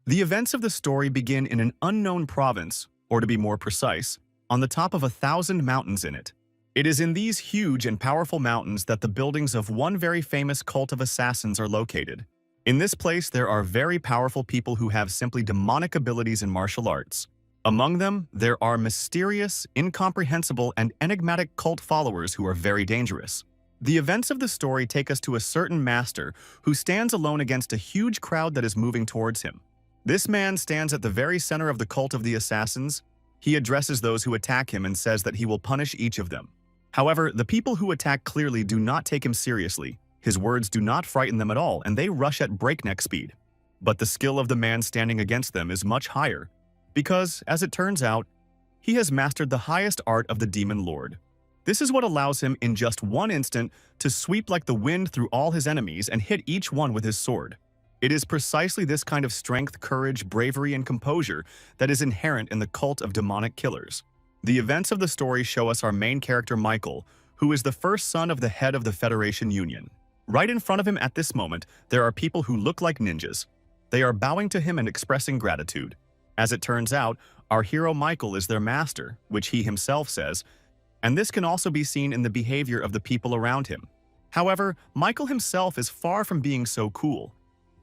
The events of the story begin in an unknown province, or to be more precise, on the top of 1,000 mountains in it. It is in these huge and powerful mountains that the buildings of one very famous cult of assassins are located. In this place, there are very powerful people who have simply demonic abilities in martial arts. Among them, there are mysterious, incomprehensible, and enigmatic cult followers who are very dangerous. The events of the story take us to a certain master who stands alone against a huge crowd that is moving towards him. This man stands at the very center of the cult of the assassins. He addresses those who attack him and says that he will punish each of them. However, the people who attack clearly do not take him seriously. His words do not frighten them at all, and they rush at breakneck speed. But the skill of the man standing against them is much higher, because, as it turns out, he has mastered the highest art of the Demon Lord. This is what allows him, in just one instant, to sweep like the wind through all his enemies and hit each one with his sword. It is precisely this kind of strength, courage, bravery, and composure that is inherent in the cult of demonic killers. The events of the story show us our main character Michael, who is the first son of the head of the Federation Union. Right in front of him at this moment, there are people who look like ninjas. They are bowing to him and expressing gratitude. As it turns out, our hero Michael is their master, which he himself says, and this can also be seen in the behavior of the people around him. However, Michael himself is far from being so cool,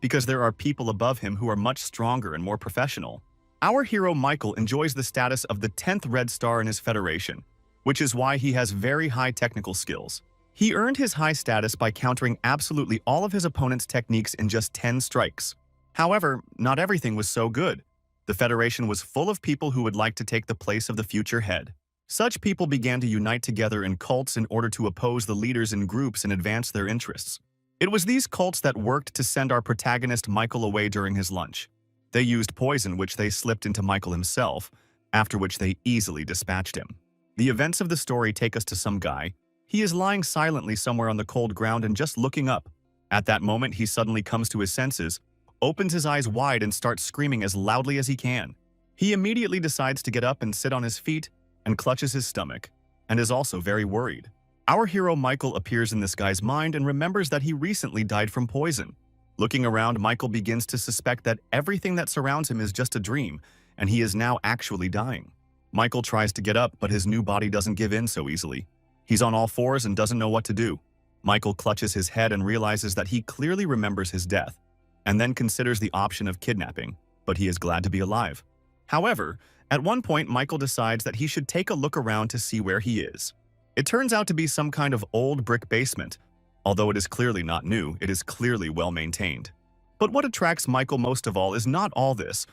because there are people above him who are much stronger and more professional. Our hero Michael enjoys the status of the 10th Red Star in his federation, which is why he has very high technical skills. He earned his high status by countering absolutely all of his opponent's techniques in just 10 strikes. However, not everything was so good. The Federation was full of people who would like to take the place of the future head. Such people began to unite together in cults in order to oppose the leaders in groups and advance their interests. It was these cults that worked to send our protagonist Michael away during his lunch. They used poison which they slipped into Michael himself, after which they easily dispatched him. The events of the story take us to some guy. He is lying silently somewhere on the cold ground and just looking up. At that moment, he suddenly comes to his senses, opens his eyes wide and starts screaming as loudly as he can. He immediately decides to get up and sit on his feet and clutches his stomach, and is also very worried. Our hero Michael appears in this guy's mind and remembers that he recently died from poison. Looking around, Michael begins to suspect that everything that surrounds him is just a dream, and he is now actually dying. Michael tries to get up, but his new body doesn't give in so easily. He's on all fours and doesn't know what to do. Michael clutches his head and realizes that he clearly remembers his death, and then considers the option of kidnapping, but he is glad to be alive. However, at one point, Michael decides that he should take a look around to see where he is. It turns out to be some kind of old brick basement. Although it is clearly not new, it is clearly well maintained. But what attracts Michael most of all is not all this,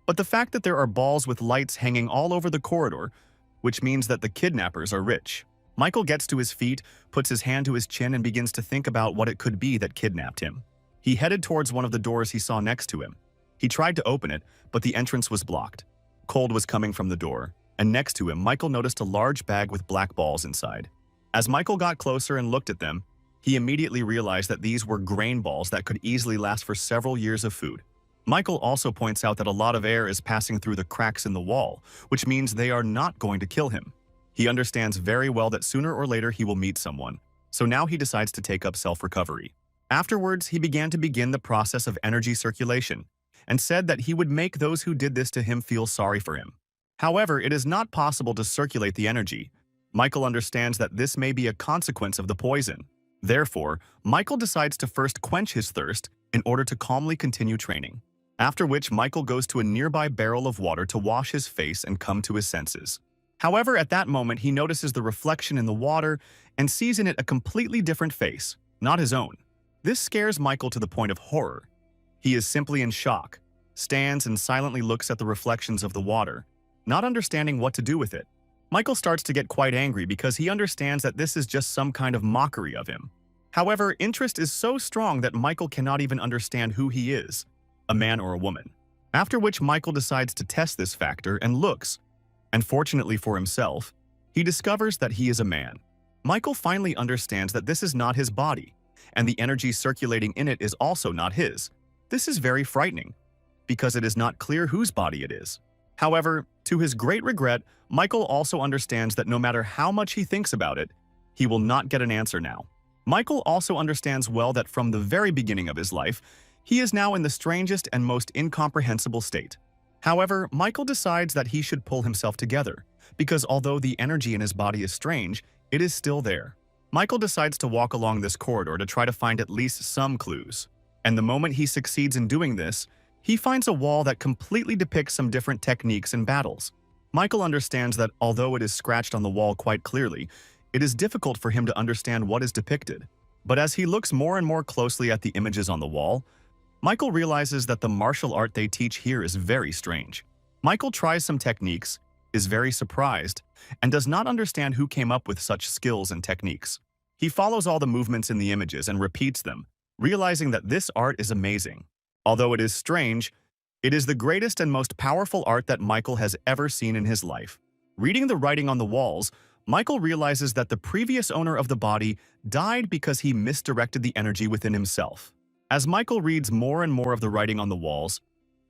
but the fact that there are balls with lights hanging all over the corridor, which means that the kidnappers are rich. Michael gets to his feet, puts his hand to his chin, and begins to think about what it could be that kidnapped him. He headed towards one of the doors he saw next to him. He tried to open it, but the entrance was blocked. Cold was coming from the door, and next to him, Michael noticed a large bag with black balls inside. As Michael got closer and looked at them, he immediately realized that these were grain balls that could easily last for several years of food. Michael also points out that a lot of air is passing through the cracks in the wall, which means they are not going to kill him. He understands very well that sooner or later he will meet someone, so now he decides to take up self-recovery. Afterwards, he began the process of energy circulation, and said that he would make those who did this to him feel sorry for him. However, it is not possible to circulate the energy. Michael understands that this may be a consequence of the poison. Therefore, Michael decides to first quench his thirst in order to calmly continue training. After which, Michael goes to a nearby barrel of water to wash his face and come to his senses. However, at that moment, he notices the reflection in the water and sees in it a completely different face, not his own. This scares Michael to the point of horror. He is simply in shock, stands and silently looks at the reflections of the water, not understanding what to do with it. Michael starts to get quite angry because he understands that this is just some kind of mockery of him. However, interest is so strong that Michael cannot even understand who he is, a man or a woman. After which, Michael decides to test this factor and looks, and fortunately for himself, he discovers that he is a man. Michael finally understands that this is not his body, and the energy circulating in it is also not his. This is very frightening, because it is not clear whose body it is. However, to his great regret, Michael also understands that no matter how much he thinks about it, he will not get an answer now. Michael also understands well that from the very beginning of his life, He is now in the strangest and most incomprehensible state. However, Michael decides that he should pull himself together, because although the energy in his body is strange, it is still there. Michael decides to walk along this corridor to try to find at least some clues. And the moment he succeeds in doing this, he finds a wall that completely depicts some different techniques and battles. Michael understands that although it is scratched on the wall quite clearly, it is difficult for him to understand what is depicted. But as he looks more and more closely at the images on the wall, Michael realizes that the martial art they teach here is very strange. Michael tries some techniques, is very surprised, and does not understand who came up with such skills and techniques. He follows all the movements in the images and repeats them, realizing that this art is amazing. Although it is strange, it is the greatest and most powerful art that Michael has ever seen in his life. Reading the writing on the walls, Michael realizes that the previous owner of the body died because he misdirected the energy within himself. As Michael reads more and more of the writing on the walls,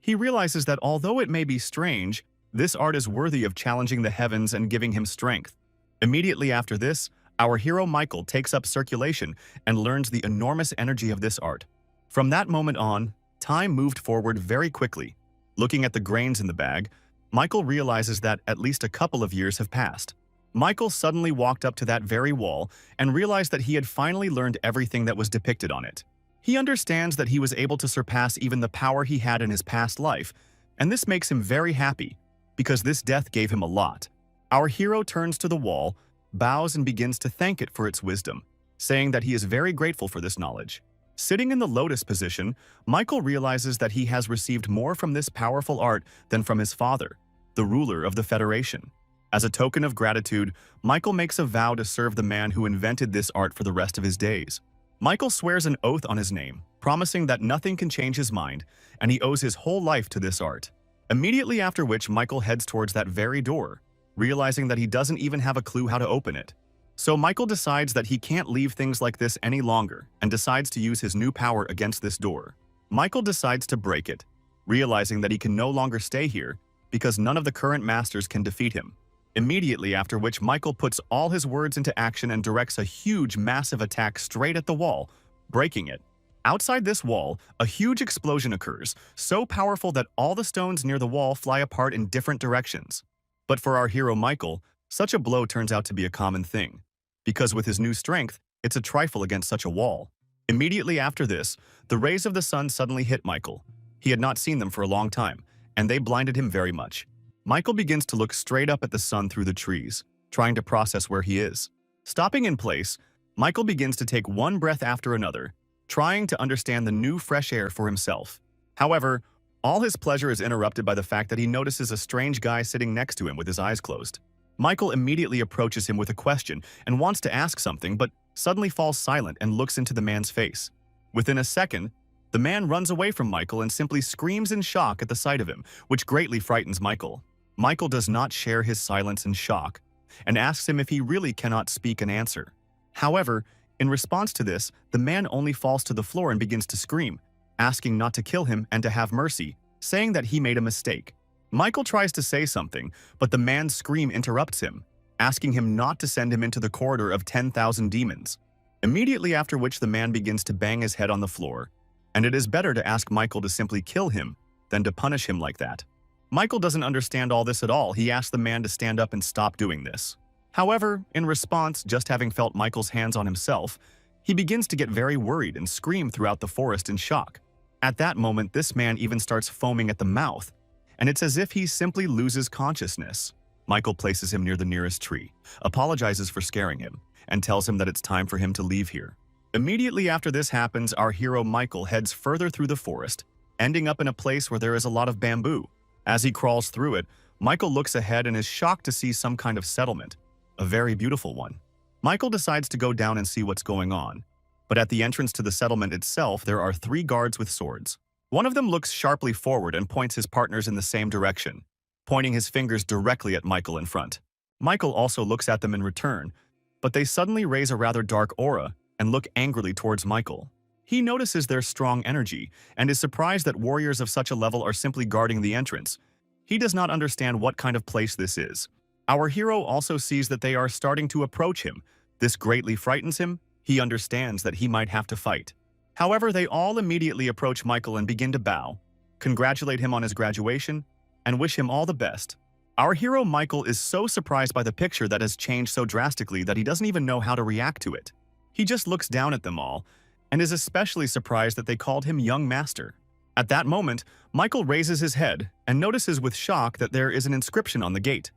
he realizes that although it may be strange, this art is worthy of challenging the heavens and giving him strength. Immediately after this, our hero Michael takes up circulation and learns the enormous energy of this art. From that moment on, time moved forward very quickly. Looking at the grains in the bag, Michael realizes that at least a couple of years have passed. Michael suddenly walked up to that very wall and realized that he had finally learned everything that was depicted on it. He understands that he was able to surpass even the power he had in his past life, and this makes him very happy, because this death gave him a lot. Our hero turns to the wall, bows and begins to thank it for its wisdom, saying that he is very grateful for this knowledge. Sitting in the lotus position, Michael realizes that he has received more from this powerful art than from his father, the ruler of the Federation. As a token of gratitude, Michael makes a vow to serve the man who invented this art for the rest of his days. Michael swears an oath on his name, promising that nothing can change his mind, and he owes his whole life to this art. Immediately after which, Michael heads towards that very door, realizing that he doesn't even have a clue how to open it. So Michael decides that he can't leave things like this any longer and decides to use his new power against this door. Michael decides to break it, realizing that he can no longer stay here because none of the current masters can defeat him. Immediately after which, Michael puts all his words into action and directs a huge, massive attack straight at the wall, breaking it. Outside this wall, a huge explosion occurs, so powerful that all the stones near the wall fly apart in different directions. But for our hero Michael, such a blow turns out to be a common thing, because with his new strength, it's a trifle against such a wall. Immediately after this, the rays of the sun suddenly hit Michael. He had not seen them for a long time, and they blinded him very much. Michael begins to look straight up at the sun through the trees, trying to process where he is. Stopping in place, Michael begins to take one breath after another, trying to understand the new fresh air for himself. However, all his pleasure is interrupted by the fact that he notices a strange guy sitting next to him with his eyes closed. Michael immediately approaches him with a question and wants to ask something, but suddenly falls silent and looks into the man's face. Within a second, the man runs away from Michael and simply screams in shock at the sight of him, which greatly frightens Michael. Michael does not share his silence and shock, and asks him if he really cannot speak and answer. However, in response to this, the man only falls to the floor and begins to scream, asking not to kill him and to have mercy, saying that he made a mistake. Michael tries to say something, but the man's scream interrupts him, asking him not to send him into the corridor of 10,000 demons. Immediately after which the man begins to bang his head on the floor, and it is better to ask Michael to simply kill him than to punish him like that. Michael doesn't understand all this at all. He asks the man to stand up and stop doing this. However, in response, just having felt Michael's hands on himself, he begins to get very worried and scream throughout the forest in shock. At that moment, this man even starts foaming at the mouth, and it's as if he simply loses consciousness. Michael places him near the nearest tree, apologizes for scaring him, and tells him that it's time for him to leave here. Immediately after this happens, our hero Michael heads further through the forest, ending up in a place where there is a lot of bamboo. As he crawls through it, Michael looks ahead and is shocked to see some kind of settlement, a very beautiful one. Michael decides to go down and see what's going on, but at the entrance to the settlement itself, there are 3 guards with swords. One of them looks sharply forward and points his partners in the same direction, pointing his fingers directly at Michael in front. Michael also looks at them in return, but they suddenly raise a rather dark aura and look angrily towards Michael. He notices their strong energy and is surprised that warriors of such a level are simply guarding the entrance. He does not understand what kind of place this is. Our hero also sees that they are starting to approach him. This greatly frightens him. He understands that he might have to fight. However, they all immediately approach Michael and begin to bow, congratulate him on his graduation, and wish him all the best. Our hero Michael is so surprised by the picture that has changed so drastically that he doesn't even know how to react to it. He just looks down at them all, and is especially surprised that they called him young master. At that moment, Michael raises his head and notices with shock that there is an inscription on the gate.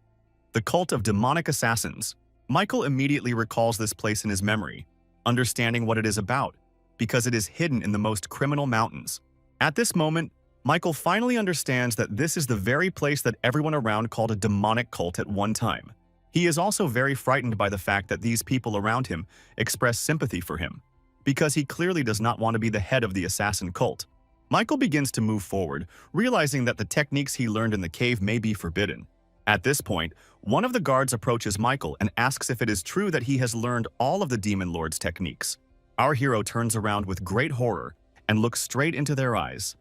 The Cult of Demonic Assassins. Michael immediately recalls this place in his memory, understanding what it is about, because it is hidden in the most criminal mountains. At this moment, Michael finally understands that this is the very place that everyone around called a demonic cult at one time. He is also very frightened by the fact that these people around him express sympathy for him, because he clearly does not want to be the head of the assassin cult. Michael begins to move forward, realizing that the techniques he learned in the cave may be forbidden. At this point, one of the guards approaches Michael and asks if it is true that he has learned all of the Demon Lord's techniques. Our hero turns around with great horror and looks straight into their eyes.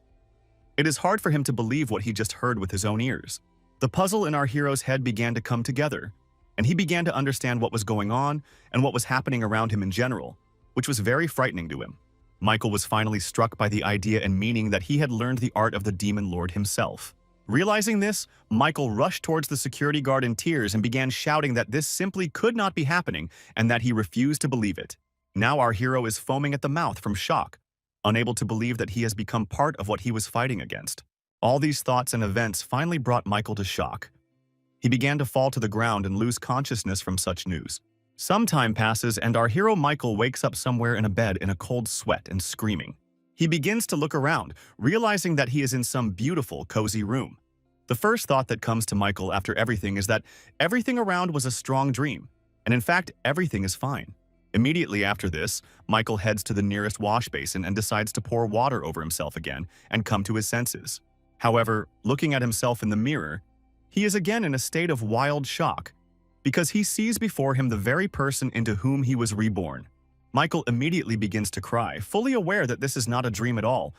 It is hard for him to believe what he just heard with his own ears. The puzzle in our hero's head began to come together, and he began to understand what was going on and what was happening around him in general, which was very frightening to him. Michael was finally struck by the idea and meaning that he had learned the art of the Demon Lord himself. Realizing this, Michael rushed towards the security guard in tears and began shouting that this simply could not be happening and that he refused to believe it. Now our hero is foaming at the mouth from shock, unable to believe that he has become part of what he was fighting against. All these thoughts and events finally brought Michael to shock. He began to fall to the ground and lose consciousness from such news. Some time passes and our hero Michael wakes up somewhere in a bed in a cold sweat and screaming. He begins to look around, realizing that he is in some beautiful, cozy room. The first thought that comes to Michael after everything is that everything around was a strong dream, and in fact, everything is fine. Immediately after this, Michael heads to the nearest wash basin and decides to pour water over himself again and come to his senses. However, looking at himself in the mirror, he is again in a state of wild shock, because he sees before him the very person into whom he was reborn. Michael immediately begins to cry, fully aware that this is not a dream at all,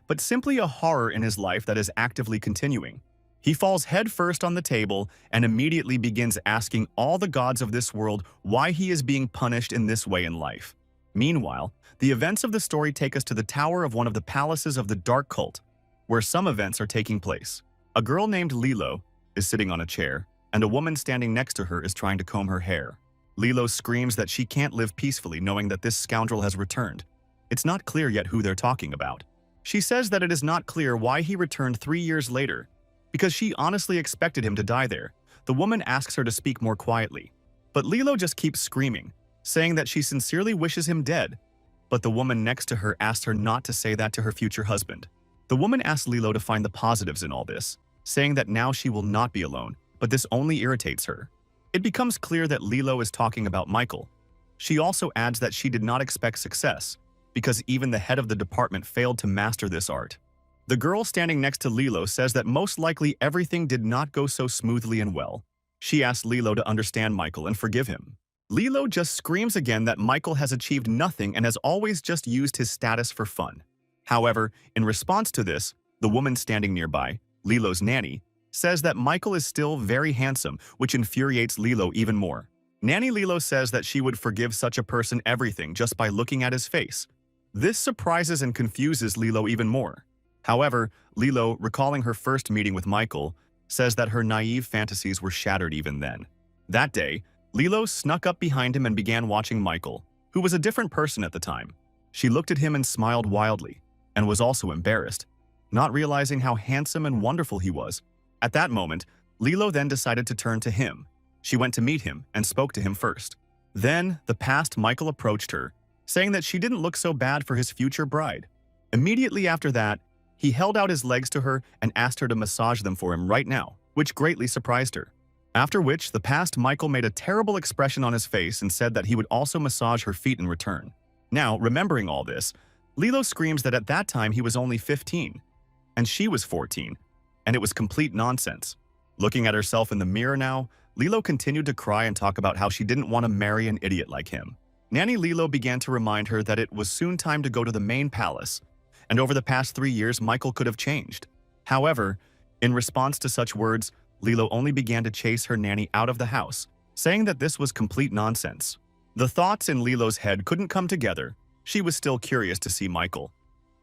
but simply a horror in his life that is actively continuing. He falls headfirst on the table and immediately begins asking all the gods of this world why he is being punished in this way in life. Meanwhile, the events of the story take us to the tower of one of the palaces of the Dark Cult, where some events are taking place. A girl named Lilo is sitting on a chair, and a woman standing next to her is trying to comb her hair. Lilo screams that she can't live peacefully knowing that this scoundrel has returned. It's not clear yet who they're talking about. She says that it is not clear why he returned 3 years later, because she honestly expected him to die there. The woman asks her to speak more quietly, but Lilo just keeps screaming, saying that she sincerely wishes him dead. But the woman next to her asked her not to say that to her future husband. The woman asks Lilo to find the positives in all this, saying that now she will not be alone, but this only irritates her. It becomes clear that Lilo is talking about Michael. She also adds that she did not expect success, because even the head of the department failed to master this art. The girl standing next to Lilo says that most likely everything did not go so smoothly and well. She asks Lilo to understand Michael and forgive him. Lilo just screams again that Michael has achieved nothing and has always just used his status for fun. However, in response to this, the woman standing nearby, Lilo's nanny, says that Michael is still very handsome, which infuriates Lilo even more. Nanny Lilo says that she would forgive such a person everything just by looking at his face. This surprises and confuses Lilo even more. However, Lilo, recalling her first meeting with Michael, says that her naive fantasies were shattered even then. That day, Lilo snuck up behind him and began watching Michael, who was a different person at the time. She looked at him and smiled wildly, and was also embarrassed, not realizing how handsome and wonderful he was. At that moment, Lilo then decided to turn to him. She went to meet him and spoke to him first. Then, the past Michael approached her, saying that she didn't look so bad for his future bride. Immediately after that, he held out his legs to her and asked her to massage them for him right now, which greatly surprised her. After which, the past Michael made a terrible expression on his face and said that he would also massage her feet in return. Now, remembering all this, Lilo screams that at that time he was only 15, and she was 14, and it was complete nonsense. Looking at herself in the mirror now, Lilo continued to cry and talk about how she didn't want to marry an idiot like him. Nanny Lilo began to remind her that it was soon time to go to the main palace, and over the past 3 years Michael could have changed. However, in response to such words, Lilo only began to chase her nanny out of the house, saying that this was complete nonsense. The thoughts in Lilo's head couldn't come together. She was still curious to see Michael,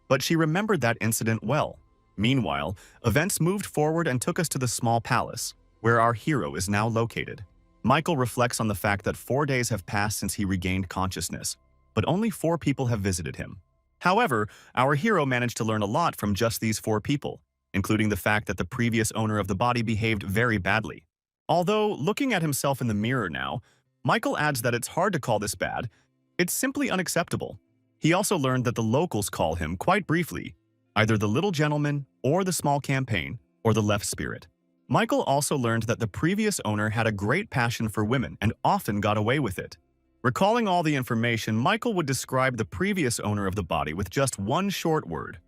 but she remembered that incident well. Meanwhile, events moved forward and took us to the small palace, where our hero is now located. Michael reflects on the fact that 4 days have passed since he regained consciousness, but only 4 people have visited him. However, our hero managed to learn a lot from just these 4 people, including the fact that the previous owner of the body behaved very badly. Although, looking at himself in the mirror now, Michael adds that it's hard to call this bad. It's simply unacceptable. He also learned that the locals call him, quite briefly, either the little gentleman, or the small campaign, or the left spirit. Michael also learned that the previous owner had a great passion for women and often got away with it. Recalling all the information, Michael would describe the previous owner of the body with just one short word: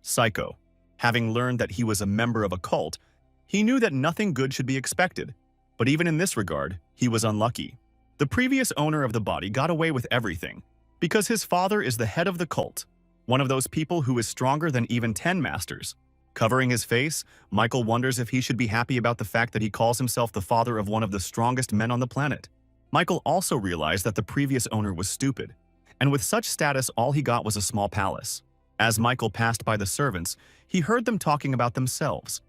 psycho. Having learned that he was a member of a cult, he knew that nothing good should be expected. But even in this regard, he was unlucky. The previous owner of the body got away with everything, because his father is the head of the cult, one of those people who is stronger than even 10 masters. Covering his face, Michael wonders if he should be happy about the fact that he calls himself the father of one of the strongest men on the planet. Michael also realized that the previous owner was stupid, and with such status all he got was a small palace. As Michael passed by the servants, he heard them talking about themselves.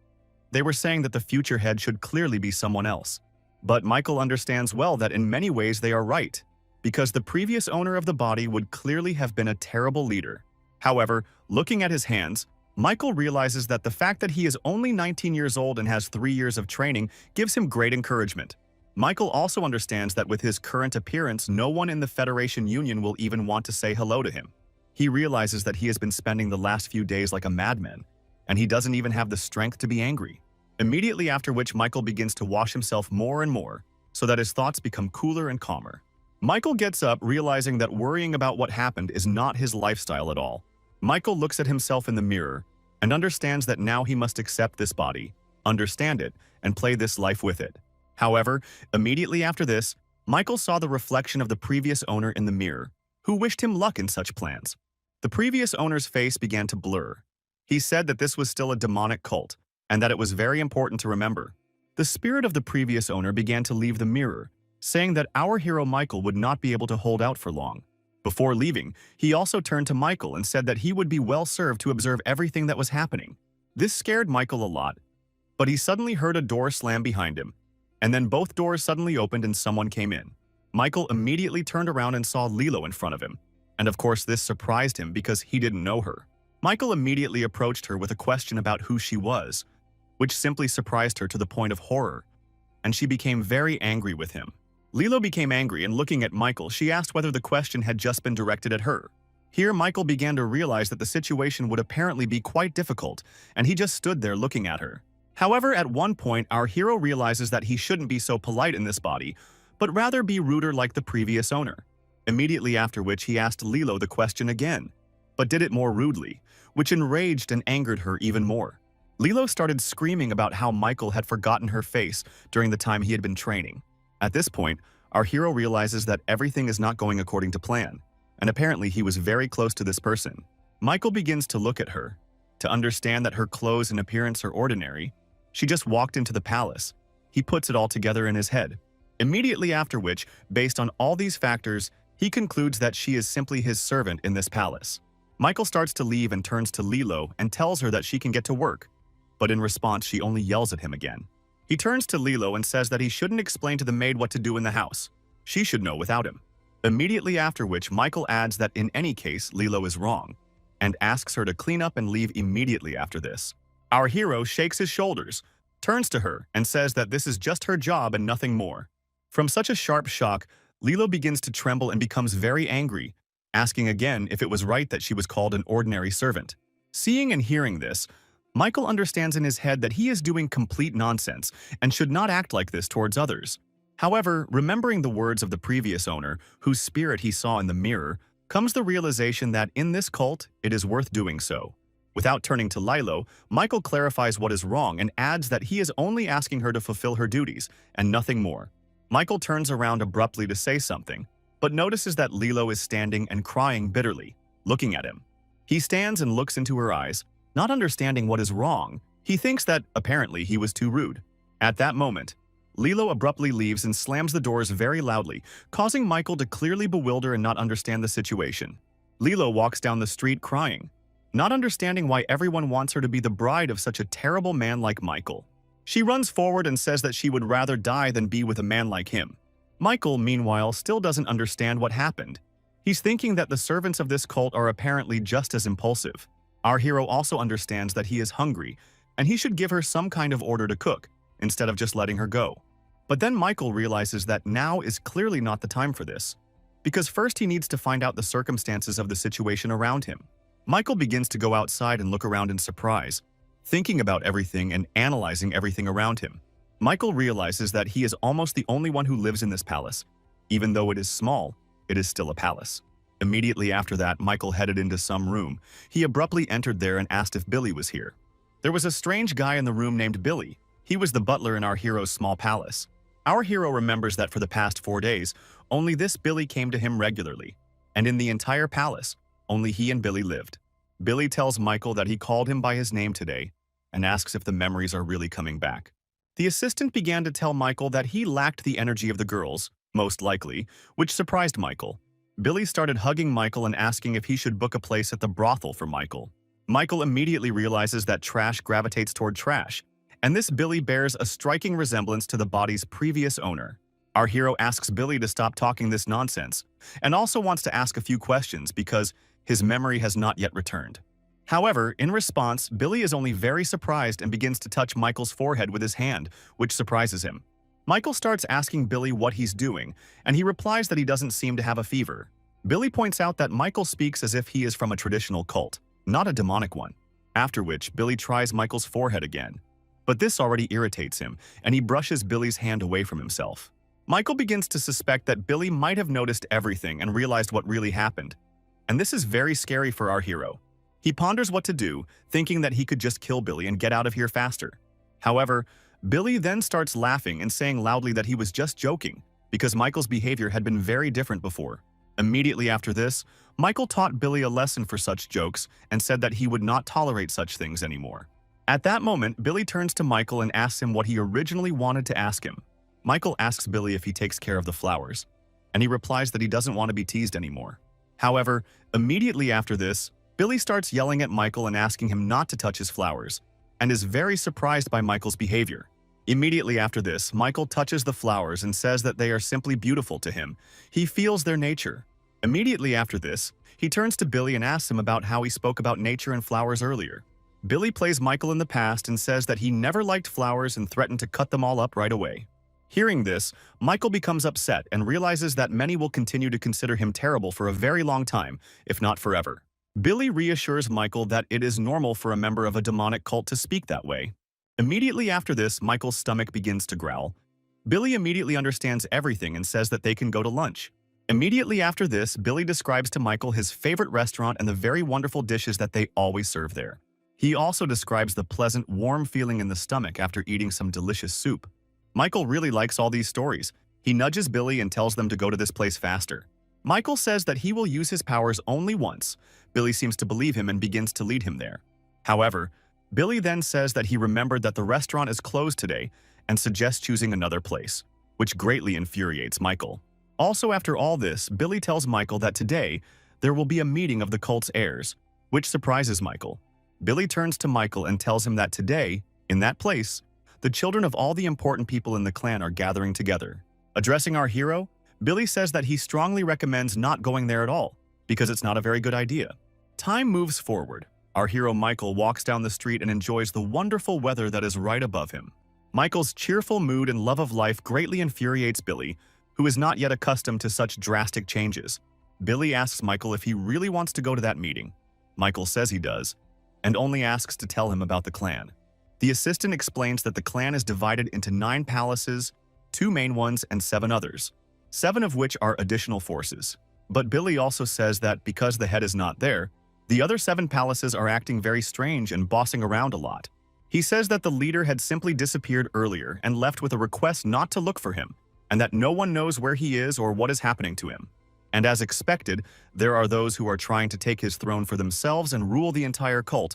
They were saying that the future head should clearly be someone else. But Michael understands well that in many ways they are right, because the previous owner of the body would clearly have been a terrible leader. However, looking at his hands, Michael realizes that the fact that he is only 19 years old and has 3 years of training gives him great encouragement. Michael also understands that with his current appearance, no one in the Federation Union will even want to say hello to him. He realizes that he has been spending the last few days like a madman, and he doesn't even have the strength to be angry. Immediately after which, Michael begins to wash himself more and more, so that his thoughts become cooler and calmer. Michael gets up, realizing that worrying about what happened is not his lifestyle at all. Michael looks at himself in the mirror and understands that now he must accept this body, understand it, and play this life with it. However, immediately after this, Michael saw the reflection of the previous owner in the mirror, who wished him luck in such plans. The previous owner's face began to blur. He said that this was still a demonic cult, and that it was very important to remember. The spirit of the previous owner began to leave the mirror, saying that our hero Michael would not be able to hold out for long. Before leaving, he also turned to Michael and said that he would be well served to observe everything that was happening. This scared Michael a lot, but he suddenly heard a door slam behind him, and then both doors suddenly opened and someone came in. Michael immediately turned around and saw Lilo in front of him, and of course this surprised him because he didn't know her. Michael immediately approached her with a question about who she was, which simply surprised her to the point of horror, and she became very angry with him. Lilo became angry, and looking at Michael, she asked whether the question had just been directed at her. Here, Michael began to realize that the situation would apparently be quite difficult, and he just stood there looking at her. However, at one point, our hero realizes that he shouldn't be so polite in this body, but rather be ruder like the previous owner. Immediately after which, he asked Lilo the question again, but did it more rudely, which enraged and angered her even more. Lilo started screaming about how Michael had forgotten her face during the time he had been training. At this point, our hero realizes that everything is not going according to plan, and apparently he was very close to this person. Michael begins to look at her. To understand that her clothes and appearance are ordinary, she just walked into the palace. He puts it all together in his head. Immediately after which, based on all these factors, he concludes that she is simply his servant in this palace. Michael starts to leave and turns to Lilo and tells her that she can get to work, but in response she only yells at him again. He turns to Lilo and says that he shouldn't explain to the maid what to do in the house. She should know without him. Immediately after which, Michael adds that in any case, Lilo is wrong, and asks her to clean up and leave immediately after this. Our hero shakes his shoulders, turns to her, and says that this is just her job and nothing more. From such a sharp shock, Lilo begins to tremble and becomes very angry, asking again if it was right that she was called an ordinary servant. Seeing and hearing this, Michael understands in his head that he is doing complete nonsense and should not act like this towards others. However, remembering the words of the previous owner, whose spirit he saw in the mirror, comes the realization that in this cult, it is worth doing so. Without turning to Lilo, Michael clarifies what is wrong and adds that he is only asking her to fulfill her duties and nothing more. Michael turns around abruptly to say something, but notices that Lilo is standing and crying bitterly, looking at him. He stands and looks into her eyes, not understanding what is wrong. He thinks that, apparently, he was too rude. At that moment, Lilo abruptly leaves and slams the doors very loudly, causing Michael to clearly bewilder and not understand the situation. Lilo walks down the street crying, not understanding why everyone wants her to be the bride of such a terrible man like Michael. She runs forward and says that she would rather die than be with a man like him. Michael, meanwhile, still doesn't understand what happened. He's thinking that the servants of this cult are apparently just as impulsive. Our hero also understands that he is hungry, and he should give her some kind of order to cook, instead of just letting her go. But then Michael realizes that now is clearly not the time for this, because first he needs to find out the circumstances of the situation around him. Michael begins to go outside and look around in surprise, thinking about everything and analyzing everything around him. Michael realizes that he is almost the only one who lives in this palace. Even though it is small, it is still a palace. Immediately after that, Michael headed into some room. He abruptly entered there and asked if Billy was here. There was a strange guy in the room named Billy. He was the butler in our hero's small palace. Our hero remembers that for the past 4 days, only this Billy came to him regularly. And in the entire palace, only he and Billy lived. Billy tells Michael that he called him by his name today and asks if the memories are really coming back. The assistant began to tell Michael that he lacked the energy of the girls, most likely, which surprised Michael. Billy started hugging Michael and asking if he should book a place at the brothel for Michael. Michael immediately realizes that trash gravitates toward trash, and this Billy bears a striking resemblance to the body's previous owner. Our hero asks Billy to stop talking this nonsense, and also wants to ask a few questions because his memory has not yet returned. However, in response, Billy is only very surprised and begins to touch Michael's forehead with his hand, which surprises him. Michael starts asking Billy what he's doing, and he replies that he doesn't seem to have a fever. Billy points out that Michael speaks as if he is from a traditional cult, not a demonic one. After which, Billy tries Michael's forehead again. But this already irritates him, and he brushes Billy's hand away from himself. Michael begins to suspect that Billy might have noticed everything and realized what really happened. And this is very scary for our hero. He ponders what to do, thinking that he could just kill Billy and get out of here faster. However, Billy then starts laughing and saying loudly that he was just joking, because Michael's behavior had been very different before. Immediately after this, Michael taught Billy a lesson for such jokes and said that he would not tolerate such things anymore. At that moment, Billy turns to Michael and asks him what he originally wanted to ask him. Michael asks Billy if he takes care of the flowers, and he replies that he doesn't want to be teased anymore. However, immediately after this, Billy starts yelling at Michael and asking him not to touch his flowers, and is very surprised by Michael's behavior. Immediately after this, Michael touches the flowers and says that they are simply beautiful to him. He feels their nature. Immediately after this, he turns to Billy and asks him about how he spoke about nature and flowers earlier. Billy plays Michael in the past and says that he never liked flowers and threatened to cut them all up right away. Hearing this, Michael becomes upset and realizes that many will continue to consider him terrible for a very long time, if not forever. Billy reassures Michael that it is normal for a member of a demonic cult to speak that way. Immediately after this, Michael's stomach begins to growl. Billy immediately understands everything and says that they can go to lunch. Immediately after this, Billy describes to Michael his favorite restaurant and the very wonderful dishes that they always serve there. He also describes the pleasant, warm feeling in the stomach after eating some delicious soup. Michael really likes all these stories. He nudges Billy and tells them to go to this place faster. Michael says that he will use his powers only once. Billy seems to believe him and begins to lead him there. However, Billy then says that he remembered that the restaurant is closed today and suggests choosing another place, which greatly infuriates Michael. Also, after all this, Billy tells Michael that today there will be a meeting of the cult's heirs, which surprises Michael. Billy turns to Michael and tells him that today, in that place, the children of all the important people in the clan are gathering together. Addressing our hero, Billy says that he strongly recommends not going there at all, because it's not a very good idea. Time moves forward. Our hero Michael walks down the street and enjoys the wonderful weather that is right above him. Michael's cheerful mood and love of life greatly infuriates Billy, who is not yet accustomed to such drastic changes. Billy asks Michael if he really wants to go to that meeting. Michael says he does, and only asks to tell him about the clan. The assistant explains that the clan is divided into 9 palaces, 2 main ones, and 7 others, 7 of which are additional forces. But Billy also says that because the head is not there, the other 7 palaces are acting very strange and bossing around a lot. He says that the leader had simply disappeared earlier and left with a request not to look for him, and that no one knows where he is or what is happening to him. And as expected, there are those who are trying to take his throne for themselves and rule the entire cult.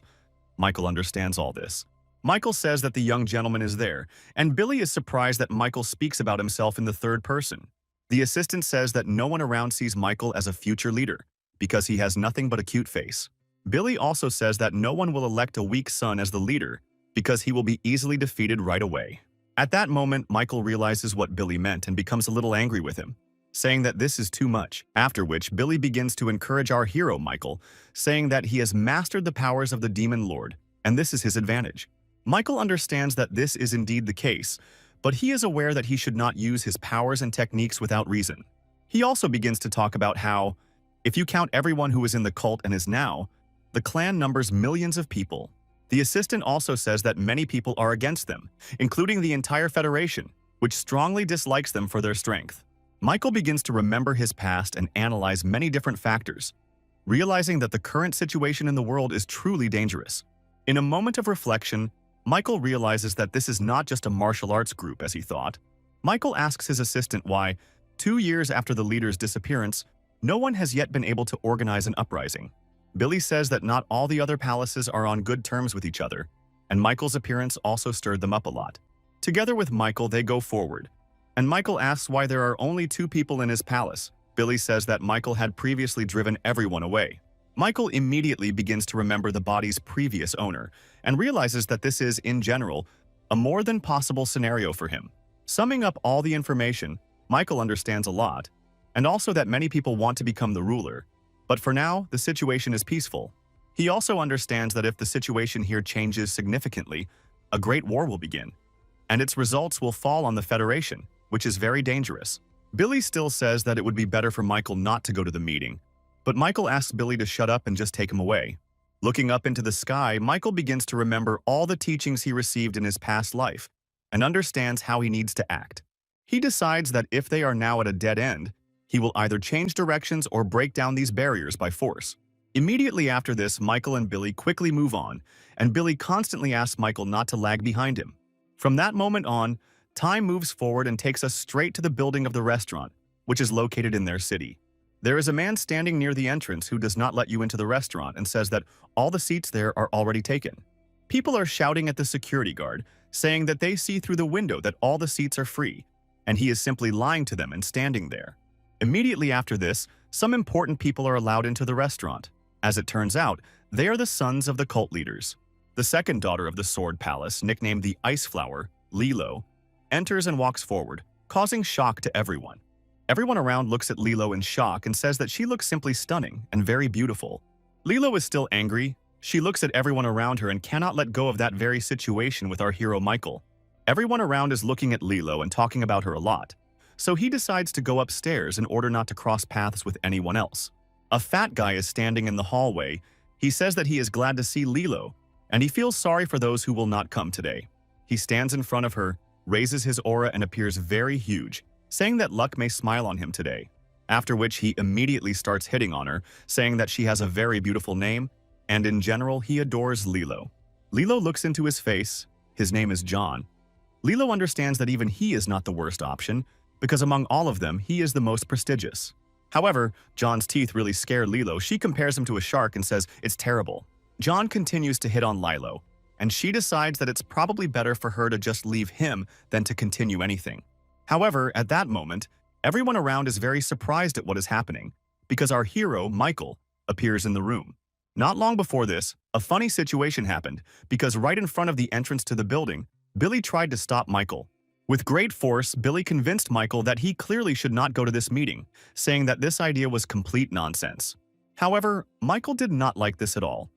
Michael understands all this. Michael says that the young gentleman is there, and Billy is surprised that Michael speaks about himself in the third person. The assistant says that no one around sees Michael as a future leader. because he has nothing but a cute face. Billy also says that no one will elect a weak son as the leader because he will be easily defeated right away. At that moment, Michael realizes what Billy meant and becomes a little angry with him, saying that this is too much, after which Billy begins to encourage our hero Michael, saying that he has mastered the powers of the Demon Lord, and this is his advantage. Michael understands that this is indeed the case, but he is aware that he should not use his powers and techniques without reason. He also begins to talk about how, if you count everyone who is in the cult and is now, the clan numbers millions of people. The assistant also says that many people are against them, including the entire Federation, which strongly dislikes them for their strength. Michael begins to remember his past and analyze many different factors, realizing that the current situation in the world is truly dangerous. In a moment of reflection, Michael realizes that this is not just a martial arts group as he thought. Michael asks his assistant why, 2 years after the leader's disappearance, no one has yet been able to organize an uprising. Billy says that not all the other palaces are on good terms with each other, and Michael's appearance also stirred them up a lot. Together with Michael, they go forward, and Michael asks why there are only 2 people in his palace. Billy says that Michael had previously driven everyone away. Michael immediately begins to remember the body's previous owner, and realizes that this is, in general, a more than possible scenario for him. Summing up all the information, Michael understands a lot, and also that many people want to become the ruler. But for now, the situation is peaceful. He also understands that if the situation here changes significantly, a great war will begin, and its results will fall on the Federation, which is very dangerous. Billy still says that it would be better for Michael not to go to the meeting, but Michael asks Billy to shut up and just take him away. Looking up into the sky, Michael begins to remember all the teachings he received in his past life, and understands how he needs to act. He decides that if they are now at a dead end, he will either change directions or break down these barriers by force. Immediately after this, Michael and Billy quickly move on, and Billy constantly asks Michael not to lag behind him. From that moment on, time moves forward and takes us straight to the building of the restaurant, which is located in their city. There is a man standing near the entrance who does not let you into the restaurant and says that all the seats there are already taken. People are shouting at the security guard, saying that they see through the window that all the seats are free, and he is simply lying to them and standing there. Immediately after this, some important people are allowed into the restaurant. As it turns out, they are the sons of the cult leaders. The second daughter of the Sword Palace, nicknamed the Ice Flower, Lilo, enters and walks forward, causing shock to everyone. Everyone around looks at Lilo in shock and says that she looks simply stunning and very beautiful. Lilo is still angry. She looks at everyone around her and cannot let go of that very situation with our hero Michael. Everyone around is looking at Lilo and talking about her a lot, so he decides to go upstairs in order not to cross paths with anyone else. A fat guy is standing in the hallway. He says that he is glad to see Lilo, and he feels sorry for those who will not come today. He stands in front of her, raises his aura and appears very huge, saying that luck may smile on him today. After which he immediately starts hitting on her, saying that she has a very beautiful name, and in general he adores Lilo. Lilo looks into his face. His name is John. Lilo understands that even he is not the worst option, because among all of them, he is the most prestigious. However, John's teeth really scare Lilo. She compares him to a shark and says it's terrible. John continues to hit on Lilo, and she decides that it's probably better for her to just leave him than to continue anything. However, at that moment, everyone around is very surprised at what is happening, because our hero, Michael, appears in the room. Not long before this, a funny situation happened, because right in front of the entrance to the building, Billy tried to stop Michael. With great force, Billy convinced Michael that he clearly should not go to this meeting, saying that this idea was complete nonsense. However, Michael did not like this at all.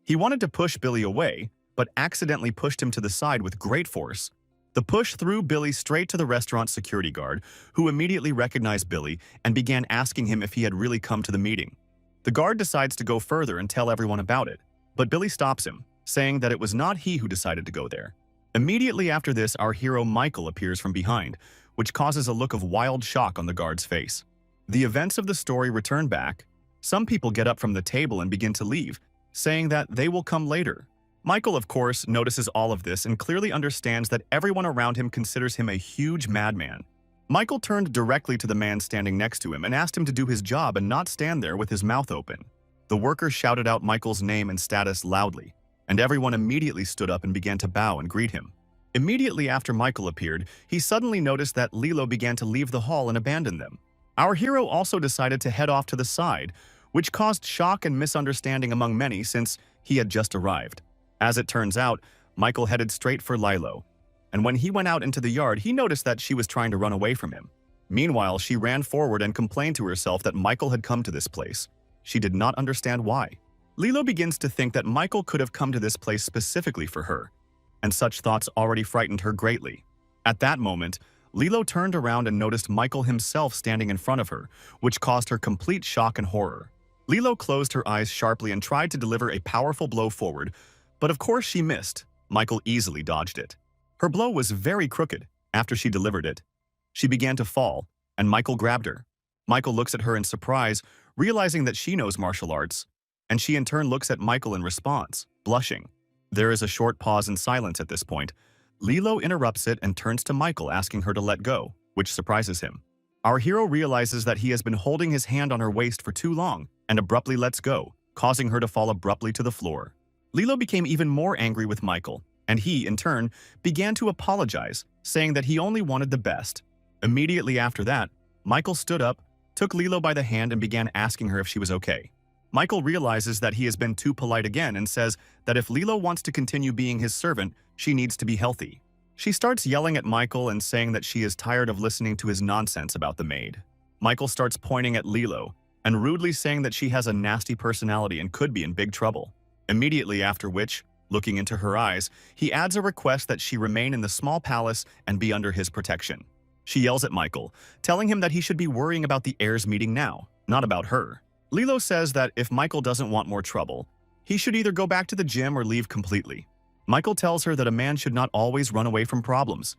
He wanted to push Billy away, but accidentally pushed him to the side with great force. The push threw Billy straight to the restaurant security guard, who immediately recognized Billy and began asking him if he had really come to the meeting. The guard decides to go further and tell everyone about it, but Billy stops him, saying that it was not he who decided to go there. Immediately after this, our hero Michael appears from behind, which causes a look of wild shock on the guard's face. The events of the story return back. Some people get up from the table and begin to leave, saying that they will come later. Michael, of course, notices all of this and clearly understands that everyone around him considers him a huge madman. Michael turned directly to the man standing next to him and asked him to do his job and not stand there with his mouth open. The worker shouted out Michael's name and status loudly, and everyone immediately stood up and began to bow and greet him. Immediately after Michael appeared, he suddenly noticed that Lilo began to leave the hall and abandon them. Our hero also decided to head off to the side, which caused shock and misunderstanding among many since he had just arrived. As it turns out, Michael headed straight for Lilo, and when he went out into the yard, he noticed that she was trying to run away from him. Meanwhile, she ran forward and complained to herself that Michael had come to this place. She did not understand why. Lilo begins to think that Michael could have come to this place specifically for her, and such thoughts already frightened her greatly. At that moment, Lilo turned around and noticed Michael himself standing in front of her, which caused her complete shock and horror. Lilo closed her eyes sharply and tried to deliver a powerful blow forward, but of course she missed. Michael easily dodged it. Her blow was very crooked. After she delivered it, she began to fall, and Michael grabbed her. Michael looks at her in surprise, realizing that she knows martial arts, and she in turn looks at Michael in response, blushing. There is a short pause in silence at this point. Lilo interrupts it and turns to Michael, asking her to let go, which surprises him. Our hero realizes that he has been holding his hand on her waist for too long and abruptly lets go, causing her to fall abruptly to the floor. Lilo became even more angry with Michael, and he, in turn, began to apologize, saying that he only wanted the best. Immediately after that, Michael stood up, took Lilo by the hand and began asking her if she was okay. Michael realizes that he has been too polite again and says that if Lilo wants to continue being his servant, she needs to be healthy. She starts yelling at Michael and saying that she is tired of listening to his nonsense about the maid. Michael starts pointing at Lilo and rudely saying that she has a nasty personality and could be in big trouble. Immediately after which, looking into her eyes, he adds a request that she remain in the small palace and be under his protection. She yells at Michael, telling him that he should be worrying about the heirs meeting now, not about her. Lilo says that if Michael doesn't want more trouble, he should either go back to the gym or leave completely. Michael tells her that a man should not always run away from problems,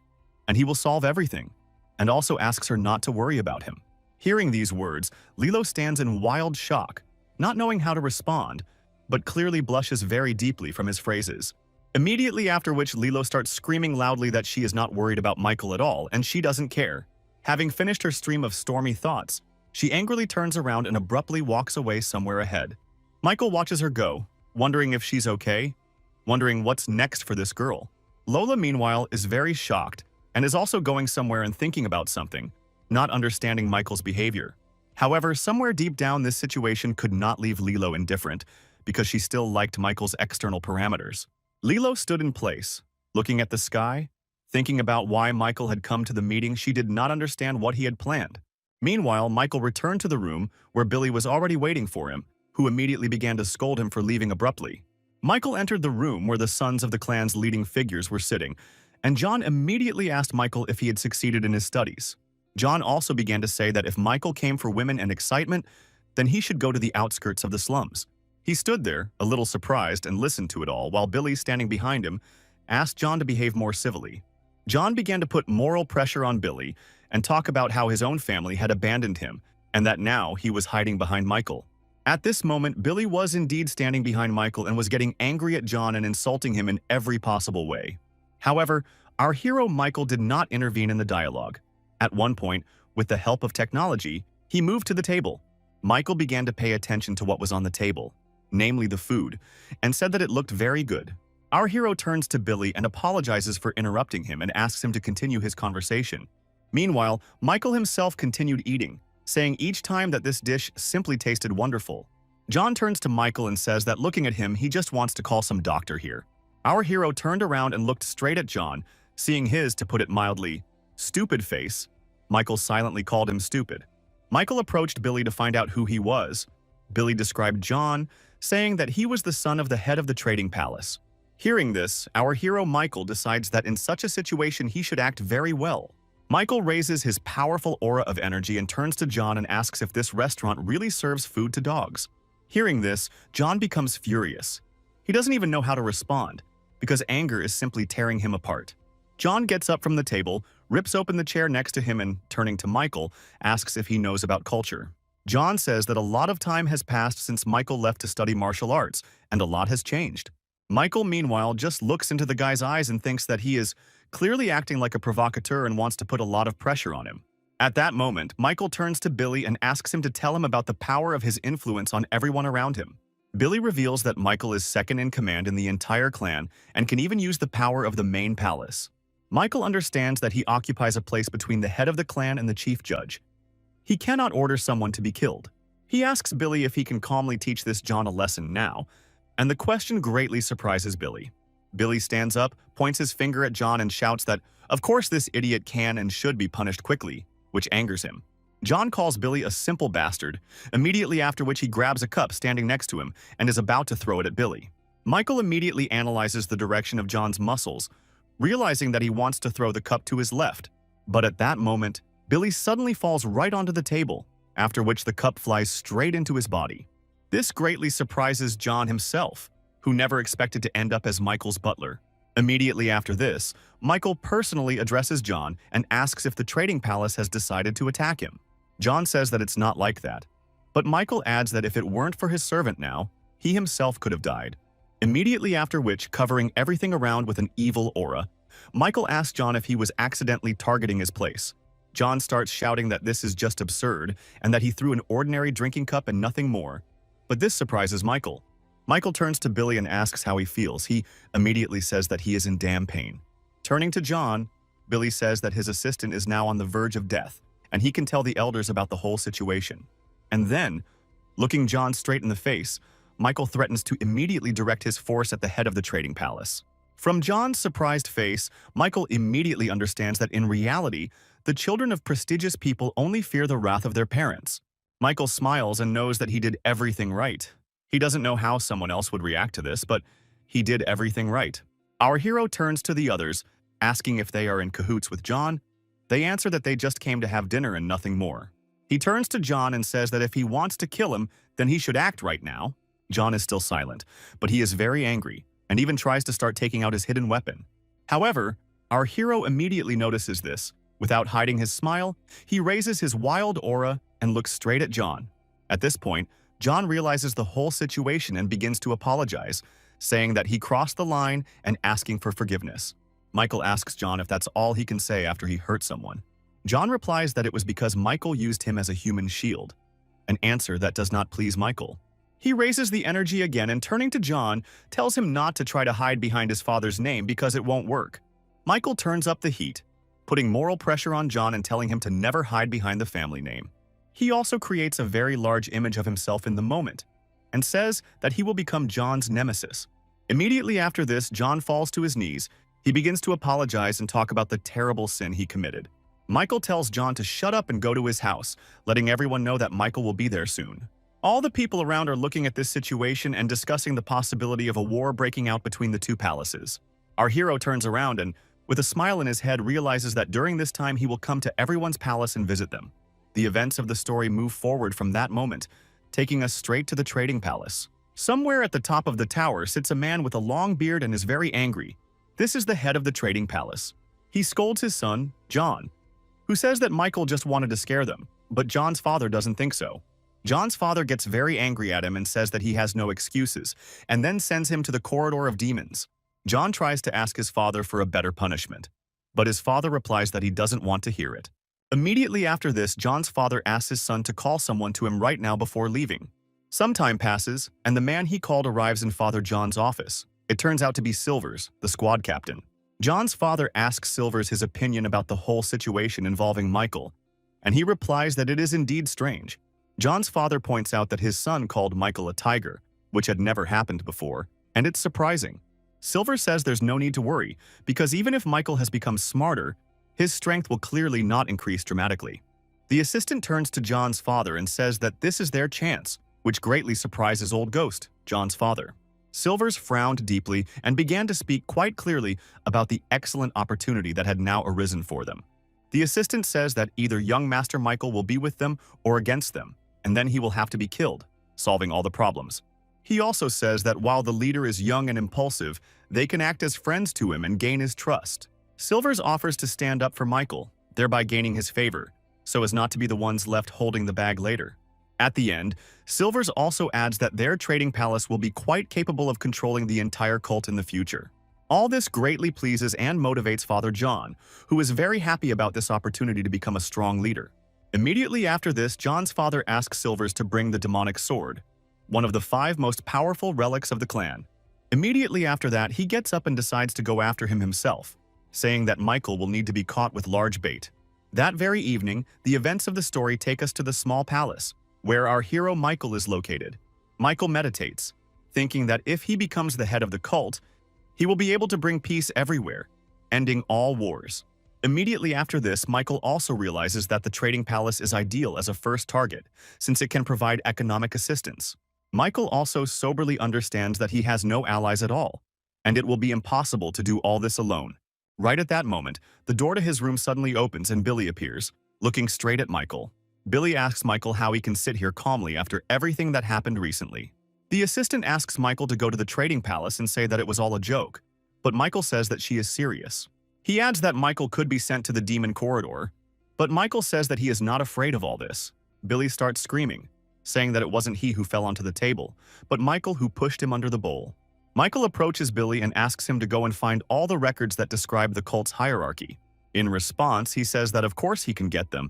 and he will solve everything, and also asks her not to worry about him. Hearing these words, Lilo stands in wild shock, not knowing how to respond, but clearly blushes very deeply from his phrases. Immediately after which, Lilo starts screaming loudly that she is not worried about Michael at all, and she doesn't care. Having finished her stream of stormy thoughts, she angrily turns around and abruptly walks away somewhere ahead. Michael watches her go, wondering if she's okay, wondering what's next for this girl. Lola, meanwhile, is very shocked and is also going somewhere and thinking about something, not understanding Michael's behavior. However, somewhere deep down, this situation could not leave Lilo indifferent because she still liked Michael's external parameters. Lilo stood in place, looking at the sky, thinking about why Michael had come to the meeting. She did not understand what he had planned. Meanwhile, Michael returned to the room where Billy was already waiting for him, who immediately began to scold him for leaving abruptly. Michael entered the room where the sons of the clan's leading figures were sitting, and John immediately asked Michael if he had succeeded in his studies. John also began to say that if Michael came for women and excitement, then he should go to the outskirts of the slums. He stood there, a little surprised, and listened to it all, while Billy, standing behind him, asked John to behave more civilly. John began to put moral pressure on Billy and talk about how his own family had abandoned him and that now he was hiding behind Michael. At this moment, Billy was indeed standing behind Michael and was getting angry at John and insulting him in every possible way. However, our hero Michael did not intervene in the dialogue. At one point, with the help of technology, he moved to the table. Michael began to pay attention to what was on the table, namely the food, and said that it looked very good. Our hero turns to Billy and apologizes for interrupting him and asks him to continue his conversation. Meanwhile, Michael himself continued eating, saying each time that this dish simply tasted wonderful. John turns to Michael and says that looking at him, he just wants to call some doctor here. Our hero turned around and looked straight at John, seeing his, to put it mildly, stupid face. Michael silently called him stupid. Michael approached Billy to find out who he was. Billy described John, saying that he was the son of the head of the trading palace. Hearing this, our hero Michael decides that in such a situation he should act very well. Michael raises his powerful aura of energy and turns to John and asks if this restaurant really serves food to dogs. Hearing this, John becomes furious. He doesn't even know how to respond, because anger is simply tearing him apart. John gets up from the table, rips open the chair next to him and, turning to Michael, asks if he knows about culture. John says that a lot of time has passed since Michael left to study martial arts, and a lot has changed. Michael, meanwhile, just looks into the guy's eyes and thinks that he is clearly acting like a provocateur and wants to put a lot of pressure on him. At that moment, Michael turns to Billy and asks him to tell him about the power of his influence on everyone around him. Billy reveals that Michael is second in command in the entire clan and can even use the power of the main palace. Michael understands that he occupies a place between the head of the clan and the chief judge. He cannot order someone to be killed. He asks Billy if he can calmly teach this John a lesson now, and the question greatly surprises Billy. Billy stands up, points his finger at John and shouts that, of course this idiot can and should be punished quickly, which angers him. John calls Billy a simple bastard, immediately after which he grabs a cup standing next to him and is about to throw it at Billy. Michael immediately analyzes the direction of John's muscles, realizing that he wants to throw the cup to his left. But at that moment, Billy suddenly falls right onto the table, after which the cup flies straight into his body. This greatly surprises John himself, who never expected to end up as Michael's butler. Immediately after this, Michael personally addresses John and asks if the trading palace has decided to attack him. John says that it's not like that, but Michael adds that if it weren't for his servant now, he himself could have died. Immediately after which, covering everything around with an evil aura, Michael asks John if he was accidentally targeting his place. John starts shouting that this is just absurd and that he threw an ordinary drinking cup and nothing more. But this surprises Michael. Michael turns to Billy and asks how he feels. He immediately says that he is in damn pain. Turning to John, Billy says that his assistant is now on the verge of death, and he can tell the elders about the whole situation. And then, looking John straight in the face, Michael threatens to immediately direct his force at the head of the trading palace. From John's surprised face, Michael immediately understands that in reality, the children of prestigious people only fear the wrath of their parents. Michael smiles and knows that he did everything right. He doesn't know how someone else would react to this, but he did everything right. Our hero turns to the others, asking if they are in cahoots with John. They answer that they just came to have dinner and nothing more. He turns to John and says that if he wants to kill him, then he should act right now. John is still silent, but he is very angry and even tries to start taking out his hidden weapon. However, our hero immediately notices this. Without hiding his smile, he raises his wild aura and looks straight at John. At this point, John realizes the whole situation and begins to apologize, saying that he crossed the line and asking for forgiveness. Michael asks John if that's all he can say after he hurt someone. John replies that it was because Michael used him as a human shield, an answer that does not please Michael. He raises the energy again and turning to John, tells him not to try to hide behind his father's name because it won't work. Michael turns up the heat, putting moral pressure on John and telling him to never hide behind the family name. He also creates a very large image of himself in the moment and says that he will become John's nemesis. Immediately after this, John falls to his knees. He begins to apologize and talk about the terrible sin he committed. Michael tells John to shut up and go to his house, letting everyone know that Michael will be there soon. All the people around are looking at this situation and discussing the possibility of a war breaking out between the two palaces. Our hero turns around and, with a smile in his head, realizes that during this time he will come to everyone's palace and visit them. The events of the story move forward from that moment, taking us straight to the trading palace. Somewhere at the top of the tower sits a man with a long beard and is very angry. This is the head of the trading palace. He scolds his son, John, who says that Michael just wanted to scare them, but John's father doesn't think so. John's father gets very angry at him and says that he has no excuses, and then sends him to the corridor of demons. John tries to ask his father for a better punishment, but his father replies that he doesn't want to hear it. Immediately after this, John's father asks his son to call someone to him right now before leaving. Some time passes, and the man he called arrives in Father John's office. It turns out to be Silvers, the squad captain. John's father asks Silvers his opinion about the whole situation involving Michael, and he replies that it is indeed strange. John's father points out that his son called Michael a tiger, which had never happened before, and it's surprising. Silvers says there's no need to worry, because even if Michael has become smarter, his strength will clearly not increase dramatically. The assistant turns to John's father and says that this is their chance, which greatly surprises Old Ghost, John's father. Silvers frowned deeply and began to speak quite clearly about the excellent opportunity that had now arisen for them. The assistant says that either young Master Michael will be with them or against them, and then he will have to be killed, solving all the problems. He also says that while the leader is young and impulsive, they can act as friends to him and gain his trust. Silvers offers to stand up for Michael, thereby gaining his favor, so as not to be the ones left holding the bag later. At the end, Silvers also adds that their trading palace will be quite capable of controlling the entire cult in the future. All this greatly pleases and motivates Father John, who is very happy about this opportunity to become a strong leader. Immediately after this, John's father asks Silvers to bring the demonic sword, one of the 5 most powerful relics of the clan. Immediately after that, he gets up and decides to go after him himself, saying that Michael will need to be caught with large bait. That very evening, the events of the story take us to the small palace. where our hero Michael is located. Michael meditates, thinking that if he becomes the head of the cult, he will be able to bring peace everywhere, ending all wars. Immediately after this, Michael also realizes that the trading palace is ideal as a first target, since it can provide economic assistance. Michael also soberly understands that he has no allies at all, and it will be impossible to do all this alone. Right at that moment, the door to his room suddenly opens and Billy appears, looking straight at Michael. Billy asks Michael how he can sit here calmly after everything that happened recently. The assistant asks Michael to go to the trading palace and say that it was all a joke, but Michael says that she is serious. He adds that Michael could be sent to the demon corridor, but Michael says that he is not afraid of all this. Billy starts screaming, saying that it wasn't he who fell onto the table, but Michael who pushed him under the bowl. Michael approaches Billy and asks him to go and find all the records that describe the cult's hierarchy. In response, he says that of course he can get them,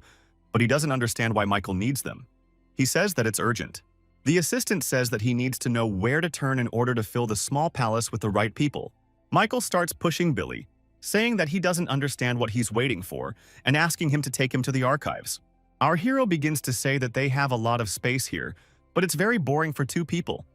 but he doesn't understand why Michael needs them. He says that it's urgent. The assistant says that he needs to know where to turn in order to fill the small palace with the right people. Michael starts pushing Billy, saying that he doesn't understand what he's waiting for and asking him to take him to the archives. Our hero begins to say that they have a lot of space here, but it's very boring for two people,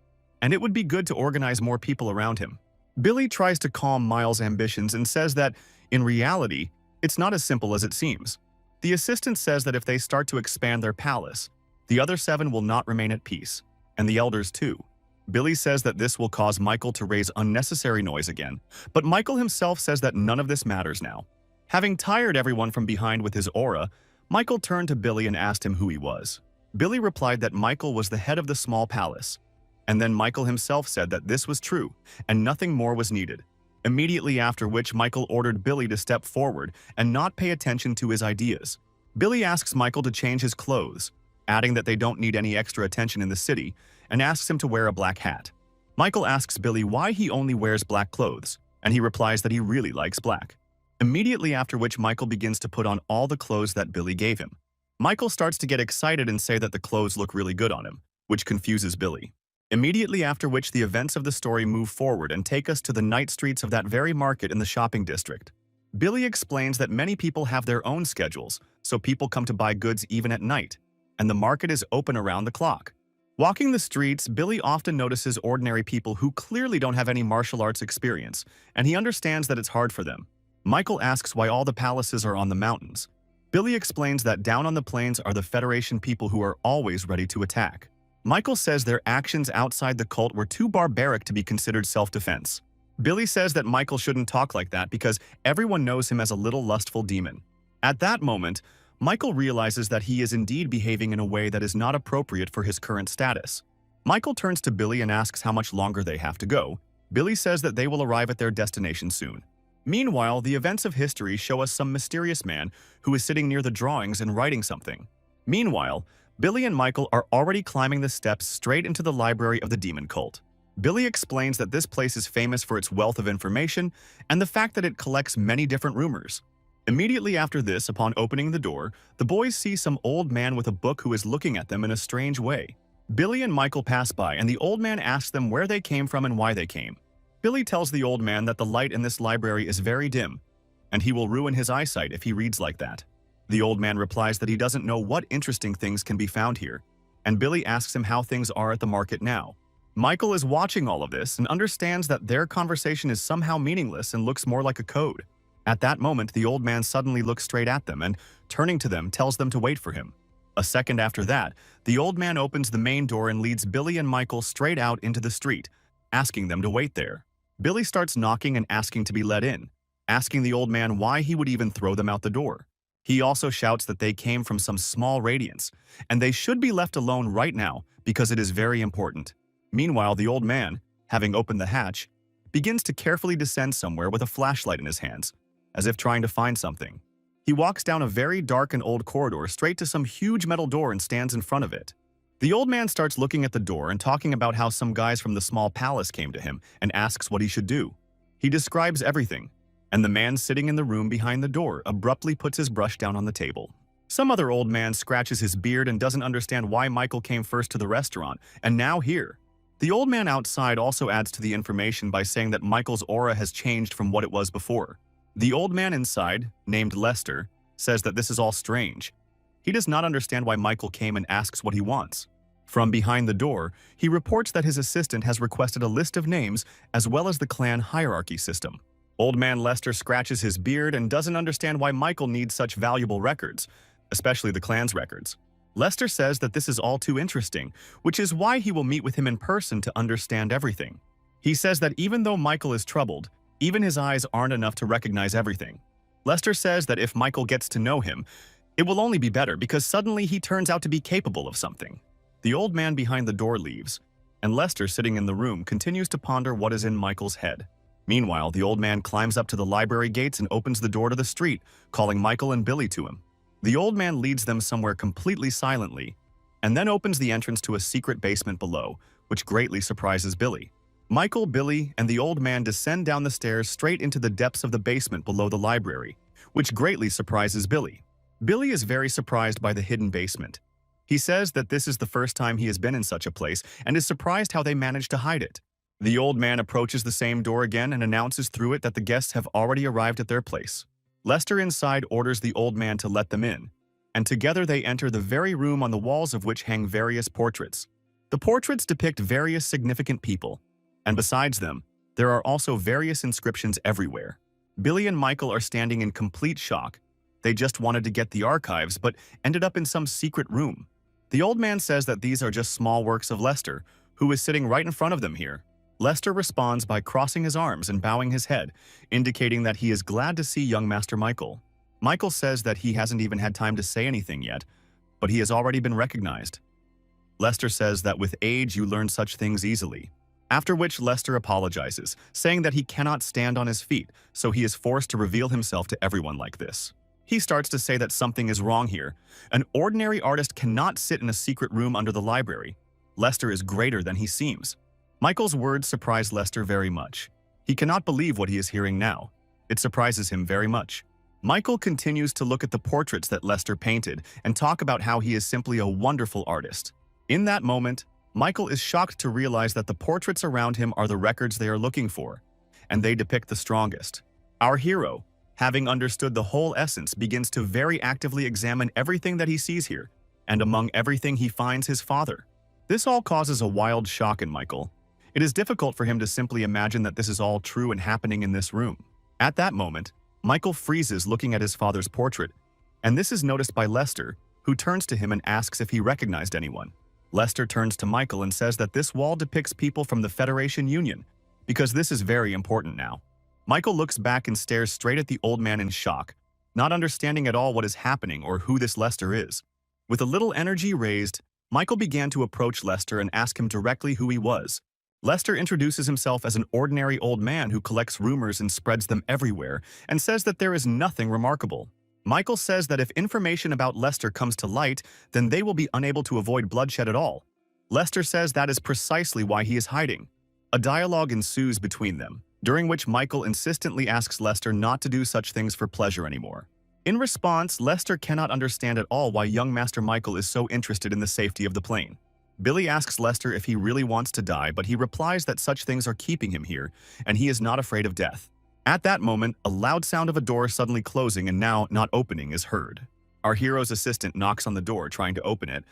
and it would be good to organize more people around him. Billy tries to calm Miles' ambitions and says that, in reality, it's not as simple as it seems. The assistant says that if they start to expand their palace, the other 7 will not remain at peace, and the elders too. Billy says that this will cause Michael to raise unnecessary noise again, but Michael himself says that none of this matters now. Having tired everyone from behind with his aura, Michael turned to Billy and asked him who he was. Billy replied that Michael was the head of the small palace, and then Michael himself said that this was true, and nothing more was needed. Immediately after which Michael ordered Billy to step forward and not pay attention to his ideas. Billy asks Michael to change his clothes, adding that they don't need any extra attention in the city, and asks him to wear a black hat. Michael asks Billy why he only wears black clothes, and he replies that he really likes black. Immediately after which Michael begins to put on all the clothes that Billy gave him. Michael starts to get excited and say that the clothes look really good on him, which confuses Billy. Immediately after which the events of the story move forward and take us to the night streets of that very market in the shopping district. Billy explains that many people have their own schedules, so people come to buy goods even at night, and the market is open around the clock. Walking the streets, Billy often notices ordinary people who clearly don't have any martial arts experience, and he understands that it's hard for them. Michael asks why all the palaces are on the mountains. Billy explains that down on the plains are the Federation people who are always ready to attack. Michael says their actions outside the cult were too barbaric to be considered self-defense. Billy says that Michael shouldn't talk like that because everyone knows him as a little lustful demon. At that moment, Michael realizes that he is indeed behaving in a way that is not appropriate for his current status. Michael turns to Billy and asks how much longer they have to go. Billy says that they will arrive at their destination soon. Meanwhile, the events of history show us some mysterious man who is sitting near the drawings and writing something. Meanwhile, Billy and Michael are already climbing the steps straight into the library of the demon cult. Billy explains that this place is famous for its wealth of information and the fact that it collects many different rumors. Immediately after this, upon opening the door, the boys see some old man with a book who is looking at them in a strange way. Billy and Michael pass by and the old man asks them where they came from and why they came. Billy tells the old man that the light in this library is very dim, and he will ruin his eyesight if he reads like that. The old man replies that he doesn't know what interesting things can be found here, and Billy asks him how things are at the market now. Michael is watching all of this and understands that their conversation is somehow meaningless and looks more like a code. At that moment, the old man suddenly looks straight at them and, turning to them, tells them to wait for him. A second after that, the old man opens the main door and leads Billy and Michael straight out into the street, asking them to wait there. Billy starts knocking and asking to be let in, asking the old man why he would even throw them out the door. He also shouts that they came from some small radiance, and they should be left alone right now because it is very important. Meanwhile, the old man, having opened the hatch, begins to carefully descend somewhere with a flashlight in his hands, as if trying to find something. He walks down a very dark and old corridor straight to some huge metal door and stands in front of it. The old man starts looking at the door and talking about how some guys from the small palace came to him and asks what he should do. He describes everything, and the man sitting in the room behind the door abruptly puts his brush down on the table. Some other old man scratches his beard and doesn't understand why Michael came first to the restaurant, and now here. The old man outside also adds to the information by saying that Michael's aura has changed from what it was before. The old man inside, named Lester, says that this is all strange. He does not understand why Michael came and asks what he wants. From behind the door, he reports that his assistant has requested a list of names as well as the clan hierarchy system. Old man Lester scratches his beard and doesn't understand why Michael needs such valuable records, especially the clan's records. Lester says that this is all too interesting, which is why he will meet with him in person to understand everything. He says that even though Michael is troubled, even his eyes aren't enough to recognize everything. Lester says that if Michael gets to know him, it will only be better because suddenly he turns out to be capable of something. The old man behind the door leaves, and Lester, sitting in the room, continues to ponder what is in Michael's head. Meanwhile, the old man climbs up to the library gates and opens the door to the street, calling Michael and Billy to him. The old man leads them somewhere completely silently, and then opens the entrance to a secret basement below, which greatly surprises Billy. Michael, Billy, and the old man descend down the stairs straight into the depths of the basement below the library, which greatly surprises Billy. Billy is very surprised by the hidden basement. He says that this is the first time he has been in such a place and is surprised how they managed to hide it. The old man approaches the same door again and announces through it that the guests have already arrived at their place. Lester inside orders the old man to let them in, and together they enter the very room on the walls of which hang various portraits. The portraits depict various significant people, and besides them, there are also various inscriptions everywhere. Billy and Michael are standing in complete shock. They just wanted to get the archives, but ended up in some secret room. The old man says that these are just small works of Lester, who is sitting right in front of them here. Lester responds by crossing his arms and bowing his head, indicating that he is glad to see young Master Michael. Michael says that he hasn't even had time to say anything yet, but he has already been recognized. Lester says that with age you learn such things easily. After which Lester apologizes, saying that he cannot stand on his feet, so he is forced to reveal himself to everyone like this. He starts to say that something is wrong here. An ordinary artist cannot sit in a secret room under the library. Lester is greater than he seems. Michael's words surprise Lester very much. He cannot believe what he is hearing now. It surprises him very much. Michael continues to look at the portraits that Lester painted and talk about how he is simply a wonderful artist. In that moment, Michael is shocked to realize that the portraits around him are the records they are looking for, and they depict the strongest. Our hero, having understood the whole essence, begins to very actively examine everything that he sees here, and among everything he finds his father. This all causes a wild shock in Michael. It is difficult for him to simply imagine that this is all true and happening in this room. At that moment, Michael freezes looking at his father's portrait, and this is noticed by Lester, who turns to him and asks if he recognized anyone. Lester turns to Michael and says that this wall depicts people from the Federation Union, because this is very important now. Michael looks back and stares straight at the old man in shock, not understanding at all what is happening or who this Lester is. With a little energy raised, Michael began to approach Lester and ask him directly who he was. Lester introduces himself as an ordinary old man who collects rumors and spreads them everywhere, and says that there is nothing remarkable. Michael says that if information about Lester comes to light, then they will be unable to avoid bloodshed at all. Lester says that is precisely why he is hiding. A dialogue ensues between them, during which Michael insistently asks Lester not to do such things for pleasure anymore. In response, Lester cannot understand at all why young Master Michael is so interested in the safety of the plane. Billy asks Lester if he really wants to die, but he replies that such things are keeping him here, and he is not afraid of death. At that moment, a loud sound of a door suddenly closing and now not opening is heard. Our hero's assistant knocks on the door trying to open it,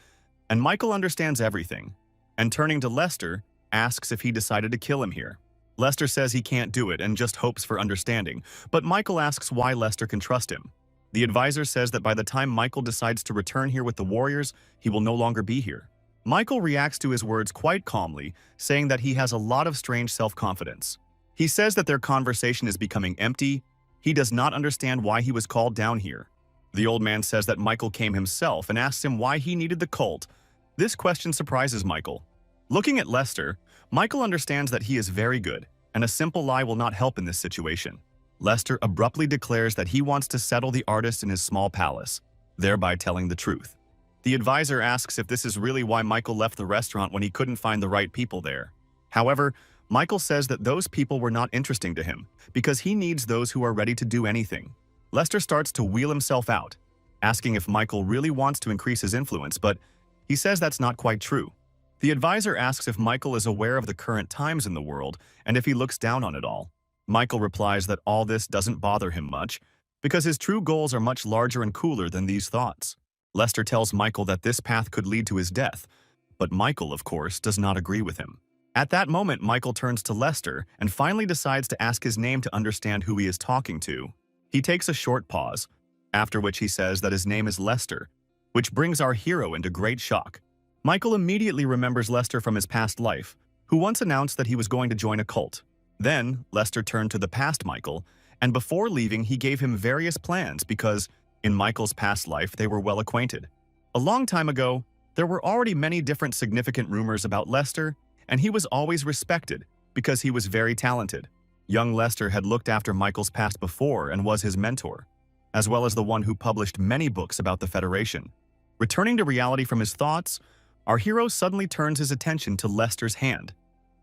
and Michael understands everything, and turning to Lester, asks if he decided to kill him here. Lester says he can't do it and just hopes for understanding, but Michael asks why Lester can trust him. The advisor says that by the time Michael decides to return here with the warriors, he will no longer be here. Michael reacts to his words quite calmly, saying that he has a lot of strange self-confidence. He says that their conversation is becoming empty. He does not understand why he was called down here. The old man says that Michael came himself and asks him why he needed the cult. This question surprises Michael. Looking at Lester, Michael understands that he is very good, and a simple lie will not help in this situation. Lester abruptly declares that he wants to settle the artist in his small palace, thereby telling the truth. The advisor asks if this is really why Michael left the restaurant when he couldn't find the right people there. However, Michael says that those people were not interesting to him, because he needs those who are ready to do anything. Lester starts to wheel himself out, asking if Michael really wants to increase his influence, but he says that's not quite true. The advisor asks if Michael is aware of the current times in the world and if he looks down on it all. Michael replies that all this doesn't bother him much because his true goals are much larger and cooler than these thoughts. Lester tells Michael that this path could lead to his death, but Michael, of course, does not agree with him. At that moment, Michael turns to Lester and finally decides to ask his name to understand who he is talking to. He takes a short pause, after which he says that his name is Lester, which brings our hero into great shock. Michael immediately remembers Lester from his past life, who once announced that he was going to join a cult. Then, Lester turned to the past Michael, and before leaving, he gave him various plans because, in Michael's past life, they were well acquainted. A long time ago, there were already many different significant rumors about Lester, and he was always respected because he was very talented. Young Lester had looked after Michael's past before and was his mentor, as well as the one who published many books about the Federation. Returning to reality from his thoughts, our hero suddenly turns his attention to Lester's hand,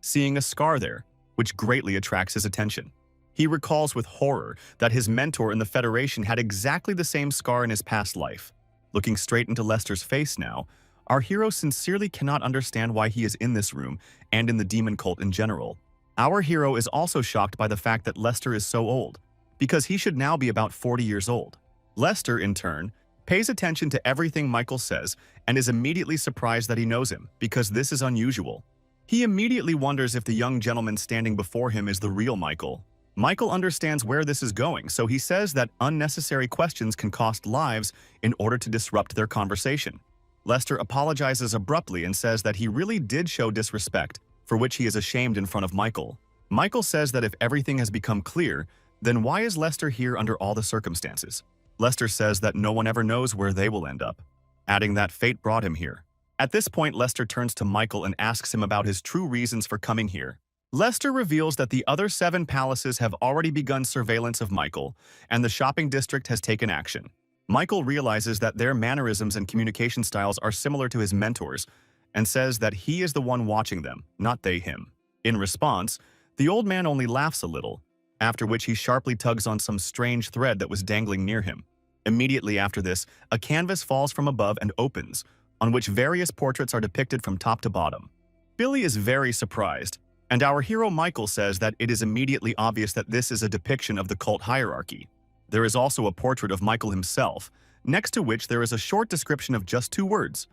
seeing a scar there, which greatly attracts his attention. He recalls with horror that his mentor in the Federation had exactly the same scar in his past life. Looking straight into Lester's face now, our hero sincerely cannot understand why he is in this room and in the demon cult in general. Our hero is also shocked by the fact that Lester is so old, because he should now be about 40 years old. Lester, in turn, pays attention to everything Michael says and is immediately surprised that he knows him, because this is unusual. He immediately wonders if the young gentleman standing before him is the real Michael. Michael understands where this is going, so he says that unnecessary questions can cost lives in order to disrupt their conversation. Lester apologizes abruptly and says that he really did show disrespect, for which he is ashamed in front of Michael. Michael says that if everything has become clear, then why is Lester here under all the circumstances? Lester says that no one ever knows where they will end up, adding that fate brought him here. At this point, Lester turns to Michael and asks him about his true reasons for coming here. Lester reveals that the other 7 palaces have already begun surveillance of Michael, and the shopping district has taken action. Michael realizes that their mannerisms and communication styles are similar to his mentors, and says that he is the one watching them, not they him. In response, the old man only laughs a little, after which he sharply tugs on some strange thread that was dangling near him. Immediately after this, a canvas falls from above and opens, on which various portraits are depicted from top to bottom. Billy is very surprised, and our hero Michael says that it is immediately obvious that this is a depiction of the cult hierarchy. There is also a portrait of Michael himself, next to which there is a short description of just 2 words: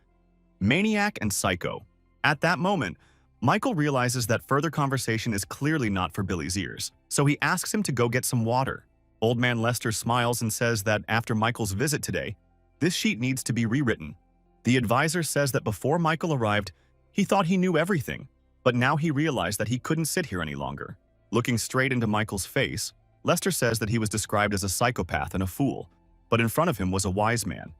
maniac and psycho. At that moment, Michael realizes that further conversation is clearly not for Billy's ears, so he asks him to go get some water. Old man Lester smiles and says that after Michael's visit today, this sheet needs to be rewritten. The advisor says that before Michael arrived, he thought he knew everything, but now he realized that he couldn't sit here any longer. Looking straight into Michael's face, Lester says that he was described as a psychopath and a fool, but in front of him was a wise man.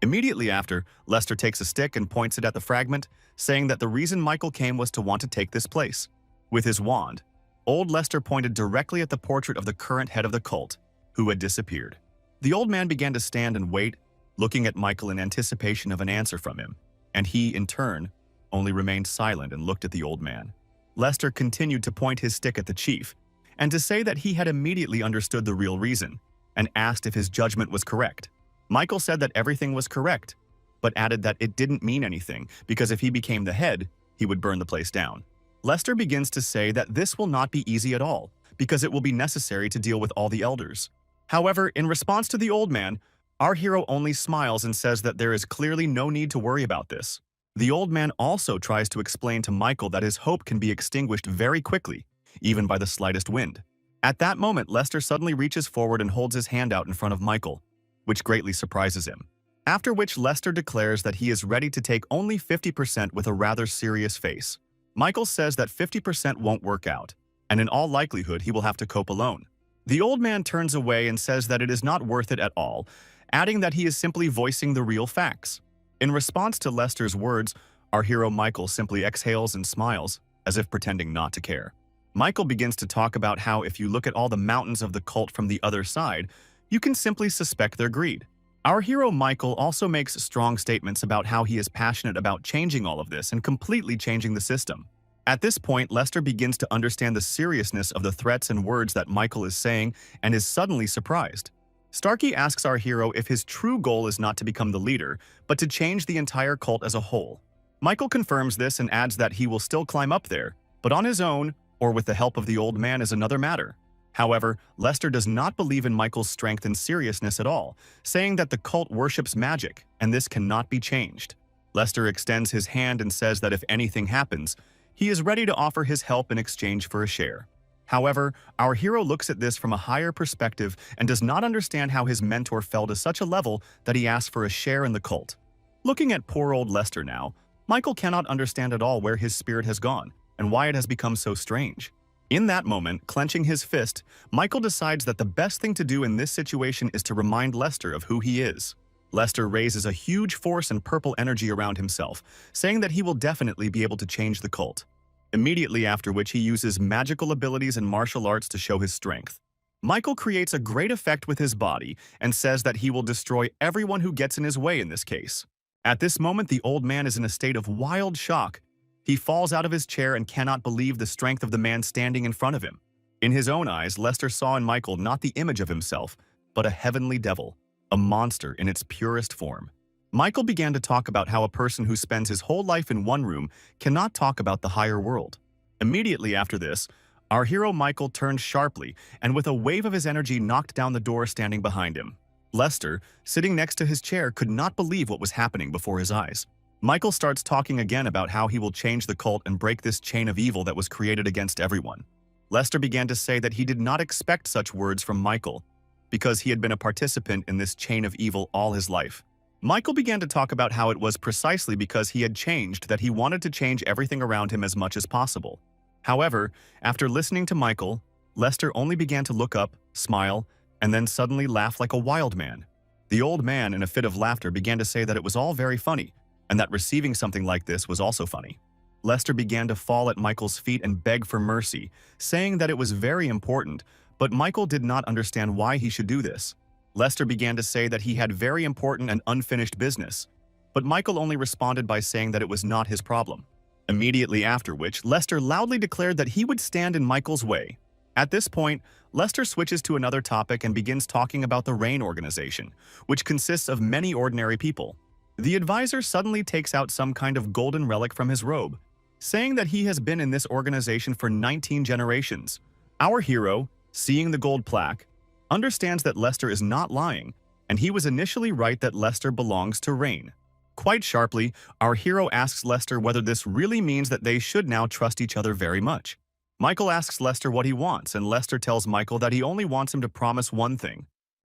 Immediately after, Lester takes a stick and points it at the fragment, saying that the reason Michael came was to want to take this place. With his wand, old Lester pointed directly at the portrait of the current head of the cult, who had disappeared. The old man began to stand and wait, looking at Michael in anticipation of an answer from him, and he, in turn, only remained silent and looked at the old man. Lester continued to point his stick at the chief, and to say that he had immediately understood the real reason, and asked if his judgment was correct. Michael said that everything was correct, but added that it didn't mean anything because if he became the head, he would burn the place down. Lester begins to say that this will not be easy at all, because it will be necessary to deal with all the elders. However, in response to the old man, our hero only smiles and says that there is clearly no need to worry about this. The old man also tries to explain to Michael that his hope can be extinguished very quickly, even by the slightest wind. At that moment, Lester suddenly reaches forward and holds his hand out in front of Michael, which greatly surprises him. After which Lester declares that he is ready to take only 50% with a rather serious face. Michael says that 50% won't work out, and in all likelihood he will have to cope alone. The old man turns away and says that it is not worth it at all, adding that he is simply voicing the real facts. In response to Lester's words, our hero Michael simply exhales and smiles, as if pretending not to care. Michael begins to talk about how if you look at all the mountains of the cult from the other side, you can simply suspect their greed. Our hero Michael also makes strong statements about how he is passionate about changing all of this and completely changing the system. At this point, Lester begins to understand the seriousness of the threats and words that Michael is saying and is suddenly surprised. Starkey asks our hero if his true goal is not to become the leader, but to change the entire cult as a whole. Michael confirms this and adds that he will still climb up there, but on his own, or with the help of the old man is another matter. However, Lester does not believe in Michael's strength and seriousness at all, saying that the cult worships magic, and this cannot be changed. Lester extends his hand and says that if anything happens, he is ready to offer his help in exchange for a share. However, our hero looks at this from a higher perspective and does not understand how his mentor fell to such a level that he asks for a share in the cult. Looking at poor old Lester now, Michael cannot understand at all where his spirit has gone and why it has become so strange. In that moment, clenching his fist, Michael decides that the best thing to do in this situation is to remind Lester of who he is. Lester raises a huge force and purple energy around himself, saying that he will definitely be able to change the cult. Immediately after which he uses magical abilities and martial arts to show his strength. Michael creates a great effect with his body and says that he will destroy everyone who gets in his way in this case. At this moment, the old man is in a state of wild shock. He falls out of his chair and cannot believe the strength of the man standing in front of him. In his own eyes, Lester saw in Michael not the image of himself, but a heavenly devil, a monster in its purest form. Michael began to talk about how a person who spends his whole life in one room cannot talk about the higher world. Immediately after this, our hero Michael turned sharply and with a wave of his energy knocked down the door standing behind him. Lester, sitting next to his chair, could not believe what was happening before his eyes. Michael starts talking again about how he will change the cult and break this chain of evil that was created against everyone. Lester began to say that he did not expect such words from Michael because he had been a participant in this chain of evil all his life. Michael began to talk about how it was precisely because he had changed that he wanted to change everything around him as much as possible. However, after listening to Michael, Lester only began to look up, smile, and then suddenly laugh like a wild man. The old man, in a fit of laughter, began to say that it was all very funny, and that receiving something like this was also funny. Lester began to fall at Michael's feet and beg for mercy, saying that it was very important, but Michael did not understand why he should do this. Lester began to say that he had very important and unfinished business, but Michael only responded by saying that it was not his problem. Immediately after which, Lester loudly declared that he would stand in Michael's way. At this point, Lester switches to another topic and begins talking about the RAIN organization, which consists of many ordinary people. The advisor suddenly takes out some kind of golden relic from his robe, saying that he has been in this organization for 19 generations. Our hero, seeing the gold plaque, understands that Lester is not lying, and he was initially right that Lester belongs to RAIN. Quite sharply, our hero asks Lester whether this really means that they should now trust each other very much. Michael asks Lester what he wants, and Lester tells Michael that he only wants him to promise one thing.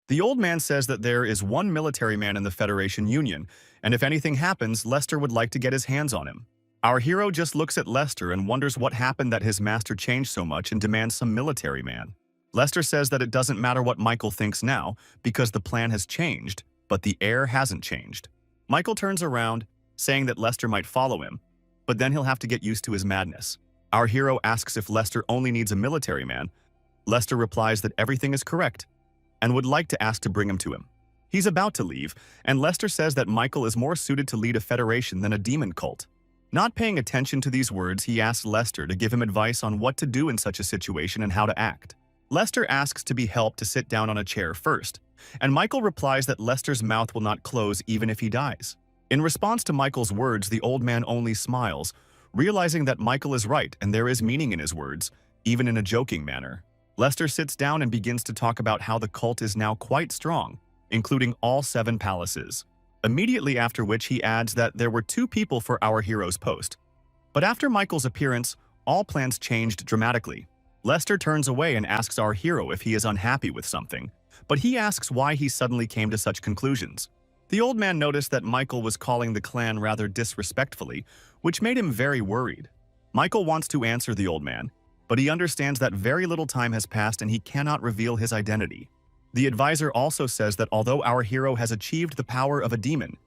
The old man says that there is one military man in the Federation Union, and if anything happens, Lester would like to get his hands on him. Our hero just looks at Lester and wonders what happened that his master changed so much and demands some military man. Lester says that it doesn't matter what Michael thinks now, because the plan has changed, but the air hasn't changed. Michael turns around, saying that Lester might follow him, but then he'll have to get used to his madness. Our hero asks if Lester only needs a military man. Lester replies that everything is correct, and would like to ask to bring him to him. He's about to leave, and Lester says that Michael is more suited to lead a federation than a demon cult. Not paying attention to these words, he asks Lester to give him advice on what to do in such a situation and how to act. Lester asks to be helped to sit down on a chair first, and Michael replies that Lester's mouth will not close even if he dies. In response to Michael's words, the old man only smiles, realizing that Michael is right and there is meaning in his words, even in a joking manner. Lester sits down and begins to talk about how the cult is now quite strong, including all 7 palaces. Immediately after which he adds that there were 2 people for our hero's post. But after Michael's appearance, all plans changed dramatically. Lester turns away and asks our hero if he is unhappy with something, but he asks why he suddenly came to such conclusions. The old man noticed that Michael was calling the clan rather disrespectfully, which made him very worried. Michael wants to answer the old man, but he understands that very little time has passed and he cannot reveal his identity. The advisor also says that although our hero has achieved the power of a demon,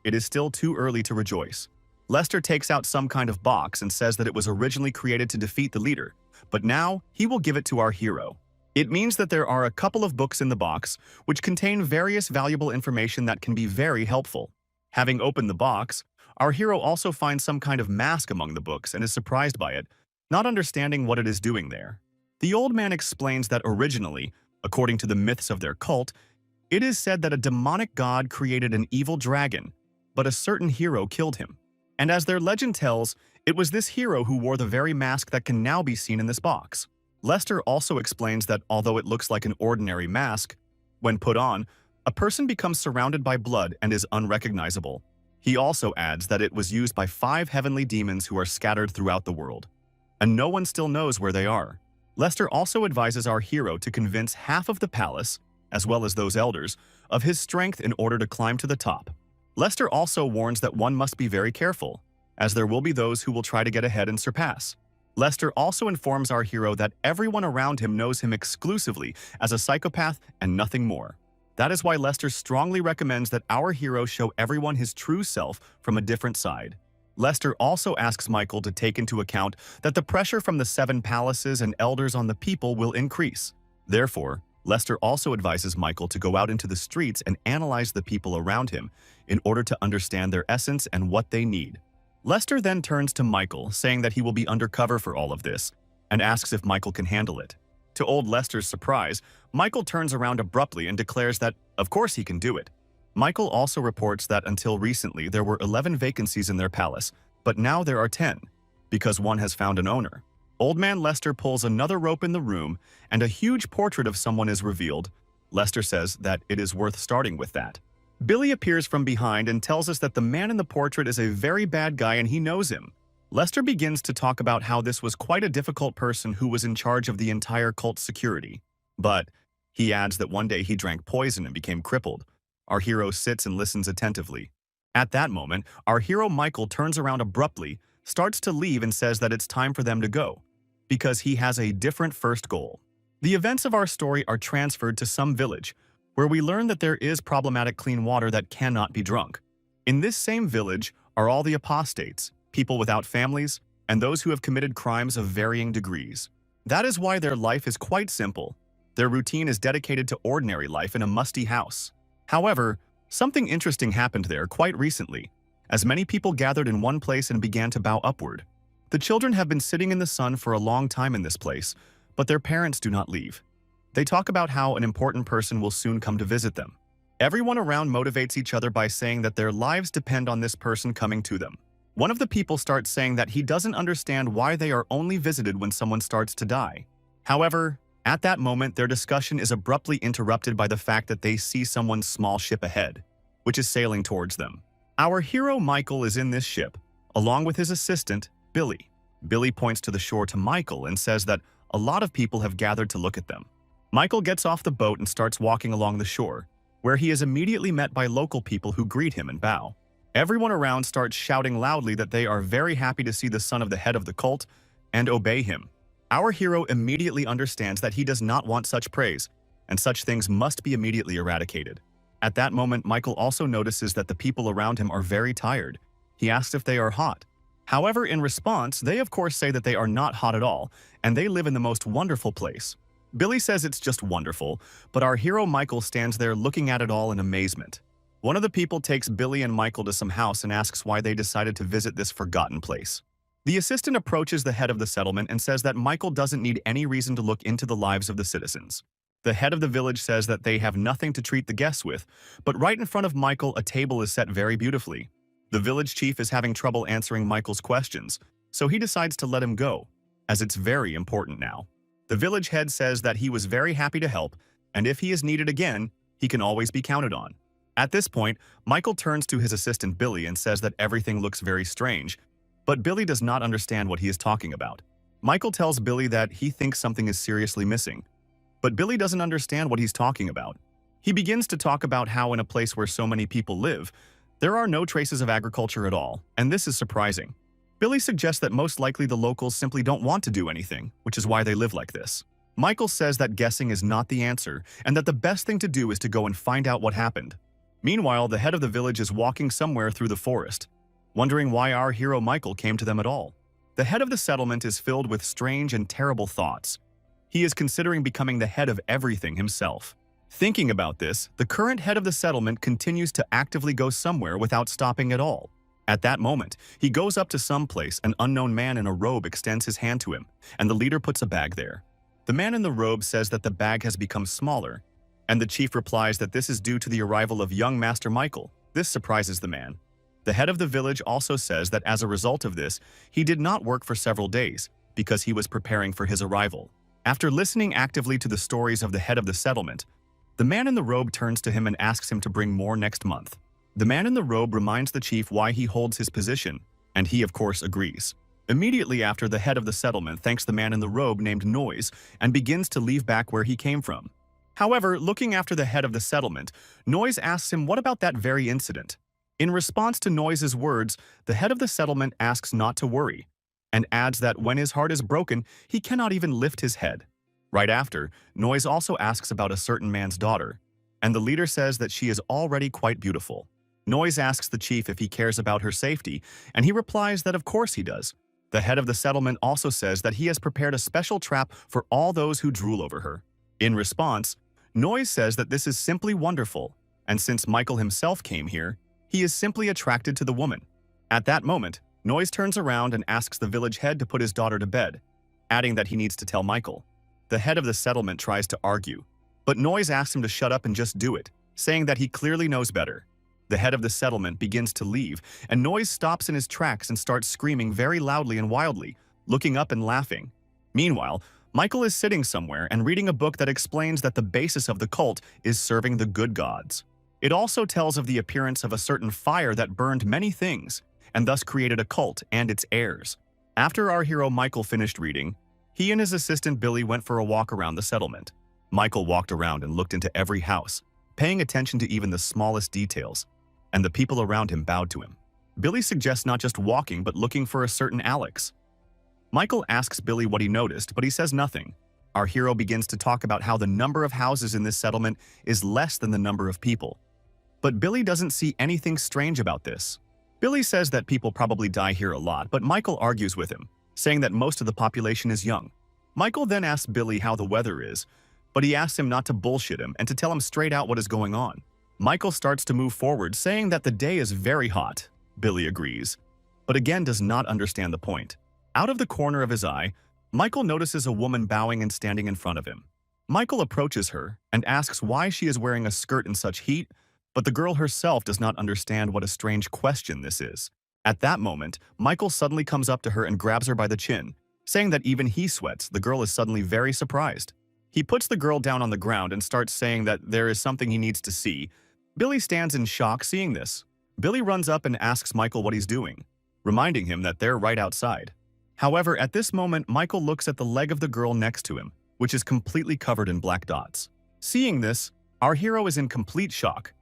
it is still too early to rejoice. Lester takes out some kind of box and says that it was originally created to defeat the leader, but now he will give it to our hero. It means that there are a couple of books in the box which contain various valuable information that can be very helpful. Having opened the box, our hero also finds some kind of mask among the books and is surprised by it, not understanding what it is doing there. The old man explains that originally, according to the myths of their cult, it is said that a demonic god created an evil dragon, but a certain hero killed him. And as their legend tells, it was this hero who wore the very mask that can now be seen in this box. Lester also explains that although it looks like an ordinary mask, when put on, a person becomes surrounded by blood and is unrecognizable. He also adds that it was used by 5 heavenly demons who are scattered throughout the world, and no one still knows where they are. Lester also advises our hero to convince half of the palace, as well as those elders, of his strength in order to climb to the top. Lester also warns that one must be very careful, as there will be those who will try to get ahead and surpass. Lester also informs our hero that everyone around him knows him exclusively as a psychopath and nothing more. That is why Lester strongly recommends that our hero show everyone his true self from a different side. Lester also asks Michael to take into account that the pressure from the 7 palaces and elders on the people will increase. Therefore, Lester also advises Michael to go out into the streets and analyze the people around him in order to understand their essence and what they need. Lester then turns to Michael, saying that he will be undercover for all of this, and asks if Michael can handle it. To old Lester's surprise, Michael turns around abruptly and declares that, of course he can do it. Michael also reports that until recently there were 11 vacancies in their palace, but now there are 10, because one has found an owner. Old man Lester pulls another rope in the room, and a huge portrait of someone is revealed. Lester says that it is worth starting with that. Billy appears from behind and tells us that the man in the portrait is a very bad guy and he knows him. Lester begins to talk about how this was quite a difficult person who was in charge of the entire cult's security. But he adds that one day he drank poison and became crippled. Our hero sits and listens attentively. At that moment, our hero Michael turns around abruptly, starts to leave and says that it's time for them to go, because he has a different first goal. The events of our story are transferred to some village, where we learn that there is problematic clean water that cannot be drunk. In this same village are all the apostates, people without families, and those who have committed crimes of varying degrees. That is why their life is quite simple. Their routine is dedicated to ordinary life in a musty house. However, something interesting happened there quite recently, as many people gathered in one place and began to bow upward. The children have been sitting in the sun for a long time in this place, but their parents do not leave. They talk about how an important person will soon come to visit them. Everyone around motivates each other by saying that their lives depend on this person coming to them. One of the people starts saying that he doesn't understand why they are only visited when someone starts to die. However, at that moment, their discussion is abruptly interrupted by the fact that they see someone's small ship ahead, which is sailing towards them. Our hero Michael is in this ship, along with his assistant, Billy. Billy points to the shore to Michael and says that a lot of people have gathered to look at them. Michael gets off the boat and starts walking along the shore, where he is immediately met by local people who greet him and bow. Everyone around starts shouting loudly that they are very happy to see the son of the head of the cult and obey him. Our hero immediately understands that he does not want such praise, and such things must be immediately eradicated. At that moment, Michael also notices that the people around him are very tired. He asks if they are hot. However, in response, they of course say that they are not hot at all, and they live in the most wonderful place. Billy says it's just wonderful, but our hero Michael stands there looking at it all in amazement. One of the people takes Billy and Michael to some house and asks why they decided to visit this forgotten place. The assistant approaches the head of the settlement and says that Michael doesn't need any reason to look into the lives of the citizens. The head of the village says that they have nothing to treat the guests with, but right in front of Michael a table is set very beautifully. The village chief is having trouble answering Michael's questions, so he decides to let him go, as it's very important now. The village head says that he was very happy to help, and if he is needed again, he can always be counted on. At this point, Michael turns to his assistant Billy and says that everything looks very strange, but Billy does not understand what he is talking about. Michael tells Billy that he thinks something is seriously missing, but Billy doesn't understand what he's talking about. He begins to talk about how in a place where so many people live, there are no traces of agriculture at all, and this is surprising. Billy suggests that most likely the locals simply don't want to do anything, which is why they live like this. Michael says that guessing is not the answer, and that the best thing to do is to go and find out what happened. Meanwhile, the head of the village is walking somewhere through the forest, wondering why our hero Michael came to them at all. The head of the settlement is filled with strange and terrible thoughts. He is considering becoming the head of everything himself. Thinking about this, the current head of the settlement continues to actively go somewhere without stopping at all. At that moment, he goes up to some place. An unknown man in a robe extends his hand to him, and the leader puts a bag there. The man in the robe says that the bag has become smaller, and the chief replies that this is due to the arrival of young Master Michael. This surprises the man. The head of the village also says that as a result of this, he did not work for several days, because he was preparing for his arrival. After listening actively to the stories of the head of the settlement, the man in the robe turns to him and asks him to bring more next month. The man in the robe reminds the chief why he holds his position, and he of course agrees. Immediately after, the head of the settlement thanks the man in the robe named Noise and begins to leave back where he came from. However, looking after the head of the settlement, Noise asks him what about that very incident. In response to Noise's words, the head of the settlement asks not to worry, and adds that when his heart is broken, he cannot even lift his head. Right after, Noise also asks about a certain man's daughter, and the leader says that she is already quite beautiful. Noise asks the chief if he cares about her safety, and he replies that of course he does. The head of the settlement also says that he has prepared a special trap for all those who drool over her. In response, Noise says that this is simply wonderful, and since Michael himself came here, he is simply attracted to the woman. At that moment, Noise turns around and asks the village head to put his daughter to bed, adding that he needs to tell Michael. The head of the settlement tries to argue, but Noise asks him to shut up and just do it, saying that he clearly knows better. The head of the settlement begins to leave, and Noise stops in his tracks and starts screaming very loudly and wildly, looking up and laughing. Meanwhile, Michael is sitting somewhere and reading a book that explains that the basis of the cult is serving the good gods. It also tells of the appearance of a certain fire that burned many things, and thus created a cult and its heirs. After our hero Michael finished reading, he and his assistant Billy went for a walk around the settlement. Michael walked around and looked into every house, paying attention to even the smallest details, and the people around him bowed to him. Billy suggests not just walking but looking for a certain Alex. Michael asks Billy what he noticed, but he says nothing. Our hero begins to talk about how the number of houses in this settlement is less than the number of people. But Billy doesn't see anything strange about this. Billy says that people probably die here a lot, but Michael argues with him, saying that most of the population is young. Michael then asks Billy how the weather is, but he asks him not to bullshit him and to tell him straight out what is going on. Michael starts to move forward, saying that the day is very hot. Billy agrees, but again does not understand the point. Out of the corner of his eye, Michael notices a woman bowing and standing in front of him. Michael approaches her and asks why she is wearing a skirt in such heat, but the girl herself does not understand what a strange question this is. At that moment, Michael suddenly comes up to her and grabs her by the chin, saying that even he sweats. The girl is suddenly very surprised. He puts the girl down on the ground and starts saying that there is something he needs to see. Billy stands in shock seeing this. Billy runs up and asks Michael what he's doing, reminding him that they're right outside. However, at this moment, Michael looks at the leg of the girl next to him, which is completely covered in black dots. Seeing this, our hero is in complete shock.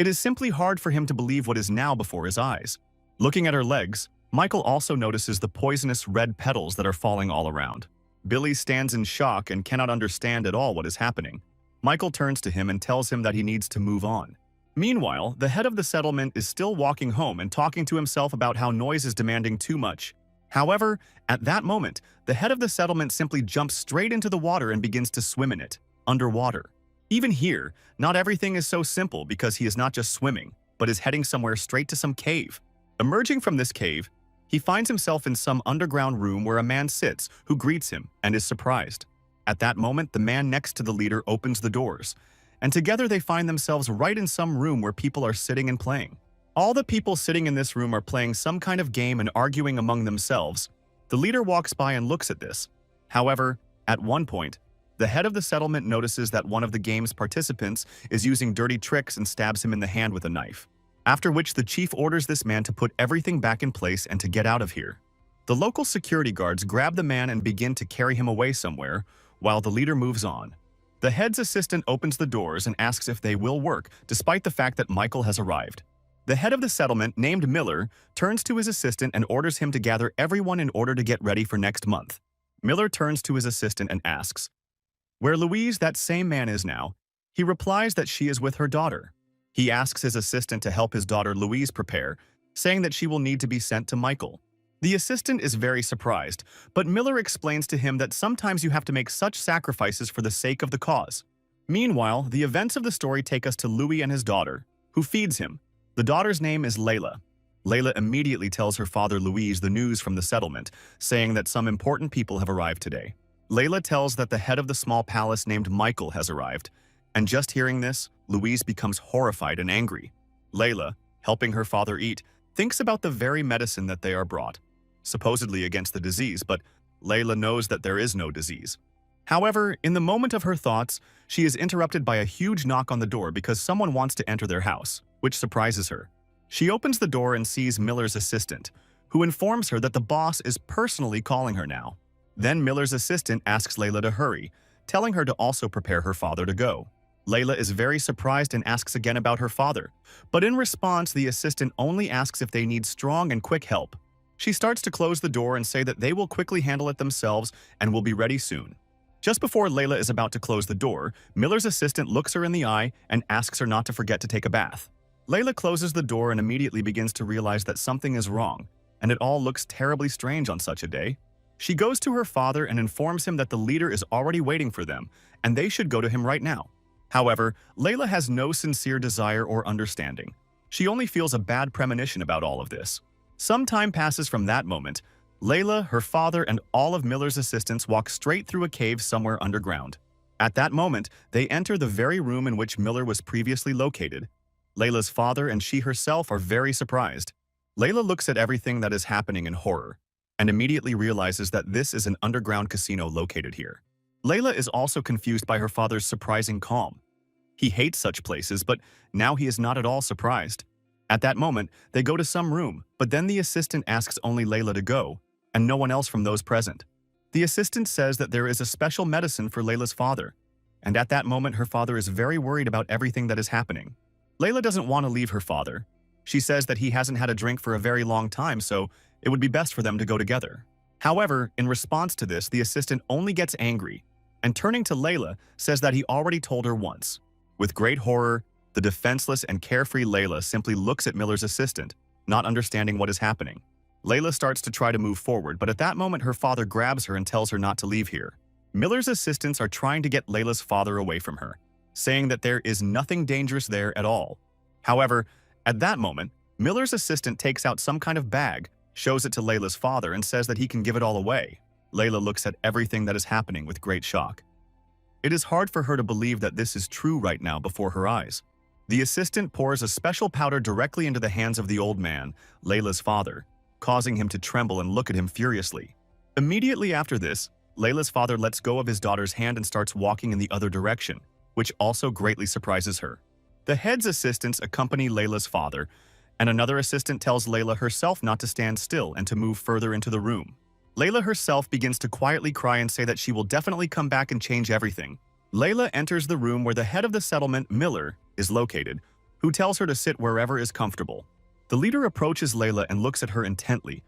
It is simply hard for him to believe what is now before his eyes. Looking at her legs, Michael also notices the poisonous red petals that are falling all around. Billy stands in shock and cannot understand at all what is happening. Michael turns to him and tells him that he needs to move on. Meanwhile, the head of the settlement is still walking home and talking to himself about how Noise is demanding too much. However, at that moment, the head of the settlement simply jumps straight into the water and begins to swim in it, underwater. Even here, not everything is so simple because he is not just swimming, but is heading somewhere straight to some cave. Emerging from this cave, he finds himself in some underground room where a man sits who greets him and is surprised. At that moment, the man next to the leader opens the doors, and together they find themselves right in some room where people are sitting and playing. All the people sitting in this room are playing some kind of game and arguing among themselves. The leader walks by and looks at this. However, at one point, the head of the settlement notices that one of the game's participants is using dirty tricks and stabs him in the hand with a knife. After which the chief orders this man to put everything back in place and to get out of here. The local security guards grab the man and begin to carry him away somewhere, while the leader moves on. The head's assistant opens the doors and asks if they will work, despite the fact that Michael has arrived. The head of the settlement, named Miller, turns to his assistant and orders him to gather everyone in order to get ready for next month. Miller turns to his assistant and asks where Louise, that same man, is now. He replies that she is with her daughter. He asks his assistant to help his daughter Louise prepare, saying that she will need to be sent to Michael. The assistant is very surprised, but Miller explains to him that sometimes you have to make such sacrifices for the sake of the cause. Meanwhile, the events of the story take us to Louis and his daughter, who feeds him. The daughter's name is Layla. Layla immediately tells her father Louise the news from the settlement, saying that some important people have arrived today. Layla tells that the head of the small palace named Michael has arrived, and just hearing this, Louise becomes horrified and angry. Layla, helping her father eat, thinks about the very medicine that they are brought, supposedly against the disease, but Layla knows that there is no disease. However, in the moment of her thoughts, she is interrupted by a huge knock on the door because someone wants to enter their house, which surprises her. She opens the door and sees Miller's assistant, who informs her that the boss is personally calling her now. Then Miller's assistant asks Layla to hurry, telling her to also prepare her father to go. Layla is very surprised and asks again about her father, but in response, the assistant only asks if they need strong and quick help. She starts to close the door and say that they will quickly handle it themselves and will be ready soon. Just before Layla is about to close the door, Miller's assistant looks her in the eye and asks her not to forget to take a bath. Layla closes the door and immediately begins to realize that something is wrong, and it all looks terribly strange on such a day. She goes to her father and informs him that the leader is already waiting for them, and they should go to him right now. However, Layla has no sincere desire or understanding. She only feels a bad premonition about all of this. Some time passes from that moment. Layla, her father, and all of Miller's assistants walk straight through a cave somewhere underground. At that moment, they enter the very room in which Miller was previously located. Layla's father and she herself are very surprised. Layla looks at everything that is happening in horror, and immediately realizes that this is an underground casino located here. Layla is also confused by her father's surprising calm. He hates such places, but now he is not at all surprised. At that moment, they go to some room, but then the assistant asks only Layla to go, and no one else from those present. The assistant says that there is a special medicine for Layla's father, and at that moment her father is very worried about everything that is happening. Layla doesn't want to leave her father. She says that he hasn't had a drink for a very long time, so it would be best for them to go together. However, in response to this, the assistant only gets angry, and turning to Layla, says that he already told her once. With great horror, the defenseless and carefree Layla simply looks at Miller's assistant, not understanding what is happening. Layla starts to try to move forward, but at that moment her father grabs her and tells her not to leave here. Miller's assistants are trying to get Layla's father away from her, saying that there is nothing dangerous there at all. However, at that moment, Miller's assistant takes out some kind of bag, shows it to Layla's father, and says that he can give it all away. Layla looks at everything that is happening with great shock. It is hard for her to believe that this is true right now before her eyes. The assistant pours a special powder directly into the hands of the old man, Layla's father, causing him to tremble and look at him furiously. Immediately after this, Layla's father lets go of his daughter's hand and starts walking in the other direction, which also greatly surprises her. The head's assistants accompany Layla's father, and another assistant tells Layla herself not to stand still and to move further into the room. Layla herself begins to quietly cry and say that she will definitely come back and change everything. Layla enters the room where the head of the settlement, Miller, is located, who tells her to sit wherever is comfortable. The leader approaches Layla and looks at her intently,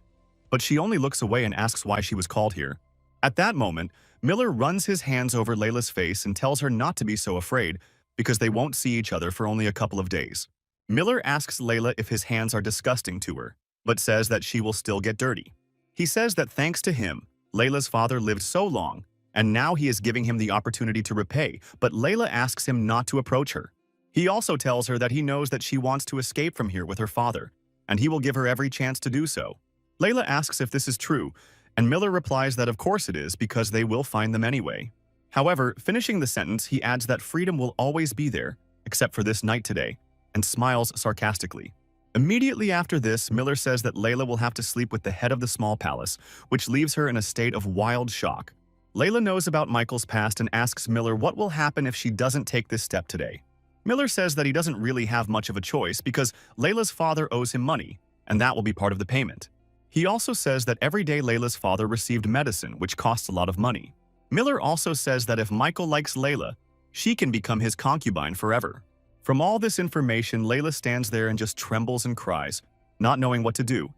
but she only looks away and asks why she was called here. At that moment, Miller runs his hands over Layla's face and tells her not to be so afraid because they won't see each other for only a couple of days. Miller asks Layla if his hands are disgusting to her, but says that she will still get dirty. He says that thanks to him, Layla's father lived so long, and now he is giving him the opportunity to repay, but Layla asks him not to approach her. He also tells her that he knows that she wants to escape from here with her father, and he will give her every chance to do so. Layla asks if this is true, and Miller replies that of course it is because they will find them anyway. However, finishing the sentence, he adds that freedom will always be there, except for this night today, and smiles sarcastically. Immediately after this, Miller says that Layla will have to sleep with the head of the small palace, which leaves her in a state of wild shock. Layla knows about Michael's past and asks Miller what will happen if she doesn't take this step today. Miller says that he doesn't really have much of a choice because Layla's father owes him money, and that will be part of the payment. He also says that every day Layla's father received medicine, which costs a lot of money. Miller also says that if Michael likes Layla, she can become his concubine forever. From all this information, Layla stands there and just trembles and cries, not knowing what to do,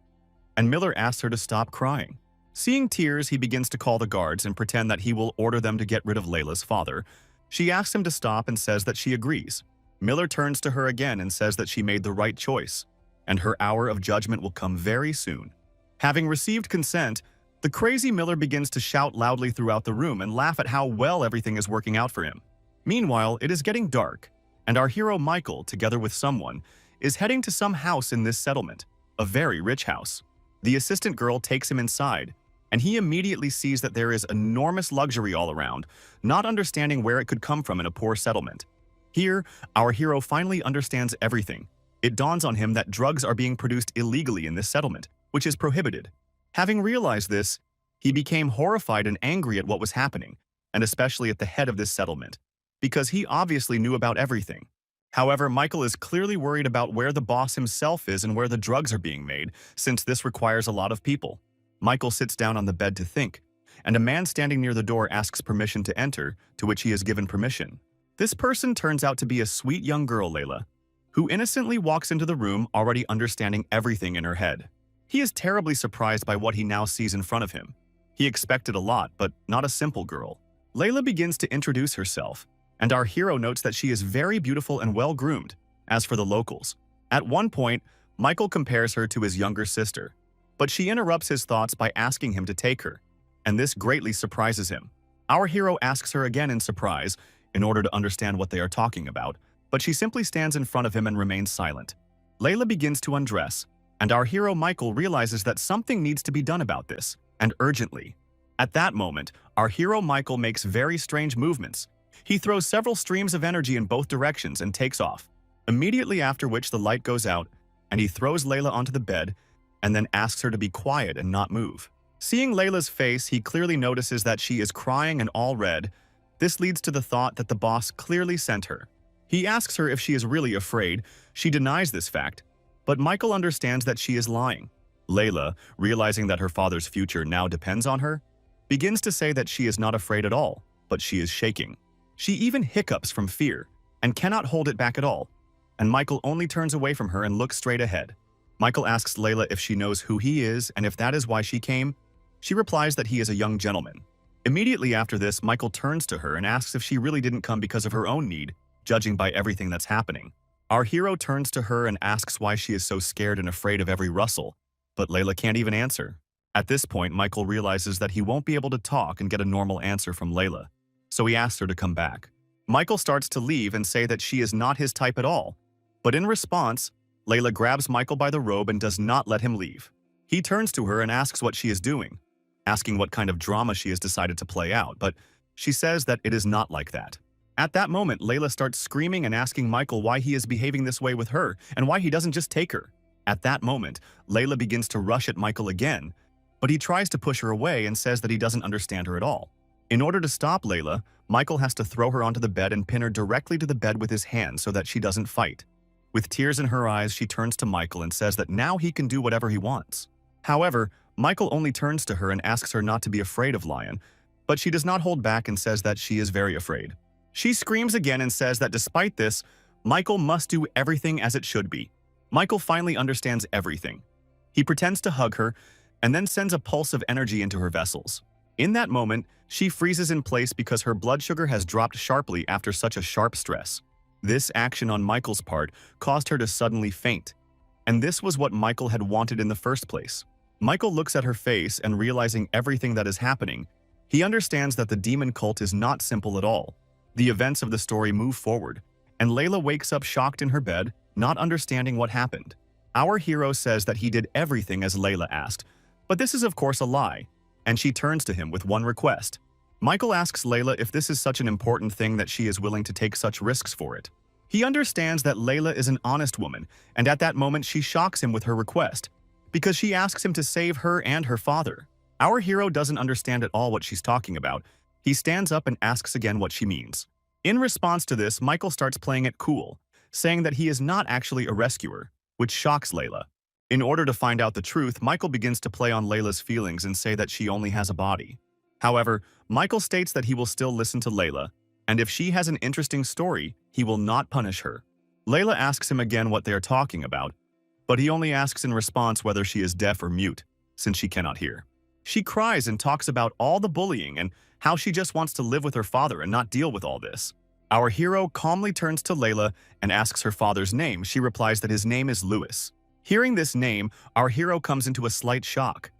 and Miller asks her to stop crying. Seeing tears, he begins to call the guards and pretend that he will order them to get rid of Layla's father. She asks him to stop and says that she agrees. Miller turns to her again and says that she made the right choice, and her hour of judgment will come very soon. Having received consent, the crazy Miller begins to shout loudly throughout the room and laugh at how well everything is working out for him. Meanwhile, it is getting dark, and our hero Michael, together with someone, is heading to some house in this settlement, a very rich house. The assistant girl takes him inside, and he immediately sees that there is enormous luxury all around, not understanding where it could come from in a poor settlement. Here, our hero finally understands everything. It dawns on him that drugs are being produced illegally in this settlement, which is prohibited. Having realized this, he became horrified and angry at what was happening, and especially at the head of this settlement, because he obviously knew about everything. However, Michael is clearly worried about where the boss himself is and where the drugs are being made, since this requires a lot of people. Michael sits down on the bed to think, and a man standing near the door asks permission to enter, to which he is given permission. This person turns out to be a sweet young girl, Layla, who innocently walks into the room already understanding everything in her head. He is terribly surprised by what he now sees in front of him. He expected a lot, but not a simple girl. Layla begins to introduce herself, and our hero notes that she is very beautiful and well-groomed. As for the locals, at one point, Michael compares her to his younger sister, but she interrupts his thoughts by asking him to take her, and this greatly surprises him. Our hero asks her again in surprise, in order to understand what they are talking about, but she simply stands in front of him and remains silent. Layla begins to undress, and our hero Michael realizes that something needs to be done about this, and urgently. At that moment, our hero Michael makes very strange movements. He throws several streams of energy in both directions and takes off, immediately after which the light goes out, and he throws Layla onto the bed and then asks her to be quiet and not move. Seeing Layla's face, he clearly notices that she is crying and all red. This leads to the thought that the boss clearly sent her. He asks her if she is really afraid. She denies this fact, but Michael understands that she is lying. Layla, realizing that her father's future now depends on her, begins to say that she is not afraid at all, but she is shaking. She even hiccups from fear and cannot hold it back at all, and Michael only turns away from her and looks straight ahead. Michael asks Layla if she knows who he is and if that is why she came. She replies that he is a young gentleman. Immediately after this, Michael turns to her and asks if she really didn't come because of her own need, judging by everything that's happening. Our hero turns to her and asks why she is so scared and afraid of every rustle, but Layla can't even answer. At this point, Michael realizes that he won't be able to talk and get a normal answer from Layla, so he asks her to come back. Michael starts to leave and say that she is not his type at all, but in response, Layla grabs Michael by the robe and does not let him leave. He turns to her and asks what she is doing, asking what kind of drama she has decided to play out, but she says that it is not like that. At that moment, Layla starts screaming and asking Michael why he is behaving this way with her and why he doesn't just take her. At that moment, Layla begins to rush at Michael again, but he tries to push her away and says that he doesn't understand her at all. In order to stop Layla, Michael has to throw her onto the bed and pin her directly to the bed with his hand so that she doesn't fight. With tears in her eyes, she turns to Michael and says that now he can do whatever he wants. However, Michael only turns to her and asks her not to be afraid of Lion, but she does not hold back and says that she is very afraid. She screams again and says that despite this, Michael must do everything as it should be. Michael finally understands everything. He pretends to hug her and then sends a pulse of energy into her vessels. In that moment, she freezes in place because her blood sugar has dropped sharply after such a sharp stress. This action on Michael's part caused her to suddenly faint, and this was what Michael had wanted in the first place. Michael looks at her face and realizing everything that is happening, he understands that the demon cult is not simple at all. The events of the story move forward, and Layla wakes up shocked in her bed, not understanding what happened. Our hero says that he did everything as Layla asked, but this is of course a lie, and she turns to him with one request. Michael asks Layla if this is such an important thing that she is willing to take such risks for it. He understands that Layla is an honest woman, and at that moment she shocks him with her request, because she asks him to save her and her father. Our hero doesn't understand at all what she's talking about. He stands up and asks again what she means. In response to this, Michael starts playing it cool, saying that he is not actually a rescuer, which shocks Layla. In order to find out the truth, Michael begins to play on Layla's feelings and say that she only has a body. However, Michael states that he will still listen to Layla, and if she has an interesting story, he will not punish her. Layla asks him again what they are talking about, but he only asks in response whether she is deaf or mute, since she cannot hear. She cries and talks about all the bullying and how she just wants to live with her father and not deal with all this. Our hero calmly turns to Layla and asks her father's name. She replies that his name is Louis. Hearing this name, our hero comes into a slight shock.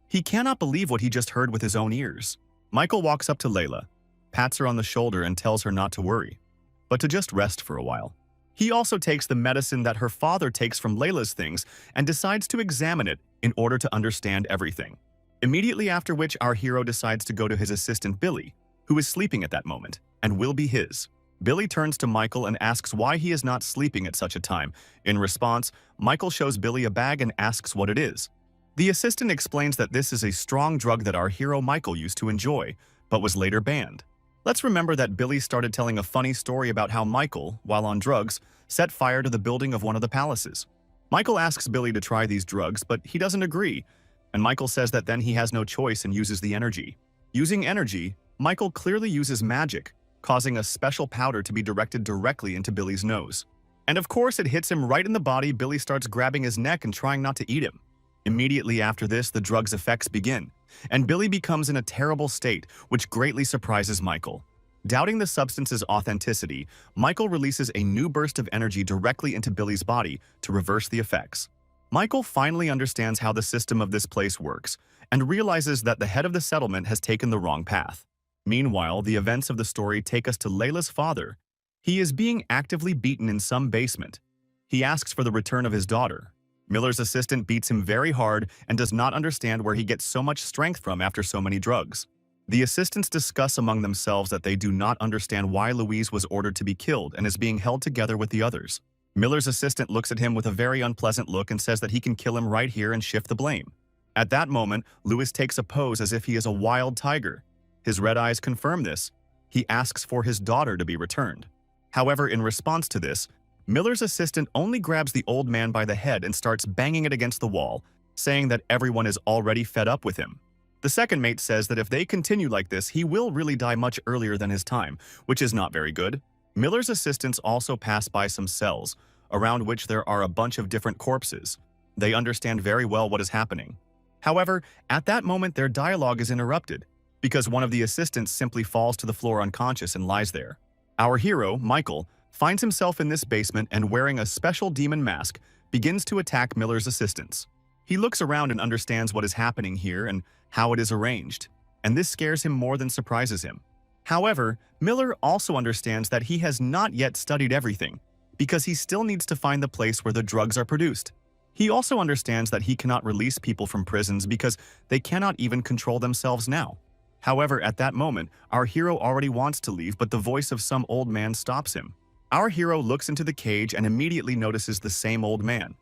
He cannot believe what he just heard with his own ears. Michael walks up to Layla, pats her on the shoulder and tells her not to worry, but to just rest for a while. He also takes the medicine that her father takes from Layla's things and decides to examine it in order to understand everything. Immediately after which, our hero decides to go to his assistant Billy, who is sleeping at that moment, and will be his. Billy turns to Michael and asks why he is not sleeping at such a time. In response, Michael shows Billy a bag and asks what it is. The assistant explains that this is a strong drug that our hero Michael used to enjoy, but was later banned. Let's remember that Billy started telling a funny story about how Michael, while on drugs, set fire to the building of one of the palaces. Michael asks Billy to try these drugs, but he doesn't agree, and Michael says that then he has no choice and uses the energy. Using energy, Michael clearly uses magic, causing a special powder to be directed directly into Billy's nose. And of course, it hits him right in the body. Billy starts grabbing his neck and trying not to eat him. Immediately after this, the drug's effects begin, and Billy becomes in a terrible state, which greatly surprises Michael. Doubting the substance's authenticity, Michael releases a new burst of energy directly into Billy's body to reverse the effects. Michael finally understands how the system of this place works and realizes that the head of the settlement has taken the wrong path. Meanwhile, the events of the story take us to Layla's father. He is being actively beaten in some basement. He asks for the return of his daughter. Miller's assistant beats him very hard and does not understand where he gets so much strength from after so many drugs. The assistants discuss among themselves that they do not understand why Louise was ordered to be killed and is being held together with the others. Miller's assistant looks at him with a very unpleasant look and says that he can kill him right here and shift the blame. At that moment, Louis takes a pose as if he is a wild tiger. His red eyes confirm this. He asks for his daughter to be returned. However, in response to this, Miller's assistant only grabs the old man by the head and starts banging it against the wall, saying that everyone is already fed up with him. The second mate says that if they continue like this, he will really die much earlier than his time, which is not very good. Miller's assistants also pass by some cells, around which there are a bunch of different corpses. They understand very well what is happening. However, at that moment their dialogue is interrupted, because one of the assistants simply falls to the floor unconscious and lies there. Our hero, Michael, finds himself in this basement and wearing a special demon mask, begins to attack Miller's assistants. He looks around and understands what is happening here and how it is arranged, and this scares him more than surprises him. However, Miller also understands that he has not yet studied everything, because he still needs to find the place where the drugs are produced. He also understands that he cannot release people from prisons because they cannot even control themselves now. However, at that moment, our hero already wants to leave, but the voice of some old man stops him. Our hero looks into the cage and immediately notices the same old man,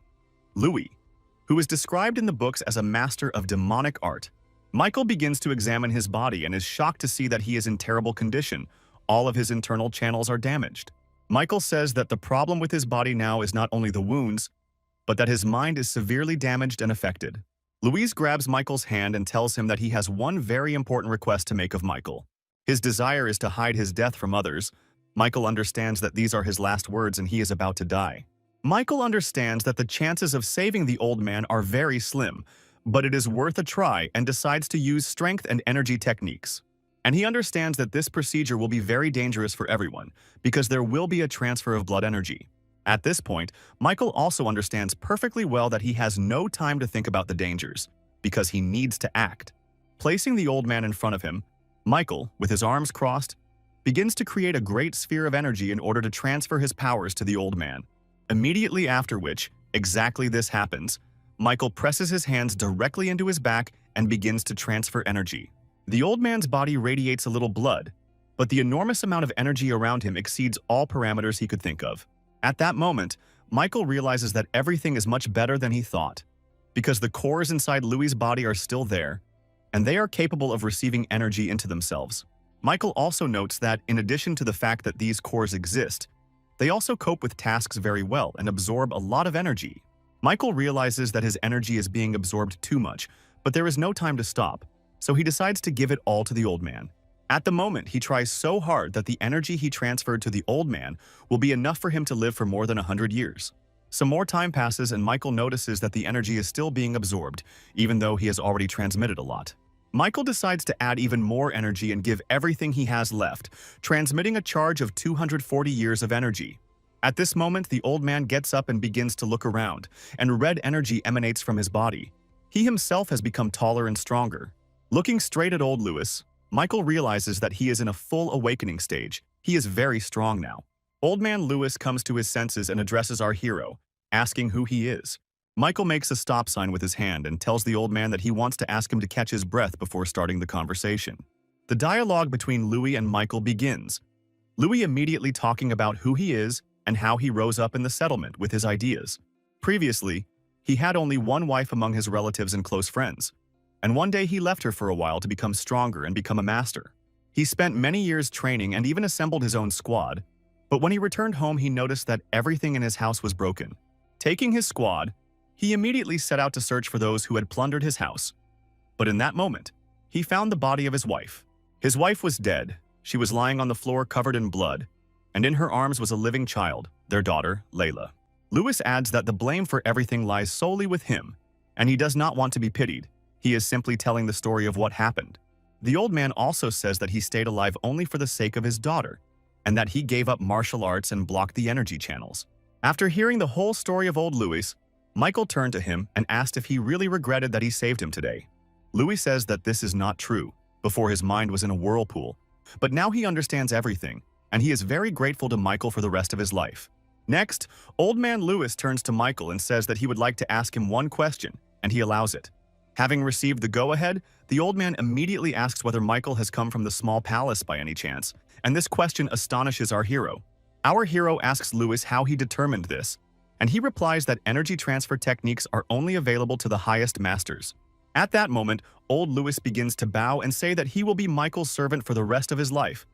Louis, who is described in the books as a master of demonic art. Michael begins to examine his body and is shocked to see that he is in terrible condition. All of his internal channels are damaged. Michael says that the problem with his body now is not only the wounds, but that his mind is severely damaged and affected. Louise grabs Michael's hand and tells him that he has one very important request to make of Michael. His desire is to hide his death from others. Michael understands that these are his last words and he is about to die. Michael understands that the chances of saving the old man are very slim, but it is worth a try and decides to use strength and energy techniques. And he understands that this procedure will be very dangerous for everyone, because there will be a transfer of blood energy. At this point, Michael also understands perfectly well that he has no time to think about the dangers, because he needs to act. Placing the old man in front of him, Michael, with his arms crossed, begins to create a great sphere of energy in order to transfer his powers to the old man. Immediately after which, exactly this happens, Michael presses his hands directly into his back and begins to transfer energy. The old man's body radiates a little blood, but the enormous amount of energy around him exceeds all parameters he could think of. At that moment, Michael realizes that everything is much better than he thought, because the cores inside Louis' body are still there, and they are capable of receiving energy into themselves. Michael also notes that, in addition to the fact that these cores exist, they also cope with tasks very well and absorb a lot of energy. Michael realizes that his energy is being absorbed too much, but there is no time to stop, so he decides to give it all to the old man. At the moment, he tries so hard that the energy he transferred to the old man will be enough for him to live for more than 100 years. Some more time passes and Michael notices that the energy is still being absorbed, even though he has already transmitted a lot. Michael decides to add even more energy and give everything he has left, transmitting a charge of 240 years of energy. At this moment, the old man gets up and begins to look around, and red energy emanates from his body. He himself has become taller and stronger. Looking straight at old Louis, Michael realizes that he is in a full awakening stage. He is very strong now. Old man Louis comes to his senses and addresses our hero, asking who he is. Michael makes a stop sign with his hand and tells the old man that he wants to ask him to catch his breath before starting the conversation. The dialogue between Louis and Michael begins, Louis immediately talking about who he is and how he rose up in the settlement with his ideas. Previously, he had only one wife among his relatives and close friends, and one day he left her for a while to become stronger and become a master. He spent many years training and even assembled his own squad, but when he returned home he noticed that everything in his house was broken. Taking his squad, he immediately set out to search for those who had plundered his house. But in that moment, he found the body of his wife. His wife was dead. She was lying on the floor covered in blood, and in her arms was a living child, their daughter, Layla. Lewis adds that the blame for everything lies solely with him, and he does not want to be pitied. He is simply telling the story of what happened. The old man also says that he stayed alive only for the sake of his daughter, and that he gave up martial arts and blocked the energy channels. After hearing the whole story of old Louis, Michael turned to him and asked if he really regretted that he saved him today. Louis says that this is not true. Before his mind was in a whirlpool, but now he understands everything, and he is very grateful to Michael for the rest of his life. Next, Old Man Lewis turns to Michael and says that he would like to ask him one question, and he allows it. Having received the go-ahead, the old man immediately asks whether Michael has come from the small palace by any chance, and this question astonishes our hero. Our hero asks Lewis how he determined this, and he replies that energy transfer techniques are only available to the highest masters. At that moment, old Lewis begins to bow and say that he will be Michael's servant for the rest of his life.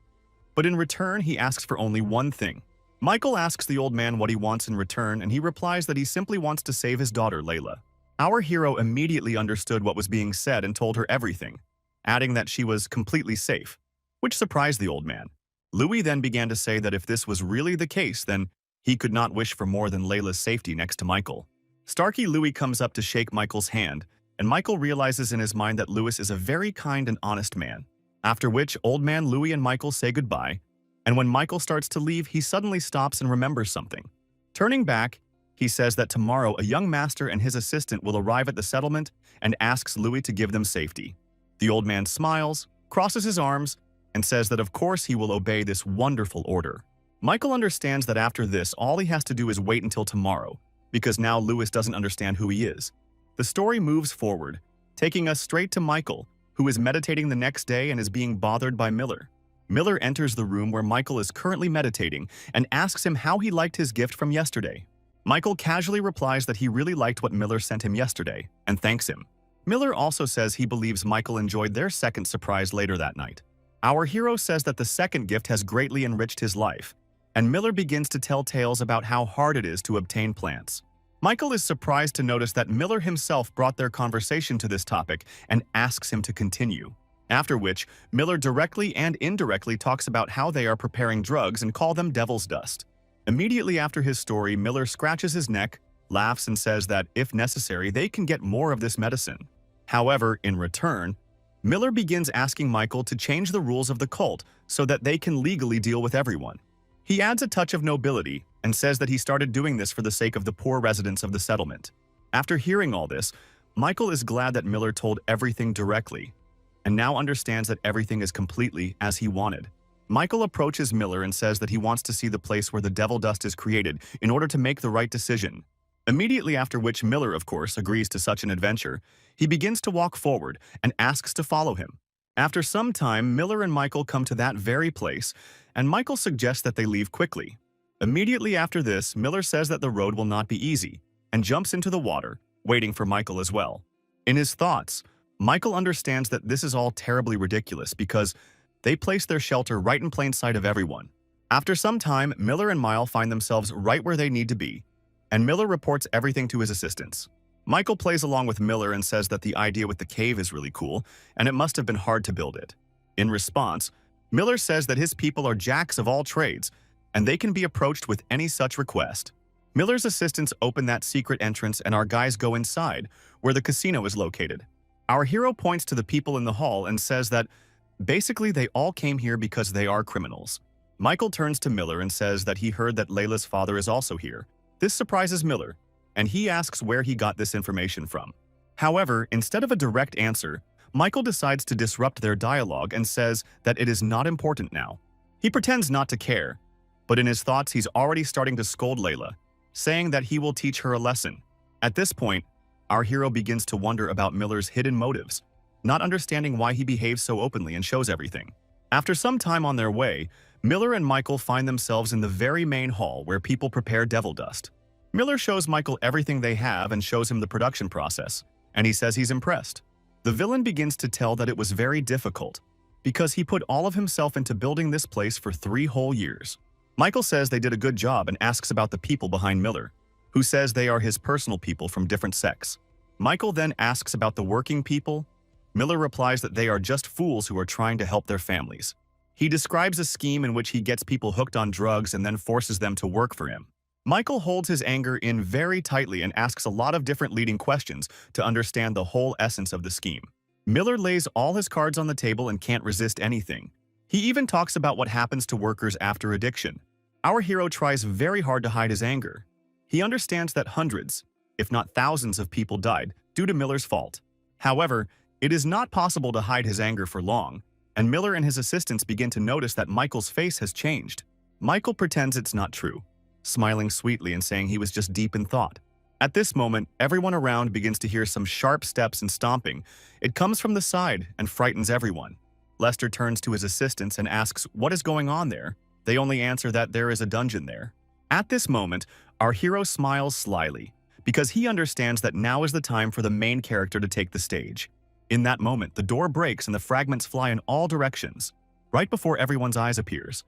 But in return, he asks for only one thing. Michael asks the old man what he wants in return, and he replies that he simply wants to save his daughter, Layla. Our hero immediately understood what was being said and told her everything, adding that she was completely safe, which surprised the old man. Louis then began to say that if this was really the case, then he could not wish for more than Layla's safety next to Michael. Starkey Louis comes up to shake Michael's hand, and Michael realizes in his mind that Lewis is a very kind and honest man. After which, Old Man Louis and Michael say goodbye, and when Michael starts to leave, he suddenly stops and remembers something. Turning back, he says that tomorrow a young master and his assistant will arrive at the settlement and asks Louis to give them safety. The old man smiles, crosses his arms, and says that of course he will obey this wonderful order. Michael understands that after this, all he has to do is wait until tomorrow, because now Lewis doesn't understand who he is. The story moves forward, taking us straight to Michael, who is meditating the next day and is being bothered by Miller. Miller enters the room where Michael is currently meditating and asks him how he liked his gift from yesterday. Michael casually replies that he really liked what Miller sent him yesterday and thanks him. Miller also says he believes Michael enjoyed their second surprise later that night. Our hero says that the second gift has greatly enriched his life, and Miller begins to tell tales about how hard it is to obtain plants. Michael is surprised to notice that Miller himself brought their conversation to this topic and asks him to continue. After which, Miller directly and indirectly talks about how they are preparing drugs and call them devil's dust. Immediately after his story, Miller scratches his neck, laughs, and says that, if necessary, they can get more of this medicine. However, in return, Miller begins asking Michael to change the rules of the cult so that they can legally deal with everyone. He adds a touch of nobility and says that he started doing this for the sake of the poor residents of the settlement. After hearing all this, Michael is glad that Miller told everything directly, and now understands that everything is completely as he wanted. Michael approaches Miller and says that he wants to see the place where the devil dust is created in order to make the right decision. Immediately after which Miller, of course, agrees to such an adventure. He begins to walk forward and asks to follow him. After some time, Miller and Michael come to that very place, and Michael suggests that they leave quickly. Immediately after this, Miller says that the road will not be easy, and jumps into the water, waiting for Michael as well. In his thoughts, Michael understands that this is all terribly ridiculous because they place their shelter right in plain sight of everyone. After some time, Miller and Mile find themselves right where they need to be, and Miller reports everything to his assistants. Michael plays along with Miller and says that the idea with the cave is really cool, and it must have been hard to build it. In response, Miller says that his people are jacks of all trades, and they can be approached with any such request. Miller's assistants open that secret entrance and our guys go inside, where the casino is located. Our hero points to the people in the hall and says that basically they all came here because they are criminals. Michael turns to Miller and says that he heard that Layla's father is also here. This surprises Miller, and he asks where he got this information from. However, instead of a direct answer, Michael decides to disrupt their dialogue and says that it is not important now. He pretends not to care, but in his thoughts he's already starting to scold Layla, saying that he will teach her a lesson. At this point, our hero begins to wonder about Miller's hidden motives, not understanding why he behaves so openly and shows everything. After some time on their way, Miller and Michael find themselves in the very main hall where people prepare devil dust. Miller shows Michael everything they have and shows him the production process, and he says he's impressed. The villain begins to tell that it was very difficult, because he put all of himself into building this place for 3 whole years. Michael says they did a good job and asks about the people behind Miller, who says they are his personal people from different sects. Michael then asks about the working people. Miller replies that they are just fools who are trying to help their families. He describes a scheme in which he gets people hooked on drugs and then forces them to work for him. Michael holds his anger in very tightly and asks a lot of different leading questions to understand the whole essence of the scheme. Miller lays all his cards on the table and can't resist anything. He even talks about what happens to workers after addiction. Our hero tries very hard to hide his anger. He understands that hundreds, if not thousands of people died due to Miller's fault. However, it is not possible to hide his anger for long, and Miller and his assistants begin to notice that Michael's face has changed. Michael pretends it's not true, smiling sweetly and saying he was just deep in thought. At this moment, everyone around begins to hear some sharp steps and stomping. It comes from the side and frightens everyone. Lester turns to his assistants and asks what is going on there. They only answer that there is a dungeon there. At this moment, our hero smiles slyly, because he understands that now is the time for the main character to take the stage. In that moment, the door breaks and the fragments fly in all directions, right before everyone's eyes appears.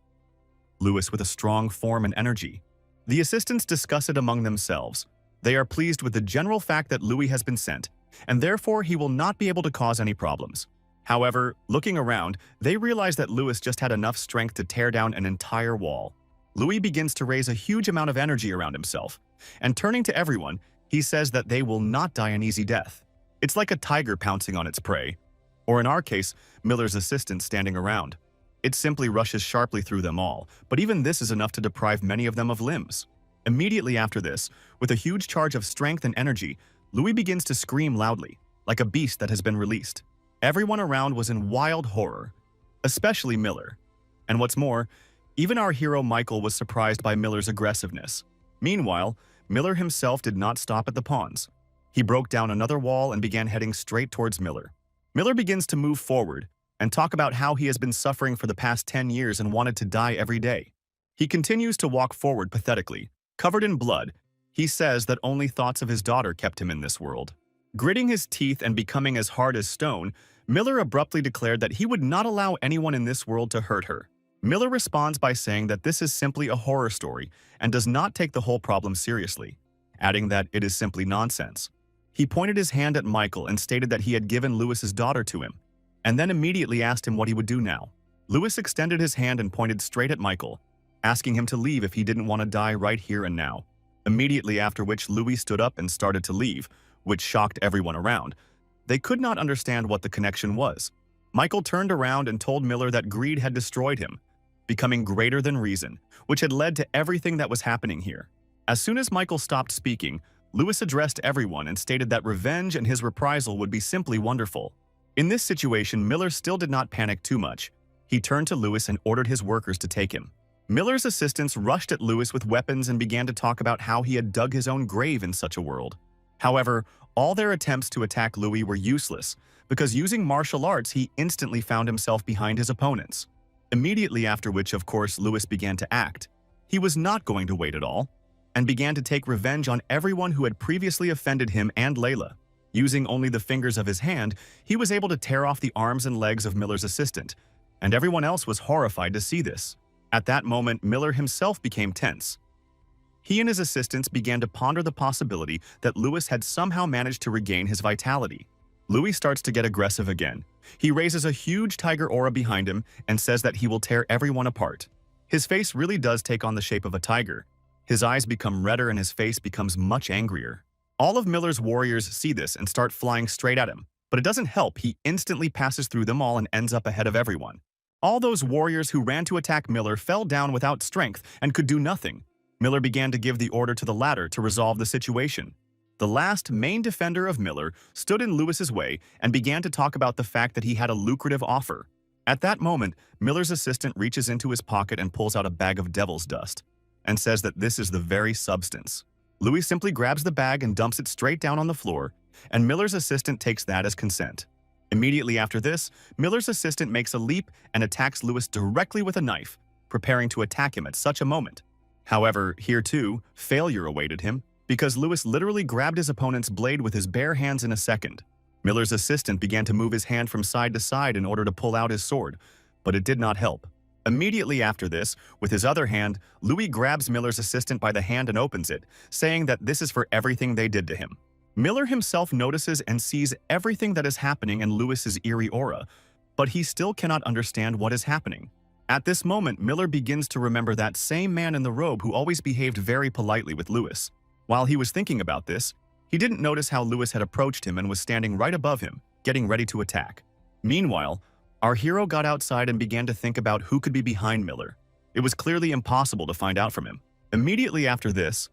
Lewis with a strong form and energy. The assistants discuss it among themselves. They are pleased with the general fact that Louis has been sent, and therefore he will not be able to cause any problems. However, looking around, they realize that Lewis just had enough strength to tear down an entire wall. Louis begins to raise a huge amount of energy around himself, and turning to everyone, he says that they will not die an easy death. It's like a tiger pouncing on its prey, or in our case, Miller's assistant standing around. It simply rushes sharply through them all, but even this is enough to deprive many of them of limbs. Immediately after this, with a huge charge of strength and energy, Louis begins to scream loudly, like a beast that has been released. Everyone around was in wild horror, especially Miller. And what's more, even our hero Michael was surprised by Miller's aggressiveness. Meanwhile, Miller himself did not stop at the pawns. He broke down another wall and began heading straight towards Miller. Miller begins to move forward and talk about how he has been suffering for the past 10 years and wanted to die every day. He continues to walk forward pathetically. Covered in blood, he says that only thoughts of his daughter kept him in this world. Gritting his teeth and becoming as hard as stone, Miller abruptly declared that he would not allow anyone in this world to hurt her. Miller responds by saying that this is simply a horror story and does not take the whole problem seriously, adding that it is simply nonsense. He pointed his hand at Michael and stated that he had given Lewis's daughter to him, and then immediately asked him what he would do now. Lewis extended his hand and pointed straight at Michael, asking him to leave if he didn't want to die right here and now. Immediately after which Louis stood up and started to leave, which shocked everyone around. They could not understand what the connection was. Michael turned around and told Miller that greed had destroyed him, becoming greater than reason, which had led to everything that was happening here. As soon as Michael stopped speaking, Louis addressed everyone and stated that revenge and his reprisal would be simply wonderful. In this situation, Miller still did not panic too much. He turned to Louis and ordered his workers to take him. Miller's assistants rushed at Louis with weapons and began to talk about how he had dug his own grave in such a world. However, all their attempts to attack Louis were useless, because using martial arts he instantly found himself behind his opponents. Immediately after which, of course, Louis began to act. He was not going to wait at all, and began to take revenge on everyone who had previously offended him and Layla. Using only the fingers of his hand, he was able to tear off the arms and legs of Miller's assistant, and everyone else was horrified to see this. At that moment, Miller himself became tense. He and his assistants began to ponder the possibility that Louis had somehow managed to regain his vitality. Louis starts to get aggressive again. He raises a huge tiger aura behind him and says that he will tear everyone apart. His face really does take on the shape of a tiger. His eyes become redder and his face becomes much angrier. All of Miller's warriors see this and start flying straight at him, but it doesn't help. He instantly passes through them all and ends up ahead of everyone. All those warriors who ran to attack Miller fell down without strength and could do nothing. Miller began to give the order to the latter to resolve the situation. The last main defender of Miller stood in Lewis's way and began to talk about the fact that he had a lucrative offer. At that moment, Miller's assistant reaches into his pocket and pulls out a bag of devil's dust and says that this is the very substance. Louis simply grabs the bag and dumps it straight down on the floor, and Miller's assistant takes that as consent. Immediately after this, Miller's assistant makes a leap and attacks Louis directly with a knife, preparing to attack him at such a moment. However, here too, failure awaited him, because Louis literally grabbed his opponent's blade with his bare hands in a second. Miller's assistant began to move his hand from side to side in order to pull out his sword, but it did not help. Immediately after this, with his other hand, Louis grabs Miller's assistant by the hand and opens it, saying that this is for everything they did to him. Miller himself notices and sees everything that is happening in Louis's eerie aura, but he still cannot understand what is happening. At this moment, Miller begins to remember that same man in the robe who always behaved very politely with Louis. While he was thinking about this, he didn't notice how Louis had approached him and was standing right above him, getting ready to attack. Meanwhile, our hero got outside and began to think about who could be behind Miller. It was clearly impossible to find out from him. Immediately after this,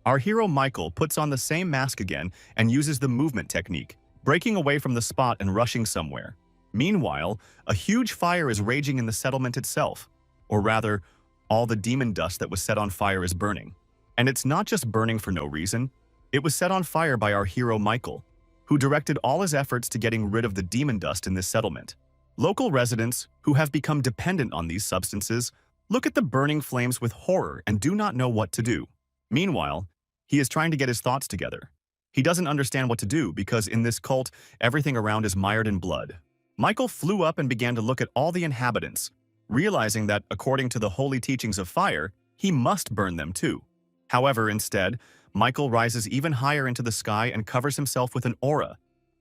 our hero Michael puts on the same mask again and uses the movement technique, breaking away from the spot and rushing somewhere. Meanwhile, a huge fire is raging in the settlement itself, or rather, all the demon dust that was set on fire is burning. And it's not just burning for no reason, it was set on fire by our hero Michael, who directed all his efforts to getting rid of the demon dust in this settlement. Local residents, who have become dependent on these substances, look at the burning flames with horror and do not know what to do. Meanwhile, he is trying to get his thoughts together. He doesn't understand what to do because in this cult, everything around is mired in blood. Michael flew up and began to look at all the inhabitants, realizing that, according to the holy teachings of fire, he must burn them too. However, instead, Michael rises even higher into the sky and covers himself with an aura,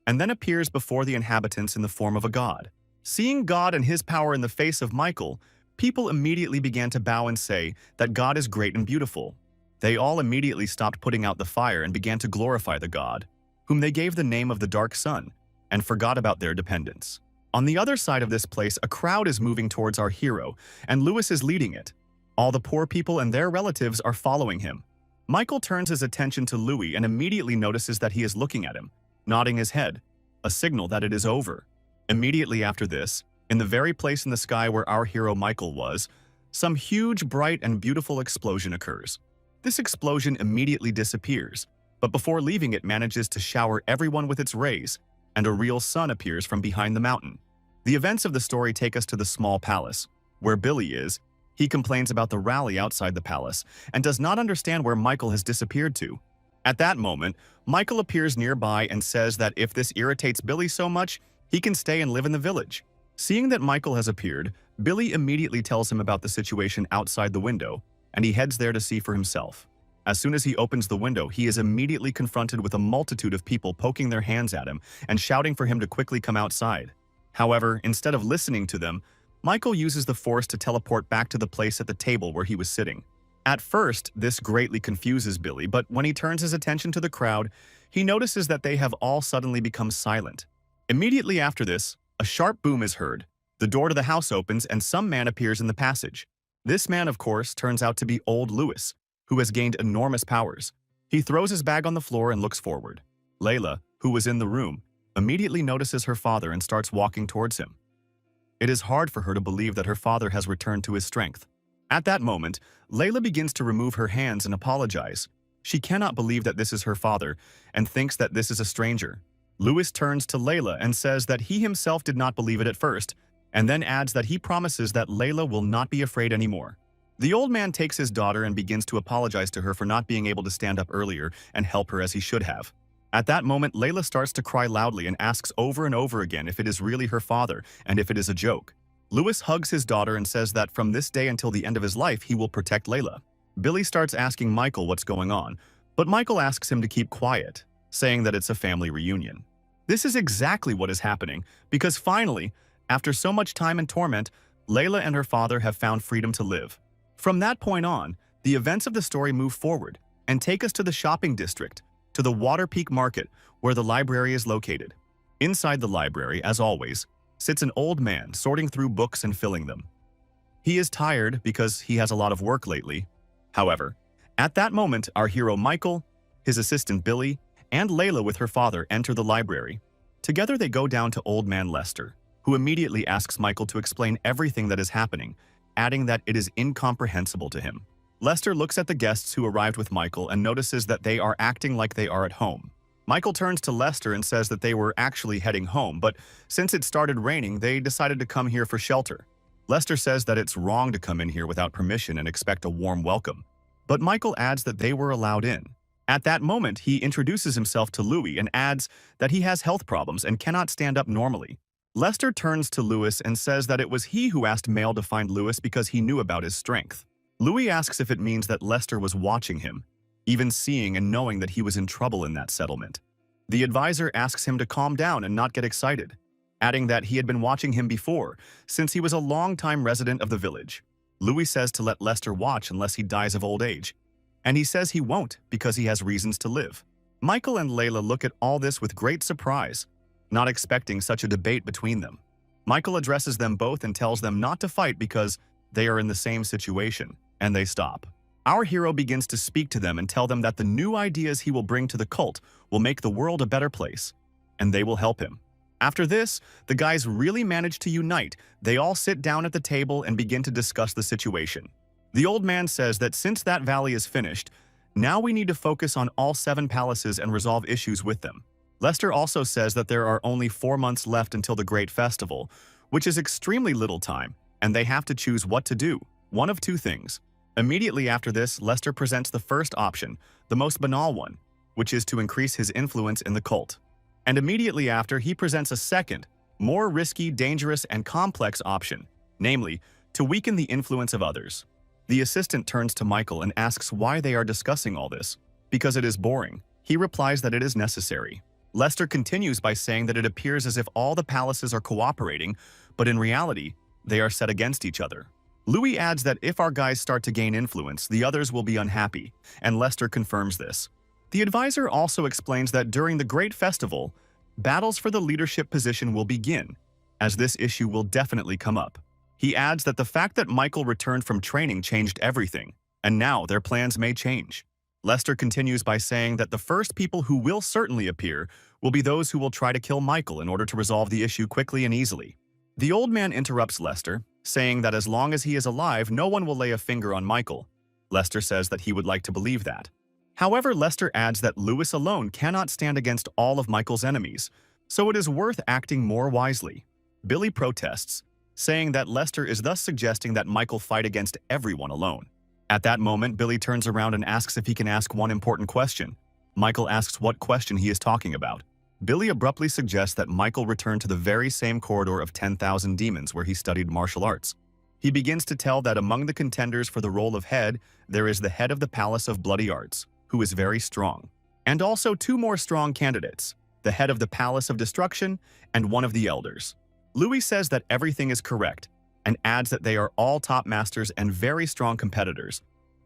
and then appears before the inhabitants in the form of a god. Seeing God and his power in the face of Michael, people immediately began to bow and say that God is great and beautiful. They all immediately stopped putting out the fire and began to glorify the god, whom they gave the name of the Dark Sun, and forgot about their dependence. On the other side of this place, a crowd is moving towards our hero, and Louis is leading it. All the poor people and their relatives are following him. Michael turns his attention to Louis and immediately notices that he is looking at him, nodding his head, a signal that it is over. Immediately after this, in the very place in the sky where our hero Michael was, some huge, bright, and beautiful explosion occurs. This explosion immediately disappears, but before leaving it manages to shower everyone with its rays, and a real sun appears from behind the mountain. The events of the story take us to the small palace, where Billy is. He complains about the rally outside the palace, and does not understand where Michael has disappeared to. At that moment, Michael appears nearby and says that if this irritates Billy so much, he can stay and live in the village. Seeing that Michael has appeared, Billy immediately tells him about the situation outside the window, and he heads there to see for himself. As soon as he opens the window, he is immediately confronted with a multitude of people poking their hands at him and shouting for him to quickly come outside. However, instead of listening to them, Michael uses the force to teleport back to the place at the table where he was sitting. At first, this greatly confuses Billy, but when he turns his attention to the crowd, he notices that they have all suddenly become silent. Immediately after this, a sharp boom is heard. The door to the house opens and some man appears in the passage. This man, of course, turns out to be old Louis, who has gained enormous powers. He throws his bag on the floor and looks forward. Layla, who was in the room, immediately notices her father and starts walking towards him. It is hard for her to believe that her father has returned to his strength. At that moment, Layla begins to remove her hands and apologize. She cannot believe that this is her father and thinks that this is a stranger. Louis turns to Layla and says that he himself did not believe it at first, and then adds that he promises that Layla will not be afraid anymore. The old man takes his daughter and begins to apologize to her for not being able to stand up earlier and help her as he should have. At that moment, Layla starts to cry loudly and asks over and over again if it is really her father and if it is a joke. Louis hugs his daughter and says that from this day until the end of his life, he will protect Layla. Billy starts asking Michael what's going on, but Michael asks him to keep quiet, saying that it's a family reunion. This is exactly what is happening, because finally, after so much time and torment, Layla and her father have found freedom to live. From that point on, the events of the story move forward and take us to the shopping district, to the Water Peak Market, where the library is located. Inside the library, as always, sits an old man sorting through books and filling them. He is tired because he has a lot of work lately. However, at that moment, our hero Michael, his assistant Billy, and Layla with her father enter the library. Together they go down to old man Lester, who immediately asks Michael to explain everything that is happening, adding that it is incomprehensible to him. Lester looks at the guests who arrived with Michael and notices that they are acting like they are at home. Michael turns to Lester and says that they were actually heading home, but since it started raining, they decided to come here for shelter. Lester says that it's wrong to come in here without permission and expect a warm welcome, but Michael adds that they were allowed in. At that moment, he introduces himself to Louis and adds that he has health problems and cannot stand up normally. Lester turns to Louis and says that it was he who asked Mail to find Louis because he knew about his strength. Louis asks if it means that Lester was watching him, even seeing and knowing that he was in trouble in that settlement. The advisor asks him to calm down and not get excited, adding that he had been watching him before, since he was a long-time resident of the village. Louis says to let Lester watch unless he dies of old age, and he says he won't because he has reasons to live. Michael and Layla look at all this with great surprise, not expecting such a debate between them. Michael addresses them both and tells them not to fight because they are in the same situation, and they stop. Our hero begins to speak to them and tell them that the new ideas he will bring to the cult will make the world a better place, and they will help him. After this, the guys really manage to unite. They all sit down at the table and begin to discuss the situation. The old man says that since that valley is finished, now we need to focus on all 7 palaces and resolve issues with them. Lester also says that there are only 4 months left until the great festival, which is extremely little time, and they have to choose what to do, one of 2 things. Immediately after this, Lester presents the first option, the most banal one, which is to increase his influence in the cult. And immediately after, he presents a second, more risky, dangerous, and complex option, namely, to weaken the influence of others. The assistant turns to Michael and asks why they are discussing all this. Because it is boring. He replies that it is necessary. Lester continues by saying that it appears as if all the palaces are cooperating, but in reality, they are set against each other. Louis adds that if our guys start to gain influence, the others will be unhappy, and Lester confirms this. The advisor also explains that during the Great Festival, battles for the leadership position will begin, as this issue will definitely come up. He adds that the fact that Michael returned from training changed everything, and now their plans may change. Lester continues by saying that the first people who will certainly appear will be those who will try to kill Michael in order to resolve the issue quickly and easily. The old man interrupts Lester, saying that as long as he is alive, no one will lay a finger on Michael. Lester says that he would like to believe that. However, Lester adds that Louis alone cannot stand against all of Michael's enemies, so it is worth acting more wisely. Billy protests, saying that Lester is thus suggesting that Michael fight against everyone alone. At that moment, Billy turns around and asks if he can ask one important question. Michael asks what question he is talking about. Billy abruptly suggests that Michael return to the very same corridor of 10,000 demons where he studied martial arts. He begins to tell that among the contenders for the role of head, there is the head of the Palace of Bloody Arts, who is very strong, and also 2 more strong candidates, the head of the Palace of Destruction and one of the elders. Louis says that everything is correct, and adds that they are all top masters and very strong competitors,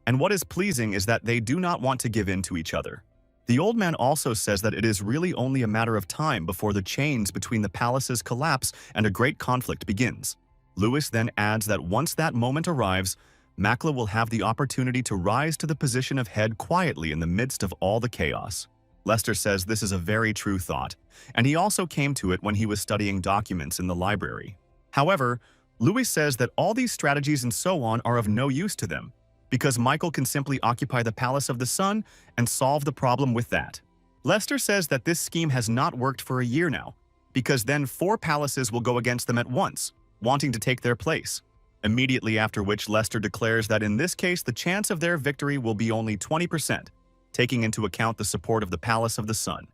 and what is pleasing is that they do not want to give in to each other. The old man also says that it is really only a matter of time before the chains between the palaces collapse and a great conflict begins. Louis then adds that once that moment arrives, Makla will have the opportunity to rise to the position of head quietly in the midst of all the chaos. Lester says this is a very true thought, and he also came to it when he was studying documents in the library. However, Louis says that all these strategies and so on are of no use to them, because Michael can simply occupy the Palace of the Sun and solve the problem with that. Lester says that this scheme has not worked for a year now, because then 4 palaces will go against them at once, wanting to take their place. Immediately after which Lester declares that in this case the chance of their victory will be only 20%, taking into account the support of the Palace of the Sun.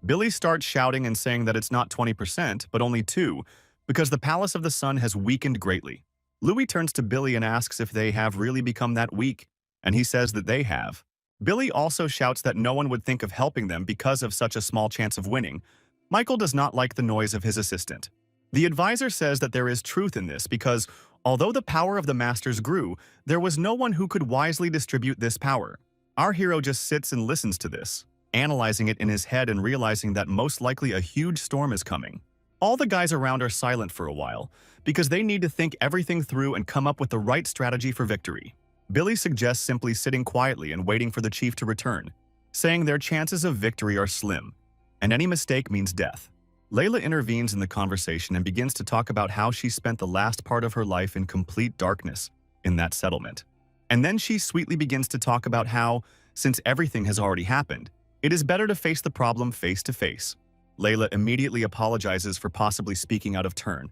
Billy starts shouting and saying that it's not 20%, but only 2%, because the Palace of the Sun has weakened greatly. Louis turns to Billy and asks if they have really become that weak, and he says that they have. Billy also shouts that no one would think of helping them because of such a small chance of winning. Michael does not like the noise of his assistant. The advisor says that there is truth in this because, although the power of the masters grew, there was no one who could wisely distribute this power. Our hero just sits and listens to this, analyzing it in his head and realizing that most likely a huge storm is coming. All the guys around are silent for a while, because they need to think everything through and come up with the right strategy for victory. Billy suggests simply sitting quietly and waiting for the chief to return, saying their chances of victory are slim, and any mistake means death. Layla intervenes in the conversation and begins to talk about how she spent the last part of her life in complete darkness in that settlement. And then she sweetly begins to talk about how, since everything has already happened, it is better to face the problem face to face. Layla immediately apologizes for possibly speaking out of turn,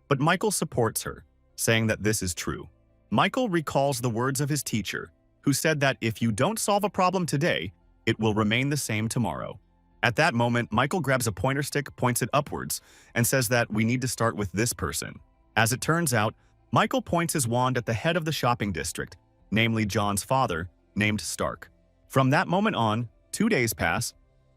but Michael supports her, saying that this is true. Michael recalls the words of his teacher, who said that if you don't solve a problem today, It will remain the same tomorrow. At that moment, Michael grabs a pointer stick, points it upwards, and says that we need to start with this person. As it turns out, Michael points his wand at the head of the shopping district, namely John's father, named Stark. From that moment on, 2 days pass.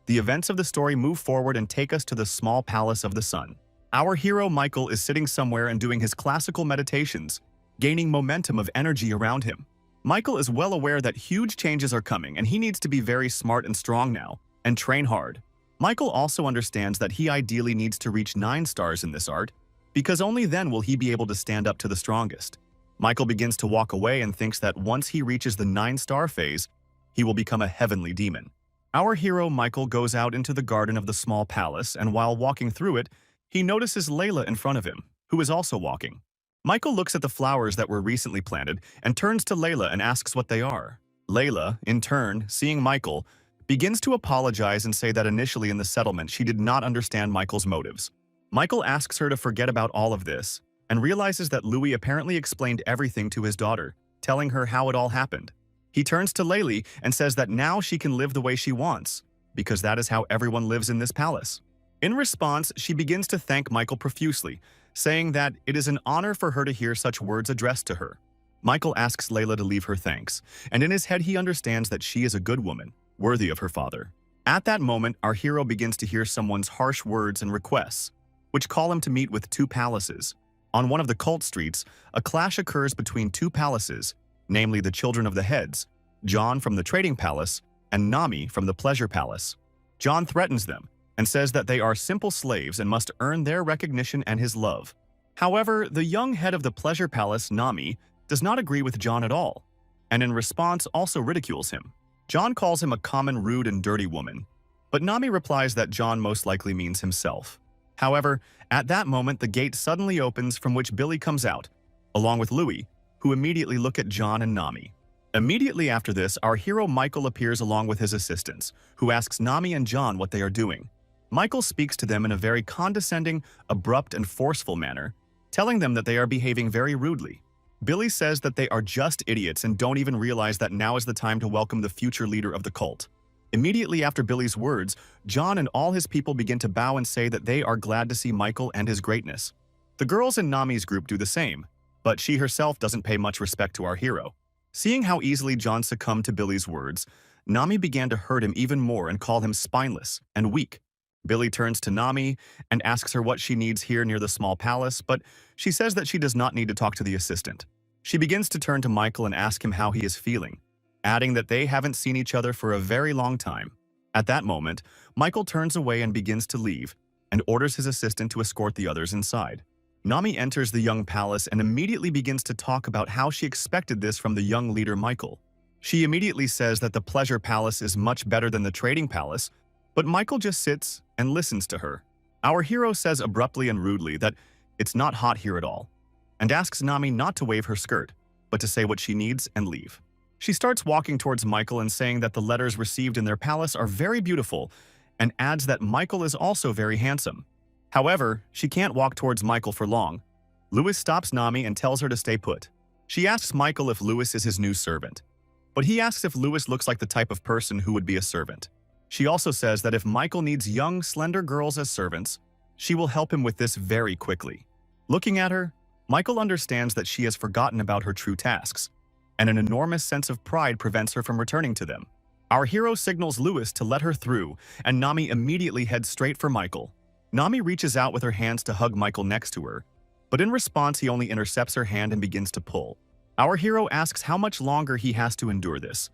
The events of the story move forward and take us to the small palace of the sun. Our hero Michael is sitting somewhere and doing his classical meditations, gaining momentum of energy around him. Michael is well aware that huge changes are coming and he needs to be very smart and strong now, and train hard. Michael also understands that he ideally needs to reach 9 stars in this art, because only then will he be able to stand up to the strongest. Michael begins to walk away and thinks that once he reaches the 9-star phase, he will become a heavenly demon. Our hero Michael goes out into the garden of the small palace, and while walking through it, he notices Layla in front of him, who is also walking. Michael looks at the flowers that were recently planted and turns to Layla and asks what they are. Layla, in turn, seeing Michael, begins to apologize and say that initially in the settlement she did not understand Michael's motives. Michael asks her to forget about all of this and realizes that Louis apparently explained everything to his daughter, telling her how it all happened. He turns to Layli and says that now she can live the way she wants, because that is how everyone lives in this palace. In response, she begins to thank Michael profusely, saying that it is an honor for her to hear such words addressed to her. Michael asks Layla to leave her thanks, and in his head he understands that she is a good woman, worthy of her father. At that moment, our hero begins to hear someone's harsh words and requests, which call him to meet with 2 palaces. On one of the cult streets, a clash occurs between 2 palaces, namely the Children of the Heads, John from the Trading Palace, and Nami from the Pleasure Palace. John threatens them and says that they are simple slaves and must earn their recognition and his love. However, the young head of the Pleasure Palace, Nami, does not agree with John at all, and in response also ridicules him. John calls him a common, rude, and dirty woman, but Nami replies that John most likely means himself. However, at that moment the gate suddenly opens from which Billy comes out, along with Louis, who immediately look at John and Nami. Immediately after this, our hero Michael appears along with his assistants, who asks Nami and John what they are doing. Michael speaks to them in a very condescending, abrupt, and forceful manner, telling them that they are behaving very rudely. Billy says that they are just idiots and don't even realize that now is the time to welcome the future leader of the cult. Immediately after Billy's words, John and all his people begin to bow and say that they are glad to see Michael and his greatness. The girls in Nami's group do the same, but she herself doesn't pay much respect to our hero. Seeing how easily John succumbed to Billy's words, Nami began to hurt him even more and call him spineless and weak. Billy turns to Nami and asks her what she needs here near the small palace, but she says that she does not need to talk to the assistant. She begins to turn to Michael and ask him how he is feeling, adding that they haven't seen each other for a very long time. At that moment, Michael turns away and begins to leave, and orders his assistant to escort the others inside. Nami enters the young palace and immediately begins to talk about how she expected this from the young leader Michael. She immediately says that the Pleasure Palace is much better than the Trading Palace, but Michael just sits and listens to her. Our hero says abruptly and rudely that it's not hot here at all, and asks Nami not to wave her skirt, but to say what she needs and leave. She starts walking towards Michael and saying that the letters received in their palace are very beautiful, and adds that Michael is also very handsome. However, she can't walk towards Michael for long. Louis stops Nami and tells her to stay put. She asks Michael if Louis is his new servant, but he asks if Louis looks like the type of person who would be a servant. She also says that if Michael needs young, slender girls as servants, she will help him with this very quickly. Looking at her, Michael understands that she has forgotten about her true tasks, and an enormous sense of pride prevents her from returning to them. Our hero signals Louis to let her through, and Nami immediately heads straight for Michael. Nami reaches out with her hands to hug Michael next to her, but in response he only intercepts her hand and begins to pull. Our hero asks how much longer he has to endure this,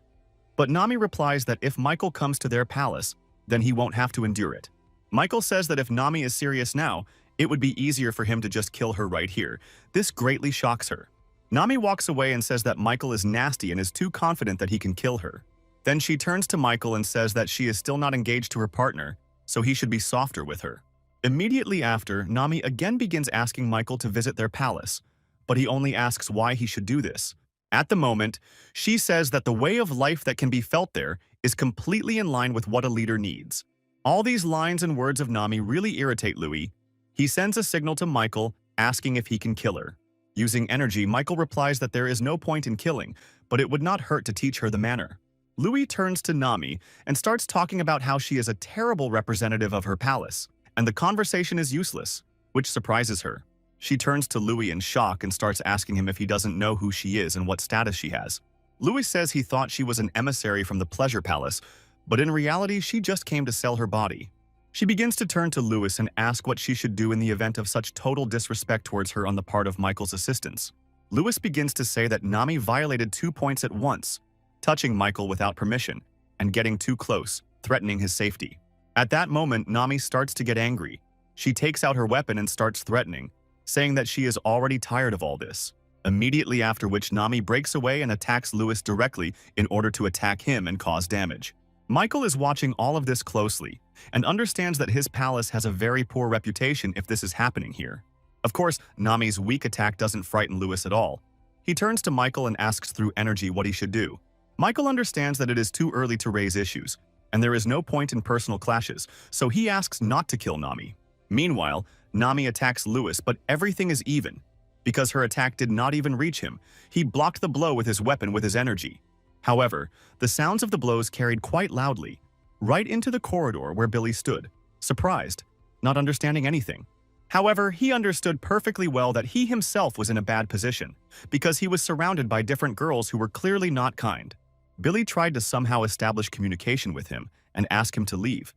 but Nami replies that if Michael comes to their palace, then he won't have to endure it. Michael says that if Nami is serious now, it would be easier for him to just kill her right here. This greatly shocks her. Nami walks away and says that Michael is nasty and is too confident that he can kill her. Then she turns to Michael and says that she is still not engaged to her partner, so he should be softer with her. Immediately after, Nami again begins asking Michael to visit their palace, but he only asks why he should do this. At the moment, she says that the way of life that can be felt there is completely in line with what a leader needs. All these lines and words of Nami really irritate Louis. He sends a signal to Michael, asking if he can kill her. Using energy, Michael replies that there is no point in killing, but it would not hurt to teach her the manner. Louis turns to Nami and starts talking about how she is a terrible representative of her palace, and the conversation is useless, which surprises her. She turns to Louis in shock and starts asking him if he doesn't know who she is and what status she has. Louis says he thought she was an emissary from the Pleasure Palace, but in reality she just came to sell her body. She begins to turn to Louis and ask what she should do in the event of such total disrespect towards her on the part of Michael's assistants. Louis begins to say that Nami violated 2 points at once, touching Michael without permission, and getting too close, threatening his safety. At that moment, Nami starts to get angry. She takes out her weapon and starts threatening, saying that she is already tired of all this. Immediately after which Nami breaks away and attacks Louis directly in order to attack him and cause damage. Michael is watching all of this closely and understands that his palace has a very poor reputation if this is happening here. Of course, Nami's weak attack doesn't frighten Louis at all. He turns to Michael and asks through energy what he should do. Michael understands that it is too early to raise issues, and there is no point in personal clashes, so he asks not to kill Nami. Meanwhile, Nami attacks Louis, but everything is even. Because her attack did not even reach him, he blocked the blow with his weapon with his energy. However, the sounds of the blows carried quite loudly, right into the corridor where Billy stood, surprised, not understanding anything. However, he understood perfectly well that he himself was in a bad position, because he was surrounded by different girls who were clearly not kind. Billy tried to somehow establish communication with him and ask him to leave,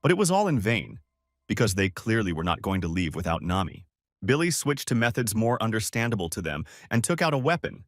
but it was all in vain, because they clearly were not going to leave without Nami. Billy switched to methods more understandable to them and took out a weapon,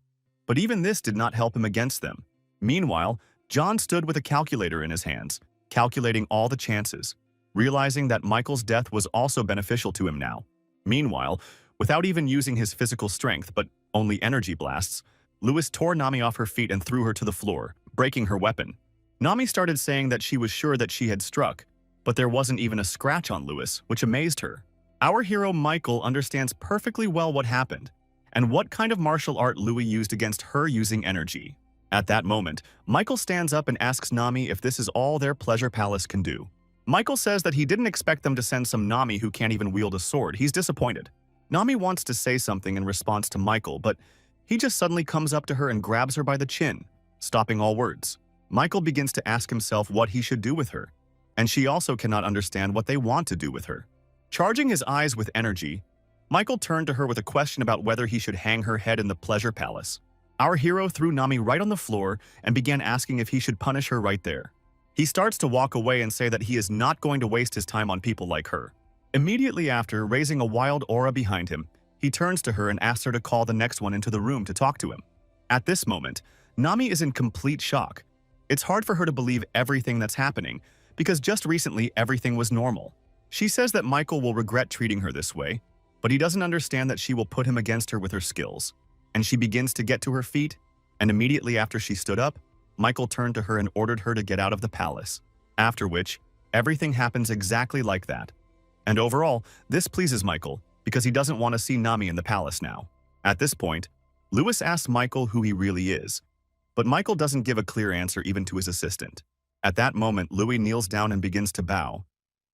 but even this did not help him against them. Meanwhile, John stood with a calculator in his hands, calculating all the chances, realizing that Michael's death was also beneficial to him now. Meanwhile, without even using his physical strength but only energy blasts, Louis tore Nami off her feet and threw her to the floor, breaking her weapon. Nami started saying that she was sure that she had struck, but there wasn't even a scratch on Louis, which amazed her. Our hero Michael understands perfectly well what happened, and what kind of martial art Louis used against her using energy. At that moment, Michael stands up and asks Nami if this is all their Pleasure Palace can do. Michael says that he didn't expect them to send some Nami who can't even wield a sword. He's disappointed. Nami wants to say something in response to Michael, but he just suddenly comes up to her and grabs her by the chin, stopping all words. Michael begins to ask himself what he should do with her, and she also cannot understand what they want to do with her. Charging his eyes with energy, Michael turned to her with a question about whether he should hang her head in the Pleasure Palace. Our hero threw Nami right on the floor and began asking if he should punish her right there. He starts to walk away and say that he is not going to waste his time on people like her. Immediately after, raising a wild aura behind him, he turns to her and asks her to call the next one into the room to talk to him. At this moment, Nami is in complete shock. It's hard for her to believe everything that's happening, because just recently everything was normal. She says that Michael will regret treating her this way, but he doesn't understand that she will put him against her with her skills. And she begins to get to her feet, and immediately after she stood up, Michael turned to her and ordered her to get out of the palace. After which, everything happens exactly like that. And overall, this pleases Michael, because he doesn't want to see Nami in the palace now. At this point, Louis asks Michael who he really is, but Michael doesn't give a clear answer even to his assistant. At that moment, Louis kneels down and begins to bow.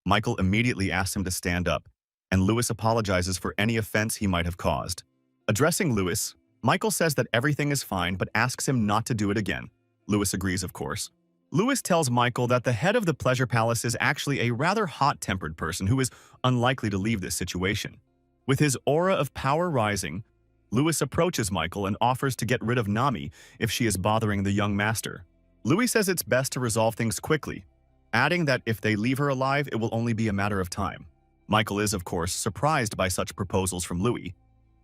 Michael immediately asks him to stand up, and Louis apologizes for any offense he might have caused. Addressing Louis, Michael says that everything is fine but asks him not to do it again. Louis agrees, of course. Louis tells Michael that the head of the Pleasure Palace is actually a rather hot-tempered person who is unlikely to leave this situation. With his aura of power rising, Louis approaches Michael and offers to get rid of Nami if she is bothering the young master. Louis says it's best to resolve things quickly, adding that if they leave her alive, it will only be a matter of time. Michael is, of course, surprised by such proposals from Louis,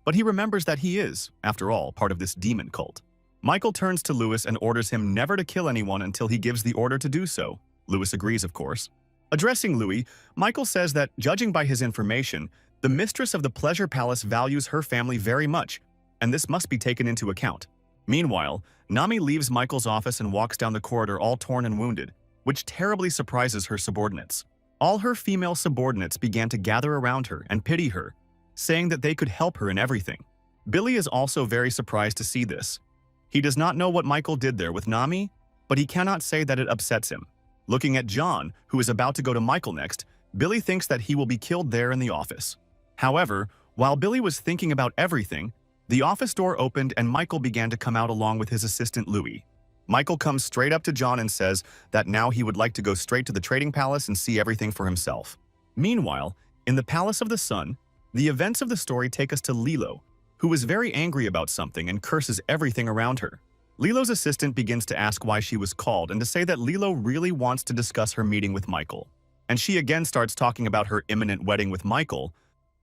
but he remembers that he is, after all, part of this demon cult. Michael turns to Louis and orders him never to kill anyone until he gives the order to do so. Louis agrees, of course. Addressing Louis, Michael says that, judging by his information, the mistress of the Pleasure Palace values her family very much, and this must be taken into account. Meanwhile, Nami leaves Michael's office and walks down the corridor all torn and wounded, which terribly surprises her subordinates. All her female subordinates began to gather around her and pity her, saying that they could help her in everything. Billy is also very surprised to see this. He does not know what Michael did there with Nami, but he cannot say that it upsets him. Looking at John, who is about to go to Michael next, Billy thinks that he will be killed there in the office. However, while Billy was thinking about everything, the office door opened and Michael began to come out along with his assistant Louis. Michael comes straight up to John and says that now he would like to go straight to the trading palace and see everything for himself. Meanwhile, in the Palace of the Sun, the events of the story take us to Lilo, who is very angry about something and curses everything around her. Lilo's assistant begins to ask why she was called and to say that Lilo really wants to discuss her meeting with Michael. And she again starts talking about her imminent wedding with Michael,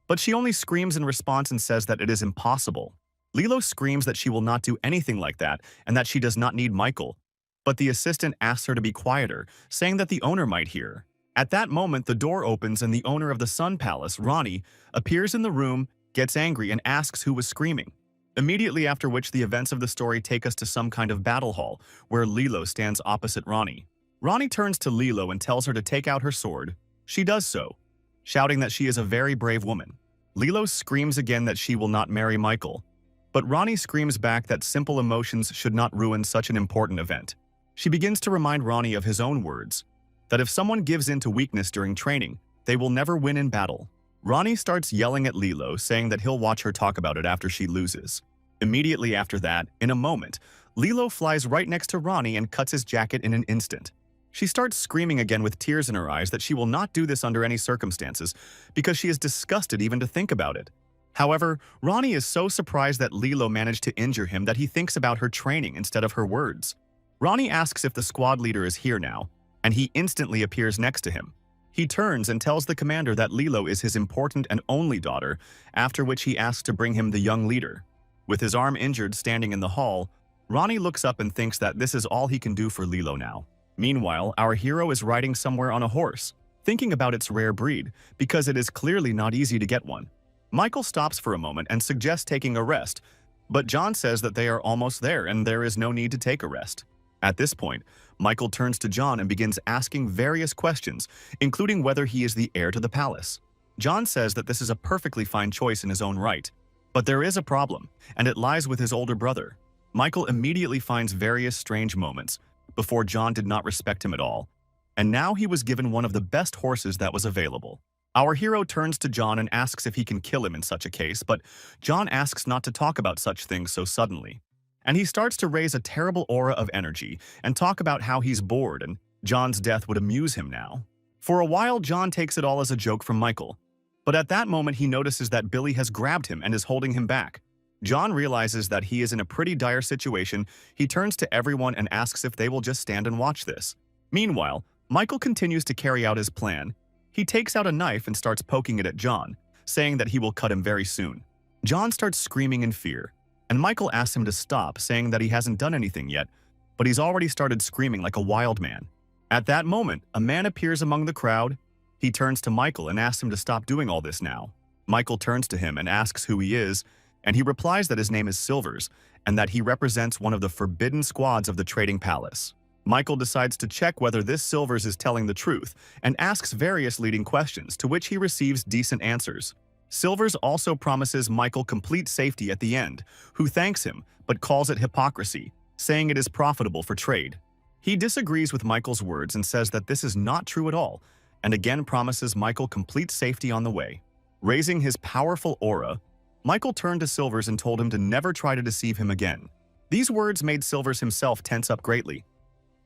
but she only screams in response and says that it is impossible. Lilo screams that she will not do anything like that and that she does not need Michael, but the assistant asks her to be quieter, saying that the owner might hear. At that moment, the door opens and the owner of the Sun Palace, Ronnie, appears in the room, gets angry, and asks who was screaming. Immediately after which the events of the story take us to some kind of battle hall, where Lilo stands opposite Ronnie. Ronnie turns to Lilo and tells her to take out her sword. She does so, shouting that she is a very brave woman. Lilo screams again that she will not marry Michael, but Ronnie screams back that simple emotions should not ruin such an important event. She begins to remind Ronnie of his own words, that if someone gives in to weakness during training, they will never win in battle. Ronnie starts yelling at Lilo, saying that he'll watch her talk about it after she loses. Immediately after that, in a moment, Lilo flies right next to Ronnie and cuts his jacket in an instant. She starts screaming again with tears in her eyes that she will not do this under any circumstances because she is disgusted even to think about it. However, Ronnie is so surprised that Lilo managed to injure him that he thinks about her training instead of her words. Ronnie asks if the squad leader is here now, and he instantly appears next to him. He turns and tells the commander that Lilo is his important and only daughter, after which he asks to bring him the young leader. With his arm injured standing in the hall, Ronnie looks up and thinks that this is all he can do for Lilo now. Meanwhile, our hero is riding somewhere on a horse, thinking about its rare breed, because it is clearly not easy to get one. Michael stops for a moment and suggests taking a rest, but John says that they are almost there and there is no need to take a rest. At this point, Michael turns to John and begins asking various questions, including whether he is the heir to the palace. John says that this is a perfectly fine choice in his own right, but there is a problem, and it lies with his older brother. Michael immediately finds various strange moments. Before, John did not respect him at all, and now he was given one of the best horses that was available. Our hero turns to John and asks if he can kill him in such a case, but John asks not to talk about such things so suddenly. And he starts to raise a terrible aura of energy and talk about how he's bored and John's death would amuse him now. For a while, John takes it all as a joke from Michael, but at that moment he notices that Billy has grabbed him and is holding him back. John realizes that he is in a pretty dire situation. He turns to everyone and asks if they will just stand and watch this. Meanwhile, Michael continues to carry out his plan. He takes out a knife and starts poking it at John, saying that he will cut him very soon. John starts screaming in fear, and Michael asks him to stop, saying that he hasn't done anything yet, but he's already started screaming like a wild man. At that moment, a man appears among the crowd. He turns to Michael and asks him to stop doing all this now. Michael turns to him and asks who he is, and he replies that his name is Silvers and that he represents one of the forbidden squads of the trading palace. Michael decides to check whether this Silvers is telling the truth and asks various leading questions, to which he receives decent answers. Silvers also promises Michael complete safety at the end, who thanks him but calls it hypocrisy, saying it is profitable for trade. He disagrees with Michael's words and says that this is not true at all, and again promises Michael complete safety on the way. Raising his powerful aura, Michael turned to Silvers and told him to never try to deceive him again. These words made Silvers himself tense up greatly.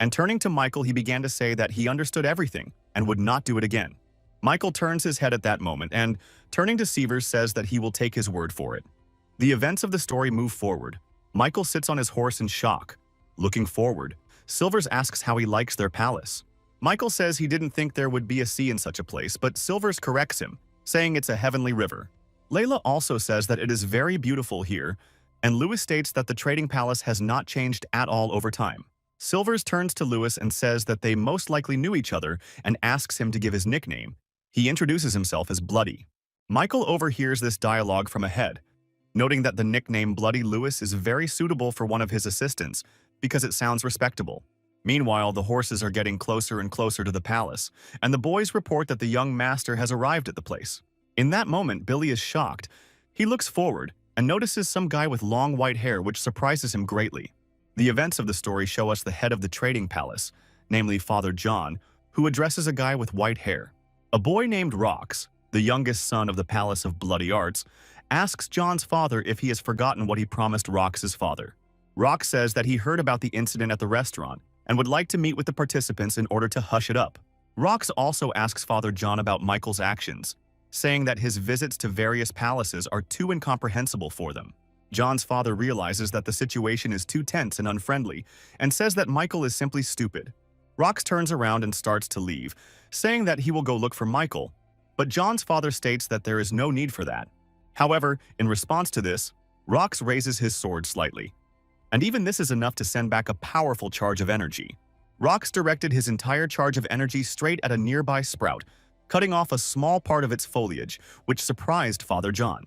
And turning to Michael, he began to say that he understood everything and would not do it again. Michael turns his head at that moment and, turning to Silvers, says that he will take his word for it. The events of the story move forward. Michael sits on his horse in shock. Looking forward, Silvers asks how he likes their palace. Michael says he didn't think there would be a sea in such a place, but Silvers corrects him, saying it's a heavenly river. Layla also says that it is very beautiful here, and Lewis states that the trading palace has not changed at all over time. Silvers turns to Lewis and says that they most likely knew each other and asks him to give his nickname. He introduces himself as Bloody. Michael overhears this dialogue from ahead, noting that the nickname Bloody Lewis is very suitable for one of his assistants because it sounds respectable. Meanwhile, the horses are getting closer and closer to the palace, and the boys report that the young master has arrived at the place. In that moment, Billy is shocked. He looks forward and notices some guy with long white hair, which surprises him greatly. The events of the story show us the head of the trading palace, namely Father John, who addresses a guy with white hair. A boy named Rox, the youngest son of the Palace of Bloody Arts, asks John's father if he has forgotten what he promised Rox's father. Rox says that he heard about the incident at the restaurant and would like to meet with the participants in order to hush it up. Rox also asks Father John about Michael's actions, saying that his visits to various palaces are too incomprehensible for them. John's father realizes that the situation is too tense and unfriendly and says that Michael is simply stupid. Rox turns around and starts to leave, saying that he will go look for Michael, but John's father states that there is no need for that. However, in response to this, Rox raises his sword slightly, and even this is enough to send back a powerful charge of energy. Rox directed his entire charge of energy straight at a nearby sprout, cutting off a small part of its foliage, which surprised Father John.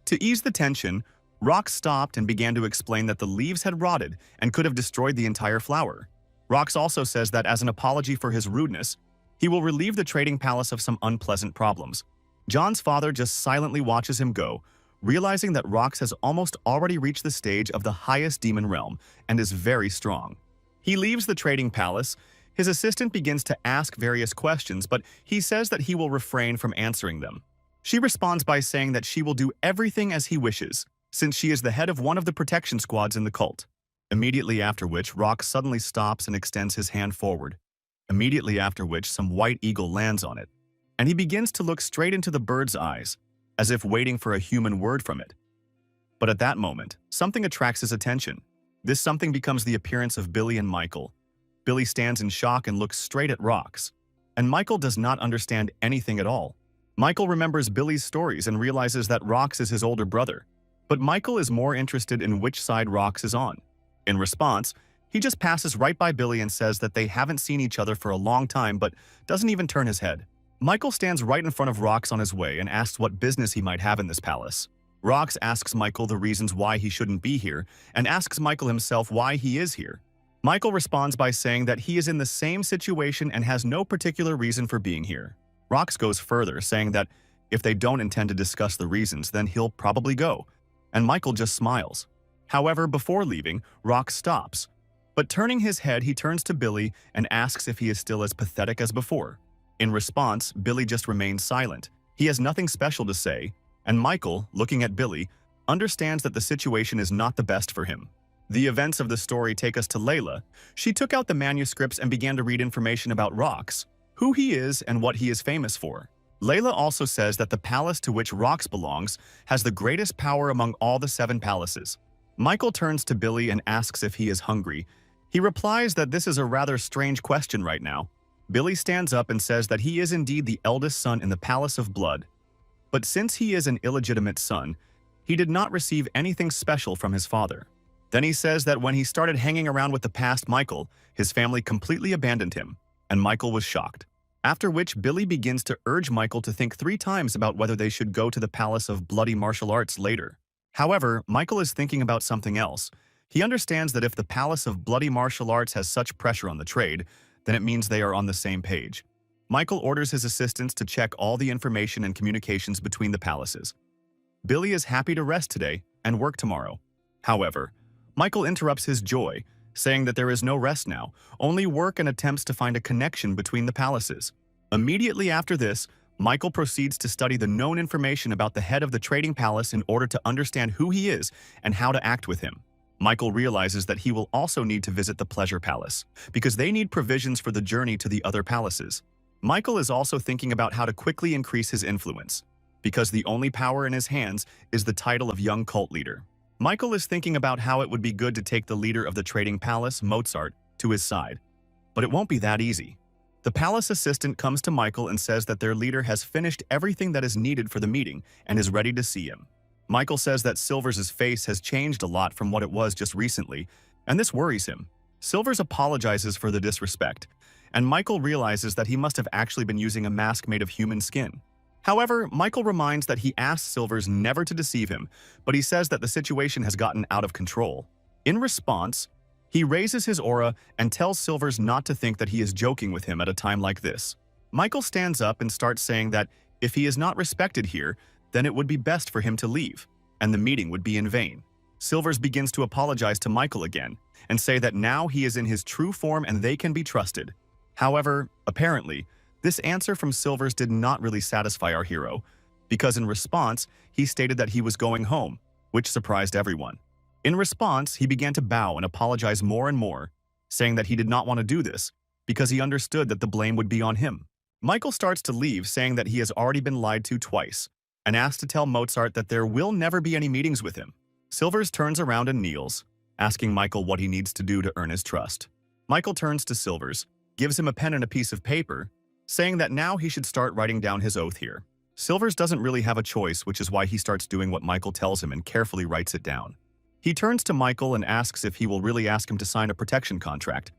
To ease the tension, Rox stopped and began to explain that the leaves had rotted and could have destroyed the entire flower. Rox also says that as an apology for his rudeness, he will relieve the trading palace of some unpleasant problems. John's father just silently watches him go, realizing that Rox has almost already reached the stage of the highest demon realm and is very strong. He leaves the trading palace. His assistant begins to ask various questions, but he says that he will refrain from answering them. She responds by saying that she will do everything as he wishes, since she is the head of one of the protection squads in the cult. Immediately after which, Rox suddenly stops and extends his hand forward. Immediately after which, some white eagle lands on it, and he begins to look straight into the bird's eyes, as if waiting for a human word from it. But at that moment, something attracts his attention. This something becomes the appearance of Billy and Michael. Billy stands in shock and looks straight at Rox, and Michael does not understand anything at all. Michael remembers Billy's stories and realizes that Rox is his older brother, but Michael is more interested in which side Rox is on. In response, he just passes right by Billy and says that they haven't seen each other for a long time but doesn't even turn his head. Michael stands right in front of Rox on his way and asks what business he might have in this palace. Rox asks Michael the reasons why he shouldn't be here and asks Michael himself why he is here. Michael responds by saying that he is in the same situation and has no particular reason for being here. Rox goes further, saying that if they don't intend to discuss the reasons, then he'll probably go, and Michael just smiles. However, before leaving, Rox stops. But turning his head, he turns to Billy and asks if he is still as pathetic as before. In response, Billy just remains silent. He has nothing special to say, and Michael, looking at Billy, understands that the situation is not the best for him. The events of the story take us to Layla. She took out the manuscripts and began to read information about Rox, who he is and what he is famous for. Layla also says that the palace to which Rox belongs has the greatest power among all the 7 palaces. Michael turns to Billy and asks if he is hungry. He replies that this is a rather strange question right now. Billy stands up and says that he is indeed the eldest son in the Palace of Blood. But since he is an illegitimate son, he did not receive anything special from his father. Then he says that when he started hanging around with the past Michael, his family completely abandoned him, and Michael was shocked. After which, Billy begins to urge Michael to think 3 times about whether they should go to the Palace of Bloody Martial Arts later. However, Michael is thinking about something else. He understands that if the Palace of Bloody Martial Arts has such pressure on the trade, then it means they are on the same page. Michael orders his assistants to check all the information and communications between the palaces. Billy is happy to rest today and work tomorrow. However, Michael interrupts his joy, saying that there is no rest now, only work and attempts to find a connection between the palaces. Immediately after this, Michael proceeds to study the known information about the head of the trading palace in order to understand who he is and how to act with him. Michael realizes that he will also need to visit the Pleasure Palace, because they need provisions for the journey to the other palaces. Michael is also thinking about how to quickly increase his influence, because the only power in his hands is the title of young cult leader. Michael is thinking about how it would be good to take the leader of the trading palace, Mozart, to his side. But it won't be that easy. The palace assistant comes to Michael and says that their leader has finished everything that is needed for the meeting and is ready to see him. Michael says that Silvers' face has changed a lot from what it was just recently, and this worries him. Silvers apologizes for the disrespect, and Michael realizes that he must have actually been using a mask made of human skin. However, Michael reminds that he asked Silvers never to deceive him, but he says that the situation has gotten out of control. In response, he raises his aura and tells Silvers not to think that he is joking with him at a time like this. Michael stands up and starts saying that if he is not respected here, then it would be best for him to leave, and the meeting would be in vain. Silvers begins to apologize to Michael again and say that now he is in his true form and they can be trusted. However, apparently, this answer from Silvers did not really satisfy our hero, because in response, he stated that he was going home, which surprised everyone. In response, he began to bow and apologize more and more, saying that he did not want to do this because he understood that the blame would be on him. Michael starts to leave, saying that he has already been lied to twice, and asks to tell Mozart that there will never be any meetings with him. Silvers turns around and kneels, asking Michael what he needs to do to earn his trust. Michael turns to Silvers, gives him a pen and a piece of paper, saying that now he should start writing down his oath here. Silvers doesn't really have a choice, which is why he starts doing what Michael tells him and carefully writes it down. He turns to Michael and asks if he will really ask him to sign a protection contract.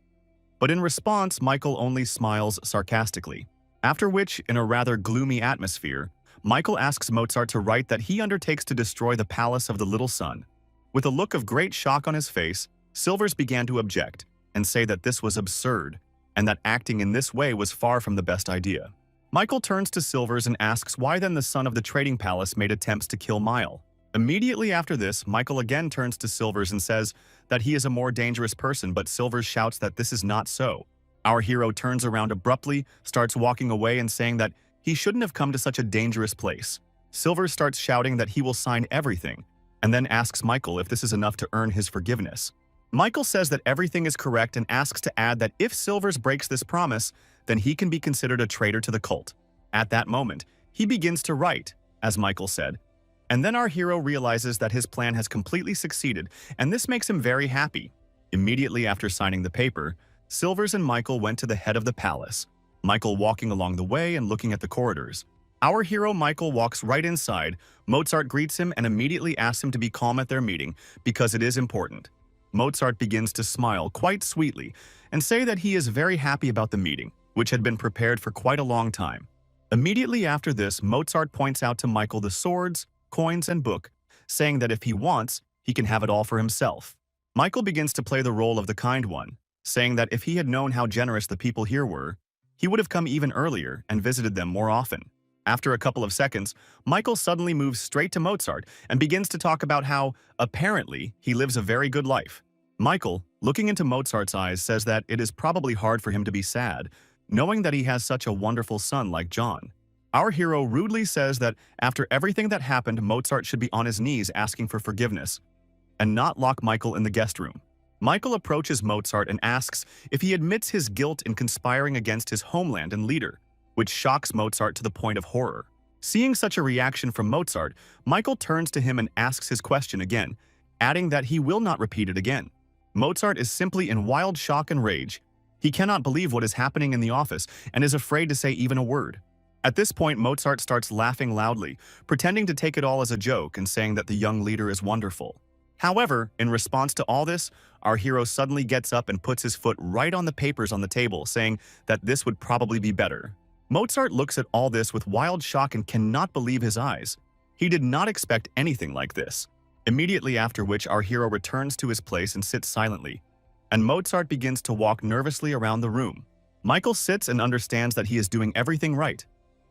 But in response, Michael only smiles sarcastically. After which, in a rather gloomy atmosphere, Michael asks Mozart to write that he undertakes to destroy the palace of the little sun. With a look of great shock on his face, Silvers began to object and say that this was absurd and that acting in this way was far from the best idea. Michael turns to Silvers and asks why then the son of the trading palace made attempts to kill Mile. Immediately after this, Michael again turns to Silvers and says that he is a more dangerous person, but Silvers shouts that this is not so. Our hero turns around abruptly, starts walking away and saying that he shouldn't have come to such a dangerous place. Silvers starts shouting that he will sign everything, and then asks Michael if this is enough to earn his forgiveness. Michael says that everything is correct and asks to add that if Silvers breaks this promise, then he can be considered a traitor to the cult. At that moment, he begins to write, as Michael said, and then our hero realizes that his plan has completely succeeded, and this makes him very happy. Immediately after signing the paper, Silvers and Michael went to the head of the palace, Michael walking along the way and looking at the corridors. Our hero Michael walks right inside. Mozart greets him and immediately asks him to be calm at their meeting because it is important. Mozart begins to smile quite sweetly and say that he is very happy about the meeting, which had been prepared for quite a long time. Immediately after this, Mozart points out to Michael the swords, coins, and book, saying that if he wants, he can have it all for himself. Michael begins to play the role of the kind one, saying that if he had known how generous the people here were, he would have come even earlier and visited them more often. After a couple of seconds, Michael suddenly moves straight to Mozart and begins to talk about how, apparently, he lives a very good life. Michael, looking into Mozart's eyes, says that it is probably hard for him to be sad, knowing that he has such a wonderful son like John. Our hero rudely says that after everything that happened, Mozart should be on his knees asking for forgiveness and not lock Michael in the guest room. Michael approaches Mozart and asks if he admits his guilt in conspiring against his homeland and leader, which shocks Mozart to the point of horror. Seeing such a reaction from Mozart, Michael turns to him and asks his question again, adding that he will not repeat it again. Mozart is simply in wild shock and rage. He cannot believe what is happening in the office and is afraid to say even a word. At this point, Mozart starts laughing loudly, pretending to take it all as a joke and saying that the young leader is wonderful. However, in response to all this, our hero suddenly gets up and puts his foot right on the papers on the table, saying that this would probably be better. Mozart looks at all this with wild shock and cannot believe his eyes. He did not expect anything like this. Immediately after which, our hero returns to his place and sits silently, and Mozart begins to walk nervously around the room. Michael sits and understands that he is doing everything right,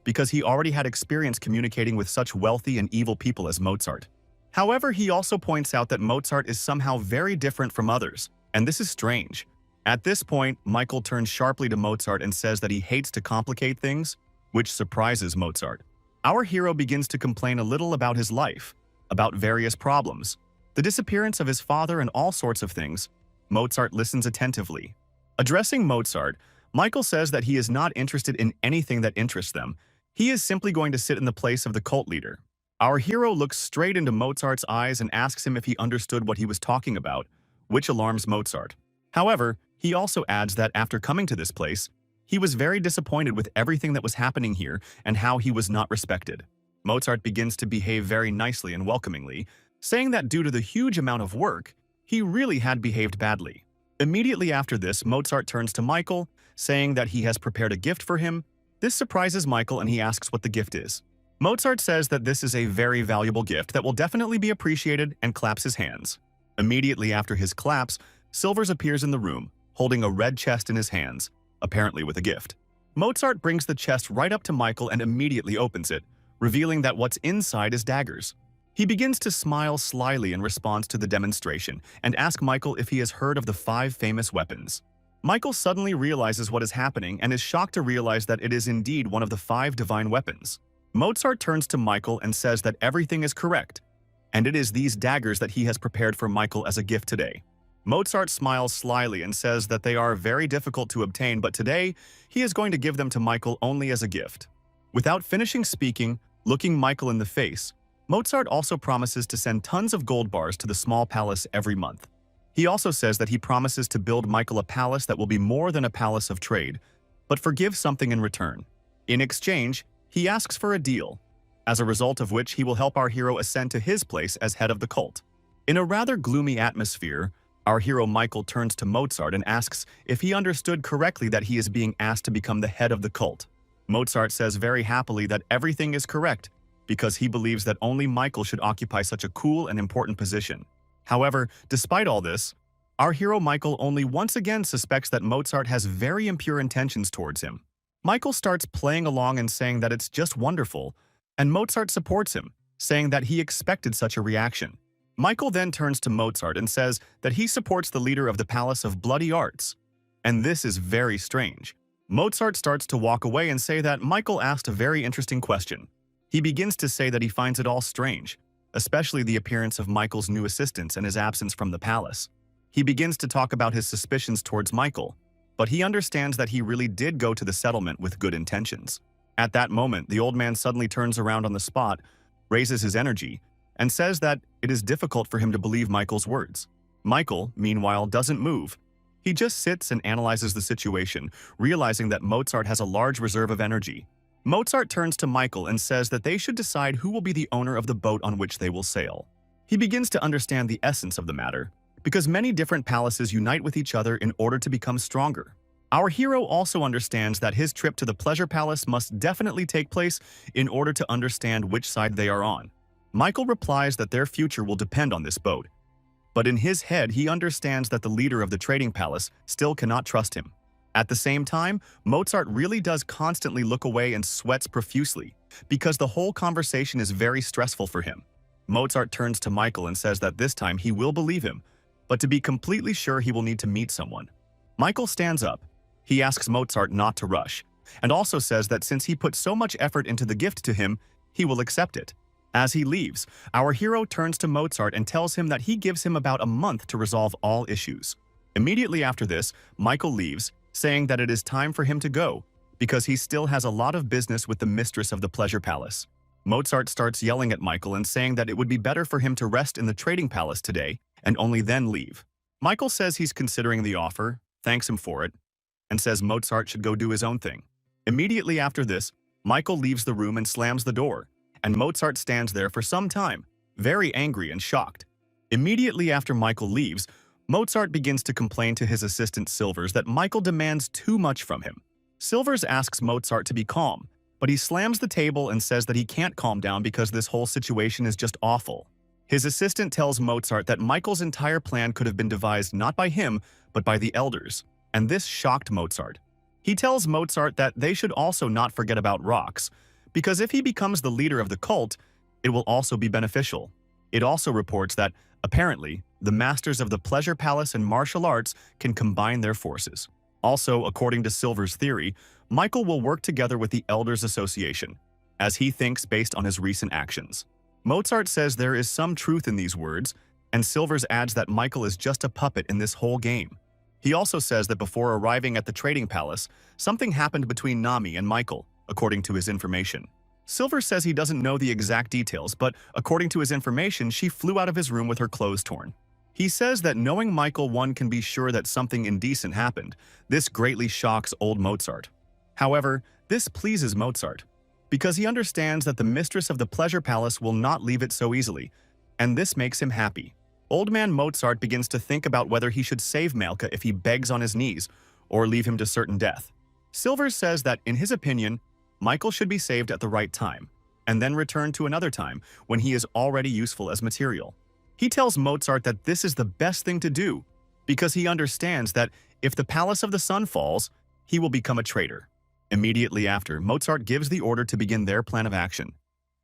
because he already had experience communicating with such wealthy and evil people as Mozart. However, he also points out that Mozart is somehow very different from others, and this is strange. At this point, Michael turns sharply to Mozart and says that he hates to complicate things, which surprises Mozart. Our hero begins to complain a little about his life, about various problems, the disappearance of his father and all sorts of things. Mozart listens attentively. Addressing Mozart, Michael says that he is not interested in anything that interests them. He is simply going to sit in the place of the cult leader. Our hero looks straight into Mozart's eyes and asks him if he understood what he was talking about, which alarms Mozart. However, he also adds that after coming to this place, he was very disappointed with everything that was happening here and how he was not respected. Mozart begins to behave very nicely and welcomingly, saying that due to the huge amount of work, he really had behaved badly. Immediately after this, Mozart turns to Michael, saying that he has prepared a gift for him. This surprises Michael and he asks what the gift is. Mozart says that this is a very valuable gift that will definitely be appreciated and claps his hands. Immediately after his claps, Silvers appears in the room, holding a red chest in his hands, apparently with a gift. Mozart brings the chest right up to Michael and immediately opens it, revealing that what's inside is daggers. He begins to smile slyly in response to the demonstration and asks Michael if he has heard of the 5 famous weapons. Michael suddenly realizes what is happening and is shocked to realize that it is indeed one of the 5 divine weapons. Mozart turns to Michael and says that everything is correct, and it is these daggers that he has prepared for Michael as a gift today. Mozart smiles slyly and says that they are very difficult to obtain, but today he is going to give them to Michael only as a gift. Without finishing speaking, looking Michael in the face, Mozart also promises to send tons of gold bars to the small palace every month. He also says that he promises to build Michael a palace that will be more than a palace of trade, but forgive something in return. In exchange, he asks for a deal, as a result of which he will help our hero ascend to his place as head of the cult. In a rather gloomy atmosphere, our hero Michael turns to Mozart and asks if he understood correctly that he is being asked to become the head of the cult. Mozart says very happily that everything is correct, because he believes that only Michael should occupy such a cool and important position. However, despite all this, our hero Michael only once again suspects that Mozart has very impure intentions towards him. Michael starts playing along and saying that it's just wonderful, and Mozart supports him, saying that he expected such a reaction. Michael then turns to Mozart and says that he supports the leader of the Palace of Bloody Arts. And this is very strange. Mozart starts to walk away and say that Michael asked a very interesting question. He begins to say that he finds it all strange, especially the appearance of Michael's new assistants and his absence from the palace. He begins to talk about his suspicions towards Michael, but he understands that he really did go to the settlement with good intentions. At that moment, the old man suddenly turns around on the spot, raises his energy, and says that it is difficult for him to believe Michael's words. Michael, meanwhile, doesn't move. He just sits and analyzes the situation, realizing that Mozart has a large reserve of energy. Mozart turns to Michael and says that they should decide who will be the owner of the boat on which they will sail. He begins to understand the essence of the matter, because many different palaces unite with each other in order to become stronger. Our hero also understands that his trip to the pleasure palace must definitely take place in order to understand which side they are on. Michael replies that their future will depend on this boat, but in his head he understands that the leader of the trading palace still cannot trust him. At the same time, Mozart really does constantly look away and sweats profusely, because the whole conversation is very stressful for him. Mozart turns to Michael and says that this time he will believe him, but to be completely sure he will need to meet someone. Michael stands up. He asks Mozart not to rush, and also says that since he put so much effort into the gift to him, he will accept it. As he leaves, our hero turns to Mozart and tells him that he gives him about a month to resolve all issues. Immediately after this, Michael leaves, saying that it is time for him to go, because he still has a lot of business with the mistress of the pleasure palace. Mozart starts yelling at Michael and saying that it would be better for him to rest in the trading palace today and only then leave. Michael says he's considering the offer, thanks him for it, and says Mozart should go do his own thing. Immediately after this, Michael leaves the room and slams the door, and Mozart stands there for some time, very angry and shocked. Immediately after Michael leaves, Mozart begins to complain to his assistant Silvers that Michael demands too much from him. Silvers asks Mozart to be calm, but he slams the table and says that he can't calm down because this whole situation is just awful. His assistant tells Mozart that Michael's entire plan could have been devised not by him, but by the elders, and this shocked Mozart. He tells Mozart that they should also not forget about rocks, because if he becomes the leader of the cult, it will also be beneficial. It also reports that, apparently, the masters of the pleasure palace and martial arts can combine their forces. Also, according to Silver's theory, Michael will work together with the Elders Association, as he thinks based on his recent actions. Mozart says there is some truth in these words, and Silvers adds that Michael is just a puppet in this whole game. He also says that before arriving at the trading palace, something happened between Nami and Michael, according to his information. Silvers says he doesn't know the exact details, but according to his information, she flew out of his room with her clothes torn. He says that knowing Michael, one can be sure that something indecent happened. This greatly shocks old Mozart. However, this pleases Mozart, because he understands that the mistress of the pleasure palace will not leave it so easily, and this makes him happy. Old man Mozart begins to think about whether he should save Malka if he begs on his knees, or leave him to certain death. Silvers says that, in his opinion, Michael should be saved at the right time, and then returned to another time when he is already useful as material. He tells Mozart that this is the best thing to do, because he understands that if the Palace of the Sun falls, he will become a traitor. Immediately after, Mozart gives the order to begin their plan of action,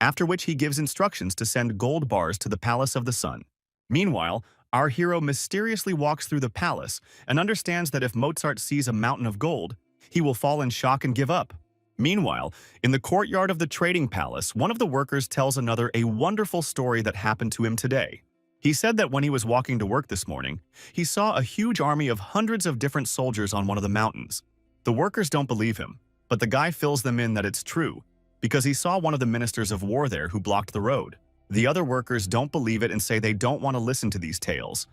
after which he gives instructions to send gold bars to the Palace of the Sun. Meanwhile, our hero mysteriously walks through the palace and understands that if Mozart sees a mountain of gold, he will fall in shock and give up. Meanwhile, in the courtyard of the trading palace, one of the workers tells another a wonderful story that happened to him today. He said that when he was walking to work this morning, he saw a huge army of hundreds of different soldiers on one of the mountains. The workers don't believe him, but the guy fills them in that it's true, because he saw one of the ministers of war there who blocked the road. The other workers don't believe it and say they don't want to listen to these tales.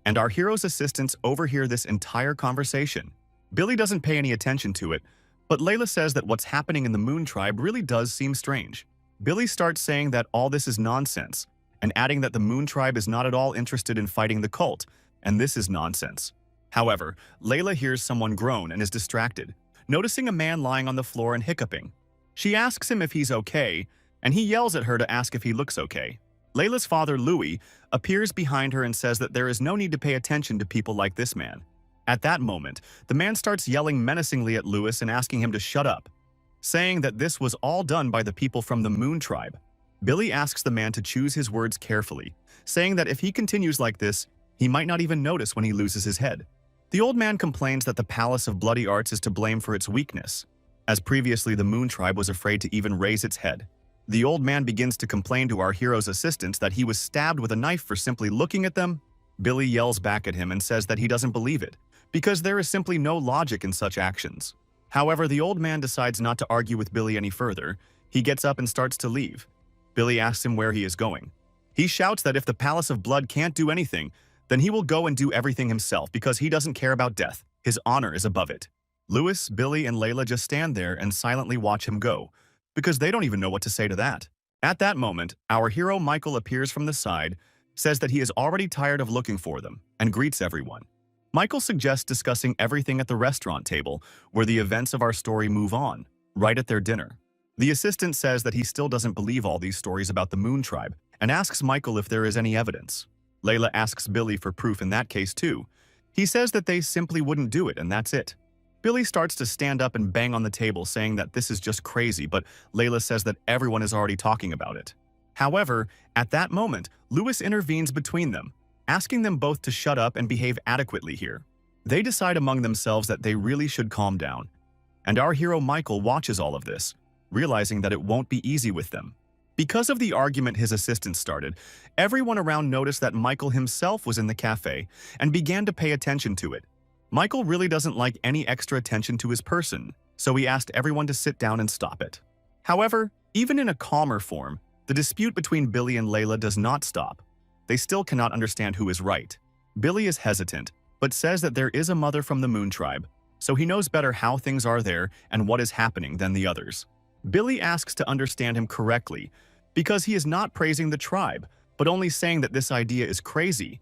And our hero's assistants overhear this entire conversation. Billy doesn't pay any attention to it, but Layla says that what's happening in the Moon Tribe really does seem strange. Billy starts saying that all this is nonsense, and adding that the Moon Tribe is not at all interested in fighting the cult, and this is nonsense. However, Layla hears someone groan and is distracted, noticing a man lying on the floor and hiccuping. She asks him if he's okay, and he yells at her to ask if he looks okay. Layla's father, Louis, appears behind her and says that there is no need to pay attention to people like this man. At that moment, the man starts yelling menacingly at Louis and asking him to shut up, saying that this was all done by the people from the Moon Tribe. Billy asks the man to choose his words carefully, saying that if he continues like this, he might not even notice when he loses his head. The old man complains that the Palace of Bloody Arts is to blame for its weakness, as previously the Moon Tribe was afraid to even raise its head. The old man begins to complain to our hero's assistants that he was stabbed with a knife for simply looking at them. Billy yells back at him and says that he doesn't believe it, because there is simply no logic in such actions. However, the old man decides not to argue with Billy any further. He gets up and starts to leave. Billy asks him where he is going. He shouts that if the Palace of Blood can't do anything, then he will go and do everything himself because he doesn't care about death. His honor is above it. Louis, Billy, and Layla just stand there and silently watch him go, because they don't even know what to say to that. At that moment, our hero Michael appears from the side, says that he is already tired of looking for them, and greets everyone. Michael suggests discussing everything at the restaurant table, where the events of our story move on, right at their dinner. The assistant says that he still doesn't believe all these stories about the Moon Tribe, and asks Michael if there is any evidence. Layla asks Billy for proof in that case too. He says that they simply wouldn't do it, and that's it. Billy starts to stand up and bang on the table, saying that this is just crazy, but Layla says that everyone is already talking about it. However, at that moment, Louis intervenes between them, asking them both to shut up and behave adequately here. They decide among themselves that they really should calm down, and our hero Michael watches all of this, realizing that it won't be easy with them. Because of the argument his assistant started, everyone around noticed that Michael himself was in the cafe and began to pay attention to it. Michael really doesn't like any extra attention to his person, so he asked everyone to sit down and stop it. However, even in a calmer form, the dispute between Billy and Layla does not stop. They still cannot understand who is right. Billy is hesitant, but says that there is a mother from the Moon Tribe, so he knows better how things are there and what is happening than the others. Billy asks to understand him correctly, because he is not praising the tribe, but only saying that this idea is crazy.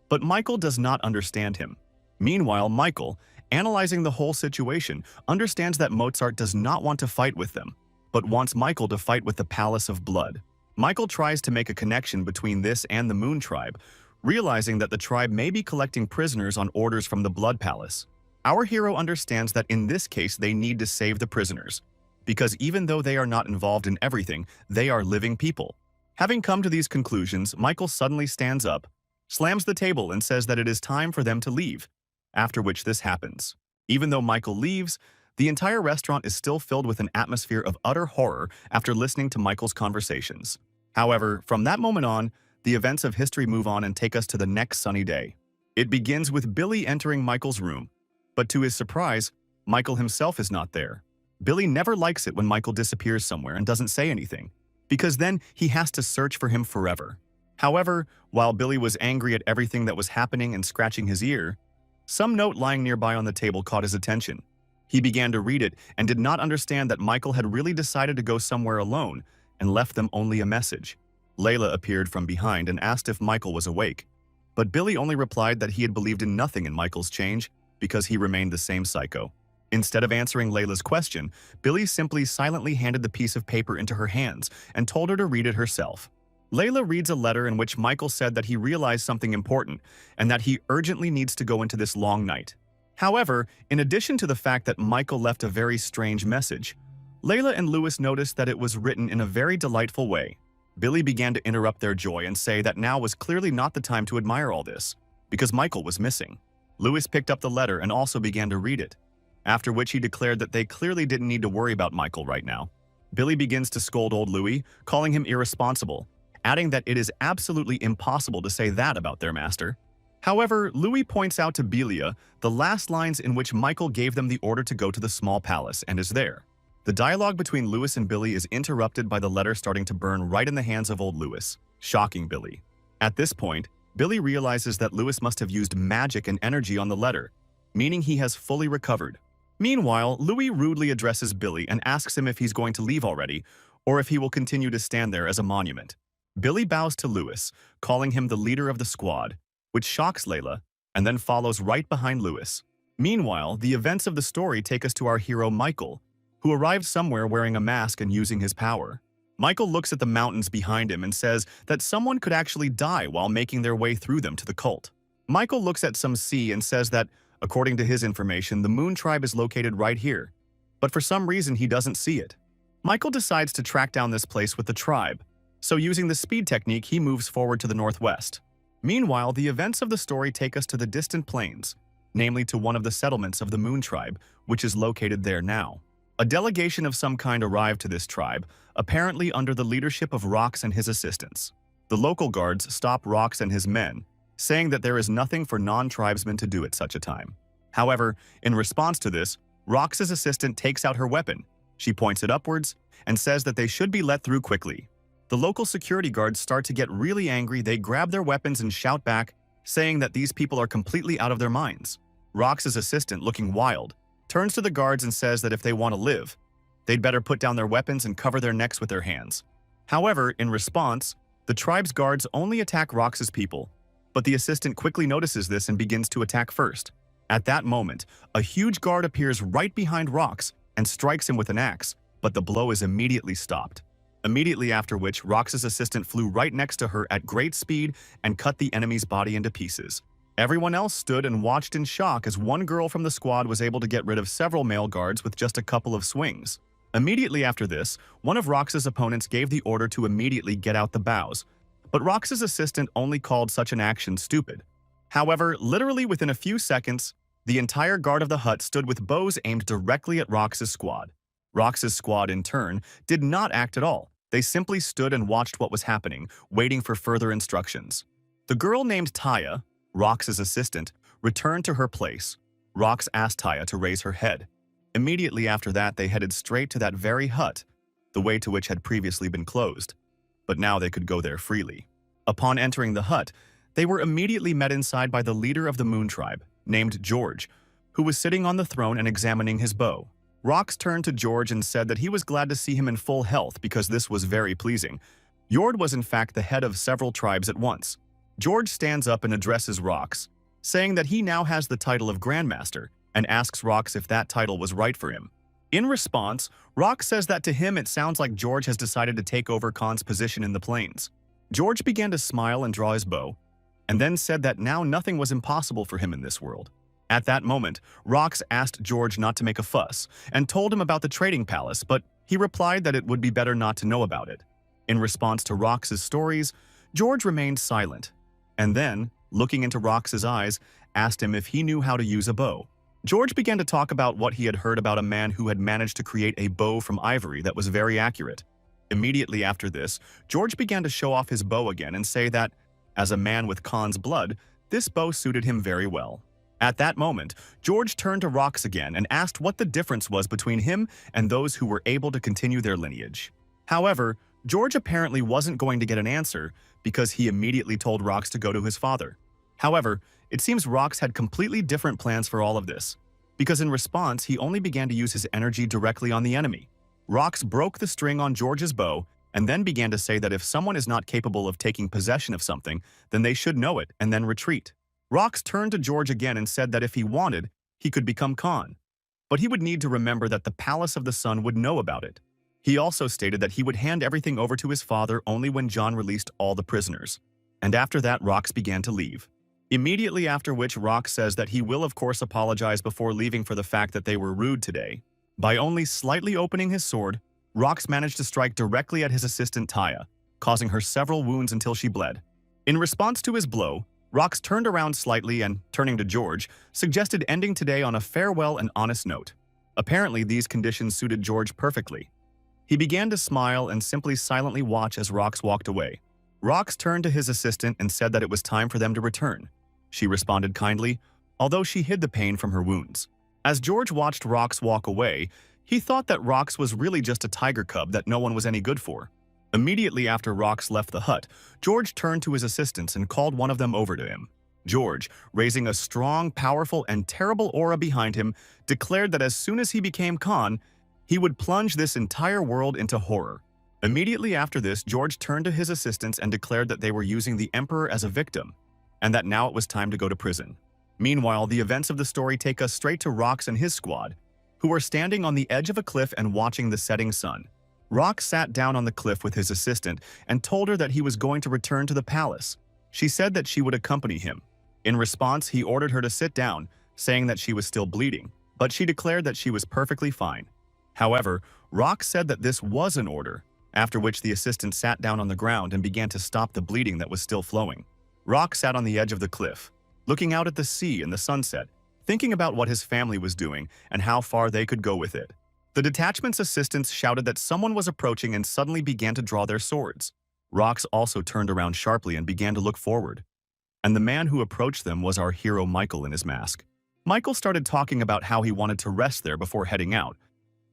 But Michael does not understand him. Meanwhile, Michael, analyzing the whole situation, understands that Mozart does not want to fight with them, but wants Michael to fight with the Palace of Blood. Michael tries to make a connection between this and the Moon Tribe, realizing that the tribe may be collecting prisoners on orders from the Blood Palace. Our hero understands that in this case they need to save the prisoners, because even though they are not involved in everything, they are living people. Having come to these conclusions, Michael suddenly stands up, slams the table and says that it is time for them to leave, after which this happens. Even though Michael leaves, the entire restaurant is still filled with an atmosphere of utter horror after listening to Michael's conversations. However, from that moment on, the events of history move on and take us to the next sunny day. It begins with Billy entering Michael's room, but to his surprise, Michael himself is not there. Billy never likes it when Michael disappears somewhere and doesn't say anything, because then he has to search for him forever. However, while Billy was angry at everything that was happening and scratching his ear, some note lying nearby on the table caught his attention. He began to read it and did not understand that Michael had really decided to go somewhere alone and left them only a message. Layla appeared from behind and asked if Michael was awake, but Billy only replied that he had believed in nothing in Michael's change because he remained the same psycho. Instead of answering Layla's question, Billy simply silently handed the piece of paper into her hands and told her to read it herself. Layla reads a letter in which Michael said that he realized something important and that he urgently needs to go into this long night. However, in addition to the fact that Michael left a very strange message, Layla and Louis noticed that it was written in a very delightful way. Billy began to interrupt their joy and say that now was clearly not the time to admire all this, because Michael was missing. Louis picked up the letter and also began to read it. after which he declared that they clearly didn't need to worry about Michael right now. Billy begins to scold old Louis, calling him irresponsible, adding that it is absolutely impossible to say that about their master. However, Louis points out to Belia the last lines in which Michael gave them the order to go to the small palace and is there. The dialogue between Louis and Billy is interrupted by the letter starting to burn right in the hands of old Louis, shocking Billy. At this point, Billy realizes that Louis must have used magic and energy on the letter, meaning he has fully recovered. Meanwhile, Louis rudely addresses Billy and asks him if he's going to leave already, or if he will continue to stand there as a monument. Billy bows to Louis, calling him the leader of the squad, which shocks Layla, and then follows right behind Louis. Meanwhile, the events of the story take us to our hero Michael, who arrived somewhere wearing a mask and using his power. Michael looks at the mountains behind him and says that someone could actually die while making their way through them to the cult. Michael looks at some sea and says that, according to his information, the Moon Tribe is located right here, but for some reason he doesn't see it. Michael decides to track down this place with the tribe, so using the speed technique he moves forward to the northwest. Meanwhile, the events of the story take us to the distant plains, namely to one of the settlements of the Moon Tribe, which is located there now. A delegation of some kind arrived to this tribe, apparently under the leadership of Rox and his assistants. The local guards stop Rox and his men, saying that there is nothing for non-tribesmen to do at such a time. However, in response to this, Rox's assistant takes out her weapon. She points it upwards and says that they should be let through quickly. The local security guards start to get really angry. They grab their weapons and shout back, saying that these people are completely out of their minds. Rox's assistant, looking wild, turns to the guards and says that if they want to live, they'd better put down their weapons and cover their necks with their hands. However, in response, the tribe's guards only attack Rox's people, but the assistant quickly notices this and begins to attack first. At that moment, a huge guard appears right behind Rox and strikes him with an axe, but the blow is immediately stopped. Immediately after which, Rox's assistant flew right next to her at great speed and cut the enemy's body into pieces. Everyone else stood and watched in shock as one girl from the squad was able to get rid of several male guards with just a couple of swings. Immediately after this, one of Rox's opponents gave the order to immediately get out the bows, but Rox's assistant only called such an action stupid. However, literally within a few seconds, the entire guard of the hut stood with bows aimed directly at Rox's squad. Rox's squad, in turn, did not act at all. They simply stood and watched what was happening, waiting for further instructions. The girl named Taya, Rox's assistant, returned to her place. Rox asked Taya to raise her head. Immediately after that, they headed straight to that very hut, the way to which had previously been closed. But now they could go there freely. Upon entering the hut, they were immediately met inside by the leader of the Moon Tribe, named George, who was sitting on the throne and examining his bow. Rox turned to George and said that he was glad to see him in full health because this was very pleasing. Jord was in fact the head of several tribes at once. George stands up and addresses Rox, saying that he now has the title of Grandmaster, and asks Rox if that title was right for him. In response, Rox says that to him it sounds like George has decided to take over Khan's position in the plains. George began to smile and draw his bow, and then said that now nothing was impossible for him in this world. At that moment, Rox asked George not to make a fuss and told him about the trading palace, but he replied that it would be better not to know about it. In response to Rox's stories, George remained silent, and then, looking into Rox's eyes, asked him if he knew how to use a bow. George began to talk about what he had heard about a man who had managed to create a bow from ivory that was very accurate. Immediately after this, George began to show off his bow again and say that, as a man with Khan's blood, this bow suited him very well. At that moment, George turned to Rox again and asked what the difference was between him and those who were able to continue their lineage. However, George apparently wasn't going to get an answer because he immediately told Rox to go to his father. However, it seems Rox had completely different plans for all of this, because in response he only began to use his energy directly on the enemy. Rox broke the string on George's bow and then began to say that if someone is not capable of taking possession of something, then they should know it and then retreat. Rox turned to George again and said that if he wanted, he could become Khan, but he would need to remember that the Palace of the Sun would know about it. He also stated that he would hand everything over to his father only when John released all the prisoners. And after that, Rox began to leave. Immediately after which, Rox says that he will of course apologize before leaving for the fact that they were rude today. By only slightly opening his sword, Rox managed to strike directly at his assistant Taya, causing her several wounds until she bled. In response to his blow, Rox turned around slightly and, turning to George, suggested ending today on a farewell and honest note. Apparently, these conditions suited George perfectly. He began to smile and simply silently watch as Rox walked away. Rox turned to his assistant and said that it was time for them to return. She responded kindly, although she hid the pain from her wounds. As George watched Rox walk away, he thought that Rox was really just a tiger cub that no one was any good for. Immediately after Rox left the hut, George turned to his assistants and called one of them over to him. George, raising a strong, powerful, and terrible aura behind him, declared that as soon as he became Khan, he would plunge this entire world into horror. Immediately after this, George turned to his assistants and declared that they were using the Emperor as a victim, and that now it was time to go to prison. Meanwhile, the events of the story take us straight to Rox and his squad, who are standing on the edge of a cliff and watching the setting sun. Rox sat down on the cliff with his assistant and told her that he was going to return to the palace. She said that she would accompany him. In response, he ordered her to sit down, saying that she was still bleeding, but she declared that she was perfectly fine. However, Rox said that this was an order, after which the assistant sat down on the ground and began to stop the bleeding that was still flowing. Rox sat on the edge of the cliff, looking out at the sea and the sunset, thinking about what his family was doing and how far they could go with it. The detachment's assistants shouted that someone was approaching and suddenly began to draw their swords. Rox also turned around sharply and began to look forward. And the man who approached them was our hero Michael in his mask. Michael started talking about how he wanted to rest there before heading out,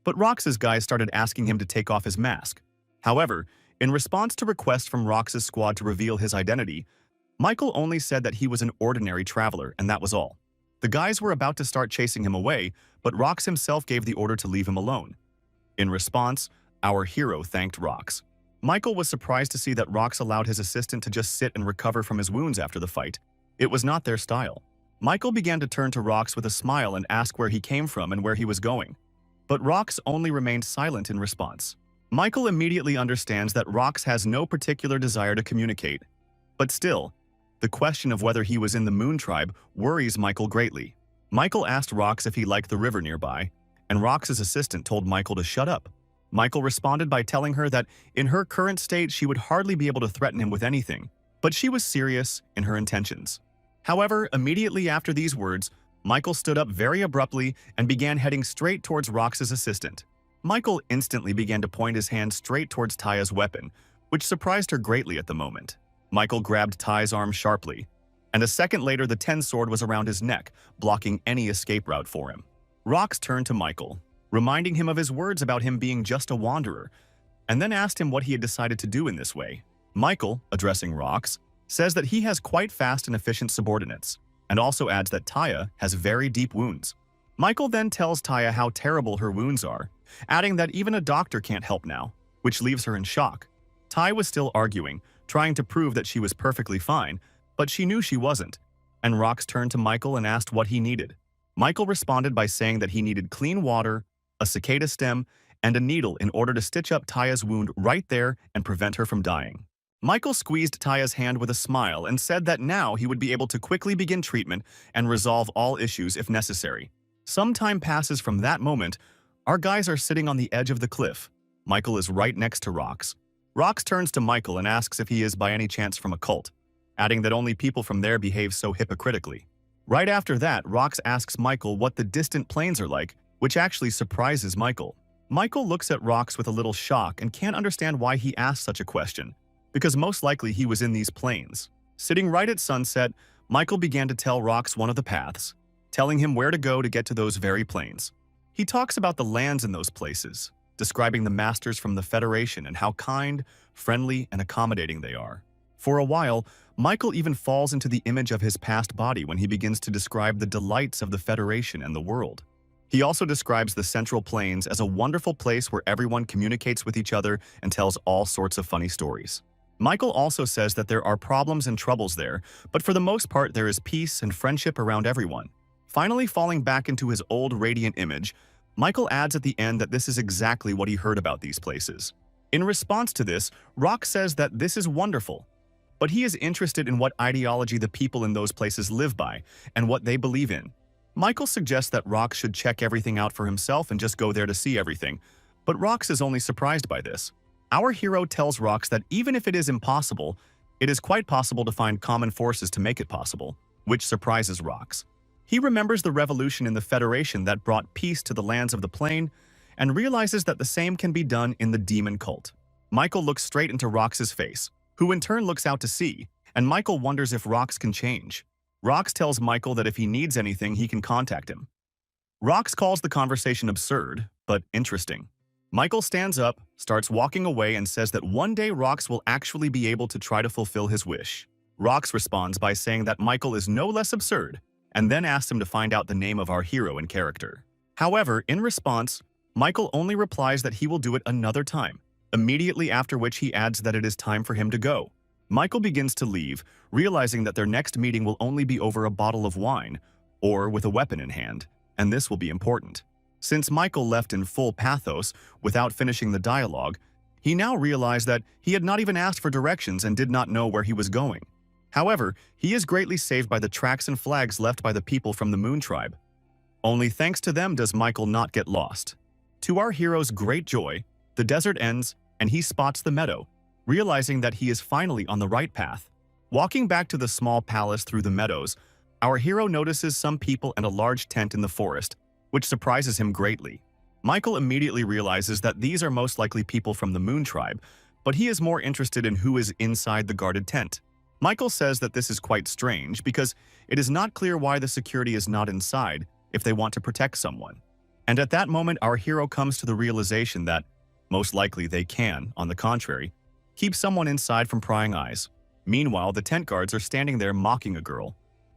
but Rox's guys started asking him to take off his mask. However, in response to requests from Rox's squad to reveal his identity, Michael only said that he was an ordinary traveler, and that was all. The guys were about to start chasing him away, but Rox himself gave the order to leave him alone. In response, our hero thanked Rox. Michael was surprised to see that Rox allowed his assistant to just sit and recover from his wounds after the fight. It was not their style. Michael began to turn to Rox with a smile and ask where he came from and where he was going. But Rox only remained silent in response. Michael immediately understands that Rox has no particular desire to communicate. But still, the question of whether he was in the Moon Tribe worries Michael greatly. Michael asked Rox if he liked the river nearby, and Rox's assistant told Michael to shut up. Michael responded by telling her that in her current state she would hardly be able to threaten him with anything, but she was serious in her intentions. However, immediately after these words, Michael stood up very abruptly and began heading straight towards Rox's assistant. Michael instantly began to point his hand straight towards Taya's weapon, which surprised her greatly at the moment. Michael grabbed Ty's arm sharply, and a second later the 10 sword was around his neck, blocking any escape route for him. Rox turned to Michael, reminding him of his words about him being just a wanderer, and then asked him what he had decided to do in this way. Michael, addressing Rox, says that he has quite fast and efficient subordinates, and also adds that Taya has very deep wounds. Michael then tells Taya how terrible her wounds are, adding that even a doctor can't help now, which leaves her in shock. Ty was still arguing, trying to prove that she was perfectly fine, but she knew she wasn't, and Rox turned to Michael and asked what he needed. Michael responded by saying that he needed clean water, a cicada stem, and a needle in order to stitch up Taya's wound right there and prevent her from dying. Michael squeezed Taya's hand with a smile and said that now he would be able to quickly begin treatment and resolve all issues if necessary. Some time passes from that moment. Our guys are sitting on the edge of the cliff. Michael is right next to Rox. Rox turns to Michael and asks if he is by any chance from a cult, adding that only people from there behave so hypocritically. Right after that, Rox asks Michael what the distant plains are like, which actually surprises Michael. Michael looks at Rox with a little shock and can't understand why he asked such a question, because most likely he was in these plains. Sitting right at sunset, Michael began to tell Rox one of the paths, telling him where to go to get to those very plains. He talks about the lands in those places, describing the masters from the Federation and how kind, friendly, and accommodating they are. For a while, Michael even falls into the image of his past body when he begins to describe the delights of the Federation and the world. He also describes the Central Plains as a wonderful place where everyone communicates with each other and tells all sorts of funny stories. Michael also says that there are problems and troubles there, but for the most part there is peace and friendship around everyone. Finally falling back into his old radiant image, Michael adds at the end that this is exactly what he heard about these places. In response to this, Rox says that this is wonderful, but he is interested in what ideology the people in those places live by and what they believe in. Michael suggests that Rox should check everything out for himself and just go there to see everything, but Rox is only surprised by this. Our hero tells Rox that even if it is impossible, it is quite possible to find common forces to make it possible, which surprises Rox. He remembers the revolution in the Federation that brought peace to the lands of the plane and realizes that the same can be done in the demon cult. Michael looks straight into Rox's face, who in turn looks out to sea, and Michael wonders if Rox can change. Rox tells Michael that if he needs anything, he can contact him. Rox calls the conversation absurd, but interesting. Michael stands up, starts walking away, and says that one day Rox will actually be able to try to fulfill his wish. Rox responds by saying that Michael is no less absurd, and then asks him to find out the name of our hero and character. However, in response, Michael only replies that he will do it another time, immediately after which he adds that it is time for him to go. Michael begins to leave, realizing that their next meeting will only be over a bottle of wine, or with a weapon in hand, and this will be important. Since Michael left in full pathos without finishing the dialogue, he now realized that he had not even asked for directions and did not know where he was going. However, he is greatly saved by the tracks and flags left by the people from the Moon Tribe. Only thanks to them does Michael not get lost. To our hero's great joy, the desert ends and he spots the meadow, realizing that he is finally on the right path. Walking back to the small palace through the meadows, our hero notices some people and a large tent in the forest, which surprises him greatly. Michael immediately realizes that these are most likely people from the Moon Tribe, but he is more interested in who is inside the guarded tent. Michael says that this is quite strange because it is not clear why the security is not inside if they want to protect someone. And at that moment, our hero comes to the realization that, most likely they can, on the contrary, keep someone inside from prying eyes. Meanwhile, the tent guards are standing there mocking a girl.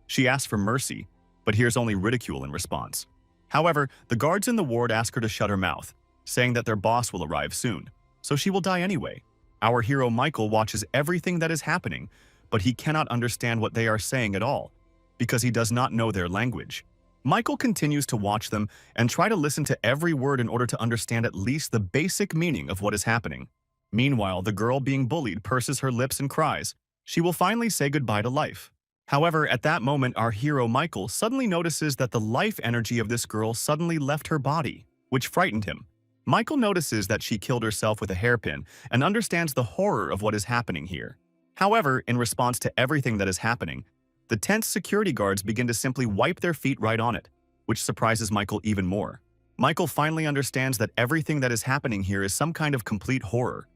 She asks for mercy, but hears only ridicule in response. However, the guards in the ward ask her to shut her mouth, saying that their boss will arrive soon, so she will die anyway. Our hero Michael watches everything that is happening, but he cannot understand what they are saying at all, because he does not know their language. Michael continues to watch them and try to listen to every word in order to understand at least the basic meaning of what is happening. Meanwhile, the girl being bullied purses her lips and cries. She will finally say goodbye to life. However, at that moment, our hero Michael suddenly notices that the life energy of this girl suddenly left her body, which frightened him. Michael notices that she killed herself with a hairpin and understands the horror of what is happening here. However, in response to everything that is happening, the tent's security guards begin to simply wipe their feet right on it, which surprises Michael even more. Michael finally understands that everything that is happening here is some kind of complete horror,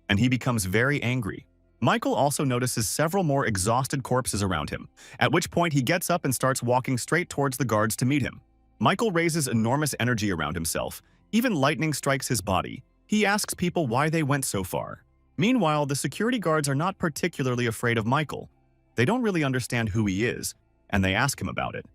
and he becomes very angry. Michael also notices several more exhausted corpses around him, at which point he gets up and starts walking straight towards the guards to meet him. Michael raises enormous energy around himself. Even lightning strikes his body. He asks people why they went so far. Meanwhile, the security guards are not particularly afraid of Michael. They don't really understand who he is, and they ask him about it.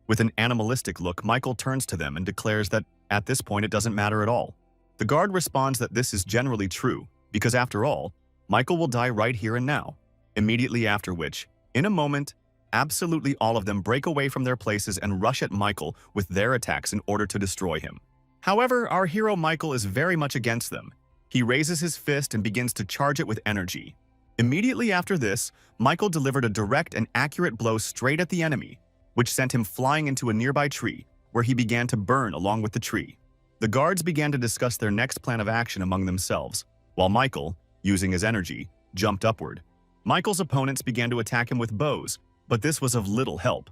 With an animalistic look, Michael turns to them and declares that at this point it doesn't matter at all. The guard responds that this is generally true, because after all, Michael will die right here and now. Immediately after which, in a moment, absolutely all of them break away from their places and rush at Michael with their attacks in order to destroy him. However, our hero Michael is very much against them. He raises his fist and begins to charge it with energy. Immediately after this, Michael delivered a direct and accurate blow straight at the enemy, which sent him flying into a nearby tree, where he began to burn along with the tree. The guards began to discuss their next plan of action among themselves, while Michael, using his energy, jumped upward. Michael's opponents began to attack him with bows, but this was of little help.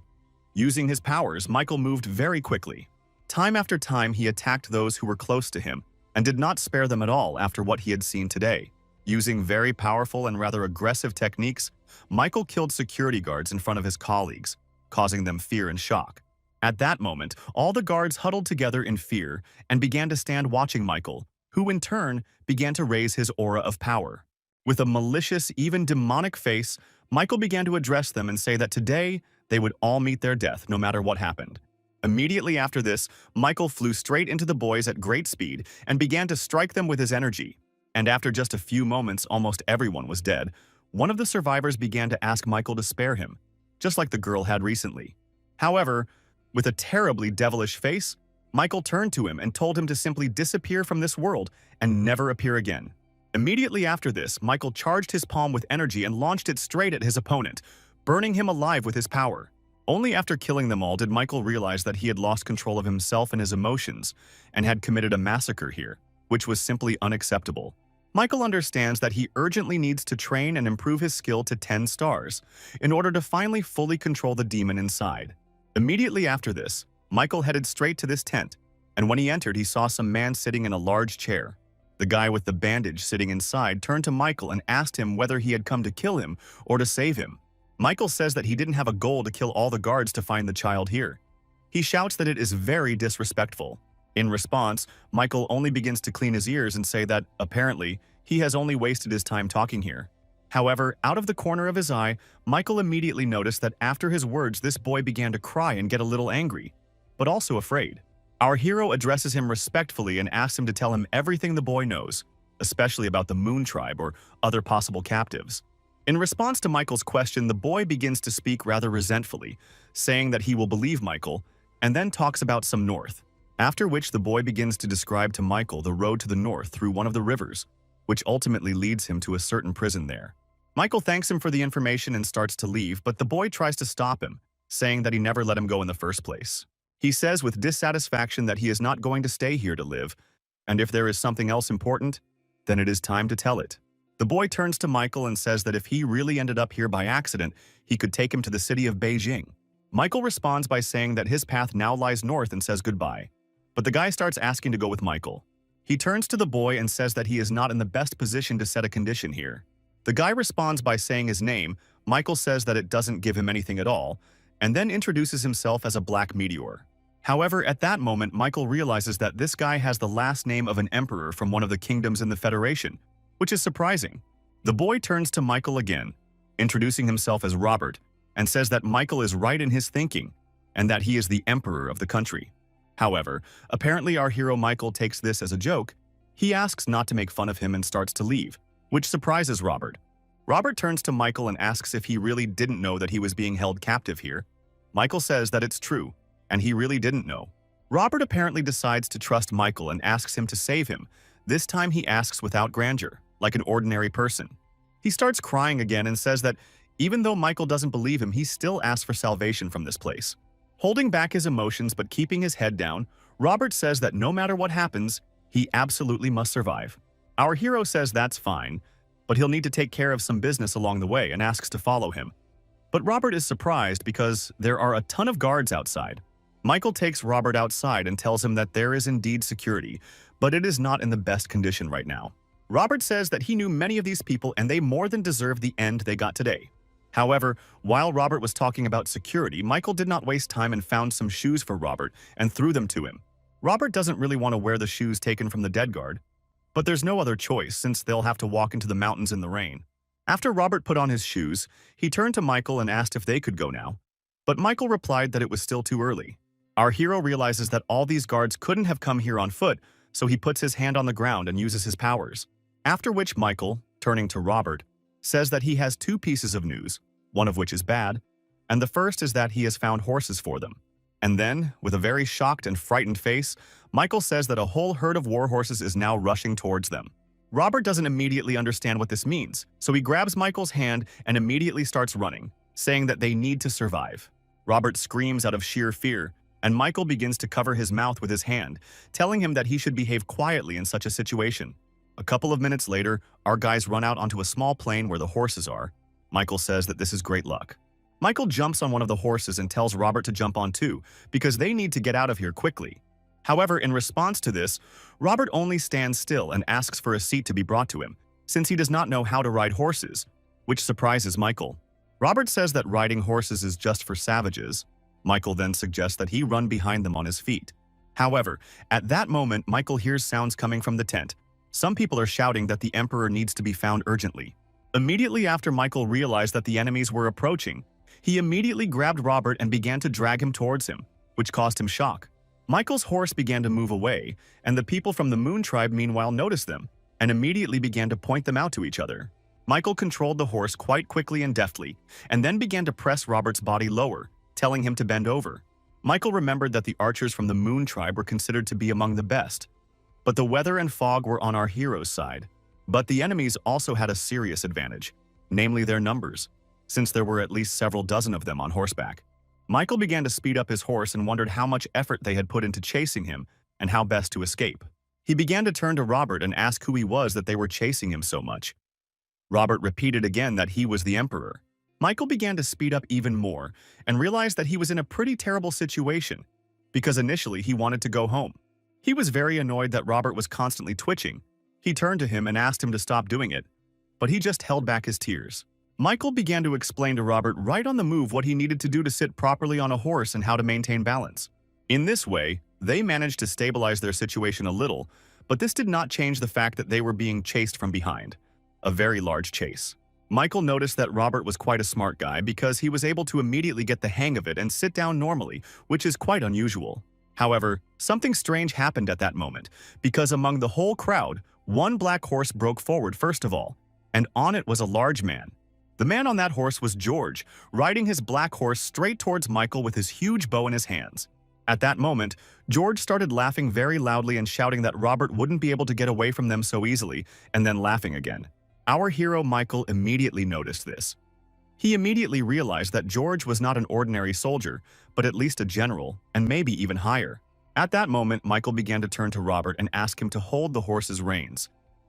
Using his powers, Michael moved very quickly. Time after time, he attacked those who were close to him and did not spare them at all after what he had seen today. Using very powerful and rather aggressive techniques, Michael killed security guards in front of his colleagues, causing them fear and shock. At that moment, all the guards huddled together in fear and began to stand watching Michael, who in turn began to raise his aura of power. With a malicious, even demonic face, Michael began to address them and say that today they would all meet their death no matter what happened. Immediately after this, Michael flew straight into the boys at great speed and began to strike them with his energy. And after just a few moments, almost everyone was dead. One of the survivors began to ask Michael to spare him, just like the girl had recently. However, with a terribly devilish face, Michael turned to him and told him to simply disappear from this world and never appear again. Immediately after this, Michael charged his palm with energy and launched it straight at his opponent, burning him alive with his power. Only after killing them all did Michael realize that he had lost control of himself and his emotions and had committed a massacre here, which was simply unacceptable. Michael understands that he urgently needs to train and improve his skill to 10 stars in order to finally fully control the demon inside. Immediately after this, Michael headed straight to this tent, and when he entered, he saw some man sitting in a large chair. The guy with the bandage sitting inside turned to Michael and asked him whether he had come to kill him or to save him. Michael says that he didn't have a goal to kill all the guards to find the child here. He shouts that it is very disrespectful. In response, Michael only begins to clean his ears and say that, apparently, he has only wasted his time talking here. However, out of the corner of his eye, Michael immediately noticed that after his words, this boy began to cry and get a little angry, but also afraid. Our hero addresses him respectfully and asks him to tell him everything the boy knows, especially about the Moon Tribe or other possible captives. In response to Michael's question, the boy begins to speak rather resentfully, saying that he will believe Michael, and then talks about some north. After which the boy begins to describe to Michael the road to the north through one of the rivers, which ultimately leads him to a certain prison there. Michael thanks him for the information and starts to leave, but the boy tries to stop him, saying that he never let him go in the first place. He says with dissatisfaction that he is not going to stay here to live, and if there is something else important, then it is time to tell it. The boy turns to Michael and says that if he really ended up here by accident, he could take him to the city of Beijing. Michael responds by saying that his path now lies north and says goodbye. But the guy starts asking to go with Michael. He turns to the boy and says that he is not in the best position to set a condition here. The guy responds by saying his name. Michael says that it doesn't give him anything at all, and then introduces himself as a black meteor. However, at that moment, Michael realizes that this guy has the last name of an emperor from one of the kingdoms in the Federation, which is surprising. The boy turns to Michael again, introducing himself as Robert, and says that Michael is right in his thinking, and that he is the emperor of the country. However, apparently our hero Michael takes this as a joke. He asks not to make fun of him and starts to leave, which surprises Robert. Robert turns to Michael and asks if he really didn't know that he was being held captive here. Michael says that it's true, and he really didn't know. Robert apparently decides to trust Michael and asks him to save him. This time he asks without grandeur, like an ordinary person. He starts crying again and says that even though Michael doesn't believe him, he still asks for salvation from this place. Holding back his emotions but keeping his head down, Robert says that no matter what happens, he absolutely must survive. Our hero says that's fine, but he'll need to take care of some business along the way and asks to follow him. But Robert is surprised because there are a ton of guards outside. Michael takes Robert outside and tells him that there is indeed security, but it is not in the best condition right now. Robert says that he knew many of these people and they more than deserve the end they got today. However, while Robert was talking about security, Michael did not waste time and found some shoes for Robert and threw them to him. Robert doesn't really want to wear the shoes taken from the dead guard, but there's no other choice since they'll have to walk into the mountains in the rain. After Robert put on his shoes, he turned to Michael and asked if they could go now, but Michael replied that it was still too early. Our hero realizes that all these guards couldn't have come here on foot, so he puts his hand on the ground and uses his powers. After which Michael, turning to Robert, says that he has two pieces of news, one of which is bad, and the first is that he has found horses for them. And then, with a very shocked and frightened face, Michael says that a whole herd of war horses is now rushing towards them. Robert doesn't immediately understand what this means, so he grabs Michael's hand and immediately starts running, saying that they need to survive. Robert screams out of sheer fear, and Michael begins to cover his mouth with his hand, telling him that he should behave quietly in such a situation. A couple of minutes later, our guys run out onto a small plain where the horses are. Michael says that this is great luck. Michael jumps on one of the horses and tells Robert to jump on too, because they need to get out of here quickly. However, in response to this, Robert only stands still and asks for a seat to be brought to him, since he does not know how to ride horses, which surprises Michael. Robert says that riding horses is just for savages. Michael then suggests that he run behind them on his feet. However, at that moment, Michael hears sounds coming from the tent. Some people are shouting that the Emperor needs to be found urgently. Immediately after Michael realized that the enemies were approaching, he immediately grabbed Robert and began to drag him towards him, which caused him shock. Michael's horse began to move away, and the people from the Moon Tribe meanwhile noticed them, and immediately began to point them out to each other. Michael controlled the horse quite quickly and deftly, and then began to press Robert's body lower, telling him to bend over. Michael remembered that the archers from the Moon Tribe were considered to be among the best, but the weather and fog were on our hero's side. But the enemies also had a serious advantage, namely their numbers, since there were at least several dozen of them on horseback. Michael began to speed up his horse and wondered how much effort they had put into chasing him and how best to escape. He began to turn to Robert and ask who he was that they were chasing him so much. Robert repeated again that he was the Emperor. Michael began to speed up even more and realized that he was in a pretty terrible situation because initially he wanted to go home. He was very annoyed that Robert was constantly twitching. He turned to him and asked him to stop doing it, but he just held back his tears. Michael began to explain to Robert right on the move what he needed to do to sit properly on a horse and how to maintain balance. In this way, they managed to stabilize their situation a little, but this did not change the fact that they were being chased from behind. A very large chase. Michael noticed that Robert was quite a smart guy because he was able to immediately get the hang of it and sit down normally, which is quite unusual. However, something strange happened at that moment, because among the whole crowd, one black horse broke forward first of all, and on it was a large man. The man on that horse was George, riding his black horse straight towards Michael with his huge bow in his hands. At that moment, George started laughing very loudly and shouting that Robert wouldn't be able to get away from them so easily, and then laughing again. Our hero Michael immediately noticed this. He immediately realized that George was not an ordinary soldier, but at least a general, and maybe even higher. At that moment, Michael began to turn to Robert and ask him to hold the horse's reins.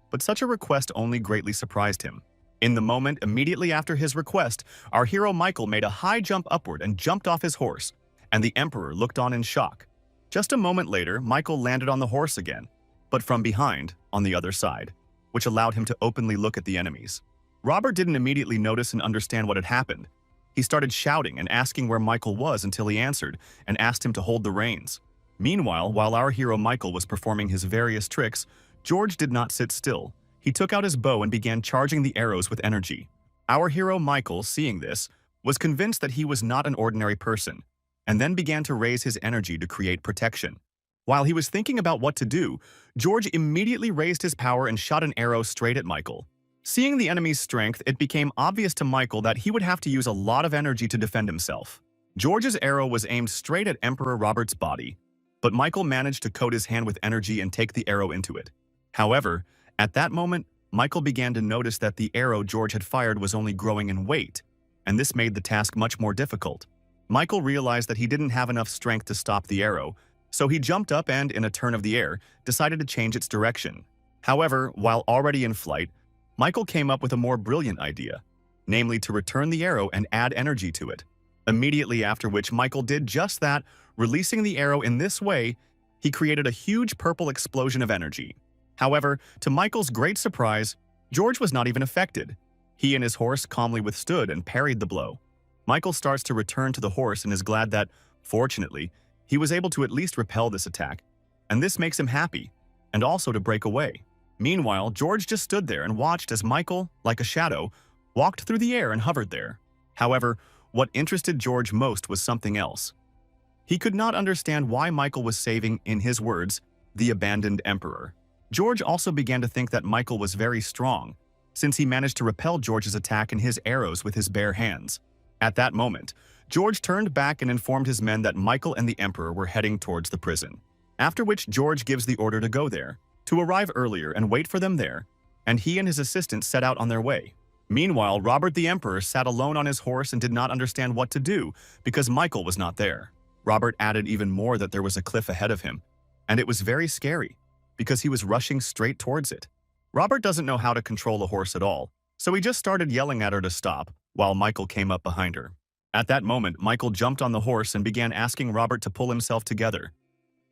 But such a request only greatly surprised him. In the moment immediately after his request, our hero Michael made a high jump upward and jumped off his horse, and the Emperor looked on in shock. Just a moment later, Michael landed on the horse again, but from behind, on the other side, which allowed him to openly look at the enemies. Robert didn't immediately notice and understand what had happened. He started shouting and asking where Michael was until he answered and asked him to hold the reins. Meanwhile, while our hero Michael was performing his various tricks, George did not sit still. He took out his bow and began charging the arrows with energy. Our hero Michael, seeing this, was convinced that he was not an ordinary person, and then began to raise his energy to create protection. While he was thinking about what to do, George immediately raised his power and shot an arrow straight at Michael. Seeing the enemy's strength, it became obvious to Michael that he would have to use a lot of energy to defend himself. George's arrow was aimed straight at Emperor Robert's body, but Michael managed to coat his hand with energy and take the arrow into it. However, at that moment, Michael began to notice that the arrow George had fired was only growing in weight, and this made the task much more difficult. Michael realized that he didn't have enough strength to stop the arrow, so he jumped up and, in a turn of the air, decided to change its direction. However, while already in flight, Michael came up with a more brilliant idea, namely to return the arrow and add energy to it. Immediately after which Michael did just that, releasing the arrow in this way, he created a huge purple explosion of energy. However, to Michael's great surprise, George was not even affected. He and his horse calmly withstood and parried the blow. Michael starts to return to the horse and is glad that, fortunately, he was able to at least repel this attack, and this makes him happy, and also to break away. Meanwhile, George just stood there and watched as Michael, like a shadow, walked through the air and hovered there. However, what interested George most was something else. He could not understand why Michael was saving, in his words, the abandoned emperor. George also began to think that Michael was very strong, since he managed to repel George's attack and his arrows with his bare hands. At that moment, George turned back and informed his men that Michael and the Emperor were heading towards the prison. After which George gives the order to go there, to arrive earlier and wait for them there, and he and his assistant set out on their way. Meanwhile, Robert the Emperor sat alone on his horse and did not understand what to do because Michael was not there. Robert added even more that there was a cliff ahead of him, and it was very scary because he was rushing straight towards it. Robert doesn't know how to control a horse at all, so he just started yelling at her to stop while Michael came up behind her. At that moment, Michael jumped on the horse and began asking Robert to pull himself together.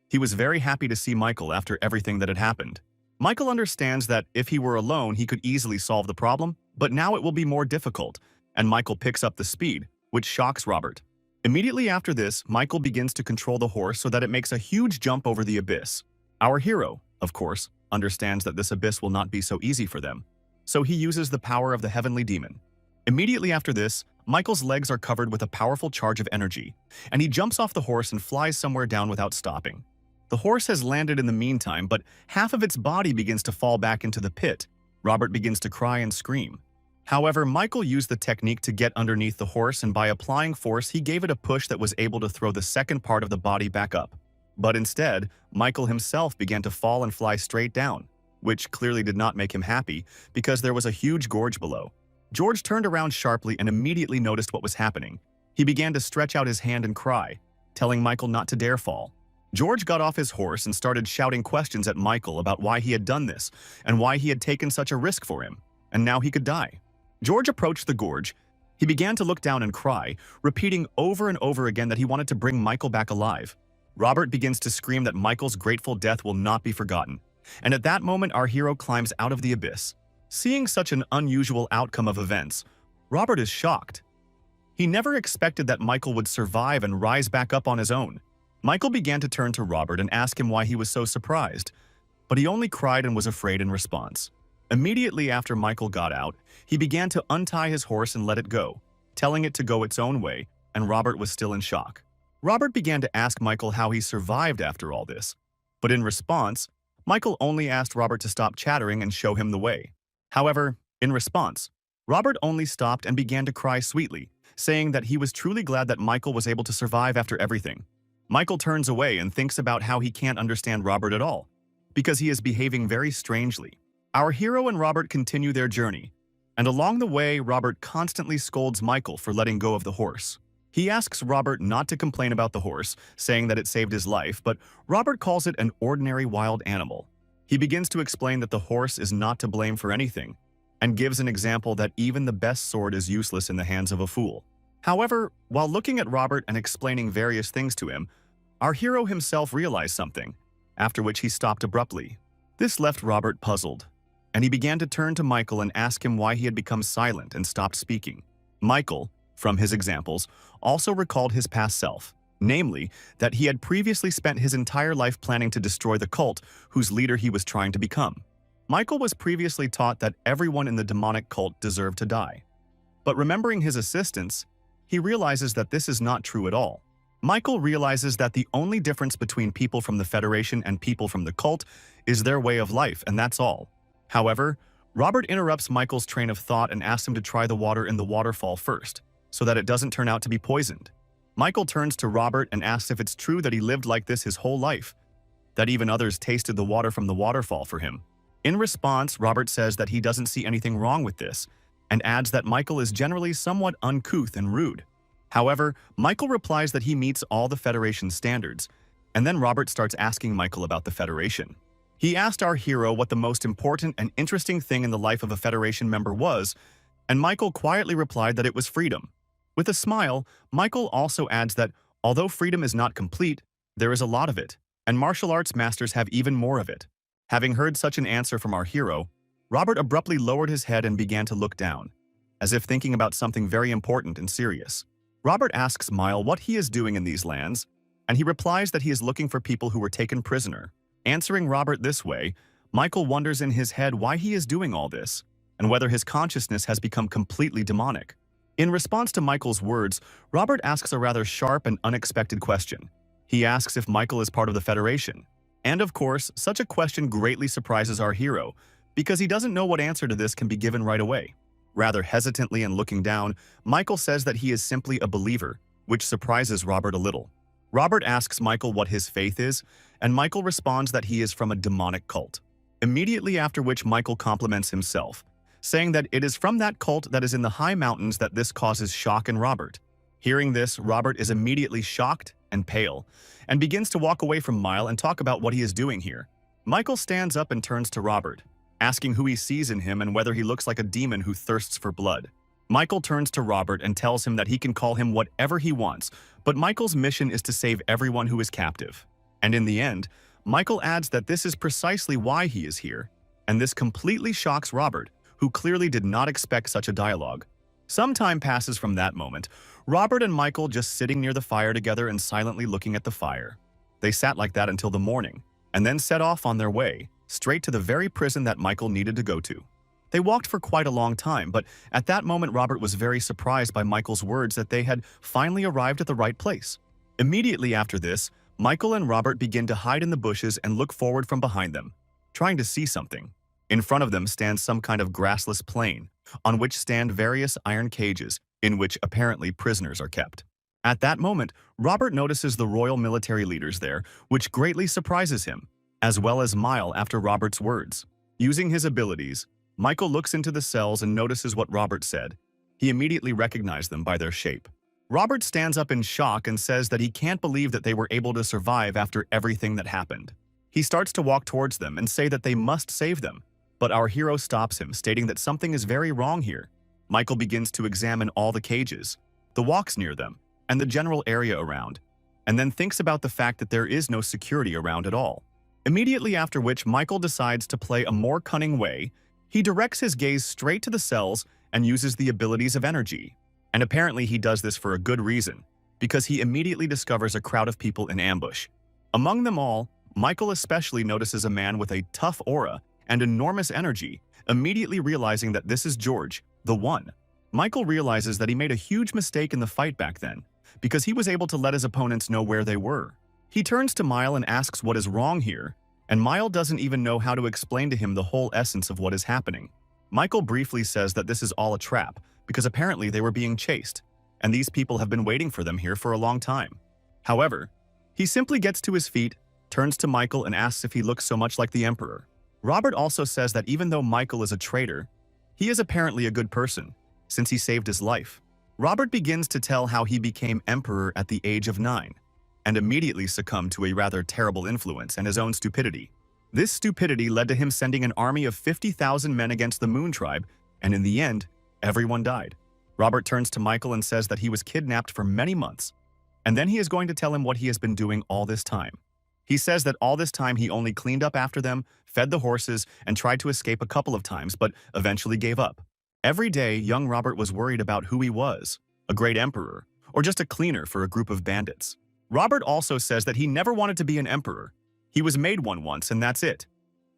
He was very happy to see Michael after everything that had happened. Michael understands that if he were alone, he could easily solve the problem, but now it will be more difficult, and Michael picks up the speed, which shocks Robert. Immediately after this, Michael begins to control the horse so that it makes a huge jump over the abyss. Our hero, of course, understands that this abyss will not be so easy for them, so he uses the power of the heavenly demon. Immediately after this, Michael's legs are covered with a powerful charge of energy, and he jumps off the horse and flies somewhere down without stopping. The horse has landed in the meantime, but half of its body begins to fall back into the pit. Robert begins to cry and scream. However, Michael used the technique to get underneath the horse, and by applying force, he gave it a push that was able to throw the second part of the body back up. But instead, Michael himself began to fall and fly straight down, which clearly did not make him happy because there was a huge gorge below. George turned around sharply and immediately noticed what was happening. He began to stretch out his hand and cry, telling Michael not to dare fall. George got off his horse and started shouting questions at Michael about why he had done this and why he had taken such a risk for him, and now he could die. George approached the gorge. He began to look down and cry, repeating over and over again that he wanted to bring Michael back alive. Robert begins to scream that Michael's grateful death will not be forgotten, and at that moment our hero climbs out of the abyss. Seeing such an unusual outcome of events, Robert is shocked. He never expected that Michael would survive and rise back up on his own. Michael began to turn to Robert and ask him why he was so surprised, but he only cried and was afraid in response. Immediately after Michael got out, he began to untie his horse and let it go, telling it to go its own way, and Robert was still in shock. Robert began to ask Michael how he survived after all this, but in response, Michael only asked Robert to stop chattering and show him the way. However, in response, Robert only stopped and began to cry sweetly, saying that he was truly glad that Michael was able to survive after everything. Michael turns away and thinks about how he can't understand Robert at all, because he is behaving very strangely. Our hero and Robert continue their journey, and along the way, Robert constantly scolds Michael for letting go of the horse. He asks Robert not to complain about the horse, saying that it saved his life, but Robert calls it an ordinary wild animal. He begins to explain that the horse is not to blame for anything, and gives an example that even the best sword is useless in the hands of a fool. However, while looking at Robert and explaining various things to him, our hero himself realized something, after which he stopped abruptly. This left Robert puzzled, and he began to turn to Michael and ask him why he had become silent and stopped speaking. Michael, from his examples, also recalled his past self, namely, that he had previously spent his entire life planning to destroy the cult whose leader he was trying to become. Michael was previously taught that everyone in the demonic cult deserved to die. But remembering his assistants, he realizes that this is not true at all. Michael realizes that the only difference between people from the Federation and people from the cult is their way of life, and that's all. However, Robert interrupts Michael's train of thought and asks him to try the water in the waterfall first, so that it doesn't turn out to be poisoned. Michael turns to Robert and asks if it's true that he lived like this his whole life, that even others tasted the water from the waterfall for him. In response, Robert says that he doesn't see anything wrong with this, and adds that Michael is generally somewhat uncouth and rude. However, Michael replies that he meets all the Federation standards, and then Robert starts asking Michael about the Federation. He asked our hero what the most important and interesting thing in the life of a Federation member was, and Michael quietly replied that it was freedom. With a smile, Michael also adds that although freedom is not complete, there is a lot of it, and martial arts masters have even more of it. Having heard such an answer from our hero, Robert abruptly lowered his head and began to look down, as if thinking about something very important and serious. Robert asks Mile what he is doing in these lands, and he replies that he is looking for people who were taken prisoner. Answering Robert this way, Michael wonders in his head why he is doing all this, and whether his consciousness has become completely demonic. In response to Michael's words, Robert asks a rather sharp and unexpected question. He asks if Michael is part of the Federation. And of course, such a question greatly surprises our hero, because he doesn't know what answer to this can be given right away. Rather hesitantly and looking down, Michael says that he is simply a believer, which surprises Robert a little. Robert asks Michael what his faith is, and Michael responds that he is from a demonic cult. Immediately after which Michael compliments himself, saying that it is from that cult that is in the high mountains that this causes shock in Robert. Hearing this, Robert is immediately shocked and pale, and begins to walk away from Mile and talk about what he is doing here. Michael stands up and turns to Robert, asking who he sees in him and whether he looks like a demon who thirsts for blood. Michael turns to Robert and tells him that he can call him whatever he wants, but Michael's mission is to save everyone who is captive. And in the end, Michael adds that this is precisely why he is here, and this completely shocks Robert, who clearly did not expect such a dialogue. Some time passes from that moment, Robert and Michael just sitting near the fire together and silently looking at the fire. They sat like that until the morning, and then set off on their way, straight to the very prison that Michael needed to go to. They walked for quite a long time, but at that moment Robert was very surprised by Michael's words that they had finally arrived at the right place. Immediately after this, Michael and Robert begin to hide in the bushes and look forward from behind them, trying to see something. In front of them stands some kind of grassless plain, on which stand various iron cages, in which apparently prisoners are kept. At that moment, Robert notices the royal military leaders there, which greatly surprises him, as well as Mile after Robert's words. Using his abilities, Michael looks into the cells and notices what Robert said. He immediately recognized them by their shape. Robert stands up in shock and says that he can't believe that they were able to survive after everything that happened. He starts to walk towards them and say that they must save them, but our hero stops him, stating that something is very wrong here. Michael begins to examine all the cages, the walks near them, and the general area around, and then thinks about the fact that there is no security around at all. Immediately after which, Michael decides to play a more cunning way. He directs his gaze straight to the cells and uses the abilities of energy. And apparently he does this for a good reason, because he immediately discovers a crowd of people in ambush. Among them all, Michael especially notices a man with a tough aura and enormous energy, immediately realizing that this is George, the One. Michael realizes that he made a huge mistake in the fight back then, because he was able to let his opponents know where they were. He turns to Mile and asks what is wrong here, and Mile doesn't even know how to explain to him the whole essence of what is happening. Michael briefly says that this is all a trap, because apparently they were being chased, and these people have been waiting for them here for a long time. However, he simply gets to his feet, turns to Michael and asks if he looks so much like the Emperor. Robert also says that even though Michael is a traitor, he is apparently a good person, since he saved his life. Robert begins to tell how he became Emperor at the age of 9, and immediately succumbed to a rather terrible influence and his own stupidity. This stupidity led to him sending an army of 50,000 men against the Moon Tribe, and in the end, everyone died. Robert turns to Michael and says that he was kidnapped for many months, and then he is going to tell him what he has been doing all this time. He says that all this time he only cleaned up after them, fed the horses, and tried to escape a couple of times, but eventually gave up. Every day, young Robert was worried about who he was, a great emperor, or just a cleaner for a group of bandits. Robert also says that he never wanted to be an emperor. He was made one once, and that's it,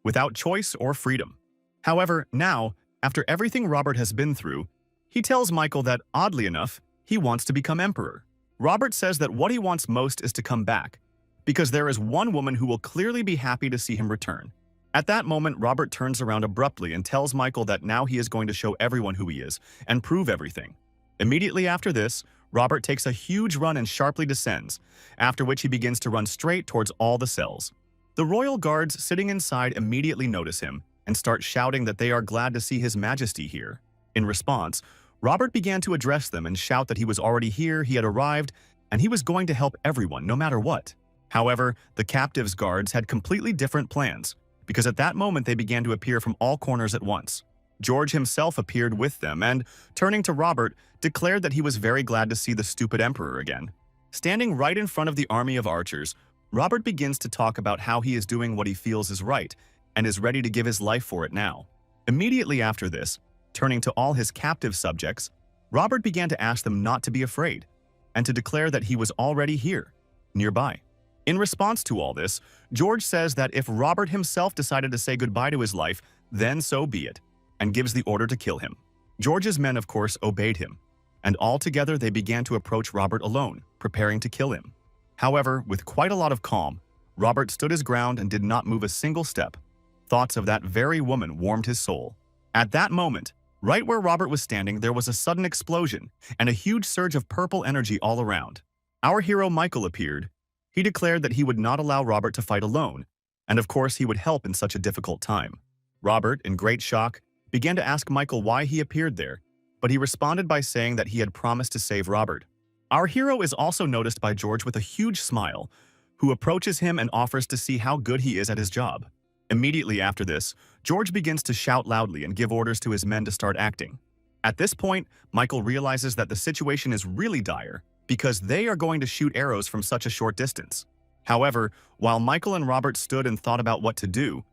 without choice or freedom. However, now, after everything Robert has been through, he tells Michael that, oddly enough, he wants to become emperor. Robert says that what he wants most is to come back, because there is one woman who will clearly be happy to see him return. At that moment, Robert turns around abruptly and tells Michael that now he is going to show everyone who he is and prove everything. Immediately after this, Robert takes a huge run and sharply descends, after which he begins to run straight towards all the cells. The royal guards sitting inside immediately notice him and start shouting that they are glad to see His Majesty here. In response, Robert began to address them and shout that he was already here, he had arrived, and he was going to help everyone no matter what. However, the captives' guards had completely different plans, because at that moment they began to appear from all corners at once. George himself appeared with them and, turning to Robert, declared that he was very glad to see the stupid emperor again. Standing right in front of the army of archers, Robert begins to talk about how he is doing what he feels is right and is ready to give his life for it now. Immediately after this, turning to all his captive subjects, Robert began to ask them not to be afraid and to declare that he was already here, nearby. In response to all this, George says that if Robert himself decided to say goodbye to his life, then so be it, and gives the order to kill him. George's men, of course, obeyed him, and all together they began to approach Robert alone, preparing to kill him. However, with quite a lot of calm, Robert stood his ground and did not move a single step. Thoughts of that very woman warmed his soul. At that moment, right where Robert was standing, there was a sudden explosion and a huge surge of purple energy all around. Our hero Michael appeared. He declared that he would not allow Robert to fight alone, and of course he would help in such a difficult time. Robert, in great shock, began to ask Michael why he appeared there, but he responded by saying that he had promised to save Robert. Our hero is also noticed by George with a huge smile, who approaches him and offers to see how good he is at his job. Immediately after this, George begins to shout loudly and give orders to his men to start acting. At this point, Michael realizes that the situation is really dire, because they are going to shoot arrows from such a short distance. However, while Michael and Robert stood and thought about what to do,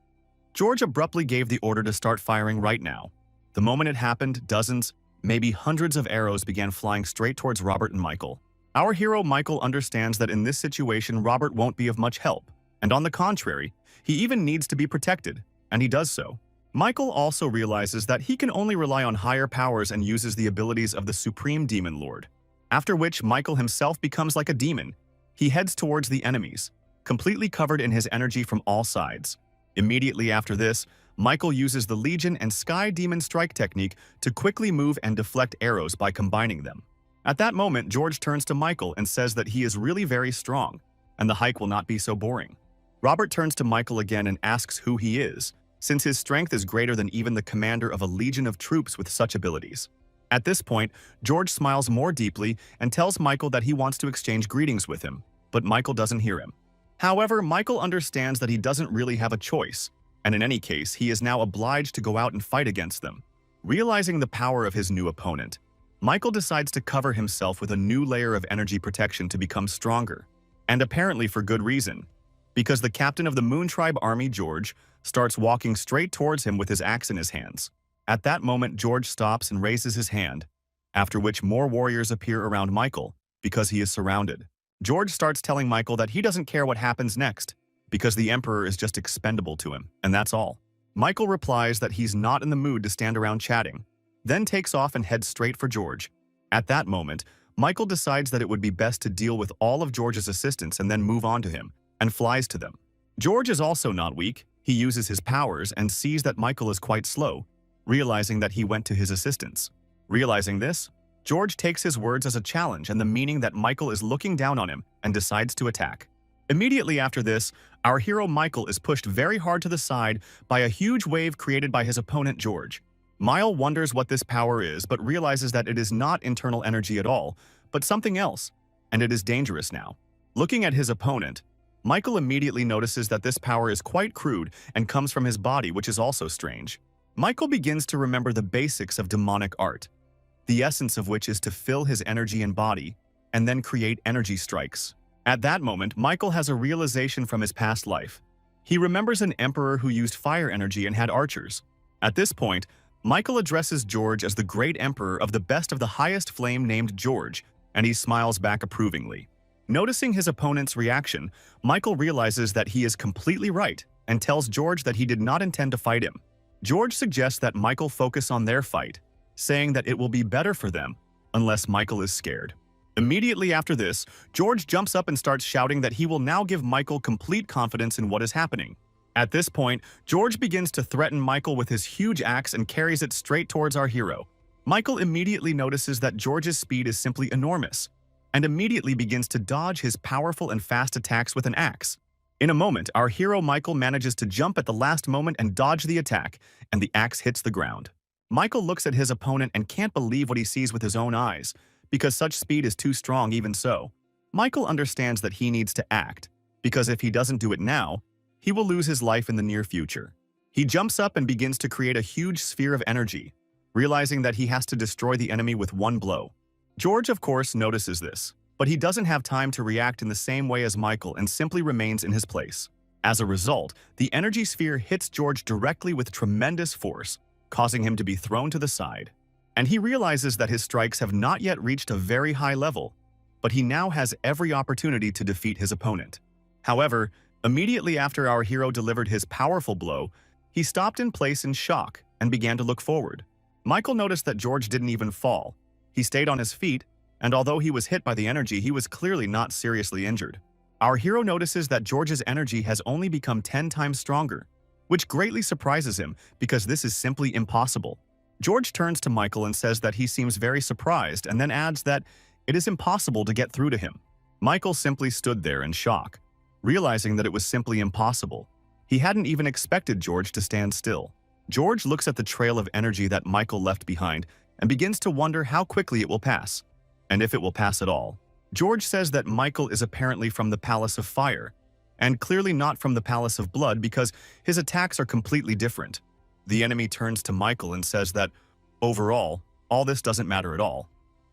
George abruptly gave the order to start firing right now. The moment it happened, dozens, maybe hundreds of arrows began flying straight towards Robert and Michael. Our hero Michael understands that in this situation Robert won't be of much help, and on the contrary, he even needs to be protected, and he does so. Michael also realizes that he can only rely on higher powers and uses the abilities of the Supreme Demon Lord. After which, Michael himself becomes like a demon. He heads towards the enemies, completely covered in his energy from all sides. Immediately after this, Michael uses the Legion and Sky Demon Strike technique to quickly move and deflect arrows by combining them. At that moment, George turns to Michael and says that he is really very strong, and the hike will not be so boring. Robert turns to Michael again and asks who he is, since his strength is greater than even the commander of a legion of troops with such abilities. At this point, George smiles more deeply and tells Michael that he wants to exchange greetings with him, but Michael doesn't hear him. However, Michael understands that he doesn't really have a choice, and in any case, he is now obliged to go out and fight against them. Realizing the power of his new opponent, Michael decides to cover himself with a new layer of energy protection to become stronger, and apparently for good reason, because the captain of the Moon Tribe army, George, starts walking straight towards him with his axe in his hands. At that moment, George stops and raises his hand, after which more warriors appear around Michael because he is surrounded. George starts telling Michael that he doesn't care what happens next because the Emperor is just expendable to him, and that's all. Michael replies that he's not in the mood to stand around chatting, then takes off and heads straight for George. At that moment, Michael decides that it would be best to deal with all of George's assistants and then move on to him, and flies to them. George is also not weak. He uses his powers and sees that Michael is quite slow, realizing that he went to his assistance. Realizing this, George takes his words as a challenge and the meaning that Michael is looking down on him and decides to attack. Immediately after this, our hero Michael is pushed very hard to the side by a huge wave created by his opponent George. Michael wonders what this power is but realizes that it is not internal energy at all, but something else, and it is dangerous now. Looking at his opponent, Michael immediately notices that this power is quite crude and comes from his body, which is also strange. Michael begins to remember the basics of demonic art, the essence of which is to fill his energy and body, and then create energy strikes. At that moment, Michael has a realization from his past life. He remembers an emperor who used fire energy and had archers. At this point, Michael addresses George as the great emperor of the best of the highest flame named George, and he smiles back approvingly. Noticing his opponent's reaction, Michael realizes that he is completely right and tells George that he did not intend to fight him. George suggests that Michael focus on their fight, saying that it will be better for them unless Michael is scared. Immediately after this, George jumps up and starts shouting that he will now give Michael complete confidence in what is happening. At this point, George begins to threaten Michael with his huge axe and carries it straight towards our hero. Michael immediately notices that George's speed is simply enormous, and immediately begins to dodge his powerful and fast attacks with an axe. In a moment, our hero Michael manages to jump at the last moment and dodge the attack, and the axe hits the ground. Michael looks at his opponent and can't believe what he sees with his own eyes, because such speed is too strong even so. Michael understands that he needs to act, because if he doesn't do it now, he will lose his life in the near future. He jumps up and begins to create a huge sphere of energy, realizing that he has to destroy the enemy with one blow. George, of course, notices this, but he doesn't have time to react in the same way as Michael and simply remains in his place. As a result, the energy sphere hits George directly with tremendous force, causing him to be thrown to the side. And he realizes that his strikes have not yet reached a very high level, but he now has every opportunity to defeat his opponent. However, immediately after our hero delivered his powerful blow, he stopped in place in shock and began to look forward. Michael noticed that George didn't even fall. He stayed on his feet, and although he was hit by the energy, he was clearly not seriously injured. Our hero notices that George's energy has only become 10 times stronger, which greatly surprises him because this is simply impossible. George turns to Michael and says that he seems very surprised and then adds that it is impossible to get through to him. Michael simply stood there in shock, realizing that it was simply impossible. He hadn't even expected George to stand still. George looks at the trail of energy that Michael left behind and begins to wonder how quickly it will pass, and if it will pass at all. George says that Michael is apparently from the Palace of Fire, and clearly not from the Palace of Blood because his attacks are completely different. The enemy turns to Michael and says that, overall, all this doesn't matter at all,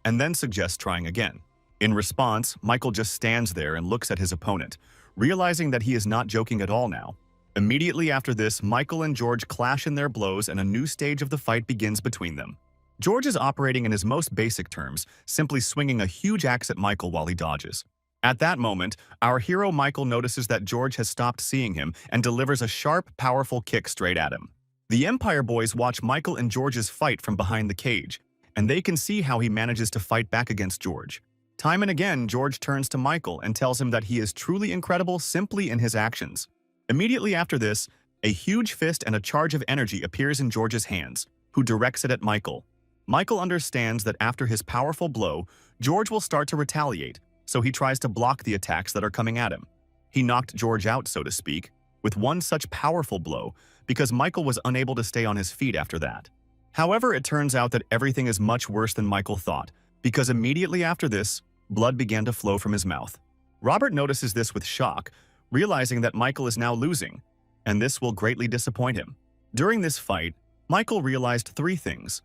and then suggests trying again. In response, Michael just stands there and looks at his opponent, realizing that he is not joking at all now. Immediately after this, Michael and George clash in their blows and a new stage of the fight begins between them. George is operating in his most basic terms, simply swinging a huge axe at Michael while he dodges. At that moment, our hero Michael notices that George has stopped seeing him and delivers a sharp, powerful kick straight at him. The Empire boys watch Michael and George's fight from behind the cage, and they can see how he manages to fight back against George. Time and again, George turns to Michael and tells him that he is truly incredible simply in his actions. Immediately after this, a huge fist and a charge of energy appears in George's hands, who directs it at Michael. Michael understands that after his powerful blow, George will start to retaliate, so he tries to block the attacks that are coming at him. He knocked George out, so to speak, with one such powerful blow, because Michael was unable to stay on his feet after that. However, it turns out that everything is much worse than Michael thought, because immediately after this, blood began to flow from his mouth. Robert notices this with shock, realizing that Michael is now losing, and this will greatly disappoint him. During this fight, Michael realized three things.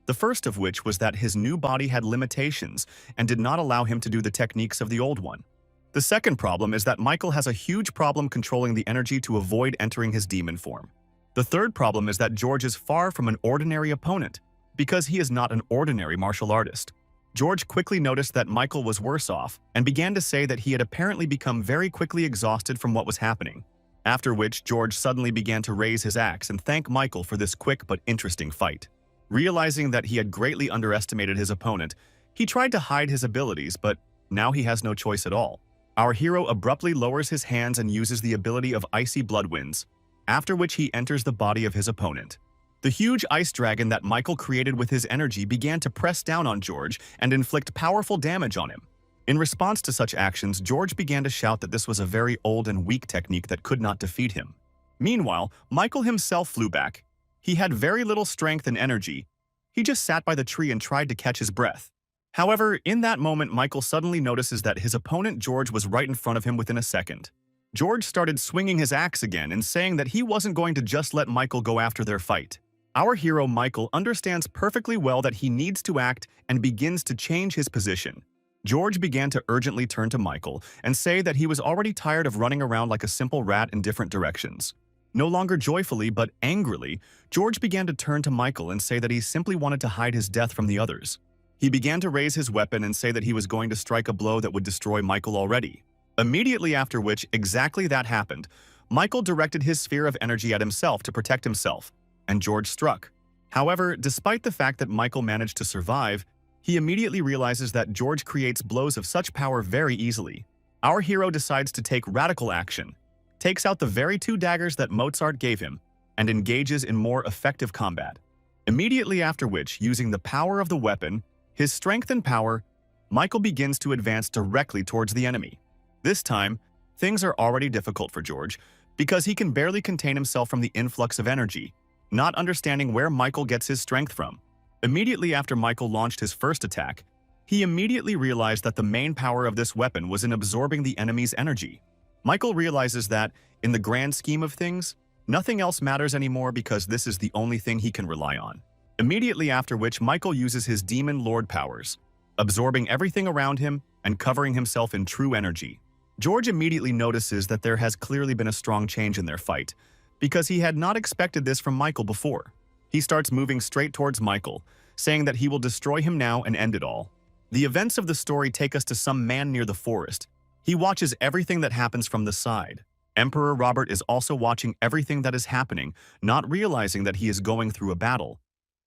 The first of which was that his new body had limitations and did not allow him to do the techniques of the old one. The second problem is that Michael has a huge problem controlling the energy to avoid entering his demon form. The third problem is that George is far from an ordinary opponent, because he is not an ordinary martial artist. George quickly noticed that Michael was worse off and began to say that he had apparently become very quickly exhausted from what was happening. After which, George suddenly began to raise his axe and thank Michael for this quick but interesting fight. Realizing that he had greatly underestimated his opponent, he tried to hide his abilities, but now he has no choice at all. Our hero abruptly lowers his hands and uses the ability of Icy Blood Winds, after which he enters the body of his opponent. The huge ice dragon that Michael created with his energy began to press down on George and inflict powerful damage on him. In response to such actions, George began to shout that this was a very old and weak technique that could not defeat him. Meanwhile, Michael himself flew back. He had very little strength and energy. He just sat by the tree and tried to catch his breath. However, in that moment, Michael suddenly notices that his opponent George was right in front of him within a second. George started swinging his axe again and saying that he wasn't going to just let Michael go after their fight. Our hero Michael understands perfectly well that he needs to act and begins to change his position. George began to urgently turn to Michael and say that he was already tired of running around like a simple rat in different directions. No longer joyfully but angrily, George began to turn to Michael and say that he simply wanted to hide his death from the others. He began to raise his weapon and say that he was going to strike a blow that would destroy Michael already. Immediately after which, exactly that happened. Michael directed his sphere of energy at himself to protect himself, and George struck. However, despite the fact that Michael managed to survive, he immediately realizes that George creates blows of such power very easily. Our hero decides to take radical action, takes out the very two daggers that Mozart gave him, and engages in more effective combat. Immediately after which, using the power of the weapon, his strength and power, Michael begins to advance directly towards the enemy. This time, things are already difficult for George, because he can barely contain himself from the influx of energy, not understanding where Michael gets his strength from. Immediately after Michael launched his first attack, he immediately realized that the main power of this weapon was in absorbing the enemy's energy. Michael realizes that, in the grand scheme of things, nothing else matters anymore because this is the only thing he can rely on. Immediately after which, Michael uses his Demon Lord powers, absorbing everything around him and covering himself in true energy. George immediately notices that there has clearly been a strong change in their fight, because he had not expected this from Michael before. He starts moving straight towards Michael, saying that he will destroy him now and end it all. The events of the story take us to some man near the forest. He watches everything that happens from the side. Emperor Robert is also watching everything that is happening, not realizing that he is going through a battle,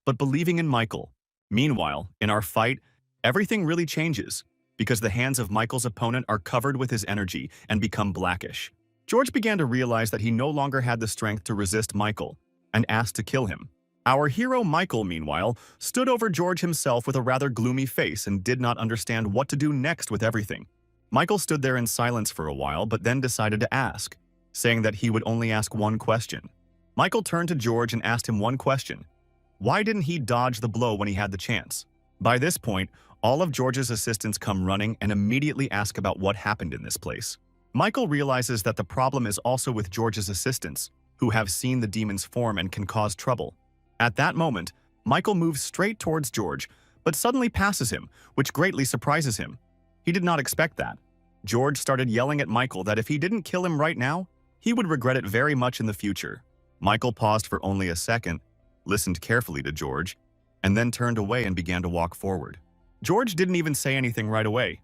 but believing in Michael. Meanwhile, in our fight, everything really changes, because the hands of Michael's opponent are covered with his energy and become blackish. George began to realize that he no longer had the strength to resist Michael, and asked to kill him. Our hero Michael, meanwhile, stood over George himself with a rather gloomy face and did not understand what to do next with everything. Michael stood there in silence for a while, but then decided to ask, saying that he would only ask one question. Michael turned to George and asked him one question. Why didn't he dodge the blow when he had the chance? By this point, all of George's assistants come running and immediately ask about what happened in this place. Michael realizes that the problem is also with George's assistants, who have seen the demon's form and can cause trouble. At that moment, Michael moves straight towards George, but suddenly passes him, which greatly surprises him. He did not expect that. George started yelling at Michael that if he didn't kill him right now, he would regret it very much in the future. Michael paused for only a second, listened carefully to George, and then turned away and began to walk forward. George didn't even say anything right away.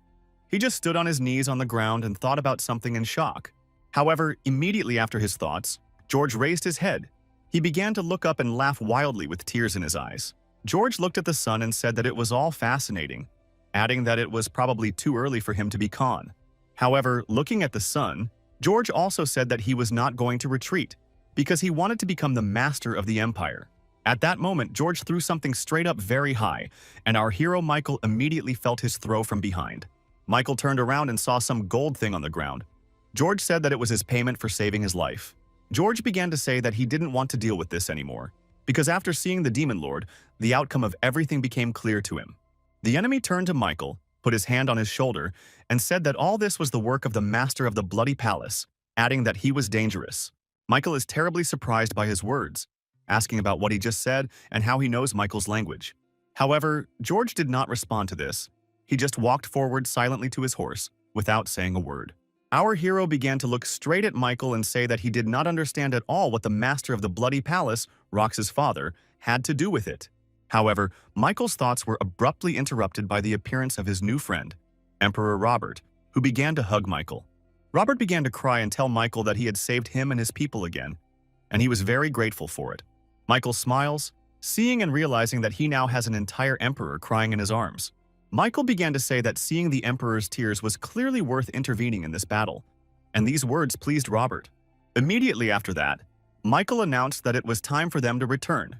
He just stood on his knees on the ground and thought about something in shock. However, immediately after his thoughts, George raised his head. He began to look up and laugh wildly with tears in his eyes. George looked at the sun and said that it was all fascinating, adding that it was probably too early for him to be Khan. However, looking at the sun, George also said that he was not going to retreat, because he wanted to become the master of the empire. At that moment, George threw something straight up very high, and our hero Michael immediately felt his throw from behind. Michael turned around and saw some gold thing on the ground. George said that it was his payment for saving his life. George began to say that he didn't want to deal with this anymore. because after seeing the Demon Lord, the outcome of everything became clear to him. The enemy turned to Michael, put his hand on his shoulder, and said that all this was the work of the master of the Bloody Palace, adding that he was dangerous. Michael is terribly surprised by his words, asking about what he just said and how he knows Michael's language. However, George did not respond to this. He just walked forward silently to his horse, without saying a word. Our hero began to look straight at Michael and say that he did not understand at all what the master of the Bloody Palace, Rox's father, had to do with it. However, Michael's thoughts were abruptly interrupted by the appearance of his new friend, Emperor Robert, who began to hug Michael. Robert began to cry and tell Michael that he had saved him and his people again, and he was very grateful for it. Michael smiles, seeing and realizing that he now has an entire emperor crying in his arms. Michael began to say that seeing the emperor's tears was clearly worth intervening in this battle, and these words pleased Robert. Immediately after that, Michael announced that it was time for them to return,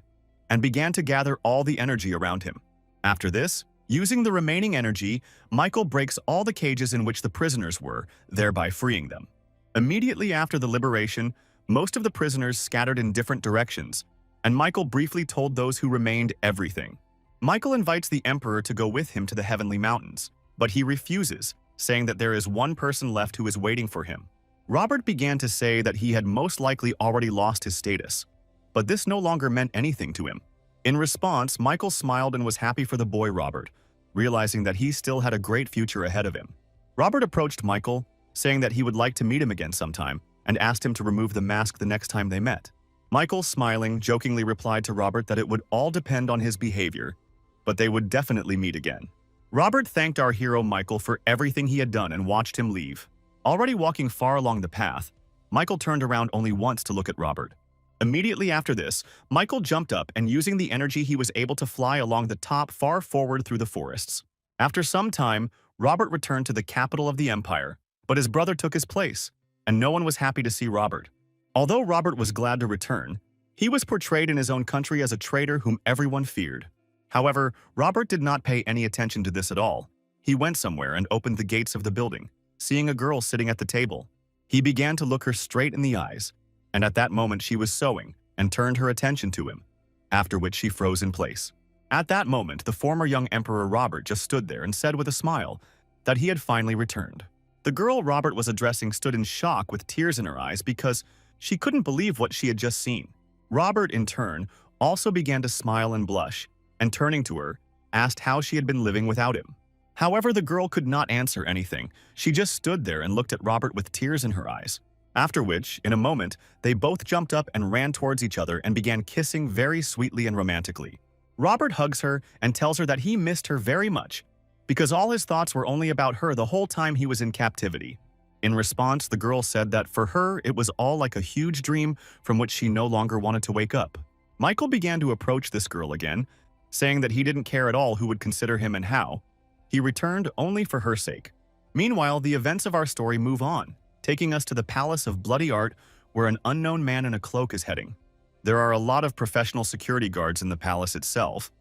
and began to gather all the energy around him. After this, using the remaining energy, Michael breaks all the cages in which the prisoners were, thereby freeing them. Immediately after the liberation, most of the prisoners scattered in different directions, and Michael briefly told those who remained everything. Michael invites the Emperor to go with him to the Heavenly Mountains, but he refuses, saying that there is one person left who is waiting for him. Robert began to say that he had most likely already lost his status, but this no longer meant anything to him. In response, Michael smiled and was happy for the boy Robert, realizing that he still had a great future ahead of him. Robert approached Michael, saying that he would like to meet him again sometime, and asked him to remove the mask the next time they met. Michael, smiling, jokingly replied to Robert that it would all depend on his behavior, but they would definitely meet again. Robert thanked our hero Michael for everything he had done and watched him leave. Already walking far along the path, Michael turned around only once to look at Robert. Immediately after this, Michael jumped up and using the energy he was able to fly along the top far forward through the forests. After some time, Robert returned to the capital of the empire, but his brother took his place, and no one was happy to see Robert. Although Robert was glad to return, he was portrayed in his own country as a traitor whom everyone feared. However, Robert did not pay any attention to this at all. He went somewhere and opened the gates of the building, seeing a girl sitting at the table. He began to look her straight in the eyes, and at that moment she was sewing and turned her attention to him, after which she froze in place. At that moment, the former young Emperor Robert just stood there and said with a smile that he had finally returned. The girl Robert was addressing stood in shock with tears in her eyes because she couldn't believe what she had just seen. Robert, in turn, also began to smile and blush, and turning to her, asked how she had been living without him. However, the girl could not answer anything. She just stood there and looked at Robert with tears in her eyes. After which, in a moment, they both jumped up and ran towards each other and began kissing very sweetly and romantically. Robert hugs her and tells her that he missed her very much, because all his thoughts were only about her the whole time he was in captivity. In response, the girl said that for her, it was all like a huge dream from which she no longer wanted to wake up. Michael began to approach this girl again, saying that he didn't care at all who would consider him and how. He returned only for her sake. Meanwhile, the events of our story move on, taking us to the Palace of Bloody Art, where an unknown man in a cloak is heading. There are a lot of professional security guards in the palace itself,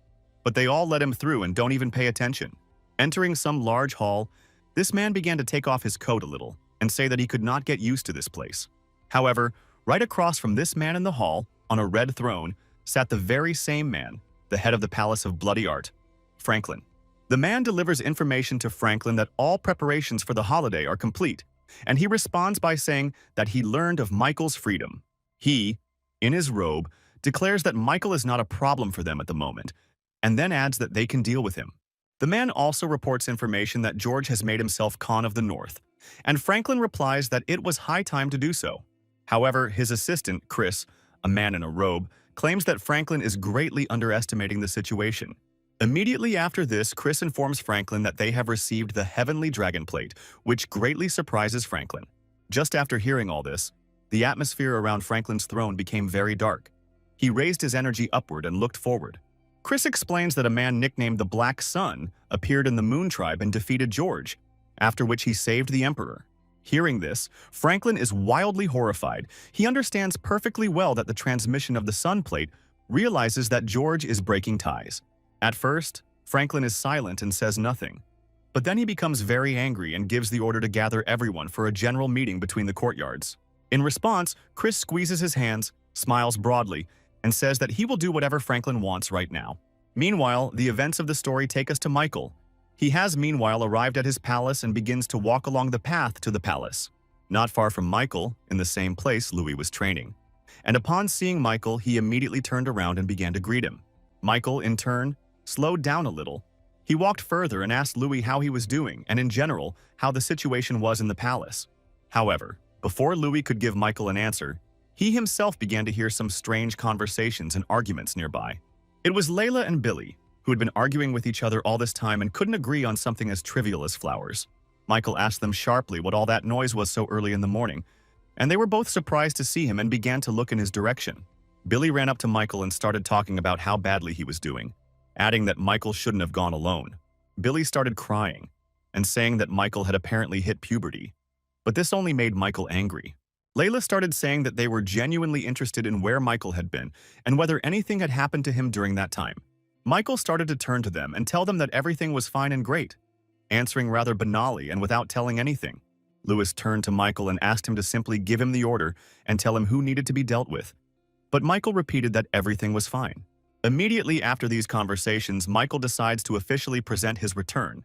but they all let him through and don't even pay attention. Entering some large hall, this man began to take off his coat a little and say that he could not get used to this place. However, right across from this man in the hall, on a red throne, sat the very same man, the head of the Palace of Bloody Art, Franklin. The man delivers information to Franklin that all preparations for the holiday are complete, and he responds by saying that he learned of Michael's freedom. He, in his robe, declares that Michael is not a problem for them at the moment, and then adds that they can deal with him. The man also reports information that George has made himself Khan of the North, and Franklin replies that it was high time to do so. However, his assistant, Chris, a man in a robe, claims that Franklin is greatly underestimating the situation. Immediately after this, Chris informs Franklin that they have received the Heavenly Dragon Plate, which greatly surprises Franklin. Just after hearing all this, the atmosphere around Franklin's throne became very dark. He raised his energy upward and looked forward. Chris explains that a man nicknamed the Black Sun appeared in the Moon Tribe and defeated George, after which he saved the Emperor. Hearing this, Franklin is wildly horrified. He understands perfectly well that the transmission of the Sun Plate realizes that George is breaking ties. At first, Franklin is silent and says nothing, but then he becomes very angry and gives the order to gather everyone for a general meeting between the courtyards. In response, Chris squeezes his hands, smiles broadly, and says that he will do whatever Franklin wants right now. Meanwhile, the events of the story take us to Michael. He has meanwhile arrived at his palace and begins to walk along the path to the palace. Not far from Michael, in the same place Louis was training. And upon seeing Michael, he immediately turned around and began to greet him. Michael, in turn, slowed down a little. He walked further and asked Louis how he was doing and, in general, how the situation was in the palace. However, before Louis could give Michael an answer, he himself began to hear some strange conversations and arguments nearby. It was Layla and Billy, who had been arguing with each other all this time and couldn't agree on something as trivial as flowers. Michael asked them sharply what all that noise was so early in the morning, and they were both surprised to see him and began to look in his direction. Billy ran up to Michael and started talking about how badly he was doing, adding that Michael shouldn't have gone alone. Billy started crying and saying that Michael had apparently hit puberty, but this only made Michael angry. Layla started saying that they were genuinely interested in where Michael had been and whether anything had happened to him during that time. Michael started to turn to them and tell them that everything was fine and great, answering rather banally and without telling anything. Louis turned to Michael and asked him to simply give him the order and tell him who needed to be dealt with. But Michael repeated that everything was fine. Immediately after these conversations, Michael decides to officially present his return.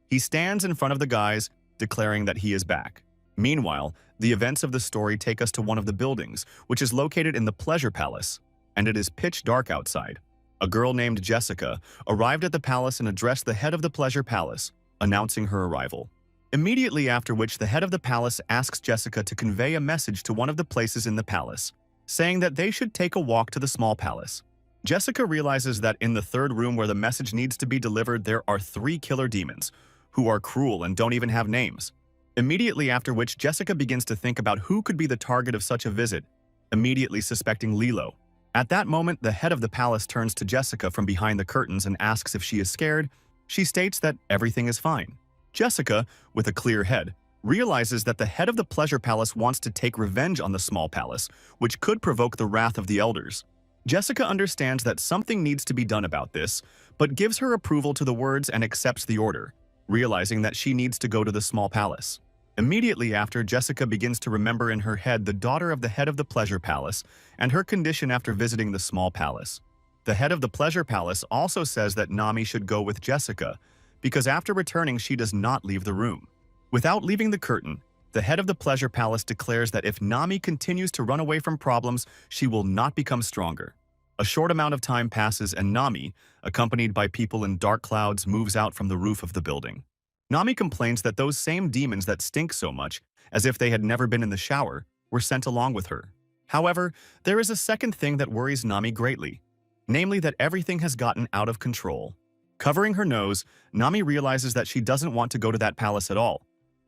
He stands in front of the guys, declaring that he is back. Meanwhile, the events of the story take us to one of the buildings, which is located in the Pleasure Palace, and it is pitch dark outside. A girl named Jessica arrived at the palace and addressed the head of the Pleasure Palace, announcing her arrival. Immediately after which, the head of the palace asks Jessica to convey a message to one of the places in the palace, saying that they should take a walk to the small palace. Jessica realizes that in the third room where the message needs to be delivered, there are 3 killer demons, who are cruel and don't even have names. Immediately after which, Jessica begins to think about who could be the target of such a visit, immediately suspecting Lilo. At that moment, the head of the palace turns to Jessica from behind the curtains and asks if she is scared. She states that everything is fine. Jessica, with a clear head, realizes that the head of the Pleasure Palace wants to take revenge on the small palace, which could provoke the wrath of the elders. Jessica understands that something needs to be done about this, but gives her approval to the words and accepts the order, realizing that she needs to go to the small palace. Immediately after, Jessica begins to remember in her head the daughter of the head of the Pleasure Palace and her condition after visiting the small palace. The head of the Pleasure Palace also says that Nami should go with Jessica, because after returning she does not leave the room. Without leaving the curtain, the head of the Pleasure Palace declares that if Nami continues to run away from problems, she will not become stronger. A short amount of time passes and Nami, accompanied by people in dark clouds, moves out from the roof of the building. Nami complains that those same demons that stink so much, as if they had never been in the shower, were sent along with her. However, there is a second thing that worries Nami greatly, namely that everything has gotten out of control. Covering her nose, Nami realizes that she doesn't want to go to that palace at all,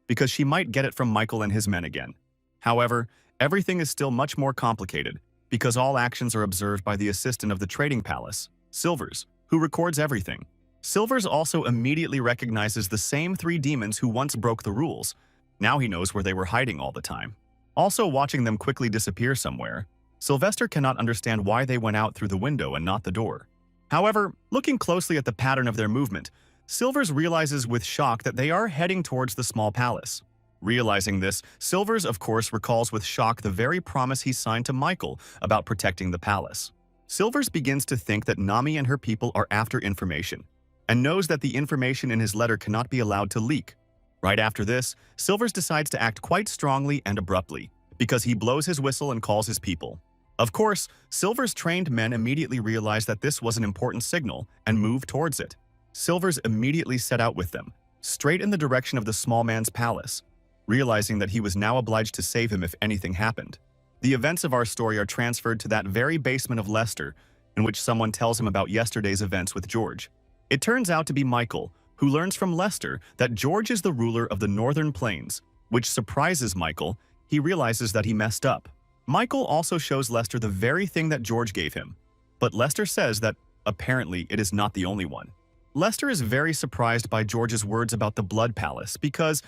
because she might get it from Michael and his men again. However, everything is still much more complicated, because all actions are observed by the assistant of the trading palace, Silvers, who records everything. Silvers also immediately recognizes the same 3 demons who once broke the rules. Now he knows where they were hiding all the time. Also watching them quickly disappear somewhere, Sylvester cannot understand why they went out through the window and not the door. However, looking closely at the pattern of their movement, Silvers realizes with shock that they are heading towards the small palace. Realizing this, Silvers of course recalls with shock the very promise he signed to Michael about protecting the palace. Silvers begins to think that Nami and her people are after information, and knows that the information in his letter cannot be allowed to leak. Right after this, Silvers decides to act quite strongly and abruptly, because he blows his whistle and calls his people. Of course, Silver's trained men immediately realize that this was an important signal and move towards it. Silvers immediately set out with them, straight in the direction of the small man's palace, realizing that he was now obliged to save him if anything happened. The events of our story are transferred to that very basement of Lester, in which someone tells him about yesterday's events with George. It turns out to be Michael, who learns from Lester that George is the ruler of the Northern Plains, which surprises Michael. He realizes that he messed up. Michael also shows Lester the very thing that George gave him, but Lester says that apparently it is not the only one. Lester is very surprised by George's words about the Blood Palace because,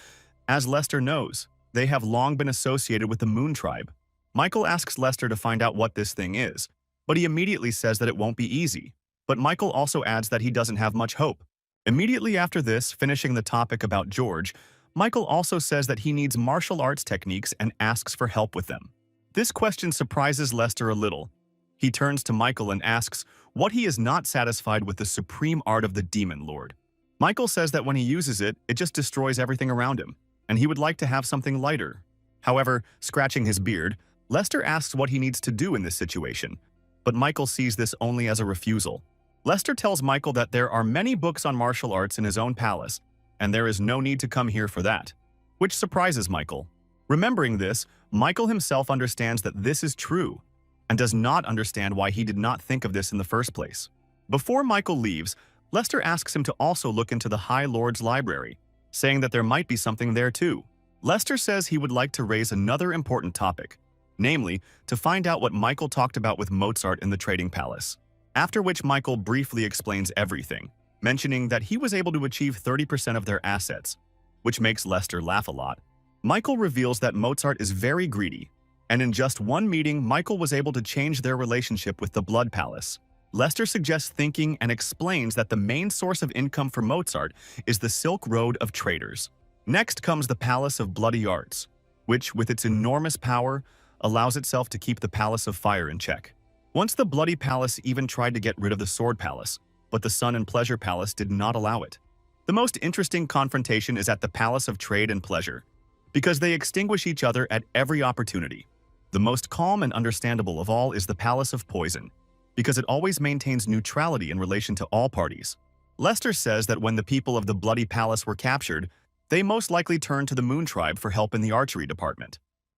as Lester knows, they have long been associated with the Moon Tribe. Michael asks Lester to find out what this thing is, but he immediately says that it won't be easy. But Michael also adds that he doesn't have much hope. Immediately after this, finishing the topic about George, Michael also says that he needs martial arts techniques and asks for help with them. This question surprises Lester a little, He turns to Michael and asks what he is not satisfied with the supreme art of the Demon Lord. Michael says that when he uses it, it just destroys everything around him, and he would like to have something lighter. However, scratching his beard, Lester asks what he needs to do in this situation, but Michael sees this only as a refusal. Lester tells Michael that there are many books on martial arts in his own palace, and there is no need to come here for that, which surprises Michael. Remembering this, Michael himself understands that this is true, and does not understand why he did not think of this in the first place. Before Michael leaves, Lester asks him to also look into the High Lord's library, saying that there might be something there too. Lester says he would like to raise another important topic, namely, to find out what Michael talked about with Mozart in the Trading Palace. After which Michael briefly explains everything, mentioning that he was able to achieve 30% of their assets, which makes Lester laugh a lot. Michael reveals that Mozart is very greedy, and in just one meeting, Michael was able to change their relationship with the Blood Palace. Lester suggests thinking and explains that the main source of income for Mozart is the Silk Road of traders. Next comes the Palace of Bloody Arts, which, with its enormous power, allows itself to keep the Palace of Fire in check. Once the Bloody Palace even tried to get rid of the Sword Palace, but the Sun and Pleasure Palace did not allow it. The most interesting confrontation is at the Palace of Trade and Pleasure, because they extinguish each other at every opportunity. The most calm and understandable of all is the Palace of Poison, because it always maintains neutrality in relation to all parties. Lester says that when the people of the Bloody Palace were captured, they most likely turned to the Moon Tribe for help in the archery department.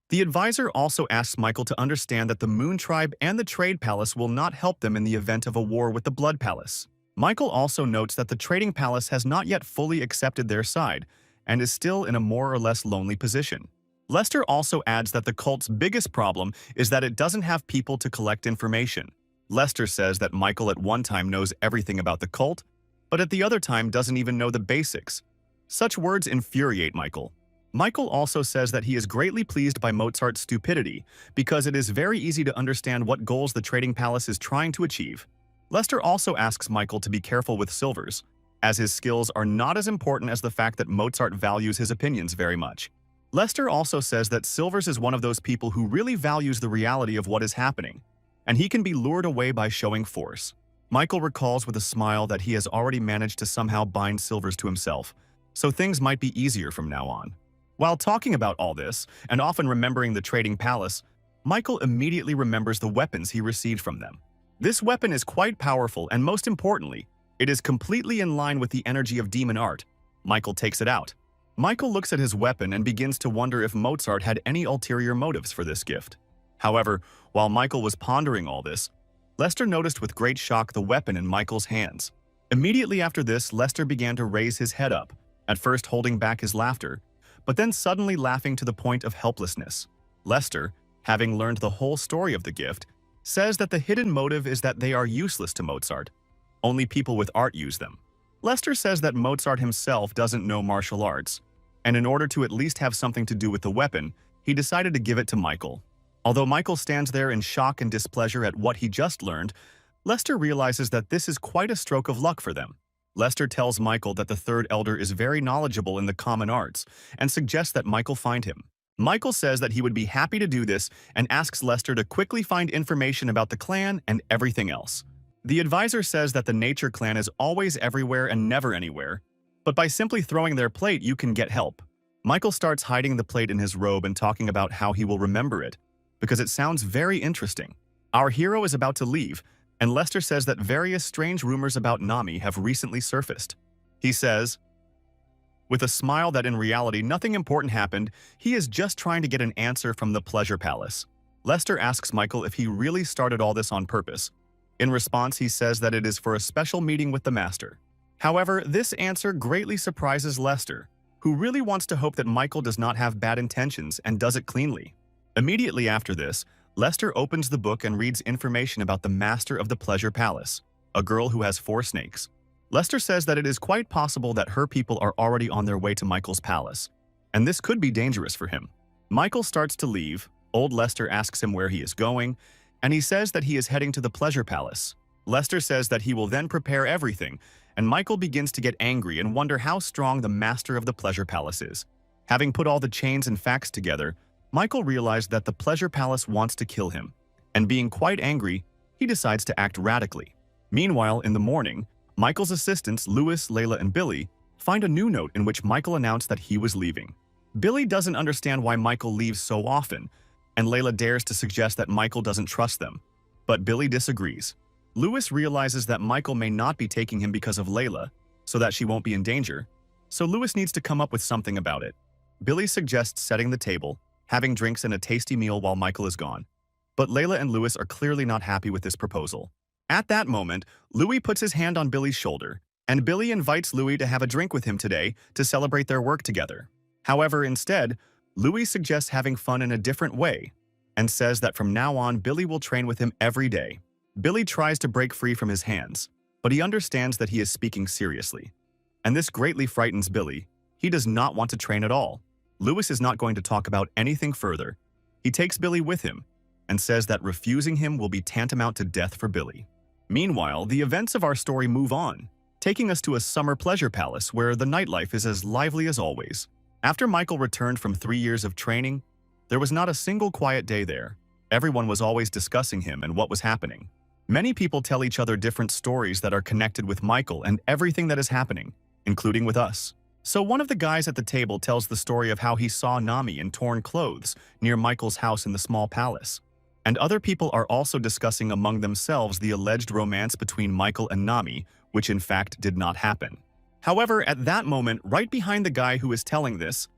The advisor also asks Michael to understand that the Moon Tribe and the Trade Palace will not help them in the event of a war with the Blood Palace. Michael also notes that the Trading Palace has not yet fully accepted their side and is still in a more or less lonely position. Lester also adds that the cult's biggest problem is that it doesn't have people to collect information. Lester says that Michael at one time knows everything about the cult, but at the other time doesn't even know the basics. Such words infuriate Michael. Michael also says that he is greatly pleased by Mozart's stupidity because it is very easy to understand what goals the Trading Palace is trying to achieve. Lester also asks Michael to be careful with Silvers, as his skills are not as important as the fact that Mozart values his opinions very much. Lester also says that Silvers is one of those people who really values the reality of what is happening, and he can be lured away by showing force. Michael recalls with a smile that he has already managed to somehow bind Silvers to himself, so things might be easier from now on. While talking about all this, and often remembering the Trading Palace, Michael immediately remembers the weapons he received from them. This weapon is quite powerful, and most importantly, it is completely in line with the energy of demon art. Michael takes it out. Michael looks at his weapon and begins to wonder if Mozart had any ulterior motives for this gift. However, while Michael was pondering all this, Lester noticed with great shock the weapon in Michael's hands. Immediately after this, Lester began to raise his head up, at first holding back his laughter, but then suddenly laughing to the point of helplessness. Lester, having learned the whole story of the gift, says that the hidden motive is that they are useless to Mozart. Only people with art use them. Lester says that Mozart himself doesn't know martial arts, and in order to at least have something to do with the weapon, he decided to give it to Michael. Although Michael stands there in shock and displeasure at what he just learned, Lester realizes that this is quite a stroke of luck for them. Lester tells Michael that the Third Elder is very knowledgeable in the common arts and suggests that Michael find him. Michael says that he would be happy to do this and asks Lester to quickly find information about the clan and everything else. The advisor says that the Nature Clan is always everywhere and never anywhere, but by simply throwing their plate you can get help. Michael starts hiding the plate in his robe and talking about how he will remember it, because it sounds very interesting. Our hero is about to leave, and Lester says that various strange rumors about Nami have recently surfaced. He says, with a smile that in reality nothing important happened, he is just trying to get an answer from the Pleasure Palace. Lester asks Michael if he really started all this on purpose. In response, he says that it is for a special meeting with the Master. However, this answer greatly surprises Lester, who really wants to hope that Michael does not have bad intentions and does it cleanly. Immediately after this, Lester opens the book and reads information about the Master of the Pleasure Palace, a girl who has 4 snakes. Lester says that it is quite possible that her people are already on their way to Michael's palace, and this could be dangerous for him. Michael starts to leave, old Lester asks him where he is going, and he says that he is heading to the Pleasure Palace. Lester says that he will then prepare everything, and Michael begins to get angry and wonder how strong the Master of the Pleasure Palace is. Having put all the chains and facts together, Michael realized that the Pleasure Palace wants to kill him, and being quite angry, he decides to act radically. Meanwhile, in the morning, Michael's assistants, Louis, Layla, and Billy, find a new note in which Michael announced that he was leaving. Billy doesn't understand why Michael leaves so often, and Layla dares to suggest that Michael doesn't trust them. But Billy disagrees. Louis realizes that Michael may not be taking him because of Layla, so that she won't be in danger, so Louis needs to come up with something about it. Billy suggests setting the table, having drinks and a tasty meal while Michael is gone. But Layla and Louis are clearly not happy with this proposal. At that moment, Louis puts his hand on Billy's shoulder, and Billy invites Louis to have a drink with him today to celebrate their work together. However, instead, Louis suggests having fun in a different way, and says that from now on Billy will train with him every day. Billy tries to break free from his hands, but he understands that he is speaking seriously. And this greatly frightens Billy. He does not want to train at all. Louis is not going to talk about anything further. He takes Billy with him, and says that refusing him will be tantamount to death for Billy. Meanwhile, the events of our story move on, taking us to a summer pleasure palace where the nightlife is as lively as always. After Michael returned from 3 years of training, there was not a single quiet day there. Everyone was always discussing him and what was happening. Many people tell each other different stories that are connected with Michael and everything that is happening, including with us. So one of the guys at the table tells the story of how he saw Nami in torn clothes near Michael's house in the small palace. And other people are also discussing among themselves the alleged romance between Michael and Nami, which in fact did not happen. However, at that moment, right behind the guy who is telling this,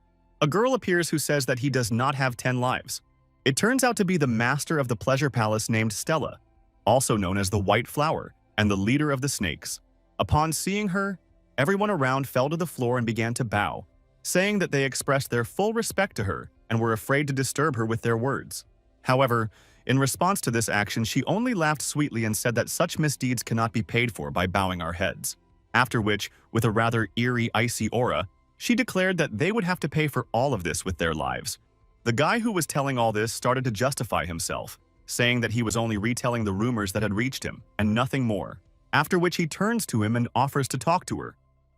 a girl appears who says that he does not have 10 lives. It turns out to be the master of the pleasure palace named Stella, also known as the White Flower, and the leader of the snakes. Upon seeing her, everyone around fell to the floor and began to bow, saying that they expressed their full respect to her and were afraid to disturb her with their words. However, in response to this action, she only laughed sweetly and said that such misdeeds cannot be paid for by bowing our heads. After which, with a rather eerie, icy aura, she declared that they would have to pay for all of this with their lives. The guy who was telling all this started to justify himself, saying that he was only retelling the rumors that had reached him, and nothing more. After which he turns to him and offers to talk to her.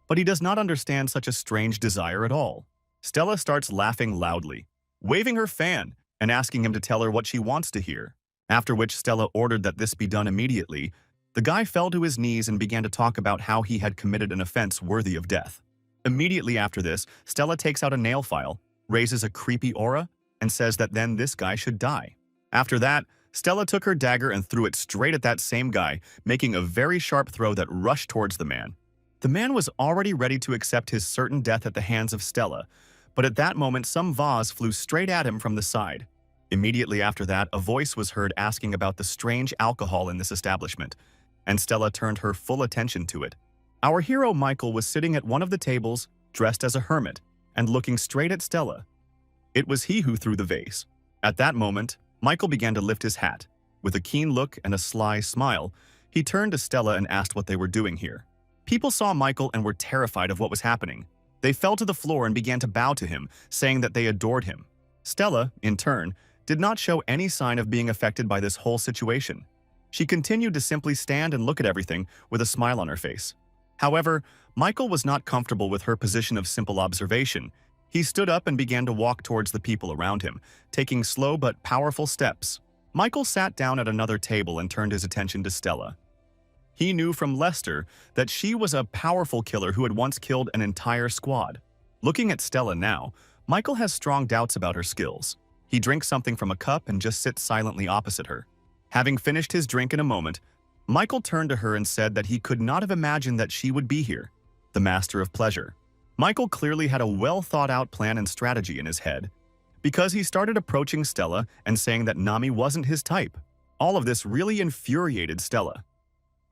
But he does not understand such a strange desire at all. Stella starts laughing loudly, waving her fan, and asking him to tell her what she wants to hear. After which Stella ordered that this be done immediately, the guy fell to his knees and began to talk about how he had committed an offense worthy of death. Immediately after this, Stella takes out a nail file, raises a creepy aura, and says that then this guy should die. After that, Stella took her dagger and threw it straight at that same guy, making a very sharp throw that rushed towards the man. The man was already ready to accept his certain death at the hands of Stella, but at that moment some vase flew straight at him from the side. Immediately after that, a voice was heard asking about the strange alcohol in this establishment, and Stella turned her full attention to it. Our hero Michael was sitting at one of the tables, dressed as a hermit, and looking straight at Stella. It was he who threw the vase. At that moment, Michael began to lift his hat. With a keen look and a sly smile, he turned to Stella and asked what they were doing here. People saw Michael and were terrified of what was happening. They fell to the floor and began to bow to him, saying that they adored him. Stella, in turn, did not show any sign of being affected by this whole situation. She continued to simply stand and look at everything with a smile on her face. However, Michael was not comfortable with her position of simple observation. He stood up and began to walk towards the people around him, taking slow but powerful steps. Michael sat down at another table and turned his attention to Stella. He knew from Lester that she was a powerful killer who had once killed an entire squad. Looking at Stella now, Michael has strong doubts about her skills. He drinks something from a cup and just sits silently opposite her. Having finished his drink in a moment, Michael turned to her and said that he could not have imagined that she would be here, the master of pleasure. Michael clearly had a well-thought-out plan and strategy in his head, because he started approaching Stella and saying that Nami wasn't his type. All of this really infuriated Stella.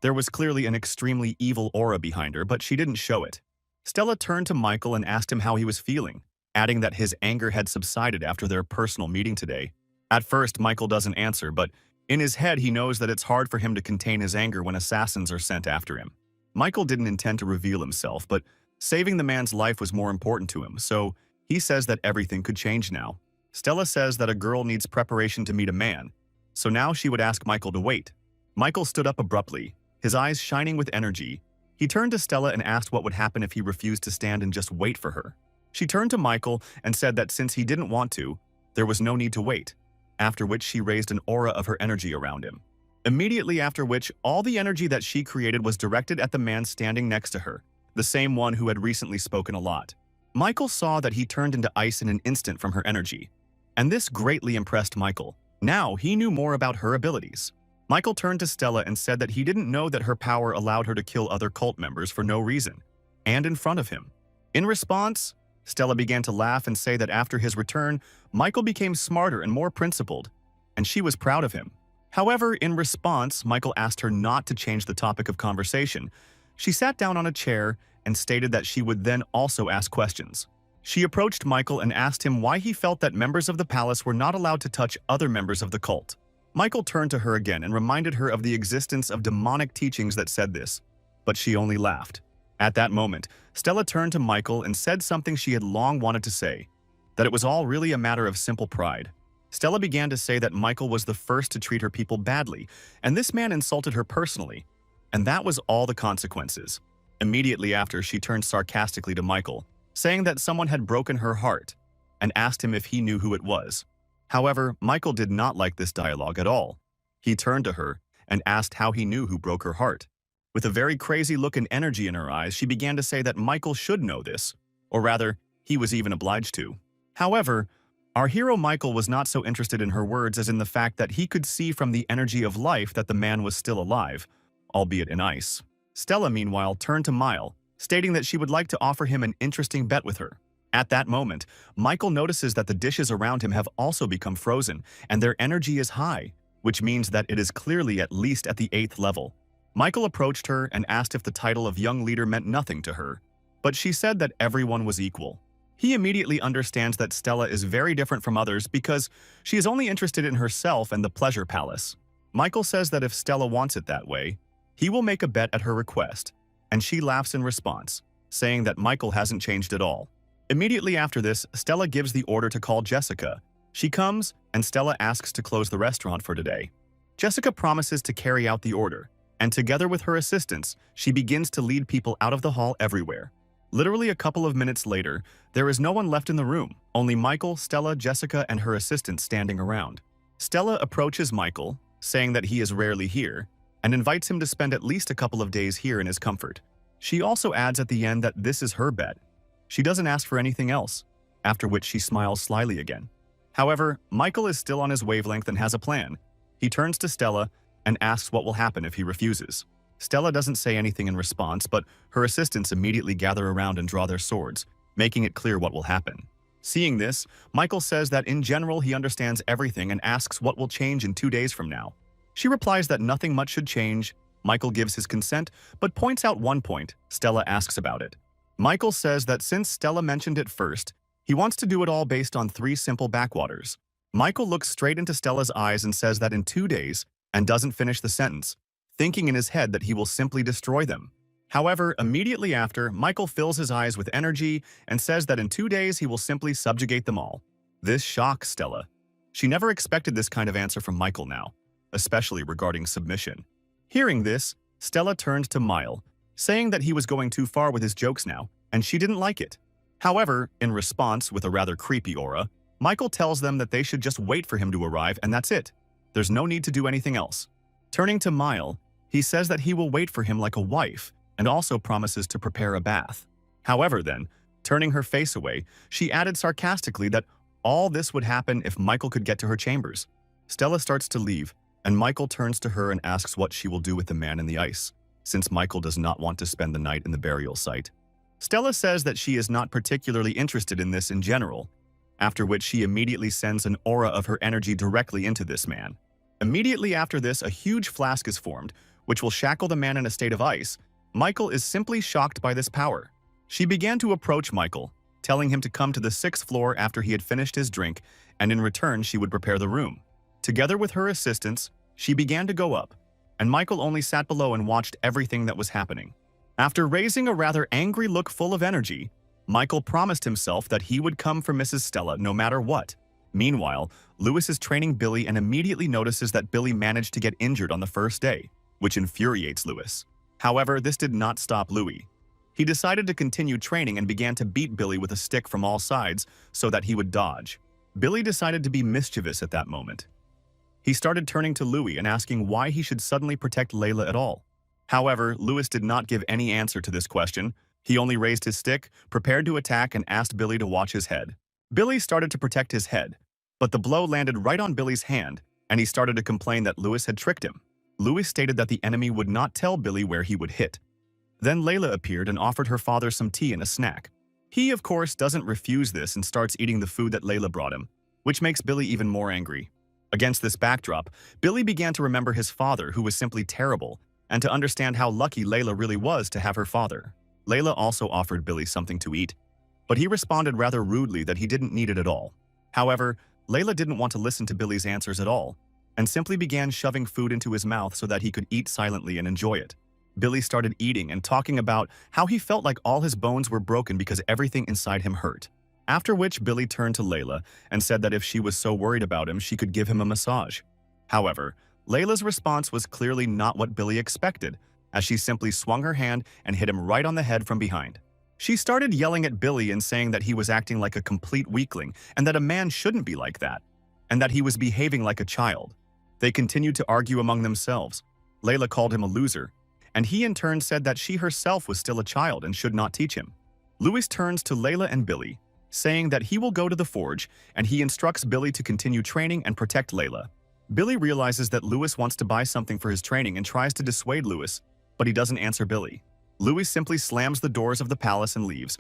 There was clearly an extremely evil aura behind her, but she didn't show it. Stella turned to Michael and asked him how he was feeling, adding that his anger had subsided after their personal meeting today. At first, Michael doesn't answer, but in his head he knows that it's hard for him to contain his anger when assassins are sent after him. Michael didn't intend to reveal himself, but saving the man's life was more important to him, so he says that everything could change now. Stella says that a girl needs preparation to meet a man, so now she would ask Michael to wait. Michael stood up abruptly, his eyes shining with energy. He turned to Stella and asked what would happen if he refused to stand and just wait for her. She turned to Michael and said that since he didn't want to, there was no need to wait, after which she raised an aura of her energy around him. immediately after which all the energy that she created was directed at the man standing next to her, the same one who had recently spoken a lot. Michael saw that he turned into ice in an instant from her energy, and this greatly impressed Michael. Now he knew more about her abilities. Michael turned to Stella and said that he didn't know that her power allowed her to kill other cult members for no reason, and in front of him. In response, Stella began to laugh and say that after his return, Michael became smarter and more principled, and she was proud of him. However, in response, Michael asked her not to change the topic of conversation. She sat down on a chair and stated that she would then also ask questions. She approached Michael and asked him why he felt that members of the palace were not allowed to touch other members of the cult. Michael turned to her again and reminded her of the existence of demonic teachings that said this, but she only laughed. At that moment, Stella turned to Michael and said something she had long wanted to say, that it was all really a matter of simple pride. Stella began to say that Michael was the first to treat her people badly, and this man insulted her personally, and that was all the consequences. Immediately after, she turned sarcastically to Michael, saying that someone had broken her heart, and asked him if he knew who it was. However, Michael did not like this dialogue at all. He turned to her and asked how he knew who broke her heart. With a very crazy look and energy in her eyes, she began to say that Michael should know this, or rather, he was even obliged to. However, our hero Michael was not so interested in her words as in the fact that he could see from the energy of life that the man was still alive, albeit in ice. Stella, meanwhile, turned to Mile, stating that she would like to offer him an interesting bet with her. At that moment, Michael notices that the dishes around him have also become frozen, and their energy is high, which means that it is clearly at least at the 8th level. Michael approached her and asked if the title of young leader meant nothing to her, but she said that everyone was equal. He immediately understands that Stella is very different from others because she is only interested in herself and the pleasure palace. Michael says that if Stella wants it that way, he will make a bet at her request, and she laughs in response, saying that Michael hasn't changed at all. Immediately after this, Stella gives the order to call Jessica. She comes, and Stella asks to close the restaurant for today. Jessica promises to carry out the order, and together with her assistants, she begins to lead people out of the hall everywhere. Literally a couple of minutes later, there is no one left in the room, only Michael, Stella, Jessica, and her assistant standing around. Stella approaches Michael, saying that he is rarely here, and invites him to spend at least a couple of days here in his comfort. She also adds at the end that this is her bet. She doesn't ask for anything else, after which she smiles slyly again. However, Michael is still on his wavelength and has a plan. He turns to Stella and asks what will happen if he refuses. Stella doesn't say anything in response, but her assistants immediately gather around and draw their swords, making it clear what will happen. Seeing this, Michael says that in general he understands everything and asks what will change in 2 days from now. She replies that nothing much should change. Michael gives his consent, but points out one point. Stella asks about it. Michael says that since Stella mentioned it first, he wants to do it all based on 3 simple backwaters. Michael looks straight into Stella's eyes and says that in 2 days, and doesn't finish the sentence, thinking in his head that he will simply destroy them. However, immediately after, Michael fills his eyes with energy and says that in 2 days he will simply subjugate them all. This shocks Stella. She never expected this kind of answer from Michael now, especially regarding submission. Hearing this, Stella turned to Mile, saying that he was going too far with his jokes now, and she didn't like it. However, in response, with a rather creepy aura, Michael tells them that they should just wait for him to arrive and that's it. There's no need to do anything else. Turning to Mile, he says that he will wait for him like a wife and also promises to prepare a bath. However then, turning her face away, she added sarcastically that all this would happen if Michael could get to her chambers. Stella starts to leave, and Michael turns to her and asks what she will do with the man in the ice, since Michael does not want to spend the night in the burial site. Stella says that she is not particularly interested in this in general, after which she immediately sends an aura of her energy directly into this man. Immediately after this, a huge flask is formed, which will shackle the man in a state of ice. Michael is simply shocked by this power. She began to approach Michael, telling him to come to the 6th floor after he had finished his drink, and in return she would prepare the room. Together with her assistants, she began to go up, and Michael only sat below and watched everything that was happening. After raising a rather angry look full of energy, Michael promised himself that he would come for Mrs. Stella no matter what. Meanwhile, Lewis is training Billy and immediately notices that Billy managed to get injured on the first day, which infuriates Lewis. However, this did not stop Louis. He decided to continue training and began to beat Billy with a stick from all sides so that he would dodge. Billy decided to be mischievous at that moment. He started turning to Louis and asking why he should suddenly protect Layla at all. However, Louis did not give any answer to this question. He only raised his stick, prepared to attack, and asked Billy to watch his head. Billy started to protect his head, but the blow landed right on Billy's hand, and he started to complain that Louis had tricked him. Louis stated that the enemy would not tell Billy where he would hit. Then Layla appeared and offered her father some tea and a snack. He, of course, doesn't refuse this and starts eating the food that Layla brought him, which makes Billy even more angry. Against this backdrop, Billy began to remember his father, who was simply terrible, and to understand how lucky Layla really was to have her father. Layla also offered Billy something to eat, but he responded rather rudely that he didn't need it at all. However, Layla didn't want to listen to Billy's answers at all, and simply began shoving food into his mouth so that he could eat silently and enjoy it. Billy started eating and talking about how he felt like all his bones were broken because everything inside him hurt. After which, Billy turned to Layla and said that if she was so worried about him, she could give him a massage. However, Layla's response was clearly not what Billy expected, as she simply swung her hand and hit him right on the head from behind. She started yelling at Billy and saying that he was acting like a complete weakling and that a man shouldn't be like that, and that he was behaving like a child. They continued to argue among themselves. Layla called him a loser, and he in turn said that she herself was still a child and should not teach him. Louis turns to Layla and Billy, saying that he will go to the forge, and he instructs Billy to continue training and protect Layla. Billy realizes that Louis wants to buy something for his training and tries to dissuade Louis, but he doesn't answer Billy. Louis simply slams the doors of the palace and leaves,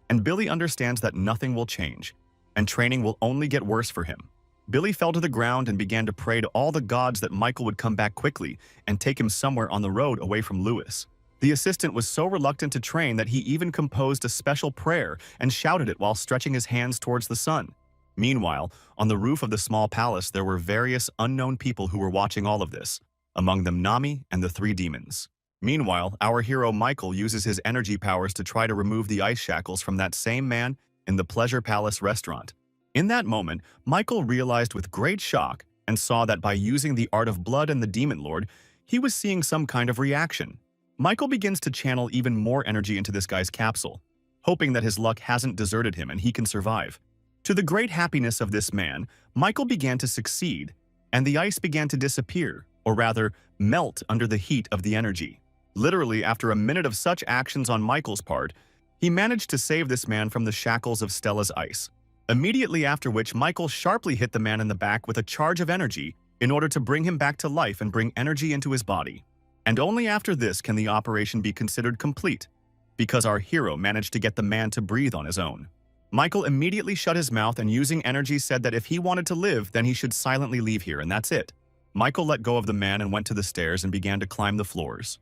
and Billy understands that nothing will change, and training will only get worse for him. Billy fell to the ground and began to pray to all the gods that Michael would come back quickly and take him somewhere on the road away from Louis. The assistant was so reluctant to train that he even composed a special prayer and shouted it while stretching his hands towards the sun. Meanwhile, on the roof of the small palace there were various unknown people who were watching all of this, among them Nami and the three demons. Meanwhile, our hero Michael uses his energy powers to try to remove the ice shackles from that same man in the Pleasure Palace restaurant. In that moment, Michael realized with great shock and saw that by using the art of blood and the demon lord, he was seeing some kind of reaction. Michael begins to channel even more energy into this guy's capsule, hoping that his luck hasn't deserted him and he can survive. To the great happiness of this man, Michael began to succeed, and the ice began to disappear, or rather, melt under the heat of the energy. Literally, after a minute of such actions on Michael's part, he managed to save this man from the shackles of Stella's ice. Immediately after which, Michael sharply hit the man in the back with a charge of energy in order to bring him back to life and bring energy into his body. And only after this can the operation be considered complete, because our hero managed to get the man to breathe on his own. Michael immediately shut his mouth and using energy said that if he wanted to live, then he should silently leave here, and that's it. Michael let go of the man and went to the stairs and began to climb the floors.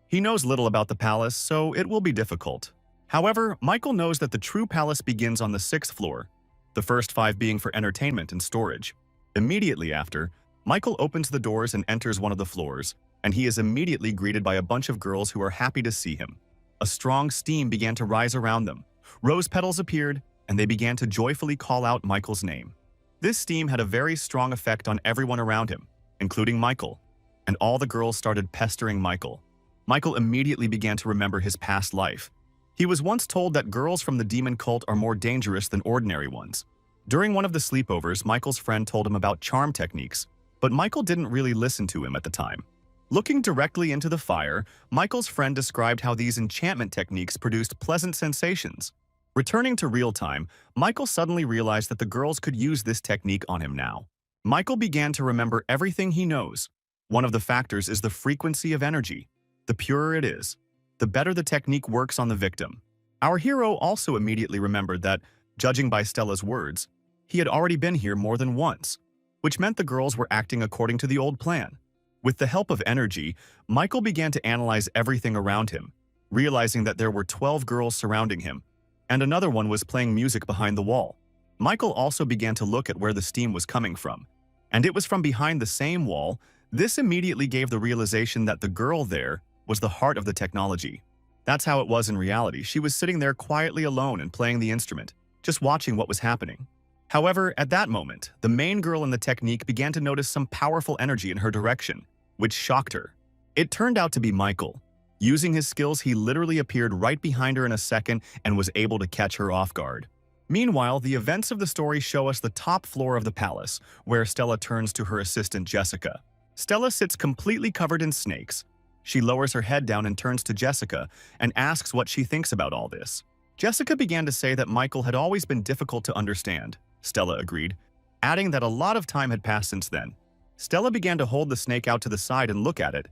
He knows little about the palace, so it will be difficult. However, Michael knows that the true palace begins on the 6th floor, the first 5 being for entertainment and storage. Immediately after, Michael opens the doors and enters one of the floors, and he is immediately greeted by a bunch of girls who are happy to see him. A strong steam began to rise around them. Rose petals appeared, and they began to joyfully call out Michael's name. This steam had a very strong effect on everyone around him, including Michael, and all the girls started pestering Michael. Michael immediately began to remember his past life. He was once told that girls from the demon cult are more dangerous than ordinary ones. During one of the sleepovers, Michael's friend told him about charm techniques, but Michael didn't really listen to him at the time. Looking directly into the fire, Michael's friend described how these enchantment techniques produced pleasant sensations. Returning to real time, Michael suddenly realized that the girls could use this technique on him now. Michael began to remember everything he knows. One of the factors is the frequency of energy. The purer it is, the better the technique works on the victim. Our hero also immediately remembered that, judging by Stella's words, he had already been here more than once, which meant the girls were acting according to the old plan. With the help of energy, Michael began to analyze everything around him, realizing that there were 12 girls surrounding him, and another one was playing music behind the wall. Michael also began to look at where the steam was coming from, and it was from behind the same wall. This immediately gave the realization that the girl there was the heart of the technology. That's how it was in reality. She was sitting there quietly alone and playing the instrument, just watching what was happening. However, at that moment, the main girl in the technique began to notice some powerful energy in her direction, which shocked her. It turned out to be Michael. Using his skills, he literally appeared right behind her in a second and was able to catch her off guard. Meanwhile, the events of the story show us the top floor of the palace, where Stella turns to her assistant Jessica. Stella sits completely covered in snakes. She lowers her head down and turns to Jessica and asks what she thinks about all this. Jessica began to say that Michael had always been difficult to understand. Stella agreed, adding that a lot of time had passed since then. Stella began to hold the snake out to the side and look at it,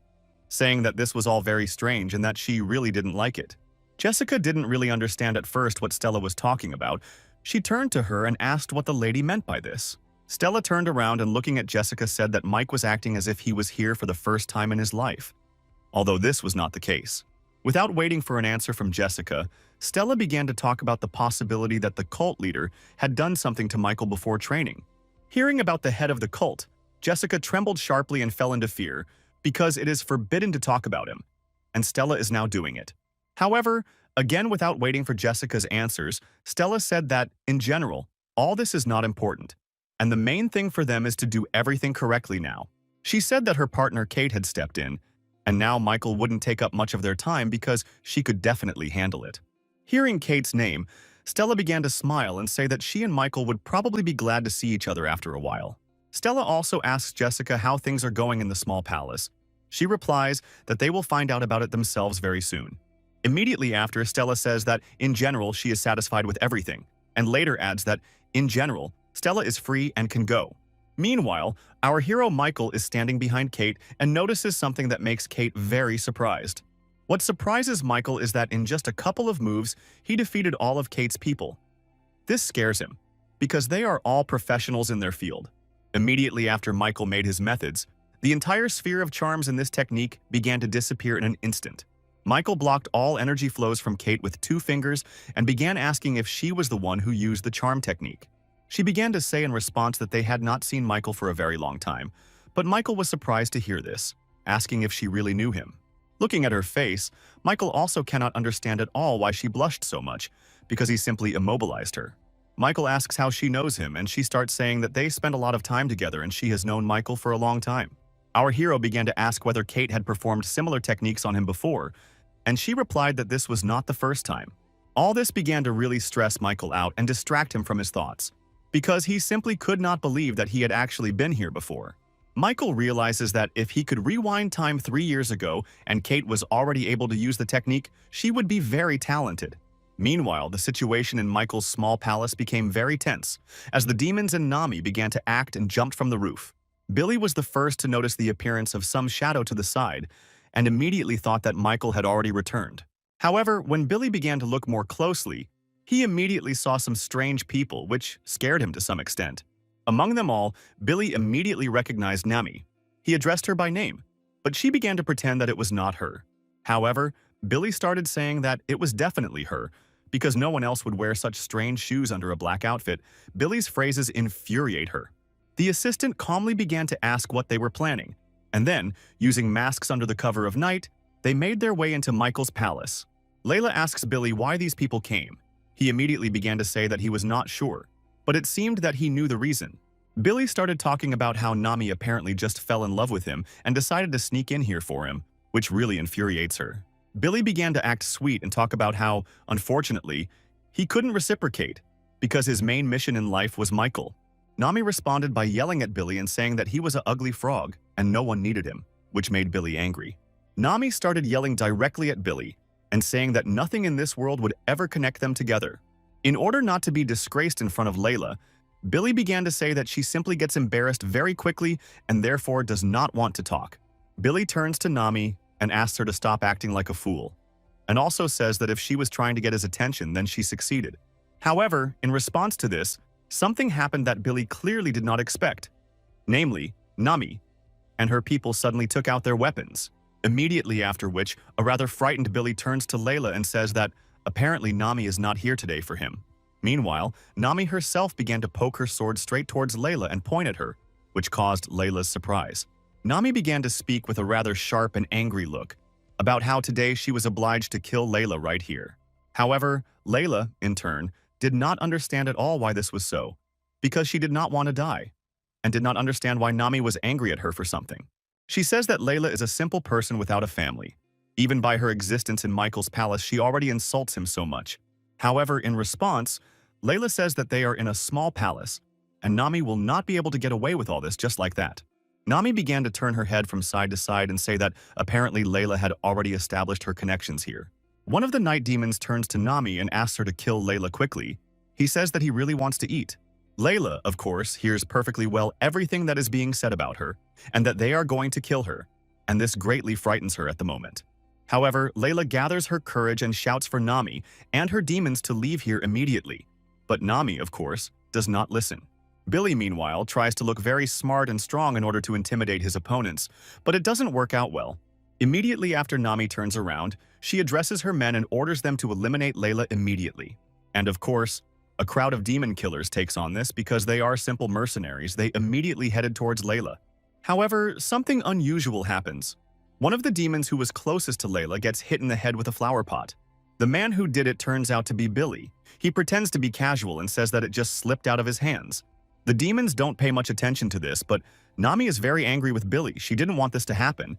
saying that this was all very strange and that she really didn't like it. Jessica didn't really understand at first what Stella was talking about. She turned to her and asked what the lady meant by this. Stella turned around and looking at Jessica said that Mike was acting as if he was here for the first time in his life, although this was not the case. Without waiting for an answer from Jessica, Stella began to talk about the possibility that the cult leader had done something to Michael before training. Hearing about the head of the cult, Jessica trembled sharply and fell into fear because it is forbidden to talk about him, and Stella is now doing it. However, again without waiting for Jessica's answers, Stella said that, in general, all this is not important, and the main thing for them is to do everything correctly now. She said that her partner Kate had stepped in, and now Michael wouldn't take up much of their time because she could definitely handle it. Hearing Kate's name, Stella began to smile and say that she and Michael would probably be glad to see each other after a while. Stella also asks Jessica how things are going in the small palace. She replies that they will find out about it themselves very soon. Immediately after, Stella says that, in general, she is satisfied with everything, and later adds that, in general, Stella is free and can go. Meanwhile, our hero Michael is standing behind Kate and notices something that makes Kate very surprised. What surprises Michael is that in just a couple of moves, he defeated all of Kate's people. This scares him, because they are all professionals in their field. Immediately after Michael made his methods, the entire sphere of charms in this technique began to disappear in an instant. Michael blocked all energy flows from Kate with 2 fingers and began asking if she was the one who used the charm technique. She began to say in response that they had not seen Michael for a very long time, but Michael was surprised to hear this, asking if she really knew him. Looking at her face, Michael also cannot understand at all why she blushed so much, because he simply immobilized her. Michael asks how she knows him, and she starts saying that they spent a lot of time together and she has known Michael for a long time. Our hero began to ask whether Kate had performed similar techniques on him before, and she replied that this was not the first time. All this began to really stress Michael out and distract him from his thoughts, because he simply could not believe that he had actually been here before. Michael realizes that if he could rewind time 3 years ago and Kate was already able to use the technique, she would be very talented. Meanwhile, the situation in Michael's small palace became very tense, as the demons and Nami began to act and jumped from the roof. Billy was the first to notice the appearance of some shadow to the side, and immediately thought that Michael had already returned. However, when Billy began to look more closely, he immediately saw some strange people, which scared him to some extent. Among them all, Billy immediately recognized Nami. He addressed her by name, but she began to pretend that it was not her. However, Billy started saying that it was definitely her, because no one else would wear such strange shoes under a black outfit. Billy's phrases infuriate her. The assistant calmly began to ask what they were planning, and then, using masks under the cover of night, they made their way into Michael's palace. Layla asks Billy why these people came. He immediately began to say that he was not sure, but it seemed that he knew the reason. Billy started talking about how Nami apparently just fell in love with him and decided to sneak in here for him, which really infuriates her. Billy began to act sweet and talk about how, unfortunately, he couldn't reciprocate because his main mission in life was Michael. Nami responded by yelling at Billy and saying that he was an ugly frog and no one needed him, which made Billy angry. Nami started yelling directly at Billy and saying that nothing in this world would ever connect them together. In order not to be disgraced in front of Layla, Billy began to say that she simply gets embarrassed very quickly and therefore does not want to talk. Billy turns to Nami and asks her to stop acting like a fool, and also says that if she was trying to get his attention, then she succeeded. However, in response to this, something happened that Billy clearly did not expect. Namely, Nami and her people suddenly took out their weapons. Immediately after which, a rather frightened Billy turns to Layla and says that apparently Nami is not here today for him. Meanwhile, Nami herself began to poke her sword straight towards Layla and point at her, which caused Layla's surprise. Nami began to speak with a rather sharp and angry look about how today she was obliged to kill Layla right here. However, Layla, in turn, did not understand at all why this was so, because she did not want to die, and did not understand why Nami was angry at her for something. She says that Layla is a simple person without a family. Even by her existence in Michael's palace, she already insults him so much. However, in response, Layla says that they are in a small palace, and Nami will not be able to get away with all this just like that. Nami began to turn her head from side to side and say that apparently Layla had already established her connections here. One of the night demons turns to Nami and asks her to kill Layla quickly. He says that he really wants to eat. Layla, of course, hears perfectly well everything that is being said about her, and that they are going to kill her, and this greatly frightens her at the moment. However, Layla gathers her courage and shouts for Nami and her demons to leave here immediately. But Nami, of course, does not listen. Billy, meanwhile, tries to look very smart and strong in order to intimidate his opponents, but it doesn't work out well. Immediately after Nami turns around, she addresses her men and orders them to eliminate Layla immediately. And of course, a crowd of demon killers takes on this because they are simple mercenaries. They immediately headed towards Layla. However, something unusual happens. One of the demons who was closest to Layla gets hit in the head with a flower pot. The man who did it turns out to be Billy. He pretends to be casual and says that it just slipped out of his hands. The demons don't pay much attention to this, but Nami is very angry with Billy. She didn't want this to happen,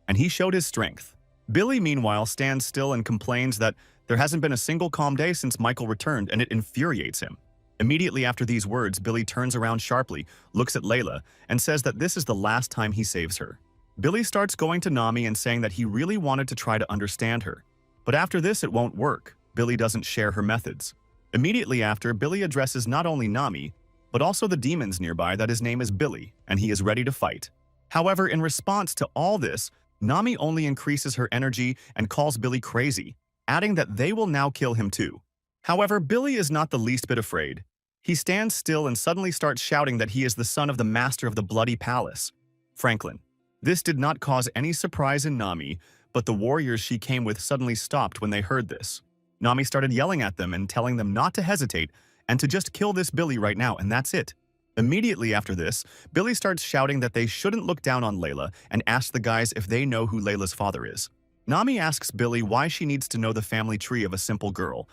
and he showed his strength. Billy, meanwhile, stands still and complains that there hasn't been a single calm day since Michael returned, and it infuriates him. Immediately after these words, Billy turns around sharply, looks at Layla, and says that this is the last time he saves her. Billy starts going to Nami and saying that he really wanted to try to understand her. But after this, it won't work. Billy doesn't share her methods. Immediately after, Billy addresses not only Nami, but also the demons nearby that his name is Billy, and he is ready to fight. However, in response to all this, Nami only increases her energy and calls Billy crazy, adding that they will now kill him too. However, Billy is not the least bit afraid. He stands still and suddenly starts shouting that he is the son of the master of the bloody palace, Franklin. This did not cause any surprise in Nami, but the warriors she came with suddenly stopped when they heard this. Nami started yelling at them and telling them not to hesitate and to just kill this Billy right now, and that's it. Immediately after this, Billy starts shouting that they shouldn't look down on Layla and asks the guys if they know who Layla's father is. Nami asks Billy why she needs to know the family tree of a simple girl,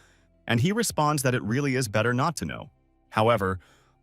and he responds that it really is better not to know. However,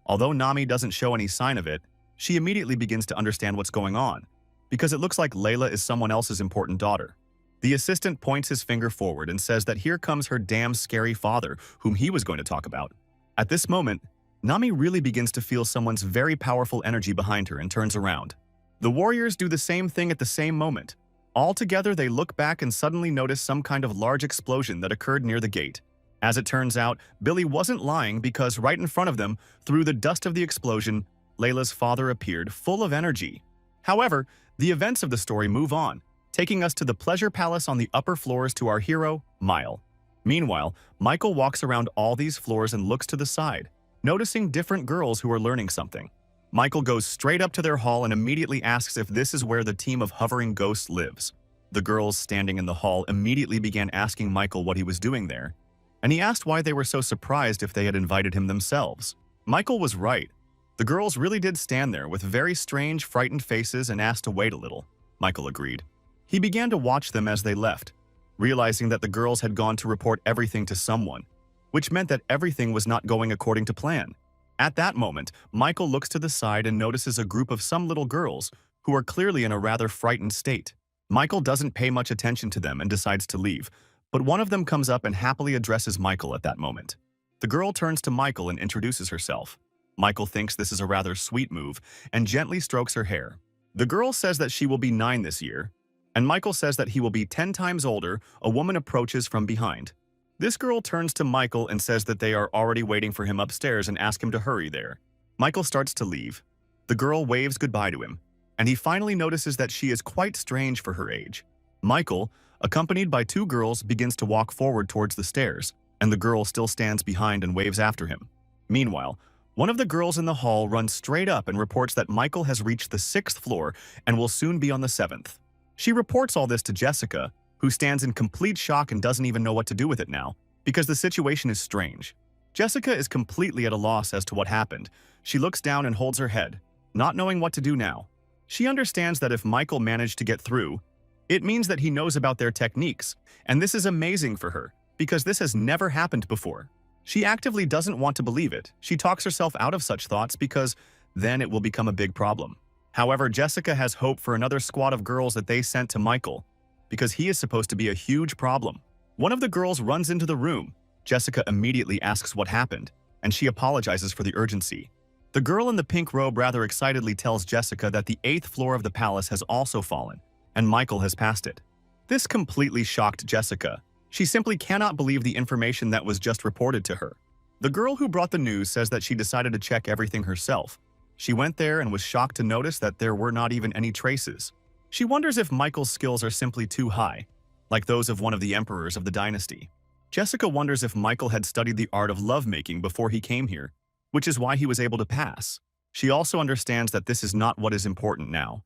although Nami doesn't show any sign of it, she immediately begins to understand what's going on, because it looks like Layla is someone else's important daughter. The assistant points his finger forward and says that here comes her damn scary father, whom he was going to talk about. At this moment, Nami really begins to feel someone's very powerful energy behind her and turns around. The warriors do the same thing at the same moment. All together, they look back and suddenly notice some kind of large explosion that occurred near the gate. As it turns out, Billy wasn't lying because right in front of them, through the dust of the explosion, Layla's father appeared, full of energy. However, the events of the story move on, taking us to the pleasure palace on the upper floors to our hero, Mile. Meanwhile, Michael walks around all these floors and looks to the side, noticing different girls who are learning something. Michael goes straight up to their hall and immediately asks if this is where the team of hovering ghosts lives. The girls standing in the hall immediately began asking Michael what he was doing there, and he asked why they were so surprised if they had invited him themselves. Michael was right. The girls really did stand there with very strange, frightened faces and asked to wait a little. Michael agreed. He began to watch them as they left, realizing that the girls had gone to report everything to someone, which meant that everything was not going according to plan. At that moment, Michael looks to the side and notices a group of some little girls who are clearly in a rather frightened state. Michael doesn't pay much attention to them and decides to leave, but one of them comes up and happily addresses Michael at that moment. The girl turns to Michael and introduces herself. Michael thinks this is a rather sweet move and gently strokes her hair. The girl says that she will be 9 this year, and Michael says that he will be 10 times older. A woman approaches from behind. This girl turns to Michael and says that they are already waiting for him upstairs and ask him to hurry there. Michael starts to leave. The girl waves goodbye to him, and he finally notices that she is quite strange for her age. Michael, accompanied by 2 girls, begins to walk forward towards the stairs, and the girl still stands behind and waves after him. Meanwhile, one of the girls in the hall runs straight up and reports that Michael has reached the 6th floor and will soon be on the 7th. She reports all this to Jessica, who stands in complete shock and doesn't even know what to do with it now, because the situation is strange. Jessica is completely at a loss as to what happened. She looks down and holds her head, not knowing what to do now. She understands that if Michael managed to get through, it means that he knows about their techniques, and this is amazing for her, because this has never happened before. She actively doesn't want to believe it. She talks herself out of such thoughts because then it will become a big problem. However, Jessica has hope for another squad of girls that they sent to Michael, because he is supposed to be a huge problem. One of the girls runs into the room. Jessica immediately asks what happened, and she apologizes for the urgency. The girl in the pink robe rather excitedly tells Jessica that the 8th floor of the palace has also fallen, and Michael has passed it. This completely shocked Jessica. She simply cannot believe the information that was just reported to her. The girl who brought the news says that she decided to check everything herself. She went there and was shocked to notice that there were not even any traces. She wonders if Michael's skills are simply too high, like those of one of the emperors of the dynasty. Jessica wonders if Michael had studied the art of lovemaking before he came here, which is why he was able to pass. She also understands that this is not what is important now,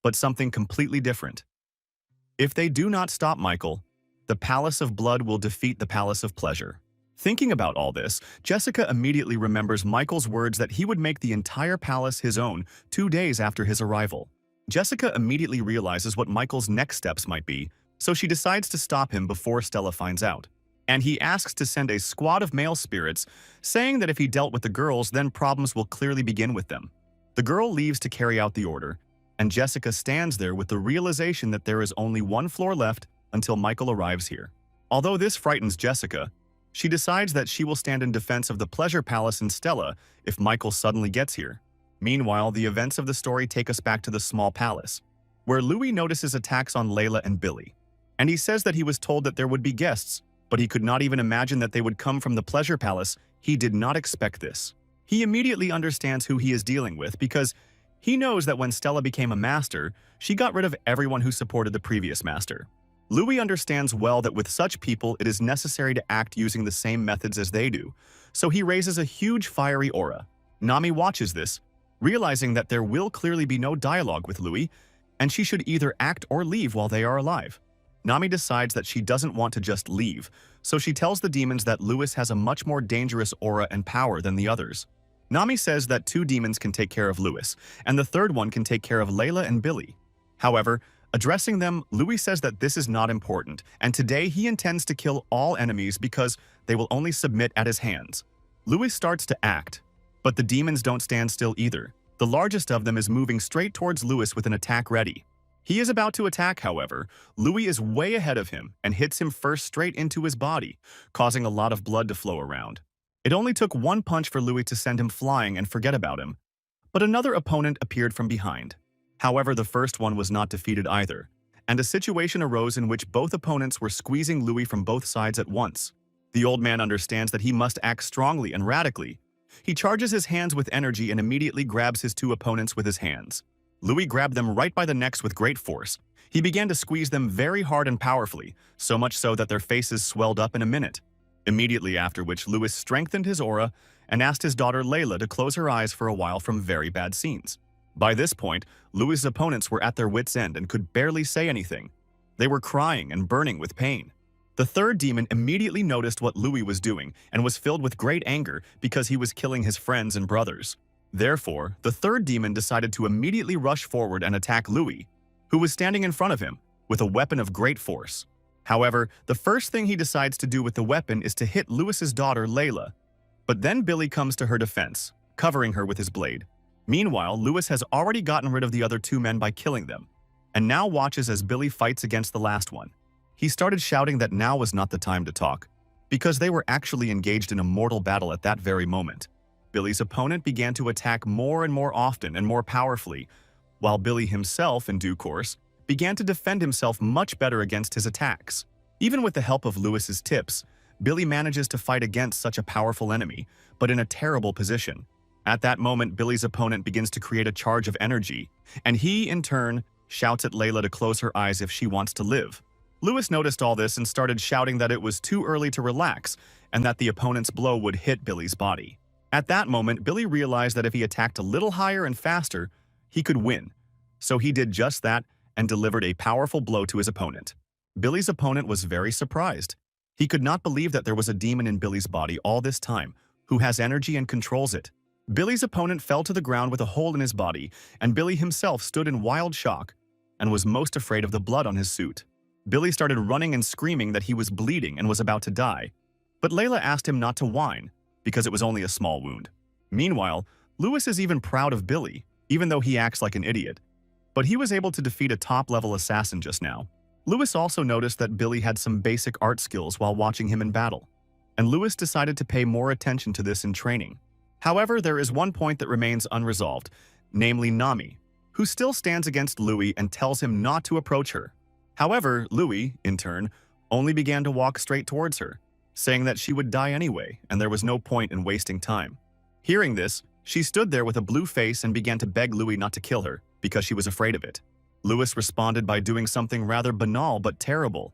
but something completely different. If they do not stop Michael, the Palace of Blood will defeat the Palace of Pleasure. Thinking about all this, Jessica immediately remembers Michael's words that he would make the entire palace his own 2 days after his arrival. Jessica immediately realizes what Michael's next steps might be, so she decides to stop him before Stella finds out. And he asks to send a squad of male spirits, saying that if he dealt with the girls, then problems will clearly begin with them. The girl leaves to carry out the order, and Jessica stands there with the realization that there is only 1 floor left until Michael arrives here. Although this frightens Jessica, she decides that she will stand in defense of the Pleasure Palace and Stella if Michael suddenly gets here. Meanwhile, the events of the story take us back to the small palace, where Louis notices attacks on Layla and Billy. And he says that he was told that there would be guests, but he could not even imagine that they would come from the Pleasure Palace. He did not expect this. He immediately understands who he is dealing with because he knows that when Stella became a master, she got rid of everyone who supported the previous master. Louis understands well that with such people, it is necessary to act using the same methods as they do, so he raises a huge fiery aura. Nami watches this, realizing that there will clearly be no dialogue with Louis, and she should either act or leave while they are alive. Nami decides that she doesn't want to just leave, so she tells the demons that Louis has a much more dangerous aura and power than the others. Nami says that 2 demons can take care of Louis, and the 3rd one can take care of Layla and Billy. However, addressing them, Louis says that this is not important, and today he intends to kill all enemies because they will only submit at his hands. Louis starts to act, but the demons don't stand still either. The largest of them is moving straight towards Louis with an attack ready. He is about to attack, however. Louis is way ahead of him and hits him first straight into his body, causing a lot of blood to flow around. It only took 1 punch for Louis to send him flying and forget about him, but another opponent appeared from behind. However, the first one was not defeated either, and a situation arose in which both opponents were squeezing Louis from both sides at once. The old man understands that he must act strongly and radically. He charges his hands with energy and immediately grabs his 2 opponents with his hands. Louis grabbed them right by the necks with great force. He began to squeeze them very hard and powerfully, so much so that their faces swelled up in a minute. Immediately after which, Louis strengthened his aura and asked his daughter Layla to close her eyes for a while from very bad scenes. By this point, Louis's opponents were at their wits' end and could barely say anything. They were crying and burning with pain. The 3rd demon immediately noticed what Louis was doing and was filled with great anger because he was killing his friends and brothers. Therefore, the 3rd demon decided to immediately rush forward and attack Louis, who was standing in front of him, with a weapon of great force. However, the first thing he decides to do with the weapon is to hit Louis's daughter Layla. But then Billy comes to her defense, covering her with his blade. Meanwhile, Louis has already gotten rid of the other 2 men by killing them, and now watches as Billy fights against the last one. He started shouting that now was not the time to talk, because they were actually engaged in a mortal battle at that very moment. Billy's opponent began to attack more and more often and more powerfully, while Billy himself, in due course, began to defend himself much better against his attacks. Even with the help of Louis's tips, Billy manages to fight against such a powerful enemy, but in a terrible position. At that moment, Billy's opponent begins to create a charge of energy, and he, in turn, shouts at Layla to close her eyes if she wants to live. Louis noticed all this and started shouting that it was too early to relax and that the opponent's blow would hit Billy's body. At that moment, Billy realized that if he attacked a little higher and faster, he could win. So he did just that and delivered a powerful blow to his opponent. Billy's opponent was very surprised. He could not believe that there was a demon in Billy's body all this time, who has energy and controls it. Billy's opponent fell to the ground with a hole in his body, and Billy himself stood in wild shock and was most afraid of the blood on his suit. Billy started running and screaming that he was bleeding and was about to die, but Layla asked him not to whine, because it was only a small wound. Meanwhile, Louis is even proud of Billy, even though he acts like an idiot. But he was able to defeat a top-level assassin just now. Louis also noticed that Billy had some basic art skills while watching him in battle, and Louis decided to pay more attention to this in training. However, there is one point that remains unresolved, namely Nami, who still stands against Louis and tells him not to approach her. However, Louis, in turn, only began to walk straight towards her, saying that she would die anyway and there was no point in wasting time. Hearing this, she stood there with a blue face and began to beg Louis not to kill her because she was afraid of it. Louis responded by doing something rather banal but terrible.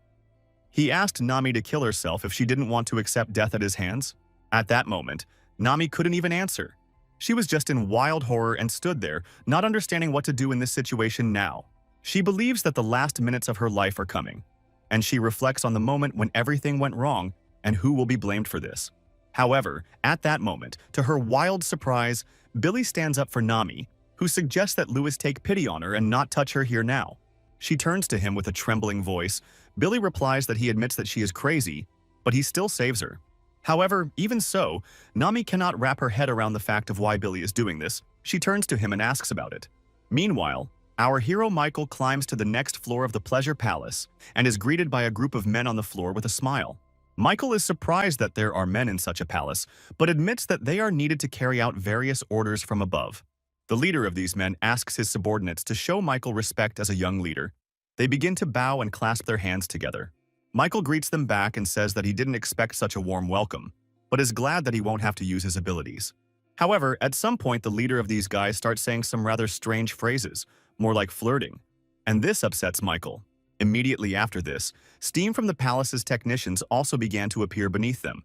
He asked Nami to kill herself if she didn't want to accept death at his hands. At that moment, Nami couldn't even answer. She was just in wild horror and stood there, not understanding what to do in this situation now. She believes that the last minutes of her life are coming, and she reflects on the moment when everything went wrong and who will be blamed for this. However, at that moment, to her wild surprise, Billy stands up for Nami, who suggests that Louis take pity on her and not touch her here now. She turns to him with a trembling voice. Billy replies that he admits that she is crazy, but he still saves her. However, even so, Nami cannot wrap her head around the fact of why Billy is doing this. She turns to him and asks about it. Meanwhile, our hero Michael climbs to the next floor of the Pleasure Palace and is greeted by a group of men on the floor with a smile. Michael is surprised that there are men in such a palace, but admits that they are needed to carry out various orders from above. The leader of these men asks his subordinates to show Michael respect as a young leader. They begin to bow and clasp their hands together. Michael greets them back and says that he didn't expect such a warm welcome, but is glad that he won't have to use his abilities. However, at some point the leader of these guys starts saying some rather strange phrases, more like flirting, and this upsets Michael. Immediately after this, steam from the palace's technicians also began to appear beneath them,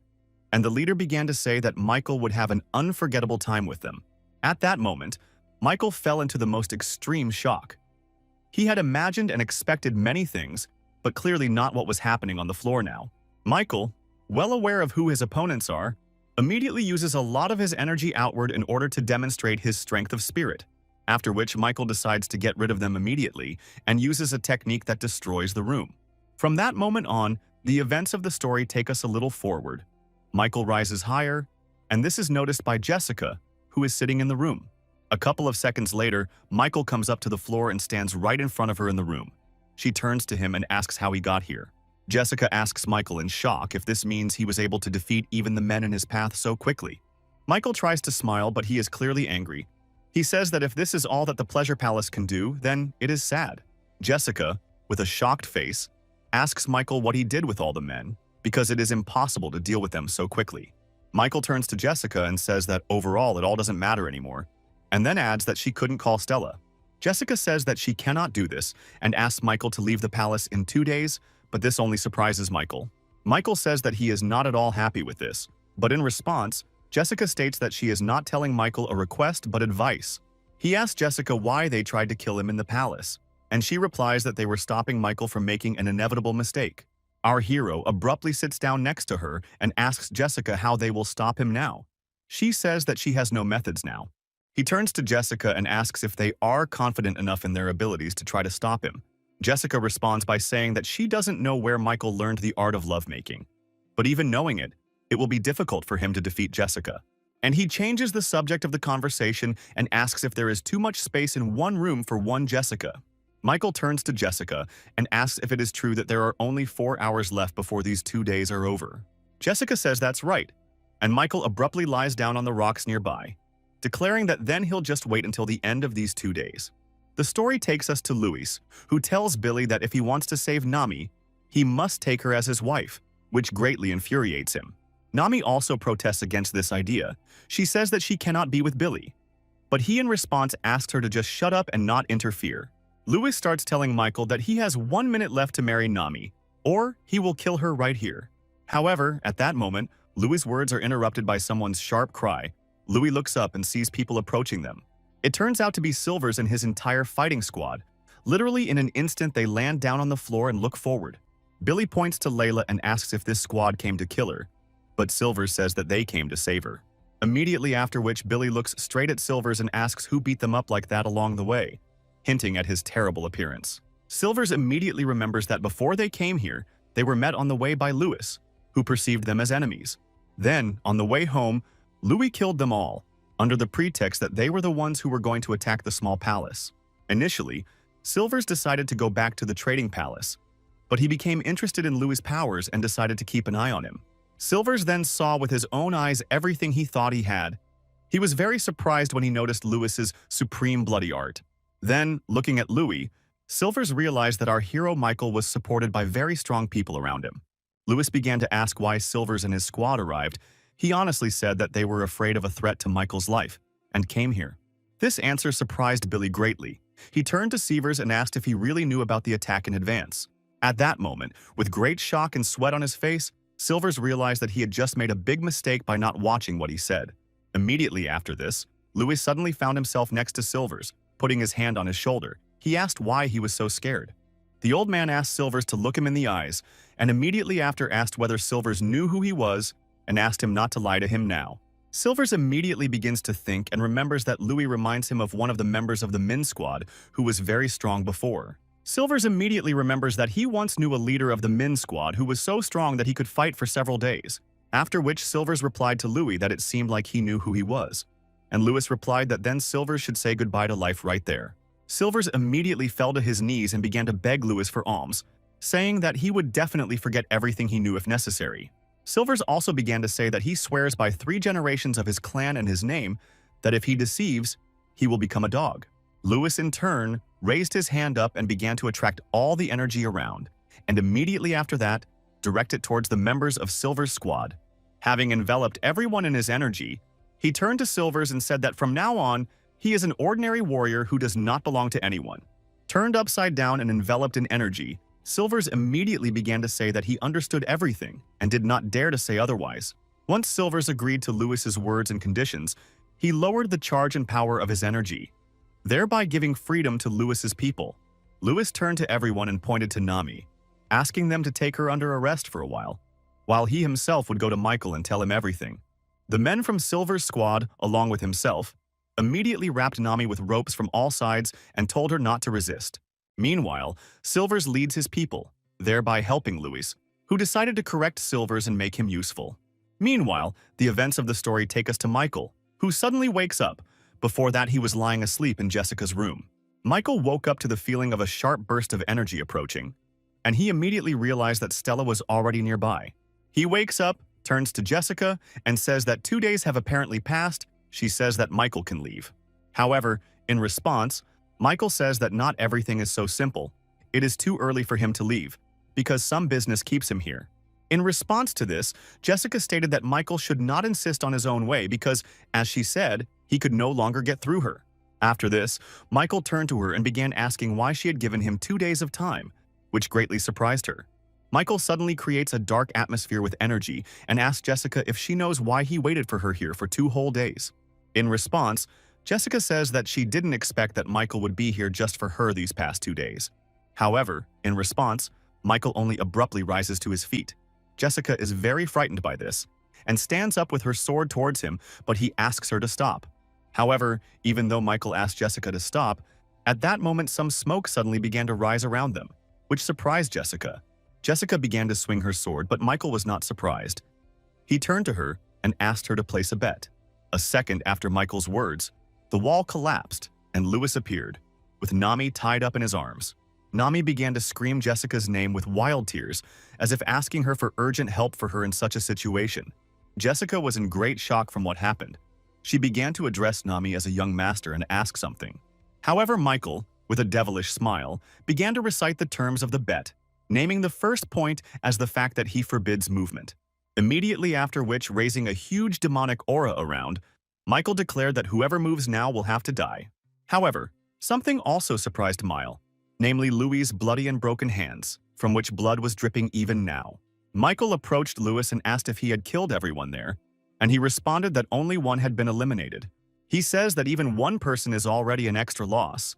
and the leader began to say that Michael would have an unforgettable time with them. At that moment, Michael fell into the most extreme shock. He had imagined and expected many things, but clearly not what was happening on the floor now. Michael, well aware of who his opponents are, immediately uses a lot of his energy outward in order to demonstrate his strength of spirit, after which Michael decides to get rid of them immediately and uses a technique that destroys the room. From that moment on, the events of the story take us a little forward. Michael rises higher, and this is noticed by Jessica, who is sitting in the room. A couple of seconds later, Michael comes up to the floor and stands right in front of her in the room. She turns to him and asks how he got here. Jessica asks Michael in shock if this means he was able to defeat even the men in his path so quickly. Michael tries to smile, but he is clearly angry. He says that if this is all that the Pleasure Palace can do, then it is sad. Jessica, with a shocked face, asks Michael what he did with all the men, because it is impossible to deal with them so quickly. Michael turns to Jessica and says that overall it all doesn't matter anymore, and then adds that she couldn't call Stella. Jessica says that she cannot do this and asks Michael to leave the palace in 2 days, but this only surprises Michael. Michael says that he is not at all happy with this, but in response, Jessica states that she is not telling Michael a request but advice. He asks Jessica why they tried to kill him in the palace, and she replies that they were stopping Michael from making an inevitable mistake. Our hero abruptly sits down next to her and asks Jessica how they will stop him now. She says that she has no methods now. He turns to Jessica and asks if they are confident enough in their abilities to try to stop him. Jessica responds by saying that she doesn't know where Michael learned the art of lovemaking, but even knowing it, it will be difficult for him to defeat Jessica. And he changes the subject of the conversation and asks if there is too much space in one room for one Jessica. Michael turns to Jessica and asks if it is true that there are only 4 hours left before these 2 days are over. Jessica says that's right, and Michael abruptly lies down on the rocks nearby, declaring that then he'll just wait until the end of these 2 days. The story takes us to Louis, who tells Billy that if he wants to save Nami, he must take her as his wife, which greatly infuriates him. Nami also protests against this idea. She says that she cannot be with Billy, but he in response asks her to just shut up and not interfere. Louis starts telling Michael that he has 1 minute left to marry Nami, or he will kill her right here. However, at that moment, Louis' words are interrupted by someone's sharp cry. Louis looks up and sees people approaching them. It turns out to be Silvers and his entire fighting squad. Literally in an instant, they land down on the floor and look forward. Billy points to Layla and asks if this squad came to kill her, but Silvers says that they came to save her. Immediately after which, Billy looks straight at Silvers and asks who beat them up like that along the way, hinting at his terrible appearance. Silvers immediately remembers that before they came here, they were met on the way by Louis, who perceived them as enemies. Then, on the way home, Louis killed them all, under the pretext that they were the ones who were going to attack the small palace. Initially, Silvers decided to go back to the trading palace, but he became interested in Louis' powers and decided to keep an eye on him. Silvers then saw with his own eyes everything he thought he had. He was very surprised when he noticed Lewis's supreme bloody art. Then, looking at Louis, Silvers realized that our hero Michael was supported by very strong people around him. Lewis began to ask why Silvers and his squad arrived. He honestly said that they were afraid of a threat to Michael's life and came here. This answer surprised Billy greatly. He turned to Silvers and asked if he really knew about the attack in advance. At that moment, with great shock and sweat on his face, Silvers realized that he had just made a big mistake by not watching what he said. Immediately after this, Louis suddenly found himself next to Silvers, putting his hand on his shoulder. He asked why he was so scared. The old man asked Silvers to look him in the eyes, and immediately after asked whether Silvers knew who he was and asked him not to lie to him now. Silvers immediately begins to think and remembers that Louis reminds him of one of the members of the Min Squad who was very strong before. Silvers immediately remembers that he once knew a leader of the Min Squad who was so strong that he could fight for several days, after which Silvers replied to Louis that it seemed like he knew who he was. And Louis replied that then Silvers should say goodbye to life right there. Silvers immediately fell to his knees and began to beg Louis for alms, saying that he would definitely forget everything he knew if necessary. Silvers also began to say that he swears by 3 generations of his clan and his name that if he deceives, he will become a dog. Louis, in turn, raised his hand up and began to attract all the energy around, and immediately after that, direct it towards the members of Silver's squad. Having enveloped everyone in his energy, he turned to Silvers and said that from now on, he is an ordinary warrior who does not belong to anyone. Turned upside down and enveloped in energy, Silvers immediately began to say that he understood everything and did not dare to say otherwise. Once Silvers agreed to Lewis's words and conditions, he lowered the charge and power of his energy, thereby giving freedom to Lewis's people. Lewis turned to everyone and pointed to Nami, asking them to take her under arrest for a while he himself would go to Michael and tell him everything. The men from Silver's squad, along with himself, immediately wrapped Nami with ropes from all sides and told her not to resist. Meanwhile, Silvers leads his people, thereby helping Louis, who decided to correct Silvers and make him useful. Meanwhile, the events of the story take us to Michael, who suddenly wakes up. Before that, he was lying asleep in Jessica's room. Michael woke up to the feeling of a sharp burst of energy approaching, and he immediately realized that Stella was already nearby. He wakes up, turns to Jessica, and says that 2 days have apparently passed. She says that Michael can leave. However, in response, Michael says that not everything is so simple. It is too early for him to leave, because some business keeps him here. In response to this, Jessica stated that Michael should not insist on his own way because, as she said, he could no longer get through her. After this, Michael turned to her and began asking why she had given him 2 days of time, which greatly surprised her. Michael suddenly creates a dark atmosphere with energy and asks Jessica if she knows why he waited for her here for 2 whole days. In response, Jessica says that she didn't expect that Michael would be here just for her these past 2 days. However, in response, Michael only abruptly rises to his feet. Jessica is very frightened by this and stands up with her sword towards him, but he asks her to stop. However, even though Michael asked Jessica to stop, at that moment some smoke suddenly began to rise around them, which surprised Jessica. Jessica began to swing her sword, but Michael was not surprised. He turned to her and asked her to place a bet. A second after Michael's words, the wall collapsed and Louis appeared, with Nami tied up in his arms. Nami began to scream Jessica's name with wild tears, as if asking her for urgent help for her in such a situation. Jessica was in great shock from what happened. She began to address Nami as a young master and ask something. However, Michael, with a devilish smile, began to recite the terms of the bet, naming the first point as the fact that he forbids movement. Immediately after which, raising a huge demonic aura around, Michael declared that whoever moves now will have to die. However, something also surprised Michael, namely Louis' bloody and broken hands, from which blood was dripping even now. Michael approached Louis and asked if he had killed everyone there, and he responded that only one had been eliminated. He says that even one person is already an extra loss,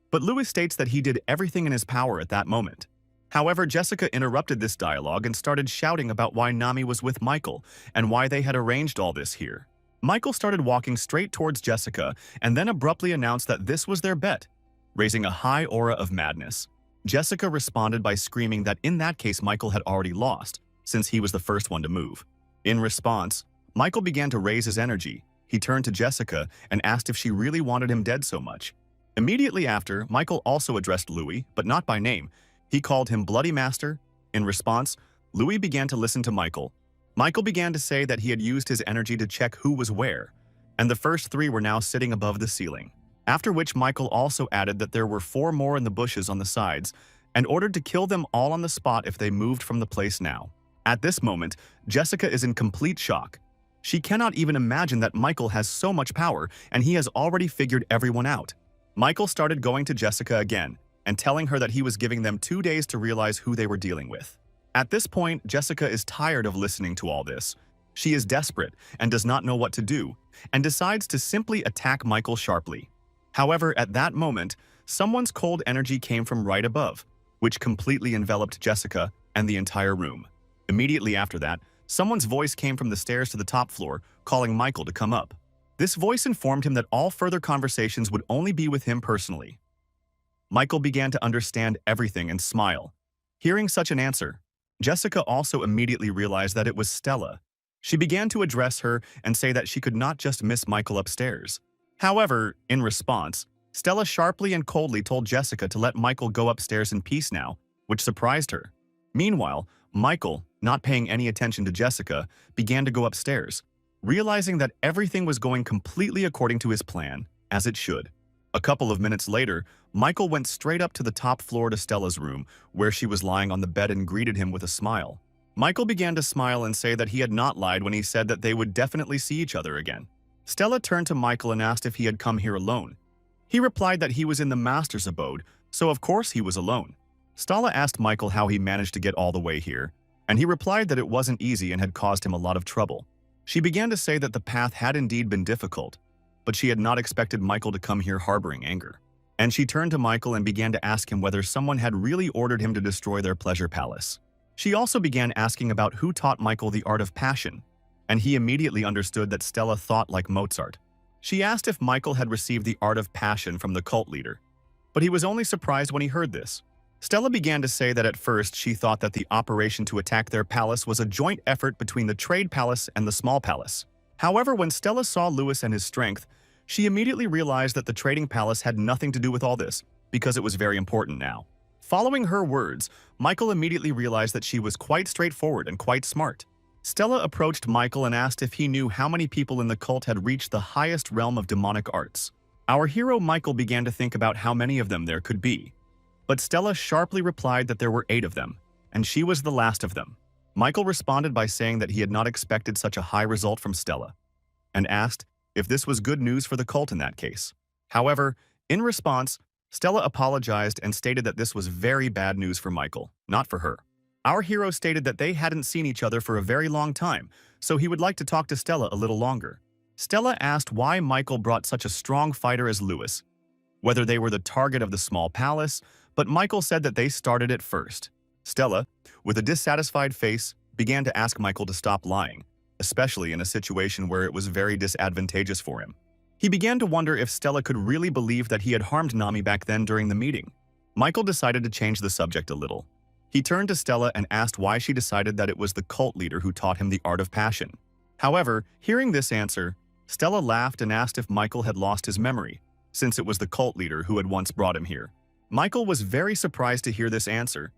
but Louis states that he did everything in his power at that moment. However, Jessica interrupted this dialogue and started shouting about why Nami was with Michael and why they had arranged all this here. Michael started walking straight towards Jessica and then abruptly announced that this was their bet, raising a high aura of madness. Jessica responded by screaming that in that case Michael had already lost, since he was the first one to move. In response, Michael began to raise his energy. He turned to Jessica and asked if she really wanted him dead so much. Immediately after, Michael also addressed Louis, but not by name. He called him Bloody Master. In response, Louis began to listen to Michael, Michael began to say that he had used his energy to check who was where, and the first three were now sitting above the ceiling. After which Michael also added that there were four more in the bushes on the sides, and ordered to kill them all on the spot if they moved from the place now. At this moment, Jessica is in complete shock. She cannot even imagine that Michael has so much power and he has already figured everyone out. Michael started going to Jessica again and telling her that he was giving them 2 days to realize who they were dealing with. At this point, Jessica is tired of listening to all this. She is desperate and does not know what to do, and decides to simply attack Michael sharply. However, at that moment, someone's cold energy came from right above, which completely enveloped Jessica and the entire room. Immediately after that, someone's voice came from the stairs to the top floor, calling Michael to come up. This voice informed him that all further conversations would only be with him personally. Michael began to understand everything and smile. Hearing such an answer, Jessica also immediately realized that it was Stella. She began to address her and say that she could not just miss Michael upstairs. However, in response, Stella sharply and coldly told Jessica to let Michael go upstairs in peace now, which surprised her. Meanwhile, Michael, not paying any attention to Jessica, began to go upstairs, realizing that everything was going completely according to his plan, as it should. A couple of minutes later, Michael went straight up to the top floor to Stella's room, where she was lying on the bed, and greeted him with a smile. Michael began to smile and say that he had not lied when he said that they would definitely see each other again. Stella turned to Michael and asked if he had come here alone. He replied that he was in the master's abode, so of course he was alone. Stella asked Michael how he managed to get all the way here, and he replied that it wasn't easy and had caused him a lot of trouble. She began to say that the path had indeed been difficult, but she had not expected Michael to come here harboring anger. And she turned to Michael and began to ask him whether someone had really ordered him to destroy their pleasure palace. She also began asking about who taught Michael the art of passion, and he immediately understood that Stella thought like Mozart. She asked if Michael had received the art of passion from the cult leader, but he was only surprised when he heard this. Stella began to say that at first she thought that the operation to attack their palace was a joint effort between the trade palace and the small palace. However, when Stella saw Lewis and his strength, she immediately realized that the trading palace had nothing to do with all this, because it was very important now. Following her words, Michael immediately realized that she was quite straightforward and quite smart. Stella approached Michael and asked if he knew how many people in the cult had reached the highest realm of demonic arts. Our hero Michael began to think about how many of them there could be. But Stella sharply replied that there were 8 of them, and she was the last of them. Michael responded by saying that he had not expected such a high result from Stella, and asked if this was good news for the cult in that case. However, in response, Stella apologized and stated that this was very bad news for Michael, not for her. Our hero stated that they hadn't seen each other for a very long time, so he would like to talk to Stella a little longer. Stella asked why Michael brought such a strong fighter as Lewis, whether they were the target of the small palace, but Michael said that they started it first. Stella, with a dissatisfied face, began to ask Michael to stop lying, especially in a situation where it was very disadvantageous for him. He began to wonder if Stella could really believe that he had harmed Nami back then during the meeting. Michael decided to change the subject a little. He turned to Stella and asked why she decided that it was the cult leader who taught him the art of passion. However, hearing this answer, Stella laughed and asked if Michael had lost his memory, since it was the cult leader who had once brought him here. Michael was very surprised to hear this answer,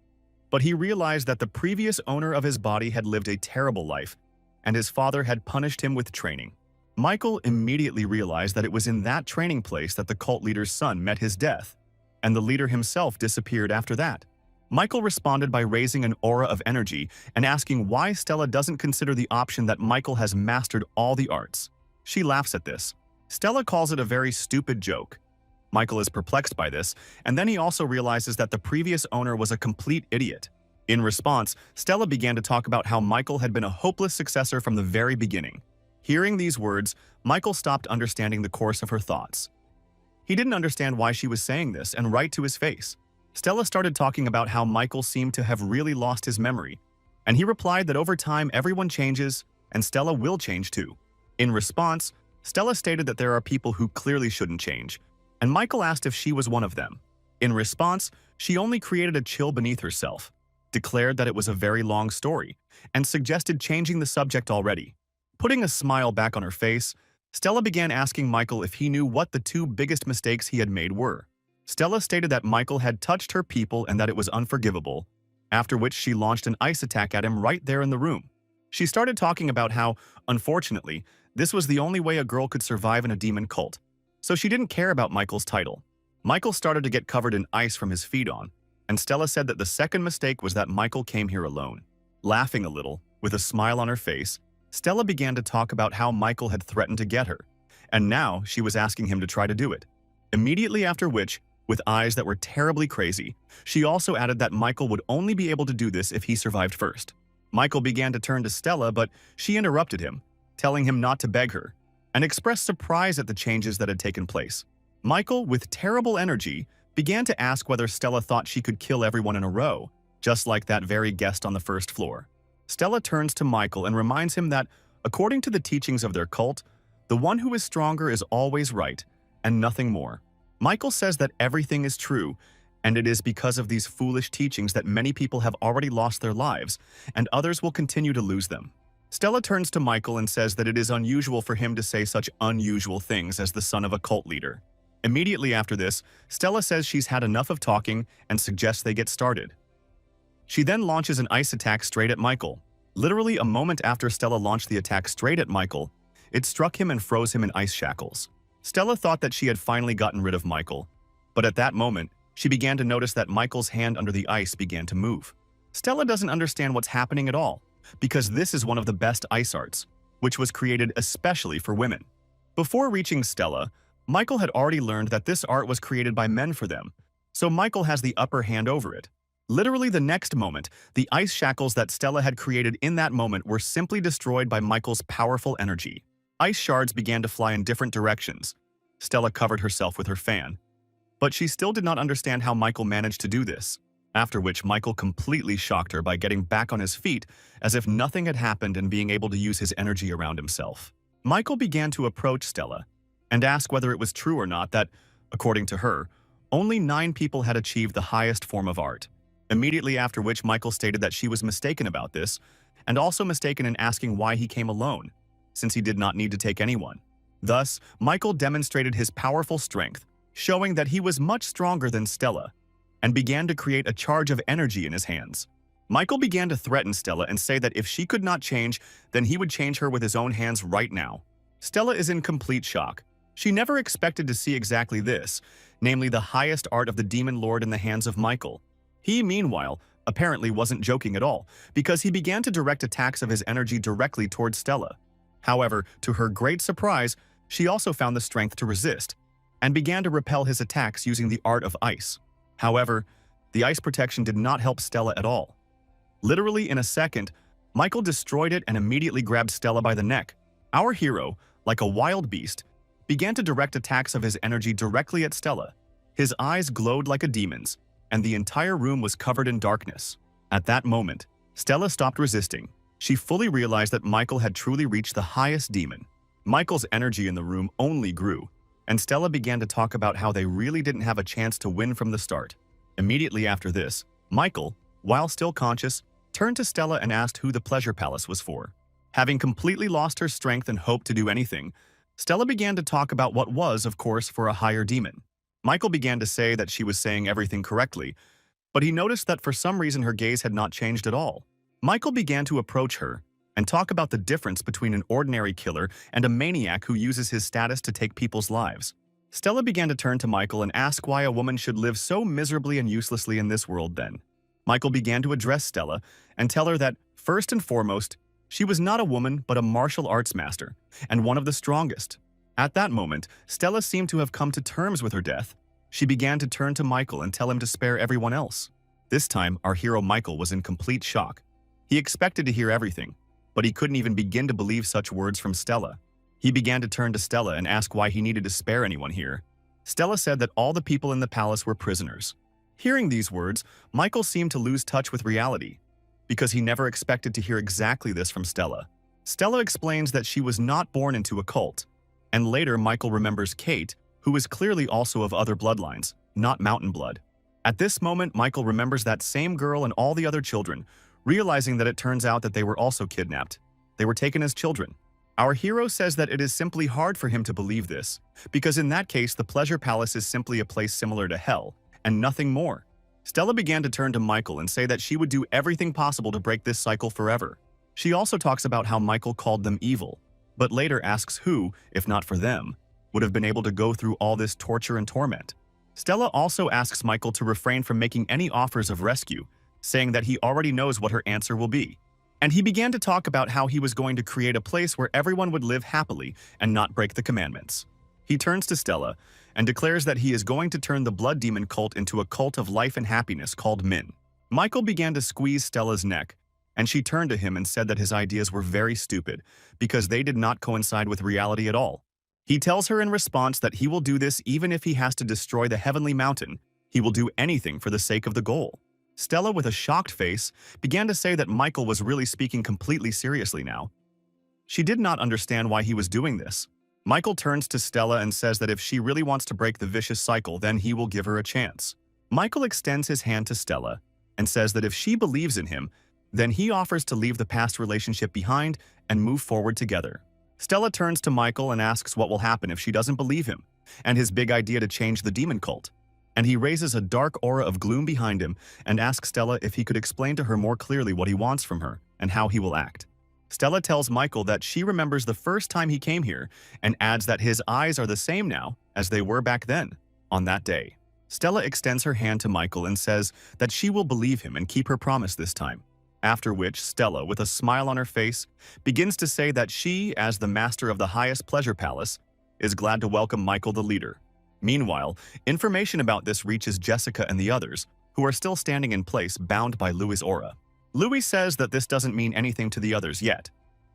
but he realized that the previous owner of his body had lived a terrible life, and his father had punished him with training. Michael immediately realized that it was in that training place that the cult leader's son met his death, and the leader himself disappeared after that. Michael responded by raising an aura of energy and asking why Stella doesn't consider the option that Michael has mastered all the arts. She laughs at this. Stella calls it a very stupid joke. Michael is perplexed by this, and then he also realizes that the previous owner was a complete idiot. In response, Stella began to talk about how Michael had been a hopeless successor from the very beginning. Hearing these words, Michael stopped understanding the course of her thoughts. He didn't understand why she was saying this, and right to his face, Stella started talking about how Michael seemed to have really lost his memory, and he replied that over time everyone changes, and Stella will change too. In response, Stella stated that there are people who clearly shouldn't change, and Michael asked if she was one of them. In response, she only created a chill beneath herself, declared that it was a very long story, and suggested changing the subject already. Putting a smile back on her face, Stella began asking Michael if he knew what the 2 biggest mistakes he had made were. Stella stated that Michael had touched her people and that it was unforgivable, after which she launched an ice attack at him right there in the room. She started talking about how, unfortunately, this was the only way a girl could survive in a demon cult, so she didn't care about Michael's title. Michael started to get covered in ice from his feet on, and Stella said that the second mistake was that Michael came here alone. Laughing a little, with a smile on her face, Stella began to talk about how Michael had threatened to get her, and now she was asking him to try to do it. Immediately after which, with eyes that were terribly crazy, she also added that Michael would only be able to do this if he survived first. Michael began to turn to Stella, but she interrupted him, telling him not to beg her, and expressed surprise at the changes that had taken place. Michael, with terrible energy, began to ask whether Stella thought she could kill everyone in a row, just like that very guest on the first floor. Stella turns to Michael and reminds him that, according to the teachings of their cult, the one who is stronger is always right, and nothing more. Michael says that everything is true, and it is because of these foolish teachings that many people have already lost their lives, and others will continue to lose them. Stella turns to Michael and says that it is unusual for him to say such unusual things as the son of a cult leader. Immediately after this, Stella says she's had enough of talking and suggests they get started. She then launches an ice attack straight at Michael. Literally a moment after Stella launched the attack straight at Michael, it struck him and froze him in ice shackles. Stella thought that she had finally gotten rid of Michael, but at that moment, she began to notice that Michael's hand under the ice began to move. Stella doesn't understand what's happening at all, because this is one of the best ice arts, which was created especially for women. Before reaching Stella, Michael had already learned that this art was created by men for them, so Michael has the upper hand over it. Literally the next moment, the ice shackles that Stella had created in that moment were simply destroyed by Michael's powerful energy. Ice shards began to fly in different directions. Stella covered herself with her fan, but she still did not understand how Michael managed to do this, after which Michael completely shocked her by getting back on his feet as if nothing had happened and being able to use his energy around himself. Michael began to approach Stella and ask whether it was true or not that, according to her, only 9 people had achieved the highest form of art. Immediately after which Michael stated that she was mistaken about this, and also mistaken in asking why he came alone, since he did not need to take anyone. Thus, Michael demonstrated his powerful strength, showing that he was much stronger than Stella, and began to create a charge of energy in his hands. Michael began to threaten Stella and say that if she could not change, then he would change her with his own hands right now. Stella is in complete shock. She never expected to see exactly this, namely the highest art of the Demon Lord in the hands of Michael. He, meanwhile, apparently wasn't joking at all, because he began to direct attacks of his energy directly towards Stella. However, to her great surprise, she also found the strength to resist, and began to repel his attacks using the art of ice. However, the ice protection did not help Stella at all. Literally in a second, Michael destroyed it and immediately grabbed Stella by the neck. Our hero, like a wild beast, began to direct attacks of his energy directly at Stella. His eyes glowed like a demon's, and the entire room was covered in darkness. At that moment, Stella stopped resisting. She fully realized that Michael had truly reached the highest demon. Michael's energy in the room only grew, and Stella began to talk about how they really didn't have a chance to win from the start. Immediately after this, Michael, while still conscious, turned to Stella and asked who the Pleasure Palace was for. Having completely lost her strength and hope to do anything, Stella began to talk about what was, of course, for a higher demon. Michael began to say that she was saying everything correctly, but he noticed that for some reason her gaze had not changed at all. Michael began to approach her and talk about the difference between an ordinary killer and a maniac who uses his status to take people's lives. Stella began to turn to Michael and ask why a woman should live so miserably and uselessly in this world then. Michael began to address Stella and tell her that, first and foremost, she was not a woman but a martial arts master, and one of the strongest. At that moment, Stella seemed to have come to terms with her death. She began to turn to Michael and tell him to spare everyone else. This time, our hero Michael was in complete shock. He expected to hear everything, but he couldn't even begin to believe such words from Stella. He began to turn to Stella and ask why he needed to spare anyone here. Stella said that all the people in the palace were prisoners. Hearing these words, Michael seemed to lose touch with reality, because he never expected to hear exactly this from Stella. Stella explains that she was not born into a cult, and later Michael remembers Kate, who is clearly also of other bloodlines, not mountain blood. At this moment, Michael remembers that same girl and all the other children, realizing that it turns out that they were also kidnapped. They were taken as children. Our hero says that it is simply hard for him to believe this, because in that case the Pleasure Palace is simply a place similar to hell, and nothing more. Stella began to turn to Michael and say that she would do everything possible to break this cycle forever. She also talks about how Michael called them evil, but later asks who, if not for them, would have been able to go through all this torture and torment. Stella also asks Michael to refrain from making any offers of rescue, saying that he already knows what her answer will be. And he began to talk about how he was going to create a place where everyone would live happily and not break the commandments. He turns to Stella and declares that he is going to turn the blood demon cult into a cult of life and happiness called Min. Michael began to squeeze Stella's neck, and she turned to him and said that his ideas were very stupid because they did not coincide with reality at all. He tells her in response that he will do this even if he has to destroy the heavenly mountain. He will do anything for the sake of the goal. Stella, with a shocked face, began to say that Michael was really speaking completely seriously now. She did not understand why he was doing this. Michael turns to Stella and says that if she really wants to break the vicious cycle, then he will give her a chance. Michael extends his hand to Stella and says that if she believes in him, then he offers to leave the past relationship behind and move forward together. Stella turns to Michael and asks what will happen if she doesn't believe him, and his big idea to change the demon cult. And he raises a dark aura of gloom behind him and asks Stella if he could explain to her more clearly what he wants from her and how he will act. Stella tells Michael that she remembers the first time he came here and adds that his eyes are the same now as they were back then, on that day. Stella extends her hand to Michael and says that she will believe him and keep her promise this time. After which, Stella, with a smile on her face, begins to say that she, as the master of the highest pleasure palace, is glad to welcome Michael the leader. Meanwhile, information about this reaches Jessica and the others, who are still standing in place bound by Louis' aura. Louis says that this doesn't mean anything to the others yet,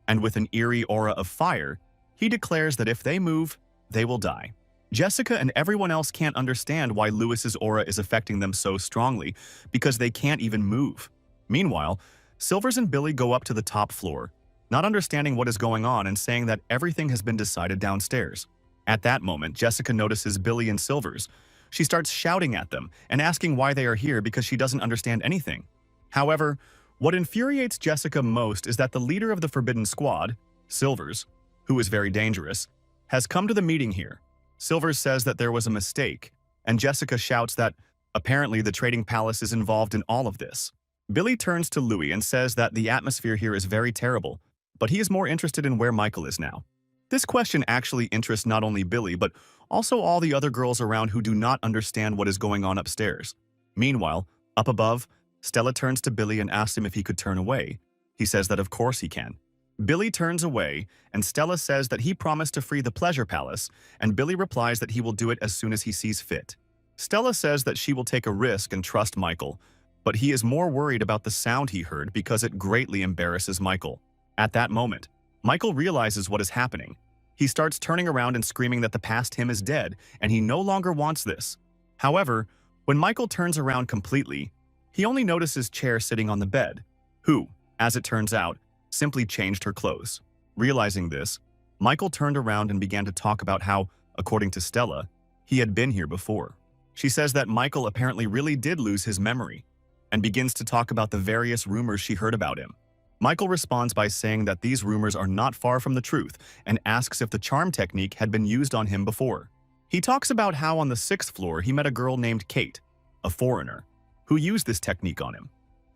and with an eerie aura of fire, he declares that if they move, they will die. Jessica and everyone else can't understand why Louis's aura is affecting them so strongly, because they can't even move. Meanwhile, Silvers and Billy go up to the top floor, not understanding what is going on and saying that everything has been decided downstairs. At that moment, Jessica notices Billy and Silvers. She starts shouting at them and asking why they are here because she doesn't understand anything. However, what infuriates Jessica most is that the leader of the Forbidden Squad, Silvers, who is very dangerous, has come to the meeting here. Silvers says that there was a mistake, and Jessica shouts that apparently the Trading Palace is involved in all of this. Billy turns to Louis and says that the atmosphere here is very terrible, but he is more interested in where Michael is now. This question actually interests not only Billy, but also all the other girls around who do not understand what is going on upstairs. Meanwhile, up above, Stella turns to Billy and asks him if he could turn away. He says that of course he can. Billy turns away, and Stella says that he promised to free the Pleasure Palace, and Billy replies that he will do it as soon as he sees fit. Stella says that she will take a risk and trust Michael, but he is more worried about the sound he heard because it greatly embarrasses Michael. At that moment, Michael realizes what is happening. He starts turning around and screaming that the past him is dead, and he no longer wants this. However, when Michael turns around completely, he only notices Chair sitting on the bed, who, as it turns out, simply changed her clothes. Realizing this, Michael turned around and began to talk about how, according to Stella, he had been here before. She says that Michael apparently really did lose his memory, and begins to talk about the various rumors she heard about him. Michael responds by saying that these rumors are not far from the truth and asks if the charm technique had been used on him before. He talks about how on the 6th floor he met a girl named Kate, a foreigner, who used this technique on him.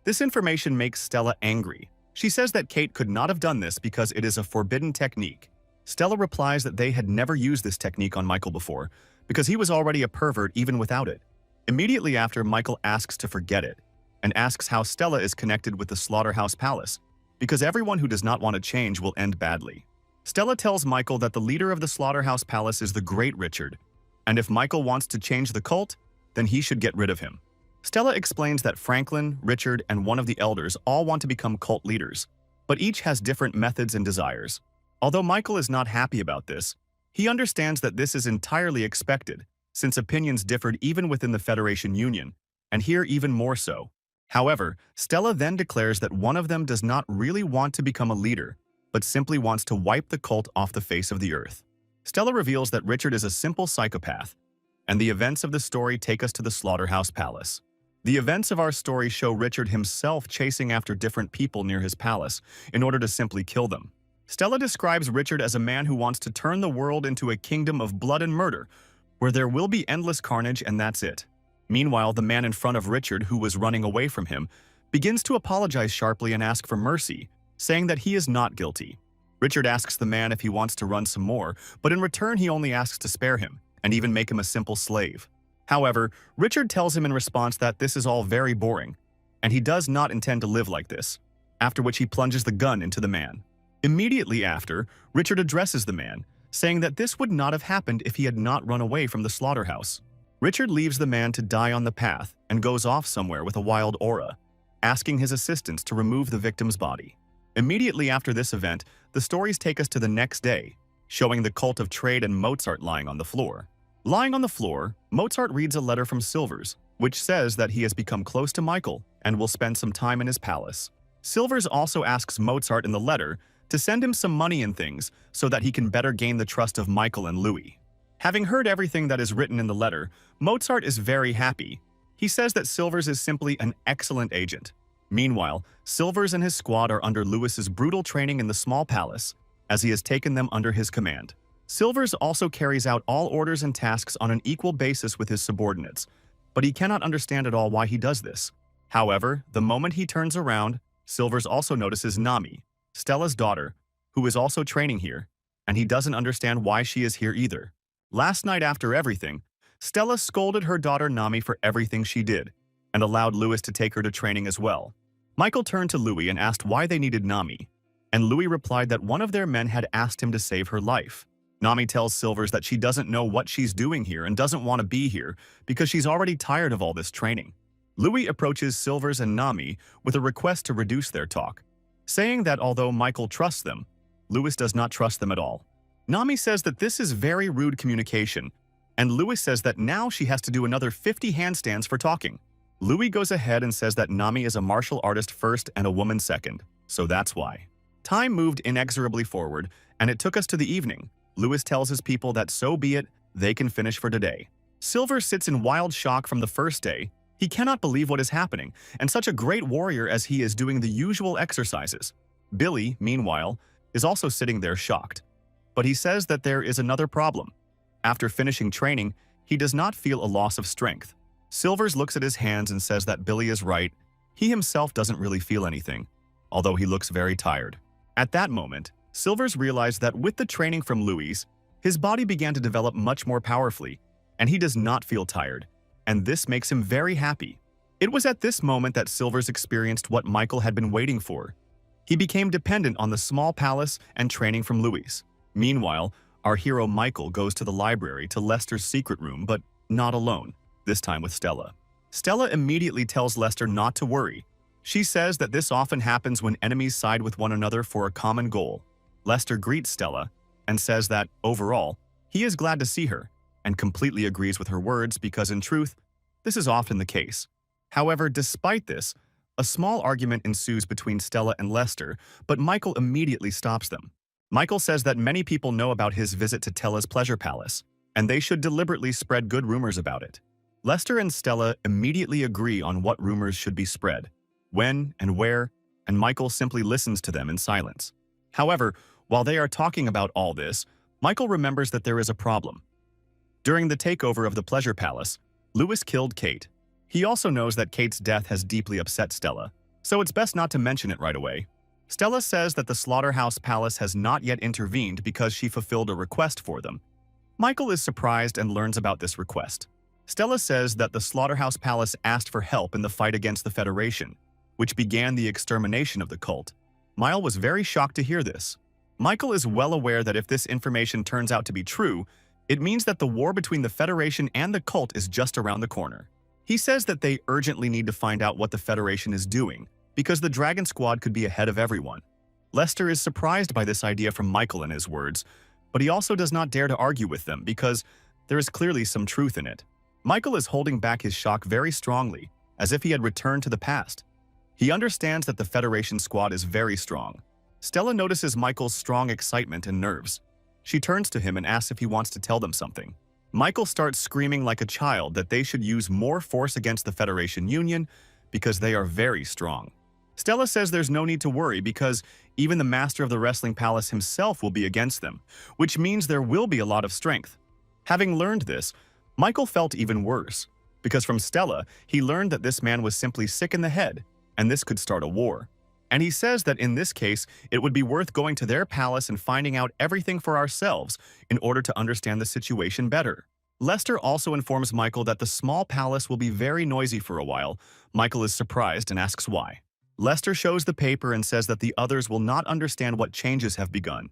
This information makes Stella angry. She says that Kate could not have done this because it is a forbidden technique. Stella replies that they had never used this technique on Michael before because he was already a pervert even without it. Immediately after, Michael asks to forget it and asks how Stella is connected with the Slaughterhouse Palace, because everyone who does not want to change will end badly. Stella tells Michael that the leader of the Slaughterhouse Palace is the Great Richard, and if Michael wants to change the cult, then he should get rid of him. Stella explains that Franklin, Richard, and one of the elders all want to become cult leaders, but each has different methods and desires. Although Michael is not happy about this, he understands that this is entirely expected, since opinions differed even within the Federation Union, and here even more so. However, Stella then declares that one of them does not really want to become a leader, but simply wants to wipe the cult off the face of the earth. Stella reveals that Richard is a simple psychopath, and the events of the story take us to the Slaughterhouse Palace. The events of our story show Richard himself chasing after different people near his palace in order to simply kill them. Stella describes Richard as a man who wants to turn the world into a kingdom of blood and murder, where there will be endless carnage and that's it. Meanwhile, the man in front of Richard, who was running away from him, begins to apologize sharply and ask for mercy, saying that he is not guilty. Richard asks the man if he wants to run some more, but in return he only asks to spare him, and even make him a simple slave. However, Richard tells him in response that this is all very boring, and he does not intend to live like this, after which he plunges the gun into the man. Immediately after, Richard addresses the man, saying that this would not have happened if he had not run away from the slaughterhouse. Richard leaves the man to die on the path and goes off somewhere with a wild aura, asking his assistants to remove the victim's body. Immediately after this event, the stories take us to the next day, showing the cult of Trade and Mozart lying on the floor. Lying on the floor, Mozart reads a letter from Silvers, which says that he has become close to Michael and will spend some time in his palace. Silvers also asks Mozart in the letter to send him some money and things so that he can better gain the trust of Michael and Louis. Having heard everything that is written in the letter, Mozart is very happy. He says that Silvers is simply an excellent agent. Meanwhile, Silvers and his squad are under Louis's brutal training in the small palace, as he has taken them under his command. Silvers also carries out all orders and tasks on an equal basis with his subordinates, but he cannot understand at all why he does this. However, the moment he turns around, Silvers also notices Nami, Stella's daughter, who is also training here, and he doesn't understand why she is here either. Last night after everything, Stella scolded her daughter Nami for everything she did, and allowed Louis to take her to training as well. Michael turned to Louis and asked why they needed Nami, and Louis replied that one of their men had asked him to save her life. Nami tells Silvers that she doesn't know what she's doing here and doesn't want to be here because she's already tired of all this training. Louis approaches Silvers and Nami with a request to reduce their talk, saying that although Michael trusts them, Louis does not trust them at all. Nami says that this is very rude communication, and Louis says that now she has to do another 50 handstands for talking. Louis goes ahead and says that Nami is a martial artist first and a woman second, so that's why. Time moved inexorably forward, and it took us to the evening. Louis tells his people that so be it, they can finish for today. Silver sits in wild shock from the first day. He cannot believe what is happening, and such a great warrior as he is doing the usual exercises. Billy, meanwhile, is also sitting there shocked. But he says that there is another problem. After finishing training, he does not feel a loss of strength. Silvers looks at his hands and says that Billy is right. He himself doesn't really feel anything, although he looks very tired. At that moment, Silvers realized that with the training from Louis, his body began to develop much more powerfully, and he does not feel tired, and this makes him very happy. It was at this moment that Silvers experienced what Michael had been waiting for. He became dependent on the small palace and training from Louis. Meanwhile, our hero Michael goes to the library to Lester's secret room, but not alone, this time with Stella. Stella immediately tells Lester not to worry. She says that this often happens when enemies side with one another for a common goal. Lester greets Stella and says that, overall, he is glad to see her and completely agrees with her words because, in truth, this is often the case. However, despite this, a small argument ensues between Stella and Lester, but Michael immediately stops them. Michael says that many people know about his visit to Tella's pleasure palace, and they should deliberately spread good rumors about it. Lester and Stella immediately agree on what rumors should be spread, when and where, and Michael simply listens to them in silence. However, while they are talking about all this, Michael remembers that there is a problem. During the takeover of the pleasure palace, Louis killed Kate. He also knows that Kate's death has deeply upset Stella, so it's best not to mention it right away. Stella says that the slaughterhouse palace has not yet intervened because she fulfilled a request for them. Michael is surprised and learns about this request. Stella says that the slaughterhouse palace asked for help in the fight against the Federation, which began the extermination of the cult. Michael was very shocked to hear this. Michael is well aware that if this information turns out to be true, it means that the war between the Federation and the cult is just around the corner. He says that they urgently need to find out what the Federation is doing, because the Dragon Squad could be ahead of everyone. Lester is surprised by this idea from Michael and his words, but he also does not dare to argue with them because there is clearly some truth in it. Michael is holding back his shock very strongly, as if he had returned to the past. He understands that the Federation squad is very strong. Stella notices Michael's strong excitement and nerves. She turns to him and asks if he wants to tell them something. Michael starts screaming like a child that they should use more force against the Federation Union because they are very strong. Stella says there's no need to worry because even the master of the wrestling palace himself will be against them, which means there will be a lot of strength. Having learned this, Michael felt even worse, because from Stella, he learned that this man was simply sick in the head, and this could start a war. And he says that in this case, it would be worth going to their palace and finding out everything for ourselves in order to understand the situation better. Lester also informs Michael that the small palace will be very noisy for a while. Michael is surprised and asks why. Lester shows the paper and says that the others will not understand what changes have begun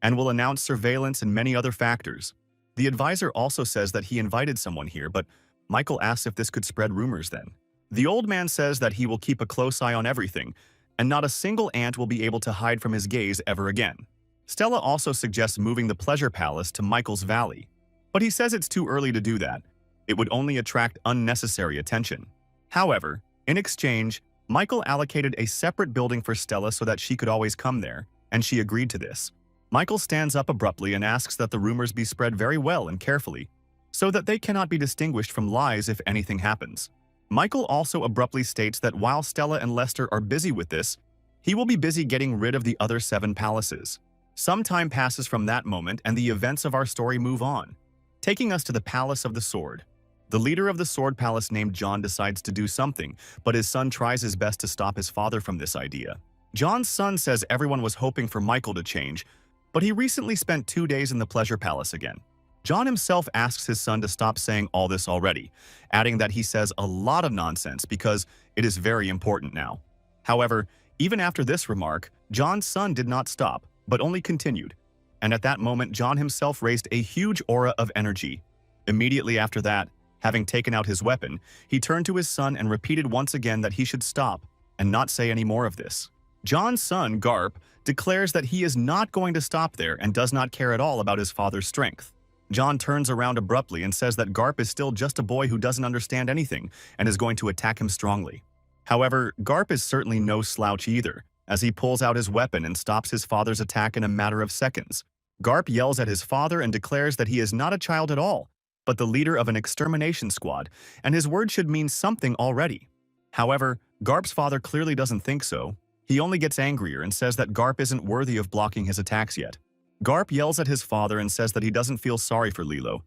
and will announce surveillance and many other factors. The advisor also says that he invited someone here, but Michael asks if this could spread rumors then. The old man says that he will keep a close eye on everything, and not a single ant will be able to hide from his gaze ever again. Stella also suggests moving the Pleasure Palace to Michael's Valley, but he says it's too early to do that. It would only attract unnecessary attention. However, in exchange, Michael allocated a separate building for Stella so that she could always come there, and she agreed to this. Michael stands up abruptly and asks that the rumors be spread very well and carefully, so that they cannot be distinguished from lies if anything happens. Michael also abruptly states that while Stella and Lester are busy with this, he will be busy getting rid of the other 7 palaces. Some time passes from that moment and the events of our story move on, taking us to the Palace of the Sword. The leader of the Sword Palace named John decides to do something, but his son tries his best to stop his father from this idea. John's son says everyone was hoping for Michael to change, but he recently spent 2 days in the Pleasure Palace again. John himself asks his son to stop saying all this already, adding that he says a lot of nonsense because it is very important now. However, even after this remark, John's son did not stop, but only continued. And at that moment, John himself raised a huge aura of energy. Immediately after that, having taken out his weapon, he turned to his son and repeated once again that he should stop and not say any more of this. John's son, Garp, declares that he is not going to stop there and does not care at all about his father's strength. John turns around abruptly and says that Garp is still just a boy who doesn't understand anything and is going to attack him strongly. However, Garp is certainly no slouch either, as he pulls out his weapon and stops his father's attack in a matter of seconds. Garp yells at his father and declares that he is not a child at all, but the leader of an extermination squad, and his word should mean something already. However, Garp's father clearly doesn't think so. He only gets angrier and says that Garp isn't worthy of blocking his attacks yet. Garp yells at his father and says that he doesn't feel sorry for Lilo,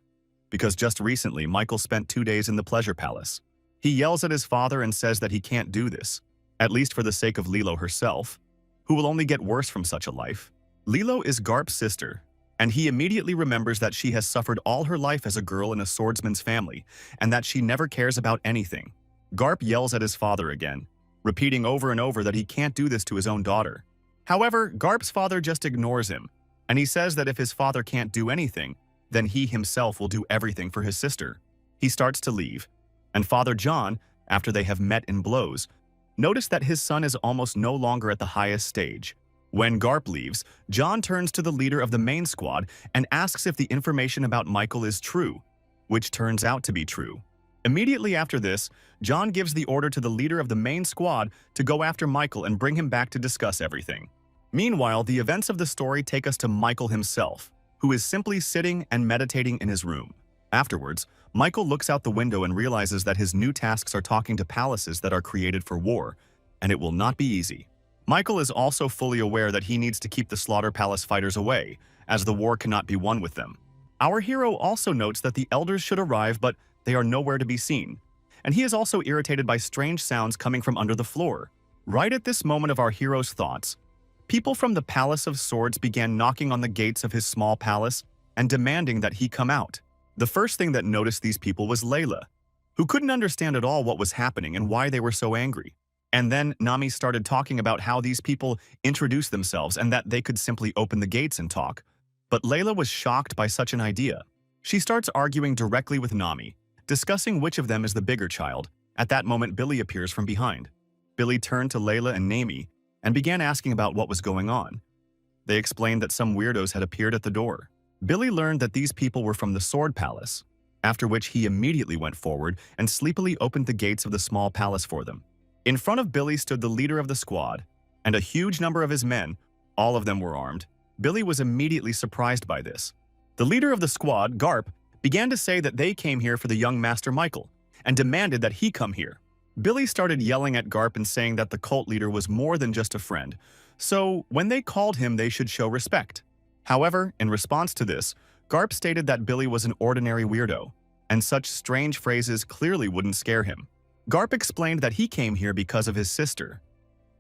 because just recently Michael spent 2 days in the Pleasure Palace. He yells at his father and says that he can't do this, at least for the sake of Lilo herself, who will only get worse from such a life. Lilo is Garp's sister, and he immediately remembers that she has suffered all her life as a girl in a swordsman's family, and that she never cares about anything. Garp yells at his father again, repeating over and over that he can't do this to his own daughter. However, Garp's father just ignores him, and he says that if his father can't do anything, then he himself will do everything for his sister. He starts to leave, and Father John, after they have met in blows, notice that his son is almost no longer at the highest stage. When Garp leaves, John turns to the leader of the main squad and asks if the information about Michael is true, which turns out to be true. Immediately after this, John gives the order to the leader of the main squad to go after Michael and bring him back to discuss everything. Meanwhile, the events of the story take us to Michael himself, who is simply sitting and meditating in his room. Afterwards, Michael looks out the window and realizes that his new tasks are talking to palaces that are created for war, and it will not be easy. Michael is also fully aware that he needs to keep the Slaughter Palace fighters away, as the war cannot be won with them. Our hero also notes that the elders should arrive, but they are nowhere to be seen, and he is also irritated by strange sounds coming from under the floor. Right at this moment of our hero's thoughts, people from the Palace of Swords began knocking on the gates of his small palace and demanding that he come out. The first thing that noticed these people was Layla, who couldn't understand at all what was happening and why they were so angry. And then Nami started talking about how these people introduced themselves and that they could simply open the gates and talk. But Layla was shocked by such an idea. She starts arguing directly with Nami, discussing which of them is the bigger child. At that moment, Billy appears from behind. Billy turned to Layla and Nami and began asking about what was going on. They explained that some weirdos had appeared at the door. Billy learned that these people were from the Sword Palace, after which he immediately went forward and sleepily opened the gates of the small palace for them. In front of Billy stood the leader of the squad, and a huge number of his men. All of them were armed. Billy was immediately surprised by this. The leader of the squad, Garp, began to say that they came here for the young Master Michael, and demanded that he come here. Billy started yelling at Garp and saying that the cult leader was more than just a friend, so when they called him they should show respect. However, in response to this, Garp stated that Billy was an ordinary weirdo, and such strange phrases clearly wouldn't scare him. Garp explained that he came here because of his sister,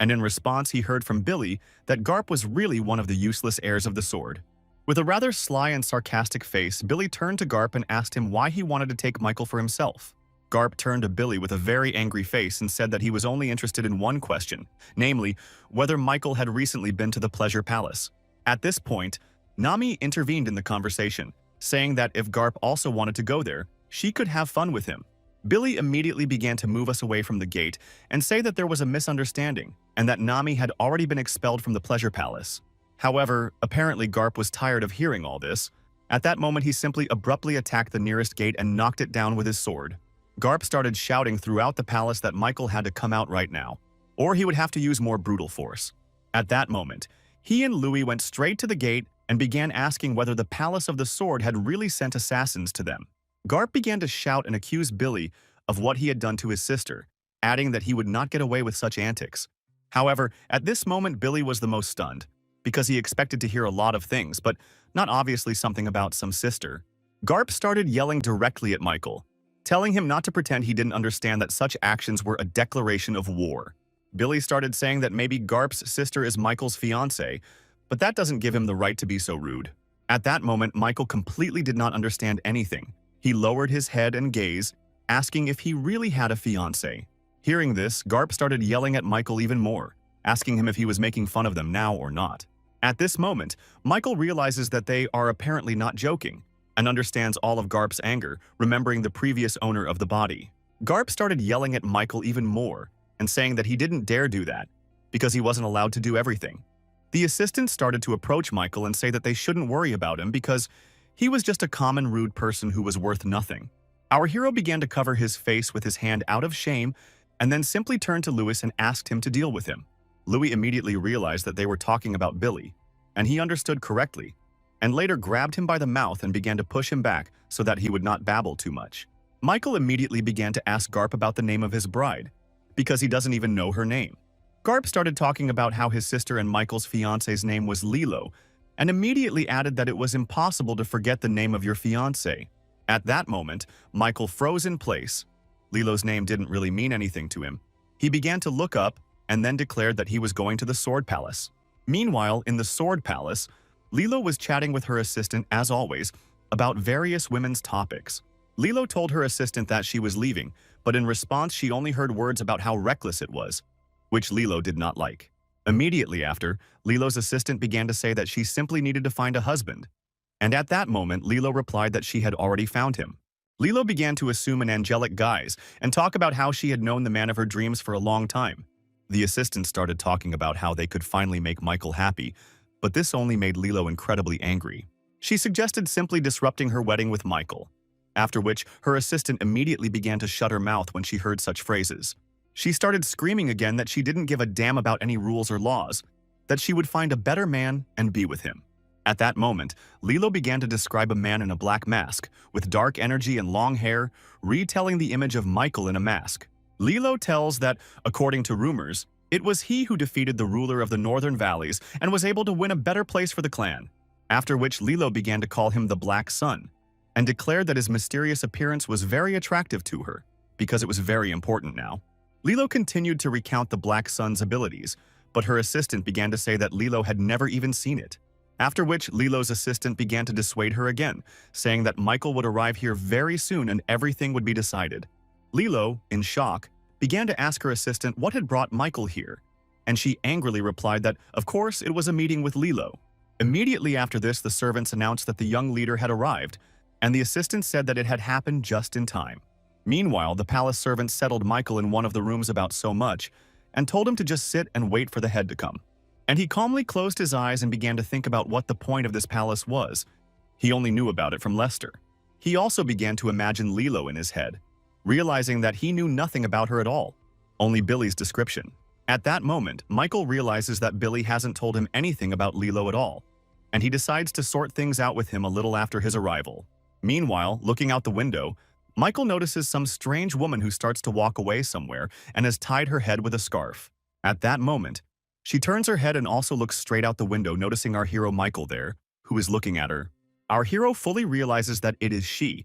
and in response he heard from Billy that Garp was really one of the useless heirs of the sword. With a rather sly and sarcastic face, Billy turned to Garp and asked him why he wanted to take Michael for himself. Garp turned to Billy with a very angry face and said that he was only interested in one question, namely, whether Michael had recently been to the Pleasure Palace. At this point, Nami intervened in the conversation, saying that if Garp also wanted to go there, she could have fun with him. Billy immediately began to move us away from the gate and say that there was a misunderstanding and that Nami had already been expelled from the Pleasure Palace. However, apparently Garp was tired of hearing all this. At that moment, he simply abruptly attacked the nearest gate and knocked it down with his sword. Garp started shouting throughout the palace that Michael had to come out right now, or he would have to use more brutal force. At that moment, he and Louis went straight to the gate and began asking whether the Palace of the Sword had really sent assassins to them. Garp began to shout and accuse Billy of what he had done to his sister, adding that he would not get away with such antics. However, at this moment Billy was the most stunned, because he expected to hear a lot of things, but not obviously something about some sister. Garp started yelling directly at Michael, telling him not to pretend he didn't understand that such actions were a declaration of war. Billy started saying that maybe Garp's sister is Michael's fiancée, but that doesn't give him the right to be so rude. At that moment, Michael completely did not understand anything. He lowered his head and gaze, asking if he really had a fiancée. Hearing this, Garp started yelling at Michael even more, asking him if he was making fun of them now or not. At this moment, Michael realizes that they are apparently not joking, and understands all of Garp's anger, remembering the previous owner of the body. Garp started yelling at Michael even more, and saying that he didn't dare do that, because he wasn't allowed to do everything. The assistant started to approach Michael and say that they shouldn't worry about him because he was just a common rude person who was worth nothing. Our hero began to cover his face with his hand out of shame, and then simply turned to Louis and asked him to deal with him. Louis immediately realized that they were talking about Billy, and he understood correctly, and later grabbed him by the mouth and began to push him back so that he would not babble too much. Michael immediately began to ask Garp about the name of his bride, because he doesn't even know her name. Garp started talking about how his sister and Michael's fiancé's name was Lilo, and immediately added that it was impossible to forget the name of your fiancé. At that moment, Michael froze in place. Lilo's name didn't really mean anything to him. He began to look up and then declared that he was going to the Sword Palace. Meanwhile, in the Sword Palace, Lilo was chatting with her assistant, as always, about various women's topics. Lilo told her assistant that she was leaving, but in response she only heard words about how reckless it was, which Lilo did not like. Immediately after, Lilo's assistant began to say that she simply needed to find a husband. And at that moment, Lilo replied that she had already found him. Lilo began to assume an angelic guise and talk about how she had known the man of her dreams for a long time. The assistant started talking about how they could finally make Michael happy, but this only made Lilo incredibly angry. She suggested simply disrupting her wedding with Michael, after which her assistant immediately began to shut her mouth when she heard such phrases. She started screaming again that she didn't give a damn about any rules or laws, that she would find a better man and be with him. At that moment, Lilo began to describe a man in a black mask, with dark energy and long hair, retelling the image of Michael in a mask. Lilo tells that, according to rumors, it was he who defeated the ruler of the Northern Valleys and was able to win a better place for the clan, after which Lilo began to call him the Black Sun, and declared that his mysterious appearance was very attractive to her, because it was very important now. Lilo continued to recount the Black Sun's abilities, but her assistant began to say that Lilo had never even seen it. After which, Lilo's assistant began to dissuade her again, saying that Michael would arrive here very soon and everything would be decided. Lilo, in shock, began to ask her assistant what had brought Michael here, and she angrily replied that, of course, it was a meeting with Lilo. Immediately after this, the servants announced that the young leader had arrived, and the assistant said that it had happened just in time. Meanwhile, the palace servants settled Michael in one of the rooms about so much, and told him to just sit and wait for the head to come. And he calmly closed his eyes and began to think about what the point of this palace was. He only knew about it from Lester. He also began to imagine Lilo in his head, realizing that he knew nothing about her at all, only Billy's description. At that moment, Michael realizes that Billy hasn't told him anything about Lilo at all, and he decides to sort things out with him a little after his arrival. Meanwhile, looking out the window, Michael notices some strange woman who starts to walk away somewhere and has tied her head with a scarf. At that moment, she turns her head and also looks straight out the window, noticing our hero Michael there, who is looking at her. Our hero fully realizes that it is she,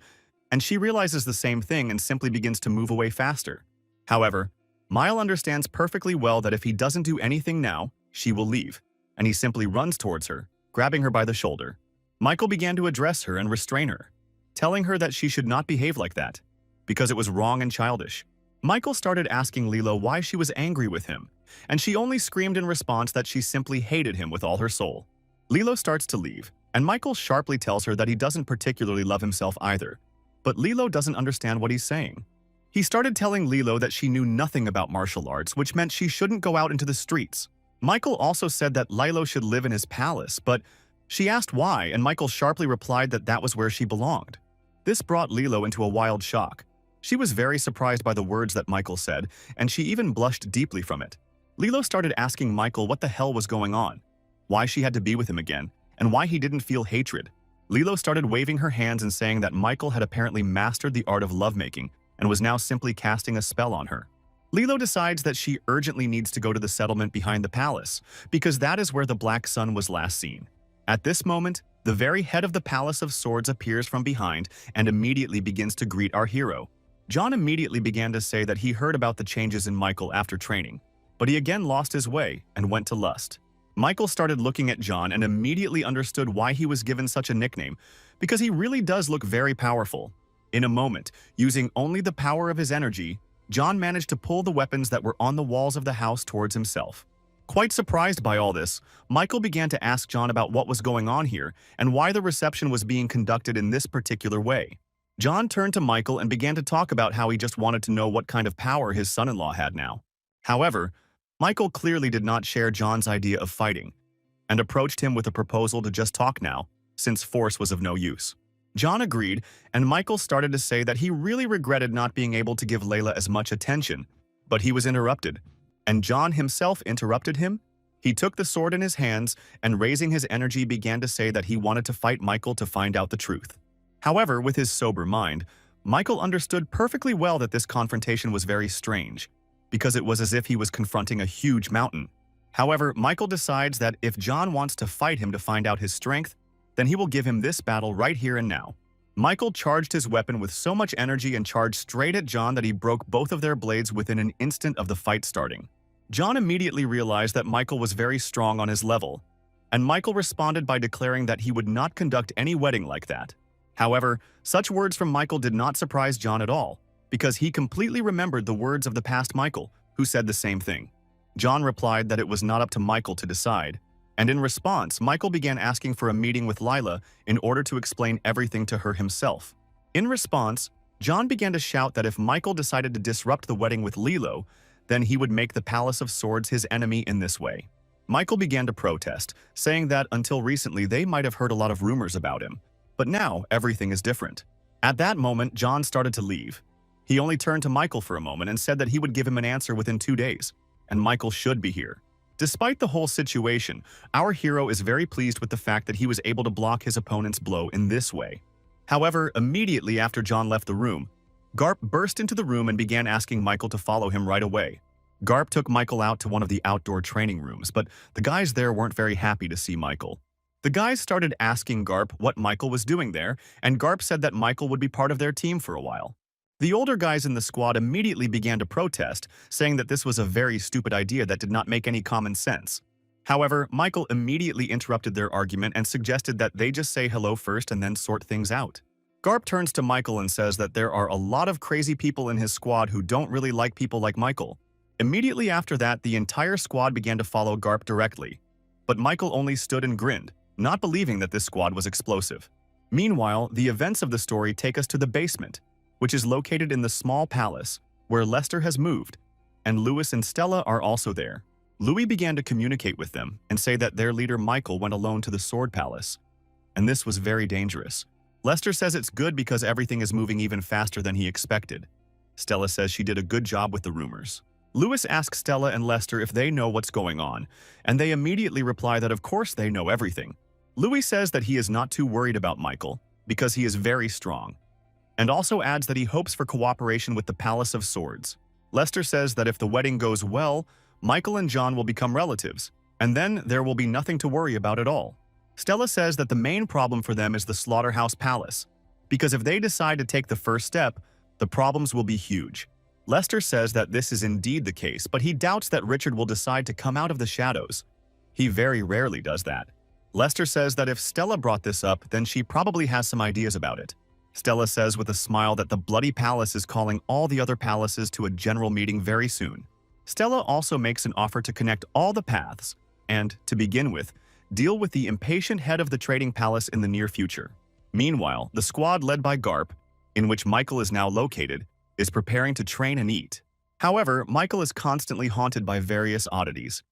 and she realizes the same thing and simply begins to move away faster. However, Mile understands perfectly well that if he doesn't do anything now, she will leave, and he simply runs towards her, grabbing her by the shoulder. Michael began to address her and restrain her, telling her that she should not behave like that, because it was wrong and childish. Michael started asking Lilo why she was angry with him, and she only screamed in response that she simply hated him with all her soul. Lilo starts to leave, and Michael sharply tells her that he doesn't particularly love himself either, but Lilo doesn't understand what he's saying. He started telling Lilo that she knew nothing about martial arts, which meant she shouldn't go out into the streets. Michael also said that Lilo should live in his palace, but she asked why, and Michael sharply replied that that was where she belonged. This brought Lilo into a wild shock. She was very surprised by the words that Michael said, and she even blushed deeply from it. Lilo started asking Michael what the hell was going on, why she had to be with him again, and why he didn't feel hatred. Lilo started waving her hands and saying that Michael had apparently mastered the art of lovemaking and was now simply casting a spell on her. Lilo decides that she urgently needs to go to the settlement behind the palace, because that is where the Black Sun was last seen. At this moment, the very head of the Palace of Swords appears from behind and immediately begins to greet our hero. John immediately began to say that he heard about the changes in Michael after training, but he again lost his way and went to lust. Michael started looking at John and immediately understood why he was given such a nickname, because he really does look very powerful. In a moment, using only the power of his energy, John managed to pull the weapons that were on the walls of the house towards himself. Quite surprised by all this, Michael began to ask John about what was going on here and why the reception was being conducted in this particular way. John turned to Michael and began to talk about how he just wanted to know what kind of power his son-in-law had now. However, Michael clearly did not share John's idea of fighting and approached him with a proposal to just talk now, since force was of no use. John agreed, and Michael started to say that he really regretted not being able to give Layla as much attention, but he was interrupted, and John himself interrupted him. He took the sword in his hands and, raising his energy, began to say that he wanted to fight Michael to find out the truth. However, with his sober mind, Michael understood perfectly well that this confrontation was very strange, because it was as if he was confronting a huge mountain. However, Michael decides that if John wants to fight him to find out his strength, then he will give him this battle right here and now. Michael charged his weapon with so much energy and charged straight at John that he broke both of their blades within an instant of the fight starting. John immediately realized that Michael was very strong on his level, and Michael responded by declaring that he would not conduct any wedding like that. However, such words from Michael did not surprise John at all, because he completely remembered the words of the past Michael, who said the same thing. John replied that it was not up to Michael to decide, and in response, Michael began asking for a meeting with Lila in order to explain everything to her himself. In response, John began to shout that if Michael decided to disrupt the wedding with Lilo, then he would make the Palace of Swords his enemy in this way. Michael began to protest, saying that until recently they might have heard a lot of rumors about him, but now everything is different. At that moment, John started to leave. He only turned to Michael for a moment and said that he would give him an answer within 2 days, and Michael should be here. Despite the whole situation, our hero is very pleased with the fact that he was able to block his opponent's blow in this way. However, immediately after John left the room, Garp burst into the room and began asking Michael to follow him right away. Garp took Michael out to one of the outdoor training rooms, but the guys there weren't very happy to see Michael. The guys started asking Garp what Michael was doing there, and Garp said that Michael would be part of their team for a while. The older guys in the squad immediately began to protest, saying that this was a very stupid idea that did not make any common sense. However, Michael immediately interrupted their argument and suggested that they just say hello first and then sort things out. Garp turns to Michael and says that there are a lot of crazy people in his squad who don't really like people like Michael. Immediately after that, the entire squad began to follow Garp directly. But Michael only stood and grinned, not believing that this squad was explosive. Meanwhile, the events of the story take us to the basement, which is located in the small palace where Lester has moved, and Louis and Stella are also there. Louis began to communicate with them and say that their leader Michael went alone to the Sword Palace, and this was very dangerous. Lester says it's good because everything is moving even faster than he expected. Stella says she did a good job with the rumors. Louis asks Stella and Lester if they know what's going on, and they immediately reply that of course they know everything. Louis says that he is not too worried about Michael because he is very strong, and also adds that he hopes for cooperation with the Palace of Swords. Lester says that if the wedding goes well, Michael and John will become relatives, and then there will be nothing to worry about at all. Stella says that the main problem for them is the Slaughterhouse Palace, because if they decide to take the first step, the problems will be huge. Lester says that this is indeed the case, but he doubts that Richard will decide to come out of the shadows. He very rarely does that. Lester says that if Stella brought this up, then she probably has some ideas about it. Stella says with a smile that the Bloody Palace is calling all the other palaces to a general meeting very soon. Stella also makes an offer to connect all the paths and, to begin with, deal with the impatient head of the trading palace in the near future. Meanwhile, the squad led by Garp, in which Michael is now located, is preparing to train and eat. However, Michael is constantly haunted by various oddities.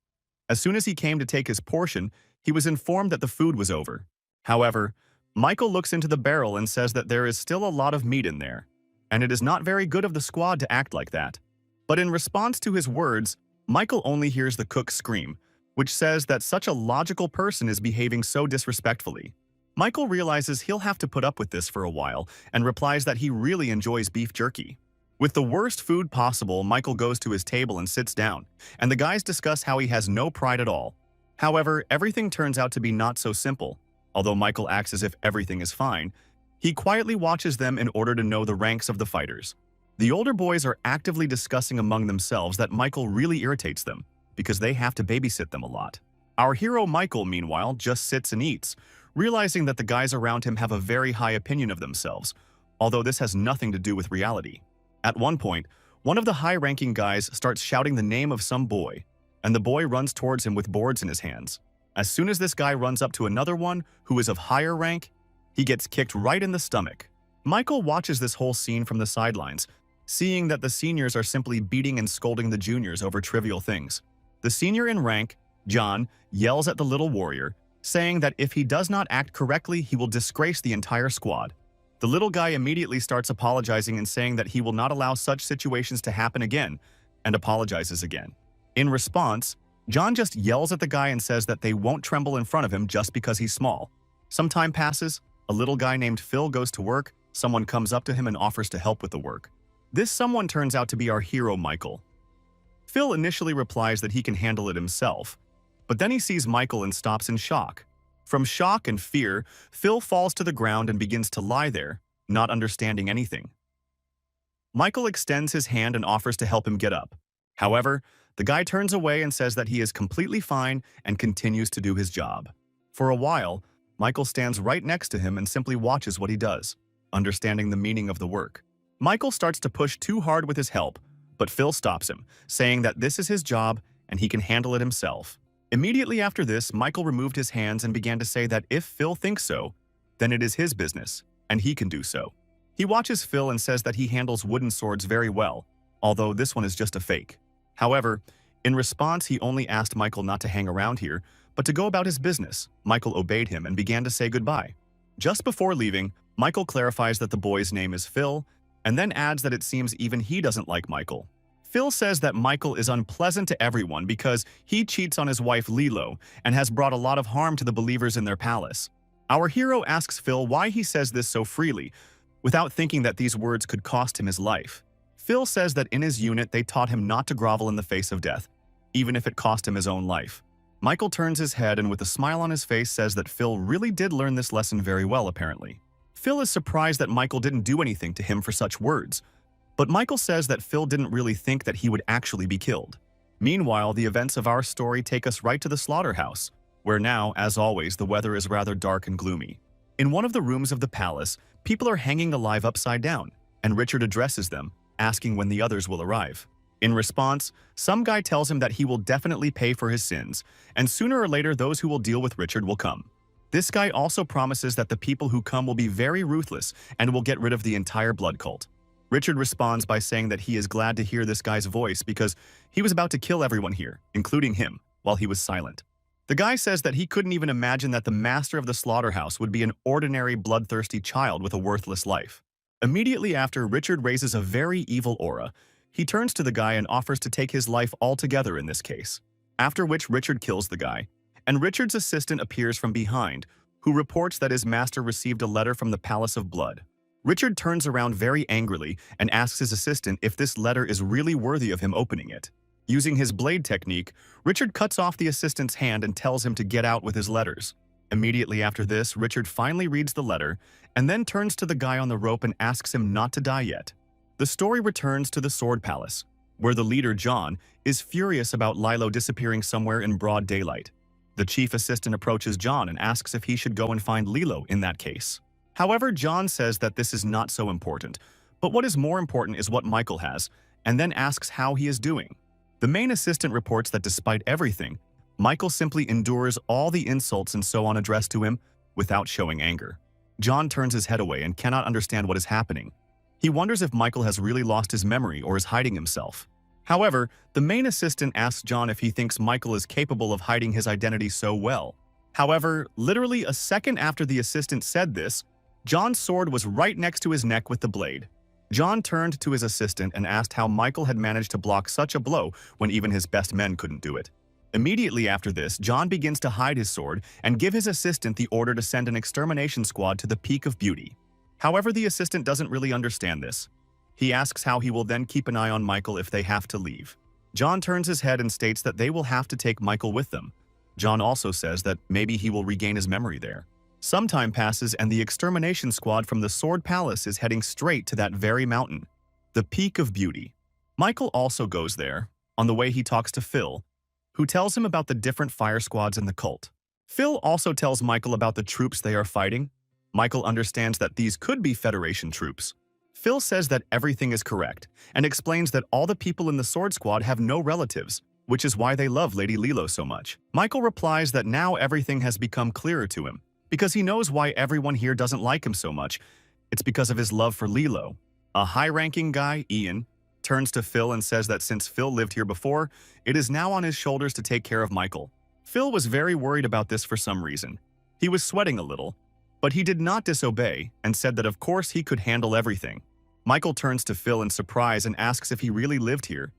As soon as he came to take his portion, he was informed that the food was over. However, Michael looks into the barrel and says that there is still a lot of meat in there, and it is not very good of the squad to act like that. But in response to his words, Michael only hears the cook scream, which says that such a logical person is behaving so disrespectfully. Michael realizes he'll have to put up with this for a while and replies that he really enjoys beef jerky. With the worst food possible, Michael goes to his table and sits down, and the guys discuss how he has no pride at all. However, everything turns out to be not so simple. Although Michael acts as if everything is fine, he quietly watches them in order to know the ranks of the fighters. The older boys are actively discussing among themselves that Michael really irritates them, because they have to babysit them a lot. Our hero Michael, meanwhile, just sits and eats, realizing that the guys around him have a very high opinion of themselves, although this has nothing to do with reality. At one point, one of the high-ranking guys starts shouting the name of some boy, and the boy runs towards him with boards in his hands. As soon as this guy runs up to another one, who is of higher rank, he gets kicked right in the stomach. Michael watches this whole scene from the sidelines, seeing that the seniors are simply beating and scolding the juniors over trivial things. The senior in rank, John, yells at the little warrior, saying that if he does not act correctly, he will disgrace the entire squad. The little guy immediately starts apologizing and saying that he will not allow such situations to happen again, and apologizes again. In response, John just yells at the guy and says that they won't tremble in front of him just because he's small. Some time passes, a little guy named Phil goes to work, someone comes up to him and offers to help with the work. This someone turns out to be our hero Michael. Phil initially replies that he can handle it himself, but then he sees Michael and stops in shock. From shock and fear, Phil falls to the ground and begins to lie there, not understanding anything. Michael extends his hand and offers to help him get up. However, the guy turns away and says that he is completely fine and continues to do his job. For a while, Michael stands right next to him and simply watches what he does, understanding the meaning of the work. Michael starts to push too hard with his help, but Phil stops him, saying that this is his job and he can handle it himself. Immediately after this, Michael removed his hands and began to say that if Phil thinks so, then it is his business, and he can do so. He watches Phil and says that he handles wooden swords very well, although this one is just a fake. However, in response, he only asked Michael not to hang around here, but to go about his business. Michael obeyed him and began to say goodbye. Just before leaving, Michael clarifies that the boy's name is Phil, and then adds that it seems even he doesn't like Michael. Phil says that Michael is unpleasant to everyone because he cheats on his wife Lilo and has brought a lot of harm to the believers in their palace. Our hero asks Phil why he says this so freely, without thinking that these words could cost him his life. Phil says that in his unit they taught him not to grovel in the face of death, even if it cost him his own life. Michael turns his head and with a smile on his face says that Phil really did learn this lesson very well apparently. Phil is surprised that Michael didn't do anything to him for such words, but Michael says that Phil didn't really think that he would actually be killed. Meanwhile, the events of our story take us right to the slaughterhouse, where now, as always, the weather is rather dark and gloomy. In one of the rooms of the palace, people are hanging alive upside down, and Richard addresses them, asking when the others will arrive. In response, some guy tells him that he will definitely pay for his sins, and sooner or later those who will deal with Richard will come. This guy also promises that the people who come will be very ruthless and will get rid of the entire blood cult. Richard responds by saying that he is glad to hear this guy's voice because he was about to kill everyone here, including him, while he was silent. The guy says that he couldn't even imagine that the master of the slaughterhouse would be an ordinary bloodthirsty child with a worthless life. Immediately after, Richard raises a very evil aura. He turns to the guy and offers to take his life altogether in this case, after which Richard kills the guy, and Richard's assistant appears from behind, who reports that his master received a letter from the Palace of Blood. Richard turns around very angrily and asks his assistant if this letter is really worthy of him opening it. Using his blade technique, Richard cuts off the assistant's hand and tells him to get out with his letters. Immediately after this, Richard finally reads the letter and then turns to the guy on the rope and asks him not to die yet. The story returns to the Sword Palace, where the leader, John, is furious about Lilo disappearing somewhere in broad daylight. The chief assistant approaches John and asks if he should go and find Lilo in that case. However, John says that this is not so important, but what is more important is what Michael has, and then asks how he is doing. The main assistant reports that despite everything, Michael simply endures all the insults and so on addressed to him without showing anger. John turns his head away and cannot understand what is happening. He wonders if Michael has really lost his memory or is hiding himself. However, the main assistant asks John if he thinks Michael is capable of hiding his identity so well. However, literally a second after the assistant said this, John's sword was right next to his neck with the blade. John turned to his assistant and asked how Michael had managed to block such a blow when even his best men couldn't do it. Immediately after this, John begins to hide his sword and give his assistant the order to send an extermination squad to the Peak of Beauty. However, the assistant doesn't really understand this. He asks how he will then keep an eye on Michael if they have to leave. John turns his head and states that they will have to take Michael with them. John also says that maybe he will regain his memory there. Some time passes and the extermination squad from the Sword Palace is heading straight to that very mountain, the Peak of Beauty. Michael also goes there. On the way he talks to Phil, who tells him about the different fire squads in the cult. Phil also tells Michael about the troops they are fighting. Michael understands that these could be Federation troops. Phil says that everything is correct and explains that all the people in the Sword Squad have no relatives, which is why they love Lady Lilo so much. Michael replies that now everything has become clearer to him, because he knows why everyone here doesn't like him so much. It's because of his love for Lilo. A high-ranking guy, Ian, turns to Phil and says that since Phil lived here before, it is now on his shoulders to take care of Michael. Phil was very worried about this for some reason. He was sweating a little, but he did not disobey and said that of course he could handle everything. Michael turns to Phil in surprise and asks if he really lived here,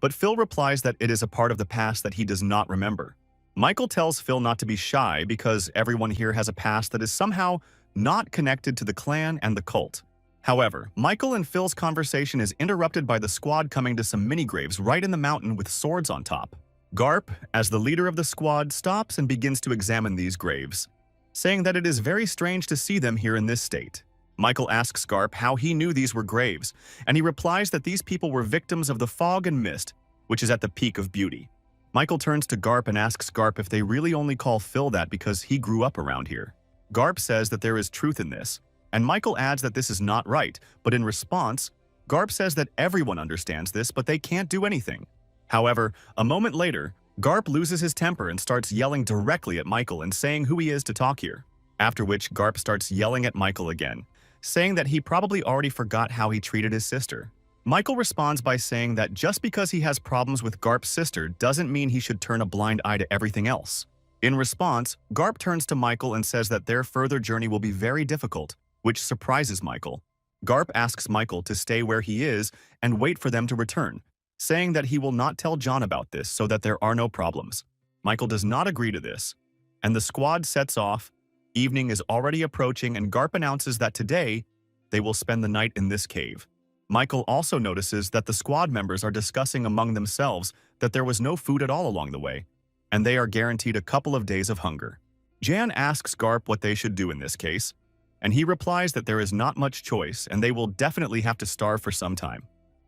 but Phil replies that it is a part of the past that he does not remember. Michael tells Phil not to be shy because everyone here has a past that is somehow not connected to the clan and the cult. However, Michael and Phil's conversation is interrupted by the squad coming to some mini-graves right in the mountain with swords on top. Garp, as the leader of the squad, stops and begins to examine these graves, saying that it is very strange to see them here in this state. Michael asks Garp how he knew these were graves, and he replies that these people were victims of the fog and mist, which is at the Peak of Beauty. Michael turns to Garp and asks Garp if they really only call Phil that because he grew up around here. Garp says that there is truth in this, and Michael adds that this is not right, but in response, Garp says that everyone understands this, but they can't do anything. However, a moment later, Garp loses his temper and starts yelling directly at Michael and saying who he is to talk here, after which Garp starts yelling at Michael again, saying that he probably already forgot how he treated his sister. Michael responds by saying that just because he has problems with Garp's sister doesn't mean he should turn a blind eye to everything else. In response, Garp turns to Michael and says that their further journey will be very difficult, which surprises Michael. Garp asks Michael to stay where he is and wait for them to return, saying that he will not tell John about this so that there are no problems. Michael does not agree to this, and the squad sets off. Evening is already approaching and Garp announces that today they will spend the night in this cave. Michael also notices that the squad members are discussing among themselves that there was no food at all along the way, and they are guaranteed a couple of days of hunger. Jan asks Garp what they should do in this case, and he replies that there is not much choice and they will definitely have to starve for some time.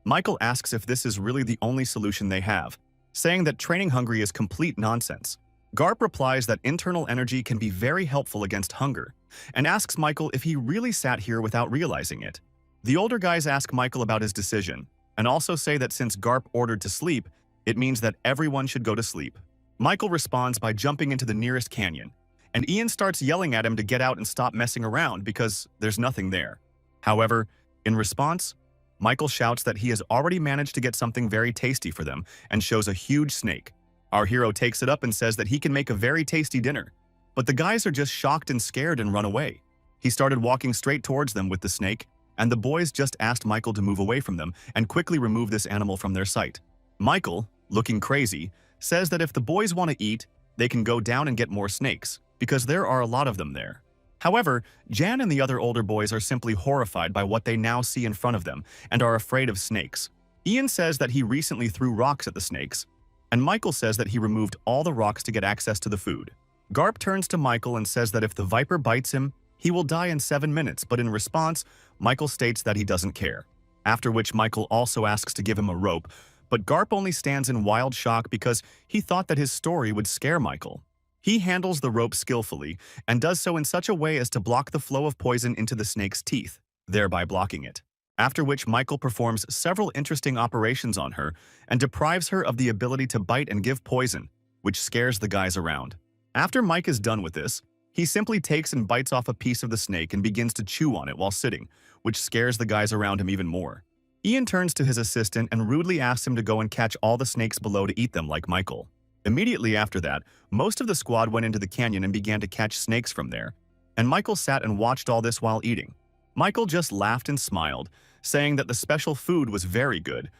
Michael asks if this is really the only solution they have, saying that training hungry is complete nonsense. Garp replies that internal energy can be very helpful against hunger, and asks Michael if he really sat here without realizing it. The older guys ask Michael about his decision, and also say that since Garp ordered to sleep, it means that everyone should go to sleep. Michael responds by jumping into the nearest canyon, and Ian starts yelling at him to get out and stop messing around because there's nothing there. However, in response, Michael shouts that he has already managed to get something very tasty for them and shows a huge snake. Our hero takes it up and says that he can make a very tasty dinner, but the guys are just shocked and scared and run away. He started walking straight towards them with the snake, and the boys just asked Michael to move away from them and quickly remove this animal from their sight. Michael, looking crazy, says that if the boys want to eat, they can go down and get more snakes, because there are a lot of them there. However, Jan and the other older boys are simply horrified by what they now see in front of them and are afraid of snakes. Ian says that he recently threw rocks at the snakes, and Michael says that he removed all the rocks to get access to the food. Garp turns to Michael and says that if the viper bites him, he will die in 7 minutes, but in response, Michael states that he doesn't care. after which Michael also asks to give him a rope, but Garp only stands in wild shock because he thought that his story would scare Michael. He handles the rope skillfully and does so in such a way as to block the flow of poison into the snake's teeth, thereby blocking it. After which Michael performs several interesting operations on her and deprives her of the ability to bite and give poison, which scares the guys around. After Mike is done with this, he simply takes and bites off a piece of the snake and begins to chew on it while sitting, which scares the guys around him even more. Ian turns to his assistant and rudely asks him to go and catch all the snakes below to eat them like Michael. Immediately after that, most of the squad went into the canyon and began to catch snakes from there, and Michael sat and watched all this while eating. Michael just laughed and smiled, saying that the special food was very good,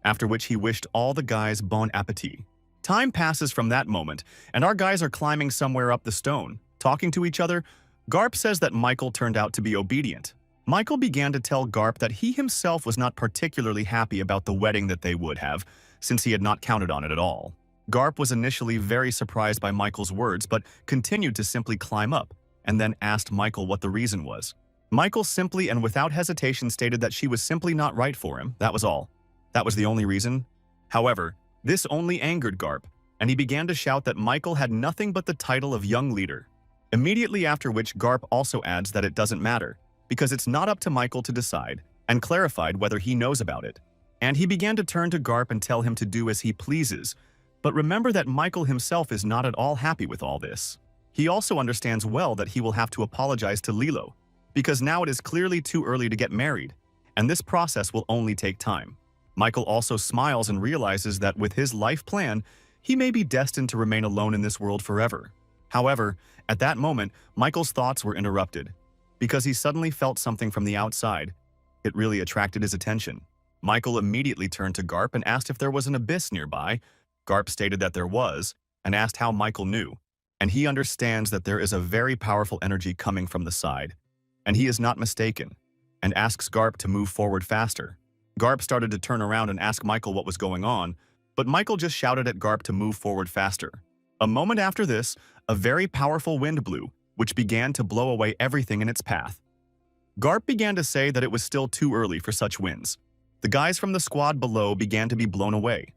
after which he wished all the guys bon appetit. Time passes from that moment, and our guys are climbing somewhere up the stone, talking to each other. Garp says that Michael turned out to be obedient. Michael began to tell Garp that he himself was not particularly happy about the wedding that they would have, since he had not counted on it at all. Garp was initially very surprised by Michael's words, but continued to simply climb up, and then asked Michael what the reason was. Michael simply and without hesitation stated that she was simply not right for him, that was all. That was the only reason. However, this only angered Garp, and he began to shout that Michael had nothing but the title of young leader. Immediately after which Garp also adds that it doesn't matter, because it's not up to Michael to decide, and clarified whether he knows about it. And he began to turn to Garp and tell him to do as he pleases, but remember that Michael himself is not at all happy with all this. He also understands well that he will have to apologize to Lilo, because now it is clearly too early to get married, and this process will only take time. Michael also smiles and realizes that with his life plan, he may be destined to remain alone in this world forever. However, at that moment, Michael's thoughts were interrupted, because he suddenly felt something from the outside. It really attracted his attention. Michael immediately turned to Garp and asked if there was an abyss nearby. Garp stated that there was, and asked how Michael knew, and he understands that there is a very powerful energy coming from the side, and he is not mistaken, and asks Garp to move forward faster. Garp started to turn around and ask Michael what was going on, but Michael just shouted at Garp to move forward faster. A moment after this, a very powerful wind blew, which began to blow away everything in its path. Garp began to say that it was still too early for such winds. The guys from the squad below began to be blown away.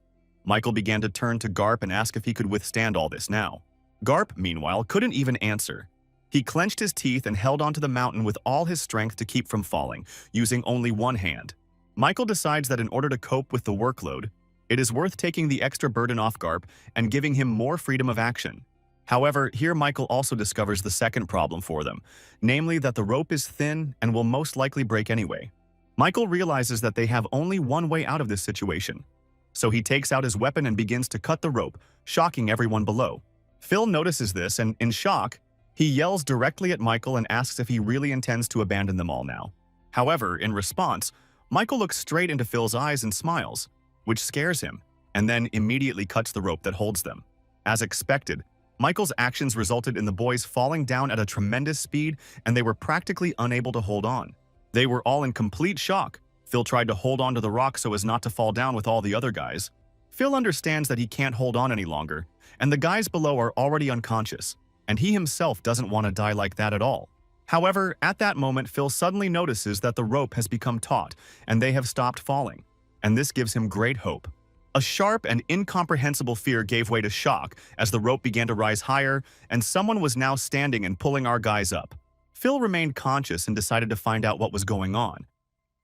Michael began to turn to Garp and ask if he could withstand all this now. Garp, meanwhile, couldn't even answer. He clenched his teeth and held onto the mountain with all his strength to keep from falling, using only one hand. Michael decides that in order to cope with the workload, it is worth taking the extra burden off Garp and giving him more freedom of action. However, here Michael also discovers the second problem for them, namely that the rope is thin and will most likely break anyway. Michael realizes that they have only one way out of this situation. So he takes out his weapon and begins to cut the rope, shocking everyone below. Phil notices this and, in shock, he yells directly at Michael and asks if he really intends to abandon them all now. However, in response, Michael looks straight into Phil's eyes and smiles, which scares him, and then immediately cuts the rope that holds them. As expected, Michael's actions resulted in the boys falling down at a tremendous speed, and they were practically unable to hold on. They were all in complete shock. Phil tried to hold on to the rock so as not to fall down with all the other guys. Phil understands that he can't hold on any longer, and the guys below are already unconscious, and he himself doesn't want to die like that at all. However, at that moment, Phil suddenly notices that the rope has become taut, and they have stopped falling, and this gives him great hope. A sharp and incomprehensible fear gave way to shock as the rope began to rise higher, and someone was now standing and pulling our guys up. Phil remained conscious and decided to find out what was going on.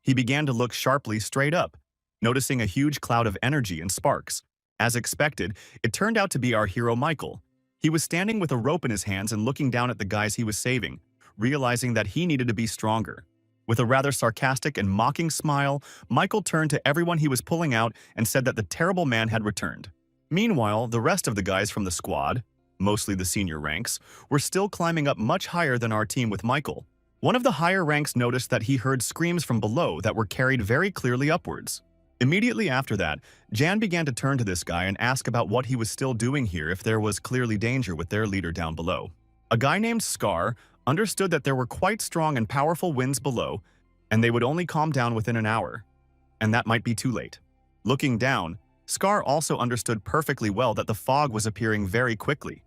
He began to look sharply straight up, noticing a huge cloud of energy and sparks. As expected, it turned out to be our hero Michael. He was standing with a rope in his hands and looking down at the guys he was saving, realizing that he needed to be stronger. With a rather sarcastic and mocking smile, Michael turned to everyone he was pulling out and said that the terrible man had returned. Meanwhile, the rest of the guys from the squad, mostly the senior ranks, were still climbing up much higher than our team with Michael. One of the higher ranks noticed that he heard screams from below that were carried very clearly upwards. Immediately after that, Jan began to turn to this guy and ask about what he was still doing here if there was clearly danger with their leader down below. A guy named Scar understood that there were quite strong and powerful winds below, and they would only calm down within an hour, and that might be too late. Looking down, Scar also understood perfectly well that the fog was appearing very quickly,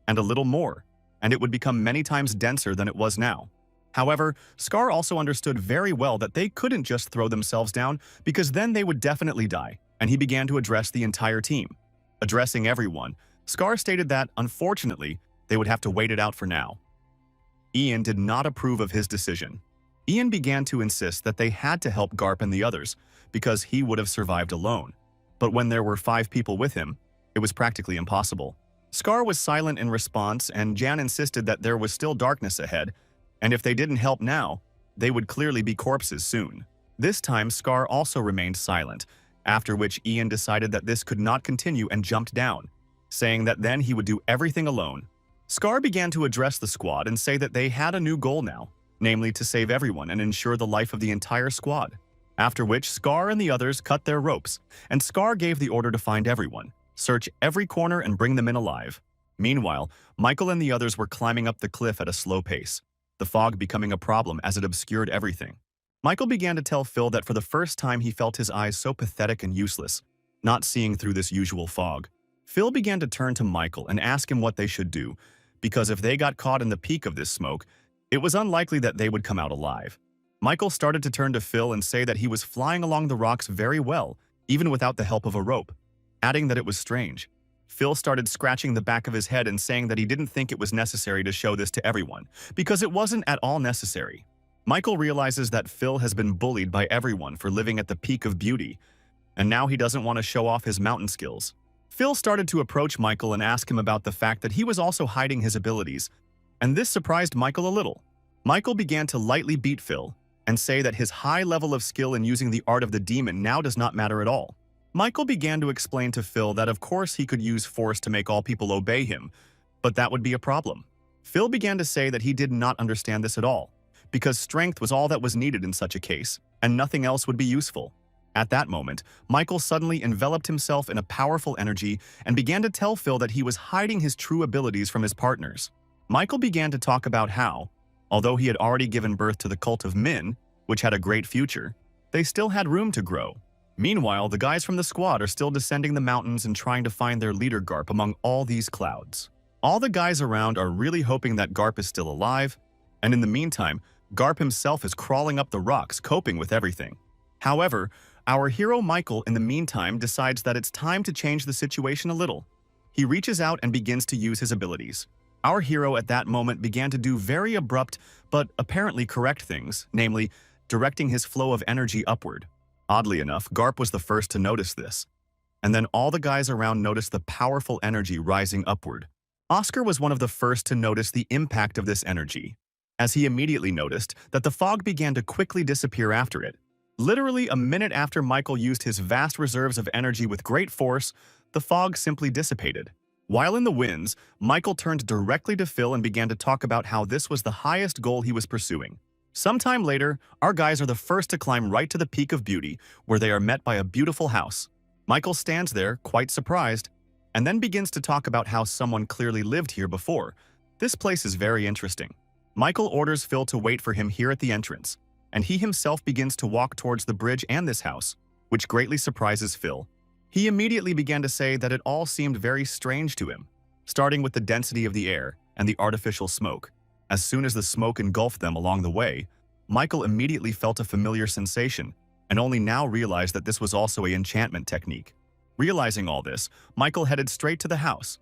and a little more, and it would become many times denser than it was now. However, Scar also understood very well that they couldn't just throw themselves down because then they would definitely die, and he began to address the entire team. Addressing everyone, Scar stated that, unfortunately, they would have to wait it out for now. Ian did not approve of his decision. Ian began to insist that they had to help Garp and the others because he would have survived alone. But when there were 5 people with him, it was practically impossible. Scar was silent in response, and Jan insisted that there was still darkness ahead, and if they didn't help now, they would clearly be corpses soon. This time, Scar also remained silent, after which Ian decided that this could not continue and jumped down, saying that then he would do everything alone. Scar began to address the squad and say that they had a new goal now, namely to save everyone and ensure the life of the entire squad. After which, Scar and the others cut their ropes, and Scar gave the order to find everyone, search every corner and bring them in alive. Meanwhile, Michael and the others were climbing up the cliff at a slow pace, the fog becoming a problem as it obscured everything. Michael began to tell Phil that for the first time he felt his eyes so pathetic and useless, not seeing through this usual fog. Phil began to turn to Michael and ask him what they should do, because if they got caught in the peak of this smoke, it was unlikely that they would come out alive. Michael started to turn to Phil and say that he was flying along the rocks very well, even without the help of a rope, adding that it was strange. Phil started scratching the back of his head and saying that he didn't think it was necessary to show this to everyone, because it wasn't at all necessary. Michael realizes that Phil has been bullied by everyone for living at the peak of beauty, and now he doesn't want to show off his mountain skills. Phil started to approach Michael and ask him about the fact that he was also hiding his abilities, and this surprised Michael a little. Michael began to lightly beat Phil and say that his high level of skill in using the art of the demon now does not matter at all. Michael began to explain to Phil that of course he could use force to make all people obey him, but that would be a problem. Phil began to say that he did not understand this at all, because strength was all that was needed in such a case, and nothing else would be useful. At that moment, Michael suddenly enveloped himself in a powerful energy and began to tell Phil that he was hiding his true abilities from his partners. Michael began to talk about how, although he had already given birth to the cult of Min, which had a great future, they still had room to grow. Meanwhile, the guys from the squad are still descending the mountains and trying to find their leader Garp among all these clouds. All the guys around are really hoping that Garp is still alive, and in the meantime, Garp himself is crawling up the rocks, coping with everything. However, our hero Michael in the meantime decides that it's time to change the situation a little. He reaches out and begins to use his abilities. Our hero at that moment began to do very abrupt but apparently correct things, namely, directing his flow of energy upward. Oddly enough, Garp was the first to notice this. And then all the guys around noticed the powerful energy rising upward. Oscar was one of the first to notice the impact of this energy, as he immediately noticed that the fog began to quickly disappear after it. Literally a minute after Michael used his vast reserves of energy with great force, the fog simply dissipated. While in the winds, Michael turned directly to Phil and began to talk about how this was the highest goal he was pursuing. Sometime later, our guys are the first to climb right to the peak of beauty, where they are met by a beautiful house. Michael stands there, quite surprised, and then begins to talk about how someone clearly lived here before. This place is very interesting. Michael orders Phil to wait for him here at the entrance, and he himself begins to walk towards the bridge and this house, which greatly surprises Phil. He immediately began to say that it all seemed very strange to him, starting with the density of the air and the artificial smoke. As soon as the smoke engulfed them along the way, Michael immediately felt a familiar sensation and only now realized that this was also an enchantment technique. Realizing all this, Michael headed straight to the house.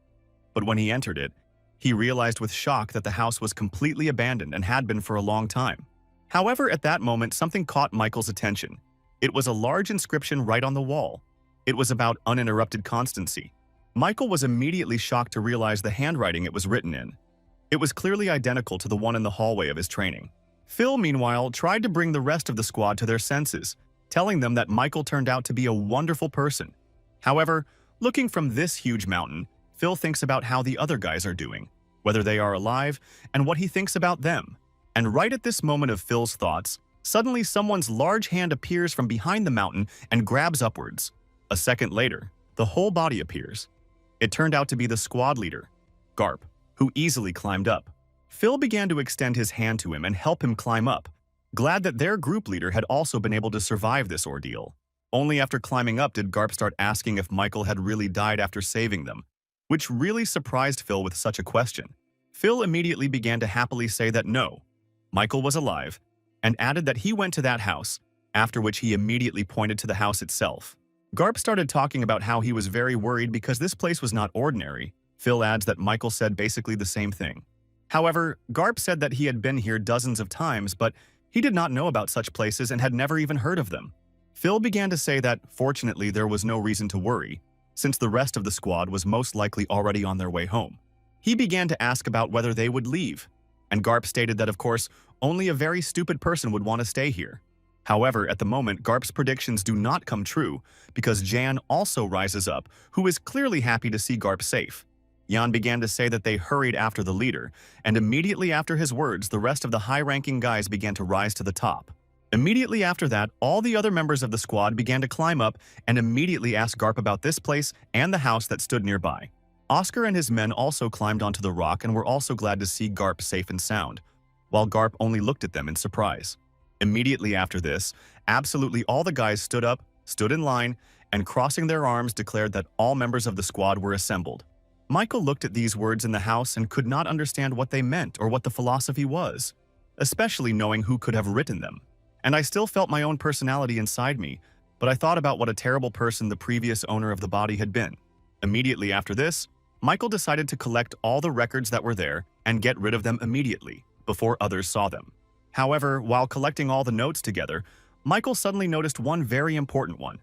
But when he entered it, he realized with shock that the house was completely abandoned and had been for a long time. However, at that moment, something caught Michael's attention. It was a large inscription right on the wall. It was about uninterrupted constancy. Michael was immediately shocked to realize the handwriting it was written in. It was clearly identical to the one in the hallway of his training. Phil, meanwhile, tried to bring the rest of the squad to their senses, telling them that Michael turned out to be a wonderful person. However, looking from this huge mountain, Phil thinks about how the other guys are doing, whether they are alive, and what he thinks about them. And right at this moment of Phil's thoughts, suddenly someone's large hand appears from behind the mountain and grabs upwards. A second later, the whole body appears. It turned out to be the squad leader, Garp, who easily climbed up. Phil began to extend his hand to him and help him climb up, glad that their group leader had also been able to survive this ordeal. Only after climbing up did Garp start asking if Michael had really died after saving them, which really surprised Phil with such a question. Phil immediately began to happily say that no, Michael was alive, and added that he went to that house, after which he immediately pointed to the house itself. Garp started talking about how he was very worried because this place was not ordinary. Phil adds that Michael said basically the same thing. However, Garp said that he had been here dozens of times, but he did not know about such places and had never even heard of them. Phil began to say that, fortunately, there was no reason to worry, since the rest of the squad was most likely already on their way home. He began to ask about whether they would leave, and Garp stated that, of course, only a very stupid person would want to stay here. However, at the moment, Garp's predictions do not come true because Jan also rises up, who is clearly happy to see Garp safe. Jan began to say that they hurried after the leader, and immediately after his words, the rest of the high-ranking guys began to rise to the top. Immediately after that, all the other members of the squad began to climb up and immediately ask Garp about this place and the house that stood nearby. Oscar and his men also climbed onto the rock and were also glad to see Garp safe and sound, while Garp only looked at them in surprise. Immediately after this, absolutely all the guys stood up, stood in line, and crossing their arms declared that all members of the squad were assembled. Michael looked at these words in the house and could not understand what they meant or what the philosophy was, especially knowing who could have written them. And I still felt my own personality inside me, but I thought about what a terrible person the previous owner of the body had been. Immediately after this, Michael decided to collect all the records that were there and get rid of them immediately, before others saw them. However, while collecting all the notes together, Michael suddenly noticed one very important one.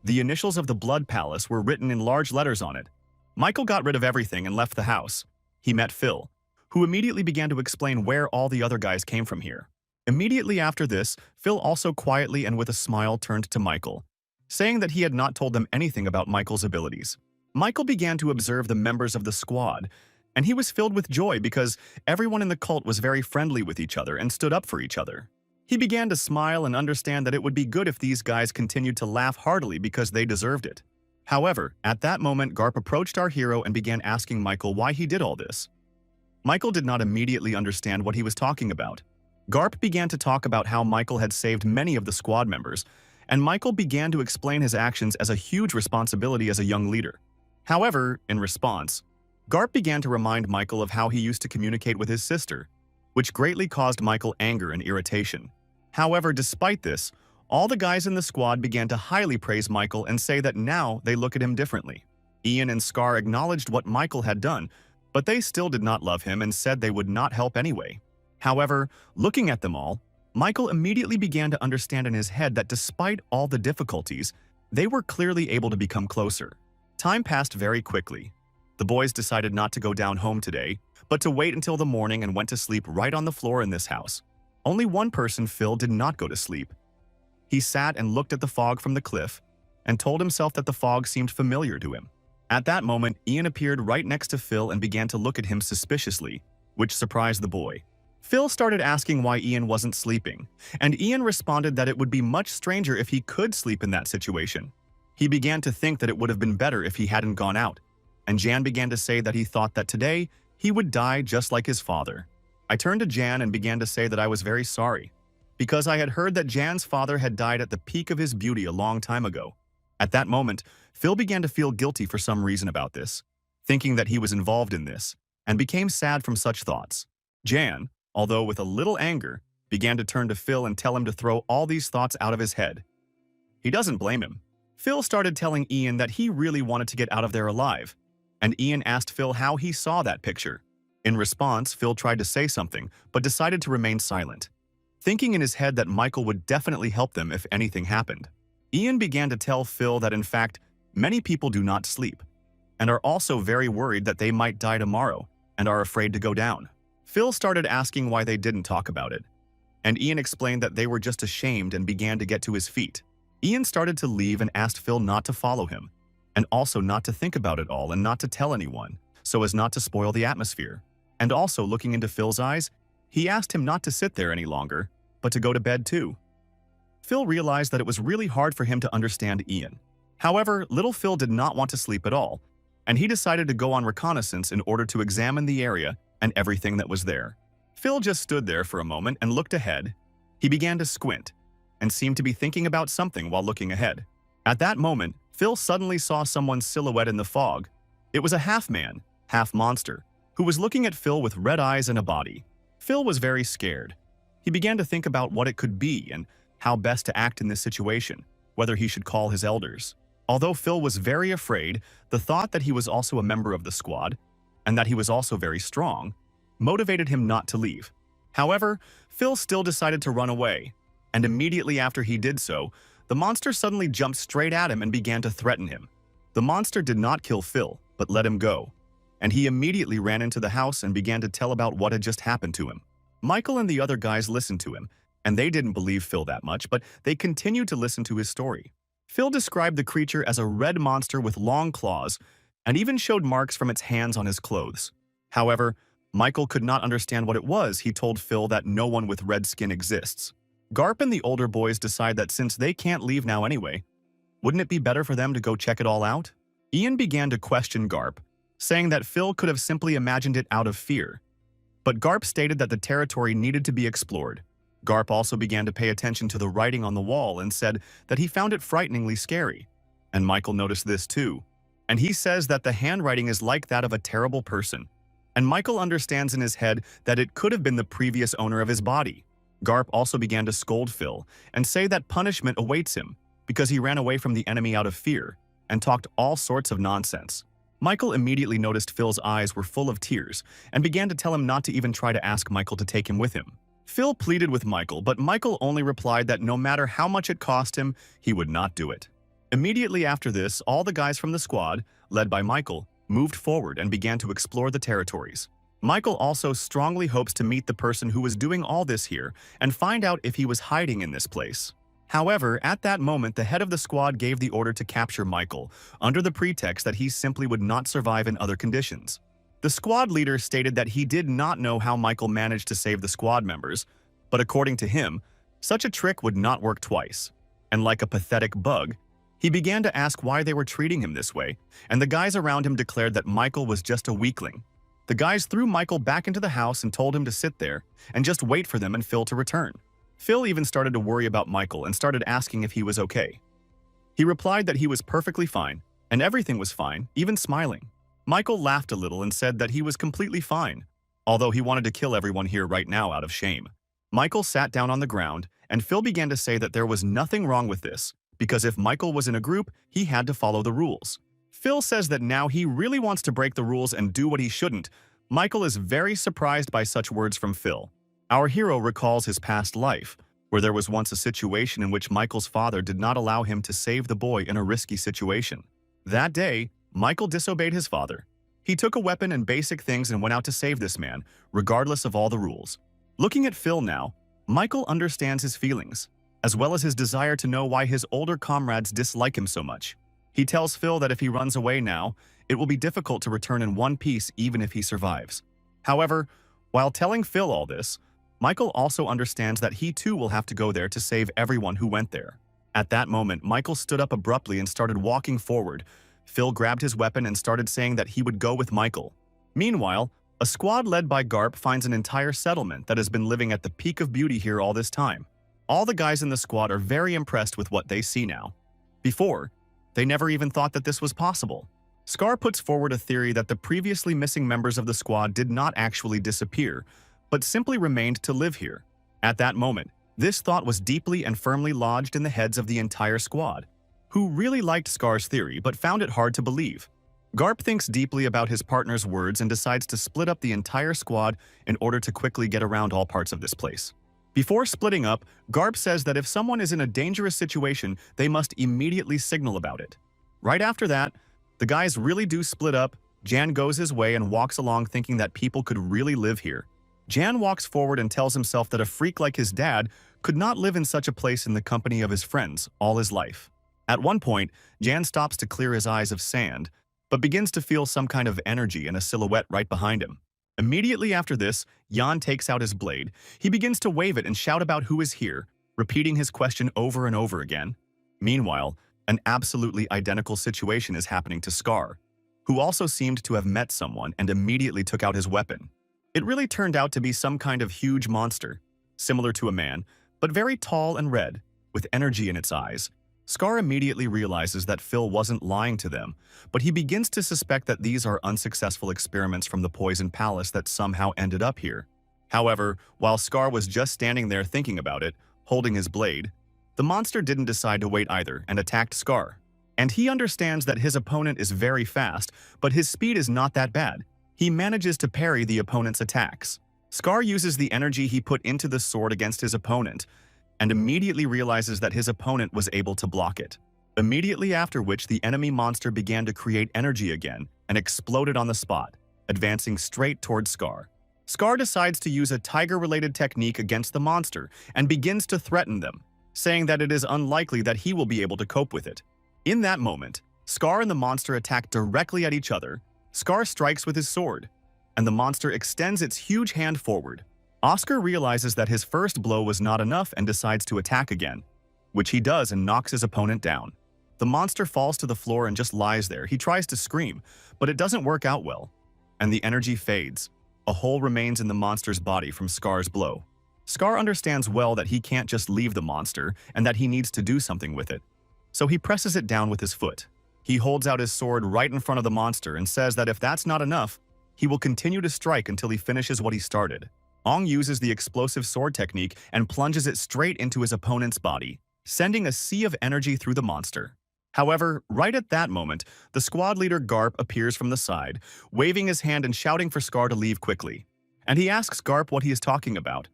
The initials of the Blood Palace were written in large letters on it. Michael got rid of everything and left the house. He met Phil, who immediately began to explain where all the other guys came from here. Immediately after this, Phil also quietly and with a smile turned to Michael, saying that he had not told them anything about Michael's abilities. Michael began to observe the members of the squad, and he was filled with joy because everyone in the cult was very friendly with each other and stood up for each other. He began to smile and understand that it would be good if these guys continued to laugh heartily because they deserved it. However, at that moment, Garp approached our hero and began asking Michael why he did all this. Michael did not immediately understand what he was talking about. Garp began to talk about how Michael had saved many of the squad members, and Michael began to explain his actions as a huge responsibility as a young leader. However, in response, Garp began to remind Michael of how he used to communicate with his sister, which greatly caused Michael anger and irritation. However, despite this, all the guys in the squad began to highly praise Michael and say that now they look at him differently. Ian and Scar acknowledged what Michael had done, but they still did not love him and said they would not help anyway. However, looking at them all, Michael immediately began to understand in his head that despite all the difficulties, they were clearly able to become closer. Time passed very quickly. The boys decided not to go down home today, but to wait until the morning and went to sleep right on the floor in this house. Only one person, Phil, did not go to sleep. He sat and looked at the fog from the cliff and told himself that the fog seemed familiar to him. At that moment, Ian appeared right next to Phil and began to look at him suspiciously, which surprised the boy. Phil started asking why Ian wasn't sleeping, and Ian responded that it would be much stranger if he could sleep in that situation. He began to think that it would have been better if he hadn't gone out, and Jan began to say that he thought that today he would die just like his father. I turned to Jan and began to say that I was very sorry, because I had heard that Jan's father had died at the peak of his beauty a long time ago. At that moment, Phil began to feel guilty for some reason about this, thinking that he was involved in this, and became sad from such thoughts. Jan, although with a little anger, began to turn to Phil and tell him to throw all these thoughts out of his head. He doesn't blame him. Phil started telling Ian that he really wanted to get out of there alive, and Ian asked Phil how he saw that picture. In response, Phil tried to say something, but decided to remain silent, thinking in his head that Michael would definitely help them if anything happened. Ian began to tell Phil that in fact, many people do not sleep, and are also very worried that they might die tomorrow, and are afraid to go down. Phil started asking why they didn't talk about it, and Ian explained that they were just ashamed and began to get to his feet. Ian started to leave and asked Phil not to follow him, and also not to think about it all and not to tell anyone, so as not to spoil the atmosphere. And also looking into Phil's eyes, he asked him not to sit there any longer, but to go to bed too. Phil realized that it was really hard for him to understand Ian. However, little Phil did not want to sleep at all, and he decided to go on reconnaissance in order to examine the area and everything that was there. Phil just stood there for a moment and looked ahead. He began to squint and seemed to be thinking about something while looking ahead. At that moment, Phil suddenly saw someone's silhouette in the fog. It was a half-man, half-monster, who was looking at Phil with red eyes and a body. Phil was very scared, He began to think about what it could be and how best to act in this situation, whether he should call his elders. Although Phil was very afraid, the thought that he was also a member of the squad, and that he was also very strong, motivated him not to leave. However, Phil still decided to run away, and immediately after he did so, the monster suddenly jumped straight at him and began to threaten him. The monster did not kill Phil, but let him go, and he immediately ran into the house and began to tell about what had just happened to him. Michael and the other guys listened to him, and they didn't believe Phil that much, but they continued to listen to his story. Phil described the creature as a red monster with long claws, and even showed marks from its hands on his clothes. However, Michael could not understand what it was. He told Phil that no one with red skin exists. Garp and the older boys decide that since they can't leave now anyway, wouldn't it be better for them to go check it all out? Ian began to question Garp, saying that Phil could have simply imagined it out of fear. But Garp stated that the territory needed to be explored. Garp also began to pay attention to the writing on the wall and said that he found it frighteningly scary. And Michael noticed this too. And he says that the handwriting is like that of a terrible person. And Michael understands in his head that it could have been the previous owner of his body. Garp also began to scold Phil and say that punishment awaits him because he ran away from the enemy out of fear and talked all sorts of nonsense. Michael immediately noticed Phil's eyes were full of tears and began to tell him not to even try to ask Michael to take him with him. Phil pleaded with Michael, but Michael only replied that no matter how much it cost him, he would not do it. Immediately after this, all the guys from the squad, led by Michael, moved forward and began to explore the territories. Michael also strongly hopes to meet the person who was doing all this here and find out if he was hiding in this place. However, at that moment, the head of the squad gave the order to capture Michael, under the pretext that he simply would not survive in other conditions. The squad leader stated that he did not know how Michael managed to save the squad members, but according to him, such a trick would not work twice. And like a pathetic bug, he began to ask why they were treating him this way, and the guys around him declared that Michael was just a weakling. The guys threw Michael back into the house and told him to sit there and just wait for them and Phil to return. Phil even started to worry about Michael and started asking if he was okay. He replied that he was perfectly fine, and everything was fine, even smiling. Michael laughed a little and said that he was completely fine, although he wanted to kill everyone here right now out of shame. Michael sat down on the ground, and Phil began to say that there was nothing wrong with this, because if Michael was in a group, he had to follow the rules. Phil says that now he really wants to break the rules and do what he shouldn't. Michael is very surprised by such words from Phil. Our hero recalls his past life, where there was once a situation in which Michael's father did not allow him to save the boy in a risky situation. That day, Michael disobeyed his father. He took a weapon and basic things and went out to save this man, regardless of all the rules. Looking at Phil now, Michael understands his feelings, as well as his desire to know why his older comrades dislike him so much. He tells Phil that if he runs away now, it will be difficult to return in one piece even if he survives. However, while telling Phil all this, Michael also understands that he too will have to go there to save everyone who went there. At that moment, Michael stood up abruptly and started walking forward. Phil grabbed his weapon and started saying that he would go with Michael. Meanwhile, a squad led by Garp finds an entire settlement that has been living at the peak of beauty here all this time. All the guys in the squad are very impressed with what they see now. Before, they never even thought that this was possible. Scar puts forward a theory that the previously missing members of the squad did not actually disappear, but simply remained to live here. At that moment, this thought was deeply and firmly lodged in the heads of the entire squad, who really liked Scar's theory but found it hard to believe. Garp thinks deeply about his partner's words and decides to split up the entire squad in order to quickly get around all parts of this place. Before splitting up, Garp says that if someone is in a dangerous situation, they must immediately signal about it. Right after that, the guys really do split up. Jan goes his way and walks along thinking that people could really live here. Jan walks forward and tells himself that a freak like his dad could not live in such a place in the company of his friends all his life. At one point, Jan stops to clear his eyes of sand, but begins to feel some kind of energy and a silhouette right behind him. Immediately after this, Jan takes out his blade. He begins to wave it and shout about who is here, repeating his question over and over again. Meanwhile, an absolutely identical situation is happening to Scar, who also seemed to have met someone and immediately took out his weapon. It really turned out to be some kind of huge monster, similar to a man, but very tall and red, with energy in its eyes. Scar immediately realizes that Phil wasn't lying to them, but he begins to suspect that these are unsuccessful experiments from the Poison Palace that somehow ended up here. However, while Scar was just standing there thinking about it, holding his blade, the monster didn't decide to wait either and attacked Scar. And he understands that his opponent is very fast, but his speed is not that bad. He manages to parry the opponent's attacks. Scar uses the energy he put into the sword against his opponent, and immediately realizes that his opponent was able to block it. Immediately after which the enemy monster began to create energy again and exploded on the spot, advancing straight towards Scar. Scar decides to use a tiger-related technique against the monster and begins to threaten them, saying that it is unlikely that he will be able to cope with it. In that moment, Scar and the monster attack directly at each other. Scar strikes with his sword, and the monster extends its huge hand forward. Oscar realizes that his first blow was not enough and decides to attack again, which he does and knocks his opponent down. The monster falls to the floor and just lies there. He tries to scream, but it doesn't work out well, and the energy fades. A hole remains in the monster's body from Scar's blow. Scar understands well that he can't just leave the monster and that he needs to do something with it. So he presses it down with his foot. He holds out his sword right in front of the monster and says that if that's not enough, he will continue to strike until he finishes what he started. Ong uses the explosive sword technique and plunges it straight into his opponent's body, sending a sea of energy through the monster. However, right at that moment, the squad leader Garp appears from the side, waving his hand and shouting for Scar to leave quickly. And he asks Garp what he is talking about.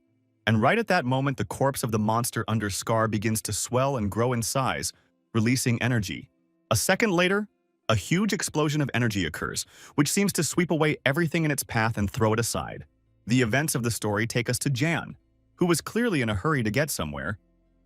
And right at that moment, the corpse of the monster under Scar begins to swell and grow in size, releasing energy. A second later, a huge explosion of energy occurs, which seems to sweep away everything in its path and throw it aside. The events of the story take us to Jan, who was clearly in a hurry to get somewhere,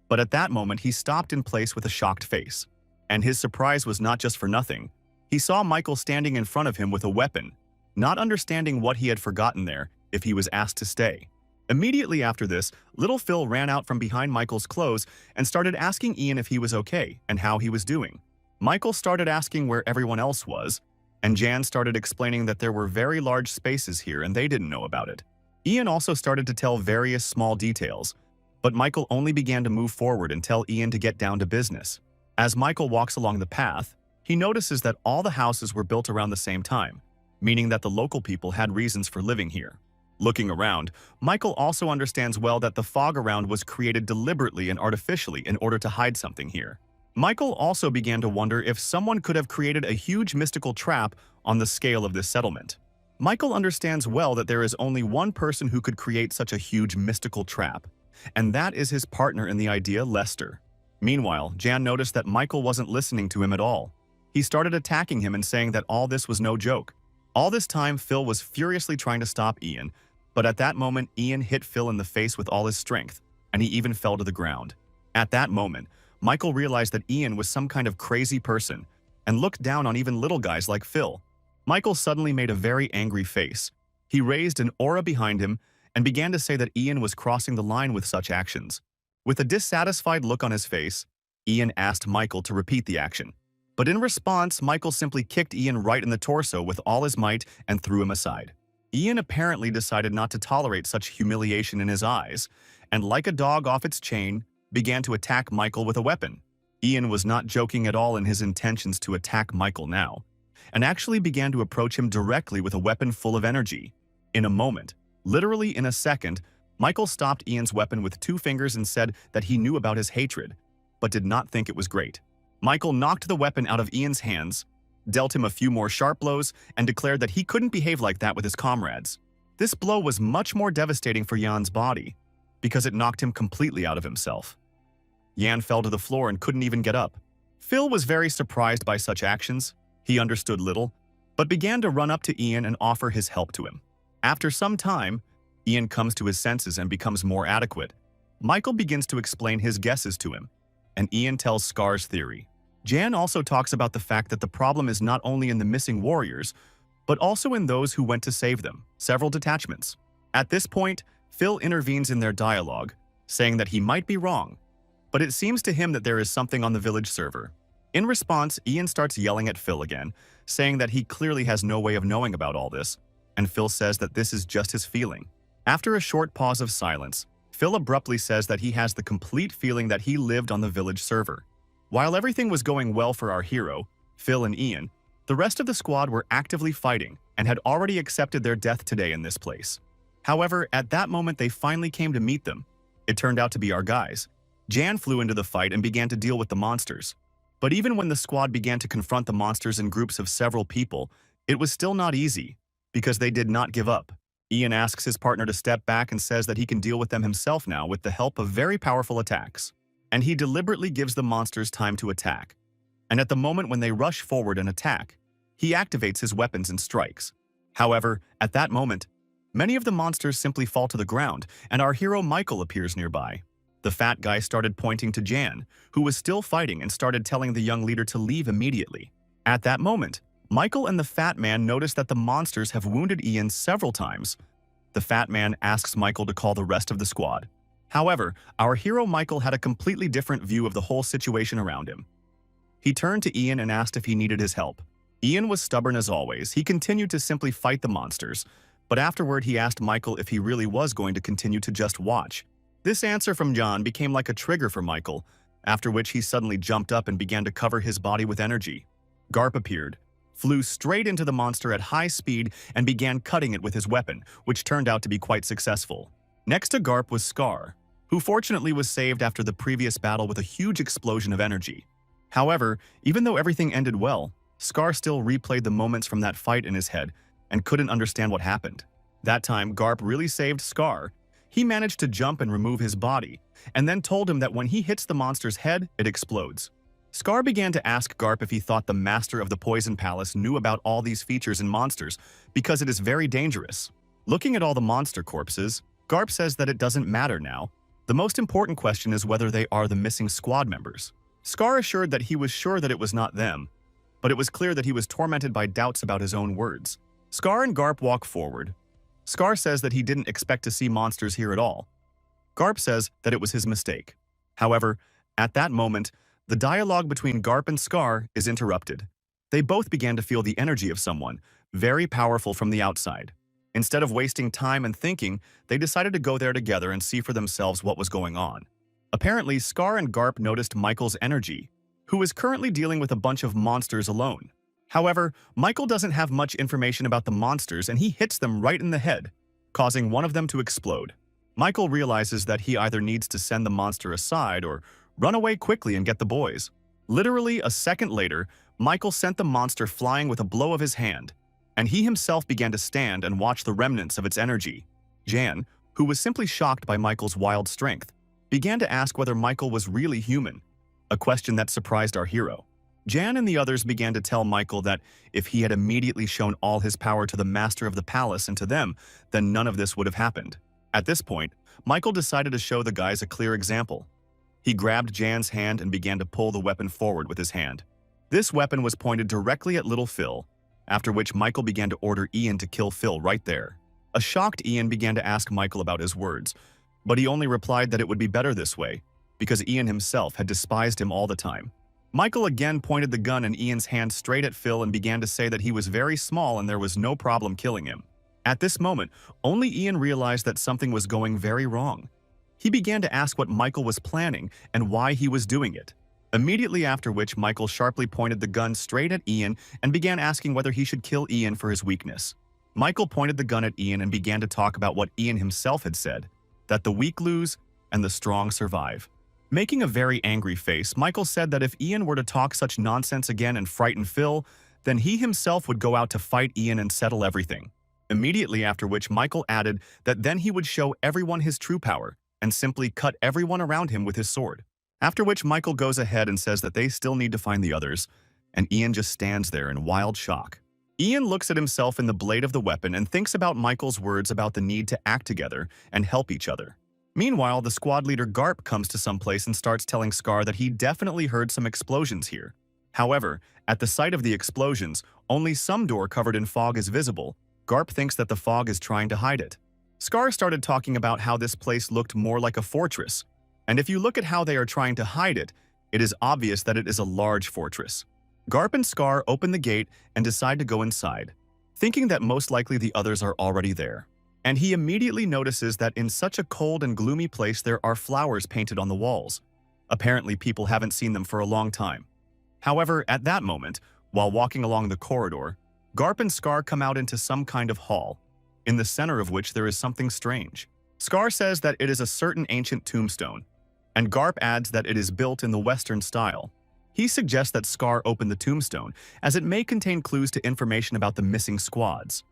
but at that moment he stopped in place with a shocked face. And his surprise was not just for nothing. He saw Michael standing in front of him with a weapon, not understanding what he had forgotten there if he was asked to stay. Immediately after this, little Phil ran out from behind Michael's clothes and started asking Ian if he was okay and how he was doing. Michael started asking where everyone else was, and Jan started explaining that there were very large spaces here and they didn't know about it. Ian also started to tell various small details, but Michael only began to move forward and tell Ian to get down to business. As Michael walks along the path, he notices that all the houses were built around the same time, meaning that the local people had reasons for living here. Looking around, Michael also understands well that the fog around was created deliberately and artificially in order to hide something here. Michael also began to wonder if someone could have created a huge mystical trap on the scale of this settlement. Michael understands well that there is only one person who could create such a huge mystical trap, and that is his partner in the idea, Lester. Meanwhile, Jan noticed that Michael wasn't listening to him at all. He started attacking him and saying that all this was no joke. All this time, Phil was furiously trying to stop Ian, but at that moment, Ian hit Phil in the face with all his strength, and he even fell to the ground. At that moment, Michael realized that Ian was some kind of crazy person and looked down on even little guys like Phil. Michael suddenly made a very angry face. He raised an aura behind him and began to say that Ian was crossing the line with such actions. With a dissatisfied look on his face, Ian asked Michael to repeat the action. But in response, Michael simply kicked Ian right in the torso with all his might and threw him aside. Ian apparently decided not to tolerate such humiliation in his eyes, and like a dog off its chain, began to attack Michael with a weapon. Ian was not joking at all in his intentions to attack Michael now, and actually began to approach him directly with a weapon full of energy. In a moment, literally in a second, Michael stopped Ian's weapon with 2 fingers and said that he knew about his hatred, but did not think it was great. Michael knocked the weapon out of Ian's hands, dealt him a few more sharp blows, and declared that he couldn't behave like that with his comrades. This blow was much more devastating for Jan's body, because it knocked him completely out of himself. Jan fell to the floor and couldn't even get up. Phil was very surprised by such actions. He understood little, but began to run up to Ian and offer his help to him. After some time, Ian comes to his senses and becomes more adequate. Michael begins to explain his guesses to him, and Ian tells Scar's theory. Jan also talks about the fact that the problem is not only in the missing warriors, but also in those who went to save them, several detachments. At this point, Phil intervenes in their dialogue, saying that he might be wrong, but it seems to him that there is something on the village server. In response, Ian starts yelling at Phil again, saying that he clearly has no way of knowing about all this, and Phil says that this is just his feeling. After a short pause of silence, Phil abruptly says that he has the complete feeling that he lived on the village server. While everything was going well for our hero, Phil and Ian, the rest of the squad were actively fighting and had already accepted their death today in this place. However, at that moment they finally came to meet them. It turned out to be our guys. Jan flew into the fight and began to deal with the monsters. But even when the squad began to confront the monsters in groups of several people, it was still not easy, because they did not give up. Ian asks his partner to step back and says that he can deal with them himself now with the help of very powerful attacks. And he deliberately gives the monsters time to attack. And at the moment when they rush forward and attack, he activates his weapons and strikes. However, at that moment, many of the monsters simply fall to the ground, and our hero Michael appears nearby. The fat guy started pointing to Jan, who was still fighting, and started telling the young leader to leave immediately. At that moment, Michael and the fat man notice that the monsters have wounded Ian several times. The fat man asks Michael to call the rest of the squad. However, our hero Michael had a completely different view of the whole situation around him. He turned to Ian and asked if he needed his help. Ian was stubborn as always. He continued to simply fight the monsters, but afterward he asked Michael if he really was going to continue to just watch. This answer from John became like a trigger for Michael, after which he suddenly jumped up and began to cover his body with energy. Garp appeared, flew straight into the monster at high speed and began cutting it with his weapon, which turned out to be quite successful. Next to Garp was Scar, who fortunately was saved after the previous battle with a huge explosion of energy. However, even though everything ended well, Scar still replayed the moments from that fight in his head and couldn't understand what happened. That time, Garp really saved Scar. He managed to jump and remove his body, and then told him that when he hits the monster's head, it explodes. Scar began to ask Garp if he thought the master of the Poison Palace knew about all these features in monsters, because it is very dangerous. Looking at all the monster corpses, Garp says that it doesn't matter now. The most important question is whether they are the missing squad members. Scar assured that he was sure that it was not them, but it was clear that he was tormented by doubts about his own words. Scar and Garp walk forward. Scar says that he didn't expect to see monsters here at all. Garp says that it was his mistake. However, at that moment, the dialogue between Garp and Scar is interrupted. They both began to feel the energy of someone, very powerful from the outside. Instead of wasting time and thinking, they decided to go there together and see for themselves what was going on. Apparently, Scar and Garp noticed Michael's energy, who is currently dealing with a bunch of monsters alone. However, Michael doesn't have much information about the monsters and he hits them right in the head, causing one of them to explode. Michael realizes that he either needs to send the monster aside or run away quickly and get the boys. Literally a second later, Michael sent the monster flying with a blow of his hand, and he himself began to stand and watch the remnants of its energy. Jan, who was simply shocked by Michael's wild strength, began to ask whether Michael was really human, a question that surprised our hero. Jan and the others began to tell Michael that if he had immediately shown all his power to the master of the palace and to them, then none of this would have happened. At this point, Michael decided to show the guys a clear example. He grabbed Jan's hand and began to pull the weapon forward with his hand. This weapon was pointed directly at little Phil, after which Michael began to order Ian to kill Phil right there. A shocked Ian began to ask Michael about his words, but he only replied that it would be better this way, because Ian himself had despised him all the time. Michael again pointed the gun in Ian's hand straight at Phil and began to say that he was very small and there was no problem killing him. At this moment, only Ian realized that something was going very wrong. He began to ask what Michael was planning and why he was doing it. Immediately after which, Michael sharply pointed the gun straight at Ian and began asking whether he should kill Ian for his weakness. Michael pointed the gun at Ian and began to talk about what Ian himself had said, that the weak lose and the strong survive. Making a very angry face, Michael said that if Ian were to talk such nonsense again and frighten Phil, then he himself would go out to fight Ian and settle everything. Immediately after which, Michael added that then he would show everyone his true power and simply cut everyone around him with his sword. After which, Michael goes ahead and says that they still need to find the others, and Ian just stands there in wild shock. Ian looks at himself in the blade of the weapon and thinks about Michael's words about the need to act together and help each other. Meanwhile, the squad leader Garp comes to some place and starts telling Scar that he definitely heard some explosions here. However, at the sight of the explosions, only some door covered in fog is visible. Garp thinks that the fog is trying to hide it. Scar started talking about how this place looked more like a fortress, and if you look at how they are trying to hide it, it is obvious that it is a large fortress. Garp and Scar open the gate and decide to go inside, thinking that most likely the others are already there. And he immediately notices that in such a cold and gloomy place there are flowers painted on the walls. Apparently people haven't seen them for a long time. However, at that moment, while walking along the corridor, Garp and Scar come out into some kind of hall. in the center of which there is something strange. Scar says that it is a certain ancient tombstone, and Garp adds that it is built in the Western style. He suggests that Scar open the tombstone, as it may contain clues to information about the missing squads.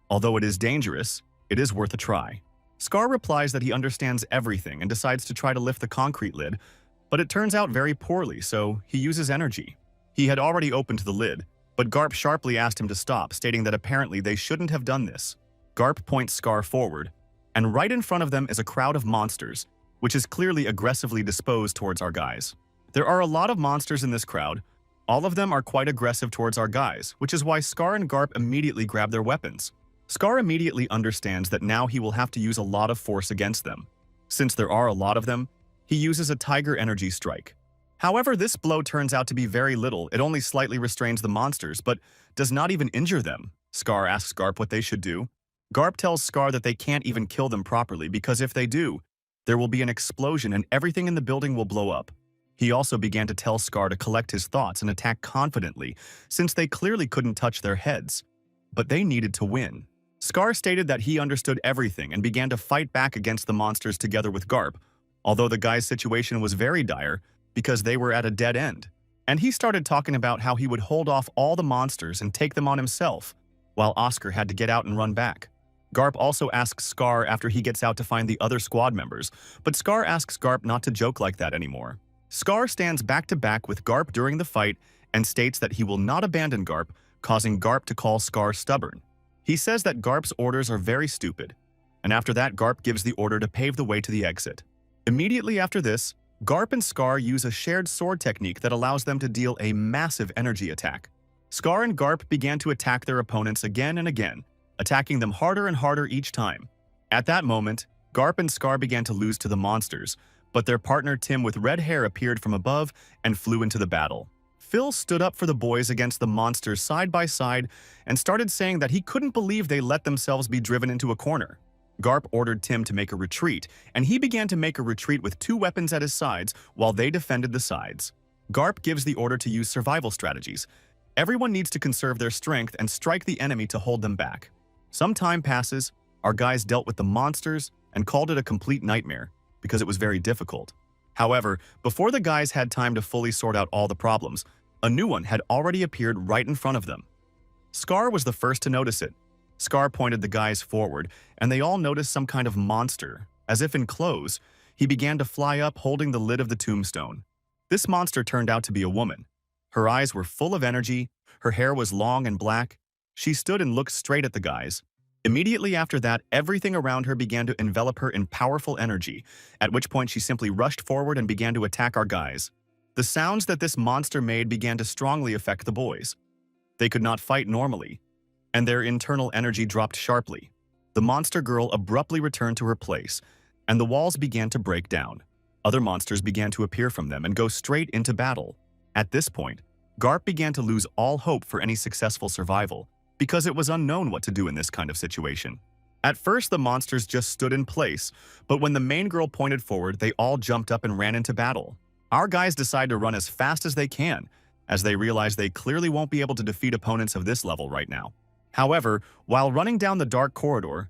Although it is dangerous, it is worth a try. Scar replies that he understands everything and decides to try to lift the concrete lid, but it turns out very poorly, so he uses energy. He had already opened the lid, but Garp sharply asked him to stop, stating that apparently they shouldn't have done this. Garp points Scar forward, and right in front of them is a crowd of monsters, which is clearly aggressively disposed towards our guys. There are a lot of monsters in this crowd. All of them are quite aggressive towards our guys, which is why Scar and Garp immediately grab their weapons. Scar immediately understands that now he will have to use a lot of force against them. Since there are a lot of them, he uses a Tiger Energy Strike. However, this blow turns out to be very little. It only slightly restrains the monsters, but does not even injure them. Scar asks Garp what they should do. Garp tells Scar that they can't even kill them properly because if they do, there will be an explosion and everything in the building will blow up. He also began to tell Scar to collect his thoughts and attack confidently, since they clearly couldn't touch their heads. But they needed to win. Scar stated that he understood everything and began to fight back against the monsters together with Garp, although the guy's situation was very dire because they were at a dead end. And he started talking about how he would hold off all the monsters and take them on himself, while Oscar had to get out and run back. Garp also asks Scar after he gets out to find the other squad members, but Scar asks Garp not to joke like that anymore. Scar stands back to back with Garp during the fight and states that he will not abandon Garp, causing Garp to call Scar stubborn. He says that Garp's orders are very stupid, and after that Garp gives the order to pave the way to the exit. Immediately after this, Garp and Scar use a shared sword technique that allows them to deal a massive energy attack. Scar and Garp began to attack their opponents again and again, attacking them harder and harder each time. At that moment, Garp and Scar began to lose to the monsters, but their partner Tim with red hair appeared from above and flew into the battle. Phil stood up for the boys against the monsters side by side and started saying that he couldn't believe they let themselves be driven into a corner. Garp ordered Tim to make a retreat, and he began to make a retreat with 2 weapons at his sides while they defended the sides. Garp gives the order to use survival strategies. Everyone needs to conserve their strength and strike the enemy to hold them back. Some time passes, our guys dealt with the monsters and called it a complete nightmare because it was very difficult. However, before the guys had time to fully sort out all the problems, a new one had already appeared right in front of them. Scar was the first to notice it. Scar pointed the guys forward, and they all noticed some kind of monster. As if in clothes, he began to fly up holding the lid of the tombstone. This monster turned out to be a woman. Her eyes were full of energy, her hair was long and black. She stood and looked straight at the guys. Immediately after that, everything around her began to envelop her in powerful energy, at which point she simply rushed forward and began to attack our guys. The sounds that this monster made began to strongly affect the boys. They could not fight normally, and their internal energy dropped sharply. The monster girl abruptly returned to her place, and the walls began to break down. Other monsters began to appear from them and go straight into battle. At this point, Garp began to lose all hope for any successful survival, because it was unknown what to do in this kind of situation. At first, the monsters just stood in place, but when the main girl pointed forward, they all jumped up and ran into battle. Our guys decide to run as fast as they can, as they realize they clearly won't be able to defeat opponents of this level right now. However, while running down the dark corridor,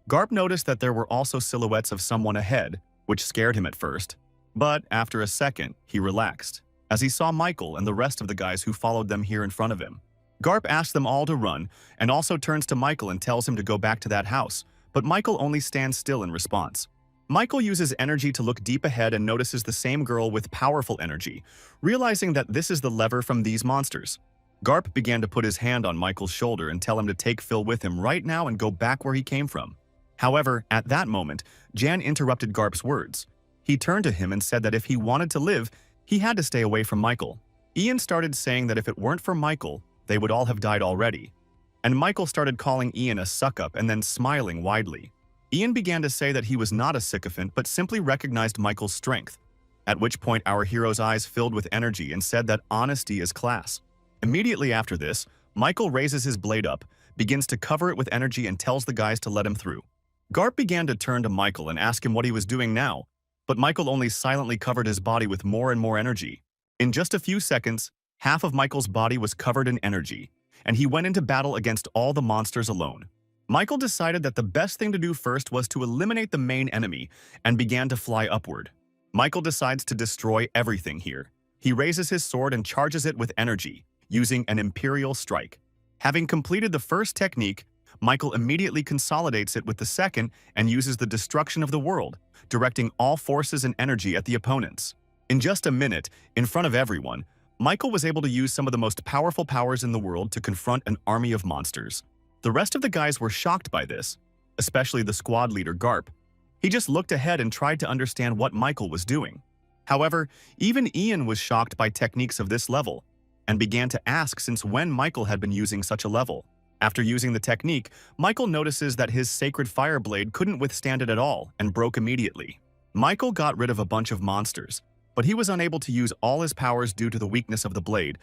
Garp noticed that there were also silhouettes of someone ahead, which scared him at first. But after a second, he relaxed, as he saw Michael and the rest of the guys who followed them here in front of him. Garp asks them all to run, and also turns to Michael and tells him to go back to that house, but Michael only stands still in response. Michael uses energy to look deep ahead and notices the same girl with powerful energy, realizing that this is the lever from these monsters. Garp began to put his hand on Michael's shoulder and tell him to take Phil with him right now and go back where he came from. However, at that moment, Jan interrupted Garp's words. He turned to him and said that if he wanted to live, he had to stay away from Michael. Ian started saying that if it weren't for Michael, they would all have died already. And Michael started calling Ian a suck-up and then smiling widely. Ian began to say that he was not a sycophant but simply recognized Michael's strength, at which point our hero's eyes filled with energy and said that honesty is class. Immediately after this, Michael raises his blade up, begins to cover it with energy and tells the guys to let him through. Garp began to turn to Michael and ask him what he was doing now, but Michael only silently covered his body with more and more energy. In just a few seconds, half of Michael's body was covered in energy, and he went into battle against all the monsters alone. Michael decided that the best thing to do first was to eliminate the main enemy and began to fly upward. Michael decides to destroy everything here. He raises his sword and charges it with energy, using an Imperial Strike. Having completed the first technique, Michael immediately consolidates it with the second and uses the destruction of the world, directing all forces and energy at the opponents. In just a minute, in front of everyone, Michael was able to use some of the most powerful powers in the world to confront an army of monsters. The rest of the guys were shocked by this, especially the squad leader Garp. He just looked ahead and tried to understand what Michael was doing. However, even Ian was shocked by techniques of this level and began to ask since when Michael had been using such a level. After using the technique, Michael notices that his sacred fire blade couldn't withstand it at all and broke immediately. Michael got rid of a bunch of monsters, but he was unable to use all his powers due to the weakness of the blade,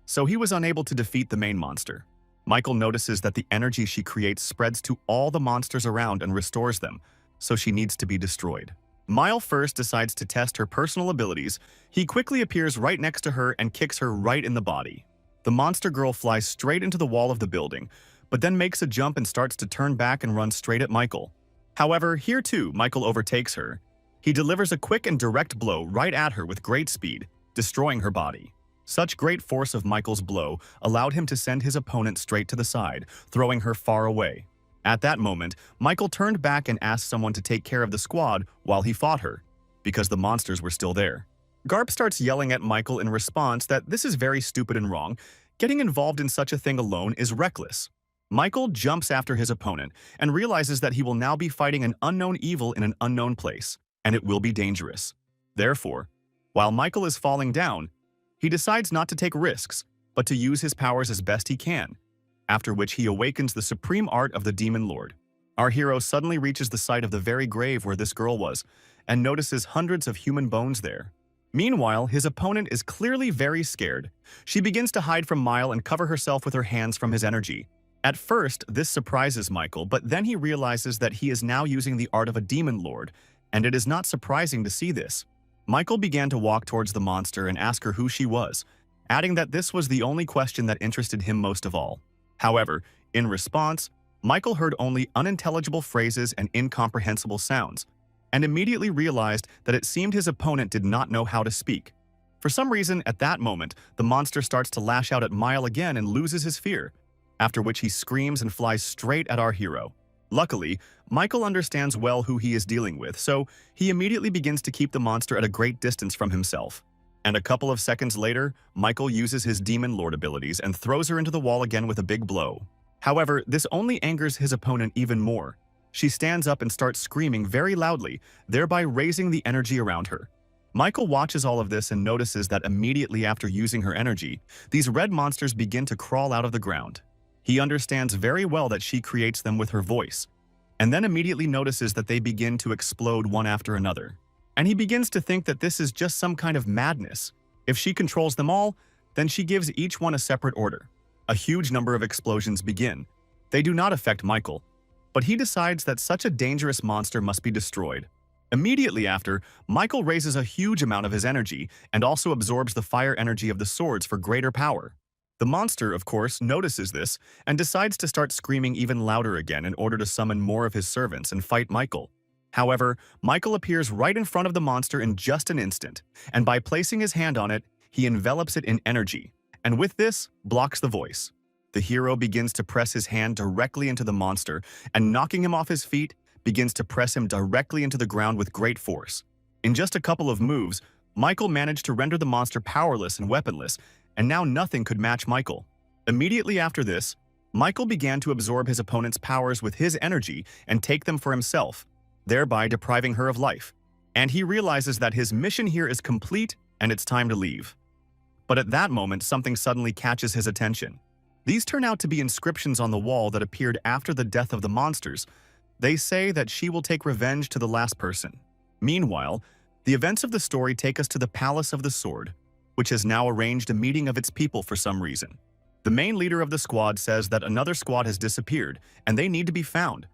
so he was unable to defeat the main monster. Michael notices that the energy she creates spreads to all the monsters around and restores them, so she needs to be destroyed. Mile first decides to test her personal abilities. He quickly appears right next to her and kicks her right in the body. The monster girl flies straight into the wall of the building, but then makes a jump and starts to turn back and run straight at Michael. However, here too, Michael overtakes her. He delivers a quick and direct blow right at her with great speed, destroying her body. Such great force of Michael's blow allowed him to send his opponent straight to the side, throwing her far away. At that moment, Michael turned back and asked someone to take care of the squad while he fought her, because the monsters were still there. Garp starts yelling at Michael in response that this is very stupid and wrong. Getting involved in such a thing alone is reckless. Michael jumps after his opponent and realizes that he will now be fighting an unknown evil in an unknown place, and it will be dangerous. Therefore, while Michael is falling down, he decides not to take risks, but to use his powers as best he can, after which he awakens the supreme art of the Demon Lord. Our hero suddenly reaches the site of the very grave where this girl was, and notices hundreds of human bones there. Meanwhile, his opponent is clearly very scared. She begins to hide from Mile and cover herself with her hands from his energy. At first, this surprises Michael, but then he realizes that he is now using the art of a Demon Lord, and it is not surprising to see this. Michael began to walk towards the monster and ask her who she was, adding that this was the only question that interested him most of all. However, in response, Michael heard only unintelligible phrases and incomprehensible sounds, and immediately realized that it seemed his opponent did not know how to speak. For some reason, at that moment, the monster starts to lash out at Mile again and loses his fear, after which he screams and flies straight at our hero. Luckily, Michael understands well who he is dealing with, so he immediately begins to keep the monster at a great distance from himself. And a couple of seconds later, Michael uses his Demon Lord abilities and throws her into the wall again with a big blow. However, this only angers his opponent even more. She stands up and starts screaming very loudly, thereby raising the energy around her. Michael watches all of this and notices that immediately after using her energy, these red monsters begin to crawl out of the ground. He understands very well that she creates them with her voice, and then immediately notices that they begin to explode one after another. And he begins to think that this is just some kind of madness. If she controls them all, then she gives each one a separate order. A huge number of explosions begin. They do not affect Michael, but he decides that such a dangerous monster must be destroyed. Immediately after, Michael raises a huge amount of his energy and also absorbs the fire energy of the swords for greater power. The monster, of course, notices this and decides to start screaming even louder again in order to summon more of his servants and fight Michael. However, Michael appears right in front of the monster in just an instant, and by placing his hand on it, he envelops it in energy, and with this, blocks the voice. The hero begins to press his hand directly into the monster, and knocking him off his feet, begins to press him directly into the ground with great force. In just a couple of moves, Michael managed to render the monster powerless and weaponless, and now nothing could match Michael. Immediately after this, Michael began to absorb his opponent's powers with his energy and take them for himself, thereby depriving her of life. And he realizes that his mission here is complete and it's time to leave. But at that moment, something suddenly catches his attention. These turn out to be inscriptions on the wall that appeared after the death of the monsters. They say that she will take revenge to the last person. Meanwhile, the events of the story take us to the Palace of the Sword, which has now arranged a meeting of its people for some reason. The main leader of the squad says that another squad has disappeared and they need to be found.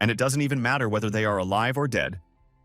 And it doesn't even matter whether they are alive or dead,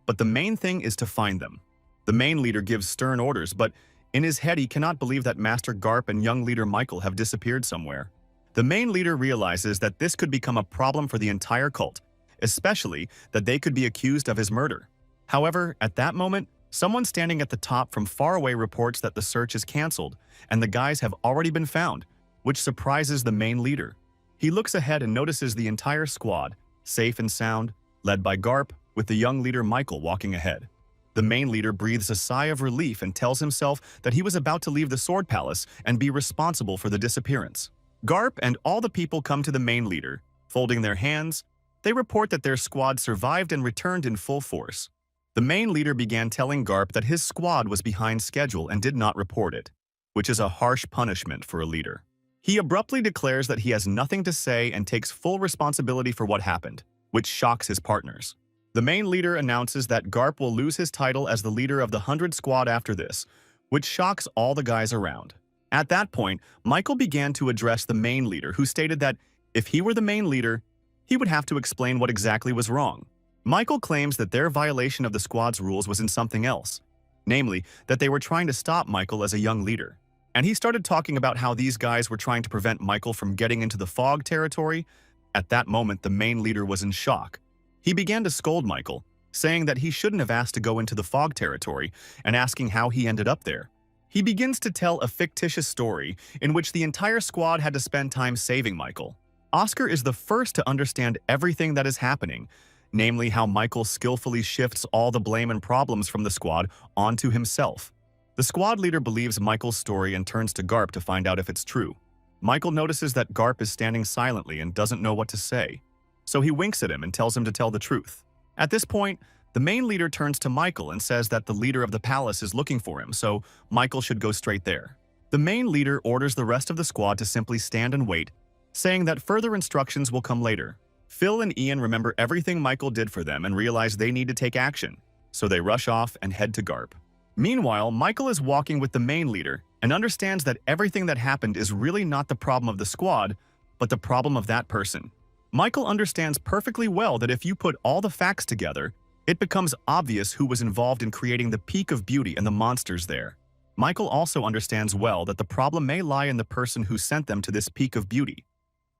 but the main thing is to find them. The main leader gives stern orders, but in his head he cannot believe that Master Garp and young leader Michael have disappeared somewhere. The main leader realizes that this could become a problem for the entire cult, especially that they could be accused of his murder. However, at that moment, someone standing at the top from far away reports that the search is cancelled and the guys have already been found, which surprises the main leader. He looks ahead and notices the entire squad, safe and sound, led by Garp, with the young leader Michael walking ahead. The main leader breathes a sigh of relief and tells himself that he was about to leave the Sword Palace and be responsible for the disappearance. Garp and all the people come to the main leader. Folding their hands, they report that their squad survived and returned in full force. The main leader began telling Garp that his squad was behind schedule and did not report it, which is a harsh punishment for a leader. He abruptly declares that he has nothing to say and takes full responsibility for what happened, which shocks his partners. The main leader announces that Garp will lose his title as the leader of the 100 Squad after this, which shocks all the guys around. At that point, Michael began to address the main leader, who stated that if he were the main leader, he would have to explain what exactly was wrong. Michael claims that their violation of the squad's rules was in something else, namely that they were trying to stop Michael as a young leader. And he started talking about how these guys were trying to prevent Michael from getting into the fog territory. At that moment, the main leader was in shock. He began to scold Michael, saying that he shouldn't have asked to go into the fog territory and asking how he ended up there. He begins to tell a fictitious story in which the entire squad had to spend time saving Michael. Oscar is the first to understand everything that is happening, namely how Michael skillfully shifts all the blame and problems from the squad onto himself. The squad leader believes Michael's story and turns to Garp to find out if it's true. Michael notices that Garp is standing silently and doesn't know what to say, so he winks at him and tells him to tell the truth. At this point, the main leader turns to Michael and says that the leader of the palace is looking for him, so Michael should go straight there. The main leader orders the rest of the squad to simply stand and wait, saying that further instructions will come later. Phil and Ian remember everything Michael did for them and realize they need to take action, so they rush off and head to Garp. Meanwhile, Michael is walking with the main leader and understands that everything that happened is really not the problem of the squad, but the problem of that person. Michael understands perfectly well that if you put all the facts together, it becomes obvious who was involved in creating the Peak of Beauty and the monsters there. Michael also understands well that the problem may lie in the person who sent them to this Peak of Beauty,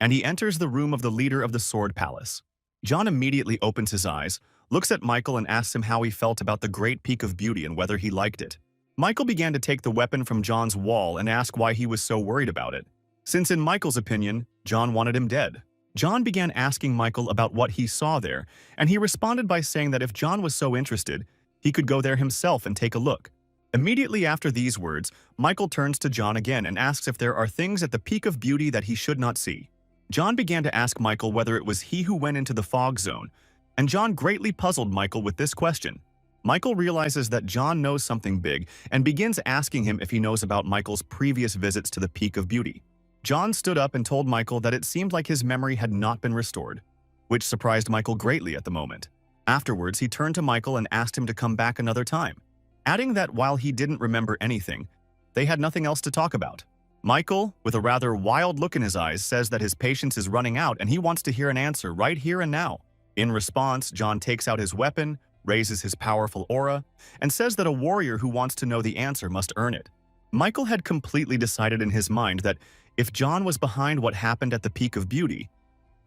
and he enters the room of the leader of the Sword Palace. John immediately opens his eyes, looks at Michael and asks him how he felt about the Great Peak of Beauty and whether he liked it. Michael began to take the weapon from John's wall and ask why he was so worried about it, since in Michael's opinion, John wanted him dead. John began asking Michael about what he saw there, and he responded by saying that if John was so interested, he could go there himself and take a look. Immediately after these words, Michael turns to John again and asks if there are things at the Peak of Beauty that he should not see. John began to ask Michael whether it was he who went into the fog zone, and John greatly puzzled Michael with this question. Michael realizes that John knows something big and begins asking him if he knows about Michael's previous visits to the Peak of Beauty. John stood up and told Michael that it seemed like his memory had not been restored, which surprised Michael greatly at the moment. Afterwards, he turned to Michael and asked him to come back another time, adding that while he didn't remember anything, they had nothing else to talk about. Michael, with a rather wild look in his eyes, says that his patience is running out and he wants to hear an answer right here and now. In response, John takes out his weapon, raises his powerful aura, and says that a warrior who wants to know the answer must earn it. Michael had completely decided in his mind that if John was behind what happened at the Peak of Beauty,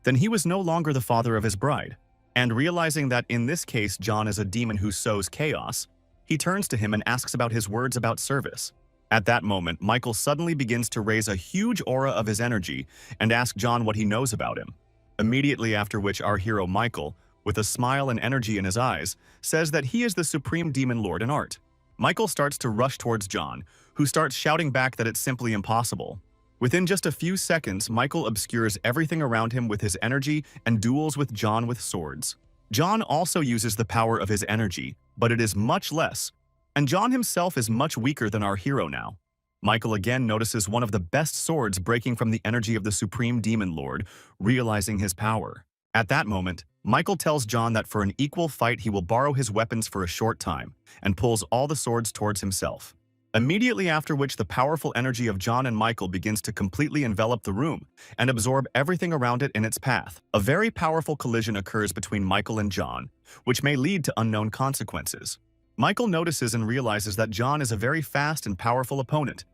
then he was no longer the father of his bride. And realizing that in this case John is a demon who sows chaos, he turns to him and asks about his words about service. At that moment, Michael suddenly begins to raise a huge aura of his energy and ask John what he knows about him. Immediately after which our hero Michael, with a smile and energy in his eyes, says that he is the supreme demon lord in art. Michael starts to rush towards John, who starts shouting back that it's simply impossible. Within just a few seconds, Michael obscures everything around him with his energy and duels with John with swords. John also uses the power of his energy, but it is much less, and John himself is much weaker than our hero now. Michael again notices one of the best swords breaking from the energy of the Supreme Demon Lord, realizing his power. At that moment, Michael tells John that for an equal fight he will borrow his weapons for a short time, and pulls all the swords towards himself. Immediately after which the powerful energy of John and Michael begins to completely envelop the room and absorb everything around it in its path. A very powerful collision occurs between Michael and John, which may lead to unknown consequences. Michael notices and realizes that John is a very fast and powerful opponent,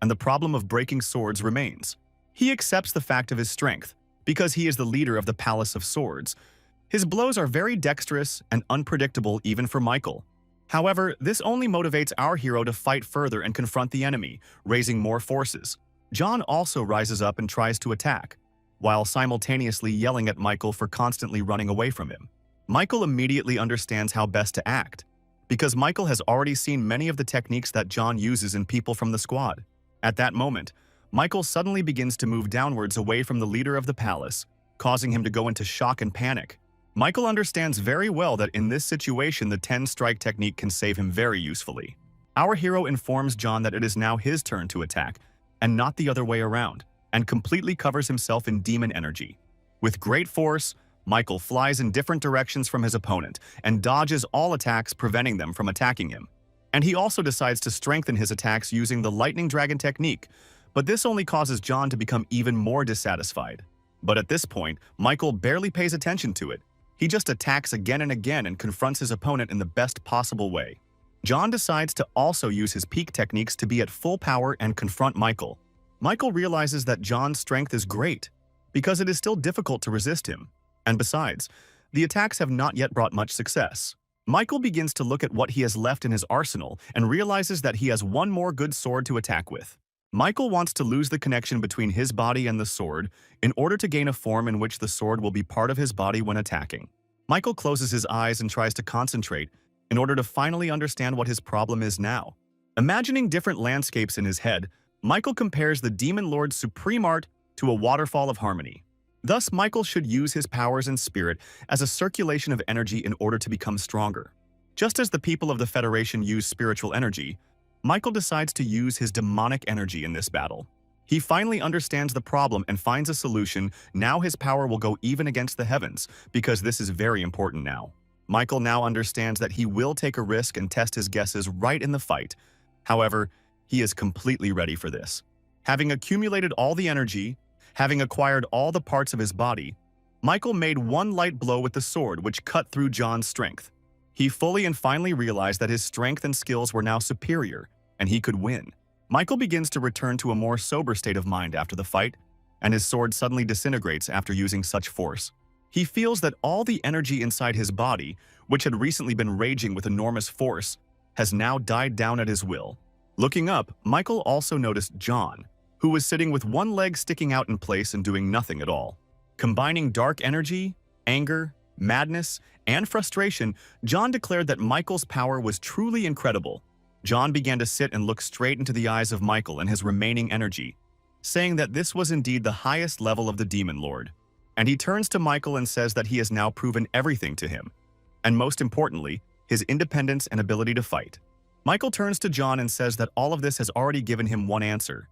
and the problem of breaking swords remains. He accepts the fact of his strength, because he is the leader of the Palace of Swords. His blows are very dexterous and unpredictable even for Michael. However, this only motivates our hero to fight further and confront the enemy, raising more forces. John also rises up and tries to attack, while simultaneously yelling at Michael for constantly running away from him. Michael immediately understands how best to act, because Michael has already seen many of the techniques that John uses in people from the squad. At that moment, Michael suddenly begins to move downwards away from the leader of the palace, causing him to go into shock and panic. Michael understands very well that in this situation the 10-strike technique can save him very usefully. Our hero informs John that it is now his turn to attack, and not the other way around, and completely covers himself in demon energy. With great force, Michael flies in different directions from his opponent and dodges all attacks, preventing them from attacking him. And he also decides to strengthen his attacks using the lightning dragon technique, but this only causes John to become even more dissatisfied. But at this point, Michael barely pays attention to it. He just attacks again and again and confronts his opponent in the best possible way. John decides to also use his peak techniques to be at full power and confront Michael. Michael realizes that John's strength is great, because it is still difficult to resist him. And besides, the attacks have not yet brought much success. Michael begins to look at what he has left in his arsenal and realizes that he has one more good sword to attack with. Michael wants to lose the connection between his body and the sword in order to gain a form in which the sword will be part of his body when attacking. Michael closes his eyes and tries to concentrate in order to finally understand what his problem is now. Imagining different landscapes in his head, Michael compares the Demon Lord's supreme art to a waterfall of harmony. Thus, Michael should use his powers and spirit as a circulation of energy in order to become stronger. Just as the people of the Federation use spiritual energy, Michael decides to use his demonic energy in this battle. He finally understands the problem and finds a solution. Now his power will go even against the heavens, because this is very important now. Michael now understands that he will take a risk and test his guesses right in the fight. However, he is completely ready for this. Having accumulated all the energy, having acquired all the parts of his body, Michael made one light blow with the sword which cut through John's strength. He fully and finally realized that his strength and skills were now superior, and he could win. Michael begins to return to a more sober state of mind after the fight, and his sword suddenly disintegrates after using such force. He feels that all the energy inside his body, which had recently been raging with enormous force, has now died down at his will. Looking up, Michael also noticed John, who was sitting with one leg sticking out in place and doing nothing at all. Combining dark energy, anger, madness, and frustration, John declared that Michael's power was truly incredible. John began to sit and look straight into the eyes of Michael and his remaining energy, saying that this was indeed the highest level of the Demon Lord. And he turns to Michael and says that he has now proven everything to him, and most importantly, his independence and ability to fight. Michael turns to John and says that all of this has already given him one answer,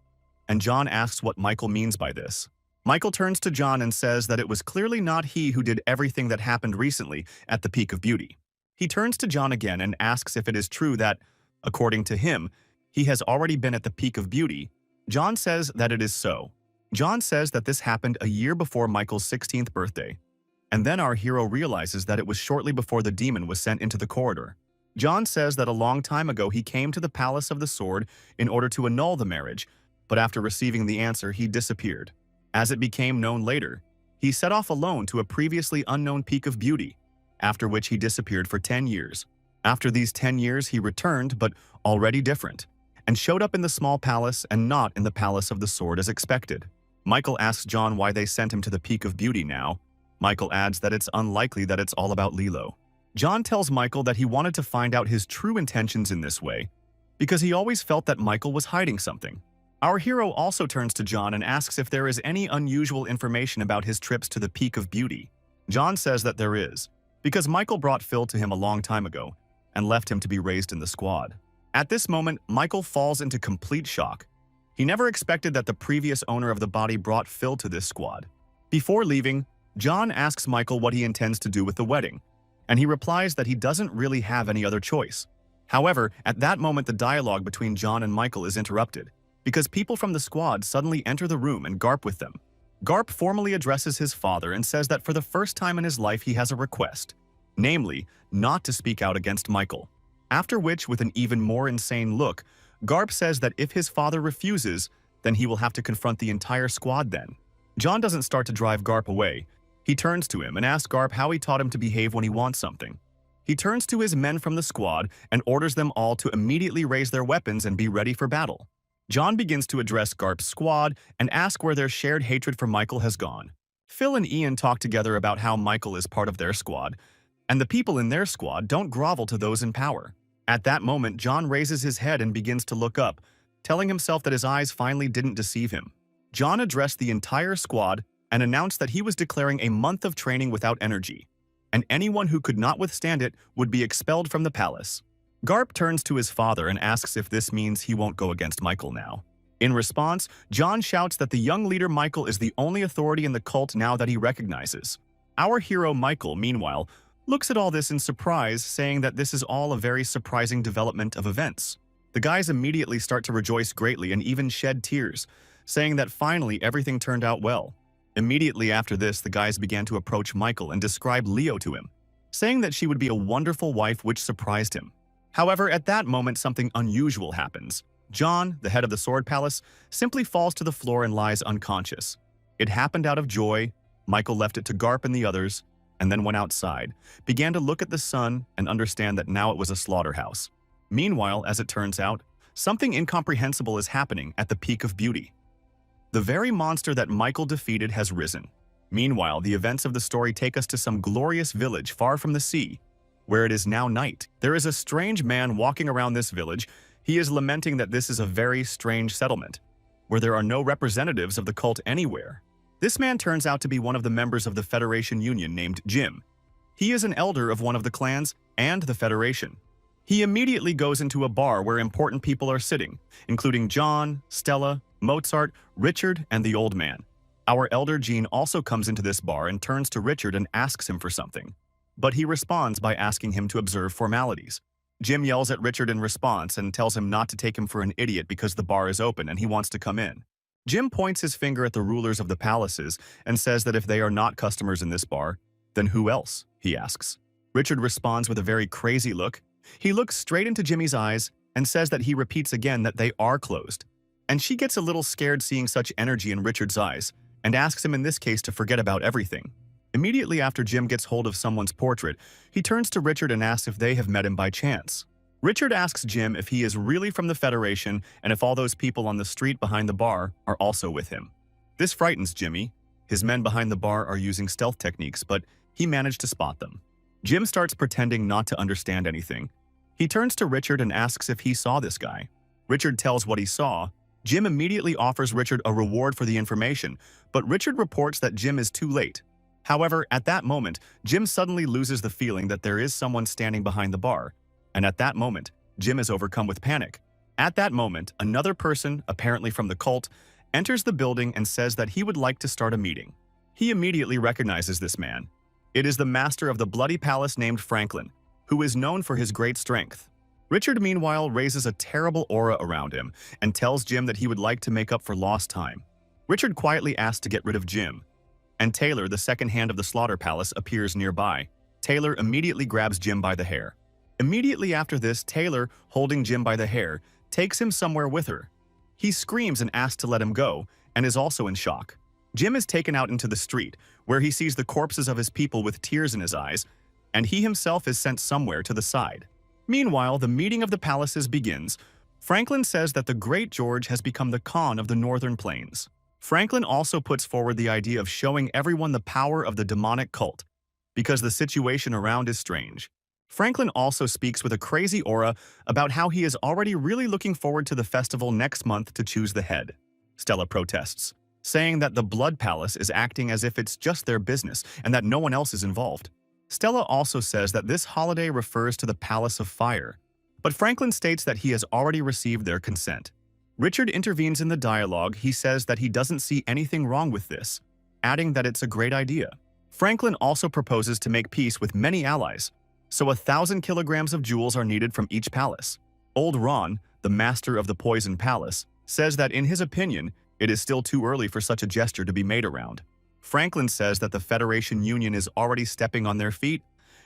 and John asks what Michael means by this. Michael turns to John and says that it was clearly not he who did everything that happened recently at the Peak of Beauty. He turns to John again and asks if it is true that, according to him, he has already been at the Peak of Beauty. John says that it is so. John says that this happened a year before Michael's 16th birthday, and then our hero realizes that it was shortly before the demon was sent into the corridor. John says that a long time ago he came to the Palace of the Sword in order to annul the marriage, but after receiving the answer, he disappeared. As it became known later, he set off alone to a previously unknown Peak of Beauty, after which he disappeared for 10 years. After these 10 years, he returned, but already different, and showed up in the small palace and not in the Palace of the Sword as expected. Michael asks John why they sent him to the Peak of Beauty now. Michael adds that it's unlikely that it's all about Lilo. John tells Michael that he wanted to find out his true intentions in this way, because he always felt that Michael was hiding something. Our hero also turns to John and asks if there is any unusual information about his trips to the Peak of Beauty. John says that there is, because Michael brought Phil to him a long time ago and left him to be raised in the squad. At this moment, Michael falls into complete shock. He never expected that the previous owner of the body brought Phil to this squad. Before leaving, John asks Michael what he intends to do with the wedding, and he replies that he doesn't really have any other choice. However, at that moment the dialogue between John and Michael is interrupted, because people from the squad suddenly enter the room and Garp with them. Garp formally addresses his father and says that for the first time in his life he has a request, namely, not to speak out against Michael. After which, with an even more insane look, Garp says that if his father refuses, then he will have to confront the entire squad then. John doesn't start to drive Garp away. He turns to him and asks Garp how he taught him to behave when he wants something. He turns to his men from the squad and orders them all to immediately raise their weapons and be ready for battle. John begins to address Garp's squad and ask where their shared hatred for Michael has gone. Phil and Ian talk together about how Michael is part of their squad, and the people in their squad don't grovel to those in power. At that moment, John raises his head and begins to look up, telling himself that his eyes finally didn't deceive him. John addressed the entire squad and announced that he was declaring a month of training without energy, and anyone who could not withstand it would be expelled from the palace. Garp turns to his father and asks if this means he won't go against Michael now. In response, John shouts that the young leader Michael is the only authority in the cult now that he recognizes. Our hero Michael, meanwhile, looks at all this in surprise, saying that this is all a very surprising development of events. The guys immediately start to rejoice greatly and even shed tears, saying that finally everything turned out well. Immediately after this, the guys began to approach Michael and describe Leo to him, saying that she would be a wonderful wife, which surprised him. However, at that moment, something unusual happens. John, the head of the Sword Palace, simply falls to the floor and lies unconscious. It happened out of joy. Michael left it to Garp and the others, and then went outside, began to look at the sun and understand that now it was a slaughterhouse. Meanwhile, as it turns out, something incomprehensible is happening at the peak of beauty. The very monster that Michael defeated has risen. Meanwhile, the events of the story take us to some glorious village far from the sea, where it is now night. There is a strange man walking around this village. He is lamenting that this is a very strange settlement, where there are no representatives of the cult anywhere. This man turns out to be one of the members of the Federation Union named Jim. He is an elder of one of the clans and the Federation. He immediately goes into a bar where important people are sitting, including John, Stella, Mozart, Richard, and the old man. Our elder Jean also comes into this bar and turns to Richard and asks him for something, but he responds by asking him to observe formalities. Jim yells at Richard in response and tells him not to take him for an idiot because the bar is open and he wants to come in. Jim points his finger at the rulers of the palaces and says that if they are not customers in this bar, then who else, he asks. Richard responds with a very crazy look. He looks straight into Jimmy's eyes and says that he repeats again that they are closed. And she gets a little scared seeing such energy in Richard's eyes and asks him in this case to forget about everything. Immediately after Jim gets hold of someone's portrait, he turns to Richard and asks if they have met him by chance. Richard asks Jim if he is really from the Federation and if all those people on the street behind the bar are also with him. This frightens Jimmy. His men behind the bar are using stealth techniques, but he managed to spot them. Jim starts pretending not to understand anything. He turns to Richard and asks if he saw this guy. Richard tells what he saw. Jim immediately offers Richard a reward for the information, but Richard reports that Jim is too late. However, at that moment, Jim suddenly loses the feeling that there is someone standing behind the bar, and at that moment, Jim is overcome with panic. At that moment, another person, apparently from the cult, enters the building and says that he would like to start a meeting. He immediately recognizes this man. It is the master of the Bloody Palace named Franklin, who is known for his great strength. Richard, meanwhile, raises a terrible aura around him and tells Jim that he would like to make up for lost time. Richard quietly asks to get rid of Jim, and Taylor, the second hand of the Slaughter Palace, appears nearby. Taylor immediately grabs Jim by the hair. Immediately after this, Taylor, holding Jim by the hair, takes him somewhere with her. He screams and asks to let him go, and is also in shock. Jim is taken out into the street, where he sees the corpses of his people with tears in his eyes, and he himself is sent somewhere to the side. Meanwhile, the meeting of the palaces begins. Franklin says that the Great George has become the Khan of the Northern Plains. Franklin also puts forward the idea of showing everyone the power of the demonic cult, because the situation around is strange. Franklin also speaks with a crazy aura about how he is already really looking forward to the festival next month to choose the head. Stella protests, saying that the Blood Palace is acting as if it's just their business and that no one else is involved. Stella also says that this holiday refers to the Palace of Fire, but Franklin states that he has already received their consent. Richard intervenes in the dialogue. He says that he doesn't see anything wrong with this, adding that it's a great idea. Franklin also proposes to make peace with many allies, so 1,000 kilograms of jewels are needed from each palace. Old Ron, the master of the Poison Palace, says that in his opinion, it is still too early for such a gesture to be made around. Franklin says that the Federation Union is already stepping on their feet,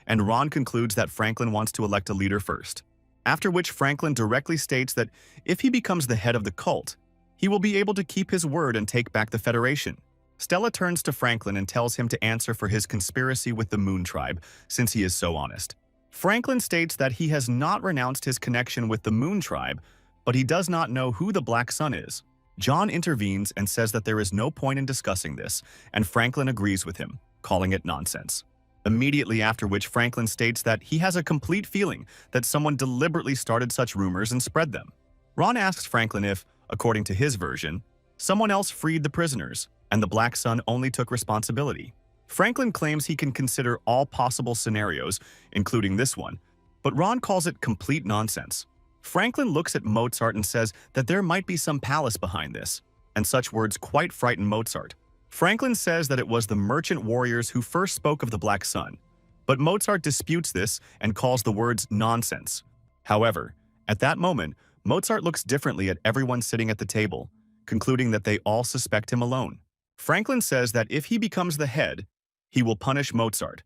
and Ron concludes that Franklin wants to elect a leader first. After which Franklin directly states that if he becomes the head of the cult, he will be able to keep his word and take back the Federation. Stella turns to Franklin and tells him to answer for his conspiracy with the Moon Tribe, since he is so honest. Franklin states that he has not renounced his connection with the Moon Tribe, but he does not know who the Black Sun is. John intervenes and says that there is no point in discussing this, and Franklin agrees with him, calling it nonsense. Immediately after which Franklin states that he has a complete feeling that someone deliberately started such rumors and spread them. Ron asks Franklin if, according to his version, someone else freed the prisoners, and the Black Sun only took responsibility. Franklin claims he can consider all possible scenarios, including this one, but Ron calls it complete nonsense. Franklin looks at Mozart and says that there might be some palace behind this, and such words quite frighten Mozart. Franklin says that it was the merchant warriors who first spoke of the Black Sun, but Mozart disputes this and calls the words nonsense. However, at that moment, Mozart looks differently at everyone sitting at the table, concluding that they all suspect him alone. Franklin says that if he becomes the head, he will punish Mozart,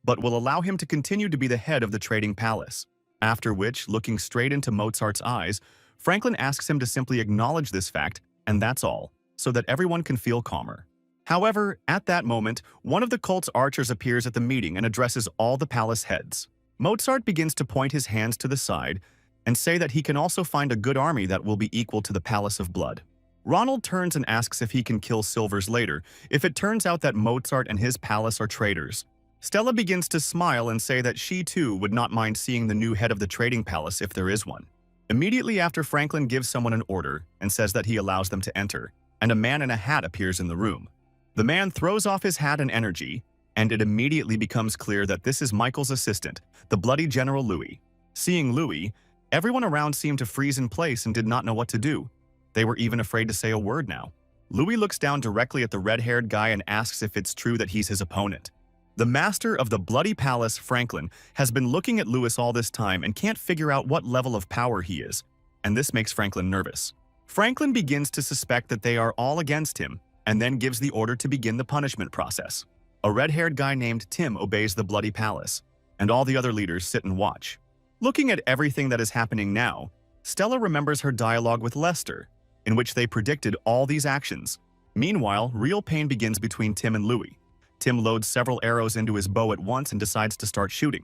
but will allow him to continue to be the head of the trading palace. After which, looking straight into Mozart's eyes, Franklin asks him to simply acknowledge this fact, and that's all, so that everyone can feel calmer. However, at that moment, one of the cult's archers appears at the meeting and addresses all the palace heads. Mozart begins to point his hands to the side and say that he can also find a good army that will be equal to the Palace of Blood. Ronald turns and asks if he can kill Silvers later, if it turns out that Mozart and his palace are traitors. Stella begins to smile and say that she too would not mind seeing the new head of the trading palace if there is one. Immediately after, Franklin gives someone an order and says that he allows them to enter, and a man in a hat appears in the room. The man throws off his hat and energy, and it immediately becomes clear that this is Michael's assistant, the bloody General Louis. Seeing Louis, everyone around seemed to freeze in place and did not know what to do. They were even afraid to say a word now. Louis looks down directly at the red-haired guy and asks if it's true that he's his opponent. The master of the Bloody Palace, Franklin, has been looking at Louis all this time and can't figure out what level of power he is, and this makes Franklin nervous. Franklin begins to suspect that they are all against him, and then gives the order to begin the punishment process. A red-haired guy named Tim obeys the Bloody Palace, and all the other leaders sit and watch. Looking at everything that is happening now, Stella remembers her dialogue with Lester, in which they predicted all these actions. Meanwhile, real pain begins between Tim and Louis. Tim loads several arrows into his bow at once and decides to start shooting.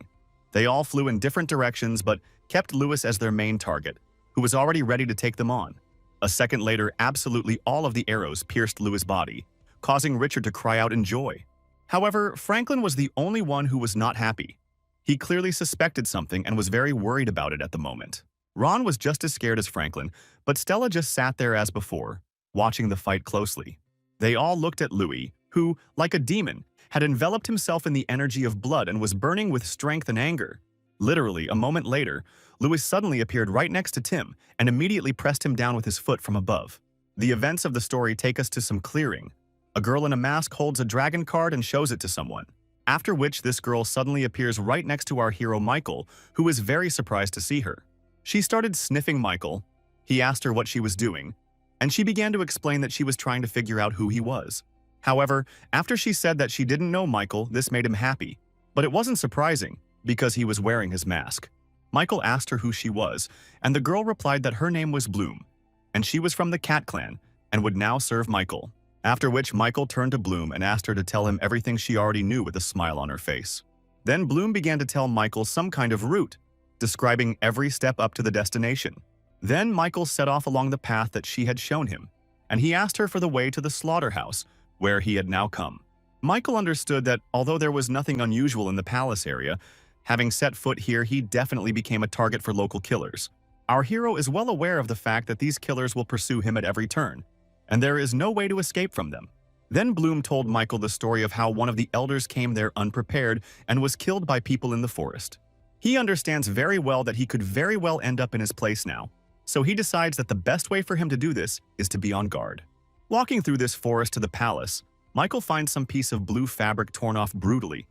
They all flew in different directions but kept Louis as their main target, who was already ready to take them on. A second later, absolutely all of the arrows pierced Louis' body, causing Richard to cry out in joy. However, Franklin was the only one who was not happy. He clearly suspected something and was very worried about it at the moment. Ron was just as scared as Franklin, but Stella just sat there as before, watching the fight closely. They all looked at Louis, who, like a demon, had enveloped himself in the energy of blood and was burning with strength and anger. Literally, a moment later, Louis suddenly appeared right next to Tim and immediately pressed him down with his foot from above. The events of the story take us to some clearing. A girl in a mask holds a dragon card and shows it to someone, after which this girl suddenly appears right next to our hero Michael, who is very surprised to see her. She started sniffing Michael. He asked her what she was doing, and she began to explain that she was trying to figure out who he was. However, after she said that she didn't know Michael, this made him happy. But it wasn't surprising, because he was wearing his mask. Michael asked her who she was, and the girl replied that her name was Bloom, and she was from the Cat Clan, and would now serve Michael. After which, Michael turned to Bloom and asked her to tell him everything she already knew with a smile on her face. Then Bloom began to tell Michael some kind of route, describing every step up to the destination. Then Michael set off along the path that she had shown him, and he asked her for the way to the slaughterhouse, where he had now come. Michael understood that although there was nothing unusual in the palace area, having set foot here, he definitely became a target for local killers. Our hero is well aware of the fact that these killers will pursue him at every turn, and there is no way to escape from them. Then Bloom told Michael the story of how one of the elders came there unprepared and was killed by people in the forest. He understands very well that he could very well end up in his place now, so he decides that the best way for him to do this is to be on guard. Walking through this forest to the palace, Michael finds some piece of blue fabric torn off brutally,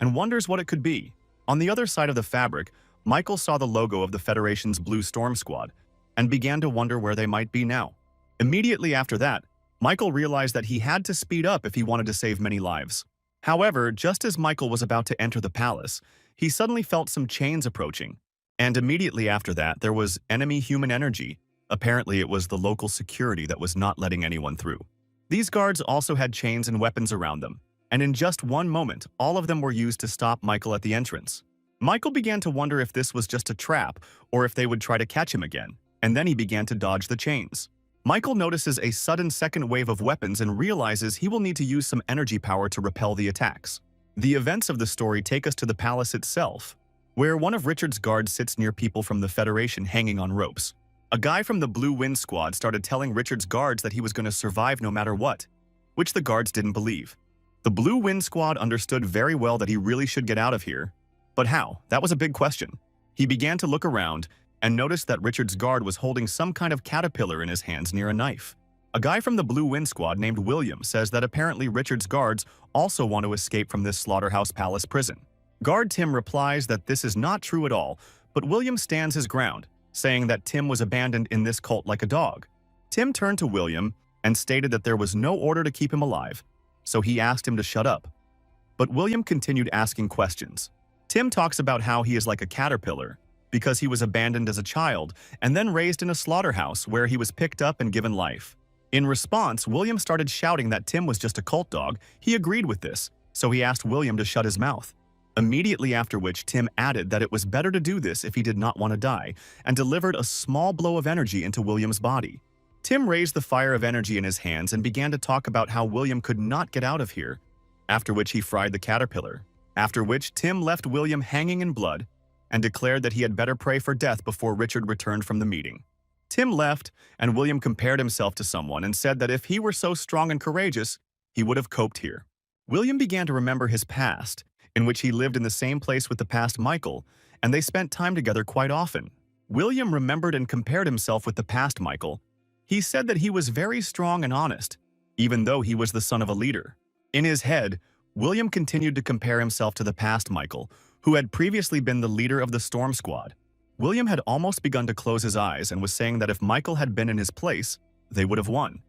and wonders what it could be. On the other side of the fabric, Michael saw the logo of the Federation's Blue Storm Squad, and began to wonder where they might be now. Immediately after that, Michael realized that he had to speed up if he wanted to save many lives. However, just as Michael was about to enter the palace, he suddenly felt some chains approaching, and immediately after that there was enemy human energy, Apparently, it was the local security that was not letting anyone through. These guards also had chains and weapons around them, and in just one moment, all of them were used to stop Michael at the entrance. Michael began to wonder if this was just a trap or if they would try to catch him again, and then he began to dodge the chains. Michael notices a sudden second wave of weapons and realizes he will need to use some energy power to repel the attacks. The events of the story take us to the palace itself, where one of Richard's guards sits near people from the Federation hanging on ropes. A guy from the Blue Wind Squad started telling Richard's guards that he was going to survive no matter what, which the guards didn't believe. The Blue Wind Squad understood very well that he really should get out of here. But how? That was a big question. He began to look around and noticed that Richard's guard was holding some kind of caterpillar in his hands near a knife. A guy from the Blue Wind Squad named William says that apparently Richard's guards also want to escape from this slaughterhouse palace prison. Guard Tim replies that this is not true at all, but William stands his ground, saying that Tim was abandoned in this cult like a dog. Tim turned to William and stated that there was no order to keep him alive, so he asked him to shut up. But William continued asking questions. Tim talks about how he is like a caterpillar because he was abandoned as a child and then raised in a slaughterhouse where he was picked up and given life. In response, William started shouting that Tim was just a cult dog. He agreed with this, so he asked William to shut his mouth. Immediately after which, Tim added that it was better to do this if he did not want to die, and delivered a small blow of energy into William's body. Tim raised the fire of energy in his hands and began to talk about how William could not get out of here, after which he fried the caterpillar. After which, Tim left William hanging in blood and declared that he had better pray for death before Richard returned from the meeting. Tim left, and William compared himself to someone and said that if he were so strong and courageous, he would have coped here. William began to remember his past, in which he lived in the same place with the past Michael, and they spent time together quite often. William remembered and compared himself with the past Michael. He said that he was very strong and honest, even though he was the son of a leader. In his head, William continued to compare himself to the past Michael, who had previously been the leader of the Storm Squad. William had almost begun to close his eyes and was saying that if Michael had been in his place, they would have won.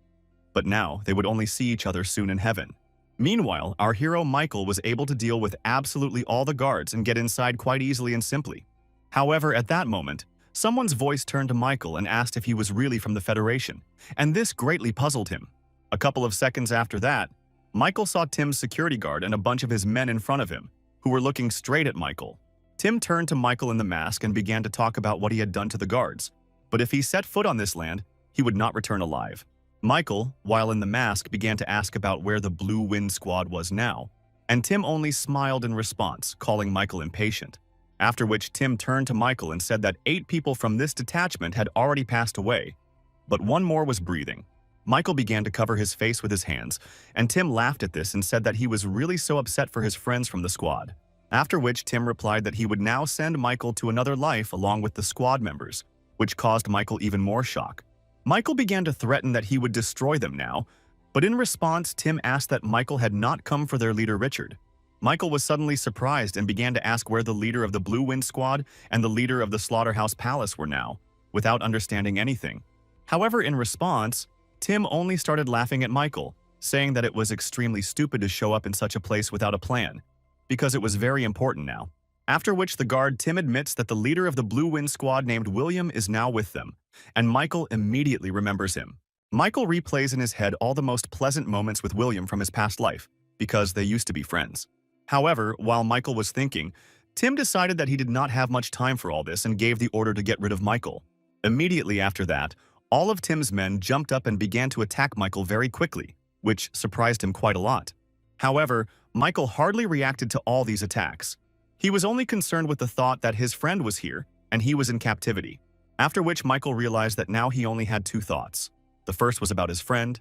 But now, they would only see each other soon in heaven. Meanwhile, our hero Michael was able to deal with absolutely all the guards and get inside quite easily and simply. However, at that moment, someone's voice turned to Michael and asked if he was really from the Federation, and this greatly puzzled him. A couple of seconds after that, Michael saw Tim's security guard and a bunch of his men in front of him, who were looking straight at Michael. Tim turned to Michael in the mask and began to talk about what he had done to the guards, but if he set foot on this land, he would not return alive. Michael, while in the mask, began to ask about where the Blue Wind Squad was now, and Tim only smiled in response, calling Michael impatient. After which Tim turned to Michael and said that 8 people from this detachment had already passed away, but 1 more was breathing. Michael began to cover his face with his hands, and Tim laughed at this and said that he was really so upset for his friends from the squad. After which Tim replied that he would now send Michael to another life along with the squad members, which caused Michael even more shock. Michael began to threaten that he would destroy them now, but in response, Tim asked that Michael had not come for their leader Richard. Michael was suddenly surprised and began to ask where the leader of the Blue Wind Squad and the leader of the Slaughterhouse Palace were now, without understanding anything. However, in response, Tim only started laughing at Michael, saying that it was extremely stupid to show up in such a place without a plan, because it was very important now. After which the guard Tim admits that the leader of the Blue Wind Squad named William is now with them, and Michael immediately remembers him. Michael replays in his head all the most pleasant moments with William from his past life, because they used to be friends. However, while Michael was thinking, Tim decided that he did not have much time for all this and gave the order to get rid of Michael. Immediately after that, all of Tim's men jumped up and began to attack Michael very quickly, which surprised him quite a lot. However, Michael hardly reacted to all these attacks. He was only concerned with the thought that his friend was here and he was in captivity. After which Michael realized that now he only had 2 thoughts. The first was about his friend,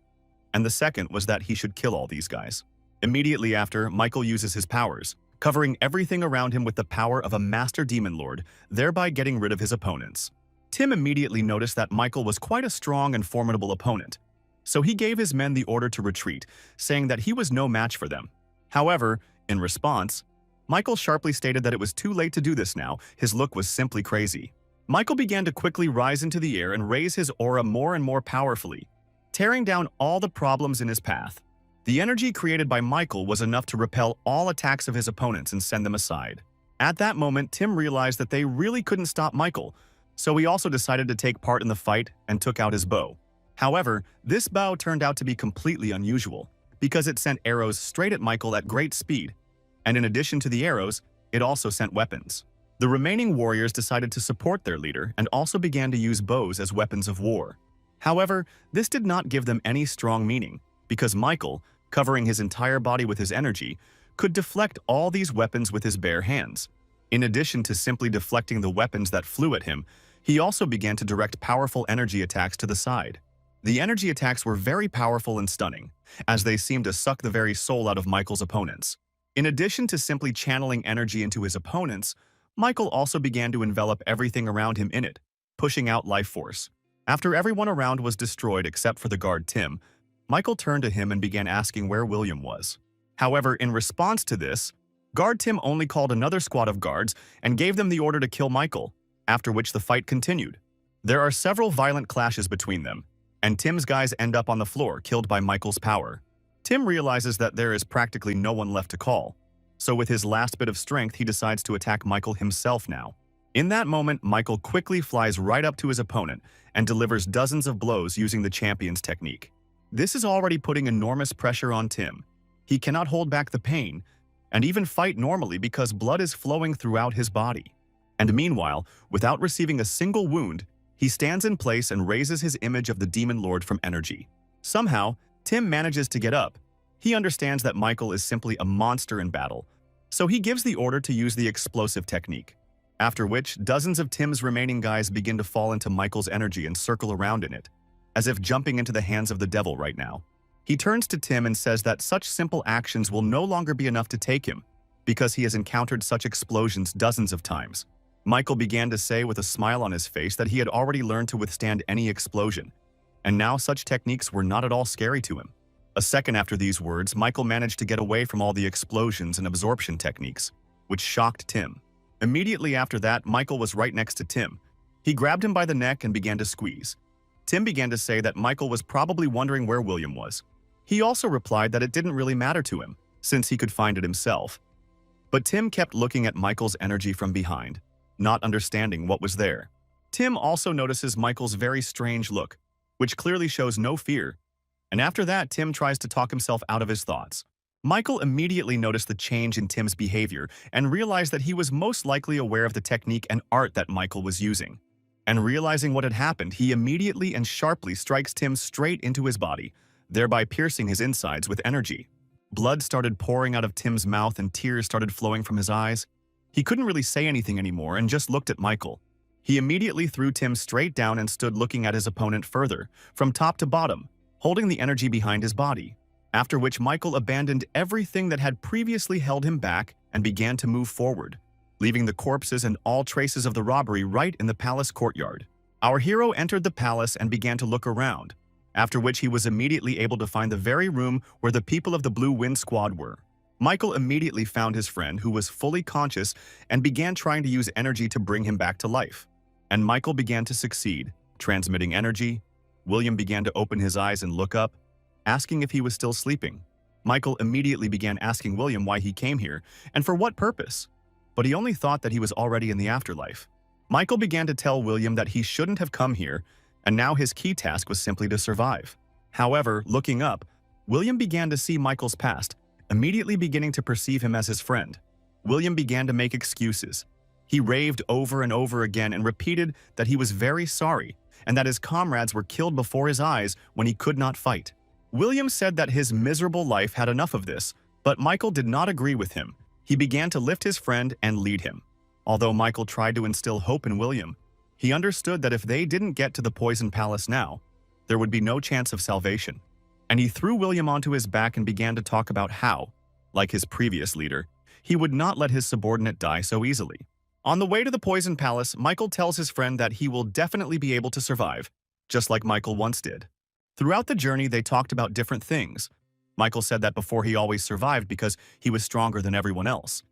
and the second was that he should kill all these guys. Immediately after, Michael uses his powers, covering everything around him with the power of a master demon lord, thereby getting rid of his opponents. Tim immediately noticed that Michael was quite a strong and formidable opponent, so he gave his men the order to retreat, saying that he was no match for them. However, in response, Michael sharply stated that it was too late to do this now. His look was simply crazy. Michael began to quickly rise into the air and raise his aura more and more powerfully, tearing down all the problems in his path. The energy created by Michael was enough to repel all attacks of his opponents and send them aside. At that moment, Tim realized that they really couldn't stop Michael, so he also decided to take part in the fight and took out his bow. However, this bow turned out to be completely unusual, because it sent arrows straight at Michael at great speed, and in addition to the arrows, it also sent weapons. The remaining warriors decided to support their leader and also began to use bows as weapons of war. However, this did not give them any strong meaning, because Michael, covering his entire body with his energy, could deflect all these weapons with his bare hands. In addition to simply deflecting the weapons that flew at him, he also began to direct powerful energy attacks to the side. The energy attacks were very powerful and stunning, as they seemed to suck the very soul out of Michael's opponents. In addition to simply channeling energy into his opponents, Michael also began to envelop everything around him in it, pushing out life force. After everyone around was destroyed except for the guard Tim, Michael turned to him and began asking where William was. However, in response to this, guard Tim only called another squad of guards and gave them the order to kill Michael, after which the fight continued. There are several violent clashes between them, and Tim's guys end up on the floor, killed by Michael's power. Tim realizes that there is practically no one left to call, so with his last bit of strength, he decides to attack Michael himself now. In that moment, Michael quickly flies right up to his opponent and delivers dozens of blows using the champion's technique. This is already putting enormous pressure on Tim. He cannot hold back the pain and even fight normally because blood is flowing throughout his body. And meanwhile, without receiving a single wound, he stands in place and raises his image of the Demon Lord from energy. Somehow, Tim manages to get up. He understands that Michael is simply a monster in battle, so he gives the order to use the explosive technique. After which, dozens of Tim's remaining guys begin to fall into Michael's energy and circle around in it, as if jumping into the hands of the devil right now. He turns to Tim and says that such simple actions will no longer be enough to take him, because he has encountered such explosions dozens of times. Michael began to say with a smile on his face that he had already learned to withstand any explosion, and now such techniques were not at all scary to him. A second after these words, Michael managed to get away from all the explosions and absorption techniques, which shocked Tim. Immediately after that, Michael was right next to Tim. He grabbed him by the neck and began to squeeze. Tim began to say that Michael was probably wondering where William was. He also replied that it didn't really matter to him, since he could find it himself. But Tim kept looking at Michael's energy from behind, not understanding what was there. Tim also notices Michael's very strange look, which clearly shows no fear, and after that, Tim tries to talk himself out of his thoughts. Michael immediately noticed the change in Tim's behavior and realized that he was most likely aware of the technique and art that Michael was using. And realizing what had happened, he immediately and sharply strikes Tim straight into his body, thereby piercing his insides with energy. Blood started pouring out of Tim's mouth and tears started flowing from his eyes. He couldn't really say anything anymore and just looked at Michael. He immediately threw Tim straight down and stood looking at his opponent further, from top to bottom, holding the energy behind his body. After which Michael abandoned everything that had previously held him back and began to move forward, leaving the corpses and all traces of the robbery right in the palace courtyard. Our hero entered the palace and began to look around, after which he was immediately able to find the very room where the people of the Blue Wind Squad were. Michael immediately found his friend, who was fully conscious, and began trying to use energy to bring him back to life. And Michael began to succeed, transmitting energy. William began to open his eyes and look up, asking if he was still sleeping. Michael immediately began asking William why he came here and for what purpose, but he only thought that he was already in the afterlife. Michael began to tell William that he shouldn't have come here, and now his key task was simply to survive. However, looking up, William began to see Michael's past, immediately beginning to perceive him as his friend. William began to make excuses. He raved over and over again and repeated that he was very sorry and that his comrades were killed before his eyes when he could not fight. William said that his miserable life had enough of this, but Michael did not agree with him. He began to lift his friend and lead him. Although Michael tried to instill hope in William, he understood that if they didn't get to the Poison Palace now, there would be no chance of salvation. And he threw William onto his back and began to talk about how, like his previous leader, he would not let his subordinate die so easily. On the way to the Poison Palace, Michael tells his friend that he will definitely be able to survive, just like Michael once did. Throughout the journey, they talked about different things. Michael said that before he always survived because he was stronger than everyone else.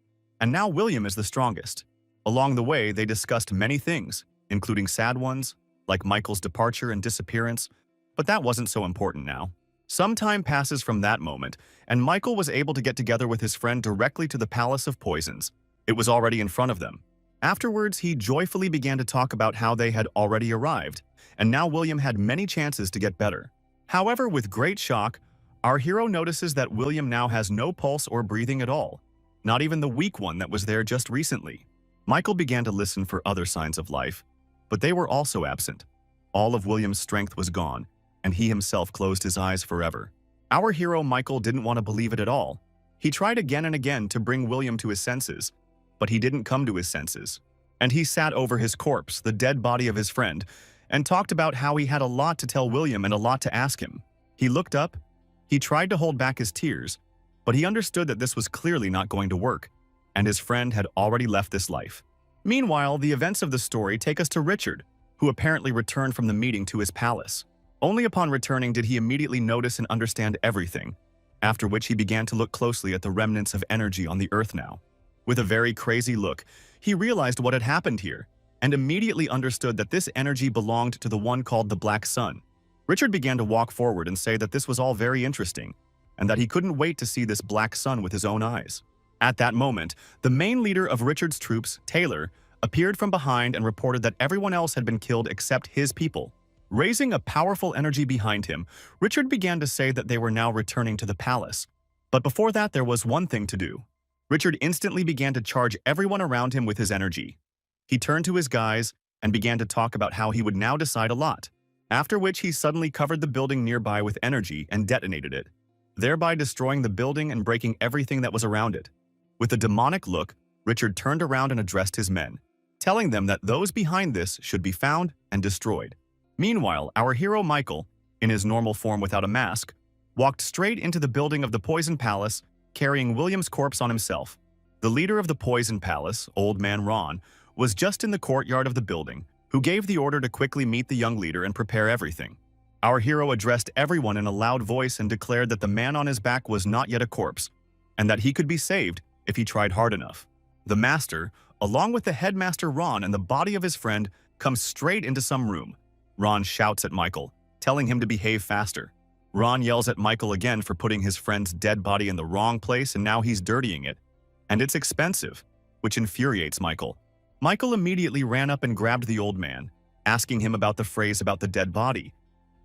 And now William is the strongest. Along the way, they discussed many things, including sad ones, like Michael's departure and disappearance, but that wasn't so important now. Some time passes from that moment, and Michael was able to get together with his friend directly to the Palace of Poisons. It was already in front of them. Afterwards, he joyfully began to talk about how they had already arrived, and now William had many chances to get better. However, with great shock, our hero notices that William now has no pulse or breathing at all, not even the weak one that was there just recently. Michael began to listen for other signs of life, but they were also absent. All of William's strength was gone, and he himself closed his eyes forever. Our hero Michael didn't want to believe it at all. He tried again and again to bring William to his senses, but he didn't come to his senses. And he sat over his corpse, the dead body of his friend, and talked about how he had a lot to tell William and a lot to ask him. He looked up. He tried to hold back his tears, but he understood that this was clearly not going to work, and his friend had already left this life. Meanwhile, the events of the story take us to Richard, who apparently returned from the meeting to his palace. Only upon returning did he immediately notice and understand everything, after which he began to look closely at the remnants of energy on the earth now. With a very crazy look, he realized what had happened here, and immediately understood that this energy belonged to the one called the Black Sun. Richard began to walk forward and say that this was all very interesting, and that he couldn't wait to see this Black Sun with his own eyes. At that moment, the main leader of Richard's troops, Taylor, appeared from behind and reported that everyone else had been killed except his people. Raising a powerful energy behind him, Richard began to say that they were now returning to the palace. But before that, there was one thing to do. Richard instantly began to charge everyone around him with his energy. He turned to his guys and began to talk about how he would now decide a lot, after which he suddenly covered the building nearby with energy and detonated it, thereby destroying the building and breaking everything that was around it. With a demonic look, Richard turned around and addressed his men, telling them that those behind this should be found and destroyed. Meanwhile, our hero Michael, in his normal form without a mask, walked straight into the building of the Poison Palace, carrying William's corpse on himself. The leader of the Poison Palace, Old Man Ron, was just in the courtyard of the building, who gave the order to quickly meet the young leader and prepare everything. Our hero addressed everyone in a loud voice and declared that the man on his back was not yet a corpse, and that he could be saved if he tried hard enough. The master, along with the headmaster Ron and the body of his friend, comes straight into some room. Ron shouts at Michael, telling him to behave faster. Ron yells at Michael again for putting his friend's dead body in the wrong place, and now he's dirtying it. And it's expensive, which infuriates Michael. Michael immediately ran up and grabbed the old man, asking him about the phrase about the dead body.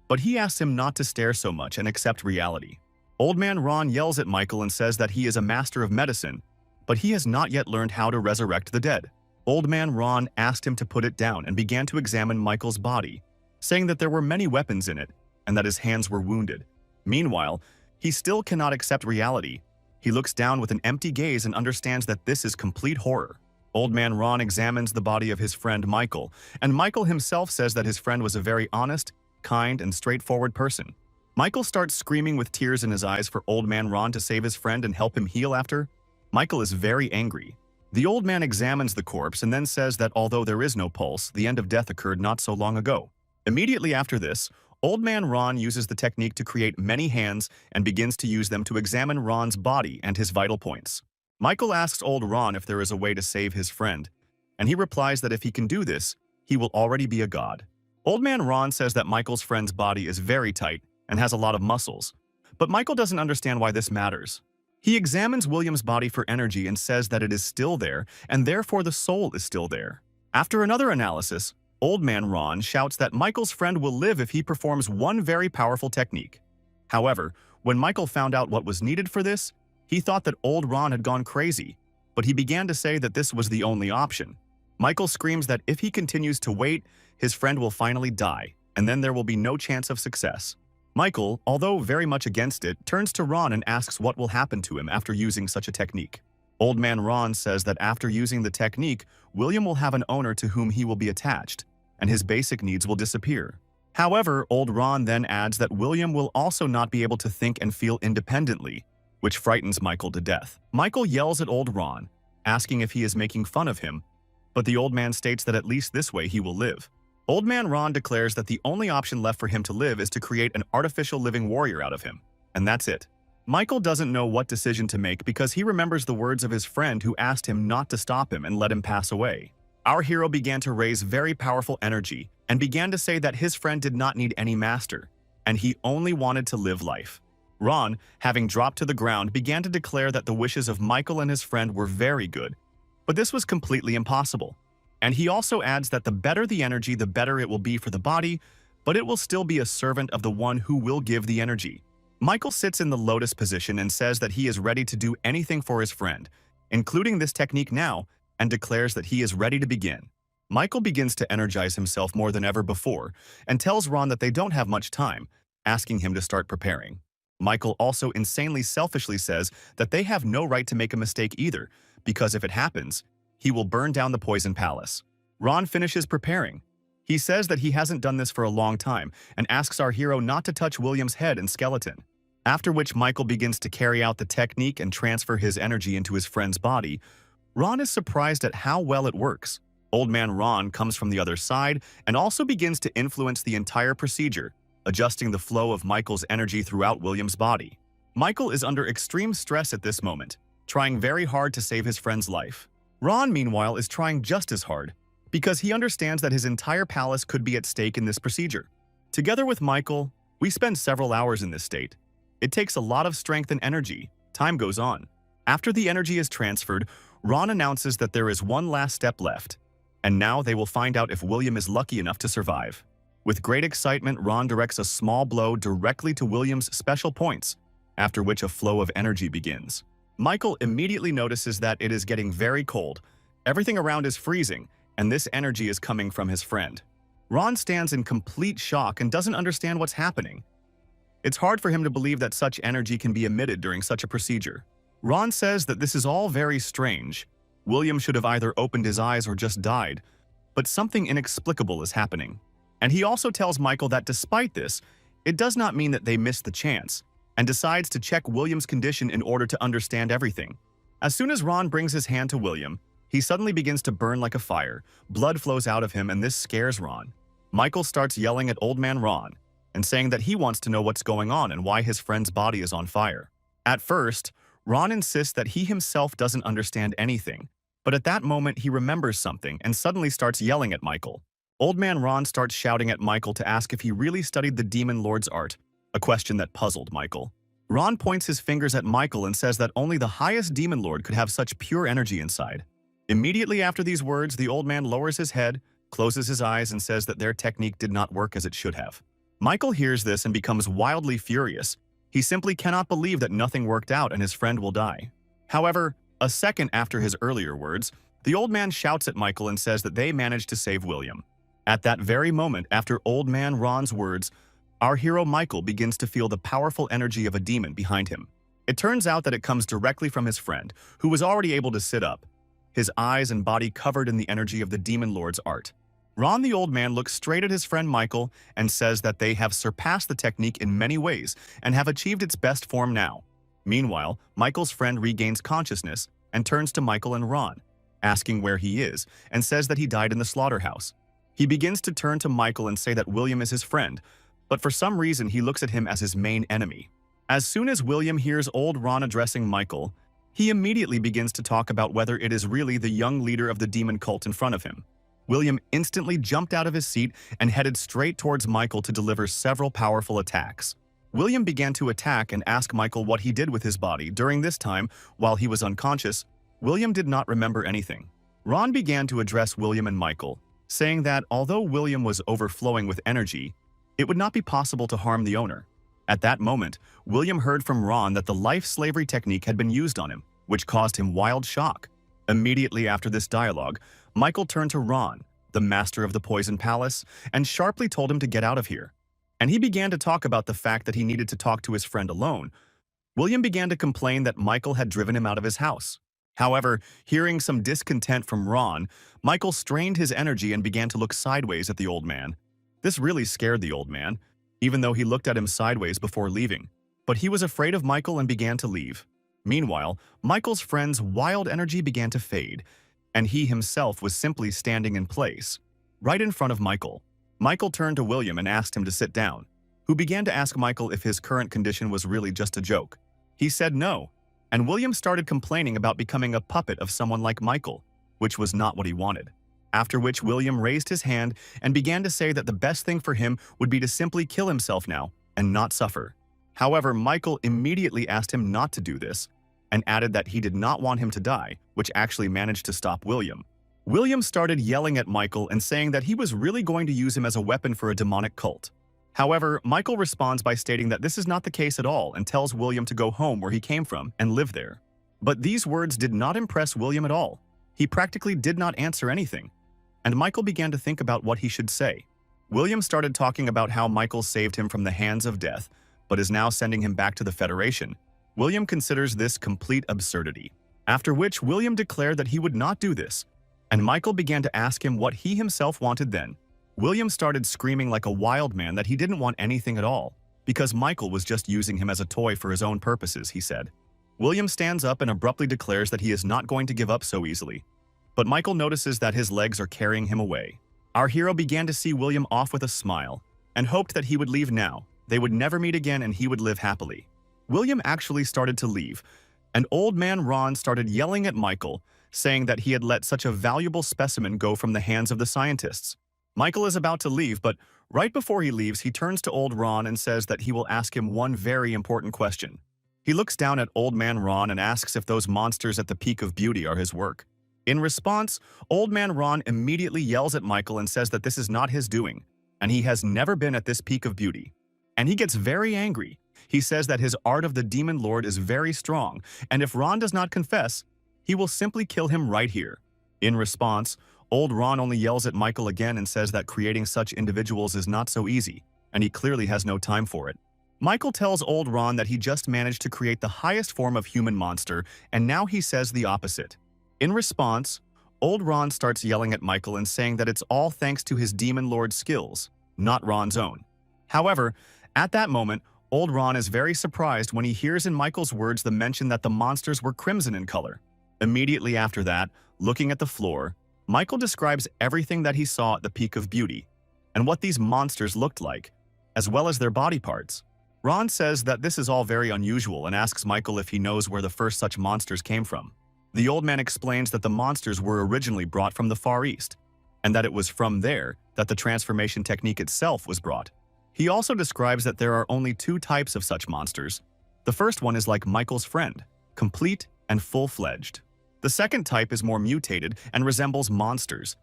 But he asks him not to stare so much and accept reality. Old Man Ron yells at Michael and says that he is a master of medicine, but he has not yet learned how to resurrect the dead. Old Man Ron asked him to put it down and began to examine Michael's body, saying that there were many weapons in it and that his hands were wounded. Meanwhile, he still cannot accept reality. He looks down with an empty gaze and understands that this is complete horror. Old Man Ron examines the body of his friend Michael, and Michael himself says that his friend was a very honest, kind, and straightforward person. Michael starts screaming with tears in his eyes for Old Man Ron to save his friend and help him heal after. Michael is very angry. The old man examines the corpse and then says that although there is no pulse, the end of death occurred not so long ago. Immediately after this, Old Man Ron uses the technique to create many hands and begins to use them to examine Ron's body and his vital points. Michael asks old Ron if there is a way to save his friend, and he replies that if he can do this, he will already be a god. Old Man Ron says that Michael's friend's body is very tight and has a lot of muscles, but Michael doesn't understand why this matters. He examines William's body for energy and says that it is still there, and therefore the soul is still there. After another analysis, Old Man Ron shouts that Michael's friend will live if he performs one very powerful technique. However, when Michael found out what was needed for this, he thought that old Ron had gone crazy, but he began to say that this was the only option. Michael screams that if he continues to wait, his friend will finally die, and then there will be no chance of success. Michael, although very much against it, turns to Ron and asks what will happen to him after using such a technique. Old Man Ron says that after using the technique, William will have an owner to whom he will be attached, and his basic needs will disappear. However, old Ron then adds that William will also not be able to think and feel independently, which frightens Michael to death. Michael yells at old Ron, asking if he is making fun of him, but the old man states that at least this way he will live. Old Man Ron declares that the only option left for him to live is to create an artificial living warrior out of him, and that's it. Michael doesn't know what decision to make because he remembers the words of his friend who asked him not to stop him and let him pass away. Our hero began to raise very powerful energy and began to say that his friend did not need any master, and he only wanted to live life. Ron, having dropped to the ground, began to declare that the wishes of Michael and his friend were very good, but this was completely impossible. And he also adds that the better the energy, the better it will be for the body, but it will still be a servant of the one who will give the energy. Michael sits in the lotus position and says that he is ready to do anything for his friend, including this technique now, and declares that he is ready to begin. Michael begins to energize himself more than ever before and tells Ron that they don't have much time, asking him to start preparing. Michael also insanely selfishly says that they have no right to make a mistake either, because if it happens, he will burn down the poison palace. Ron finishes preparing. He says that he hasn't done this for a long time and asks our hero not to touch William's head and skeleton. After which Michael begins to carry out the technique and transfer his energy into his friend's body. Ron is surprised at how well it works. Old Man Ron comes from the other side and also begins to influence the entire procedure, adjusting the flow of Michael's energy throughout William's body. Michael is under extreme stress at this moment, trying very hard to save his friend's life. Ron, meanwhile, is trying just as hard, because he understands that his entire palace could be at stake in this procedure. Together with Michael, we spend several hours in this state. It takes a lot of strength and energy. Time goes on. After the energy is transferred, Ron announces that there is one last step left, and now they will find out if William is lucky enough to survive. With great excitement, Ron directs a small blow directly to William's special points, after which a flow of energy begins. Michael immediately notices that it is getting very cold. Everything around is freezing, and this energy is coming from his friend. Ron stands in complete shock and doesn't understand what's happening. It's hard for him to believe that such energy can be emitted during such a procedure. Ron says that this is all very strange. William should have either opened his eyes or just died, but something inexplicable is happening. And he also tells Michael that despite this, it does not mean that they missed the chance, and decides to check William's condition in order to understand everything. As soon as Ron brings his hand to William, he suddenly begins to burn like a fire. Blood flows out of him, and this scares Ron. Michael starts yelling at Old Man Ron and saying that he wants to know what's going on and why his friend's body is on fire. At first, Ron insists that he himself doesn't understand anything, but at that moment he remembers something and suddenly starts yelling at Michael. Old Man Ron starts shouting at Michael to ask if he really studied the Demon Lord's art, a question that puzzled Michael. Ron points his fingers at Michael and says that only the highest Demon Lord could have such pure energy inside. Immediately after these words, the old man lowers his head, closes his eyes, and says that their technique did not work as it should have. Michael hears this and becomes wildly furious. He simply cannot believe that nothing worked out and his friend will die. However, a second after his earlier words, the old man shouts at Michael and says that they managed to save William. At that very moment, after Old Man Ron's words, our hero Michael begins to feel the powerful energy of a demon behind him. It turns out that it comes directly from his friend, who was already able to sit up, his eyes and body covered in the energy of the Demon Lord's art. Ron the old man looks straight at his friend Michael and says that they have surpassed the technique in many ways and have achieved its best form now. Meanwhile, Michael's friend regains consciousness and turns to Michael and Ron, asking where he is, and says that he died in the slaughterhouse. He begins to turn to Michael and say that William is his friend, but for some reason he looks at him as his main enemy. As soon as William hears old Ron addressing Michael, he immediately begins to talk about whether it is really the young leader of the demon cult in front of him. William instantly jumped out of his seat and headed straight towards Michael to deliver several powerful attacks. William began to attack and ask Michael what he did with his body. During this time, while he was unconscious, William did not remember anything. Ron began to address William and Michael, saying that although William was overflowing with energy, it would not be possible to harm the owner. At that moment, William heard from Ron that the life slavery technique had been used on him, which caused him wild shock. Immediately after this dialogue, Michael turned to Ron, the master of the Poison Palace, and sharply told him to get out of here. And he began to talk about the fact that he needed to talk to his friend alone. William began to complain that Michael had driven him out of his house. However, hearing some discontent from Ron, Michael strained his energy and began to look sideways at the old man. This really scared the old man, even though he looked at him sideways before leaving. But he was afraid of Michael and began to leave. Meanwhile, Michael's friend's wild energy began to fade, and he himself was simply standing in place, right in front of Michael. Michael turned to William and asked him to sit down, who began to ask Michael if his current condition was really just a joke. He said no, and William started complaining about becoming a puppet of someone like Michael, which was not what he wanted. After which William raised his hand and began to say that the best thing for him would be to simply kill himself now and not suffer. However, Michael immediately asked him not to do this and added that he did not want him to die, which actually managed to stop William. William started yelling at Michael and saying that he was really going to use him as a weapon for a demonic cult. However, Michael responds by stating that this is not the case at all and tells William to go home where he came from and live there. But these words did not impress William at all. He practically did not answer anything, and Michael began to think about what he should say. William started talking about how Michael saved him from the hands of death, but is now sending him back to the Federation. William considers this complete absurdity, after which William declared that he would not do this, and Michael began to ask him what he himself wanted then. William started screaming like a wild man that he didn't want anything at all, because Michael was just using him as a toy for his own purposes, he said. William stands up and abruptly declares that he is not going to give up so easily. But Michael notices that his legs are carrying him away. Our hero began to see William off with a smile, and hoped that he would leave now. They would never meet again and he would live happily. William actually started to leave, and old man Ron started yelling at Michael, saying that he had let such a valuable specimen go from the hands of the scientists. Michael is about to leave, but right before he leaves, he turns to old Ron and says that he will ask him one very important question. He looks down at old man Ron and asks if those monsters at the peak of beauty are his work. In response, old man Ron immediately yells at Michael and says that this is not his doing, and he has never been at this peak of beauty. And he gets very angry. He says that his art of the demon lord is very strong, and if Ron does not confess, he will simply kill him right here. In response, old Ron only yells at Michael again and says that creating such individuals is not so easy, and he clearly has no time for it. Michael tells old Ron that he just managed to create the highest form of human monster, and now he says the opposite. In response, old Ron starts yelling at Michael and saying that it's all thanks to his demon lord's skills, not Ron's own. However, at that moment, old Ron is very surprised when he hears in Michael's words the mention that the monsters were crimson in color. Immediately after that, looking at the floor, Michael describes everything that he saw at the peak of beauty, and what these monsters looked like, as well as their body parts. Ron says that this is all very unusual and asks Michael if he knows where the first such monsters came from. The old man explains that the monsters were originally brought from the Far East, and that it was from there that the transformation technique itself was brought. He also describes that there are only two types of such monsters. The first one is like Michael's friend, complete and full-fledged. The second type is more mutated and resembles monsters.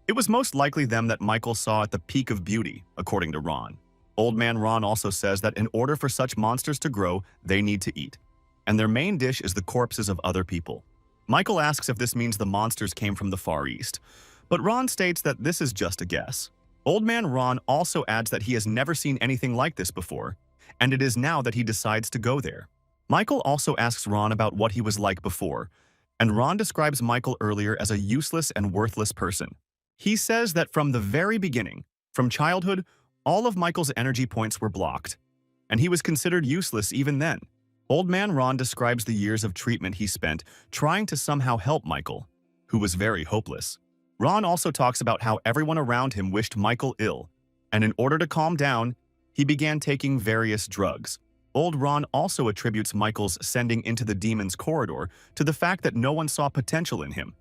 It was most likely them that Michael saw at the peak of beauty, according to Ron. Old man Ron also says that in order for such monsters to grow, they need to eat, and their main dish is the corpses of other people. Michael asks if this means the monsters came from the Far East, but Ron states that this is just a guess. Old man Ron also adds that he has never seen anything like this before, and it is now that he decides to go there. Michael also asks Ron about what he was like before, and Ron describes Michael earlier as a useless and worthless person. He says that from the very beginning, from childhood, all of Michael's energy points were blocked, and he was considered useless even then. Old man Ron describes the years of treatment he spent trying to somehow help Michael, who was very hopeless. Ron also talks about how everyone around him wished Michael ill, and in order to calm down, he began taking various drugs. Old Ron also attributes Michael's sending into the demon's corridor to the fact that no one saw potential in him,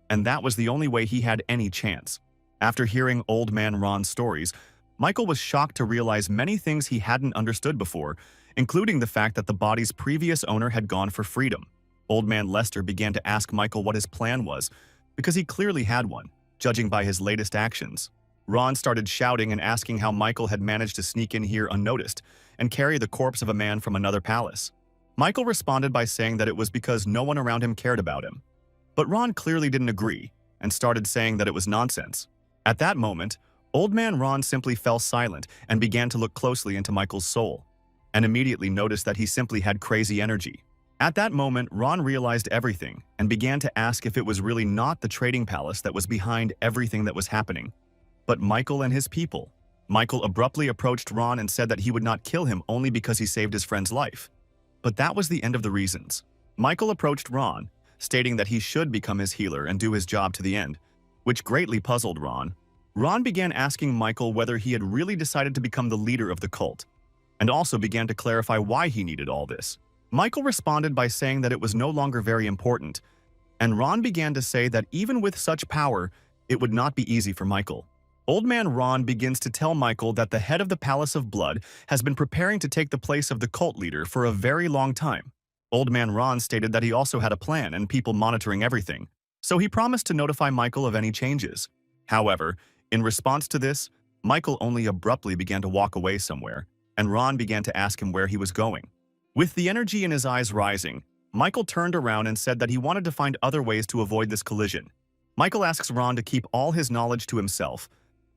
and that was the only way he had any chance. After hearing old man Ron's stories, Michael was shocked to realize many things he hadn't understood before, including the fact that the body's previous owner had gone for freedom. Old man Lester began to ask Michael what his plan was, because he clearly had one, judging by his latest actions. Ron started shouting and asking how Michael had managed to sneak in here unnoticed and carry the corpse of a man from another palace. Michael responded by saying that it was because no one around him cared about him. But Ron clearly didn't agree and started saying that it was nonsense. At that moment, old man Ron simply fell silent and began to look closely into Michael's soul, and immediately noticed that he simply had crazy energy. At that moment, Ron realized everything and began to ask if it was really not the trading palace that was behind everything that was happening, but Michael and his people. Michael abruptly approached Ron and said that he would not kill him only because he saved his friend's life. But that was the end of the reasons. Michael approached Ron, stating that he should become his healer and do his job to the end, which greatly puzzled Ron. Ron began asking Michael whether he had really decided to become the leader of the cult, and also began to clarify why he needed all this. Michael responded by saying that it was no longer very important, and Ron began to say that even with such power, it would not be easy for Michael. Old man Ron begins to tell Michael that the head of the Palace of Blood has been preparing to take the place of the cult leader for a very long time. Old man Ron stated that he also had a plan and people monitoring everything, so he promised to notify Michael of any changes. However, in response to this, Michael only abruptly began to walk away somewhere, and Ron began to ask him where he was going. With the energy in his eyes rising, Michael turned around and said that he wanted to find other ways to avoid this collision. Michael asks Ron to keep all his knowledge to himself,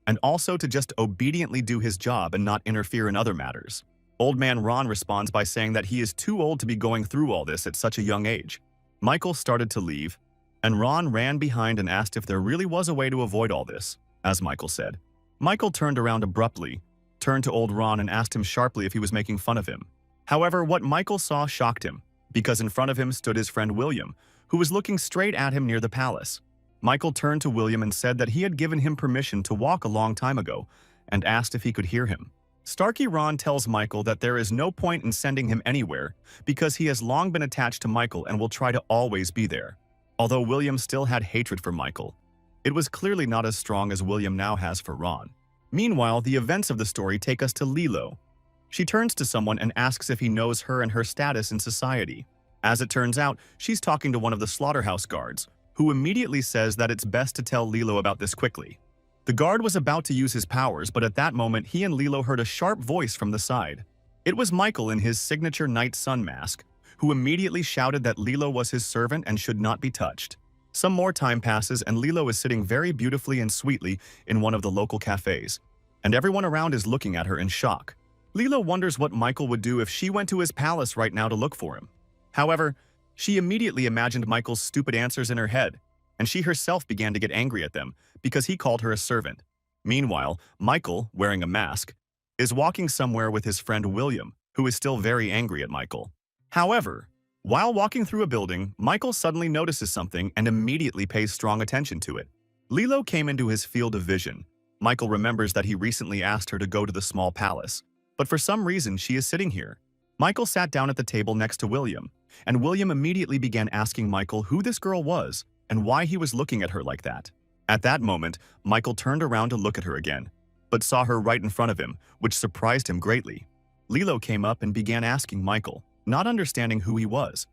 and also to just obediently do his job and not interfere in other matters. Old man Ron responds by saying that he is too old to be going through all this at such a young age. Michael started to leave, and Ron ran behind and asked if there really was a way to avoid all this, as Michael said. Michael turned around abruptly, turned to old Ron and asked him sharply if he was making fun of him. However, what Michael saw shocked him, because in front of him stood his friend William, who was looking straight at him near the palace. Michael turned to William and said that he had given him permission to walk a long time ago, and asked if he could hear him. Starkey Ron tells Michael that there is no point in sending him anywhere because he has long been attached to Michael and will try to always be there. Although William still had hatred for Michael, it was clearly not as strong as William now has for Ron. Meanwhile, the events of the story take us to Lilo. She turns to someone and asks if he knows her and her status in society. As it turns out, she's talking to one of the slaughterhouse guards, who immediately says that it's best to tell Lilo about this quickly. The guard was about to use his powers, but at that moment he and Lilo heard a sharp voice from the side. It was Michael in his signature Night Sun mask, who immediately shouted that Lilo was his servant and should not be touched. Some more time passes and Lilo is sitting very beautifully and sweetly in one of the local cafes, and everyone around is looking at her in shock. Lilo wonders what Michael would do if she went to his palace right now to look for him. However, she immediately imagined Michael's stupid answers in her head, and she herself began to get angry at them because he called her a servant. Meanwhile, Michael, wearing a mask, is walking somewhere with his friend William, who is still very angry at Michael. However, while walking through a building, Michael suddenly notices something and immediately pays strong attention to it. Lilo came into his field of vision. Michael remembers that he recently asked her to go to the small palace, but for some reason she is sitting here. Michael sat down at the table next to William, and William immediately began asking Michael who this girl was and why he was looking at her like that. At that moment, Michael turned around to look at her again, but saw her right in front of him, which surprised him greatly. Lilo came up and began asking Michael, not understanding who he was,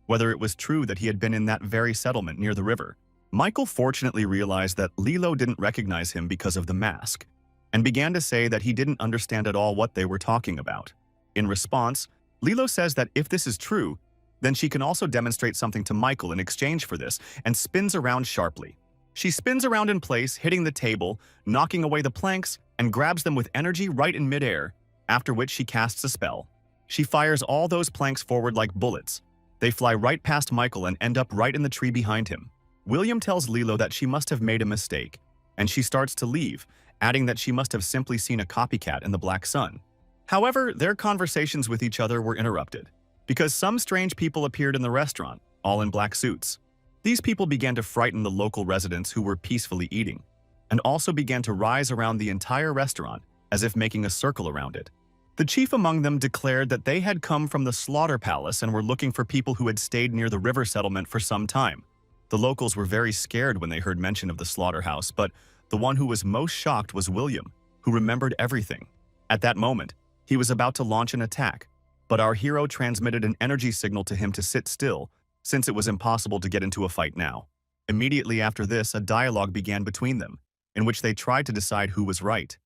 whether it was true that he had been in that very settlement near the river. Michael fortunately realized that Lilo didn't recognize him because of the mask, and began to say that he didn't understand at all what they were talking about. In response, Lilo says that if this is true, then she can also demonstrate something to Michael in exchange for this, and spins around sharply. She spins around in place, hitting the table, knocking away the planks, and grabs them with energy right in midair, after which she casts a spell. She fires all those planks forward like bullets. They fly right past Michael and end up right in the tree behind him. William tells Lilo that she must have made a mistake, and she starts to leave, adding that she must have simply seen a copycat in the black sun. However, their conversations with each other were interrupted, because some strange people appeared in the restaurant, all in black suits. These people began to frighten the local residents who were peacefully eating, and also began to rise around the entire restaurant, as if making a circle around it. The chief among them declared that they had come from the slaughter palace and were looking for people who had stayed near the river settlement for some time. The locals were very scared when they heard mention of the slaughterhouse, but the one who was most shocked was William, who remembered everything. At that moment, he was about to launch an attack, but our hero transmitted an energy signal to him to sit still, since it was impossible to get into a fight now. Immediately after this, a dialogue began between them, in which they tried to decide who was right.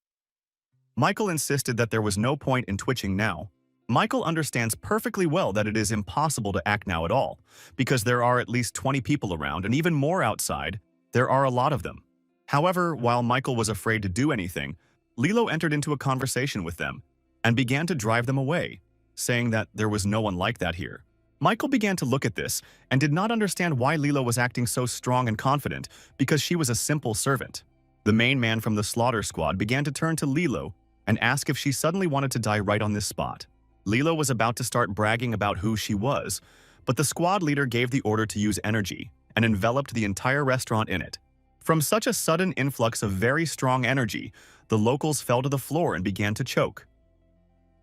Michael insisted that there was no point in twitching now. Michael understands perfectly well that it is impossible to act now at all, because there are at least 20 people around, and even more outside, there are a lot of them. However, while Michael was afraid to do anything, Lilo entered into a conversation with them, and began to drive them away, saying that there was no one like that here. Michael began to look at this and did not understand why Lilo was acting so strong and confident, because she was a simple servant. The main man from the slaughter squad began to turn to Lilo and ask if she suddenly wanted to die right on this spot. Lilo was about to start bragging about who she was, but the squad leader gave the order to use energy and enveloped the entire restaurant in it. From such a sudden influx of very strong energy, the locals fell to the floor and began to choke.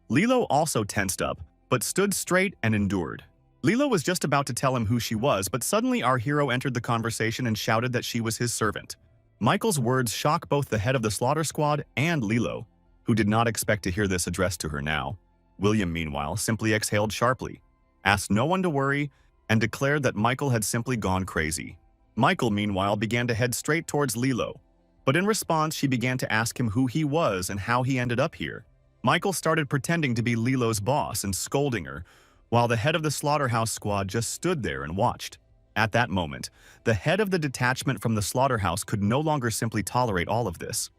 Lilo also tensed up, but stood straight and endured. Lilo was just about to tell him who she was, but suddenly our hero entered the conversation and shouted that she was his servant. Michael's words shock both the head of the slaughter squad and Lilo, who did not expect to hear this addressed to her now. William, meanwhile, simply exhaled sharply, asked no one to worry, and declared that Michael had simply gone crazy. Michael, meanwhile, began to head straight towards Lilo. But in response, she began to ask him who he was and how he ended up here. Michael started pretending to be Lilo's boss and scolding her, while the head of the slaughterhouse squad just stood there and watched. At that moment, the head of the detachment from the slaughterhouse could no longer simply tolerate all of this.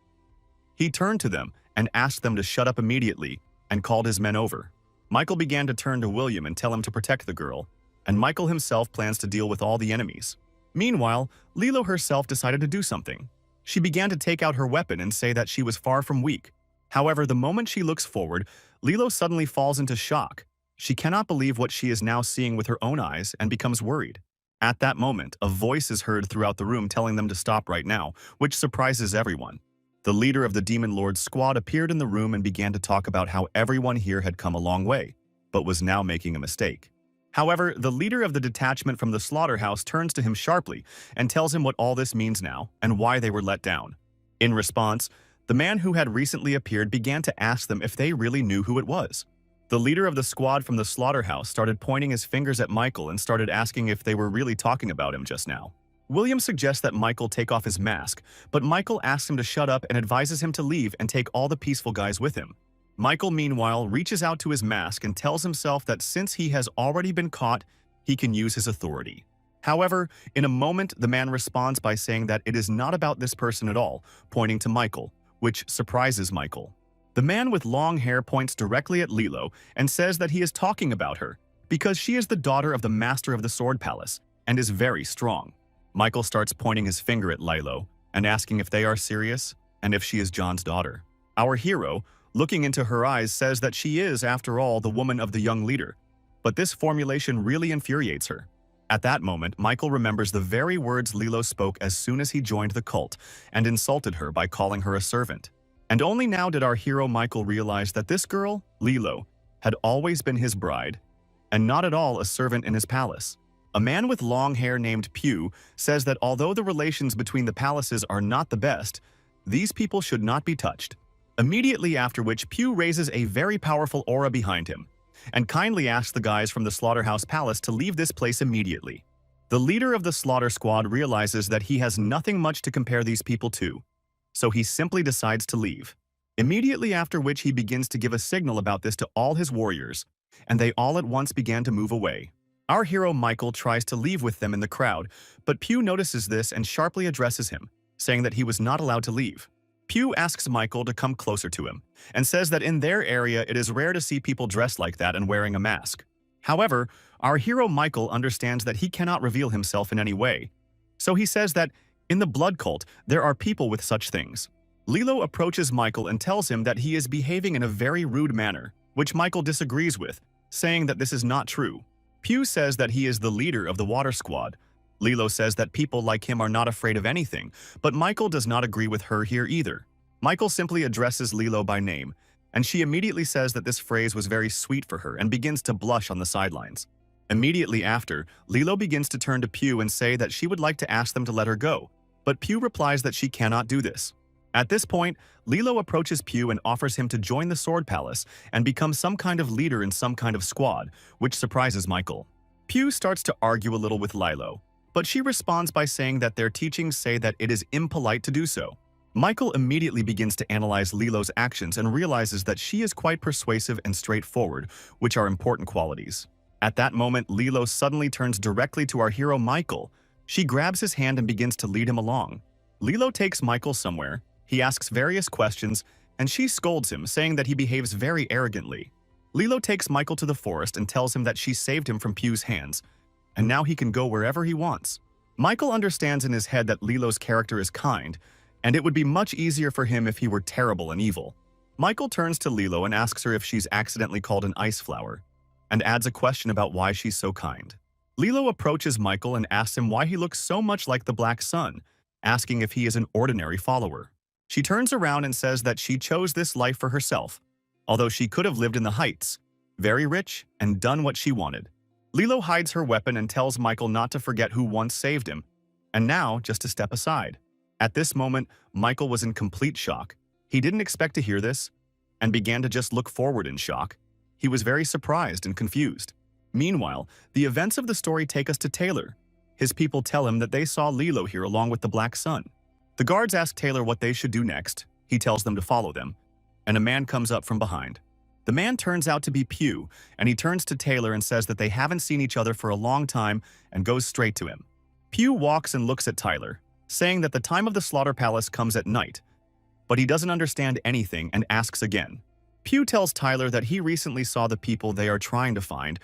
He turned to them and asked them to shut up immediately and called his men over. Michael began to turn to William and tell him to protect the girl, and Michael himself plans to deal with all the enemies. Meanwhile, Lilo herself decided to do something. She began to take out her weapon and say that she was far from weak. However, the moment she looks forward, Lilo suddenly falls into shock. She cannot believe what she is now seeing with her own eyes and becomes worried. At that moment, a voice is heard throughout the room telling them to stop right now, which surprises everyone. The leader of the Demon Lord's squad appeared in the room and began to talk about how everyone here had come a long way, but was now making a mistake. However, the leader of the detachment from the slaughterhouse turns to him sharply and tells him what all this means now and why they were let down. In response, the man who had recently appeared began to ask them if they really knew who it was. The leader of the squad from the slaughterhouse started pointing his fingers at Michael and started asking if they were really talking about him just now. William suggests that Michael take off his mask, but Michael asks him to shut up and advises him to leave and take all the peaceful guys with him. Michael, meanwhile, reaches out to his mask and tells himself that since he has already been caught, he can use his authority. However, in a moment, the man responds by saying that it is not about this person at all, pointing to Michael, which surprises Michael. The man with long hair points directly at Lilo and says that he is talking about her because she is the daughter of the master of the Sword Palace and is very strong. Michael starts pointing his finger at Lilo and asking if they are serious and if she is John's daughter. Our hero, looking into her eyes, says that she is, after all, the woman of the young leader, but this formulation really infuriates her. At that moment, Michael remembers the very words Lilo spoke as soon as he joined the cult and insulted her by calling her a servant. And only now did our hero Michael realize that this girl, Lilo, had always been his bride and not at all a servant in his palace. A man with long hair named Pew says that although the relations between the palaces are not the best, these people should not be touched. Immediately after which, Pew raises a very powerful aura behind him and kindly asks the guys from the Slaughterhouse Palace to leave this place immediately. The leader of the Slaughter Squad realizes that he has nothing much to compare these people to, so he simply decides to leave. Immediately after which he begins to give a signal about this to all his warriors, and they all at once began to move away. Our hero Michael tries to leave with them in the crowd, but Pew notices this and sharply addresses him, saying that he was not allowed to leave. Pew asks Michael to come closer to him and says that in their area it is rare to see people dressed like that and wearing a mask. However, our hero Michael understands that he cannot reveal himself in any way, so he says that in the blood cult there are people with such things. Lilo approaches Michael and tells him that he is behaving in a very rude manner, which Michael disagrees with, saying that this is not true. Pew says that he is the leader of the water squad. Lilo says that people like him are not afraid of anything, but Michael does not agree with her here either. Michael simply addresses Lilo by name, and she immediately says that this phrase was very sweet for her and begins to blush on the sidelines. Immediately after, Lilo begins to turn to Pew and say that she would like to ask them to let her go, but Pew replies that she cannot do this. At this point, Lilo approaches Pew and offers him to join the Sword Palace and become some kind of leader in some kind of squad, which surprises Michael. Pew starts to argue a little with Lilo, but she responds by saying that their teachings say that it is impolite to do so. Michael immediately begins to analyze Lilo's actions and realizes that she is quite persuasive and straightforward, which are important qualities. At that moment, Lilo suddenly turns directly to our hero Michael. She grabs his hand and begins to lead him along. Lilo takes Michael somewhere. He asks various questions, and she scolds him, saying that he behaves very arrogantly. Lilo takes Michael to the forest and tells him that she saved him from Pew's hands, and now he can go wherever he wants. Michael understands in his head that Lilo's character is kind, and it would be much easier for him if he were terrible and evil. Michael turns to Lilo and asks her if she's accidentally called an ice flower, and adds a question about why she's so kind. Lilo approaches Michael and asks him why he looks so much like the Black Sun, asking if he is an ordinary follower. She turns around and says that she chose this life for herself, although she could have lived in the heights, very rich, and done what she wanted. Lilo hides her weapon and tells Michael not to forget who once saved him, and now just to step aside. At this moment, Michael was in complete shock. He didn't expect to hear this, and began to just look forward in shock. He was very surprised and confused. Meanwhile, the events of the story take us to Taylor. His people tell him that they saw Lilo here along with the Black Sun. The guards ask Taylor what they should do next. He tells them to follow them, and a man comes up from behind. The man turns out to be Pew, and he turns to Taylor and says that they haven't seen each other for a long time and goes straight to him. Pew walks and looks at Tyler, saying that the time of the slaughter palace comes at night, but he doesn't understand anything and asks again. Pew tells Tyler that he recently saw the people they are trying to find,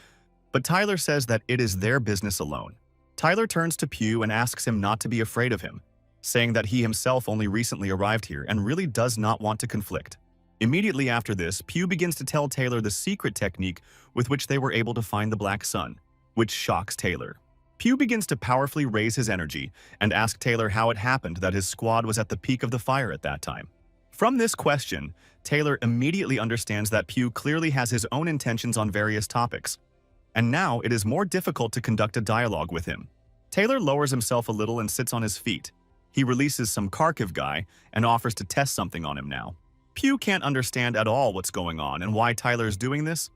but Tyler says that it is their business alone. Tyler turns to Pew and asks him not to be afraid of him, saying that he himself only recently arrived here and really does not want to conflict. Immediately after this, Pew begins to tell Taylor the secret technique with which they were able to find the Black Sun, which shocks Taylor. Pew begins to powerfully raise his energy and ask Taylor how it happened that his squad was at the peak of the fire at that time. From this question, Taylor immediately understands that Pew clearly has his own intentions on various topics, and now it is more difficult to conduct a dialogue with him. Taylor lowers himself a little and sits on his feet. He releases some Kharkiv guy and offers to test something on him now. Pew can't understand at all what's going on and why Tyler is doing this,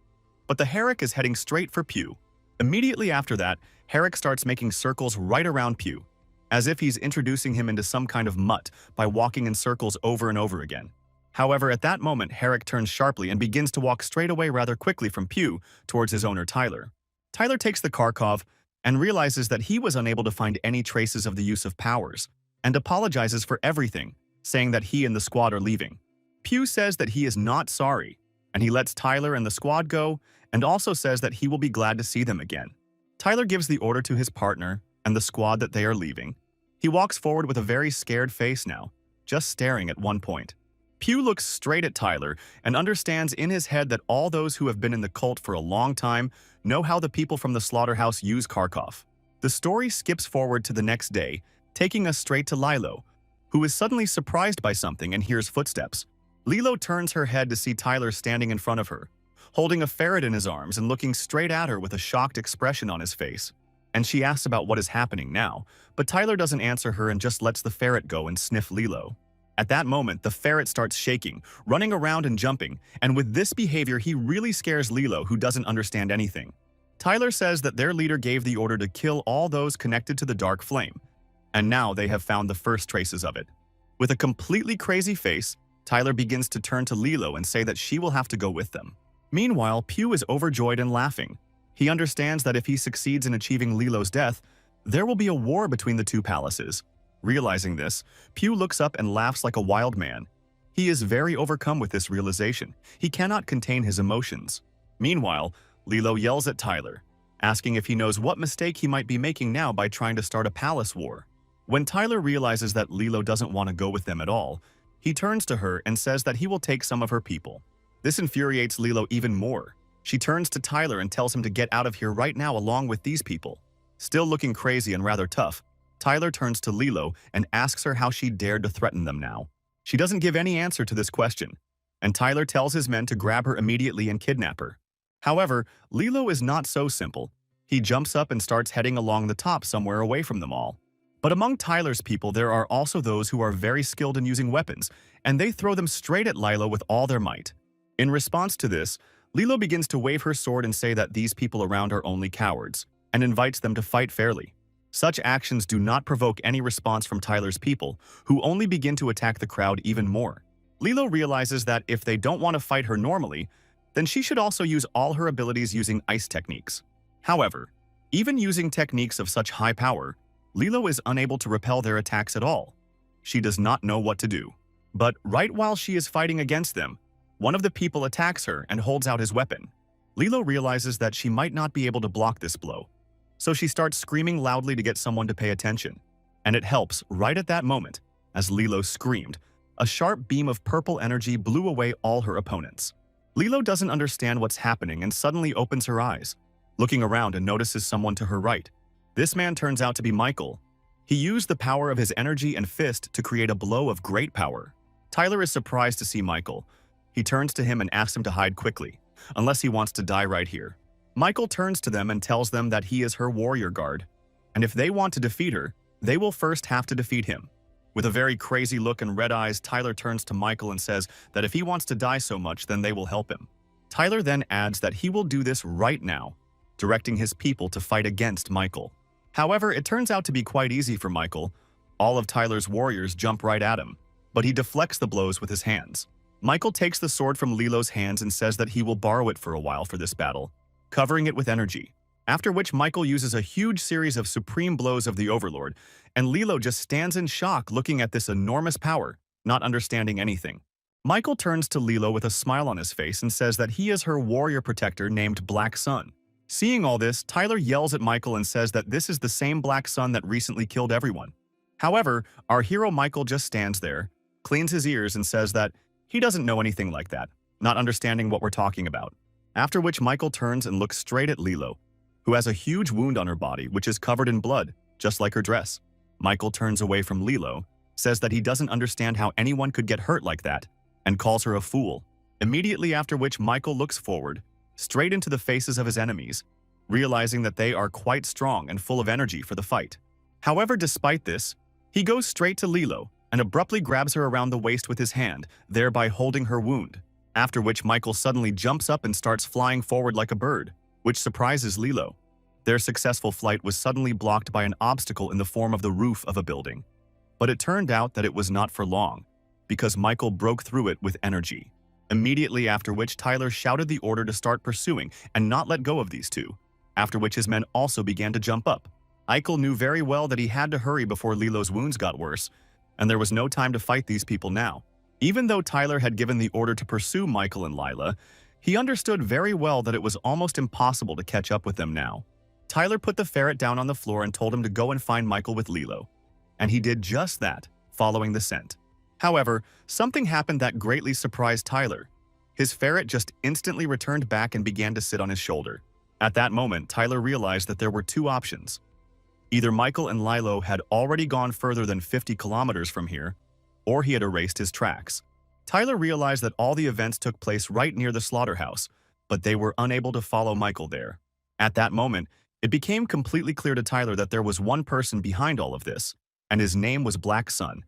but the Herrick is heading straight for Pew. Immediately after that, Herrick starts making circles right around Pew, as if he's introducing him into some kind of mutt by walking in circles over and over again. However, at that moment, Herrick turns sharply and begins to walk straight away rather quickly from Pew towards his owner Tyler. Tyler takes the Kharkov and realizes that he was unable to find any traces of the use of powers, and apologizes for everything, saying that he and the squad are leaving. Pew says that he is not sorry, and he lets Tyler and the squad go, and also says that he will be glad to see them again. Tyler gives the order to his partner and the squad that they are leaving. He walks forward with a very scared face now, just staring at one point. Pew looks straight at Tyler and understands in his head that all those who have been in the cult for a long time know how the people from the slaughterhouse use Kharkov. The story skips forward to the next day, taking us straight to Lilo, who is suddenly surprised by something and hears footsteps. Lilo turns her head to see Tyler standing in front of her, holding a ferret in his arms and looking straight at her with a shocked expression on his face. And she asks about what is happening now, but Tyler doesn't answer her and just lets the ferret go and sniff Lilo. At that moment, the ferret starts shaking, running around and jumping, and with this behavior he really scares Lilo, who doesn't understand anything. Tyler says that their leader gave the order to kill all those connected to the Dark Flame, and now they have found the first traces of it. With a completely crazy face, Tyler begins to turn to Lilo and say that she will have to go with them. Meanwhile, Pew is overjoyed and laughing. He understands that if he succeeds in achieving Lilo's death, there will be a war between the two palaces. Realizing this, Pew looks up and laughs like a wild man. He is very overcome with this realization. He cannot contain his emotions. Meanwhile, Lilo yells at Tyler, asking if he knows what mistake he might be making now by trying to start a palace war. When Tyler realizes that Lilo doesn't want to go with them at all, he turns to her and says that he will take some of her people. This infuriates Lilo even more. She turns to Tyler and tells him to get out of here right now along with these people. Still looking crazy and rather tough, Tyler turns to Lilo and asks her how she dared to threaten them now. She doesn't give any answer to this question, and Tyler tells his men to grab her immediately and kidnap her. However, Lilo is not so simple. He jumps up and starts heading along the top somewhere away from them all. But among Tyler's people, there are also those who are very skilled in using weapons, and they throw them straight at Lilo with all their might. In response to this, Lilo begins to wave her sword and say that these people around are only cowards, and invites them to fight fairly. Such actions do not provoke any response from Tyler's people, who only begin to attack the crowd even more. Lilo realizes that if they don't want to fight her normally, then she should also use all her abilities using ice techniques. However, even using techniques of such high power, Lilo is unable to repel their attacks at all. She does not know what to do. But right while she is fighting against them, one of the people attacks her and holds out his weapon. Lilo realizes that she might not be able to block this blow, so she starts screaming loudly to get someone to pay attention. And it helps right at that moment, as Lilo screamed, a sharp beam of purple energy blew away all her opponents. Lilo doesn't understand what's happening and suddenly opens her eyes, looking around and notices someone to her right. This man turns out to be Michael. He used the power of his energy and fist to create a blow of great power. Tyler is surprised to see Michael. He turns to him and asks him to hide quickly, unless he wants to die right here. Michael turns to them and tells them that he is her warrior guard, and if they want to defeat her, they will first have to defeat him. With a very crazy look and red eyes, Tyler turns to Michael and says that if he wants to die so much, then they will help him. Tyler then adds that he will do this right now, directing his people to fight against Michael. However, it turns out to be quite easy for Michael. All of Tyler's warriors jump right at him, but he deflects the blows with his hands. Michael takes the sword from Lilo's hands and says that he will borrow it for a while for this battle, covering it with energy. After which Michael uses a huge series of supreme blows of the Overlord, and Lilo just stands in shock looking at this enormous power, not understanding anything. Michael turns to Lilo with a smile on his face and says that he is her warrior protector named Black Sun. Seeing all this, Tyler yells at Michael and says that this is the same Black Sun that recently killed everyone. However, our hero Michael just stands there, cleans his ears and says that he doesn't know anything like that, not understanding what we're talking about. After which Michael turns and looks straight at Lilo, who has a huge wound on her body which is covered in blood, just like her dress. Michael turns away from Lilo, says that he doesn't understand how anyone could get hurt like that, and calls her a fool. Immediately after which Michael looks forward, straight into the faces of his enemies, realizing that they are quite strong and full of energy for the fight. However, despite this, he goes straight to Lilo and abruptly grabs her around the waist with his hand, thereby holding her wound. After which Michael suddenly jumps up and starts flying forward like a bird, which surprises Lilo. Their successful flight was suddenly blocked by an obstacle in the form of the roof of a building. But it turned out that it was not for long, because Michael broke through it with energy. Immediately after which Tyler shouted the order to start pursuing and not let go of these two, after which his men also began to jump up. Eichel knew very well that he had to hurry before Lilo's wounds got worse, and there was no time to fight these people now. Even though Tyler had given the order to pursue Michael and Lila, he understood very well that it was almost impossible to catch up with them now. Tyler put the ferret down on the floor and told him to go and find Michael with Lilo. And he did just that, following the scent. However, something happened that greatly surprised Tyler. His ferret just instantly returned back and began to sit on his shoulder. At that moment, Tyler realized that there were two options. Either Michael and Lilo had already gone further than 50 kilometers from here, or he had erased his tracks. Tyler realized that all the events took place right near the slaughterhouse, but they were unable to follow Michael there. At that moment, it became completely clear to Tyler that there was one person behind all of this, and his name was Black Sun,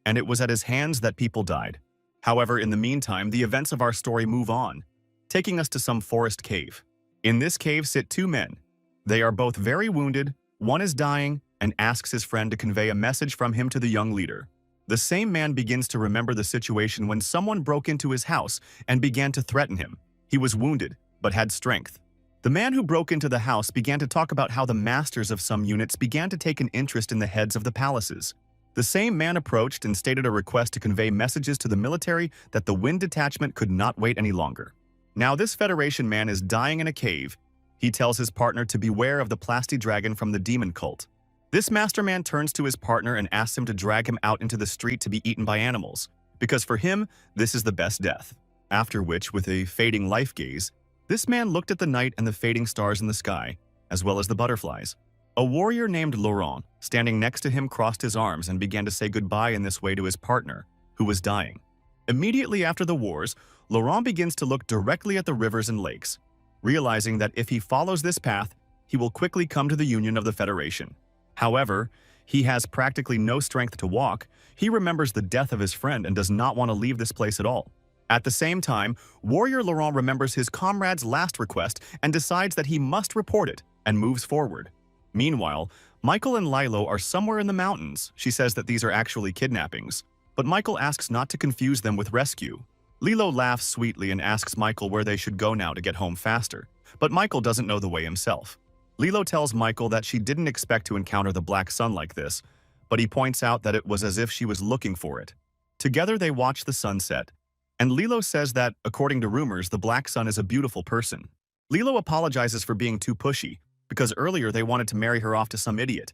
and it was at his hands that people died. However, in the meantime, the events of our story move on, taking us to some forest cave. In this cave sit two men. They are both very wounded, one is dying, and asks his friend to convey a message from him to the young leader. The same man begins to remember the situation when someone broke into his house and began to threaten him. He was wounded, but had strength. The man who broke into the house began to talk about how the masters of some units began to take an interest in the heads of the palaces. The same man approached and stated a request to convey messages to the military that the Wind Detachment could not wait any longer. Now this Federation man is dying in a cave. He tells his partner to beware of the Plasti Dragon from the demon cult. This masterman turns to his partner and asks him to drag him out into the street to be eaten by animals, because for him, this is the best death. After which, with a fading life gaze, this man looked at the night and the fading stars in the sky, as well as the butterflies. A warrior named Laurent, standing next to him, crossed his arms and began to say goodbye in this way to his partner, who was dying. Immediately after the wars, Laurent begins to look directly at the rivers and lakes, realizing that if he follows this path, he will quickly come to the Union of the Federation. However, he has practically no strength to walk. He remembers the death of his friend and does not want to leave this place at all. At the same time, warrior Laurent remembers his comrade's last request and decides that he must report it and moves forward. Meanwhile, Michael and Lilo are somewhere in the mountains. She says that these are actually kidnappings, but Michael asks not to confuse them with rescue. Lilo laughs sweetly and asks Michael where they should go now to get home faster, but Michael doesn't know the way himself. Lilo tells Michael that she didn't expect to encounter the Black Sun like this, but he points out that it was as if she was looking for it. Together they watch the sunset, and Lilo says that, according to rumors, the Black Sun is a beautiful person. Lilo apologizes for being too pushy, because earlier they wanted to marry her off to some idiot.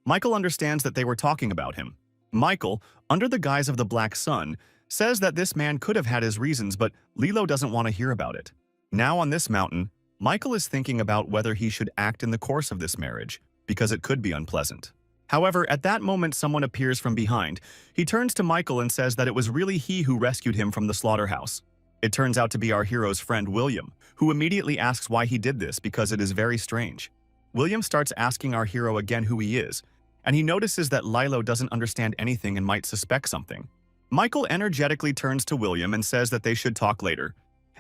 Michael understands that they were talking about him. Michael, under the guise of the Black Sun, says that this man could have had his reasons, but Lilo doesn't want to hear about it. Now on this mountain, Michael is thinking about whether he should act in the course of this marriage, because it could be unpleasant. However, at that moment someone appears from behind. He turns to Michael and says that it was really he who rescued him from the slaughterhouse. It turns out to be our hero's friend William, who immediately asks why he did this because it is very strange. William starts asking our hero again who he is, and he notices that Lilo doesn't understand anything and might suspect something. Michael energetically turns to William and says that they should talk later,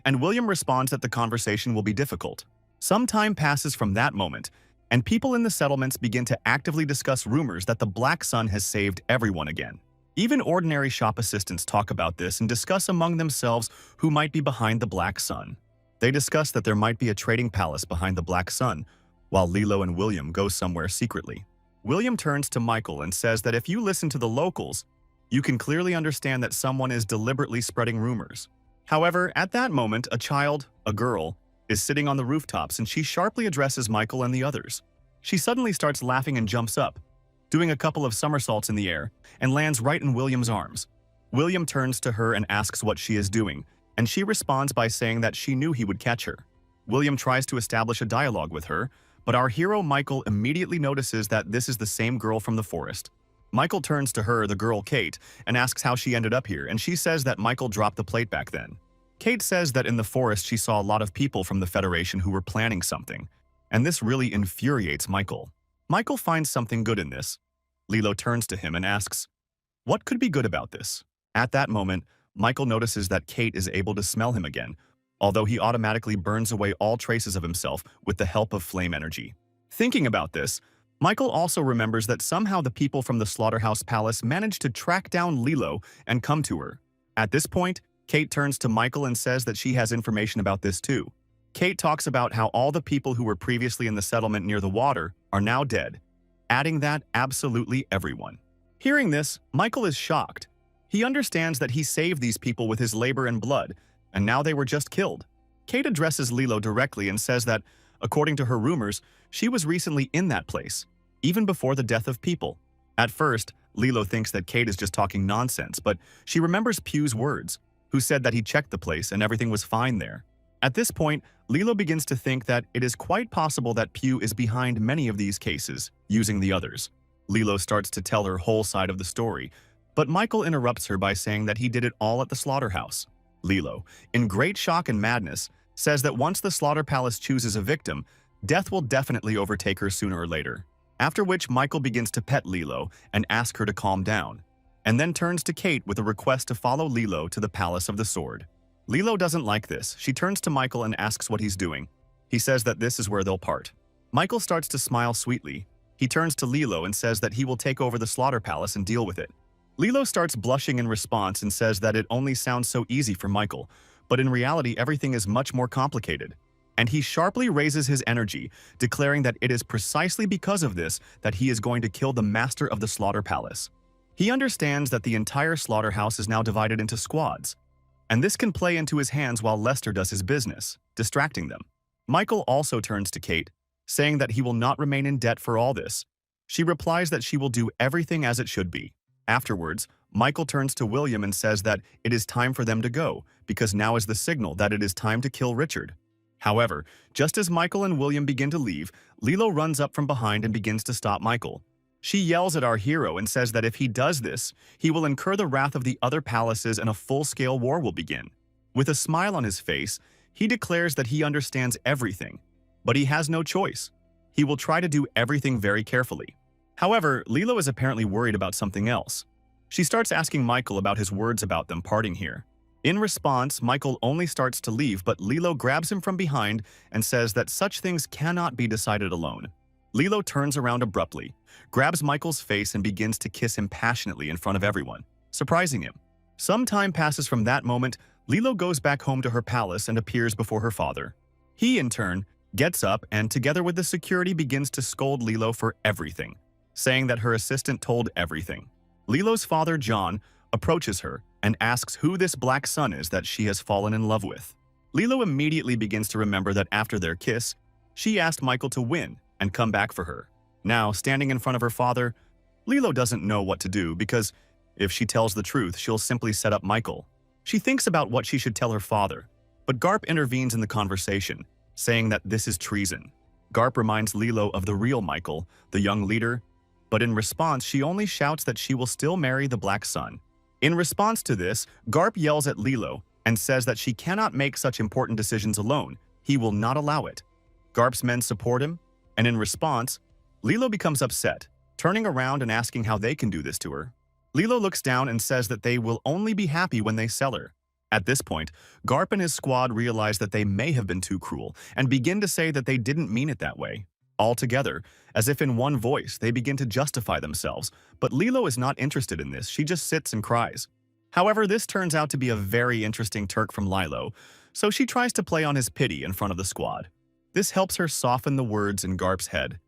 and William responds that the conversation will be difficult. Some time passes from that moment, and people in the settlements begin to actively discuss rumors that the Black Sun has saved everyone again. Even ordinary shop assistants talk about this and discuss among themselves who might be behind the Black Sun. They discuss that there might be a trading palace behind the Black Sun, while Lilo and William go somewhere secretly. William turns to Michael and says that if you listen to the locals, you can clearly understand that someone is deliberately spreading rumors. However, at that moment, a child, a girl, is sitting on the rooftops and she sharply addresses Michael and the others. She suddenly starts laughing and jumps up, doing a couple of somersaults in the air, and lands right in William's arms. William turns to her and asks what she is doing, and she responds by saying that she knew he would catch her. William tries to establish a dialogue with her, but our hero Michael immediately notices that this is the same girl from the forest. Michael turns to her, the girl Kate, and asks how she ended up here, and she says that Michael dropped the plate back then. Kate says that in the forest she saw a lot of people from the Federation who were planning something, and this really infuriates Michael. Michael finds something good in this. Lilo turns to him and asks, "What could be good about this?" At that moment, Michael notices that Kate is able to smell him again, although he automatically burns away all traces of himself with the help of flame energy. Thinking about this, Michael also remembers that somehow the people from the Slaughterhouse Palace managed to track down Lilo and come to her. At this point, Kate turns to Michael and says that she has information about this too. Kate talks about how all the people who were previously in the settlement near the water are now dead, adding that absolutely everyone. Hearing this, Michael is shocked. He understands that he saved these people with his labor and blood, and now they were just killed. Kate addresses Lilo directly and says that, according to her rumors, she was recently in that place, even before the death of people. At first, Lilo thinks that Kate is just talking nonsense, but she remembers Pugh's words, who said that he checked the place and everything was fine there. At this point, Lilo begins to think that it is quite possible that Pugh is behind many of these cases, using the others. Lilo starts to tell her whole side of the story, but Michael interrupts her by saying that he did it all at the slaughterhouse. Lilo, in great shock and madness, says that once the Slaughter Palace chooses a victim, death will definitely overtake her sooner or later. After which Michael begins to pet Lilo and ask her to calm down, and then turns to Kate with a request to follow Lilo to the Palace of the Sword. Lilo doesn't like this. She turns to Michael and asks what he's doing. He says that this is where they'll part. Michael starts to smile sweetly. He turns to Lilo and says that he will take over the Slaughter Palace and deal with it. Lilo starts blushing in response and says that it only sounds so easy for Michael, but in reality everything is much more complicated. And he sharply raises his energy, declaring that it is precisely because of this that he is going to kill the master of the Slaughter Palace. He understands that the entire slaughterhouse is now divided into squads, and this can play into his hands while Lester does his business, distracting them. Michael also turns to Kate, saying that he will not remain in debt for all this. She replies that she will do everything as it should be. Afterwards, Michael turns to William and says that it is time for them to go, because now is the signal that it is time to kill Richard. However, just as Michael and William begin to leave, Lilo runs up from behind and begins to stop Michael. She yells at our hero and says that if he does this, he will incur the wrath of the other palaces and a full-scale war will begin. With a smile on his face, he declares that he understands everything, but he has no choice. He will try to do everything very carefully. However, Lilo is apparently worried about something else. She starts asking Michael about his words about them parting here. In response, Michael only starts to leave, but Lilo grabs him from behind and says that such things cannot be decided alone. Lilo turns around abruptly, grabs Michael's face and begins to kiss him passionately in front of everyone, surprising him. Some time passes from that moment. Lilo goes back home to her palace and appears before her father. He, in turn, gets up and together with the security begins to scold Lilo for everything, saying that her assistant told everything. Lilo's father, John, approaches her and asks who this Black Sun is that she has fallen in love with. Lilo immediately begins to remember that after their kiss, she asked Michael to win and come back for her. Now, standing in front of her father, Lilo doesn't know what to do because if she tells the truth, she'll simply set up Michael. She thinks about what she should tell her father, but Garp intervenes in the conversation, saying that this is treason. Garp reminds Lilo of the real Michael, the young leader, but in response, she only shouts that she will still marry the Black Sun. In response to this, Garp yells at Lilo and says that she cannot make such important decisions alone. He will not allow it. Garp's men support him, and in response, Lilo becomes upset, turning around and asking how they can do this to her. Lilo looks down and says that they will only be happy when they sell her. At this point, Garp and his squad realize that they may have been too cruel and begin to say that they didn't mean it that way. all together, as if in one voice they begin to justify themselves, but Lilo is not interested in this, she just sits and cries. However, this turns out to be a very interesting Turk from Lilo, so she tries to play on his pity in front of the squad. This helps her soften the words in Garp's head,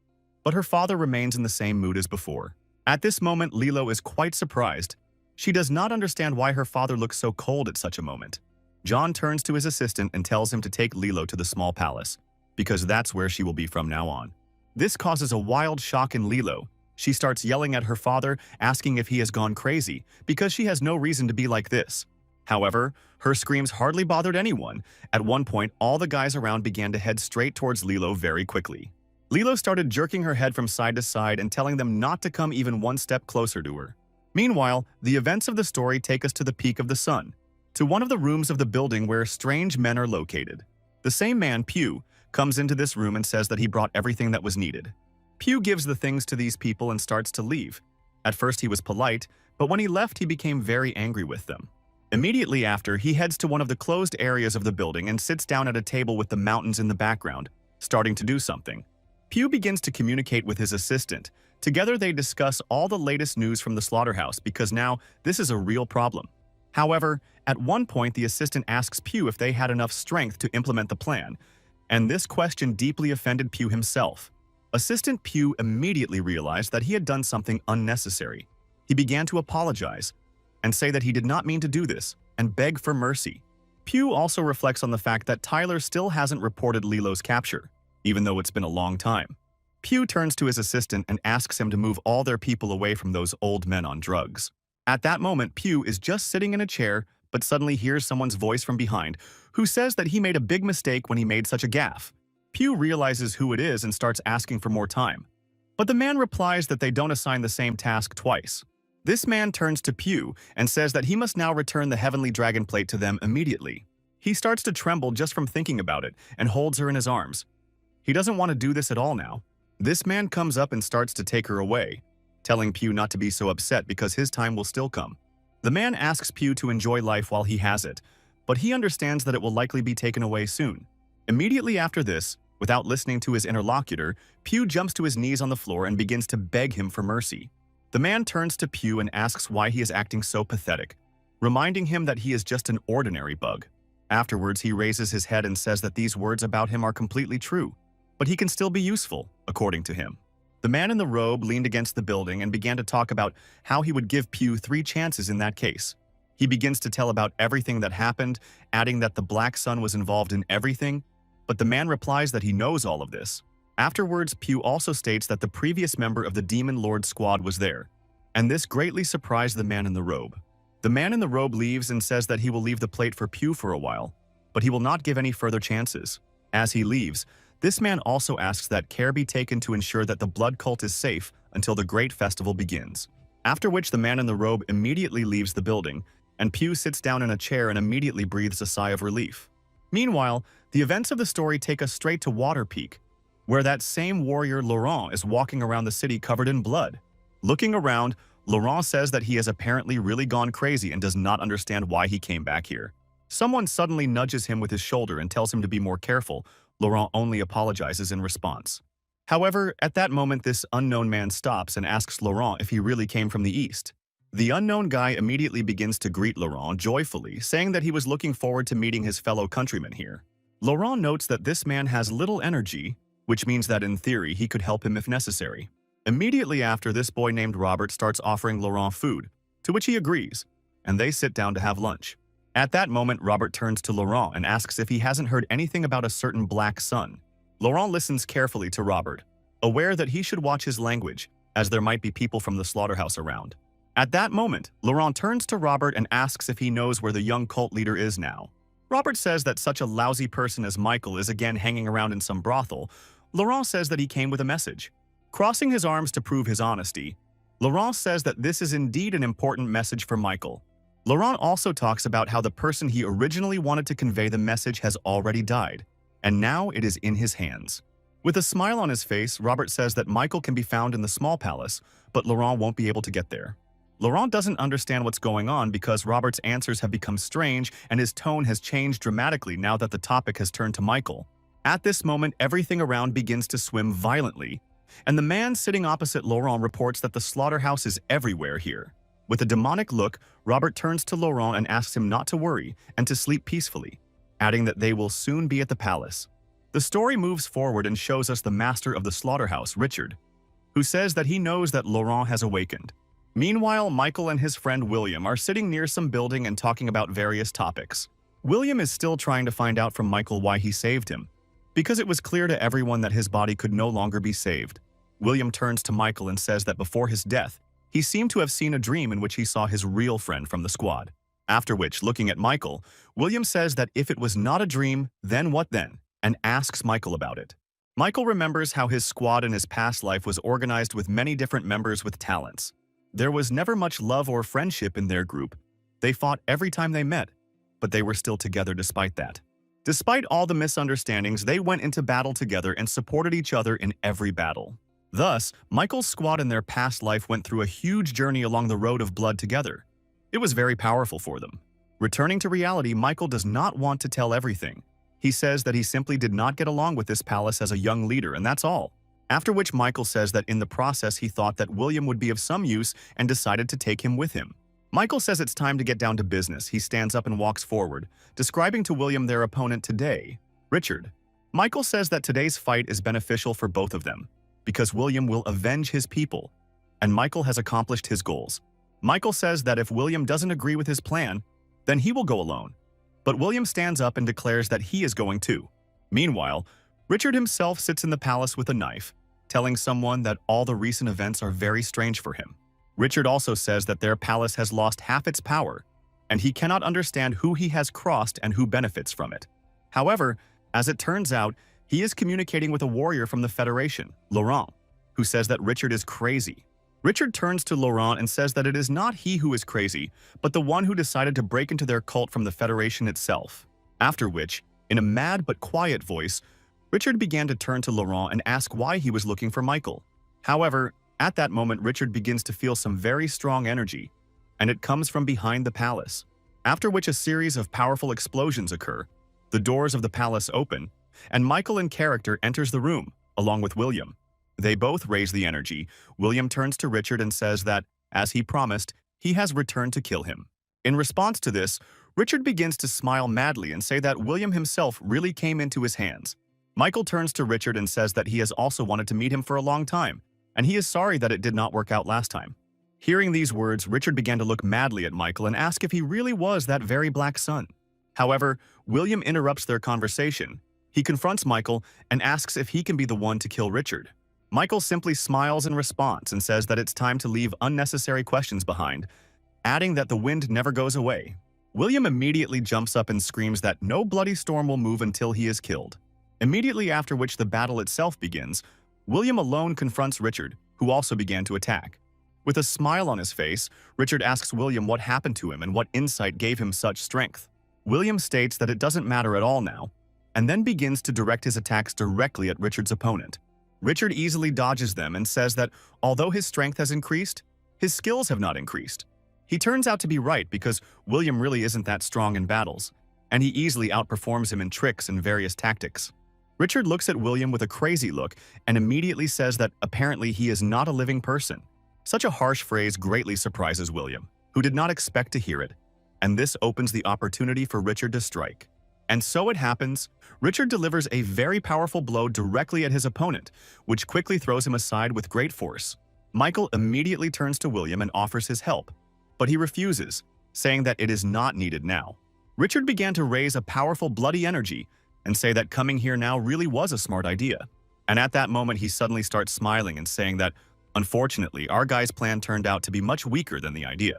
but her father remains in the same mood as before. At this moment, Lilo is quite surprised. She does not understand why her father looks so cold at such a moment. John turns to his assistant and tells him to take Lilo to the small palace, because that's where she will be from now on. This causes a wild shock in Lilo. She starts yelling at her father, asking if he has gone crazy, because she has no reason to be like this. However, her screams hardly bothered anyone. At one point, all the guys around began to head straight towards Lilo very quickly. Lilo started jerking her head from side to side and telling them not to come even one step closer to her. Meanwhile, the events of the story take us to the peak of the sun, to one of the rooms of the building where strange men are located. The same man, Pew, comes into this room and says that he brought everything that was needed. Pew gives the things to these people and starts to leave. At first he was polite, but when he left he became very angry with them. Immediately after, he heads to one of the closed areas of the building and sits down at a table with the mountains in the background, starting to do something. Pew begins to communicate with his assistant. Together they discuss all the latest news from the slaughterhouse because now this is a real problem. However, at one point the assistant asks Pew if they had enough strength to implement the plan, and this question deeply offended Pew himself. Assistant Pew immediately realized that he had done something unnecessary. He began to apologize and say that he did not mean to do this and beg for mercy. Pew also reflects on the fact that Tyler still hasn't reported Lilo's capture, even though it's been a long time. Pew turns to his assistant and asks him to move all their people away from those old men on drugs. At that moment, Pew is just sitting in a chair, but suddenly hears someone's voice from behind, who says that he made a big mistake when he made such a gaffe. Pew realizes who it is and starts asking for more time. But the man replies that they don't assign the same task twice. This man turns to Pew and says that he must now return the heavenly dragon plate to them immediately. He starts to tremble just from thinking about it and holds her in his arms. He doesn't want to do this at all now. This man comes up and starts to take her away, telling Pew not to be so upset because his time will still come. The man asks Pew to enjoy life while he has it, but he understands that it will likely be taken away soon. Immediately after this, without listening to his interlocutor, Pew jumps to his knees on the floor and begins to beg him for mercy. The man turns to Pew and asks why he is acting so pathetic, reminding him that he is just an ordinary bug. Afterwards, he raises his head and says that these words about him are completely true, but he can still be useful, according to him. The man in the robe leaned against the building and began to talk about how he would give Pew 3 chances in that case. He begins to tell about everything that happened, adding that the Black Sun was involved in everything, but the man replies that he knows all of this. Afterwards, Pew also states that the previous member of the Demon Lord squad was there, and this greatly surprised the man in the robe. The man in the robe leaves and says that he will leave the plate for Pew for a while, but he will not give any further chances. As he leaves, this man also asks that care be taken to ensure that the blood cult is safe until the great festival begins. After which the man in the robe immediately leaves the building, and Pew sits down in a chair and immediately breathes a sigh of relief. Meanwhile, the events of the story take us straight to Water Peak, where that same warrior Laurent is walking around the city covered in blood. Looking around, Laurent says that he has apparently really gone crazy and does not understand why he came back here. Someone suddenly nudges him with his shoulder and tells him to be more careful. Laurent only apologizes in response. However, at that moment this unknown man stops and asks Laurent if he really came from the east. The unknown guy immediately begins to greet Laurent joyfully, saying that he was looking forward to meeting his fellow countrymen here. Laurent notes that this man has little energy, which means that in theory he could help him if necessary. Immediately after, this boy named Robert starts offering Laurent food, to which he agrees, and they sit down to have lunch. At that moment, Robert turns to Laurent and asks if he hasn't heard anything about a certain Black Sun. Laurent listens carefully to Robert, aware that he should watch his language, as there might be people from the slaughterhouse around. At that moment, Laurent turns to Robert and asks if he knows where the young cult leader is now. Robert says that such a lousy person as Michael is again hanging around in some brothel. Laurent says that he came with a message. Crossing his arms to prove his honesty, Laurent says that this is indeed an important message for Michael. Laurent also talks about how the person he originally wanted to convey the message has already died, and now it is in his hands. With a smile on his face, Robert says that Michael can be found in the small palace, but Laurent won't be able to get there. Laurent doesn't understand what's going on because Robert's answers have become strange and his tone has changed dramatically now that the topic has turned to Michael. At this moment, everything around begins to swim violently, and the man sitting opposite Laurent reports that the slaughterhouse is everywhere here. With a demonic look, Robert turns to Laurent and asks him not to worry and to sleep peacefully, adding that they will soon be at the palace. The story moves forward and shows us the master of the slaughterhouse, Richard, who says that he knows that Laurent has awakened. Meanwhile, Michael and his friend William are sitting near some building and talking about various topics. William is still trying to find out from Michael why he saved him, because it was clear to everyone that his body could no longer be saved. William turns to Michael and says that before his death, he seemed to have seen a dream in which he saw his real friend from the squad. After which, looking at Michael, William says that if it was not a dream, then what then? And asks Michael about it. Michael remembers how his squad in his past life was organized with many different members with talents. There was never much love or friendship in their group. They fought every time they met, but they were still together despite that. Despite all the misunderstandings, they went into battle together and supported each other in every battle. Thus, Michael's squad in their past life went through a huge journey along the road of blood together. It was very powerful for them. Returning to reality, Michael does not want to tell everything. He says that he simply did not get along with this palace as a young leader, and that's all. After which Michael says that in the process he thought that William would be of some use and decided to take him with him. Michael says it's time to get down to business. He stands up and walks forward, describing to William their opponent today, Richard. Michael says that today's fight is beneficial for both of them, because William will avenge his people, and Michael has accomplished his goals. Michael says that if William doesn't agree with his plan, then he will go alone. But William stands up and declares that he is going too. Meanwhile, Richard himself sits in the palace with a knife, telling someone that all the recent events are very strange for him. Richard also says that their palace has lost half its power, and he cannot understand who he has crossed and who benefits from it. However, as it turns out, he is communicating with a warrior from the Federation, Laurent, who says that Richard is crazy. Richard turns to Laurent and says that it is not he who is crazy, but the one who decided to break into their cult from the Federation itself. After which, in a mad but quiet voice, Richard began to turn to Laurent and ask why he was looking for Michael. However, at that moment, Richard begins to feel some very strong energy, and it comes from behind the palace. After which a series of powerful explosions occur, the doors of the palace open, and Michael in character enters the room, along with William. They both raise the energy. William turns to Richard and says that, as he promised, he has returned to kill him. In response to this, Richard begins to smile madly and say that William himself really came into his hands. Michael turns to Richard and says that he has also wanted to meet him for a long time, and he is sorry that it did not work out last time. Hearing these words, Richard began to look madly at Michael and ask if he really was that very black sun. However, William interrupts their conversation. He confronts Michael and asks if he can be the one to kill Richard. Michael simply smiles in response and says that it's time to leave unnecessary questions behind, adding that the wind never goes away. William immediately jumps up and screams that no bloody storm will move until he is killed. Immediately after which the battle itself begins, William alone confronts Richard, who also began to attack. With a smile on his face, Richard asks William what happened to him and what insight gave him such strength. William states that it doesn't matter at all now, and then begins to direct his attacks directly at Richard's opponent. Richard easily dodges them and says that although his strength has increased, his skills have not increased. He turns out to be right because William really isn't that strong in battles, and he easily outperforms him in tricks and various tactics. Richard looks at William with a crazy look and immediately says that apparently he is not a living person. Such a harsh phrase greatly surprises William, who did not expect to hear it, and this opens the opportunity for Richard to strike. And so it happens, Richard delivers a very powerful blow directly at his opponent, which quickly throws him aside with great force. Michael immediately turns to William and offers his help, but he refuses, saying that it is not needed now. Richard began to raise a powerful bloody energy and say that coming here now really was a smart idea. And at that moment he suddenly starts smiling and saying that, unfortunately, our guy's plan turned out to be much weaker than the idea.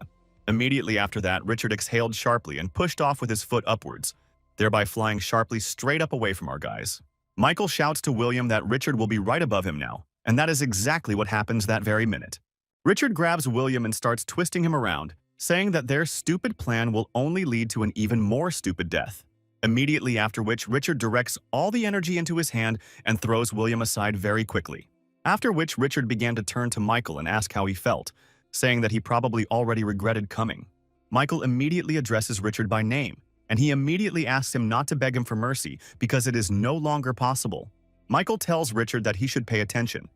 Immediately after that, Richard exhaled sharply and pushed off with his foot upwards, thereby flying sharply straight up away from our guys. Michael shouts to William that Richard will be right above him now, and that is exactly what happens that very minute. Richard grabs William and starts twisting him around, saying that their stupid plan will only lead to an even more stupid death. Immediately after which, Richard directs all the energy into his hand and throws William aside very quickly. After which, Richard began to turn to Michael and ask how he felt, saying that he probably already regretted coming. Michael immediately addresses Richard by name and he immediately asks him not to beg him for mercy because it is no longer possible. Michael tells Richard that he should pay attention,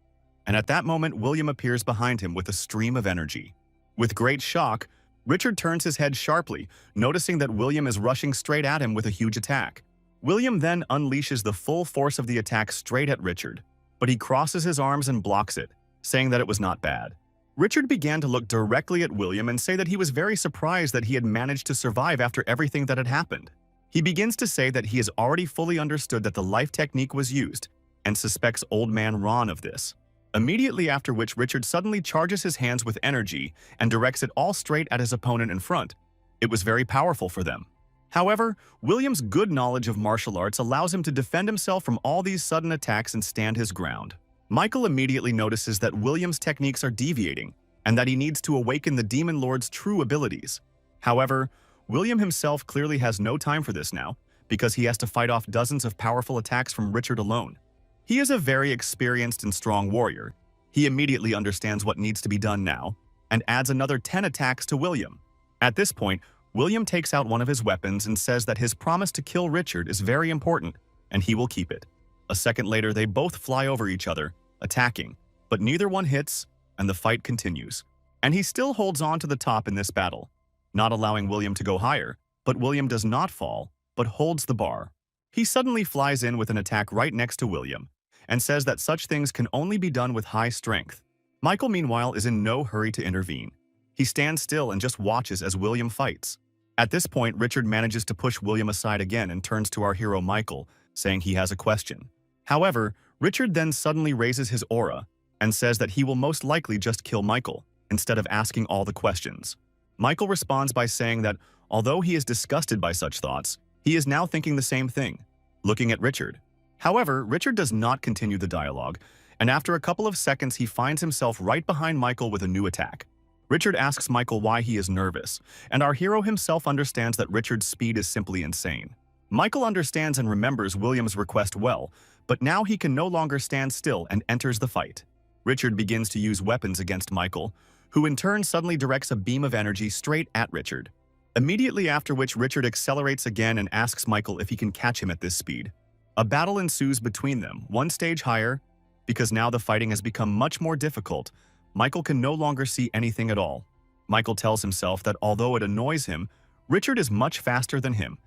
and at that moment William appears behind him with a stream of energy. With great shock, Richard turns his head sharply, noticing that William is rushing straight at him with a huge attack. William then unleashes the full force of the attack straight at Richard, but he crosses his arms and blocks it, saying that it was not bad. Richard began to look directly at William and say that he was very surprised that he had managed to survive after everything that had happened. He begins to say that he has already fully understood that the life technique was used and suspects Old Man Ron of this. Immediately after which Richard suddenly charges his hands with energy and directs it all straight at his opponent in front. It was very powerful for them. However, William's good knowledge of martial arts allows him to defend himself from all these sudden attacks and stand his ground. Michael immediately notices that William's techniques are deviating and that he needs to awaken the Demon Lord's true abilities. However, William himself clearly has no time for this now because he has to fight off dozens of powerful attacks from Richard alone. He is a very experienced and strong warrior. He immediately understands what needs to be done now and adds another 10 attacks to William. At this point, William takes out one of his weapons and says that his promise to kill Richard is very important and he will keep it. A second later, they both fly over each other, attacking, but neither one hits, and the fight continues. And he still holds on to the top in this battle, not allowing William to go higher, but William does not fall, but holds the bar. He suddenly flies in with an attack right next to William, and says that such things can only be done with high strength. Michael, meanwhile, is in no hurry to intervene. He stands still and just watches as William fights. At this point, Richard manages to push William aside again and turns to our hero Michael, saying he has a question. However, Richard then suddenly raises his aura and says that he will most likely just kill Michael, instead of asking all the questions. Michael responds by saying that although he is disgusted by such thoughts, he is now thinking the same thing, looking at Richard. However, Richard does not continue the dialogue, and after a couple of seconds he finds himself right behind Michael with a new attack. Richard asks Michael why he is nervous, and our hero himself understands that Richard's speed is simply insane. Michael understands and remembers William's request well, but now he can no longer stand still and enters the fight. Richard begins to use weapons against Michael, who in turn suddenly directs a beam of energy straight at Richard. Immediately after which Richard accelerates again and asks Michael if he can catch him at this speed. A battle ensues between them, one stage higher, because now the fighting has become much more difficult. Michael can no longer see anything at all. Michael tells himself that although it annoys him, Richard is much faster than him,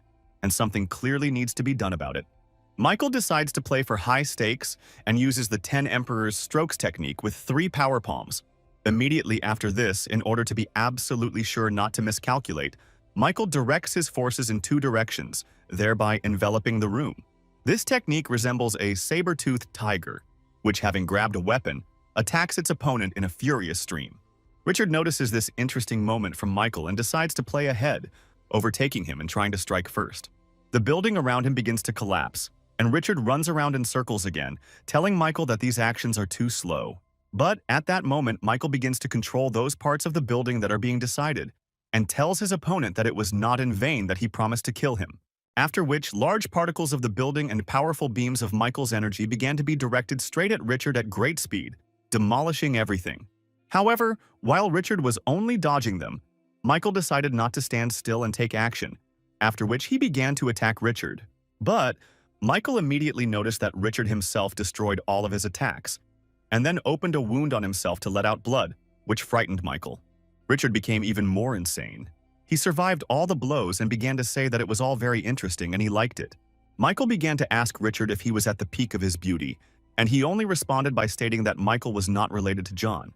and something clearly needs to be done about it. Michael decides to play for high stakes and uses the 10 Emperor's strokes technique with 3 power palms. Immediately after this, in order to be absolutely sure not to miscalculate, Michael directs his forces in 2 directions, thereby enveloping the room. This technique resembles a saber-toothed tiger, which, having grabbed a weapon, attacks its opponent in a furious stream. Richard notices this interesting moment from Michael and decides to play ahead, overtaking him and trying to strike first. The building around him begins to collapse, and Richard runs around in circles again, telling Michael that these actions are too slow. But at that moment, Michael begins to control those parts of the building that are being decided, and tells his opponent that it was not in vain that he promised to kill him. After which, large particles of the building and powerful beams of Michael's energy began to be directed straight at Richard at great speed, demolishing everything. However, while Richard was only dodging them, Michael decided not to stand still and take action, after which he began to attack Richard. But Michael immediately noticed that Richard himself destroyed all of his attacks, and then opened a wound on himself to let out blood, which frightened Michael. Richard became even more insane. He survived all the blows and began to say that it was all very interesting and he liked it. Michael began to ask Richard if he was at the peak of his beauty, and he only responded by stating that Michael was not related to John.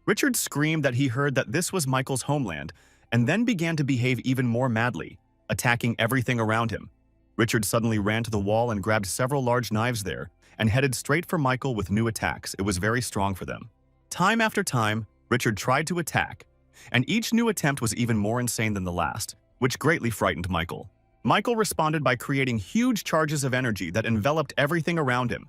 Richard screamed that he heard that this was Michael's homeland, and then began to behave even more madly, attacking everything around him. Richard suddenly ran to the wall and grabbed several large knives there, and headed straight for Michael with new attacks. It was very strong for them. Time after time, Richard tried to attack, and each new attempt was even more insane than the last, which greatly frightened Michael. Michael responded by creating huge charges of energy that enveloped everything around him.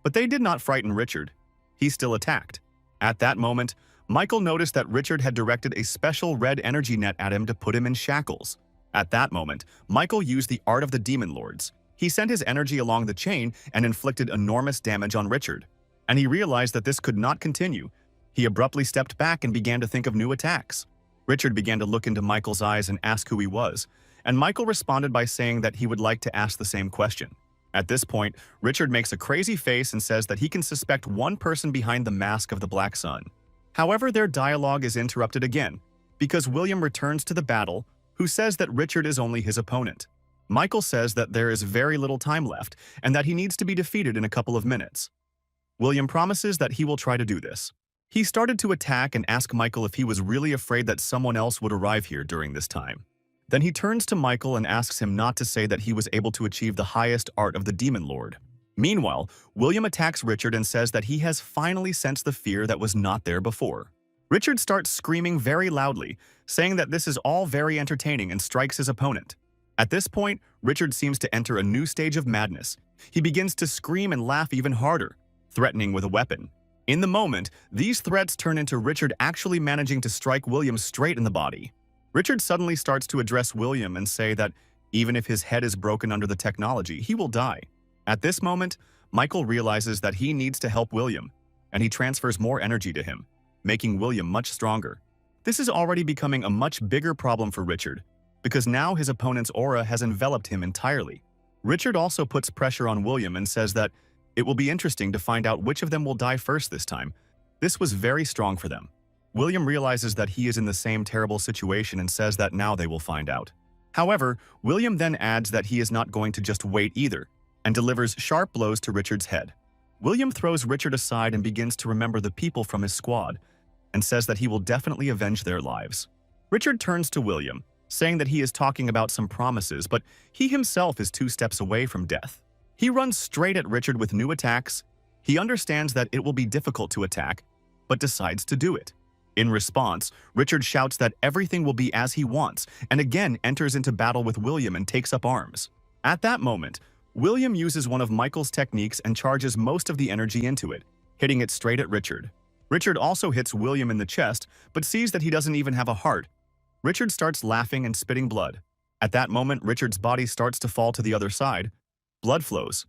But they did not frighten Richard. He still attacked. At that moment, Michael noticed that Richard had directed a special red energy net at him to put him in shackles. At that moment, Michael used the art of the Demon Lords. He sent his energy along the chain and inflicted enormous damage on Richard. And he realized that this could not continue. He abruptly stepped back and began to think of new attacks. Richard began to look into Michael's eyes and ask who he was, and Michael responded by saying that he would like to ask the same question. At this point, Richard makes a crazy face and says that he can suspect one person behind the mask of the Black Sun. However, their dialogue is interrupted again, because William returns to the battle, who says that Richard is only his opponent. Michael says that there is very little time left and that he needs to be defeated in a couple of minutes. William promises that he will try to do this. He started to attack and ask Michael if he was really afraid that someone else would arrive here during this time. Then he turns to Michael and asks him not to say that he was able to achieve the highest art of the Demon Lord. Meanwhile, William attacks Richard and says that he has finally sensed the fear that was not there before. Richard starts screaming very loudly, saying that this is all very entertaining and strikes his opponent. At this point, Richard seems to enter a new stage of madness. He begins to scream and laugh even harder, threatening with a weapon. In the moment, these threats turn into Richard actually managing to strike William straight in the body. Richard suddenly starts to address William and say that even if his head is broken under the technology, he will die. At this moment, Michael realizes that he needs to help William, and he transfers more energy to him, making William much stronger. This is already becoming a much bigger problem for Richard, because now his opponent's aura has enveloped him entirely. Richard also puts pressure on William and says that it will be interesting to find out which of them will die first this time. This was very strong for them. William realizes that he is in the same terrible situation and says that now they will find out. However, William then adds that he is not going to just wait either, and delivers sharp blows to Richard's head. William throws Richard aside and begins to remember the people from his squad, and says that he will definitely avenge their lives. Richard turns to William, saying that he is talking about some promises, but he himself is 2 steps away from death. He runs straight at Richard with new attacks. He understands that it will be difficult to attack, but decides to do it. In response, Richard shouts that everything will be as he wants, and again enters into battle with William and takes up arms. At that moment, William uses one of Michael's techniques and charges most of the energy into it, hitting it straight at Richard. Richard also hits William in the chest, but sees that he doesn't even have a heart. Richard starts laughing and spitting blood. At that moment, Richard's body starts to fall to the other side. Blood flows,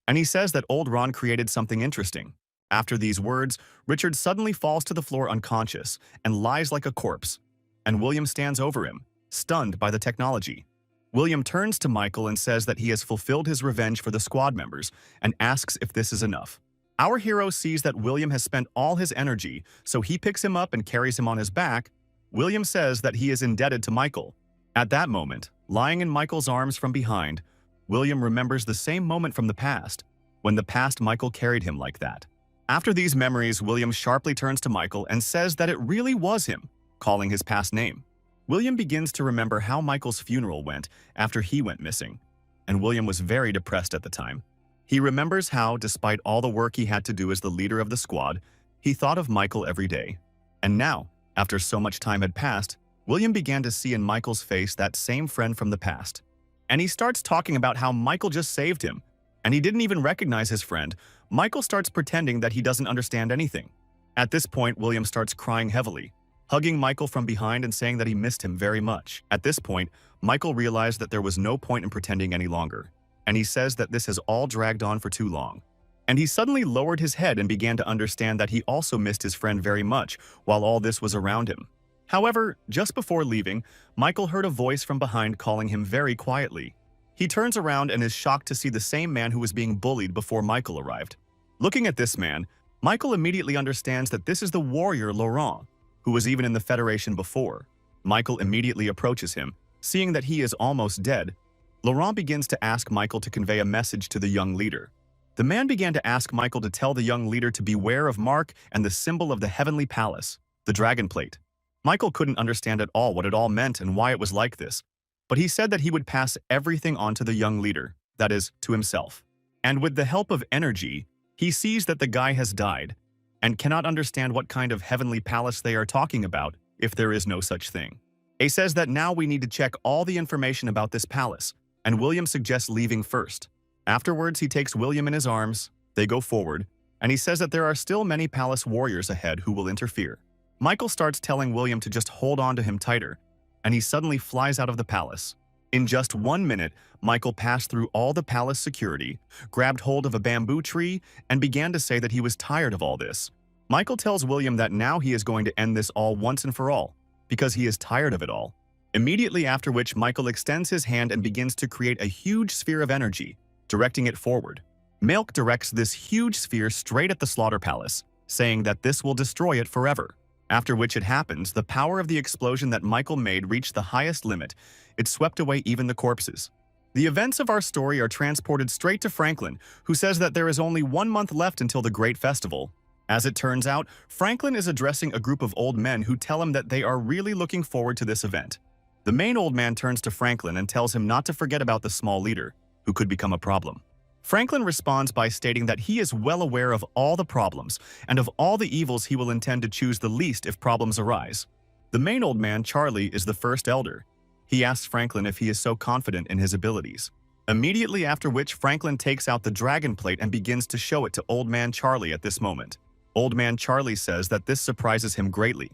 and he says that old Ron created something interesting. After these words, Richard suddenly falls to the floor unconscious and lies like a corpse, and William stands over him, stunned by the technology. William turns to Michael and says that he has fulfilled his revenge for the squad members and asks if this is enough. Our hero sees that William has spent all his energy, so he picks him up and carries him on his back. William says that he is indebted to Michael. At that moment, lying in Michael's arms from behind, William remembers the same moment from the past, when the past Michael carried him like that. After these memories, William sharply turns to Michael and says that it really was him, calling his past name. William begins to remember how Michael's funeral went after he went missing, and William was very depressed at the time. He remembers how, despite all the work he had to do as the leader of the squad, he thought of Michael every day. And now, after so much time had passed, William began to see in Michael's face that same friend from the past. And he starts talking about how Michael just saved him, and he didn't even recognize his friend. Michael starts pretending that he doesn't understand anything. At this point, William starts crying heavily, hugging Michael from behind and saying that he missed him very much. At this point, Michael realized that there was no point in pretending any longer, and he says that this has all dragged on for too long. And he suddenly lowered his head and began to understand that he also missed his friend very much while all this was around him. However, just before leaving, Michael heard a voice from behind calling him very quietly. He turns around and is shocked to see the same man who was being bullied before Michael arrived. Looking at this man, Michael immediately understands that this is the warrior Laurent, who was even in the Federation before. Michael immediately approaches him. Seeing that he is almost dead, Laurent begins to ask Michael to convey a message to the young leader. The man began to ask Michael to tell the young leader to beware of Mark and the symbol of the Heavenly Palace, the Dragon Plate. Michael couldn't understand at all what it all meant and why it was like this, but he said that he would pass everything on to the young leader, that is, to himself. And with the help of energy, he sees that the guy has died, and cannot understand what kind of heavenly palace they are talking about if there is no such thing. A says that now we need to check all the information about this palace, and William suggests leaving first. Afterwards, he takes William in his arms, they go forward, and he says that there are still many palace warriors ahead who will interfere. Michael starts telling William to just hold on to him tighter, and he suddenly flies out of the palace. In just 1 minute, Michael passed through all the palace security, grabbed hold of a bamboo tree, and began to say that he was tired of all this. Michael tells William that now he is going to end this all once and for all, because he is tired of it all. Immediately after which, Michael extends his hand and begins to create a huge sphere of energy, directing it forward. Milk directs this huge sphere straight at the slaughter palace, saying that this will destroy it forever. After which it happens, the power of the explosion that Michael made reached the highest limit. It swept away even the corpses. The events of our story are transported straight to Franklin, who says that there is only 1 month left until the great festival. As it turns out, Franklin is addressing a group of old men who tell him that they are really looking forward to this event. The main old man turns to Franklin and tells him not to forget about the small leader, who could become a problem. Franklin responds by stating that he is well aware of all the problems and of all the evils he will intend to choose the least if problems arise. The main old man, Charlie, is the first elder. He asks Franklin if he is so confident in his abilities. Immediately after which, Franklin takes out the dragon plate and begins to show it to Old Man Charlie at this moment. Old Man Charlie says that this surprises him greatly.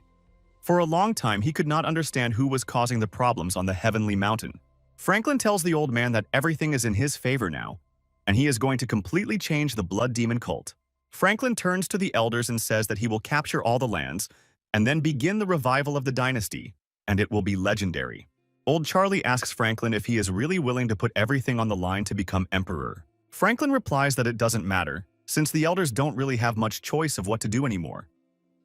For a long time, he could not understand who was causing the problems on the heavenly mountain. Franklin tells the old man that everything is in his favor now, and he is going to completely change the blood demon cult. Franklin turns to the elders and says that he will capture all the lands and then begin the revival of the dynasty, and it will be legendary. Old Charlie asks Franklin if he is really willing to put everything on the line to become emperor. Franklin replies that it doesn't matter, since the elders don't really have much choice of what to do anymore.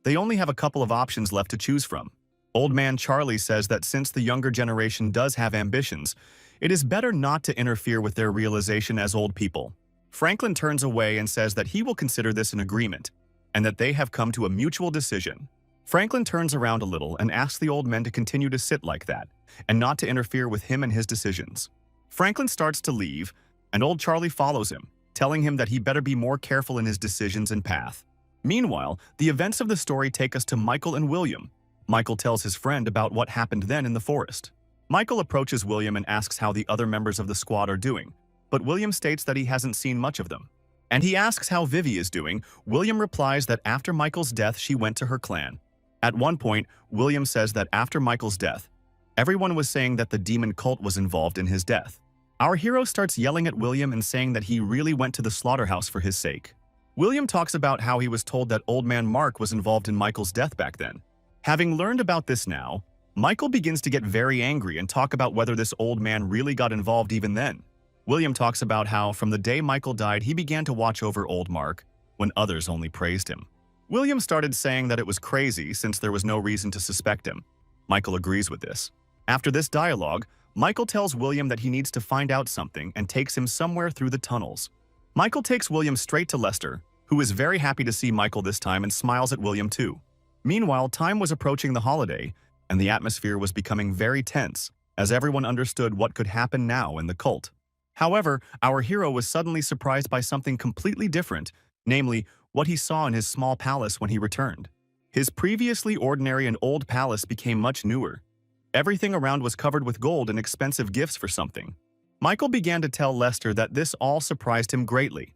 They only have a couple of options left to choose from. Old Man Charlie says that since the younger generation does have ambitions, it is better not to interfere with their realization as old people. Franklin turns away and says that he will consider this an agreement, and that they have come to a mutual decision. Franklin turns around a little and asks the old men to continue to sit like that, and not to interfere with him and his decisions. Franklin starts to leave, and old Charlie follows him, telling him that he better be more careful in his decisions and path. Meanwhile, the events of the story take us to Michael and William. Michael tells his friend about what happened then in the forest. Michael approaches William and asks how the other members of the squad are doing, but William states that he hasn't seen much of them. And he asks how Vivi is doing. William replies that after Michael's death, she went to her clan. At one point, William says that after Michael's death, everyone was saying that the demon cult was involved in his death. Our hero starts yelling at William and saying that he really went to the slaughterhouse for his sake. William talks about how he was told that Old Man Mark was involved in Michael's death back then. Having learned about this now, Michael begins to get very angry and talk about whether this old man really got involved even then. William talks about how from the day Michael died, he began to watch over old Mark, when others only praised him. William started saying that it was crazy since there was no reason to suspect him. Michael agrees with this. After this dialogue, Michael tells William that he needs to find out something and takes him somewhere through the tunnels. Michael takes William straight to Lester, who is very happy to see Michael this time and smiles at William too. Meanwhile, time was approaching the holiday, and the atmosphere was becoming very tense, as everyone understood what could happen now in the cult. However, our hero was suddenly surprised by something completely different, namely, what he saw in his small palace when he returned. His previously ordinary and old palace became much newer. Everything around was covered with gold and expensive gifts for something. Michael began to tell Lester that this all surprised him greatly.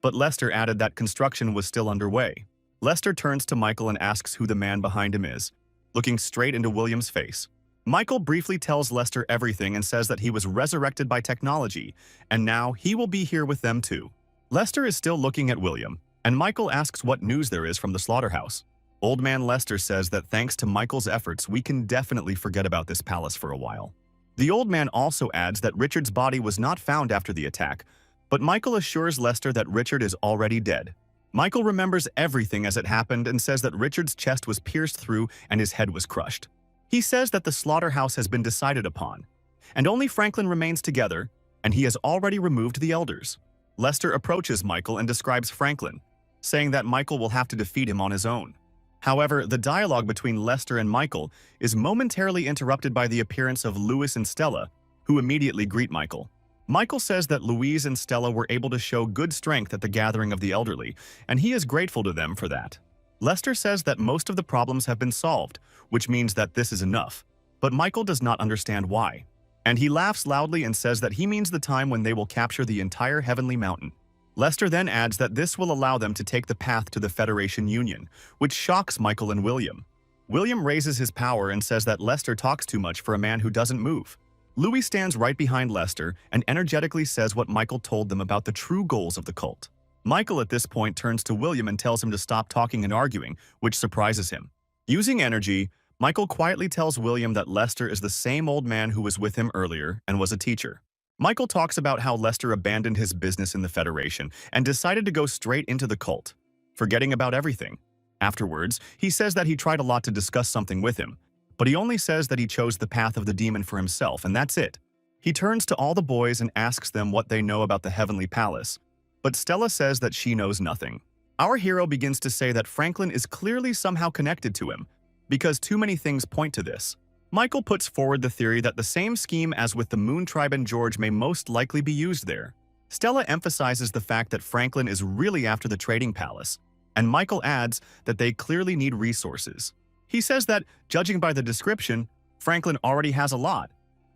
But Lester added that construction was still underway. Lester turns to Michael and asks who the man behind him is, looking straight into William's face. Michael briefly tells Lester everything and says that he was resurrected by technology, and now he will be here with them too. Lester is still looking at William, and Michael asks what news there is from the slaughterhouse. Old Man Lester says that thanks to Michael's efforts, we can definitely forget about this palace for a while. The old man also adds that Richard's body was not found after the attack, but Michael assures Lester that Richard is already dead. Michael remembers everything as it happened and says that Richard's chest was pierced through and his head was crushed. He says that the slaughterhouse has been decided upon, and only Franklin remains together, and he has already removed the elders. Lester approaches Michael and describes Franklin, saying that Michael will have to defeat him on his own. However, the dialogue between Lester and Michael is momentarily interrupted by the appearance of Louis and Stella, who immediately greet Michael. Michael says that Louise and Stella were able to show good strength at the gathering of the elderly, and he is grateful to them for that. Lester says that most of the problems have been solved, which means that this is enough, but Michael does not understand why. And he laughs loudly and says that he means the time when they will capture the entire Heavenly Mountain. Lester then adds that this will allow them to take the path to the Federation Union, which shocks Michael and William. William raises his power and says that Lester talks too much for a man who doesn't move. Louis stands right behind Lester and energetically says what Michael told them about the true goals of the cult. Michael at this point turns to William and tells him to stop talking and arguing, which surprises him. Using energy, Michael quietly tells William that Lester is the same old man who was with him earlier and was a teacher. Michael talks about how Lester abandoned his business in the Federation and decided to go straight into the cult, forgetting about everything. Afterwards, he says that he tried a lot to discuss something with him, but he only says that he chose the path of the demon for himself, and that's it. He turns to all the boys and asks them what they know about the Heavenly Palace, but Stella says that she knows nothing. Our hero begins to say that Franklin is clearly somehow connected to him, because too many things point to this. Michael puts forward the theory that the same scheme as with the Moon Tribe and George may most likely be used there. Stella emphasizes the fact that Franklin is really after the trading palace, and Michael adds that they clearly need resources. He says that, judging by the description, Franklin already has a lot,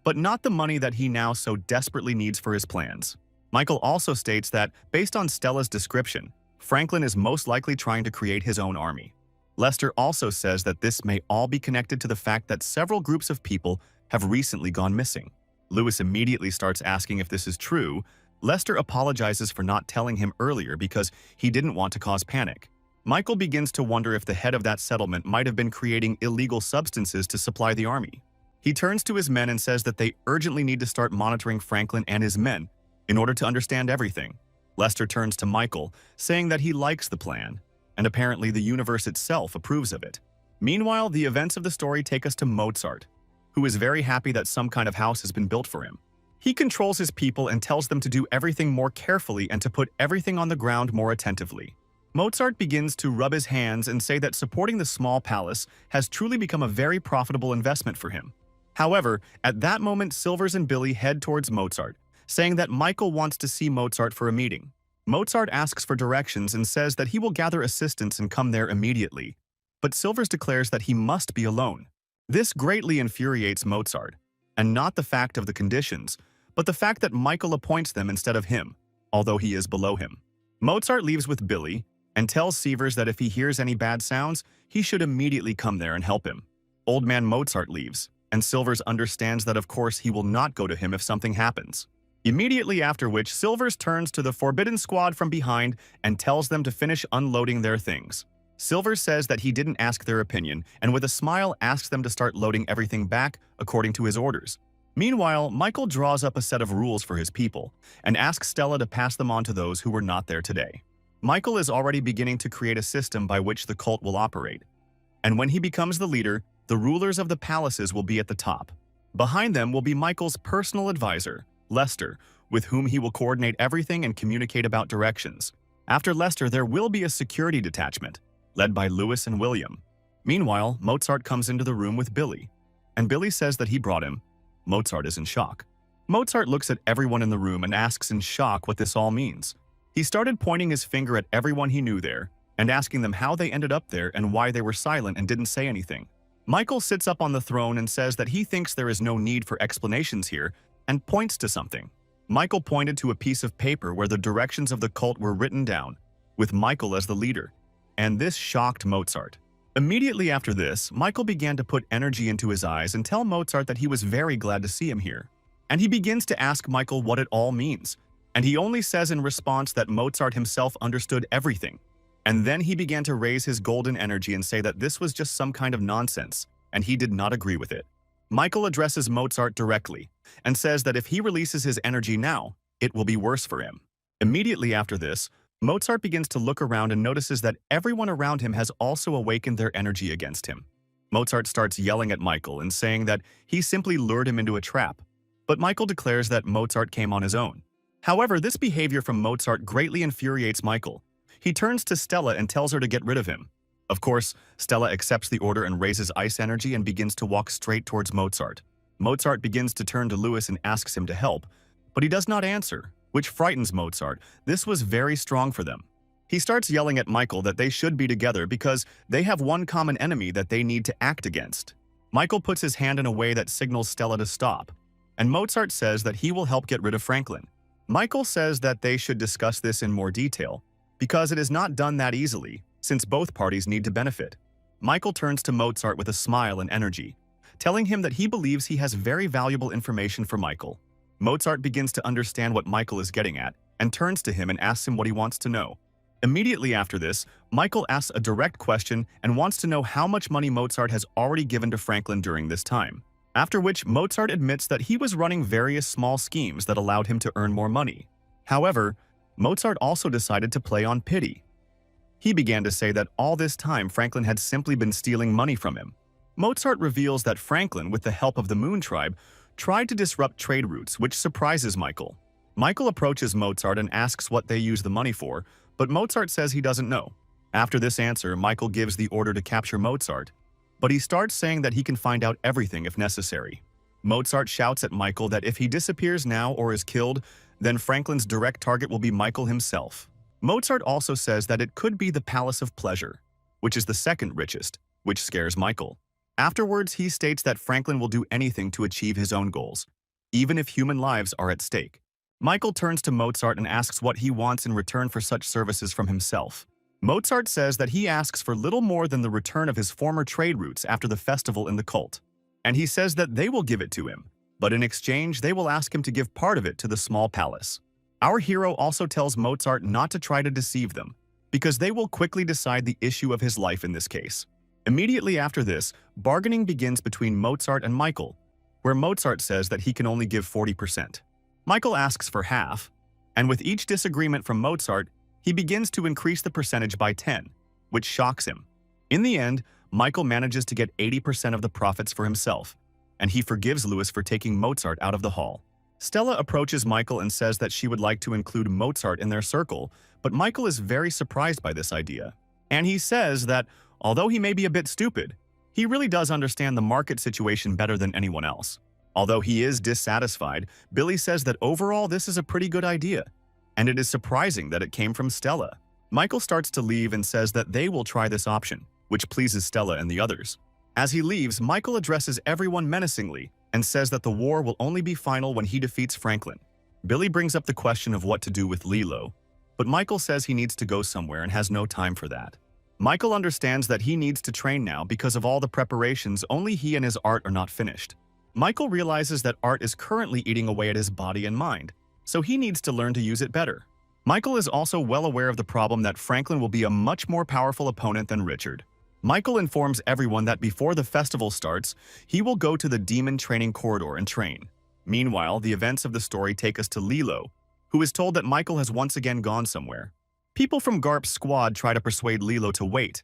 but not the money that he now so desperately needs for his plans. Michael also states that, based on Stella's description, Franklin is most likely trying to create his own army. Lester also says that this may all be connected to the fact that several groups of people have recently gone missing. Lewis immediately starts asking if this is true. Lester apologizes for not telling him earlier because he didn't want to cause panic. Michael begins to wonder if the head of that settlement might have been creating illegal substances to supply the army. He turns to his men and says that they urgently need to start monitoring Franklin and his men in order to understand everything. Lester turns to Michael, saying that he likes the plan, and apparently the universe itself approves of it. Meanwhile, the events of the story take us to Mozart, who is very happy that some kind of house has been built for him. He controls his people and tells them to do everything more carefully and to put everything on the ground more attentively. Mozart begins to rub his hands and say that supporting the small palace has truly become a very profitable investment for him. However, at that moment, Silvers and Billy head towards Mozart, saying that Michael wants to see Mozart for a meeting. Mozart asks for directions and says that he will gather assistance and come there immediately, but Silvers declares that he must be alone. This greatly infuriates Mozart, and not the fact of the conditions, but the fact that Michael appoints them instead of him, although he is below him. Mozart leaves with Billy and tells Silvers that if he hears any bad sounds, he should immediately come there and help him. Old man Mozart leaves, and Silvers understands that of course he will not go to him if something happens. Immediately after which, Silvers turns to the Forbidden Squad from behind and tells them to finish unloading their things. Silvers says that he didn't ask their opinion, and with a smile asks them to start loading everything back according to his orders. Meanwhile, Michael draws up a set of rules for his people and asks Stella to pass them on to those who were not there today. Michael is already beginning to create a system by which the cult will operate, and when he becomes the leader, the rulers of the palaces will be at the top. Behind them will be Michael's personal advisor, Lester, with whom he will coordinate everything and communicate about directions. After Lester, there will be a security detachment, led by Lewis and William. Meanwhile, Mozart comes into the room with Billy, and Billy says that he brought him. Mozart is in shock. Mozart looks at everyone in the room and asks in shock what this all means. He started pointing his finger at everyone he knew there, and asking them how they ended up there and why they were silent and didn't say anything. Michael sits up on the throne and says that he thinks there is no need for explanations here, and points to something. Michael pointed to a piece of paper where the directions of the cult were written down, with Michael as the leader, and this shocked Mozart. Immediately after this, Michael began to put energy into his eyes and tell Mozart that he was very glad to see him here. And he begins to ask Michael what it all means, and he only says in response that Mozart himself understood everything. And then he began to raise his golden energy and say that this was just some kind of nonsense, and he did not agree with it. Michael addresses Mozart directly and says that if he releases his energy now, it will be worse for him. Immediately after this, Mozart begins to look around and notices that everyone around him has also awakened their energy against him. Mozart starts yelling at Michael and saying that he simply lured him into a trap, but Michael declares that Mozart came on his own. However, this behavior from Mozart greatly infuriates Michael. He turns to Stella and tells her to get rid of him. Of course, Stella accepts the order and raises ice energy and begins to walk straight towards Mozart. Mozart begins to turn to Lewis and asks him to help, but he does not answer, which frightens Mozart. This was very strong for them. He starts yelling at Michael that they should be together because they have one common enemy that they need to act against. Michael puts his hand in a way that signals Stella to stop, and Mozart says that he will help get rid of Franklin. Michael says that they should discuss this in more detail, because it is not done that easily, since both parties need to benefit. Michael turns to Mozart with a smile and energy, telling him that he believes he has very valuable information for Michael. Mozart begins to understand what Michael is getting at, and turns to him and asks him what he wants to know. Immediately after this, Michael asks a direct question and wants to know how much money Mozart has already given to Franklin during this time. After which, Mozart admits that he was running various small schemes that allowed him to earn more money. However, Mozart also decided to play on pity. He began to say that all this time Franklin had simply been stealing money from him. Mozart reveals that Franklin, with the help of the Moon Tribe, tried to disrupt trade routes, which surprises Michael. Michael approaches Mozart and asks what they use the money for, but Mozart says he doesn't know. After this answer, Michael gives the order to capture Mozart, but he starts saying that he can find out everything if necessary. Mozart shouts at Michael that if he disappears now or is killed, then Franklin's direct target will be Michael himself. Mozart also says that it could be the Palace of Pleasure, which is the second richest, which scares Michael. Afterwards, he states that Franklin will do anything to achieve his own goals, even if human lives are at stake. Michael turns to Mozart and asks what he wants in return for such services from himself. Mozart says that he asks for little more than the return of his former trade routes after the festival in the cult, and he says that they will give it to him, but in exchange they will ask him to give part of it to the small palace. Our hero also tells Mozart not to try to deceive them, because they will quickly decide the issue of his life in this case. Immediately after this, bargaining begins between Mozart and Michael, where Mozart says that he can only give 40%. Michael asks for half, and with each disagreement from Mozart, he begins to increase the percentage by 10, which shocks him. In the end, Michael manages to get 80% of the profits for himself, and he forgives Louis for taking Mozart out of the hall. Stella approaches Michael and says that she would like to include Mozart in their circle, but Michael is very surprised by this idea. And he says that, although he may be a bit stupid, he really does understand the market situation better than anyone else. Although he is dissatisfied, Billy says that overall this is a pretty good idea, and it is surprising that it came from Stella. Michael starts to leave and says that they will try this option, which pleases Stella and the others. As he leaves, Michael addresses everyone menacingly and says that the war will only be final when he defeats Franklin. Billy brings up the question of what to do with Lilo, but Michael says he needs to go somewhere and has no time for that. Michael understands that he needs to train now because of all the preparations. Only he and his art are not finished. Michael realizes that art is currently eating away at his body and mind, so he needs to learn to use it better. Michael is also well aware of the problem that Franklin will be a much more powerful opponent than Richard. Michael informs everyone that before the festival starts, he will go to the demon training corridor and train. Meanwhile, the events of the story take us to Lilo, who is told that Michael has once again gone somewhere. People from Garp's squad try to persuade Lilo to wait,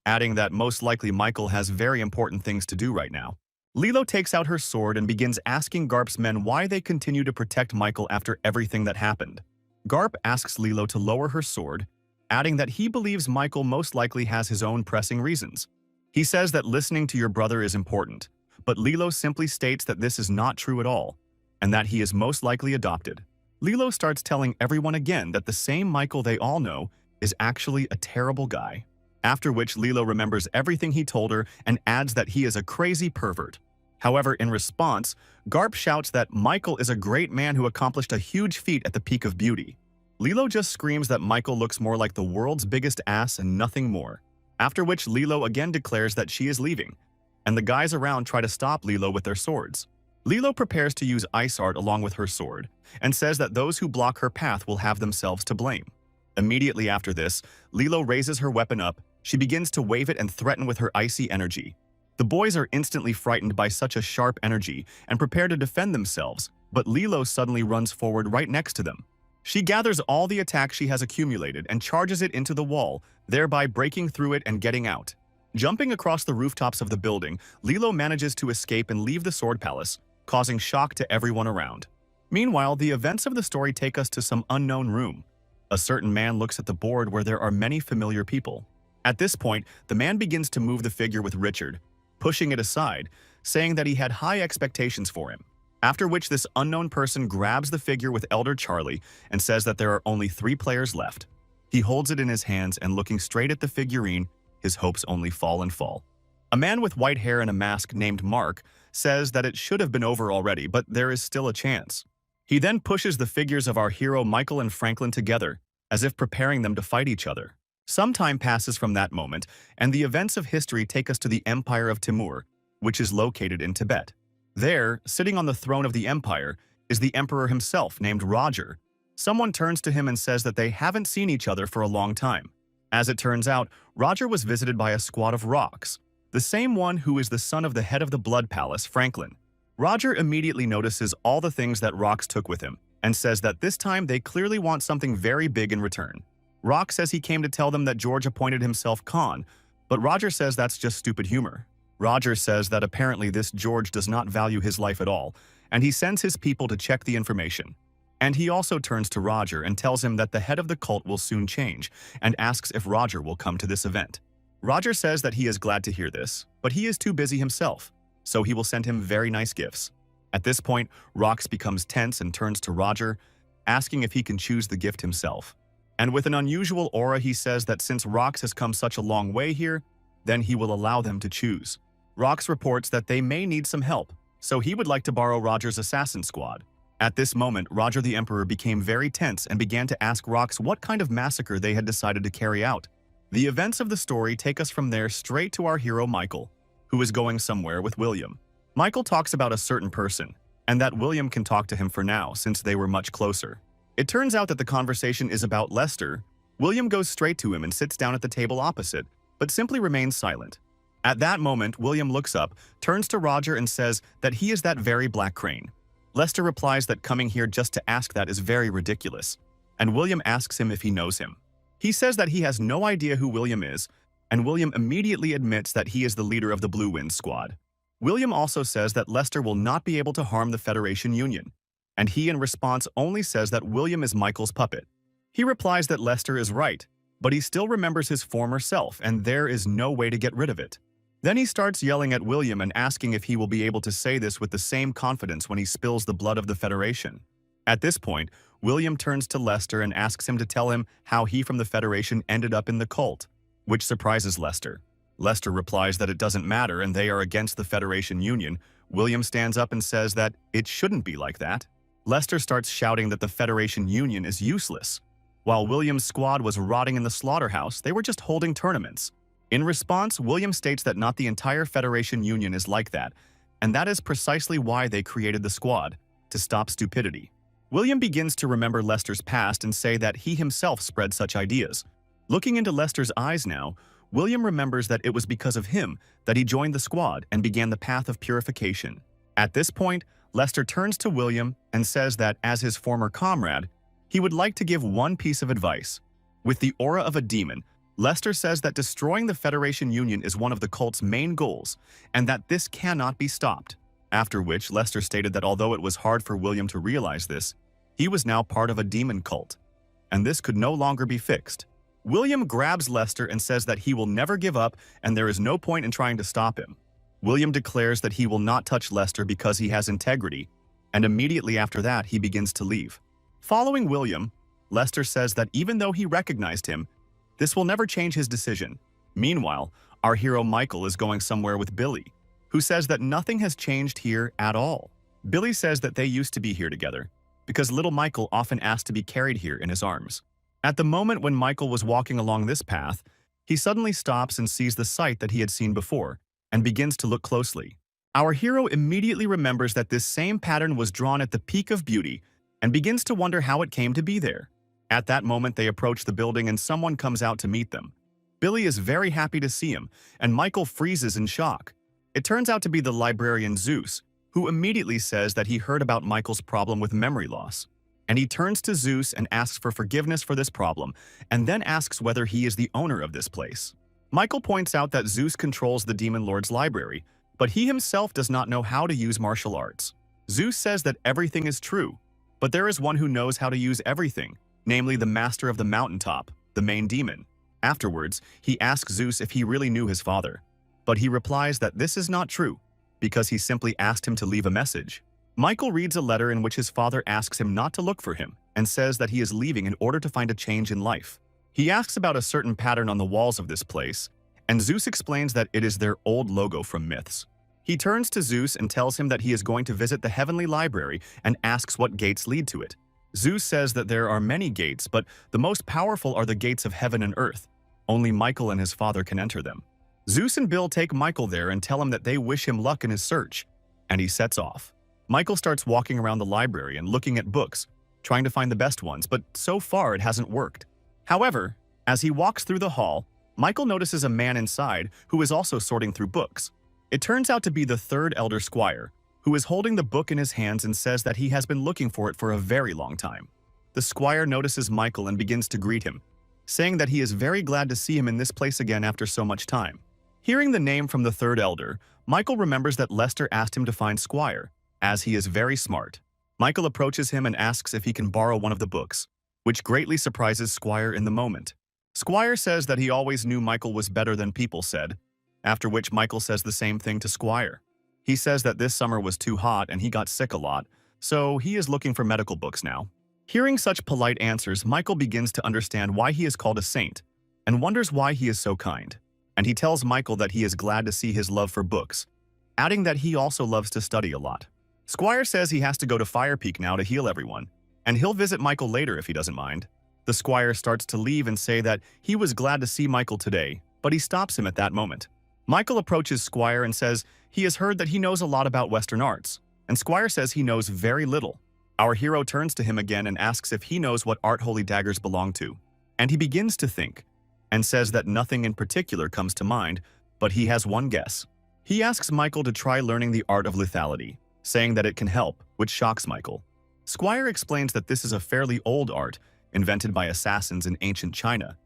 adding that most likely Michael has very important things to do right now. Lilo takes out her sword and begins asking Garp's men why they continue to protect Michael after everything that happened. Garp asks Lilo to lower her sword, adding that he believes Michael most likely has his own pressing reasons. He says that listening to your brother is important, but Lilo simply states that this is not true at all, and that he is most likely adopted. Lilo starts telling everyone again that the same Michael they all know is actually a terrible guy. After which Lilo remembers everything he told her and adds that he is a crazy pervert. However, in response, Garp shouts that Michael is a great man who accomplished a huge feat at the peak of beauty. Lilo just screams that Michael looks more like the world's biggest ass and nothing more. After which Lilo again declares that she is leaving, and the guys around try to stop Lilo with their swords. Lilo prepares to use ice art along with her sword, and says that those who block her path will have themselves to blame. Immediately after this, Lilo raises her weapon up, she begins to wave it and threaten with her icy energy. The boys are instantly frightened by such a sharp energy and prepare to defend themselves, but Lilo suddenly runs forward right next to them. She gathers all the attack she has accumulated and charges it into the wall, thereby breaking through it and getting out. Jumping across the rooftops of the building, Lilo manages to escape and leave the Sword Palace, causing shock to everyone around. Meanwhile, the events of the story take us to some unknown room. A certain man looks at the board where there are many familiar people. At this point, the man begins to move the figure with Richard, pushing it aside, saying that he had high expectations for him. After which this unknown person grabs the figure with Elder Charlie and says that there are only 3 players left. He holds it in his hands and looking straight at the figurine, his hopes only fall and fall. A man with white hair and a mask named Mark says that it should have been over already, but there is still a chance. He then pushes the figures of our hero Michael and Franklin together, as if preparing them to fight each other. Some time passes from that moment, and the events of history take us to the Empire of Timur, which is located in Tibet. There, sitting on the throne of the empire, is the emperor himself named Roger, Someone turns to him and says that they haven't seen each other for a long time. As it turns out, Roger was visited by a squad of rocks, the same one who is the son of the head of the Blood Palace, Franklin. Roger immediately notices all the things that Rocks took with him and says that this time they clearly want something very big in return. Rock says he came to tell them that George appointed himself Khan, but Roger says that's just stupid humor. Roger says that apparently this George does not value his life at all, and he sends his people to check the information. And he also turns to Roger and tells him that the head of the cult will soon change, and asks if Roger will come to this event. Roger says that he is glad to hear this, but he is too busy himself, so he will send him very nice gifts. At this point, Rocks becomes tense and turns to Roger, asking if he can choose the gift himself. And with an unusual aura, he says that since Rocks has come such a long way here, then he will allow them to choose. Rocks reports that they may need some help, so he would like to borrow Roger's assassin squad. At this moment, Roger the Emperor became very tense and began to ask Rocks what kind of massacre they had decided to carry out. The events of the story take us from there straight to our hero Michael, who is going somewhere with William. Michael talks about a certain person, and that William can talk to him for now since they were much closer. It turns out that the conversation is about Lester. William goes straight to him and sits down at the table opposite, but simply remains silent. At that moment, William looks up, turns to Roger and says that he is that very Black Crane. Lester replies that coming here just to ask that is very ridiculous, and William asks him if he knows him. He says that he has no idea who William is, and William immediately admits that he is the leader of the Blue Wind Squad. William also says that Lester will not be able to harm the Federation Union, and he in response only says that William is Michael's puppet. He replies that Lester is right, but he still remembers his former self and there is no way to get rid of it. Then he starts yelling at William and asking if he will be able to say this with the same confidence when he spills the blood of the Federation. At this point, William turns to Lester and asks him to tell him how he from the Federation ended up in the cult, which surprises Lester. Lester replies that it doesn't matter and they are against the Federation Union. William stands up and says that it shouldn't be like that. Lester starts shouting that the Federation Union is useless. While William's squad was rotting in the slaughterhouse, they were just holding tournaments. In response, William states that not the entire Federation Union is like that, and that is precisely why they created the squad, to stop stupidity. William begins to remember Lester's past and say that he himself spread such ideas. Looking into Lester's eyes now, William remembers that it was because of him that he joined the squad and began the path of purification. At this point, Lester turns to William and says that as his former comrade, he would like to give one piece of advice. With the aura of a demon, Lester says that destroying the Federation Union is one of the cult's main goals, and that this cannot be stopped. After which, Lester stated that although it was hard for William to realize this, he was now part of a demon cult, and this could no longer be fixed. William grabs Lester and says that he will never give up and there is no point in trying to stop him. William declares that he will not touch Lester because he has integrity, and immediately after that, he begins to leave. Following William, Lester says that even though he recognized him, this will never change his decision. Meanwhile, our hero Michael is going somewhere with Billy, who says that nothing has changed here at all. Billy says that they used to be here together, because little Michael often asked to be carried here in his arms. At the moment when Michael was walking along this path, he suddenly stops and sees the sight that he had seen before, and begins to look closely. Our hero immediately remembers that this same pattern was drawn at the peak of beauty, and begins to wonder how it came to be there. At that moment, they approach the building and someone comes out to meet them. Billy is very happy to see him, and Michael freezes in shock. It turns out to be the librarian Zeus, who immediately says that he heard about Michael's problem with memory loss. And he turns to Zeus and asks for forgiveness for this problem, and then asks whether he is the owner of this place. Michael points out that Zeus controls the Demon Lord's library, but he himself does not know how to use martial arts. Zeus says that everything is true, but there is one who knows how to use everything, namely the master of the mountaintop, the main demon. Afterwards, he asks Zeus if he really knew his father, but he replies that this is not true, because he simply asked him to leave a message. Michael reads a letter in which his father asks him not to look for him and says that he is leaving in order to find a change in life. He asks about a certain pattern on the walls of this place, and Zeus explains that it is their old logo from myths. He turns to Zeus and tells him that he is going to visit the Heavenly Library and asks what gates lead to it. Zeus says that there are many gates, but the most powerful are the gates of heaven and earth. Only Michael and his father can enter them. Zeus and Bill take Michael there and tell him that they wish him luck in his search, and he sets off. Michael starts walking around the library and looking at books, trying to find the best ones, but so far it hasn't worked. However, as he walks through the hall, Michael notices a man inside who is also sorting through books. It turns out to be the third elder squire, who is holding the book in his hands and says that he has been looking for it for a very long time. The squire notices Michael and begins to greet him, saying that he is very glad to see him in this place again after so much time. Hearing the name from the third elder, Michael remembers that Lester asked him to find Squire, as he is very smart. Michael approaches him and asks if he can borrow one of the books, which greatly surprises Squire in the moment. Squire says that he always knew Michael was better than people said, after which Michael says the same thing to Squire. He says that this summer was too hot and he got sick a lot, so he is looking for medical books now. Hearing such polite answers, Michael begins to understand why he is called a saint, and wonders why he is so kind. And he tells Michael that he is glad to see his love for books, adding that he also loves to study a lot. Squire says he has to go to Fire Peak now to heal everyone, and he'll visit Michael later if he doesn't mind. The squire starts to leave and say that he was glad to see Michael today, but he stops him at that moment. Michael approaches Squire and says he has heard that he knows a lot about Western arts, and Squire says he knows very little. Our hero turns to him again and asks if he knows what art holy daggers belong to, and he begins to think, and says that nothing in particular comes to mind, but he has one guess. He asks Michael to try learning the art of lethality, saying that it can help, which shocks Michael. Squire explains that this is a fairly old art, invented by assassins in ancient China,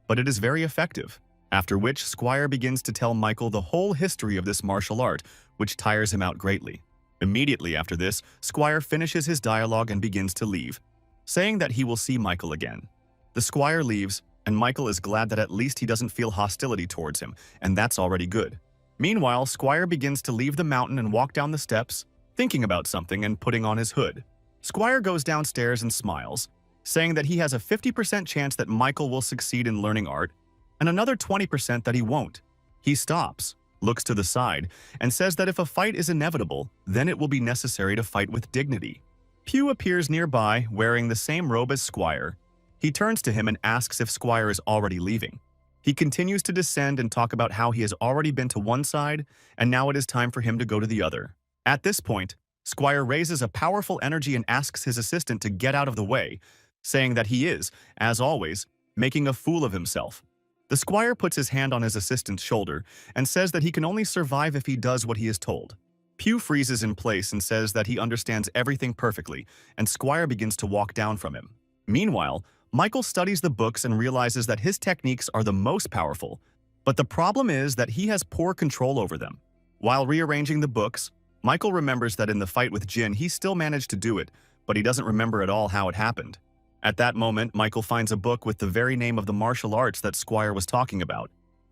but it is very effective, after which Squire begins to tell Michael the whole history of this martial art, which tires him out greatly. Immediately after this, Squire finishes his dialogue and begins to leave, saying that he will see Michael again. The squire leaves, and Michael is glad that at least he doesn't feel hostility towards him, and that's already good. Meanwhile, Squire begins to leave the mountain and walk down the steps, thinking about something and putting on his hood. Squire goes downstairs and smiles, saying that he has a 50% chance that Michael will succeed in learning art, and another 20% that he won't. He stops, looks to the side, and says that if a fight is inevitable, then it will be necessary to fight with dignity. Pew appears nearby, wearing the same robe as Squire. He turns to him and asks if Squire is already leaving. He continues to descend and talk about how he has already been to one side, and now it is time for him to go to the other. At this point, Squire raises a powerful energy and asks his assistant to get out of the way, saying that he is, as always, making a fool of himself. The squire puts his hand on his assistant's shoulder and says that he can only survive if he does what he is told. Pew freezes in place and says that he understands everything perfectly, and Squire begins to walk down from him. Meanwhile, Michael studies the books and realizes that his techniques are the most powerful, but the problem is that he has poor control over them. While rearranging the books, Michael remembers that in the fight with Jin he still managed to do it, but he doesn't remember at all how it happened. At that moment, Michael finds a book with the very name of the martial arts that Squire was talking about,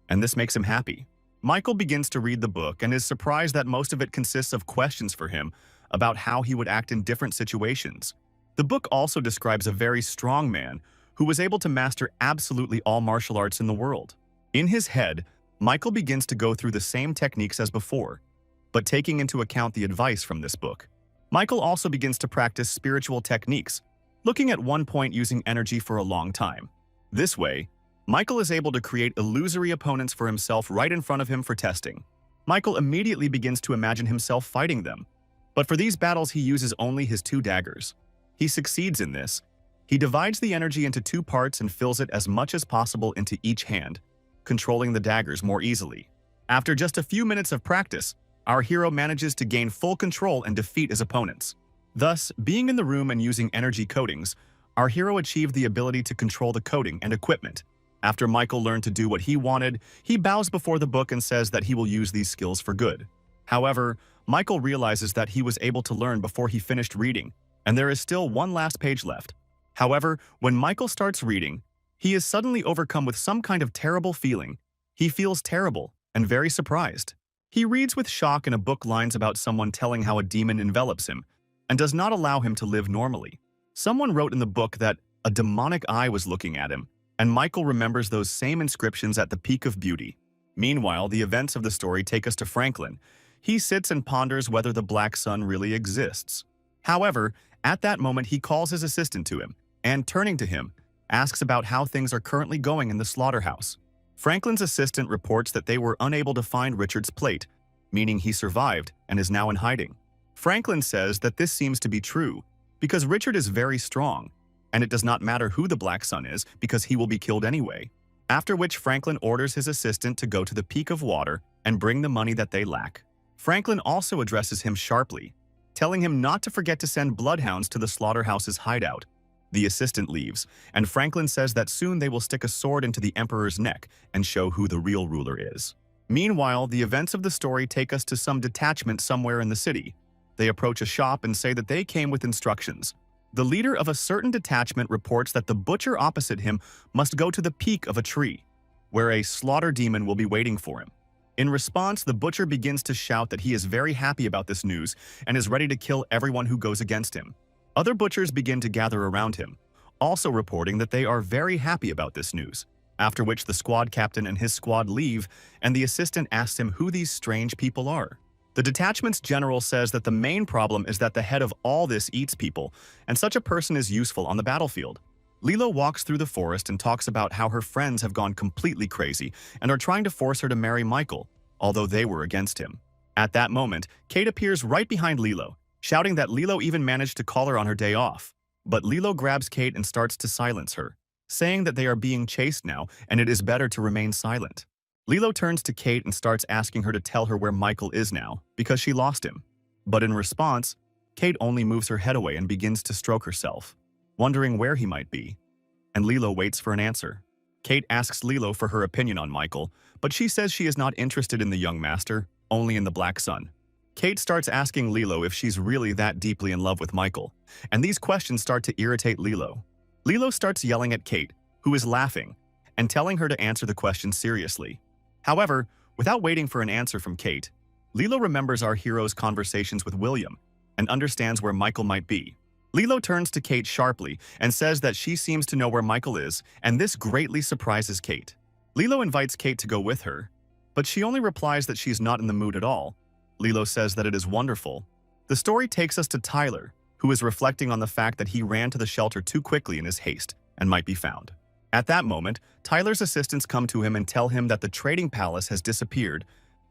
and this makes him happy. Michael begins to read the book and is surprised that most of it consists of questions for him about how he would act in different situations. The book also describes a very strong man who was able to master absolutely all martial arts in the world. In his head, Michael begins to go through the same techniques as before, but taking into account the advice from this book. Michael also begins to practice spiritual techniques, looking at one point using energy for a long time. This way, Michael is able to create illusory opponents for himself right in front of him for testing. Michael immediately begins to imagine himself fighting them, but for these battles he uses only his 2 daggers. He succeeds in this. He divides the energy into 2 parts and fills it as much as possible into each hand, controlling the daggers more easily. After just a few minutes of practice, our hero manages to gain full control and defeat his opponents. Thus, being in the room and using energy coatings, our hero achieved the ability to control the coating and equipment. After Michael learned to do what he wanted, he bows before the book and says that he will use these skills for good. However, Michael realizes that he was able to learn before he finished reading, and there is still one last page left. However, when Michael starts reading, he is suddenly overcome with some kind of terrible feeling. He feels terrible and very surprised. He reads with shock in a book lines about someone telling how a demon envelops him and does not allow him to live normally. Someone wrote in the book that a demonic eye was looking at him, and Michael remembers those same inscriptions at the peak of beauty. Meanwhile, the events of the story take us to Franklin. He sits and ponders whether the Black Sun really exists. However, at that moment he calls his assistant to him, and turning to him, asks about how things are currently going in the slaughterhouse. Franklin's assistant reports that they were unable to find Richard's plate, meaning he survived and is now in hiding. Franklin says that this seems to be true, because Richard is very strong, and it does not matter who the Black Sun is because he will be killed anyway. After which Franklin orders his assistant to go to the peak of water and bring the money that they lack. Franklin also addresses him sharply, telling him not to forget to send bloodhounds to the slaughterhouse's hideout. The assistant leaves, and Franklin says that soon they will stick a sword into the Emperor's neck and show who the real ruler is. Meanwhile, the events of the story take us to some detachment somewhere in the city. They approach a shop and say that they came with instructions. The leader of a certain detachment reports that the butcher opposite him must go to the peak of a tree, where a slaughter demon will be waiting for him. In response, the butcher begins to shout that he is very happy about this news and is ready to kill everyone who goes against him. Other butchers begin to gather around him, also reporting that they are very happy about this news, after which the squad captain and his squad leave, and the assistant asks him who these strange people are. The detachment's general says that the main problem is that the head of all this eats people, and such a person is useful on the battlefield. Lilo walks through the forest and talks about how her friends have gone completely crazy and are trying to force her to marry Michael, although they were against him. At that moment, Kate appears right behind Lilo, shouting that Lilo even managed to call her on her day off. But Lilo grabs Kate and starts to silence her, saying that they are being chased now and it is better to remain silent. Lilo turns to Kate and starts asking her to tell her where Michael is now, because she lost him. But in response, Kate only moves her head away and begins to stroke herself, wondering where he might be. And Lilo waits for an answer. Kate asks Lilo for her opinion on Michael, but she says she is not interested in the young master, only in the Black Sun. Kate starts asking Lilo if she's really that deeply in love with Michael, and these questions start to irritate Lilo. Lilo starts yelling at Kate, who is laughing, and telling her to answer the question seriously. However, without waiting for an answer from Kate, Lilo remembers our hero's conversations with William and understands where Michael might be. Lilo turns to Kate sharply and says that she seems to know where Michael is, and this greatly surprises Kate. Lilo invites Kate to go with her, but she only replies that she's not in the mood at all. Lilo says that it is wonderful. The story takes us to Tyler, who is reflecting on the fact that he ran to the shelter too quickly in his haste and might be found. At that moment, Tyler's assistants come to him and tell him that the trading palace has disappeared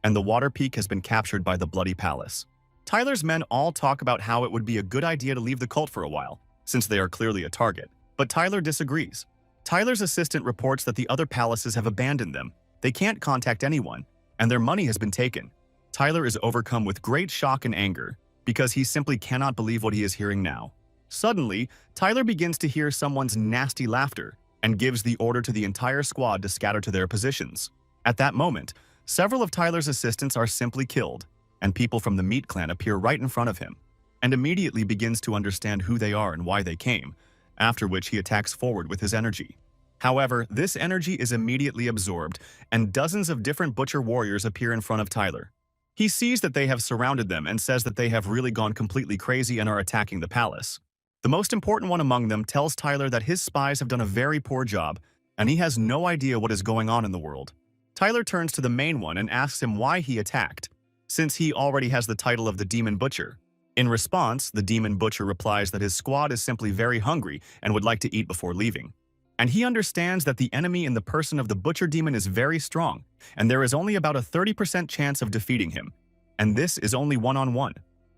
and the water peak has been captured by the Bloody Palace. Tyler's men all talk about how it would be a good idea to leave the cult for a while, since they are clearly a target, but Tyler disagrees. Tyler's assistant reports that the other palaces have abandoned them, they can't contact anyone, and their money has been taken. Tyler is overcome with great shock and anger because he simply cannot believe what he is hearing now. Suddenly, Tyler begins to hear someone's nasty laughter and gives the order to the entire squad to scatter to their positions. At that moment, several of Tyler's assistants are simply killed, and people from the Meat Clan appear right in front of him, and immediately begins to understand who they are and why they came, after which he attacks forward with his energy. However, this energy is immediately absorbed, and dozens of different butcher warriors appear in front of Tyler. He sees that they have surrounded them and says that they have really gone completely crazy and are attacking the palace. The most important one among them tells Tyler that his spies have done a very poor job, and he has no idea what is going on in the world. Tyler turns to the main one and asks him why he attacked, since he already has the title of the Demon Butcher. In response, the Demon Butcher replies that his squad is simply very hungry and would like to eat before leaving. And he understands that the enemy in the person of the Butcher Demon is very strong, and there is only about a 30% chance of defeating him, and this is only one-on-one.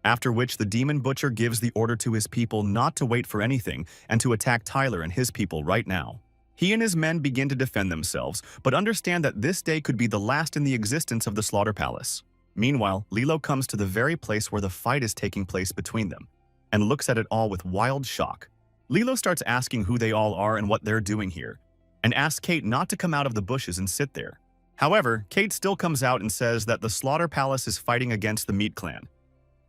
After which the Demon Butcher gives the order to his people not to wait for anything and to attack Tyler and his people right now. He and his men begin to defend themselves, but understand that this day could be the last in the existence of the Slaughter Palace. Meanwhile, Lilo comes to the very place where the fight is taking place between them, and looks at it all with wild shock. Lilo starts asking who they all are and what they're doing here, and asks Kate not to come out of the bushes and sit there. However, Kate still comes out and says that the Slaughter Palace is fighting against the Meat Clan,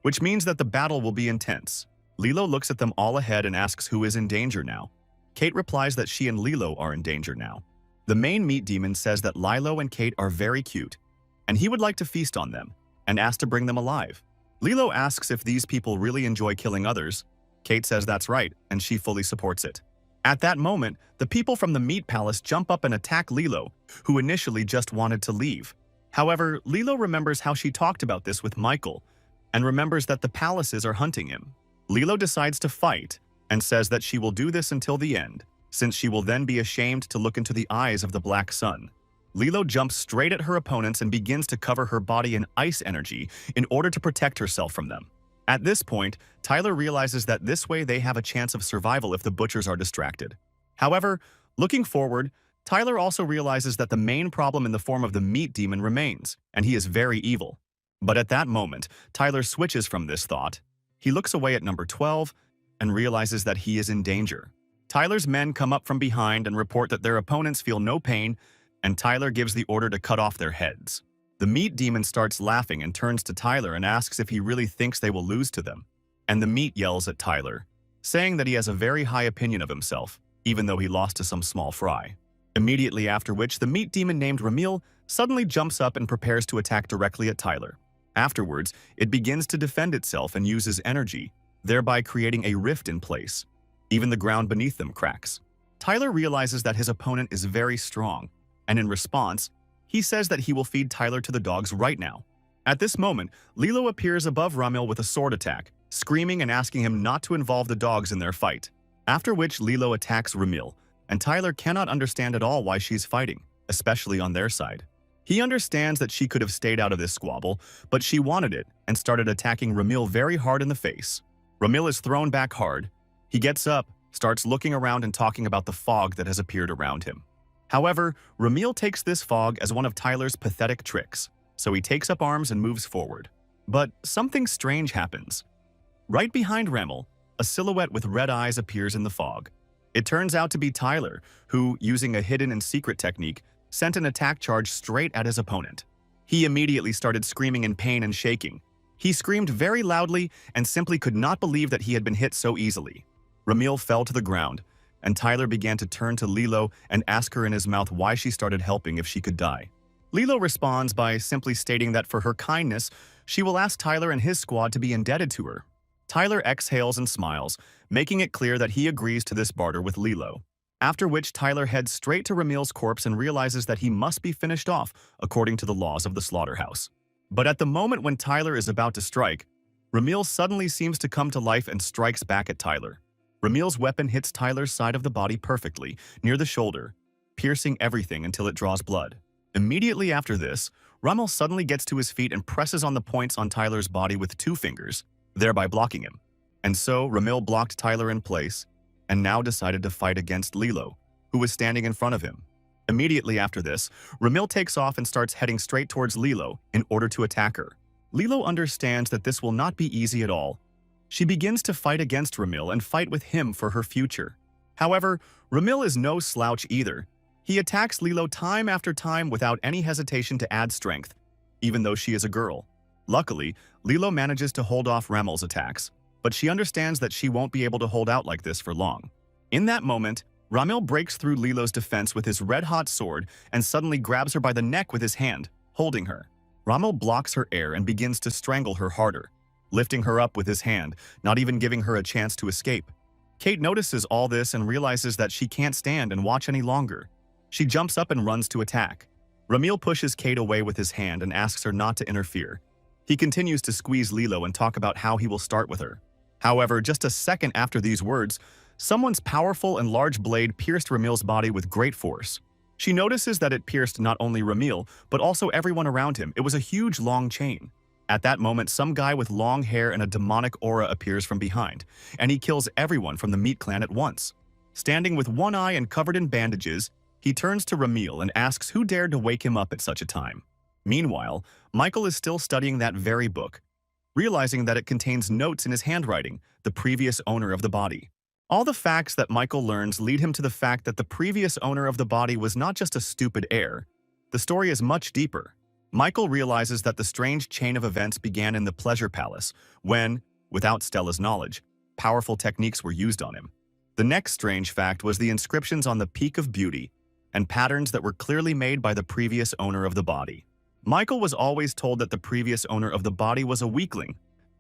which means that the battle will be intense. Lilo looks at them all ahead and asks who is in danger now. Kate replies that she and Lilo are in danger now. The main meat demon says that Lilo and Kate are very cute, and he would like to feast on them, and asks to bring them alive. Lilo asks if these people really enjoy killing others. Kate says that's right, and she fully supports it. At that moment, the people from the Meat Palace jump up and attack Lilo, who initially just wanted to leave. However, Lilo remembers how she talked about this with Michael, and remembers that the palaces are hunting him. Lilo decides to fight, and says that she will do this until the end, since she will then be ashamed to look into the eyes of the Black Sun. Lilo jumps straight at her opponents and begins to cover her body in ice energy in order to protect herself from them. At this point, Tyler realizes that this way they have a chance of survival if the butchers are distracted. However, looking forward, Tyler also realizes that the main problem in the form of the meat demon remains, and he is very evil. But at that moment, Tyler switches from this thought. He looks away at number 12 and realizes that he is in danger. Tyler's men come up from behind and report that their opponents feel no pain, and Tyler gives the order to cut off their heads. The meat demon starts laughing and turns to Tyler and asks if he really thinks they will lose to them. And the meat yells at Tyler, saying that he has a very high opinion of himself, even though he lost to some small fry. Immediately after which, the meat demon named Ramil suddenly jumps up and prepares to attack directly at Tyler. Afterwards, it begins to defend itself and uses energy, thereby creating a rift in place. Even the ground beneath them cracks. Tyler realizes that his opponent is very strong, and in response, he says that he will feed Tyler to the dogs right now. At this moment, Lilo appears above Ramil with a sword attack, screaming and asking him not to involve the dogs in their fight. After which, Lilo attacks Ramil, and Tyler cannot understand at all why she's fighting, especially on their side. He understands that she could have stayed out of this squabble, but she wanted it and started attacking Ramil very hard in the face. Ramil is thrown back hard. He gets up, starts looking around and talking about the fog that has appeared around him. However, Ramil takes this fog as one of Tyler's pathetic tricks, so he takes up arms and moves forward. But something strange happens. Right behind Ramil, a silhouette with red eyes appears in the fog. It turns out to be Tyler, who, using a hidden and secret technique, sent an attack charge straight at his opponent. He immediately started screaming in pain and shaking. He screamed very loudly and simply could not believe that he had been hit so easily. Ramil fell to the ground, and Tyler began to turn to Lilo and ask her in his mouth why she started helping if she could die. Lilo responds by simply stating that for her kindness, she will ask Tyler and his squad to be indebted to her. Tyler exhales and smiles, making it clear that he agrees to this barter with Lilo. After which, Tyler heads straight to Ramil's corpse and realizes that he must be finished off according to the laws of the slaughterhouse. But at the moment when Tyler is about to strike, Ramil suddenly seems to come to life and strikes back at Tyler. Ramil's weapon hits Tyler's side of the body perfectly, near the shoulder, piercing everything until it draws blood. Immediately after this, Ramil suddenly gets to his feet and presses on the points on Tyler's body with 2 fingers, thereby blocking him. And so, Ramil blocked Tyler in place, and now decided to fight against Lilo, who was standing in front of him. Immediately after this, Ramil takes off and starts heading straight towards Lilo in order to attack her. Lilo understands that this will not be easy at all. She begins to fight against Ramil and fight with him for her future. However, Ramil is no slouch either. He attacks Lilo time after time without any hesitation to add strength, even though she is a girl. Luckily, Lilo manages to hold off Ramil's attacks, but she understands that she won't be able to hold out like this for long. In that moment, Ramil breaks through Lilo's defense with his red-hot sword and suddenly grabs her by the neck with his hand, holding her. Ramil blocks her air and begins to strangle her harder, lifting her up with his hand, not even giving her a chance to escape. Kate notices all this and realizes that she can't stand and watch any longer. She jumps up and runs to attack. Ramil pushes Kate away with his hand and asks her not to interfere. He continues to squeeze Lilo and talk about how he will start with her. However, just a second after these words, someone's powerful and large blade pierced Ramil's body with great force. She notices that it pierced not only Ramil, but also everyone around him. It was a huge long chain. At that moment, some guy with long hair and a demonic aura appears from behind, and he kills everyone from the meat clan at once. Standing with one eye and covered in bandages, he turns to Ramil and asks who dared to wake him up at such a time. Meanwhile, Michael is still studying that very book, realizing that it contains notes in his handwriting, the previous owner of the body. All the facts that Michael learns lead him to the fact that the previous owner of the body was not just a stupid heir. The story is much deeper. Michael realizes that the strange chain of events began in the Pleasure Palace, when, without Stella's knowledge, powerful techniques were used on him. The next strange fact was the inscriptions on the Peak of Beauty, and patterns that were clearly made by the previous owner of the body. Michael was always told that the previous owner of the body was a weakling,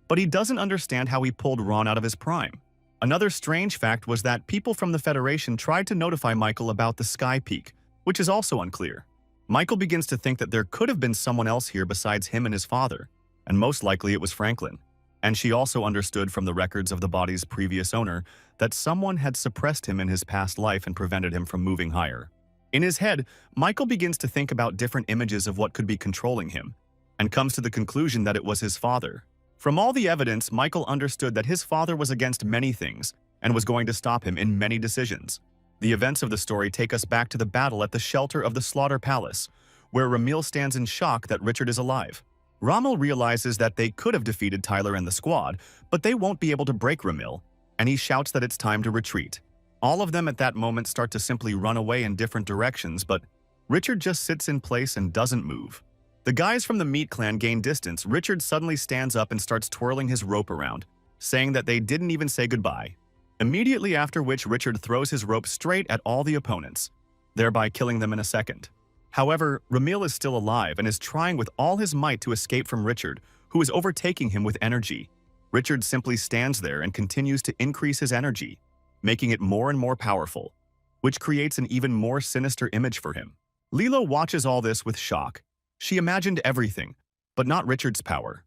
but he doesn't understand how he pulled Ron out of his prime. Another strange fact was that people from the Federation tried to notify Michael about the Sky Peak, which is also unclear. Michael begins to think that there could have been someone else here besides him and his father, and most likely it was Franklin. And she also understood from the records of the body's previous owner that someone had suppressed him in his past life and prevented him from moving higher. In his head, Michael begins to think about different images of what could be controlling him, and comes to the conclusion that it was his father. From all the evidence, Michael understood that his father was against many things and was going to stop him in many decisions. The events of the story take us back to the battle at the shelter of the Slaughter Palace, where Ramil stands in shock that Richard is alive. Rommel realizes that they could have defeated Tyler and the squad, but they won't be able to break Ramil, and he shouts that it's time to retreat. All of them at that moment start to simply run away in different directions, but Richard just sits in place and doesn't move. The guys from the Meat Clan gain distance. Richard suddenly stands up and starts twirling his rope around, saying that they didn't even say goodbye. Immediately after which Richard throws his rope straight at all the opponents, thereby killing them in a second. However, Ramil is still alive and is trying with all his might to escape from Richard, who is overtaking him with energy. Richard simply stands there and continues to increase his energy, making it more and more powerful, which creates an even more sinister image for him. Lilo watches all this with shock. She imagined everything, but not Richard's power.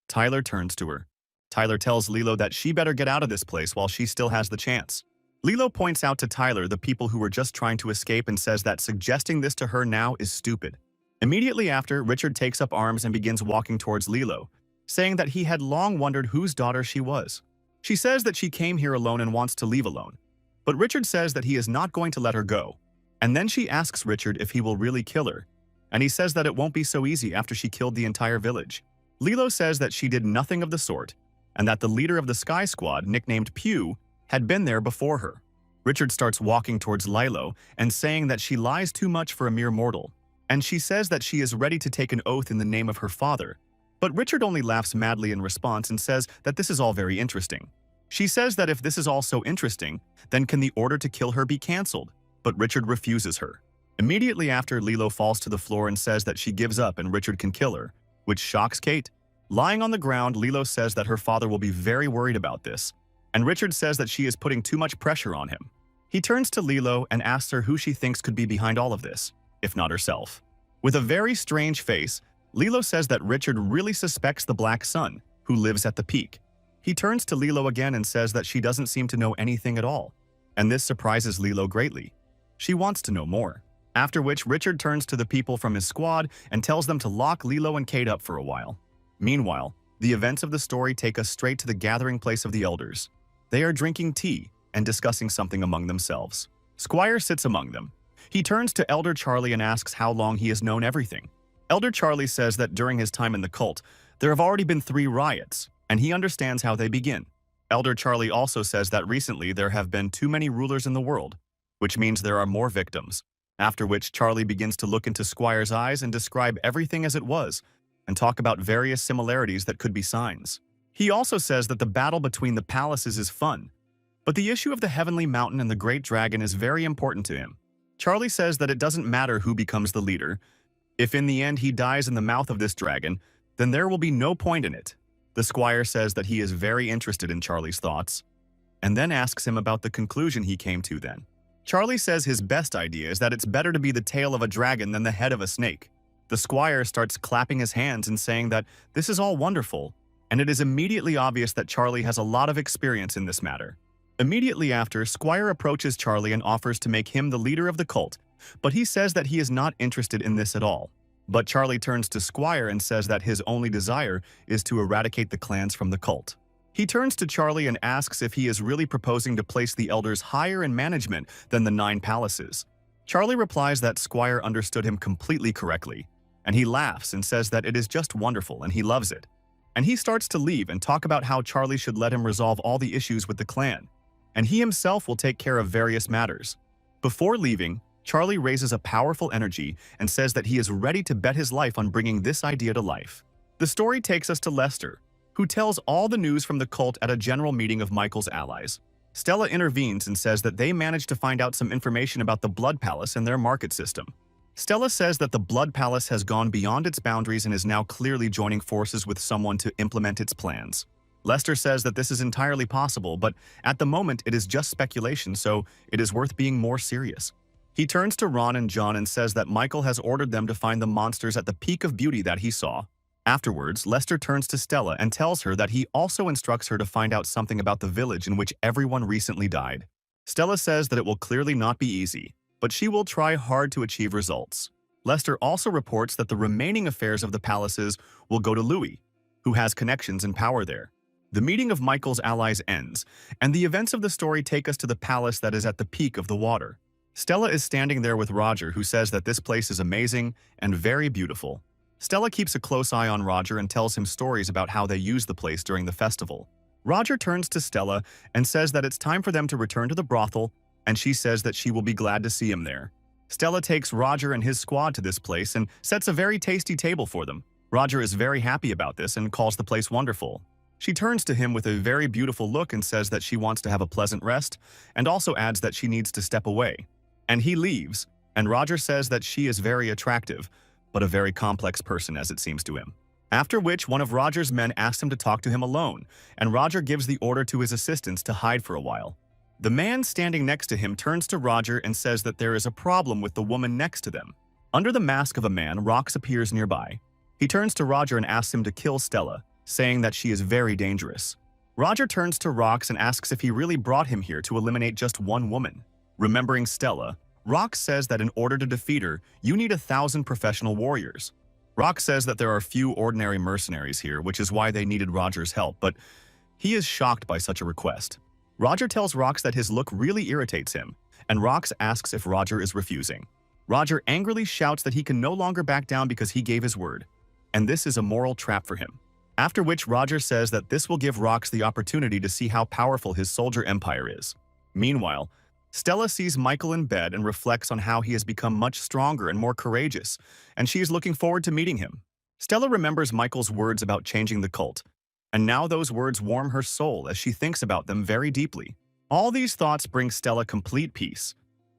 Tyler turns to her. Tyler tells Lilo that she better get out of this place while she still has the chance. Lilo points out to Tyler the people who were just trying to escape and says that suggesting this to her now is stupid. Immediately after, Richard takes up arms and begins walking towards Lilo, saying that he had long wondered whose daughter she was. She says that she came here alone and wants to leave alone, but Richard says that he is not going to let her go. And then she asks Richard if he will really kill her, and he says that it won't be so easy after she killed the entire village. Lilo says that she did nothing of the sort, and that the leader of the Sky Squad, nicknamed Pew, had been there before her. Richard starts walking towards Lilo and saying that she lies too much for a mere mortal, and she says that she is ready to take an oath in the name of her father. But Richard only laughs madly in response and says that this is all very interesting. She says that if this is all so interesting, then can the order to kill her be cancelled? But Richard refuses her. Immediately after, Lilo falls to the floor and says that she gives up and Richard can kill her, which shocks Kate. Lying on the ground, Lilo says that her father will be very worried about this, and Richard says that she is putting too much pressure on him. He turns to Lilo and asks her who she thinks could be behind all of this, if not herself. With a very strange face, Lilo says that Richard really suspects the Black Sun, who lives at the peak. He turns to Lilo again and says that she doesn't seem to know anything at all, and this surprises Lilo greatly. She wants to know more. After which, Richard turns to the people from his squad and tells them to lock Lilo and Kate up for a while. Meanwhile, the events of the story take us straight to the gathering place of the elders. They are drinking tea and discussing something among themselves. Squire sits among them. He turns to Elder Charlie and asks how long he has known everything. Elder Charlie says that during his time in the cult, there have already been 3 riots, and he understands how they begin. Elder Charlie also says that recently there have been too many rulers in the world, which means there are more victims. After which, Charlie begins to look into Squire's eyes and describe everything as it was, and talk about various similarities that could be signs. He also says that the battle between the palaces is fun, but the issue of the Heavenly Mountain and the Great Dragon is very important to him. Charlie says that it doesn't matter who becomes the leader. If in the end he dies in the mouth of this dragon, then there will be no point in it. The Squire says that he is very interested in Charlie's thoughts, and then asks him about the conclusion he came to then. Charlie says his best idea is that it's better to be the tail of a dragon than the head of a snake. The Squire starts clapping his hands and saying that this is all wonderful, and it is immediately obvious that Charlie has a lot of experience in this matter. Immediately after, Squire approaches Charlie and offers to make him the leader of the cult, but he says that he is not interested in this at all. But Charlie turns to Squire and says that his only desire is to eradicate the clans from the cult. He turns to Charlie and asks if he is really proposing to place the elders higher in management than the 9 palaces. Charlie replies that Squire understood him completely correctly, and he laughs and says that it is just wonderful and he loves it. And he starts to leave and talk about how Charlie should let him resolve all the issues with the clan, and he himself will take care of various matters. Before leaving, Charlie raises a powerful energy and says that he is ready to bet his life on bringing this idea to life. The story takes us to Lester, who tells all the news from the cult at a general meeting of Michael's allies. Stella intervenes and says that they managed to find out some information about the Blood Palace and their market system. Stella says that the Blood Palace has gone beyond its boundaries and is now clearly joining forces with someone to implement its plans. Lester says that this is entirely possible, but at the moment it is just speculation, so it is worth being more serious. He turns to Ron and John and says that Michael has ordered them to find the monsters at the peak of beauty that he saw. Afterwards, Lester turns to Stella and tells her that he also instructs her to find out something about the village in which everyone recently died. Stella says that it will clearly not be easy, but she will try hard to achieve results. Lester also reports that the remaining affairs of the palaces will go to Louis, who has connections and power there. The meeting of Michael's allies ends, and the events of the story take us to the palace that is at the peak of the water. Stella is standing there with Roger, who says that this place is amazing and very beautiful. Stella keeps a close eye on Roger and tells him stories about how they use the place during the festival. Roger turns to Stella and says that it's time for them to return to the brothel, and she says that she will be glad to see him there. Stella takes Roger and his squad to this place and sets a very tasty table for them. Roger is very happy about this and calls the place wonderful. She turns to him with a very beautiful look and says that she wants to have a pleasant rest, and also adds that she needs to step away. And he leaves, and Roger says that she is very attractive, but a very complex person as it seems to him. After which, one of Roger's men asks him to talk to him alone, and Roger gives the order to his assistants to hide for a while. The man standing next to him turns to Roger and says that there is a problem with the woman next to them. Under the mask of a man, Rox appears nearby. He turns to Roger and asks him to kill Stella, saying that she is very dangerous. Roger turns to Rox and asks if he really brought him here to eliminate just one woman. Remembering Stella, Rox says that in order to defeat her, you need 1,000 professional warriors. Rox says that there are few ordinary mercenaries here, which is why they needed Roger's help, but he is shocked by such a request. Roger tells Rox that his look really irritates him, and Rox asks if Roger is refusing. Roger angrily shouts that he can no longer back down because he gave his word, and this is a moral trap for him. After which, Roger says that this will give Rox the opportunity to see how powerful his soldier empire is. Meanwhile, Stella sees Michael in bed and reflects on how he has become much stronger and more courageous, and she is looking forward to meeting him. Stella remembers Michael's words about changing the cult, and now those words warm her soul as she thinks about them very deeply. All these thoughts bring Stella complete peace,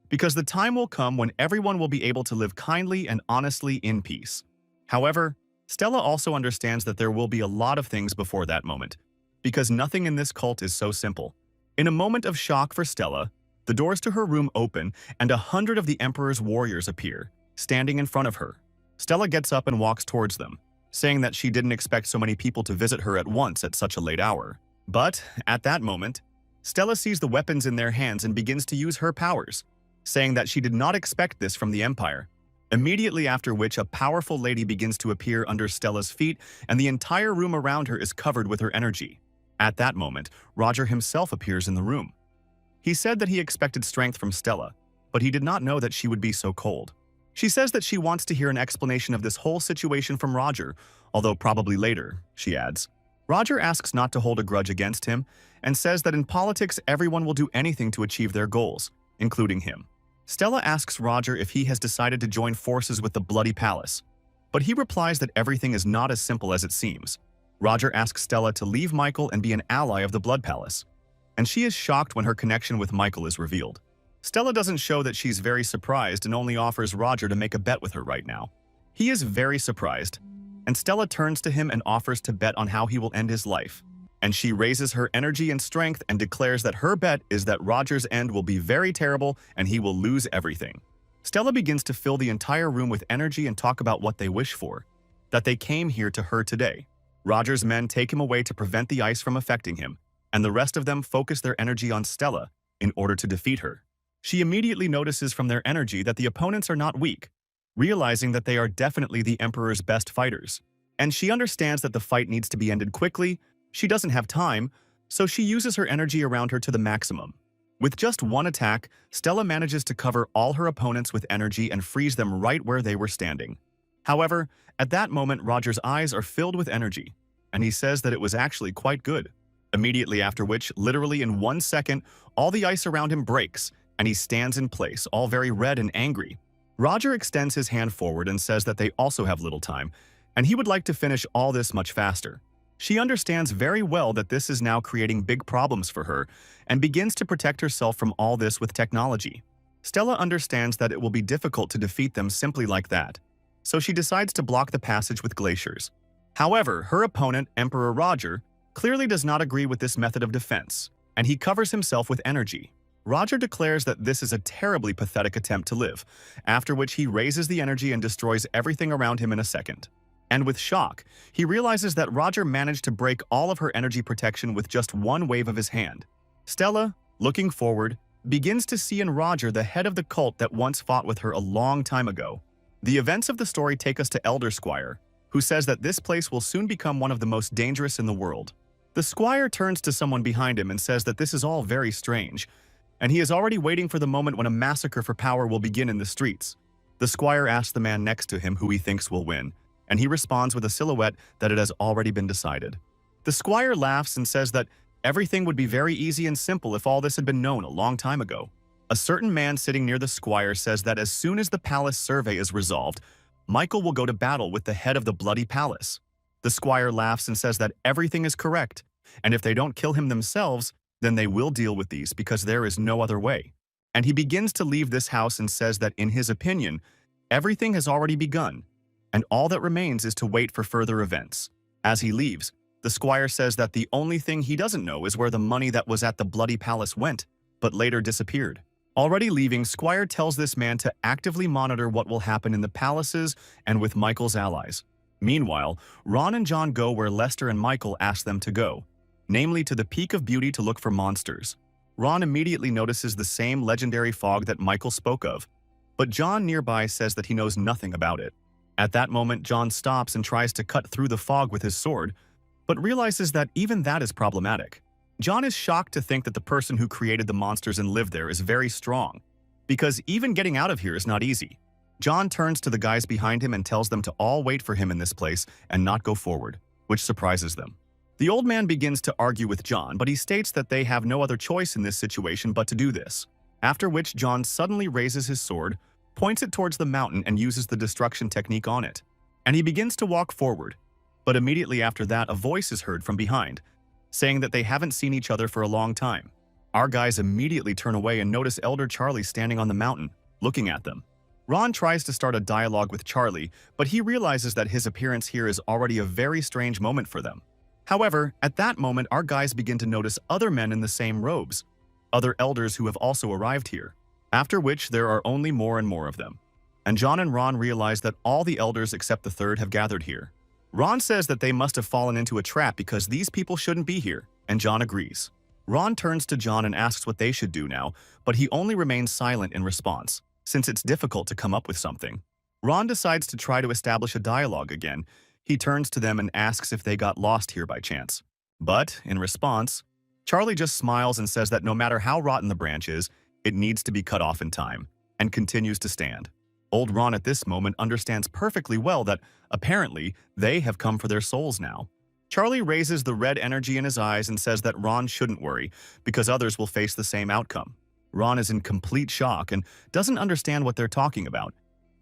because the time will come when everyone will be able to live kindly and honestly in peace. However, Stella also understands that there will be a lot of things before that moment, because nothing in this cult is so simple. In a moment of shock for Stella, the doors to her room open and 100 of the Emperor's warriors appear, standing in front of her. Stella gets up and walks towards them, saying that she didn't expect so many people to visit her at once at such a late hour. But, at that moment, Stella sees the weapons in their hands and begins to use her powers, saying that she did not expect this from the Empire. Immediately after which, a powerful lady begins to appear under Stella's feet, and the entire room around her is covered with her energy. At that moment, Roger himself appears in the room. He said that he expected strength from Stella, but he did not know that she would be so cold. She says that she wants to hear an explanation of this whole situation from Roger, although probably later, she adds. Roger asks not to hold a grudge against him, and says that in politics everyone will do anything to achieve their goals, including him. Stella asks Roger if he has decided to join forces with the Bloody Palace, but he replies that everything is not as simple as it seems. Roger asks Stella to leave Michael and be an ally of the Blood Palace, and she is shocked when her connection with Michael is revealed. Stella doesn't show that she's very surprised and only offers Roger to make a bet with her right now. He is very surprised, and Stella turns to him and offers to bet on how he will end his life. And she raises her energy and strength and declares that her bet is that Roger's end will be very terrible and he will lose everything. Stella begins to fill the entire room with energy and talk about what they wish for, that they came here to her today. Roger's men take him away to prevent the ice from affecting him, and the rest of them focus their energy on Stella in order to defeat her. She immediately notices from their energy that the opponents are not weak, realizing that they are definitely the Emperor's best fighters. And she understands that the fight needs to be ended quickly. She doesn't have time, so she uses her energy around her to the maximum. With just one attack, Stella manages to cover all her opponents with energy and freeze them right where they were standing. However, at that moment, Roger's eyes are filled with energy, and he says that it was actually quite good. Immediately after which, literally in 1 second, all the ice around him breaks, and he stands in place, all very red and angry. Roger extends his hand forward and says that they also have little time, and he would like to finish all this much faster. She understands very well that this is now creating big problems for her, and begins to protect herself from all this with technology. Stella understands that it will be difficult to defeat them simply like that, so she decides to block the passage with glaciers. However, her opponent, Emperor Roger, clearly does not agree with this method of defense, and he covers himself with energy. Roger declares that this is a terribly pathetic attempt to live, after which he raises the energy and destroys everything around him in a second. And with shock, he realizes that Roger managed to break all of her energy protection with just one wave of his hand. Stella, looking forward, begins to see in Roger the head of the cult that once fought with her a long time ago. The events of the story take us to Elder Squire, who says that this place will soon become one of the most dangerous in the world. The squire turns to someone behind him and says that this is all very strange, and he is already waiting for the moment when a massacre for power will begin in the streets. The squire asks the man next to him who he thinks will win, and he responds with a silhouette that it has already been decided. The squire laughs and says that everything would be very easy and simple if all this had been known a long time ago. A certain man sitting near the squire says that as soon as the palace survey is resolved, Michael will go to battle with the head of the bloody palace. The squire laughs and says that everything is correct, and if they don't kill him themselves, then they will deal with these because there is no other way. And he begins to leave this house and says that in his opinion, everything has already begun, and all that remains is to wait for further events. As he leaves, the squire says that the only thing he doesn't know is where the money that was at the bloody palace went, but later disappeared. Already leaving, Squire tells this man to actively monitor what will happen in the palaces and with Michael's allies. Meanwhile, Ron and John go where Lester and Michael ask them to go, namely to the Peak of Beauty to look for monsters. Ron immediately notices the same legendary fog that Michael spoke of, but John nearby says that he knows nothing about it. At that moment, John stops and tries to cut through the fog with his sword, but realizes that even that is problematic. John is shocked to think that the person who created the monsters and lived there is very strong, because even getting out of here is not easy. John turns to the guys behind him and tells them to all wait for him in this place and not go forward, which surprises them. The old man begins to argue with John, but he states that they have no other choice in this situation but to do this, after which John suddenly raises his sword, points it towards the mountain and uses the destruction technique on it, and he begins to walk forward. But immediately after that, a voice is heard from behind, saying that they haven't seen each other for a long time. Our guys immediately turn away and notice Elder Charlie standing on the mountain, looking at them. Ron tries to start a dialogue with Charlie, but he realizes that his appearance here is already a very strange moment for them. However, at that moment, our guys begin to notice other men in the same robes, other elders who have also arrived here, after which there are only more and more of them. And John and Ron realize that all the elders except the third have gathered here. Ron says that they must have fallen into a trap because these people shouldn't be here, and John agrees. Ron turns to John and asks what they should do now, but he only remains silent in response, since it's difficult to come up with something. Ron decides to try to establish a dialogue again. He turns to them and asks if they got lost here by chance. But, in response, Charlie just smiles and says that no matter how rotten the branch is, it needs to be cut off in time, and continues to stand. Old Ron at this moment understands perfectly well that, apparently, they have come for their souls now. Charlie raises the red energy in his eyes and says that Ron shouldn't worry, because others will face the same outcome. Ron is in complete shock and doesn't understand what they're talking about.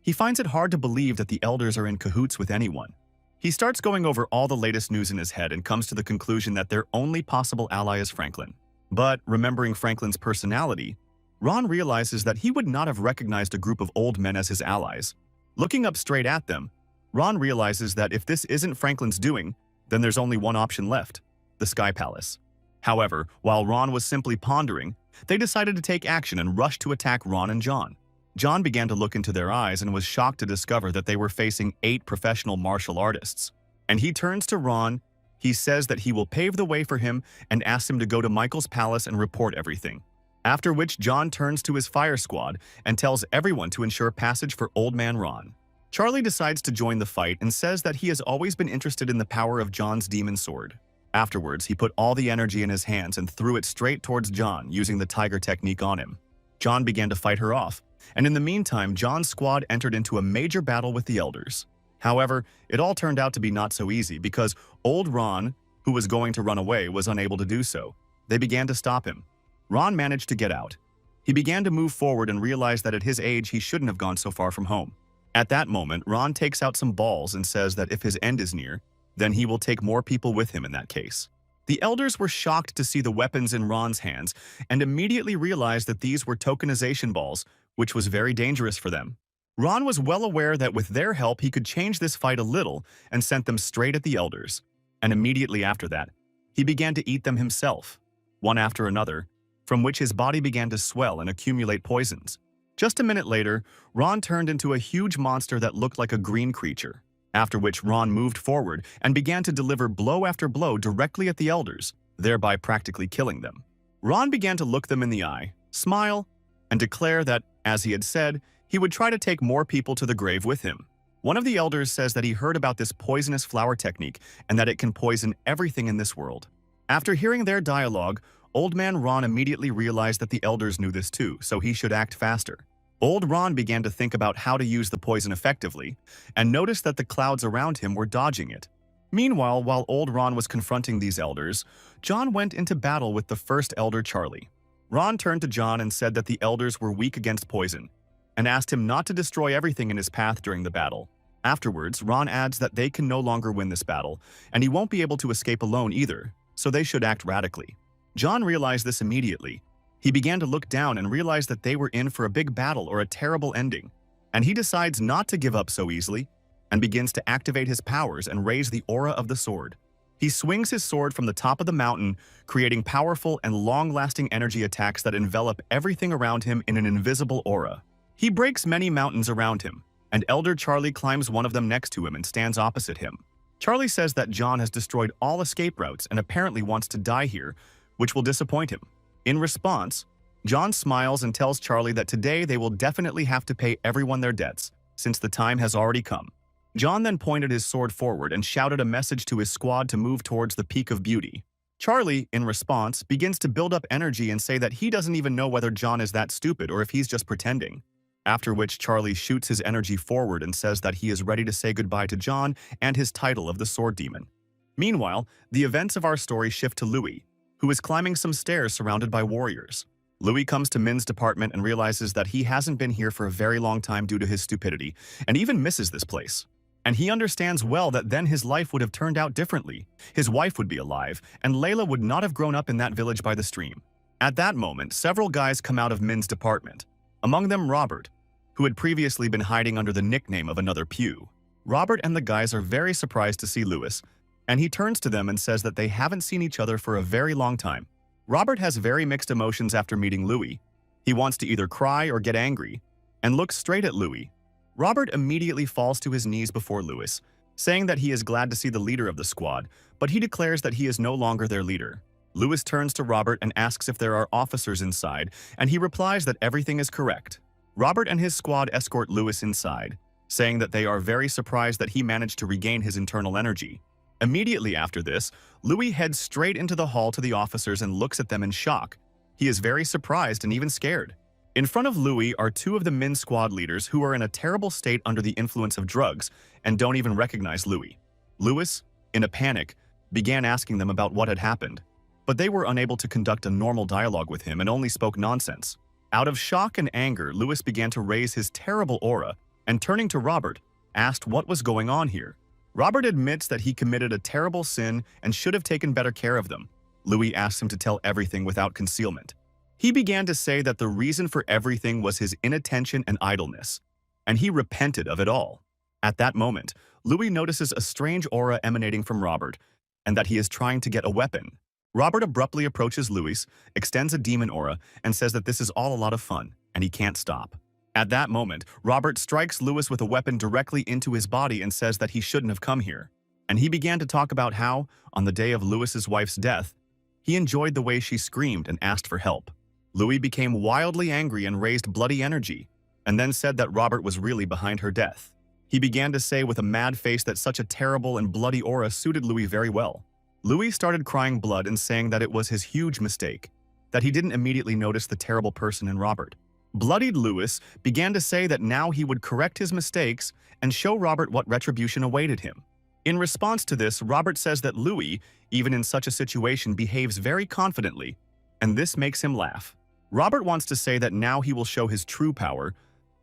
He finds it hard to believe that the elders are in cahoots with anyone. He starts going over all the latest news in his head and comes to the conclusion that their only possible ally is Franklin. But, remembering Franklin's personality, Ron realizes that he would not have recognized a group of old men as his allies. Looking up straight at them, Ron realizes that if this isn't Franklin's doing, then there's only one option left, the Sky Palace. However, while Ron was simply pondering, they decided to take action and rushed to attack Ron and John. John began to look into their eyes and was shocked to discover that they were facing 8 professional martial artists. And he turns to Ron, he says that he will pave the way for him and asks him to go to Michael's palace and report everything. After which John turns to his fire squad and tells everyone to ensure passage for Old Man Ron. Charlie decides to join the fight and says that he has always been interested in the power of John's demon sword. Afterwards, he put all the energy in his hands and threw it straight towards John using the tiger technique on him. John began to fight her off, and in the meantime, John's squad entered into a major battle with the elders. However, it all turned out to be not so easy because old Ron, who was going to run away, was unable to do so. They began to stop him. Ron managed to get out. He began to move forward and realized that at his age he shouldn't have gone so far from home. At that moment, Ron takes out some balls and says that if his end is near, then he will take more people with him in that case. The elders were shocked to see the weapons in Ron's hands and immediately realized that these were tokenization balls, which was very dangerous for them. Ron was well aware that with their help he could change this fight a little and sent them straight at the elders. And immediately after that, he began to eat them himself, one after another, from which his body began to swell and accumulate poisons. Just a minute later, Ron turned into a huge monster that looked like a green creature, after which Ron moved forward and began to deliver blow after blow directly at the elders, thereby practically killing them. Ron began to look them in the eye, smile, and declare that, as he had said, he would try to take more people to the grave with him. One of the elders says that he heard about this poisonous flower technique and that it can poison everything in this world. After hearing their dialogue, Old Man Ron immediately realized that the elders knew this too, so he should act faster. Old Ron began to think about how to use the poison effectively and noticed that the clouds around him were dodging it. Meanwhile, while Old Ron was confronting these elders, John went into battle with the first elder, Charlie. Ron turned to John and said that the elders were weak against poison and asked him not to destroy everything in his path during the battle. Afterwards, Ron adds that they can no longer win this battle, and he won't be able to escape alone either, so they should act radically. John realized this immediately. He began to look down and realized that they were in for a big battle or a terrible ending, and he decides not to give up so easily and begins to activate his powers and raise the aura of the sword. He swings his sword from the top of the mountain, creating powerful and long-lasting energy attacks that envelop everything around him in an invisible aura. He breaks many mountains around him, and Elder Charlie climbs one of them next to him and stands opposite him. Charlie says that John has destroyed all escape routes and apparently wants to die here, which will disappoint him. In response, John smiles and tells Charlie that today they will definitely have to pay everyone their debts, since the time has already come. John then pointed his sword forward and shouted a message to his squad to move towards the Peak of Beauty. Charlie, in response, begins to build up energy and say that he doesn't even know whether John is that stupid or if he's just pretending. After which Charlie shoots his energy forward and says that he is ready to say goodbye to John and his title of the Sword Demon. Meanwhile, the events of our story shift to Louis, who is climbing some stairs surrounded by warriors. Louis comes to Min's department and realizes that he hasn't been here for a very long time due to his stupidity, and even misses this place. And he understands well that then his life would have turned out differently. His wife would be alive, and Layla would not have grown up in that village by the stream. At that moment, several guys come out of Min's department. Among them Robert, who had previously been hiding under the nickname of Another Pew. Robert and the guys are very surprised to see Louis, and he turns to them and says that they haven't seen each other for a very long time. Robert has very mixed emotions after meeting Louis. He wants to either cry or get angry, and looks straight at Louis. Robert immediately falls to his knees before Louis, saying that he is glad to see the leader of the squad, but he declares that he is no longer their leader. Louis turns to Robert and asks if there are officers inside, and he replies that everything is correct. Robert and his squad escort Louis inside, saying that they are very surprised that he managed to regain his internal energy. Immediately after this, Louis heads straight into the hall to the officers and looks at them in shock. He is very surprised and even scared. In front of Louis are two of the Min squad leaders who are in a terrible state under the influence of drugs and don't even recognize Louis. Louis, in a panic, began asking them about what had happened, but they were unable to conduct a normal dialogue with him and only spoke nonsense. Out of shock and anger, Louis began to raise his terrible aura and, turning to Robert, asked what was going on here. Robert admits that he committed a terrible sin and should have taken better care of them. Louis asks him to tell everything without concealment. He began to say that the reason for everything was his inattention and idleness, and he repented of it all. At that moment, Louis notices a strange aura emanating from Robert, and that he is trying to get a weapon. Robert abruptly approaches Louis, extends a demon aura, and says that this is all a lot of fun, and he can't stop. At that moment, Robert strikes Louis with a weapon directly into his body and says that he shouldn't have come here. And he began to talk about how, on the day of Louis's wife's death, he enjoyed the way she screamed and asked for help. Louis became wildly angry and raised bloody energy, and then said that Robert was really behind her death. He began to say with a mad face that such a terrible and bloody aura suited Louis very well. Louis started crying blood and saying that it was his huge mistake, that he didn't immediately notice the terrible person in Robert. Bloodied Louis began to say that now he would correct his mistakes and show Robert what retribution awaited him. In response to this, Robert says that Louis, even in such a situation, behaves very confidently, and this makes him laugh. Robert wants to say that now he will show his true power,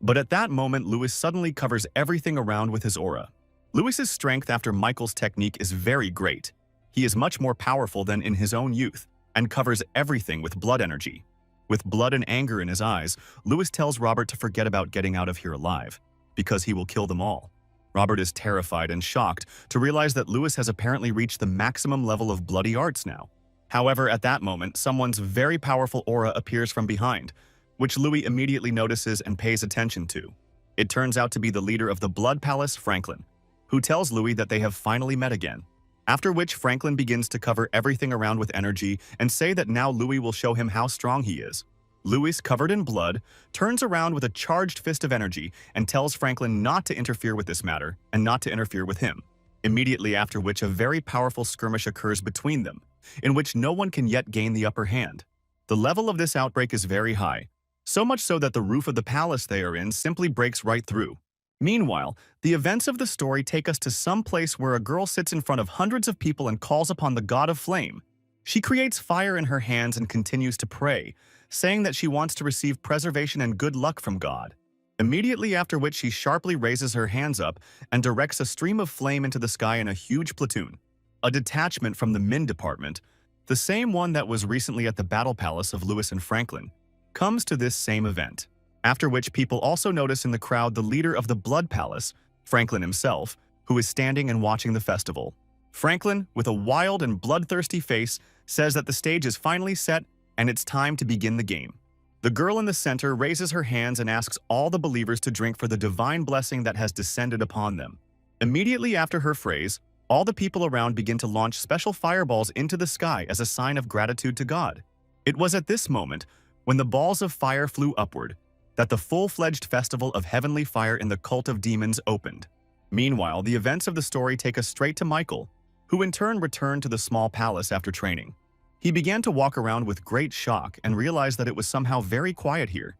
but at that moment Louis suddenly covers everything around with his aura. Louis's strength after Michael's technique is very great. He is much more powerful than in his own youth, and covers everything with blood energy. With blood and anger in his eyes, Louis tells Robert to forget about getting out of here alive, because he will kill them all. Robert is terrified and shocked to realize that Louis has apparently reached the maximum level of bloody arts now. However, at that moment, someone's very powerful aura appears from behind, which Louis immediately notices and pays attention to. It turns out to be the leader of the Blood Palace, Franklin, who tells Louis that they have finally met again. After which, Franklin begins to cover everything around with energy and say that now Louis will show him how strong he is. Louis, covered in blood, turns around with a charged fist of energy and tells Franklin not to interfere with this matter and not to interfere with him. Immediately after which a very powerful skirmish occurs between them, in which no one can yet gain the upper hand. The level of this outbreak is very high, so much so that the roof of the palace they are in simply breaks right through. Meanwhile, the events of the story take us to some place where a girl sits in front of hundreds of people and calls upon the god of flame. She creates fire in her hands and continues to pray, saying that she wants to receive preservation and good luck from God. Immediately after which she sharply raises her hands up and directs a stream of flame into the sky in a huge platoon. A detachment from the Min department, the same one that was recently at the battle palace of Louis and Franklin, comes to this same event. After which people also notice in the crowd the leader of the Blood Palace, Franklin himself, who is standing and watching the festival. Franklin, with a wild and bloodthirsty face, says that the stage is finally set and it's time to begin the game. The girl in the center raises her hands and asks all the believers to drink for the divine blessing that has descended upon them. Immediately after her phrase, all the people around begin to launch special fireballs into the sky as a sign of gratitude to God. It was at this moment, when the balls of fire flew upward, that the full-fledged festival of heavenly fire in the cult of demons opened. Meanwhile, the events of the story take us straight to Michael, who in turn returned to the small palace after training. He began to walk around with great shock and realized that it was somehow very quiet here.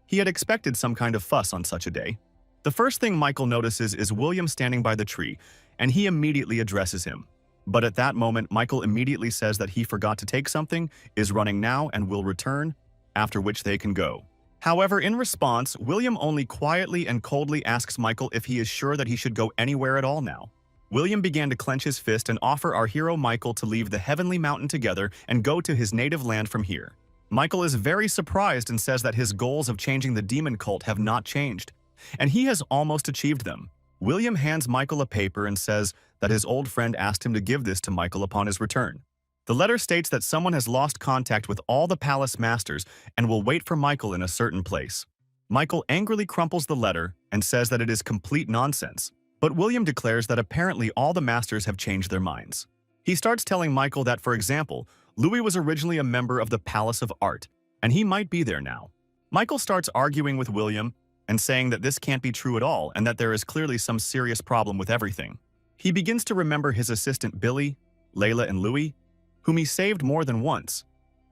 He had expected some kind of fuss on such a day. The first thing Michael notices is William standing by the tree, and he immediately addresses him. But at that moment, Michael immediately says that he forgot to take something, is running now, and will return, after which they can go. However, in response, William only quietly and coldly asks Michael if he is sure that he should go anywhere at all now. William began to clench his fist and offer our hero Michael to leave the heavenly mountain together and go to his native land from here. Michael is very surprised and says that his goals of changing the demon cult have not changed, and he has almost achieved them. William hands Michael a paper and says that his old friend asked him to give this to Michael upon his return. The letter states that someone has lost contact with all the palace masters and will wait for Michael in a certain place. Michael angrily crumples the letter and says that it is complete nonsense, but William declares that apparently all the masters have changed their minds. He starts telling Michael that, for example, Louis was originally a member of the Palace of Art, and he might be there now. Michael starts arguing with William and saying that this can't be true at all and that there is clearly some serious problem with everything. He begins to remember his assistant Billy, Layla, and Louis, whom he saved more than once,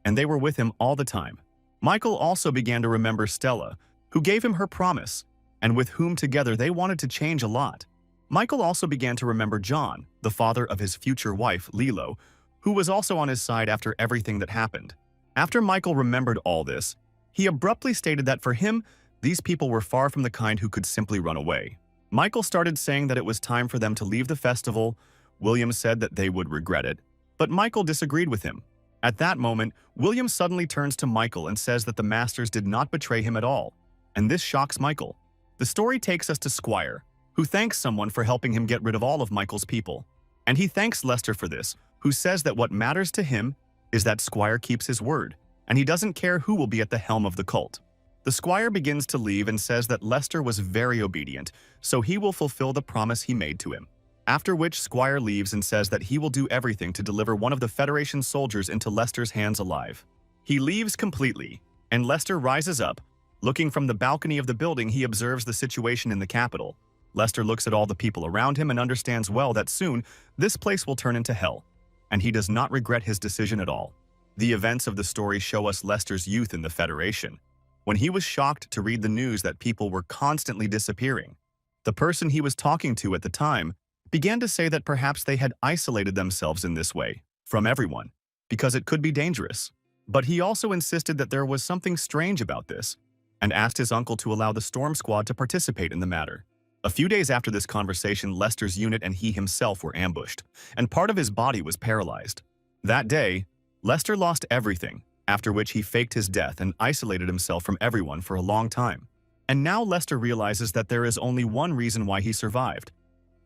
and they were with him all the time. Michael also began to remember Stella, who gave him her promise, and with whom together they wanted to change a lot. Michael also began to remember John, the father of his future wife, Lilo, who was also on his side after everything that happened. After Michael remembered all this, he abruptly stated that for him, these people were far from the kind who could simply run away. Michael started saying that it was time for them to leave the festival. William said that they would regret it, but Michael disagreed with him. At that moment, William suddenly turns to Michael and says that the masters did not betray him at all, and this shocks Michael. The story takes us to Squire, who thanks someone for helping him get rid of all of Michael's people. And he thanks Lester for this, who says that what matters to him is that Squire keeps his word, and he doesn't care who will be at the helm of the cult. The Squire begins to leave and says that Lester was very obedient, so he will fulfill the promise he made to him. After which Squire leaves and says that he will do everything to deliver one of the Federation soldiers into Lester's hands alive. He leaves completely, and Lester rises up. Looking from the balcony of the building, he observes the situation in the capital. Lester looks at all the people around him and understands well that soon this place will turn into hell, and he does not regret his decision at all. The events of the story show us Lester's youth in the Federation, when he was shocked to read the news that people were constantly disappearing. The person he was talking to at the time began to say that perhaps they had isolated themselves in this way from everyone, because it could be dangerous. But he also insisted that there was something strange about this, and asked his uncle to allow the Storm Squad to participate in the matter. A few days after this conversation, Lester's unit and he himself were ambushed, and part of his body was paralyzed. That day, Lester lost everything, after which he faked his death and isolated himself from everyone for a long time. And now Lester realizes that there is only one reason why he survived,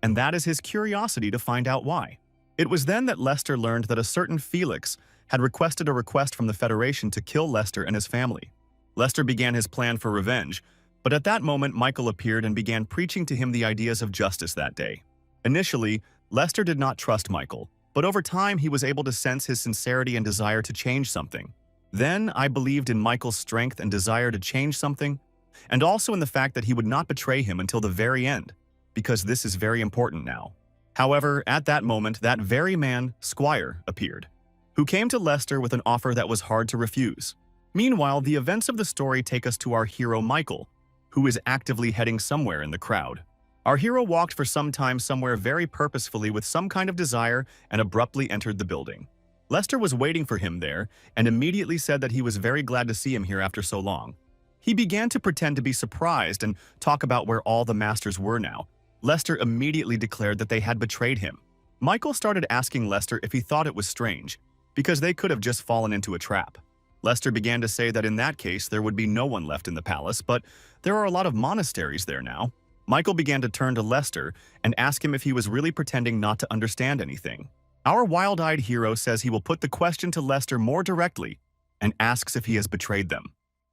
and that is his curiosity to find out why. It was then that Lester learned that a certain Felix had requested a request from the Federation to kill Lester and his family. Lester began his plan for revenge, but at that moment Michael appeared and began preaching to him the ideas of justice that day. Initially, Lester did not trust Michael, but over time he was able to sense his sincerity and desire to change something. Then I believed in Michael's strength and desire to change something, and also in the fact that he would not betray him until the very end, because this is very important now. However, at that moment, that very man, Squire, appeared, who came to Lester with an offer that was hard to refuse. Meanwhile, the events of the story take us to our hero Michael, who is actively heading somewhere in the crowd. Our hero walked for some time somewhere very purposefully with some kind of desire and abruptly entered the building. Lester was waiting for him there and immediately said that he was very glad to see him here after so long. He began to pretend to be surprised and talk about where all the masters were now. Lester immediately declared that they had betrayed him. Michael started asking Lester if he thought it was strange, because they could have just fallen into a trap. Lester began to say that in that case there would be no one left in the palace, but there are a lot of monasteries there now. Michael began to turn to Lester and ask him if he was really pretending not to understand anything. Our wild-eyed hero says he will put the question to Lester more directly and asks if he has betrayed them.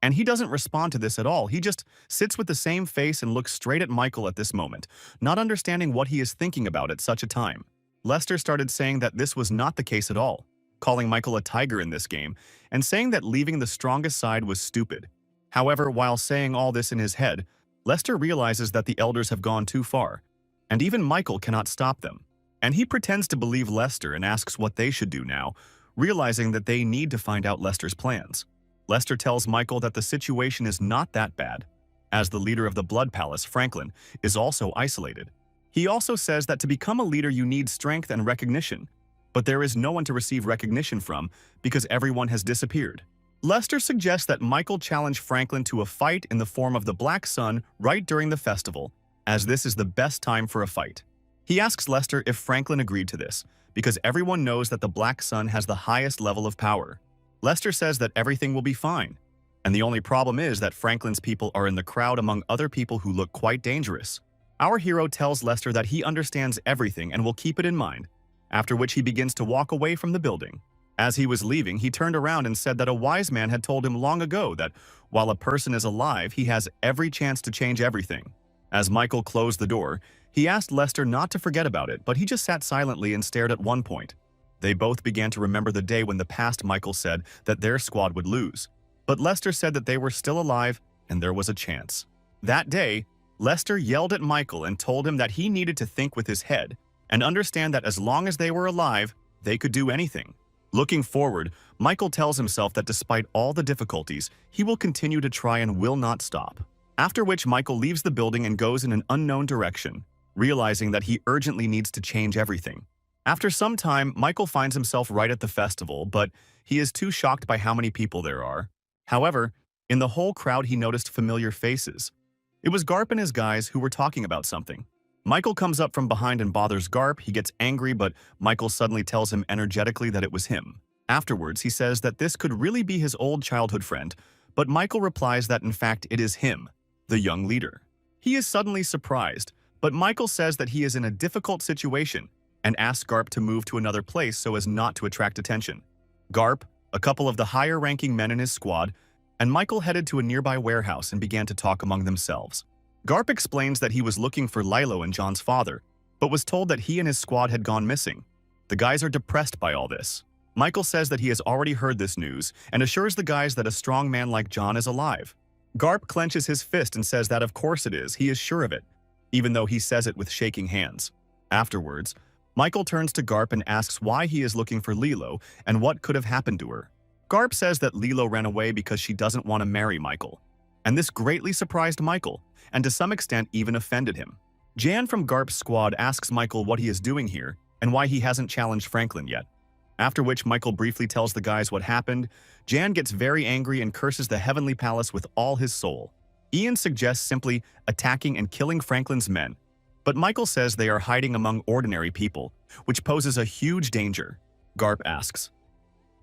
And he doesn't respond to this at all. He just sits with the same face and looks straight at Michael at this moment, not understanding what he is thinking about at such a time. Lester started saying that this was not the case at all, calling Michael a tiger in this game, and saying that leaving the strongest side was stupid. However, while saying all this in his head, Lester realizes that the elders have gone too far, and even Michael cannot stop them. And he pretends to believe Lester and asks what they should do now, realizing that they need to find out Lester's plans. Lester tells Michael that the situation is not that bad, as the leader of the Blood Palace, Franklin, is also isolated. He also says that to become a leader you need strength and recognition, but there is no one to receive recognition from because everyone has disappeared. Lester suggests that Michael challenge Franklin to a fight in the form of the Black Sun right during the festival, as this is the best time for a fight. He asks Lester if Franklin agreed to this, because everyone knows that the Black Sun has the highest level of power. Lester says that everything will be fine, and the only problem is that Franklin's people are in the crowd among other people who look quite dangerous. Our hero tells Lester that he understands everything and will keep it in mind, after which he begins to walk away from the building. As he was leaving, he turned around and said that a wise man had told him long ago that while a person is alive, he has every chance to change everything. As Michael closed the door, he asked Lester not to forget about it, but he just sat silently and stared at one point. They both began to remember the day when the past Michael said that their squad would lose. But Lester said that they were still alive and there was a chance. That day, Lester yelled at Michael and told him that he needed to think with his head and understand that as long as they were alive, they could do anything. Looking forward, Michael tells himself that despite all the difficulties, he will continue to try and will not stop. After which Michael leaves the building and goes in an unknown direction, realizing that he urgently needs to change everything. After some time, Michael finds himself right at the festival, but he is too shocked by how many people there are. However, in the whole crowd he noticed familiar faces. It was Garp and his guys who were talking about something. Michael comes up from behind and bothers Garp. He gets angry, but Michael suddenly tells him energetically that it was him. Afterwards, he says that this could really be his old childhood friend, but Michael replies that in fact it is him, the young leader. He is suddenly surprised, but Michael says that he is in a difficult situation and asks Garp to move to another place so as not to attract attention. Garp, a couple of the higher-ranking men in his squad, and Michael headed to a nearby warehouse and began to talk among themselves. Garp explains that he was looking for Lilo and John's father, but was told that he and his squad had gone missing. The guys are depressed by all this. Michael says that he has already heard this news and assures the guys that a strong man like John is alive. Garp clenches his fist and says that of course it is, he is sure of it, even though he says it with shaking hands. Afterwards, Michael turns to Garp and asks why he is looking for Lilo and what could have happened to her. Garp says that Lilo ran away because she doesn't want to marry Michael, and this greatly surprised Michael, and to some extent even offended him. Jan from Garp's squad asks Michael what he is doing here and why he hasn't challenged Franklin yet. After which Michael briefly tells the guys what happened. Jan gets very angry and curses the Heavenly Palace with all his soul. Ian suggests simply attacking and killing Franklin's men, but Michael says they are hiding among ordinary people, which poses a huge danger. Garp asks,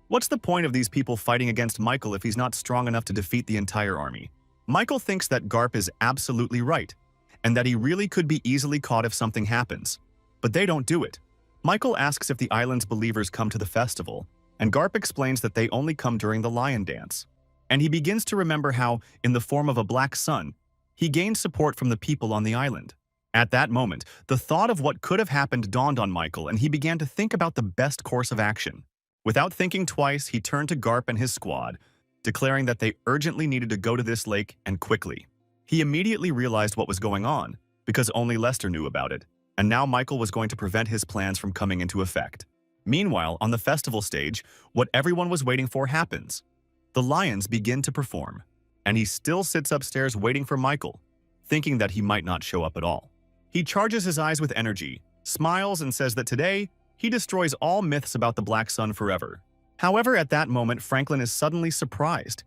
"What's the point of these people fighting against Michael if he's not strong enough to defeat the entire army?" Michael thinks that Garp is absolutely right, and that he really could be easily caught if something happens, but they don't do it. Michael asks if the island's believers come to the festival, and Garp explains that they only come during the lion dance. And he begins to remember how, in the form of a black sun, he gained support from the people on the island. At that moment, the thought of what could have happened dawned on Michael, and he began to think about the best course of action. Without thinking twice, he turned to Garp and his squad, declaring that they urgently needed to go to this lake and quickly. He immediately realized what was going on, because only Lester knew about it, and now Michael was going to prevent his plans from coming into effect. Meanwhile, on the festival stage, what everyone was waiting for happens. The lions begin to perform, and he still sits upstairs waiting for Michael, thinking that he might not show up at all. He charges his eyes with energy, smiles, and says that today, he destroys all myths about the Black Sun forever. However, at that moment, Franklin is suddenly surprised.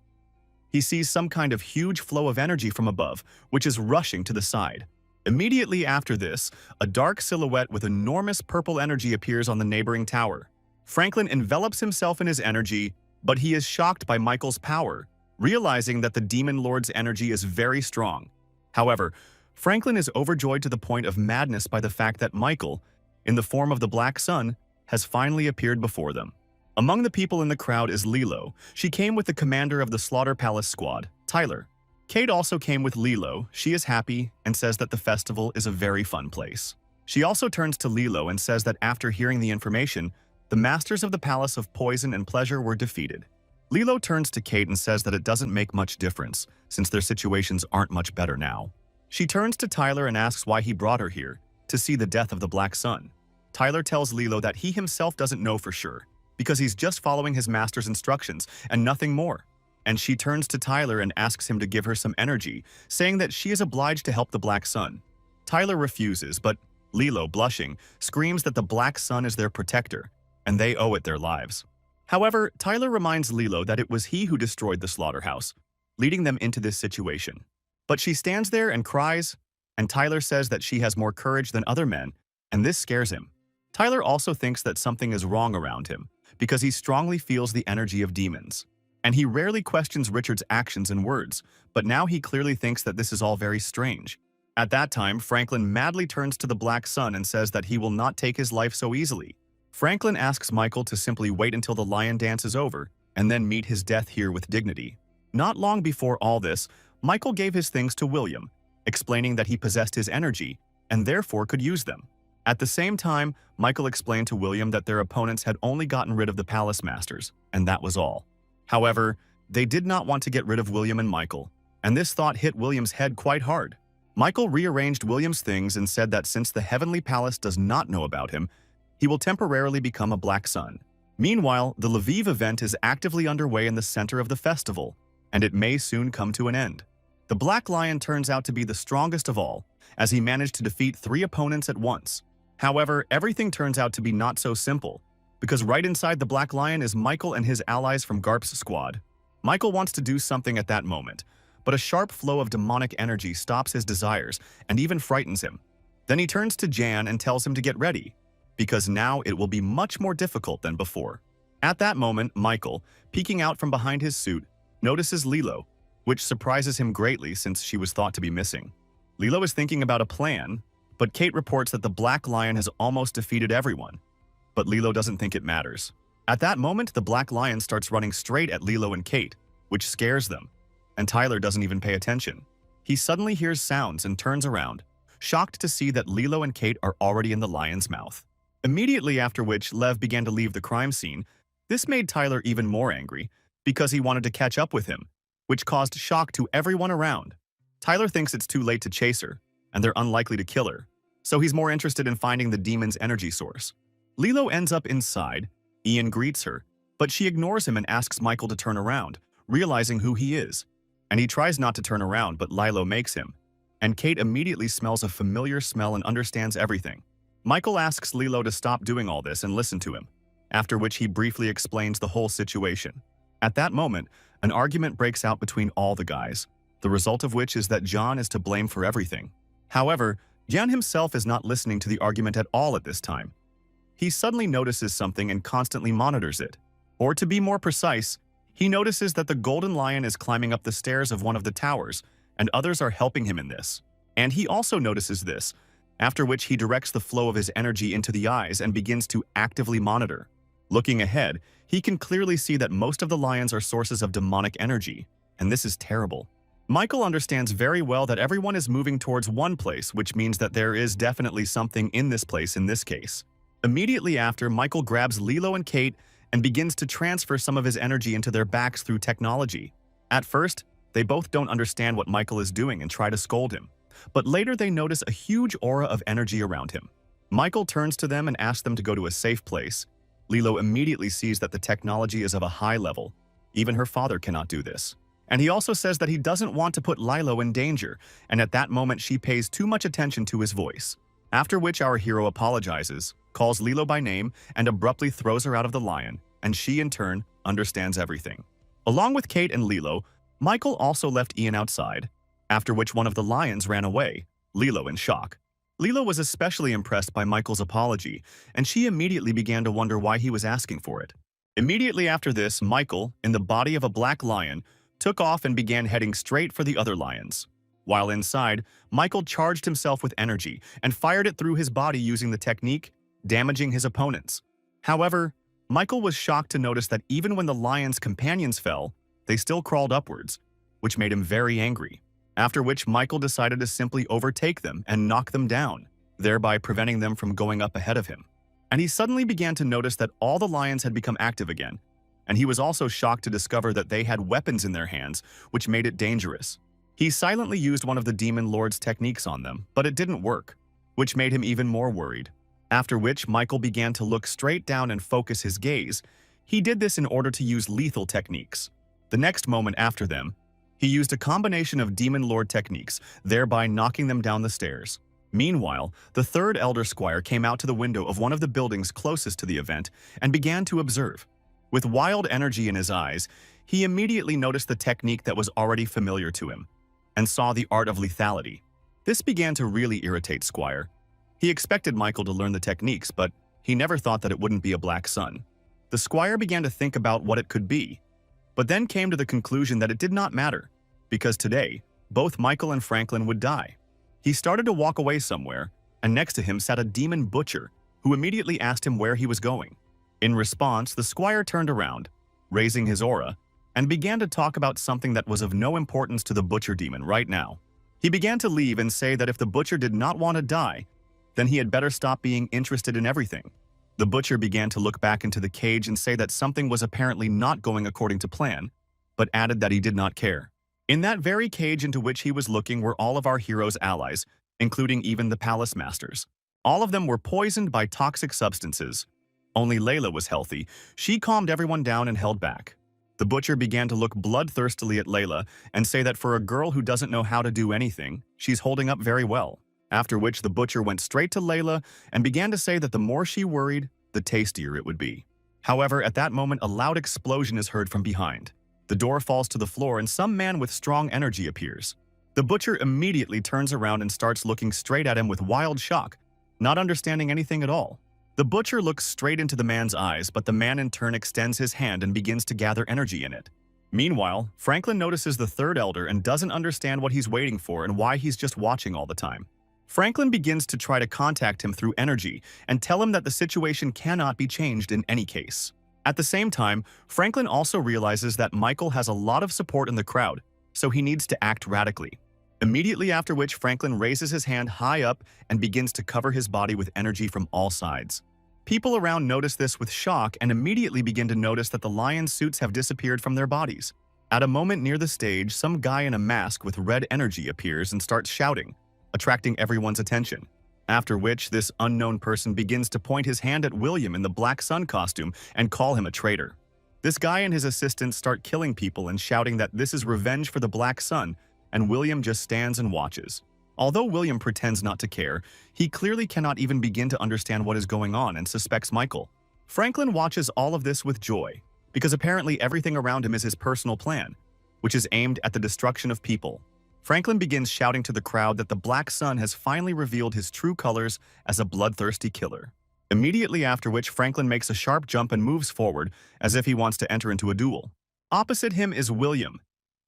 He sees some kind of huge flow of energy from above, which is rushing to the side. Immediately after this, a dark silhouette with enormous purple energy appears on the neighboring tower. Franklin envelops himself in his energy, but he is shocked by Michael's power, realizing that the Demon Lord's energy is very strong. However, Franklin is overjoyed to the point of madness by the fact that Michael, in the form of the Black Sun, has finally appeared before them. Among the people in the crowd is Lilo. She came with the commander of the Slaughter Palace squad, Tyler. Kate also came with Lilo. She is happy and says that the festival is a very fun place. She also turns to Lilo and says that after hearing the information, the masters of the Palace of Poison and Pleasure were defeated. Lilo turns to Kate and says that it doesn't make much difference, since their situations aren't much better now. She turns to Tyler and asks why he brought her here, to see the death of the Black Sun. Tyler tells Lilo that he himself doesn't know for sure, because he's just following his master's instructions and nothing more. And she turns to Tyler and asks him to give her some energy, saying that she is obliged to help the Black Sun. Tyler refuses, but Lilo, blushing, screams that the Black Sun is their protector, and they owe it their lives. However, Tyler reminds Lilo that it was he who destroyed the slaughterhouse, leading them into this situation. But she stands there and cries, and Tyler says that she has more courage than other men, and this scares him. Tyler also thinks that something is wrong around him, because he strongly feels the energy of demons. And he rarely questions Richard's actions and words, but now he clearly thinks that this is all very strange. At that time, Franklin madly turns to the Black Sun and says that he will not take his life so easily. Franklin asks Michael to simply wait until the lion dance is over, and then meet his death here with dignity. Not long before all this, Michael gave his things to William, explaining that he possessed his energy, and therefore could use them. At the same time, Michael explained to William that their opponents had only gotten rid of the Palace Masters, and that was all. However, they did not want to get rid of William and Michael, and this thought hit William's head quite hard. Michael rearranged William's things and said that since the Heavenly Palace does not know about him, he will temporarily become a Black Sun. Meanwhile, the Lviv event is actively underway in the center of the festival, and it may soon come to an end. The Black Lion turns out to be the strongest of all, as he managed to defeat 3 opponents at once. However, everything turns out to be not so simple, because right inside the Black Lion is Michael and his allies from Garp's squad. Michael wants to do something at that moment, but a sharp flow of demonic energy stops his desires and even frightens him. Then he turns to Jan and tells him to get ready, because now it will be much more difficult than before. At that moment, Michael, peeking out from behind his suit, notices Lilo, which surprises him greatly since she was thought to be missing. Lilo is thinking about a plan, but Kate reports that the Black Lion has almost defeated everyone. But Lilo doesn't think it matters. At that moment, the Black Lion starts running straight at Lilo and Kate, which scares them, and Tyler doesn't even pay attention. He suddenly hears sounds and turns around, shocked to see that Lilo and Kate are already in the lion's mouth. Immediately after which, Lev began to leave the crime scene. This made Tyler even more angry, because he wanted to catch up with him, which caused shock to everyone around. Tyler thinks it's too late to chase her, and they're unlikely to kill her, so he's more interested in finding the demon's energy source. Lilo ends up inside. Ian greets her, but she ignores him and asks Michael to turn around, realizing who he is. And he tries not to turn around, but Lilo makes him. And Kate immediately smells a familiar smell and understands everything. Michael asks Lilo to stop doing all this and listen to him, after which he briefly explains the whole situation. At that moment, an argument breaks out between all the guys, the result of which is that John is to blame for everything. However, Jan himself is not listening to the argument at all at this time. He suddenly notices something and constantly monitors it. Or to be more precise, he notices that the Golden Lion is climbing up the stairs of one of the towers, and others are helping him in this. And he also notices this, after which he directs the flow of his energy into the eyes and begins to actively monitor. Looking ahead, he can clearly see that most of the lions are sources of demonic energy, and this is terrible. Michael understands very well that everyone is moving towards one place, which means that there is definitely something in this place in this case. Immediately after, Michael grabs Lilo and Kate and begins to transfer some of his energy into their backs through technology. At first, they both don't understand what Michael is doing and try to scold him, but later they notice a huge aura of energy around him. Michael turns to them and asks them to go to a safe place. Lilo immediately sees that the technology is of a high level. Even her father cannot do this. And he also says that he doesn't want to put Lilo in danger, and at that moment she pays too much attention to his voice. After which our hero apologizes, calls Lilo by name, and abruptly throws her out of the lion, and she in turn understands everything. Along with Kate and Lilo, Michael also left Ian outside, after which one of the lions ran away, Lilo in shock. Lilo was especially impressed by Michael's apology, and she immediately began to wonder why he was asking for it. Immediately after this, Michael, in the body of a black lion, took off and began heading straight for the other lions. While inside, Michael charged himself with energy and fired it through his body using the technique, damaging his opponents. However, Michael was shocked to notice that even when the lion's companions fell, they still crawled upwards, which made him very angry. After which Michael decided to simply overtake them and knock them down, thereby preventing them from going up ahead of him. And he suddenly began to notice that all the lions had become active again, and he was also shocked to discover that they had weapons in their hands, which made it dangerous. He silently used one of the Demon Lord's techniques on them, but it didn't work, which made him even more worried. After which Michael began to look straight down and focus his gaze. He did this in order to use lethal techniques. The next moment after them, he used a combination of Demon Lord techniques, thereby knocking them down the stairs. Meanwhile, the third Elder Squire came out to the window of one of the buildings closest to the event and began to observe. With wild energy in his eyes, he immediately noticed the technique that was already familiar to him, and saw the art of lethality. This began to really irritate Squire. He expected Michael to learn the techniques, but he never thought that it wouldn't be a black sun. The Squire began to think about what it could be, but then came to the conclusion that it did not matter, because today, both Michael and Franklin would die. He started to walk away somewhere, and next to him sat a demon butcher, who immediately asked him where he was going. In response, the Squire turned around, raising his aura, and began to talk about something that was of no importance to the butcher demon right now. He began to leave and say that if the butcher did not want to die, then he had better stop being interested in everything. The butcher began to look back into the cage and say that something was apparently not going according to plan, but added that he did not care. In that very cage into which he was looking were all of our hero's allies, including even the palace masters. All of them were poisoned by toxic substances. Only Layla was healthy. She calmed everyone down and held back. The butcher began to look bloodthirstily at Layla and say that for a girl who doesn't know how to do anything, she's holding up very well. After which the butcher went straight to Layla and began to say that the more she worried, the tastier it would be. However, at that moment, a loud explosion is heard from behind. The door falls to the floor and some man with strong energy appears. The butcher immediately turns around and starts looking straight at him with wild shock, not understanding anything at all. The butcher looks straight into the man's eyes, but the man in turn extends his hand and begins to gather energy in it. Meanwhile, Franklin notices the third elder and doesn't understand what he's waiting for and why he's just watching all the time. Franklin begins to try to contact him through energy and tell him that the situation cannot be changed in any case. At the same time, Franklin also realizes that Michael has a lot of support in the crowd, so he needs to act radically. Immediately after which Franklin raises his hand high up and begins to cover his body with energy from all sides. People around notice this with shock and immediately begin to notice that the lion suits have disappeared from their bodies. At a moment near the stage, some guy in a mask with red energy appears and starts shouting, attracting everyone's attention. After which, this unknown person begins to point his hand at William in the Black Sun costume and call him a traitor. This guy and his assistants start killing people and shouting that this is revenge for the Black Sun, and William just stands and watches. Although William pretends not to care, he clearly cannot even begin to understand what is going on and suspects Michael. Franklin watches all of this with joy, because apparently everything around him is his personal plan, which is aimed at the destruction of people. Franklin begins shouting to the crowd that the Black Sun has finally revealed his true colors as a bloodthirsty killer. Immediately after which, Franklin makes a sharp jump and moves forward as if he wants to enter into a duel. Opposite him is William.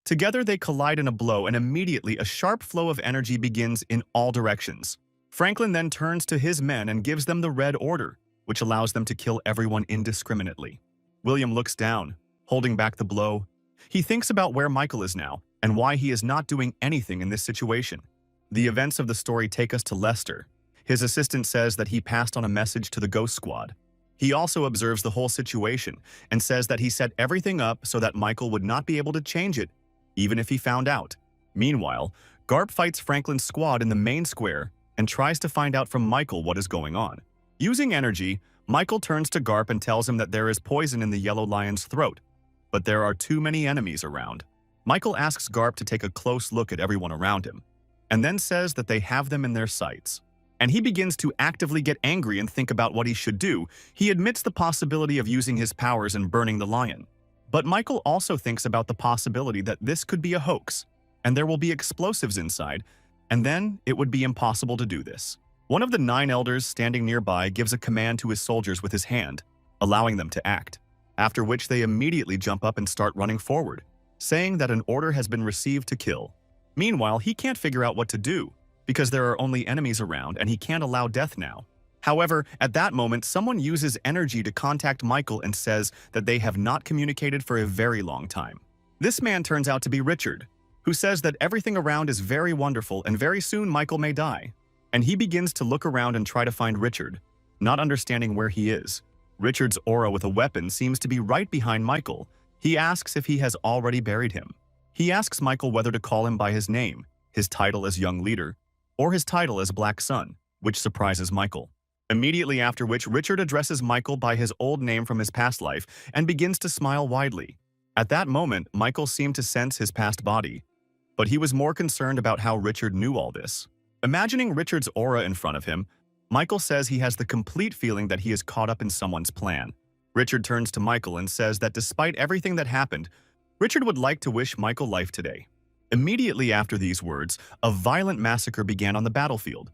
Together they collide in a blow and immediately a sharp flow of energy begins in all directions. Franklin then turns to his men and gives them the Red Order, which allows them to kill everyone indiscriminately. William looks down, holding back the blow. He thinks about where Michael is now and why he is not doing anything in this situation. The events of the story take us to Lester. His assistant says that he passed on a message to the Ghost Squad. He also observes the whole situation and says that he set everything up so that Michael would not be able to change it, even if he found out. Meanwhile, Garp fights Franklin's squad in the main square and tries to find out from Michael what is going on. Using energy, Michael turns to Garp and tells him that there is poison in the yellow lion's throat, but there are too many enemies around. Michael asks Garp to take a close look at everyone around him, and then says that they have them in their sights. And he begins to actively get angry and think about what he should do. He admits the possibility of using his powers and burning the lion. But Michael also thinks about the possibility that this could be a hoax, and there will be explosives inside, and then it would be impossible to do this. One of the 9 elders standing nearby gives a command to his soldiers with his hand, allowing them to act, after which they immediately jump up and start running forward, saying that an order has been received to kill. Meanwhile, he can't figure out what to do, because there are only enemies around and he can't allow death now. However, at that moment, someone uses energy to contact Michael and says that they have not communicated for a very long time. This man turns out to be Richard, who says that everything around is very wonderful and very soon Michael may die. And he begins to look around and try to find Richard, not understanding where he is. Richard's aura with a weapon seems to be right behind Michael. He asks if he has already buried him. He asks Michael whether to call him by his name, his title as Young Leader, or his title as Black Sun, which surprises Michael. Immediately after which, Richard addresses Michael by his old name from his past life and begins to smile widely. At that moment, Michael seemed to sense his past body, but he was more concerned about how Richard knew all this. Imagining Richard's aura in front of him, Michael says he has the complete feeling that he is caught up in someone's plan. Richard turns to Michael and says that despite everything that happened, Richard would like to wish Michael life today. Immediately after these words, a violent massacre began on the battlefield.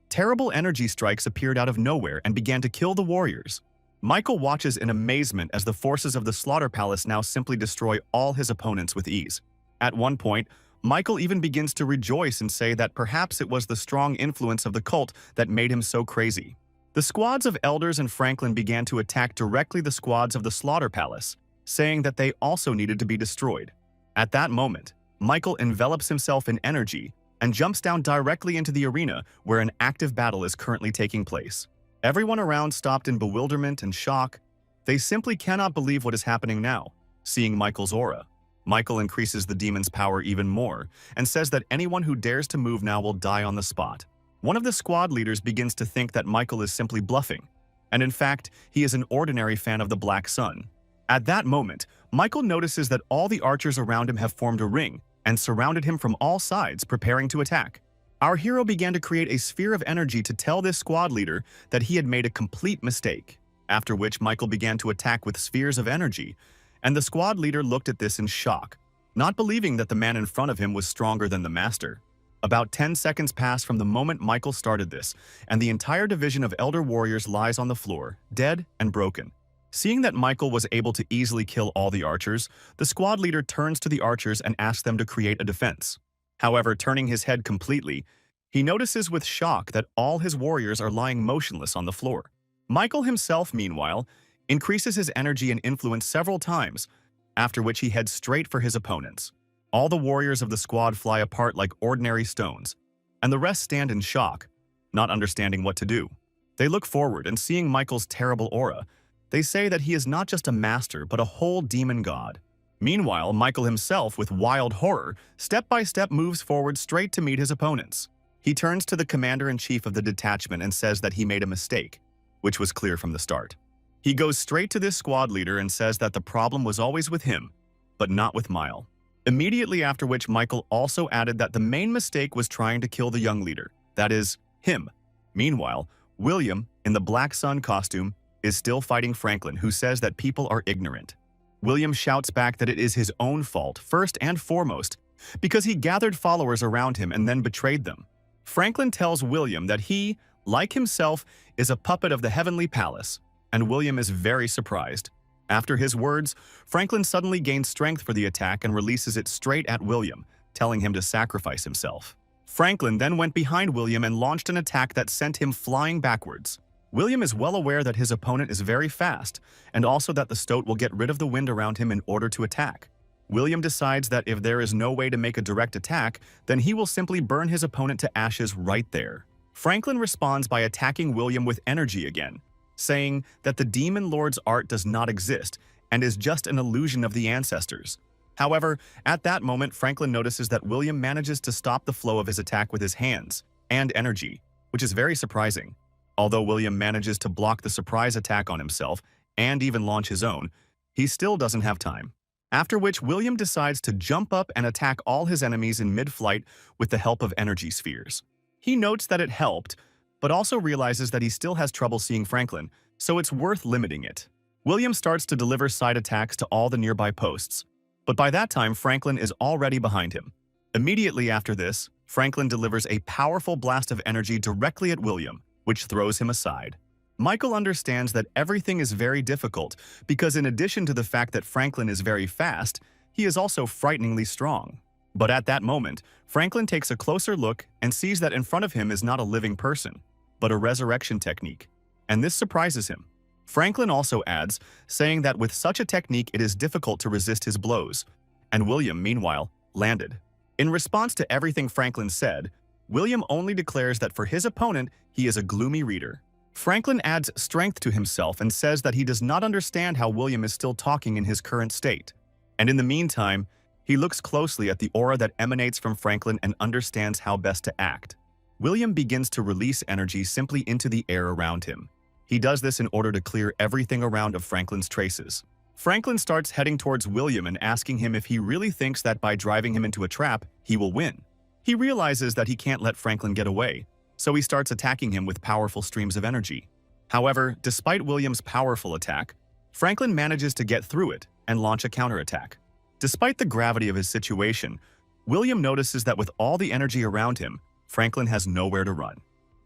Terrible energy strikes appeared out of nowhere and began to kill the warriors. Michael watches in amazement as the forces of the Slaughter Palace now simply destroy all his opponents with ease. At one point, Michael even begins to rejoice and say that perhaps it was the strong influence of the cult that made him so crazy. The squads of elders and Franklin began to attack directly the squads of the Slaughter Palace, saying that they also needed to be destroyed. At that moment, Michael envelops himself in energy and jumps down directly into the arena where an active battle is currently taking place. Everyone around stopped in bewilderment and shock. They simply cannot believe what is happening now, seeing Michael's aura. Michael increases the demon's power even more and says that anyone who dares to move now will die on the spot. One of the squad leaders begins to think that Michael is simply bluffing, and in fact, he is an ordinary fan of the Black Sun. At that moment, Michael notices that all the archers around him have formed a ring and surrounded him from all sides, preparing to attack. Our hero began to create a sphere of energy to tell this squad leader that he had made a complete mistake, after which Michael began to attack with spheres of energy, and the squad leader looked at this in shock, not believing that the man in front of him was stronger than the master. About 10 seconds pass from the moment Michael started this, and the entire division of Elder Warriors lies on the floor, dead and broken. Seeing that Michael was able to easily kill all the archers, the squad leader turns to the archers and asks them to create a defense. However, turning his head completely, he notices with shock that all his warriors are lying motionless on the floor. Michael himself, meanwhile, increases his energy and influence several times, after which he heads straight for his opponents. All the warriors of the squad fly apart like ordinary stones, and the rest stand in shock, not understanding what to do. They look forward and seeing Michael's terrible aura, they say that he is not just a master but a whole demon god. Meanwhile, Michael himself, with wild horror, step by step moves forward straight to meet his opponents. He turns to the commander-in-chief of the detachment and says that he made a mistake, which was clear from the start. He goes straight to this squad leader and says that the problem was always with him, but not with Mile. Immediately after which, Michael also added that the main mistake was trying to kill the young leader, that is, him. Meanwhile, William, in the Black Sun costume, is still fighting Franklin, who says that people are ignorant. William shouts back that it is his own fault, first and foremost, because he gathered followers around him and then betrayed them. Franklin tells William that he, like himself, is a puppet of the Heavenly Palace, and William is very surprised. After his words, Franklin suddenly gains strength for the attack and releases it straight at William, telling him to sacrifice himself. Franklin then went behind William and launched an attack that sent him flying backwards. William is well aware that his opponent is very fast, and also that the stoat will get rid of the wind around him in order to attack. William decides that if there is no way to make a direct attack, then he will simply burn his opponent to ashes right there. Franklin responds by attacking William with energy again, saying that the Demon Lord's art does not exist and is just an illusion of the ancestors. However, at that moment, Franklin notices that William manages to stop the flow of his attack with his hands and energy, which is very surprising. Although William manages to block the surprise attack on himself and even launch his own, he still doesn't have time. After which, William decides to jump up and attack all his enemies in mid-flight with the help of energy spheres. He notes that it helped, but also realizes that he still has trouble seeing Franklin, so it's worth limiting it. William starts to deliver side attacks to all the nearby posts, but by that time, Franklin is already behind him. Immediately after this, Franklin delivers a powerful blast of energy directly at William, which throws him aside. Michael understands that everything is very difficult because in addition to the fact that Franklin is very fast, he is also frighteningly strong. But at that moment, Franklin takes a closer look and sees that in front of him is not a living person, but a resurrection technique, and this surprises him. Franklin also adds, saying that with such a technique it is difficult to resist his blows, and William, meanwhile, landed. In response to everything Franklin said, William only declares that for his opponent, he is a gloomy reader. Franklin adds strength to himself and says that he does not understand how William is still talking in his current state. And in the meantime, he looks closely at the aura that emanates from Franklin and understands how best to act. William begins to release energy simply into the air around him. He does this in order to clear everything around of Franklin's traces. Franklin starts heading towards William and asking him if he really thinks that by driving him into a trap, he will win. He realizes that he can't let Franklin get away, so he starts attacking him with powerful streams of energy. However, despite William's powerful attack, Franklin manages to get through it and launch a counterattack. Despite the gravity of his situation, William notices that with all the energy around him, Franklin has nowhere to run.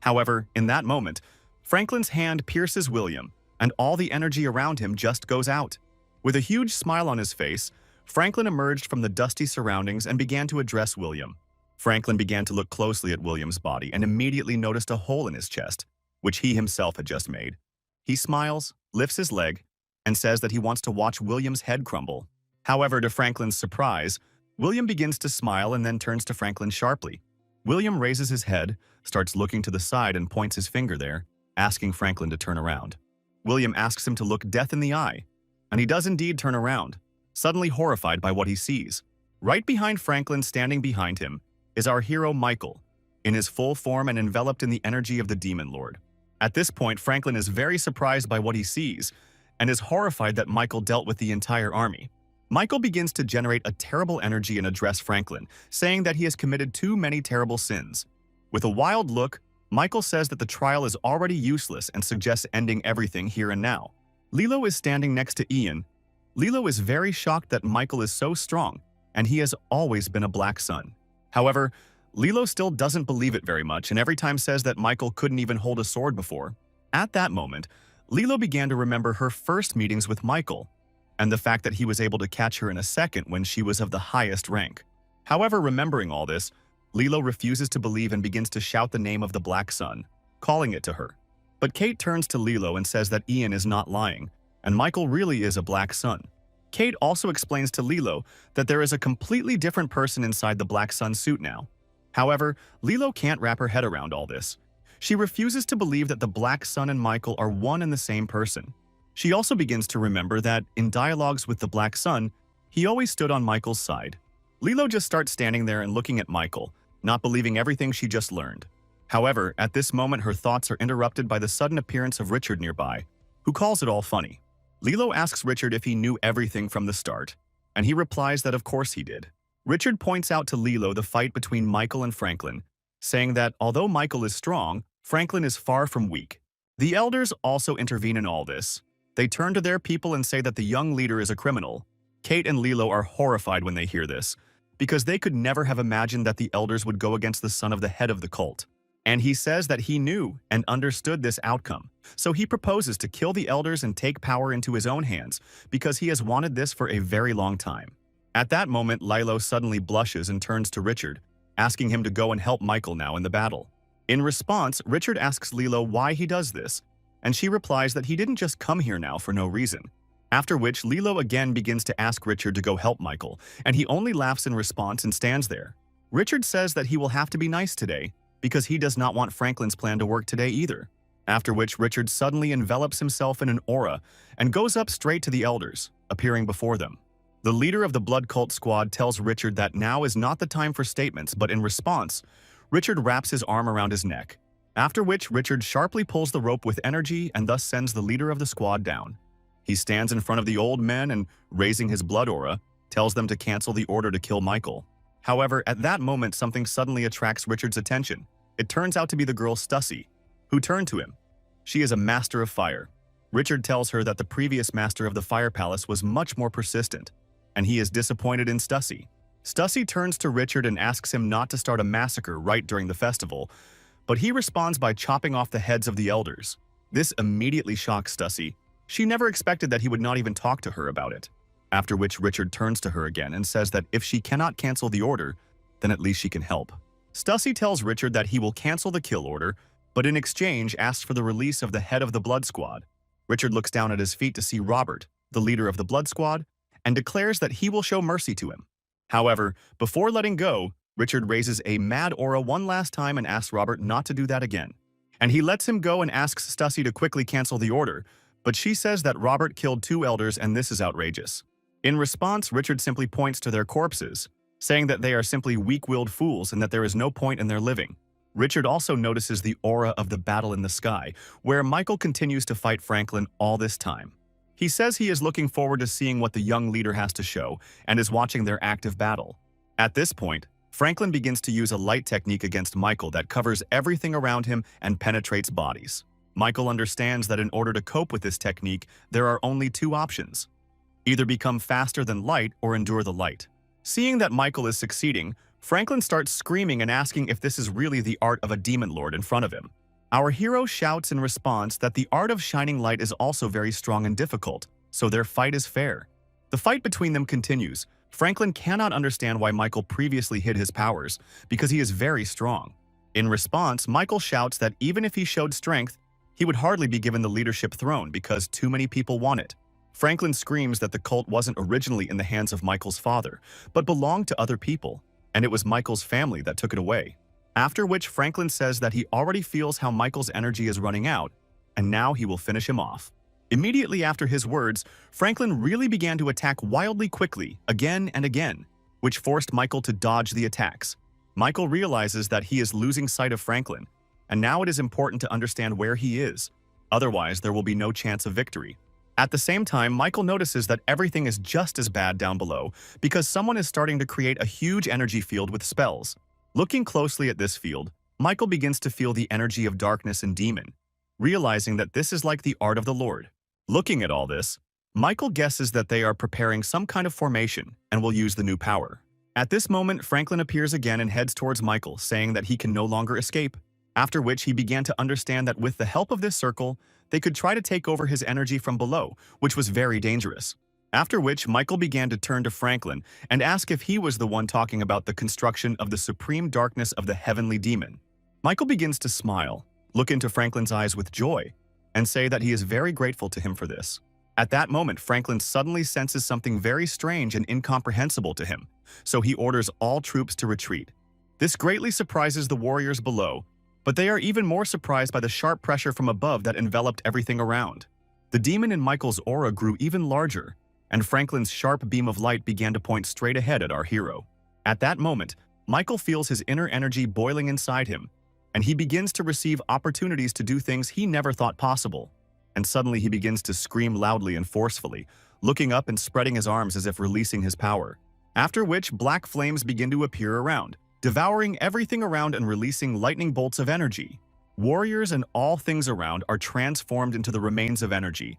However, in that moment, Franklin's hand pierces William, and all the energy around him just goes out. With a huge smile on his face, Franklin emerged from the dusty surroundings and began to address William. Franklin began to look closely at William's body and immediately noticed a hole in his chest, which he himself had just made. He smiles, lifts his leg, and says that he wants to watch William's head crumble. However, to Franklin's surprise, William begins to smile and then turns to Franklin sharply. William raises his head, starts looking to the side and points his finger there, asking Franklin to turn around. William asks him to look death in the eye, and he does indeed turn around, suddenly horrified by what he sees. Right behind Franklin, standing behind him, is our hero Michael, in his full form and enveloped in the energy of the Demon Lord. At this point, Franklin is very surprised by what he sees, and is horrified that Michael dealt with the entire army. Michael begins to generate a terrible energy and address Franklin, saying that he has committed too many terrible sins. With a wild look, Michael says that the trial is already useless and suggests ending everything here and now. Lilo is standing next to Ian. Lilo is very shocked that Michael is so strong, and he has always been a black sun. However, Lilo still doesn't believe it very much and every time says that Michael couldn't even hold a sword before. At that moment, Lilo began to remember her first meetings with Michael, and the fact that he was able to catch her in a second when she was of the highest rank. However, remembering all this, Lilo refuses to believe and begins to shout the name of the Black Sun, calling it to her. But Kate turns to Lilo and says that Ian is not lying, and Michael really is a Black Sun. Kate also explains to Lilo that there is a completely different person inside the Black Sun suit now. However, Lilo can't wrap her head around all this. She refuses to believe that the Black Sun and Michael are one and the same person. She also begins to remember that, in dialogues with the Black Sun, he always stood on Michael's side. Lilo just starts standing there and looking at Michael, not believing everything she just learned. However, at this moment her thoughts are interrupted by the sudden appearance of Richard nearby, who calls it all funny. Lilo asks Richard if he knew everything from the start, and he replies that of course he did. Richard points out to Lilo the fight between Michael and Franklin, saying that although Michael is strong, Franklin is far from weak. The elders also intervene in all this. They turn to their people and say that the young leader is a criminal. Kate and Lilo are horrified when they hear this, because they could never have imagined that the elders would go against the son of the head of the cult. And he says that he knew and understood this outcome, so he proposes to kill the elders and take power into his own hands because he has wanted this for a very long time. At that moment, Lilo suddenly blushes and turns to Richard, asking him to go and help Michael now in the battle. In response, Richard asks Lilo why he does this, and she replies that he didn't just come here now for no reason. After which, Lilo again begins to ask Richard to go help Michael, and he only laughs in response and stands there. Richard says that he will have to be nice today, because he does not want Franklin's plan to work today either. After which Richard suddenly envelops himself in an aura and goes up straight to the elders, appearing before them. The leader of the blood cult squad tells Richard that now is not the time for statements, but in response, Richard wraps his arm around his neck. After which Richard sharply pulls the rope with energy and thus sends the leader of the squad down. He stands in front of the old men and, raising his blood aura, tells them to cancel the order to kill Michael. However, at that moment something suddenly attracts Richard's attention. It turns out to be the girl Stussy, who turned to him. She is a master of fire. Richard tells her that the previous master of the fire palace was much more persistent, and he is disappointed in Stussy. Stussy turns to Richard and asks him not to start a massacre right during the festival, but he responds by chopping off the heads of the elders. This immediately shocks Stussy. She never expected that he would not even talk to her about it. After which Richard turns to her again and says that if she cannot cancel the order, then at least she can help. Stussy tells Richard that he will cancel the kill order, but in exchange asks for the release of the head of the blood squad. Richard looks down at his feet to see Robert, the leader of the blood squad, and declares that he will show mercy to him. However, before letting go, Richard raises a mad aura one last time and asks Robert not to do that again. And he lets him go and asks Stussy to quickly cancel the order, but she says that Robert killed 2 elders and this is outrageous. In response, Richard simply points to their corpses, saying that they are simply weak-willed fools and that there is no point in their living. Richard also notices the aura of the battle in the sky, where Michael continues to fight Franklin all this time. He says he is looking forward to seeing what the young leader has to show and is watching their active battle. At this point, Franklin begins to use a light technique against Michael that covers everything around him and penetrates bodies. Michael understands that in order to cope with this technique, there are only 2 options. Either become faster than light or endure the light. Seeing that Michael is succeeding, Franklin starts screaming and asking if this is really the art of a demon lord in front of him. Our hero shouts in response that the art of shining light is also very strong and difficult, so their fight is fair. The fight between them continues. Franklin cannot understand why Michael previously hid his powers, because he is very strong. In response, Michael shouts that even if he showed strength, he would hardly be given the leadership throne because too many people want it. Franklin screams that the cult wasn't originally in the hands of Michael's father, but belonged to other people, and it was Michael's family that took it away. After which Franklin says that he already feels how Michael's energy is running out, and now he will finish him off. Immediately after his words, Franklin really began to attack wildly quickly, again and again, which forced Michael to dodge the attacks. Michael realizes that he is losing sight of Franklin, and now it is important to understand where he is. Otherwise, there will be no chance of victory. At the same time, Michael notices that everything is just as bad down below because someone is starting to create a huge energy field with spells. Looking closely at this field, Michael begins to feel the energy of darkness and demon, realizing that this is like the art of the Lord. Looking at all this, Michael guesses that they are preparing some kind of formation and will use the new power. At this moment, Franklin appears again and heads towards Michael, saying that he can no longer escape. After which he began to understand that with the help of this circle, they could try to take over his energy from below, which was very dangerous. After which, Michael began to turn to Franklin and ask if he was the one talking about the construction of the supreme darkness of the heavenly demon. Michael begins to smile, look into Franklin's eyes with joy, and say that he is very grateful to him for this. At that moment, Franklin suddenly senses something very strange and incomprehensible to him, so he orders all troops to retreat. This greatly surprises the warriors below, but they are even more surprised by the sharp pressure from above that enveloped everything around. The demon in Michael's aura grew even larger, and Franklin's sharp beam of light began to point straight ahead at our hero. At that moment, Michael feels his inner energy boiling inside him, and he begins to receive opportunities to do things he never thought possible. And suddenly he begins to scream loudly and forcefully, looking up and spreading his arms as if releasing his power. After which, black flames begin to appear around, devouring everything around and releasing lightning bolts of energy. Warriors and all things around are transformed into the remains of energy.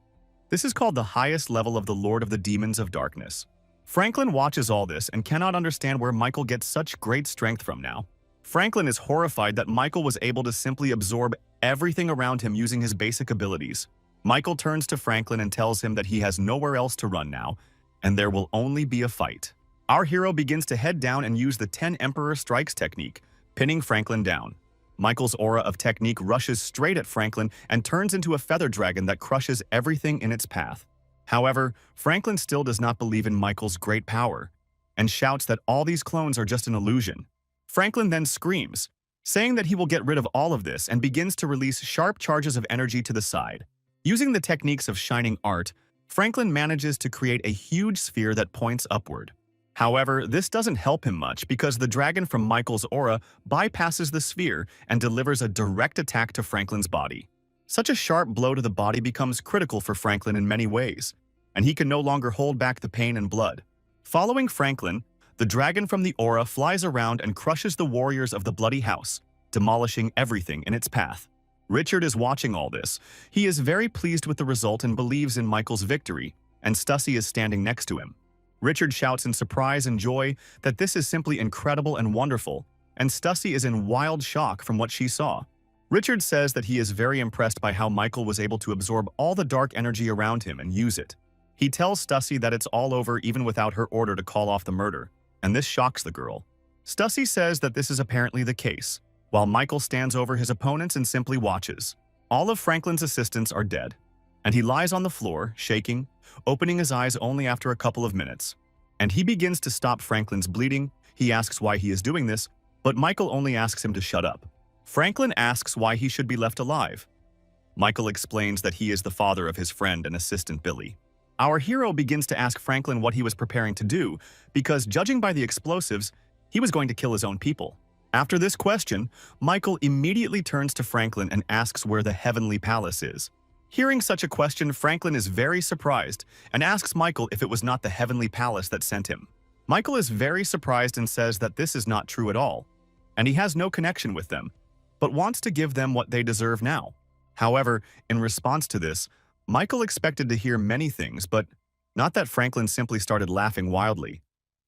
This is called the highest level of the Lord of the Demons of Darkness. Franklin watches all this and cannot understand where Michael gets such great strength from now. Franklin is horrified that Michael was able to simply absorb everything around him using his basic abilities. Michael turns to Franklin and tells him that he has nowhere else to run now, and there will only be a fight. Our hero begins to head down and use the 10 Emperor Strikes technique, pinning Franklin down. Michael's aura of technique rushes straight at Franklin and turns into a feather dragon that crushes everything in its path. However, Franklin still does not believe in Michael's great power, and shouts that all these clones are just an illusion. Franklin then screams, saying that he will get rid of all of this and begins to release sharp charges of energy to the side. Using the techniques of shining art, Franklin manages to create a huge sphere that points upward. However, this doesn't help him much because the dragon from Michael's aura bypasses the sphere and delivers a direct attack to Franklin's body. Such a sharp blow to the body becomes critical for Franklin in many ways, and he can no longer hold back the pain and blood. Following Franklin, the dragon from the aura flies around and crushes the warriors of the Bloody House, demolishing everything in its path. Richard is watching all this. He is very pleased with the result and believes in Michael's victory, and Stussy is standing next to him. Richard shouts in surprise and joy that this is simply incredible and wonderful, and Stussy is in wild shock from what she saw. Richard says that he is very impressed by how Michael was able to absorb all the dark energy around him and use it. He tells Stussy that it's all over even without her order to call off the murder, and this shocks the girl. Stussy says that this is apparently the case, while Michael stands over his opponents and simply watches. All of Franklin's assistants are dead, and he lies on the floor, shaking, opening his eyes only after a couple of minutes. And he begins to stop Franklin's bleeding. He asks why he is doing this, but Michael only asks him to shut up. Franklin asks why he should be left alive. Michael explains that he is the father of his friend and assistant Billy. Our hero begins to ask Franklin what he was preparing to do, because judging by the explosives, he was going to kill his own people. After this question, Michael immediately turns to Franklin and asks where the Heavenly Palace is. Hearing such a question, Franklin is very surprised and asks Michael if it was not the Heavenly Palace that sent him. Michael is very surprised and says that this is not true at all, and he has no connection with them, but wants to give them what they deserve now. However, in response to this, Michael expected to hear many things, but not that Franklin simply started laughing wildly.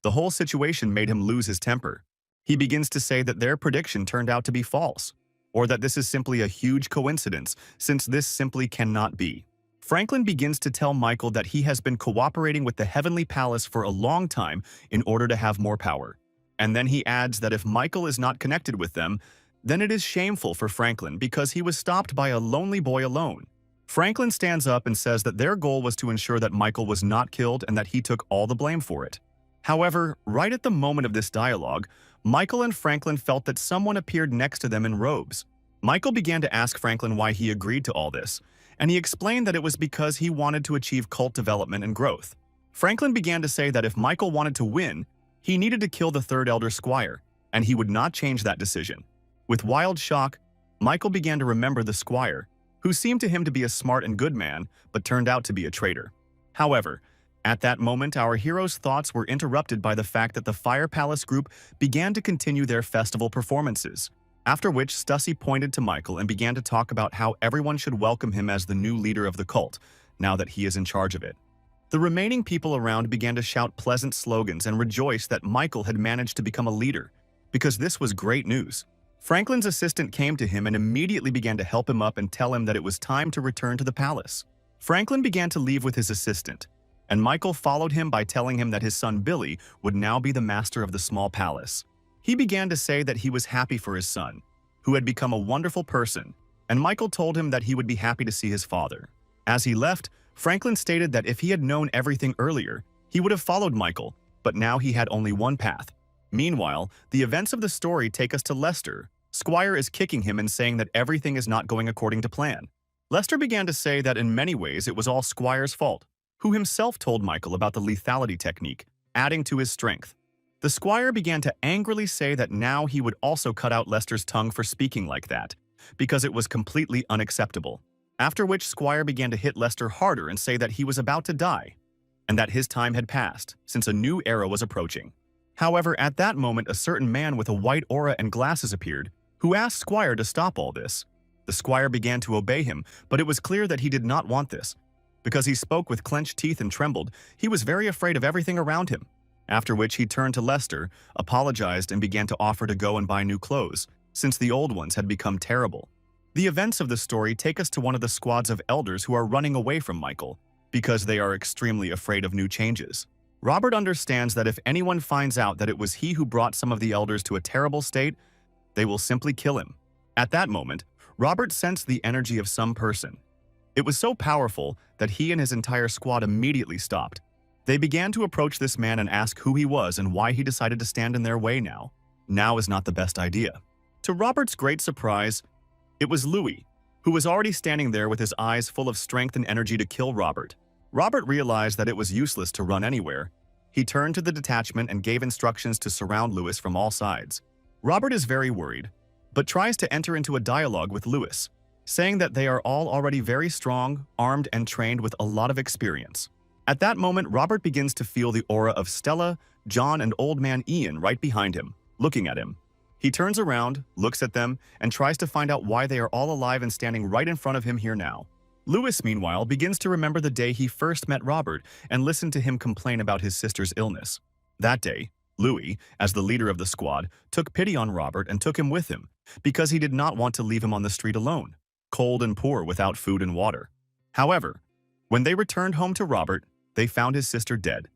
The whole situation made him lose his temper. He begins to say that their prediction turned out to be false, or that this is simply a huge coincidence, since this simply cannot be. Franklin begins to tell Michael that he has been cooperating with the Heavenly Palace for a long time in order to have more power. And then he adds that if Michael is not connected with them, then it is shameful for Franklin because he was stopped by a lonely boy alone. Franklin stands up and says that their goal was to ensure that Michael was not killed and that he took all the blame for it. However, right at the moment of this dialogue, Michael and Franklin felt that someone appeared next to them in robes. Michael began to ask Franklin why he agreed to all this, and he explained that it was because he wanted to achieve cult development and growth. Franklin began to say that if Michael wanted to win, he needed to kill the third elder squire, and he would not change that decision. With wild shock, Michael began to remember the squire, who seemed to him to be a smart and good man, but turned out to be a traitor. However, at that moment, our hero's thoughts were interrupted by the fact that the Fire Palace group began to continue their festival performances, after which Stussy pointed to Michael and began to talk about how everyone should welcome him as the new leader of the cult, now that he is in charge of it. The remaining people around began to shout pleasant slogans and rejoice that Michael had managed to become a leader, because this was great news. Franklin's assistant came to him and immediately began to help him up and tell him that it was time to return to the palace. Franklin began to leave with his assistant, and Michael followed him by telling him that his son Billy would now be the master of the small palace. He began to say that he was happy for his son, who had become a wonderful person, and Michael told him that he would be happy to see his father. As he left, Franklin stated that if he had known everything earlier, he would have followed Michael, but now he had only one path. Meanwhile, the events of the story take us to Lester. Squire is kicking him and saying that everything is not going according to plan. Lester began to say that in many ways it was all Squire's fault, who himself told Michael about the lethality technique, adding to his strength. The Squire began to angrily say that now he would also cut out Lester's tongue for speaking like that, because it was completely unacceptable. After which Squire began to hit Lester harder and say that he was about to die, and that his time had passed, since a new era was approaching. However, at that moment a certain man with a white aura and glasses appeared, who asked Squire to stop all this. The Squire began to obey him, but it was clear that he did not want this. Because he spoke with clenched teeth and trembled, he was very afraid of everything around him. After which he turned to Lester, apologized, and began to offer to go and buy new clothes, since the old ones had become terrible. The events of the story take us to one of the squads of elders who are running away from Michael, because they are extremely afraid of new changes. Robert understands that if anyone finds out that it was he who brought some of the elders to a terrible state, they will simply kill him. At that moment, Robert sensed the energy of some person. It was so powerful that he and his entire squad immediately stopped. They began to approach this man and ask who he was and why he decided to stand in their way now. Now is not the best idea. To Robert's great surprise, it was Louis, who was already standing there with his eyes full of strength and energy to kill Robert. Robert realized that it was useless to run anywhere. He turned to the detachment and gave instructions to surround Louis from all sides. Robert is very worried, but tries to enter into a dialogue with Louis, saying that they are all already very strong, armed, and trained with a lot of experience. At that moment, Robert begins to feel the aura of Stella, John, and old man Ian right behind him, looking at him. He turns around, looks at them, and tries to find out why they are all alive and standing right in front of him here now. Louis, meanwhile, begins to remember the day he first met Robert and listened to him complain about his sister's illness. That day, Louis, as the leader of the squad, took pity on Robert and took him with him, because he did not want to leave him on the street alone, cold and poor without food and water. However, when they returned home to Robert, they found his sister dead,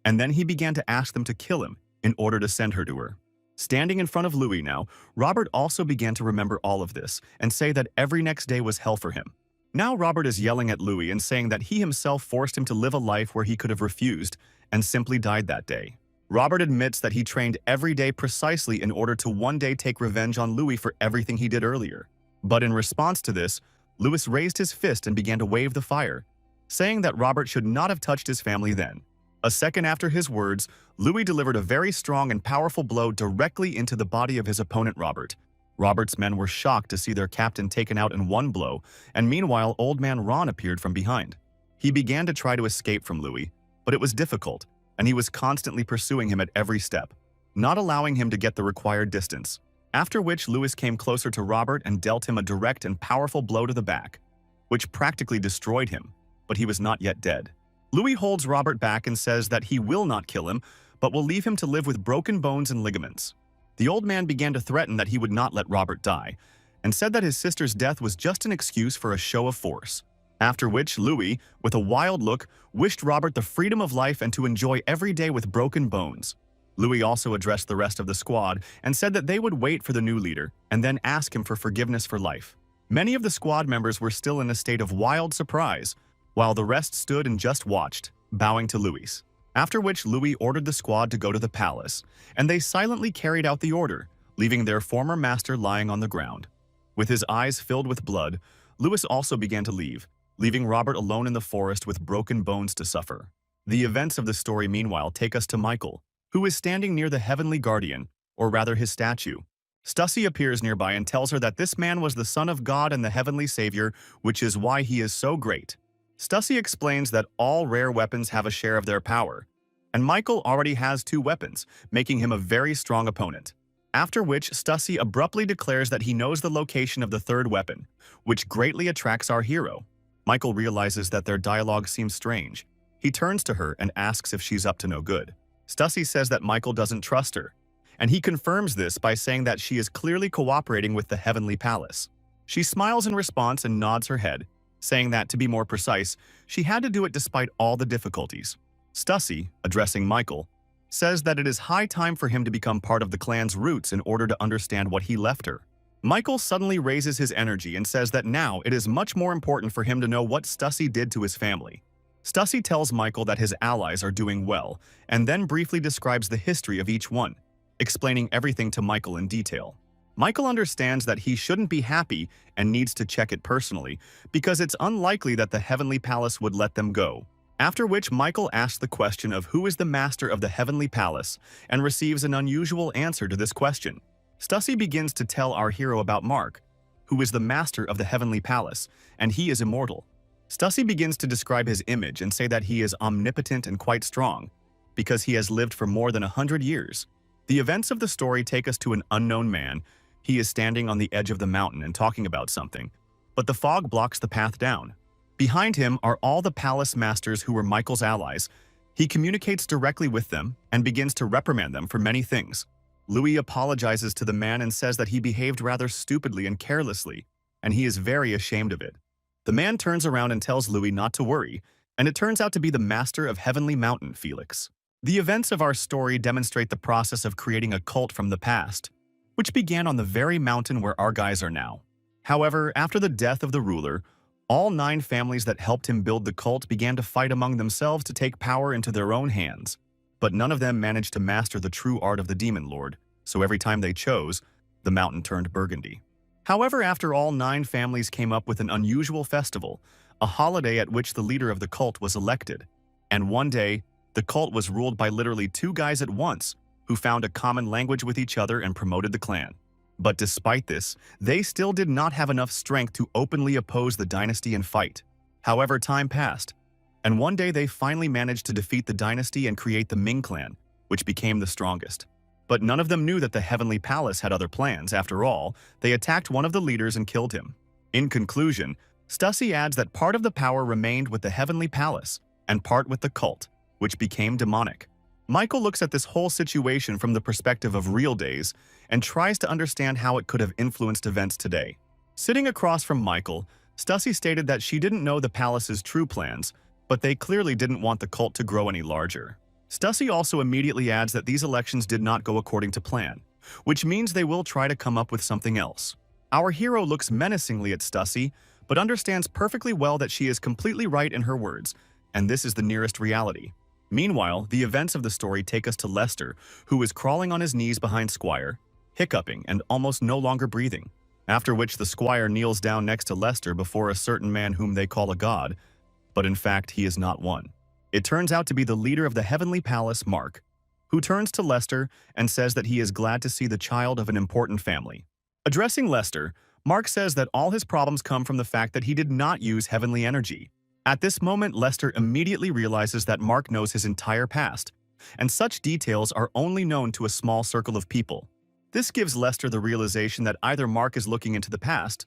and then he began to ask them to kill him in order to send her to her. Standing in front of Louis now, Robert also began to remember all of this and say that every next day was hell for him. Now Robert is yelling at Louis and saying that he himself forced him to live a life where he could have refused and simply died that day. Robert admits that he trained every day precisely in order to one day take revenge on Louis for everything he did earlier. But in response to this, Louis raised his fist and began to wave the fire, saying that Robert should not have touched his family then. A second after his words, Louis delivered a very strong and powerful blow directly into the body of his opponent Robert. Robert's men were shocked to see their captain taken out in one blow, and meanwhile old man Ron appeared from behind. He began to try to escape from Louis, but it was difficult, and he was constantly pursuing him at every step, not allowing him to get the required distance. After which Louis came closer to Robert and dealt him a direct and powerful blow to the back, which practically destroyed him, but he was not yet dead. Louis holds Robert back and says that he will not kill him, but will leave him to live with broken bones and ligaments. The old man began to threaten that he would not let Robert die, and said that his sister's death was just an excuse for a show of force. After which Louis, with a wild look, wished Robert the freedom of life and to enjoy every day with broken bones. Louis also addressed the rest of the squad and said that they would wait for the new leader and then ask him for forgiveness for life. Many of the squad members were still in a state of wild surprise, while the rest stood and just watched, bowing to Louis. After which Louis ordered the squad to go to the palace, and they silently carried out the order, leaving their former master lying on the ground. With his eyes filled with blood, Louis also began to leave, leaving Robert alone in the forest with broken bones to suffer. The events of the story meanwhile take us to Michael, who is standing near the heavenly guardian, or rather his statue. Stussy appears nearby and tells her that this man was the son of God and the heavenly savior, which is why he is so great. Stussy explains that all rare weapons have a share of their power, and Michael already has 2 weapons, making him a very strong opponent. After which, Stussy abruptly declares that he knows the location of the 3rd weapon, which greatly attracts our hero. Michael realizes that their dialogue seems strange. He turns to her and asks if she's up to no good. Stussy says that Michael doesn't trust her, and he confirms this by saying that she is clearly cooperating with the heavenly palace. She smiles in response and nods her head, saying that, to be more precise, she had to do it despite all the difficulties. Stussy, addressing Michael, says that it is high time for him to become part of the clan's roots in order to understand what he left her. Michael suddenly raises his energy and says that now it is much more important for him to know what Stussy did to his family. Stussy tells Michael that his allies are doing well, and then briefly describes the history of each one, explaining everything to Michael in detail. Michael understands that he shouldn't be happy and needs to check it personally, because it's unlikely that the Heavenly Palace would let them go. After which Michael asks the question of who is the master of the Heavenly Palace and receives an unusual answer to this question. Stussy begins to tell our hero about Mark, who is the master of the Heavenly Palace, and he is immortal. Stussy begins to describe his image and say that he is omnipotent and quite strong, because he has lived for more than 100 years. The events of the story take us to an unknown man. He is standing on the edge of the mountain and talking about something, but the fog blocks the path down. Behind him are all the palace masters who were Michael's allies. He communicates directly with them and begins to reprimand them for many things. Louis apologizes to the man and says that he behaved rather stupidly and carelessly, and he is very ashamed of it. The man turns around and tells Louis not to worry, and it turns out to be the master of Heavenly Mountain, Felix. The events of our story demonstrate the process of creating a cult from the past, which began on the very mountain where our guys are now. However, after the death of the ruler, all 9 families that helped him build the cult began to fight among themselves to take power into their own hands, but none of them managed to master the true art of the Demon Lord, so every time they chose, The mountain turned burgundy. However, after all 9 families came up with an unusual festival, a holiday at which the leader of the cult was elected. And one day, the cult was ruled by literally 2 guys at once, who found a common language with each other and promoted the clan. But despite this, they still did not have enough strength to openly oppose the dynasty and fight. However, time passed, and one day they finally managed to defeat the dynasty and create the Ming clan, which became the strongest. But none of them knew that the Heavenly Palace had other plans. After all, they attacked one of the leaders and killed him. In conclusion, Stussy adds that part of the power remained with the Heavenly Palace and part with the cult, which became demonic. Michael looks at this whole situation from the perspective of real days and tries to understand how it could have influenced events today. Sitting across from Michael, Stussy stated that she didn't know the palace's true plans, but they clearly didn't want the cult to grow any larger. Stussy also immediately adds that these elections did not go according to plan, which means they will try to come up with something else. Our hero looks menacingly at Stussy, but understands perfectly well that she is completely right in her words, and this is the nearest reality. Meanwhile, the events of the story take us to Lester, who is crawling on his knees behind Squire, hiccuping and almost no longer breathing, after which the Squire kneels down next to Lester before a certain man whom they call a god, but in fact he is not one. It turns out to be the leader of the Heavenly Palace, Mark, who turns to Lester and says that he is glad to see the child of an important family. Addressing Lester, Mark says that all his problems come from the fact that he did not use heavenly energy. At this moment, Lester immediately realizes that Mark knows his entire past, and such details are only known to a small circle of people. This gives Lester the realization that either Mark is looking into the past,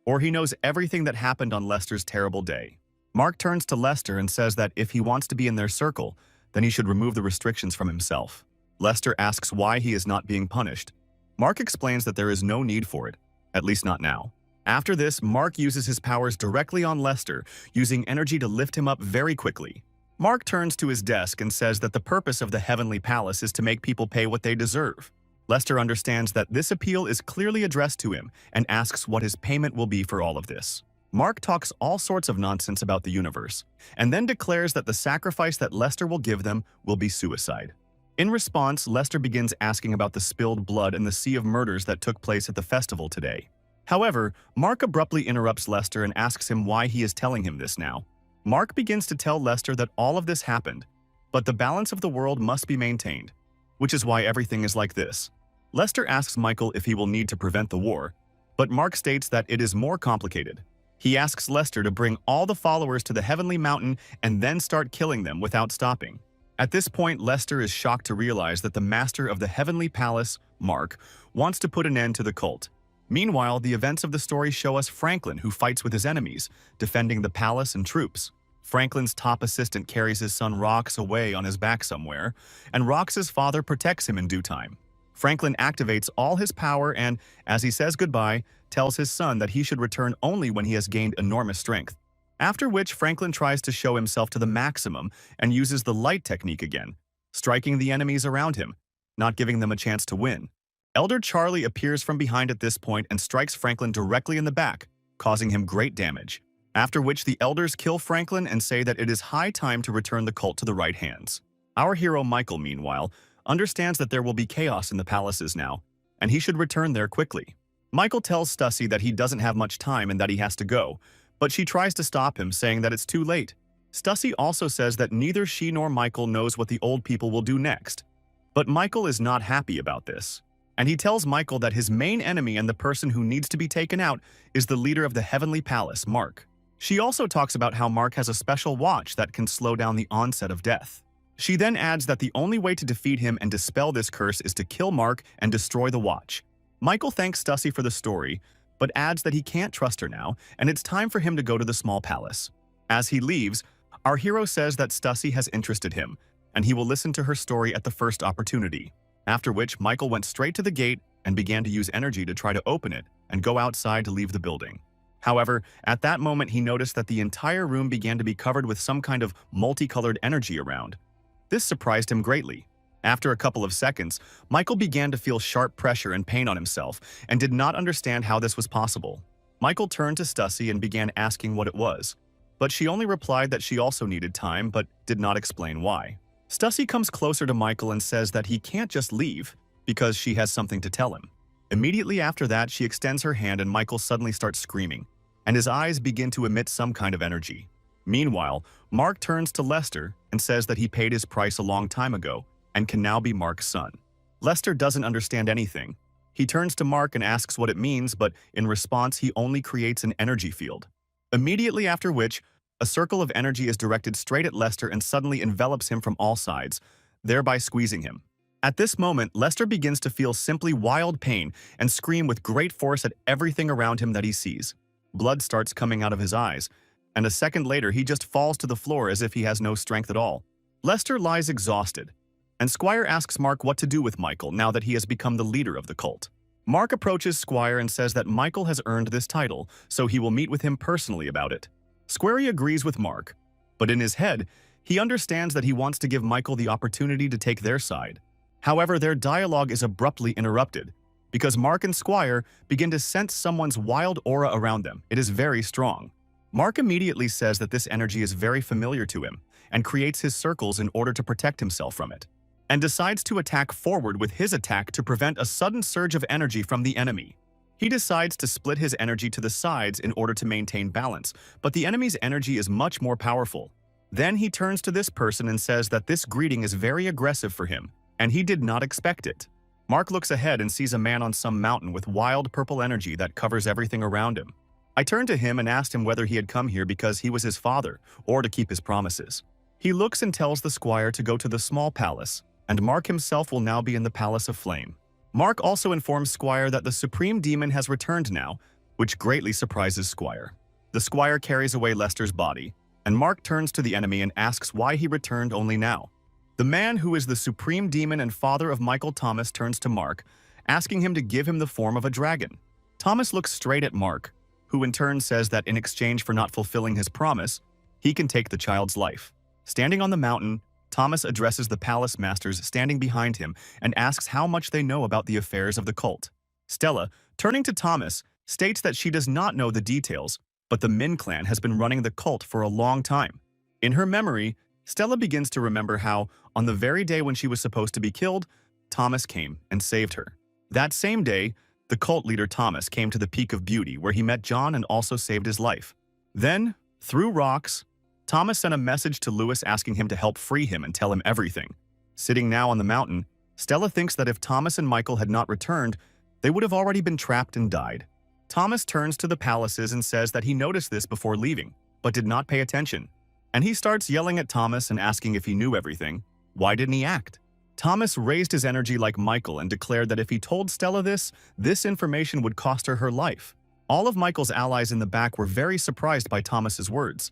or he knows everything that happened on Lester's terrible day. Mark turns to Lester and says that if he wants to be in their circle, then he should remove the restrictions from himself. Lester asks why he is not being punished. Mark explains that there is no need for it, at least not now. After this, Mark uses his powers directly on Lester, using energy to lift him up very quickly. Mark turns to his desk and says that the purpose of the Heavenly Palace is to make people pay what they deserve. Lester understands that this appeal is clearly addressed to him and asks what his payment will be for all of this. Mark talks all sorts of nonsense about the universe, and then declares that the sacrifice that Lester will give them will be suicide. In response, Lester begins asking about the spilled blood and the sea of murders that took place at the festival today. However, Mark abruptly interrupts Lester and asks him why he is telling him this now. Mark begins to tell Lester that all of this happened, but the balance of the world must be maintained, which is why everything is like this. Lester asks Michael if he will need to prevent the war, but Mark states that it is more complicated. He asks Lester to bring all the followers to the Heavenly Mountain and then start killing them without stopping. At this point, Lester is shocked to realize that the master of the Heavenly Palace, Mark, wants to put an end to the cult. Meanwhile, the events of the story show us Franklin, who fights with his enemies, defending the palace and troops. Franklin's top assistant carries his son Rox away on his back somewhere, and Rox's father protects him in due time. Franklin activates all his power and, as he says goodbye, tells his son that he should return only when he has gained enormous strength. After which, Franklin tries to show himself to the maximum and uses the light technique again, striking the enemies around him, not giving them a chance to win. Elder Charlie appears from behind at this point and strikes Franklin directly in the back, causing him great damage. After which, the elders kill Franklin and say that it is high time to return the cult to the right hands. Our hero Michael, meanwhile, understands that there will be chaos in the palaces now, and he should return there quickly. Michael tells Stussy that he doesn't have much time and that he has to go, but she tries to stop him, saying that it's too late. Stussy also says that neither she nor Michael knows what the old people will do next. But Michael is not happy about this, and he tells Michael that his main enemy and the person who needs to be taken out is the leader of the Heavenly Palace, Mark. She also talks about how Mark has a special watch that can slow down the onset of death. She then adds that the only way to defeat him and dispel this curse is to kill Mark and destroy the watch. Michael thanks Stussy for the story, but adds that he can't trust her now, and it's time for him to go to the small palace. As he leaves, our hero says that Stussy has interested him, and he will listen to her story at the first opportunity. After which, Michael went straight to the gate and began to use energy to try to open it and go outside to leave the building. However, at that moment he noticed that the entire room began to be covered with some kind of multicolored energy around. This surprised him greatly. After a couple of seconds, Michael began to feel sharp pressure and pain on himself and did not understand how this was possible. Michael turned to Stussy and began asking what it was, but she only replied that she also needed time but did not explain why. Stussy comes closer to Michael and says that he can't just leave because she has something to tell him. Immediately after that, she extends her hand and Michael suddenly starts screaming, and his eyes begin to emit some kind of energy. Meanwhile, Mark turns to Lester and says that he paid his price a long time ago and can now be Mark's son. Lester doesn't understand anything. He turns to Mark and asks what it means, but in response, he only creates an energy field. Immediately after which, a circle of energy is directed straight at Lester and suddenly envelops him from all sides, thereby squeezing him. At this moment, Lester begins to feel simply wild pain and scream with great force at everything around him that he sees. Blood starts coming out of his eyes, and a second later he just falls to the floor as if he has no strength at all. Lester lies exhausted, and Squire asks Mark what to do with Michael now that he has become the leader of the cult. Mark approaches Squire and says that Michael has earned this title, so he will meet with him personally about it. Squire agrees with Mark, but in his head, he understands that he wants to give Michael the opportunity to take their side. However, their dialogue is abruptly interrupted, because Mark and Squire begin to sense someone's wild aura around them. It is very strong. Mark immediately says that this energy is very familiar to him, and creates his circles in order to protect himself from it, and decides to attack forward with his attack to prevent a sudden surge of energy from the enemy. He decides to split his energy to the sides in order to maintain balance, but the enemy's energy is much more powerful. Then he turns to this person and says that this greeting is very aggressive for him, and he did not expect it. Mark looks ahead and sees a man on some mountain with wild purple energy that covers everything around him. I turned to him and asked him whether he had come here because he was his father, or to keep his promises. He looks and tells the squire to go to the small palace, and Mark himself will now be in the Palace of Flame. Mark also informs Squire that the Supreme Demon has returned now, which greatly surprises Squire. The Squire carries away Lester's body, and Mark turns to the enemy and asks why he returned only now. The man who is the Supreme Demon and father of Michael Thomas turns to Mark, asking him to give him the form of a dragon. Thomas looks straight at Mark, who in turn says that in exchange for not fulfilling his promise, he can take the child's life. Standing on the mountain, Thomas addresses the palace masters standing behind him and asks how much they know about the affairs of the cult. Stella, turning to Thomas, states that she does not know the details, but the Min clan has been running the cult for a long time. In her memory, Stella begins to remember how, on the very day when she was supposed to be killed, Thomas came and saved her. That same day, the cult leader Thomas came to the Peak of Beauty where he met John and also saved his life. Then, through rocks, Thomas sent a message to Lewis asking him to help free him and tell him everything. Sitting now on the mountain, Stella thinks that if Thomas and Michael had not returned, they would have already been trapped and died. Thomas turns to the palaces and says that he noticed this before leaving, but did not pay attention. And he starts yelling at Thomas and asking if he knew everything. Why didn't he act? Thomas raised his energy like Michael and declared that if he told Stella this information would cost her her life. All of Michael's allies in the back were very surprised by Thomas's words,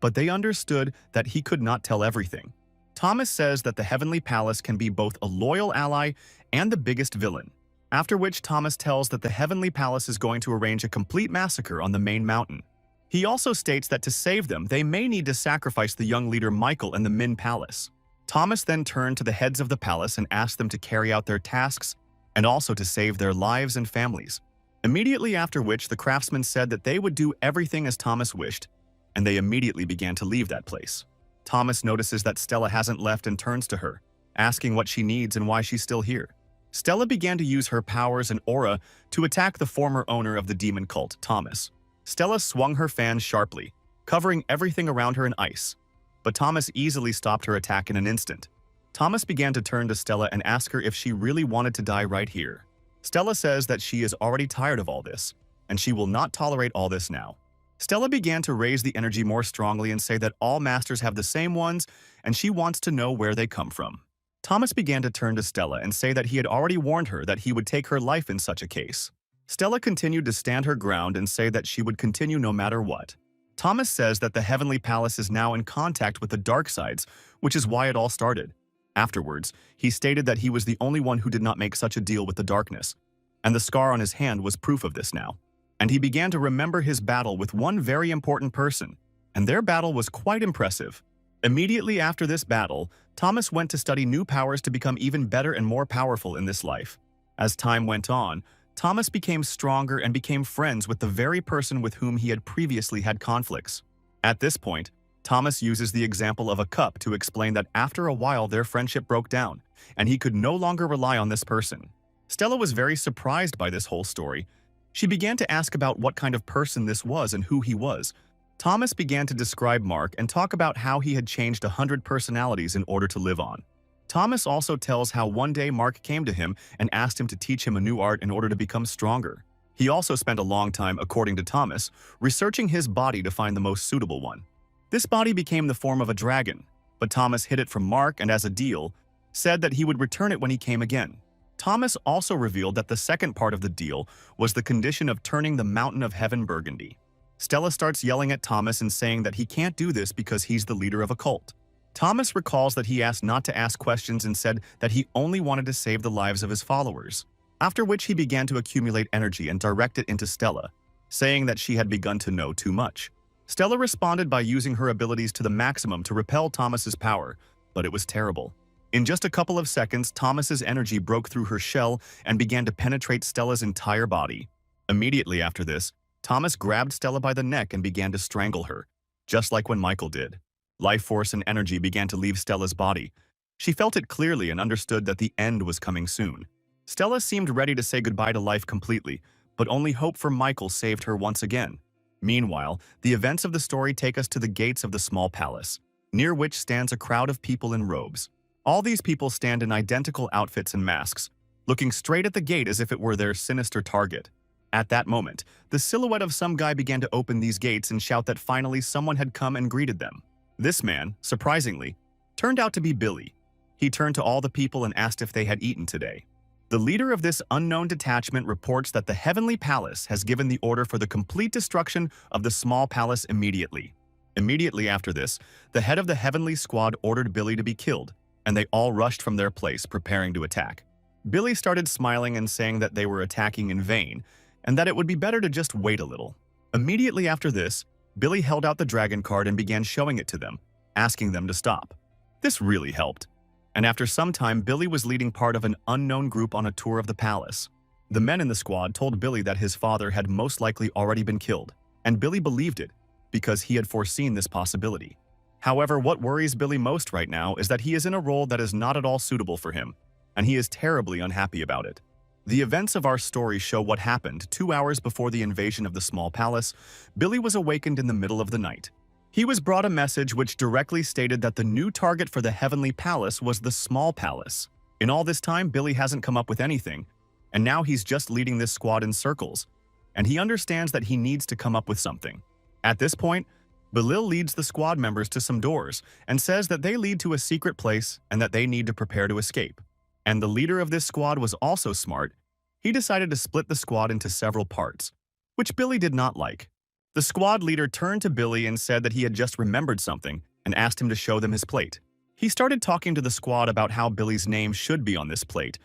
but they understood that he could not tell everything. Thomas says that the Heavenly Palace can be both a loyal ally and the biggest villain, after which Thomas tells that the Heavenly Palace is going to arrange a complete massacre on the main mountain. He also states that to save them, they may need to sacrifice the young leader Michael and the Min Palace. Thomas then turned to the heads of the palace and asked them to carry out their tasks and also to save their lives and families. Immediately after which, the craftsmen said that they would do everything as Thomas wished, and they immediately began to leave that place. Thomas notices that Stella hasn't left and turns to her, asking what she needs and why she's still here. Stella began to use her powers and aura to attack the former owner of the demon cult, Thomas. Stella swung her fan sharply, covering everything around her in ice, but Thomas easily stopped her attack in an instant. Thomas began to turn to Stella and ask her if she really wanted to die right here. Stella says that she is already tired of all this, and she will not tolerate all this now. Stella began to raise the energy more strongly and say that all masters have the same ones, and she wants to know where they come from. Thomas began to turn to Stella and say that he had already warned her that he would take her life in such a case. Stella continued to stand her ground and say that she would continue no matter what. Thomas says that the Heavenly Palace is now in contact with the dark sides, which is why it all started. Afterwards, he stated that he was the only one who did not make such a deal with the darkness, and the scar on his hand was proof of this now. And he began to remember his battle with one very important person, and their battle was quite impressive. Immediately after this battle, Thomas went to study new powers to become even better and more powerful in this life. As time went on, Thomas became stronger and became friends with the very person with whom he had previously had conflicts. At this point, Thomas uses the example of a cup to explain that after a while their friendship broke down, and he could no longer rely on this person. Stella was very surprised by this whole story. She began to ask about what kind of person this was and who he was. Thomas began to describe Mark and talk about how he had changed 100 personalities in order to live on. Thomas also tells how one day Mark came to him and asked him to teach him a new art in order to become stronger. He also spent a long time, according to Thomas, researching his body to find the most suitable one. This body became the form of a dragon, but Thomas hid it from Mark and as a deal, said that he would return it when he came again. Thomas also revealed that the second part of the deal was the condition of turning the mountain of heaven burgundy. Stella starts yelling at Thomas and saying that he can't do this because he's the leader of a cult. Thomas recalls that he asked not to ask questions and said that he only wanted to save the lives of his followers, after which he began to accumulate energy and direct it into Stella, saying that she had begun to know too much. Stella responded by using her abilities to the maximum to repel Thomas's power, but it was terrible. In just a couple of seconds, Thomas's energy broke through her shell and began to penetrate Stella's entire body. Immediately after this, Thomas grabbed Stella by the neck and began to strangle her, just like when Michael did. Life force and energy began to leave Stella's body. She felt it clearly and understood that the end was coming soon. Stella seemed ready to say goodbye to life completely, but only hope for Michael saved her once again. Meanwhile, the events of the story take us to the gates of the small palace, near which stands a crowd of people in robes. All these people stand in identical outfits and masks, looking straight at the gate as if it were their sinister target. At that moment, the silhouette of some guy began to open these gates and shout that finally someone had come and greeted them. This man, surprisingly, turned out to be Billy. He turned to all the people and asked if they had eaten today. The leader of this unknown detachment reports that the Heavenly Palace has given the order for the complete destruction of the small palace immediately. Immediately after this, the head of the Heavenly Squad ordered Billy to be killed, and they all rushed from their place, preparing to attack. Billy started smiling and saying that they were attacking in vain, and that it would be better to just wait a little. Immediately after this, Billy held out the dragon card and began showing it to them, asking them to stop. This really helped. And after some time, Billy was leading part of an unknown group on a tour of the palace. The men in the squad told Billy that his father had most likely already been killed, and Billy believed it because he had foreseen this possibility. However, what worries Billy most right now is that he is in a role that is not at all suitable for him, and he is terribly unhappy about it. The events of our story show what happened 2 hours before the invasion of the small palace. Billy was awakened in the middle of the night. He was brought a message which directly stated that the new target for the Heavenly Palace was the small palace. In all this time, Billy hasn't come up with anything, and now he's just leading this squad in circles, and he understands that he needs to come up with something. At this point, Belil leads the squad members to some doors and says that they lead to a secret place and that they need to prepare to escape. And the leader of this squad was also smart. He decided to split the squad into several parts, which Billy did not like. The squad leader turned to Billy and said that he had just remembered something and asked him to show them his plate. He started talking to the squad about how Billy's name should be on this plate,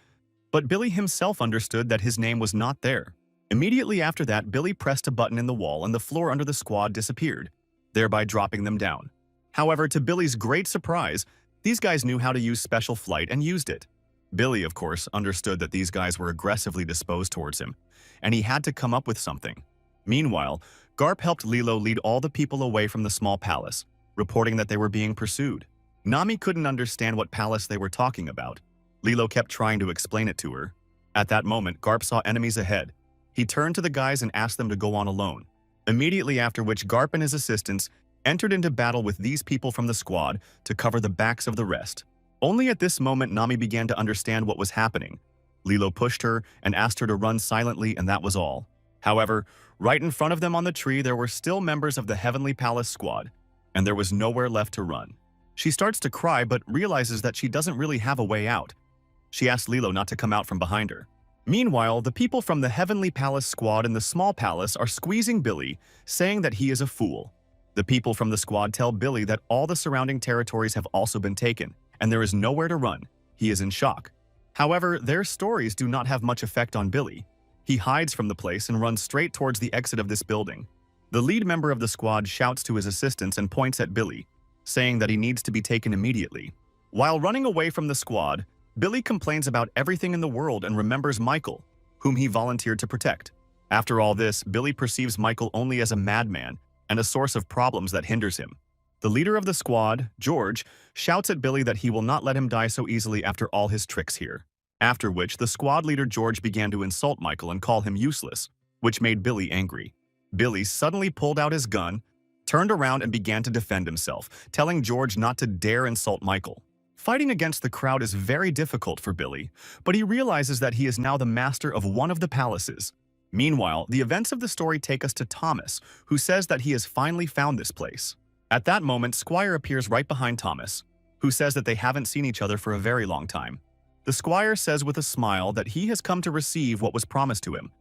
but Billy himself understood that his name was not there. Immediately after that, Billy pressed a button in the wall and the floor under the squad disappeared, thereby dropping them down. However, to Billy's great surprise, these guys knew how to use special flight and used it. Billy, of course, understood that these guys were aggressively disposed towards him, and he had to come up with something. Meanwhile, Garp helped Lilo lead all the people away from the small palace, reporting that they were being pursued. Nami couldn't understand what palace they were talking about. Lilo kept trying to explain it to her. At that moment, Garp saw enemies ahead. He turned to the guys and asked them to go on alone. Immediately after which, Garp and his assistants entered into battle with these people from the squad to cover the backs of the rest. Only at this moment, Nami began to understand what was happening. Lilo pushed her and asked her to run silently, and that was all. However, right in front of them on the tree, there were still members of the Heavenly Palace squad, and there was nowhere left to run. She starts to cry but realizes that she doesn't really have a way out. She asks Lilo not to come out from behind her. Meanwhile, the people from the Heavenly Palace squad in the small palace are squeezing Billy, saying that he is a fool. The people from the squad tell Billy that all the surrounding territories have also been taken, and there is nowhere to run. He is in shock. However, their stories do not have much effect on Billy. He hides from the place and runs straight towards the exit of this building. The lead member of the squad shouts to his assistants and points at Billy, saying that he needs to be taken immediately. While running away from the squad, Billy complains about everything in the world and remembers Michael, whom he volunteered to protect. After all this, Billy perceives Michael only as a madman and a source of problems that hinders him. The leader of the squad, George, shouts at Billy that he will not let him die so easily after all his tricks here. After which, the squad leader George began to insult Michael and call him useless, which made Billy angry. Billy suddenly pulled out his gun, turned around and began to defend himself, telling George not to dare insult Michael. Fighting against the crowd is very difficult for Billy, but he realizes that he is now the master of one of the palaces. Meanwhile, the events of the story take us to Thomas, who says that he has finally found this place. At that moment, Squire appears right behind Thomas, who says that they haven't seen each other for a very long time. The squire says with a smile that he has come to receive what was promised to him,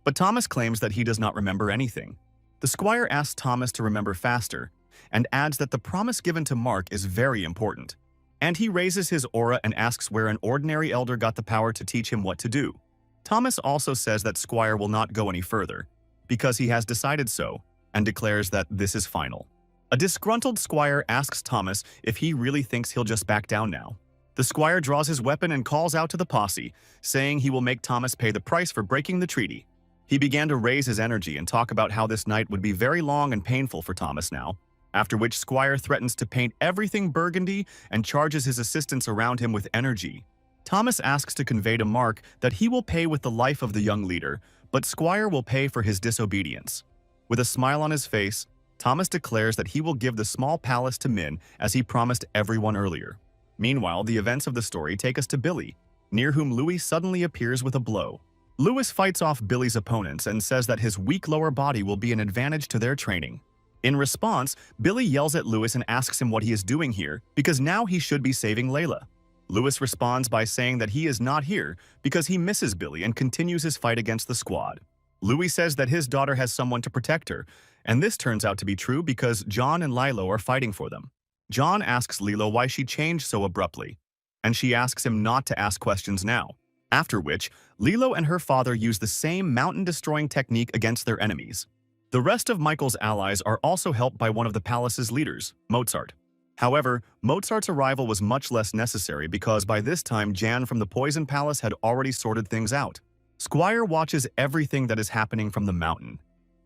but Thomas claims that he does not remember anything. The squire asks Thomas to remember faster, and adds that the promise given to Mark is very important. And he raises his aura and asks where an ordinary elder got the power to teach him what to do. Thomas also says that Squire will not go any further, because he has decided so, and declares that this is final. A disgruntled squire asks Thomas if he really thinks he'll just back down now. The squire draws his weapon and calls out to the posse, saying he will make Thomas pay the price for breaking the treaty. He began to raise his energy and talk about how this night would be very long and painful for Thomas now, after which Squire threatens to paint everything burgundy and charges his assistants around him with energy. Thomas asks to convey to Mark that he will pay with the life of the young leader, but Squire will pay for his disobedience. With a smile on his face, Thomas declares that he will give the small palace to Min as he promised everyone earlier. Meanwhile, the events of the story take us to Billy, near whom Louis suddenly appears with a blow. Louis fights off Billy's opponents and says that his weak lower body will be an advantage to their training. In response, Billy yells at Louis and asks him what he is doing here because now he should be saving Layla. Louis responds by saying that he is not here because he misses Billy and continues his fight against the squad. Louis says that his daughter has someone to protect her, and this turns out to be true because John and Lilo are fighting for them. John asks Lilo why she changed so abruptly, and she asks him not to ask questions now. After which, Lilo and her father use the same mountain-destroying technique against their enemies. The rest of Michael's allies are also helped by one of the palace's leaders, Mozart. However, Mozart's arrival was much less necessary because by this time Jan from the Poison Palace had already sorted things out. Squire watches everything that is happening from the mountain,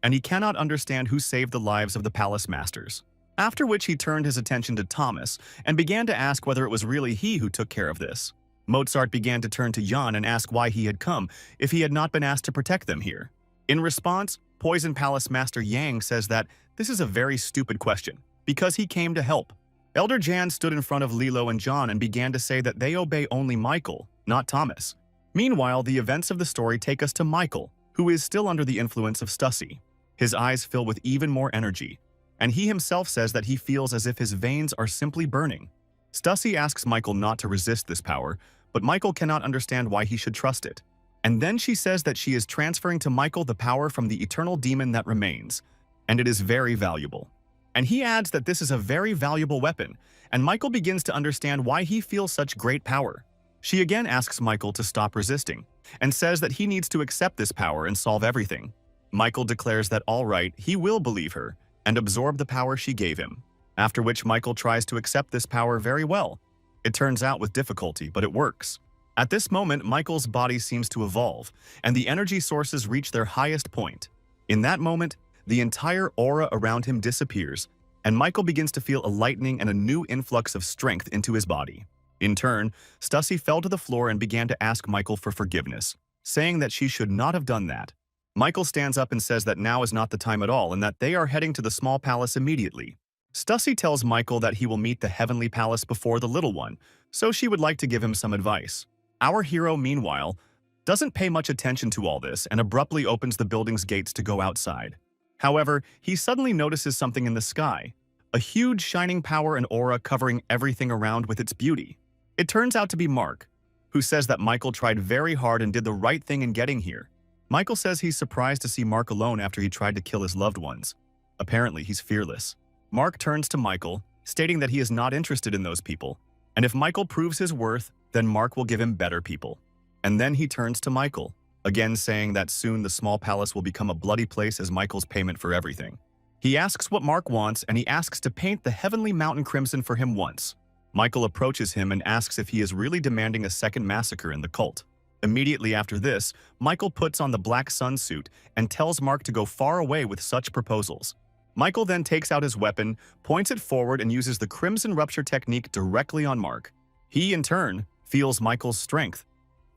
and he cannot understand who saved the lives of the palace masters. After which he turned his attention to Thomas and began to ask whether it was really he who took care of this. Mozart began to turn to Jan and ask why he had come if he had not been asked to protect them here. In response, Poison Palace Master Yang says that this is a very stupid question, because he came to help. Elder Jan stood in front of Lilo and John and began to say that they obey only Michael, not Thomas. Meanwhile, the events of the story take us to Michael, who is still under the influence of Stussy. His eyes fill with even more energy, and he himself says that he feels as if his veins are simply burning. Stussy asks Michael not to resist this power, but Michael cannot understand why he should trust it. And then she says that she is transferring to Michael the power from the eternal demon that remains, and it is very valuable. And he adds that this is a very valuable weapon, and Michael begins to understand why he feels such great power. She again asks Michael to stop resisting, and says that he needs to accept this power and solve everything. Michael declares that all right, he will believe her, and absorb the power she gave him, after which Michael tries to accept this power very well. It turns out with difficulty, but it works. At this moment, Michael's body seems to evolve, and the energy sources reach their highest point. In that moment, the entire aura around him disappears, and Michael begins to feel a lightening and a new influx of strength into his body. In turn, Stussy fell to the floor and began to ask Michael for forgiveness, saying that she should not have done that. Michael stands up and says that now is not the time at all and that they are heading to the small palace immediately. Stussy tells Michael that he will meet the heavenly palace before the little one, so she would like to give him some advice. Our hero, meanwhile, doesn't pay much attention to all this and abruptly opens the building's gates to go outside. However, he suddenly notices something in the sky, a huge shining power and aura covering everything around with its beauty. It turns out to be Mark, who says that Michael tried very hard and did the right thing in getting here. Michael says he's surprised to see Mark alone after he tried to kill his loved ones. Apparently, he's fearless. Mark turns to Michael, stating that he is not interested in those people, and if Michael proves his worth, then Mark will give him better people. And then he turns to Michael, again saying that soon the small palace will become a bloody place as Michael's payment for everything. He asks what Mark wants, and he asks to paint the heavenly mountain crimson for him once. Michael approaches him and asks if he is really demanding a second massacre in the cult. Immediately after this, Michael puts on the black sun suit and tells Mark to go far away with such proposals. Michael then takes out his weapon, points it forward and uses the Crimson Rupture technique directly on Mark. He, in turn, feels Michael's strength,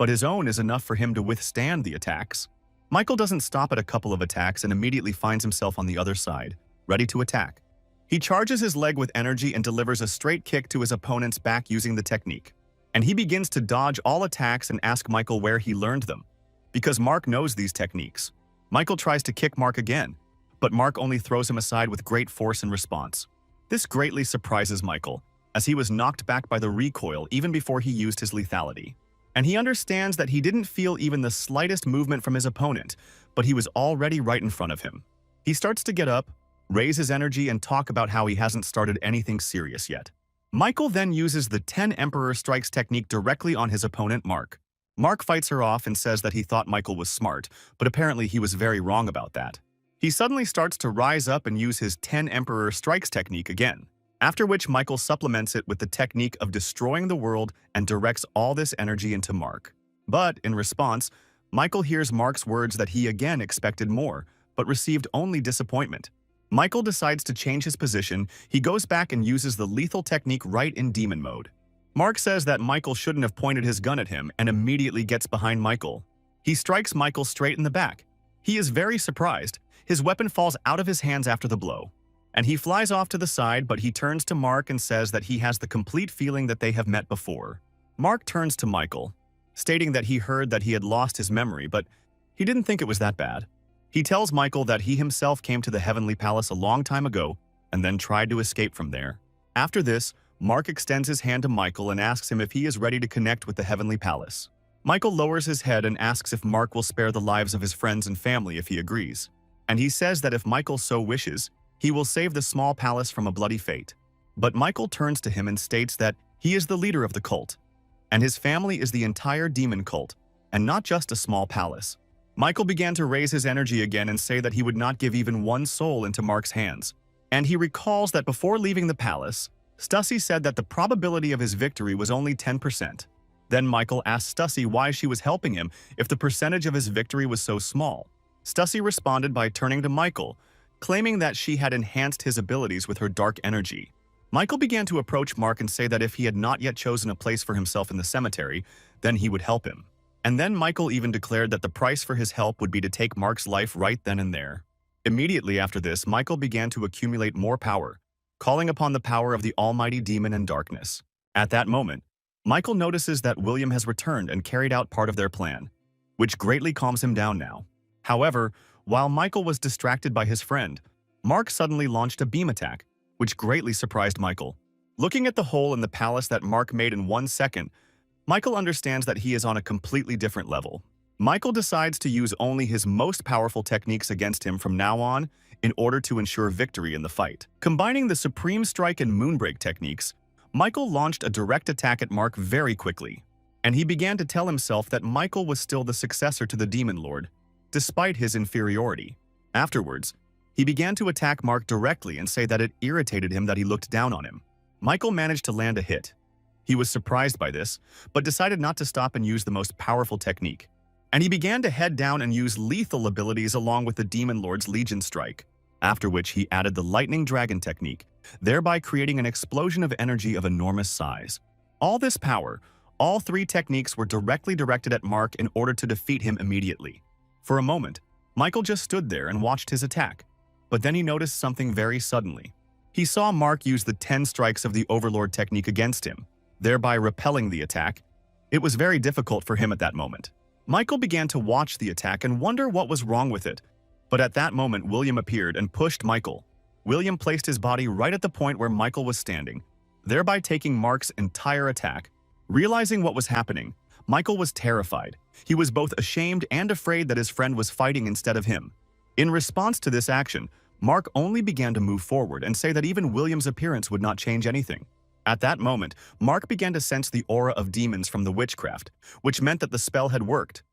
but his own is enough for him to withstand the attacks. Michael doesn't stop at a couple of attacks and immediately finds himself on the other side, ready to attack. He charges his leg with energy and delivers a straight kick to his opponent's back using the technique. And he begins to dodge all attacks and ask Michael where he learned them. Because Mark knows these techniques. Michael tries to kick Mark again, but Mark only throws him aside with great force in response. This greatly surprises Michael, as he was knocked back by the recoil even before he used his lethality. And he understands that he didn't feel even the slightest movement from his opponent, but he was already right in front of him. He starts to get up, raise his energy, and talk about how he hasn't started anything serious yet. Michael then uses the 10 Emperor Strikes technique directly on his opponent, Mark. Mark fights her off and says that he thought Michael was smart, but apparently he was very wrong about that. He suddenly starts to rise up and use his 10 Emperor Strikes technique again, after which Michael supplements it with the technique of destroying the world and directs all this energy into Mark. But, in response, Michael hears Mark's words that he again expected more, but received only disappointment. Michael decides to change his position. He goes back and uses the lethal technique right in demon mode. Mark says that Michael shouldn't have pointed his gun at him and immediately gets behind Michael. He strikes Michael straight in the back. He is very surprised. His weapon falls out of his hands after the blow, and he flies off to the side, but he turns to Mark and says that he has the complete feeling that they have met before. Mark turns to Michael, stating that he heard that he had lost his memory, but he didn't think it was that bad. He tells Michael that he himself came to the Heavenly Palace a long time ago and then tried to escape from there. After this, Mark extends his hand to Michael and asks him if he is ready to connect with the Heavenly Palace. Michael lowers his head and asks if Mark will spare the lives of his friends and family if he agrees. And he says that if Michael so wishes, he will save the small palace from a bloody fate. But Michael turns to him and states that he is the leader of the cult, and his family is the entire demon cult, and not just a small palace. Michael began to raise his energy again and say that he would not give even one soul into Mark's hands. And he recalls that before leaving the palace, Stussy said that the probability of his victory was only 10%. Then Michael asked Stussy why she was helping him if the percentage of his victory was so small. Stussy responded by turning to Michael, claiming that she had enhanced his abilities with her dark energy. Michael began to approach Mark and say that if he had not yet chosen a place for himself in the cemetery, then he would help him. And then Michael even declared that the price for his help would be to take Mark's life right then and there. Immediately after this, Michael began to accumulate more power, calling upon the power of the almighty demon and darkness. At that moment, Michael notices that William has returned and carried out part of their plan, which greatly calms him down now. However, while Michael was distracted by his friend, Mark suddenly launched a beam attack, which greatly surprised Michael. Looking at the hole in the palace that Mark made in 1 second, Michael understands that he is on a completely different level. Michael decides to use only his most powerful techniques against him from now on in order to ensure victory in the fight. Combining the Supreme Strike and Moonbreak techniques, Michael launched a direct attack at Mark very quickly, and he began to tell himself that Michael was still the successor to the Demon Lord, despite his inferiority. Afterwards, he began to attack Mark directly and say that it irritated him that he looked down on him. Michael managed to land a hit. He was surprised by this, but decided not to stop and use the most powerful technique. And he began to head down and use lethal abilities along with the Demon Lord's Legion Strike, after which he added the Lightning Dragon technique, thereby creating an explosion of energy of enormous size. All this power, all 3 techniques were directly directed at Mark in order to defeat him immediately. For a moment, Michael just stood there and watched his attack, but then he noticed something very suddenly. He saw Mark use the 10 strikes of the Overlord technique against him, thereby repelling the attack. It was very difficult for him at that moment. Michael began to watch the attack and wonder what was wrong with it, but at that moment William appeared and pushed Michael. William placed his body right at the point where Michael was standing, thereby taking Mark's entire attack. Realizing what was happening, Michael was terrified. He was both ashamed and afraid that his friend was fighting instead of him. In response to this action, Mark only began to move forward and say that even William's appearance would not change anything. At that moment, Mark began to sense the aura of demons from the witchcraft, which meant that the spell had worked,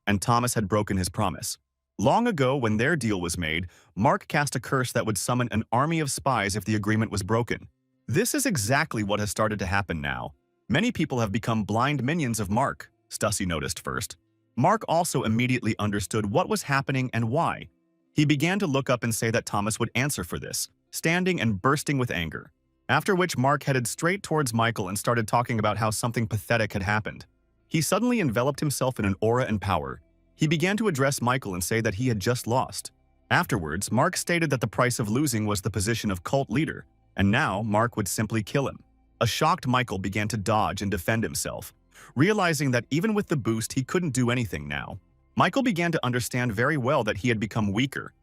and Thomas had broken his promise. Long ago, when their deal was made, Mark cast a curse that would summon an army of spies if the agreement was broken. This is exactly what has started to happen now. Many people have become blind minions of Mark, Stussy noticed first. Mark also immediately understood what was happening and why. He began to look up and say that Thomas would answer for this, standing and bursting with anger. After which Mark headed straight towards Michael and started talking about how something pathetic had happened. He suddenly enveloped himself in an aura and power. He began to address Michael and say that he had just lost. Afterwards, Mark stated that the price of losing was the position of cult leader, and now Mark would simply kill him. A shocked Michael began to dodge and defend himself, realizing that even with the boost he couldn't do anything now. Michael began to understand very well that he had become weaker,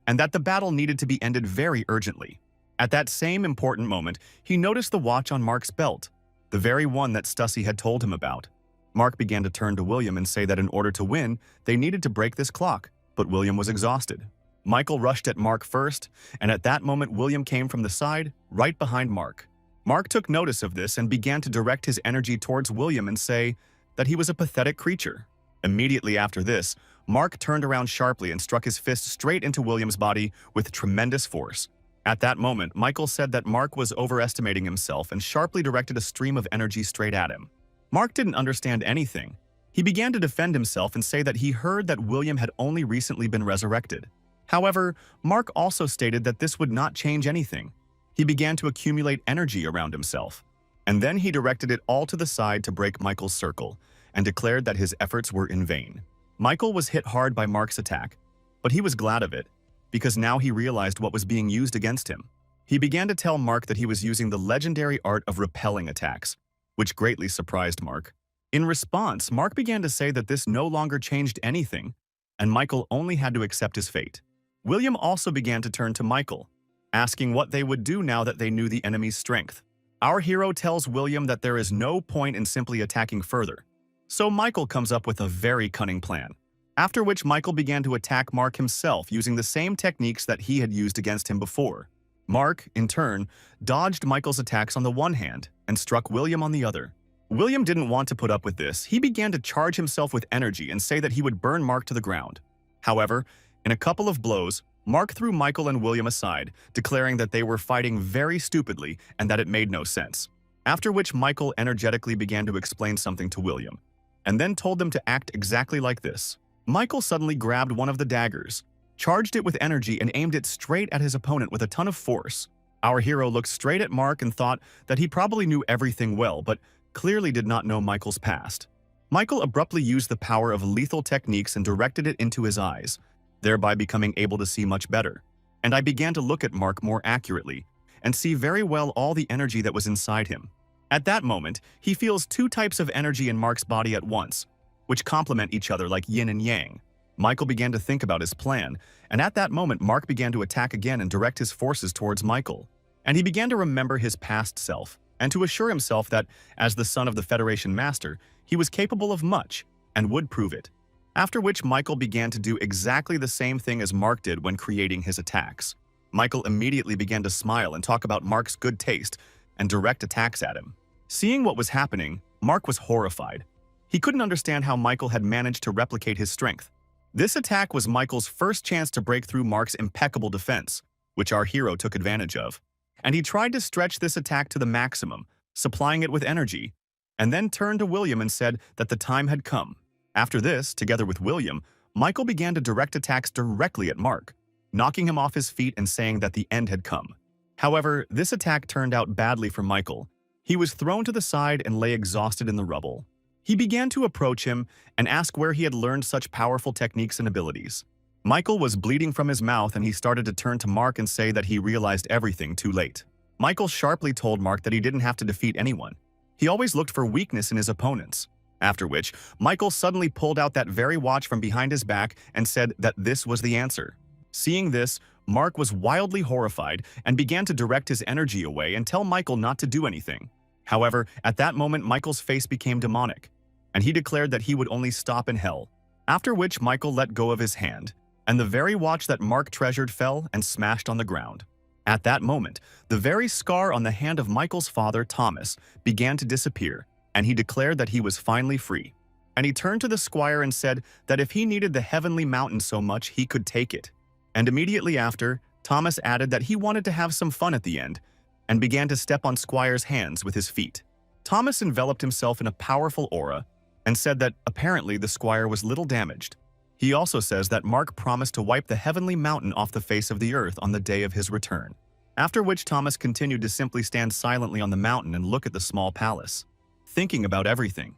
and that the battle needed to be ended very urgently. At that same important moment, he noticed the watch on Mark's belt, the very one that Stussy had told him about. Mark began to turn to William and say that in order to win, they needed to break this clock, but William was exhausted. Michael rushed at Mark first, and at that moment William came from the side, right behind Mark. Mark took notice of this and began to direct his energy towards William and say that he was a pathetic creature. Immediately after this, Mark turned around sharply and struck his fist straight into William's body with tremendous force. At that moment, Michael said that Mark was overestimating himself and sharply directed a stream of energy straight at him. Mark didn't understand anything. He began to defend himself and say that he heard that William had only recently been resurrected. However, Mark also stated that this would not change anything. He began to accumulate energy around himself, and then he directed it all to the side to break Michael's circle, and declared that his efforts were in vain. Michael was hit hard by Mark's attack, but he was glad of it, because now he realized what was being used against him. He began to tell Mark that he was using the legendary art of repelling attacks, which greatly surprised Mark. In response, Mark began to say that this no longer changed anything, and Michael only had to accept his fate. William also began to turn to Michael, asking what they would do now that they knew the enemy's strength. Our hero tells William that there is no point in simply attacking further, so Michael comes up with a very cunning plan. After which Michael began to attack Mark himself using the same techniques that he had used against him before. Mark, in turn, dodged Michael's attacks on the one hand and struck William on the other. William didn't want to put up with this. He began to charge himself with energy and say that he would burn Mark to the ground. However, in a couple of blows, Mark threw Michael and William aside, declaring that they were fighting very stupidly and that it made no sense. After which Michael energetically began to explain something to William, and then told them to act exactly like this. Michael suddenly grabbed one of the daggers, charged it with energy and aimed it straight at his opponent with a ton of force. Our hero looked straight at Mark and thought that he probably knew everything well, but clearly did not know Michael's past. Michael abruptly used the power of lethal techniques and directed it into his eyes, thereby becoming able to see much better. And I began to look at Mark more accurately and see very well all the energy that was inside him. At that moment, he feels two types of energy in Mark's body at once, which complement each other like yin and yang. Michael began to think about his plan, and at that moment Mark began to attack again and direct his forces towards Michael. And he began to remember his past self, and to assure himself that, as the son of the Federation Master, he was capable of much, and would prove it. After which Michael began to do exactly the same thing as Mark did when creating his attacks. Michael immediately began to smile and talk about Mark's good taste and direct attacks at him. Seeing what was happening, Mark was horrified. He couldn't understand how Michael had managed to replicate his strength. This attack was Michael's first chance to break through Mark's impeccable defense, which our hero took advantage of. And he tried to stretch this attack to the maximum, supplying it with energy, and then turned to William and said that the time had come. After this, together with William, Michael began to direct attacks directly at Mark, knocking him off his feet and saying that the end had come. However, this attack turned out badly for Michael. He was thrown to the side and lay exhausted in the rubble. He began to approach him and ask where he had learned such powerful techniques and abilities. Michael was bleeding from his mouth and he started to turn to Mark and say that he realized everything too late. Michael sharply told Mark that he didn't have to defeat anyone. He always looked for weakness in his opponents. After which, Michael suddenly pulled out that very watch from behind his back and said that this was the answer. Seeing this, Mark was wildly horrified and began to direct his energy away and tell Michael not to do anything. However, at that moment Michael's face became demonic, and he declared that he would only stop in hell. After which Michael let go of his hand, and the very watch that Mark treasured fell and smashed on the ground. At that moment, the very scar on the hand of Michael's father, Thomas, began to disappear, and he declared that he was finally free. And he turned to the squire and said that if he needed the heavenly mountain so much, he could take it. And immediately after, Thomas added that he wanted to have some fun at the end, and began to step on Squire's hands with his feet. Thomas enveloped himself in a powerful aura, and said that apparently the squire was little damaged. He also says that Mark promised to wipe the heavenly mountain off the face of the earth on the day of his return. After which Thomas continued to simply stand silently on the mountain and look at the small palace, thinking about everything.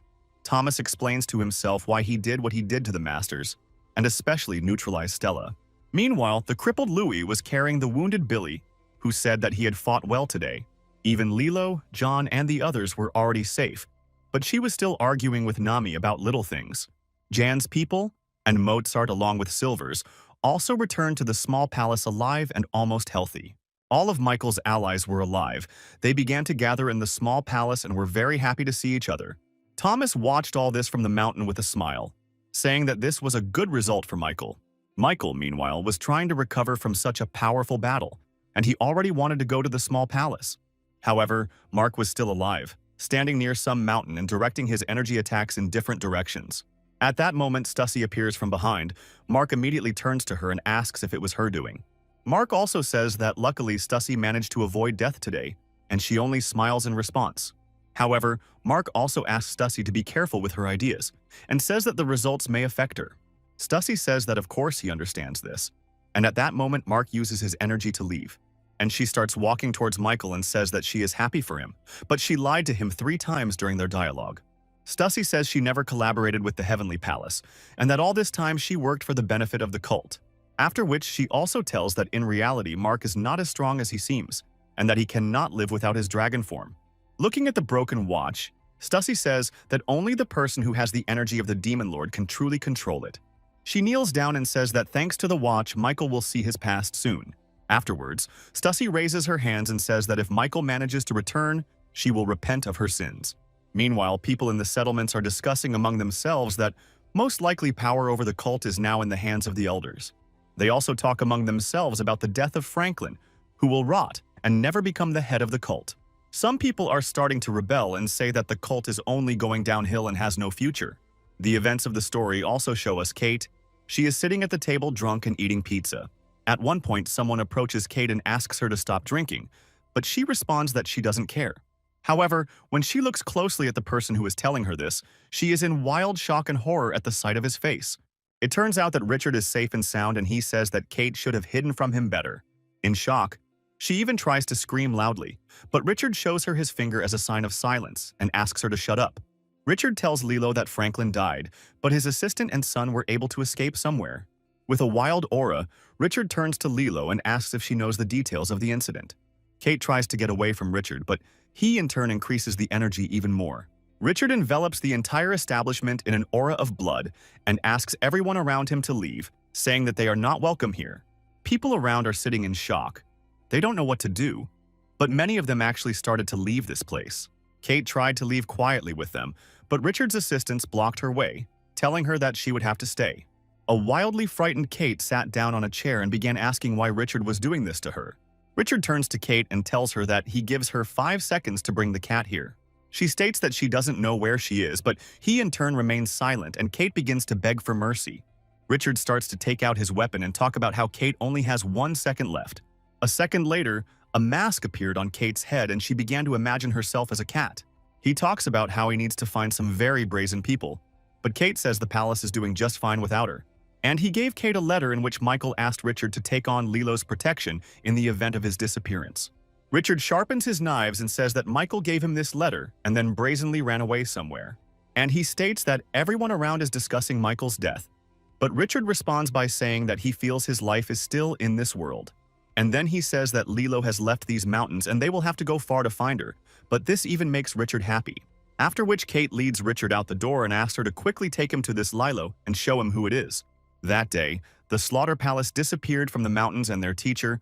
Thomas explains to himself why he did what he did to the Masters, and especially neutralized Stella. Meanwhile, the crippled Louis was carrying the wounded Billy, who said that he had fought well today. Even Lilo, John, and the others were already safe, but she was still arguing with Nami about little things. Jan's people, and Mozart along with Silver's, also returned to the small palace alive and almost healthy. All of Michael's allies were alive. They began to gather in the small palace and were very happy to see each other. Thomas watched all this from the mountain with a smile, saying that this was a good result for Michael. Michael, meanwhile, was trying to recover from such a powerful battle, and he already wanted to go to the small palace. However, Mark was still alive, standing near some mountain and directing his energy attacks in different directions. At that moment, Stussy appears from behind. Mark immediately turns to her and asks if it was her doing. Mark also says that luckily Stussy managed to avoid death today, and she only smiles in response. However, Mark also asks Stussy to be careful with her ideas, and says that the results may affect her. Stussy says that of course he understands this, and at that moment Mark uses his energy to leave, and she starts walking towards Michael and says that she is happy for him, but she lied to him 3 times during their dialogue. Stussy says she never collaborated with the Heavenly Palace, and that all this time she worked for the benefit of the cult. After which she also tells that in reality Mark is not as strong as he seems, and that he cannot live without his dragon form. Looking at the broken watch, Stussy says that only the person who has the energy of the Demon Lord can truly control it. She kneels down and says that thanks to the watch, Michael will see his past soon. Afterwards, Stussy raises her hands and says that if Michael manages to return, she will repent of her sins. Meanwhile, people in the settlements are discussing among themselves that most likely power over the cult is now in the hands of the elders. They also talk among themselves about the death of Franklin, who will rot and never become the head of the cult. Some people are starting to rebel and say that the cult is only going downhill and has no future. The events of the story also show us Kate. She is sitting at the table drunk and eating pizza. At one point, someone approaches Kate and asks her to stop drinking, but she responds that she doesn't care. However, when she looks closely at the person who is telling her this, she is in wild shock and horror at the sight of his face. It turns out that Richard is safe and sound, and he says that Kate should have hidden from him better. In shock, she even tries to scream loudly, but Richard shows her his finger as a sign of silence and asks her to shut up. Richard tells Lilo that Franklin died, but his assistant and son were able to escape somewhere. With a wild aura, Richard turns to Lilo and asks if she knows the details of the incident. Kate tries to get away from Richard, but he in turn increases the energy even more. Richard envelops the entire establishment in an aura of blood and asks everyone around him to leave, saying that they are not welcome here. People around are sitting in shock. They don't know what to do, but many of them actually started to leave this place. Kate tried to leave quietly with them, but Richard's assistants blocked her way, telling her that she would have to stay. A wildly frightened Kate sat down on a chair and began asking why Richard was doing this to her. Richard turns to Kate and tells her that he gives her 5 seconds to bring the cat here. She states that she doesn't know where she is, but he in turn remains silent, and Kate begins to beg for mercy. Richard starts to take out his weapon and talk about how Kate only has 1 second left. A second later, a mask appeared on Kate's head and she began to imagine herself as a cat. He talks about how he needs to find some very brazen people, but Kate says the palace is doing just fine without her. And he gave Kate a letter in which Michael asked Richard to take on Lilo's protection in the event of his disappearance. Richard sharpens his knives and says that Michael gave him this letter and then brazenly ran away somewhere. And he states that everyone around is discussing Michael's death. But Richard responds by saying that he feels his life is still in this world. And then he says that Lilo has left these mountains and they will have to go far to find her, but this even makes Richard happy. After which Kate leads Richard out the door and asks her to quickly take him to this Lilo and show him who it is. That day, the Slaughter Palace disappeared from the mountains and their teacher,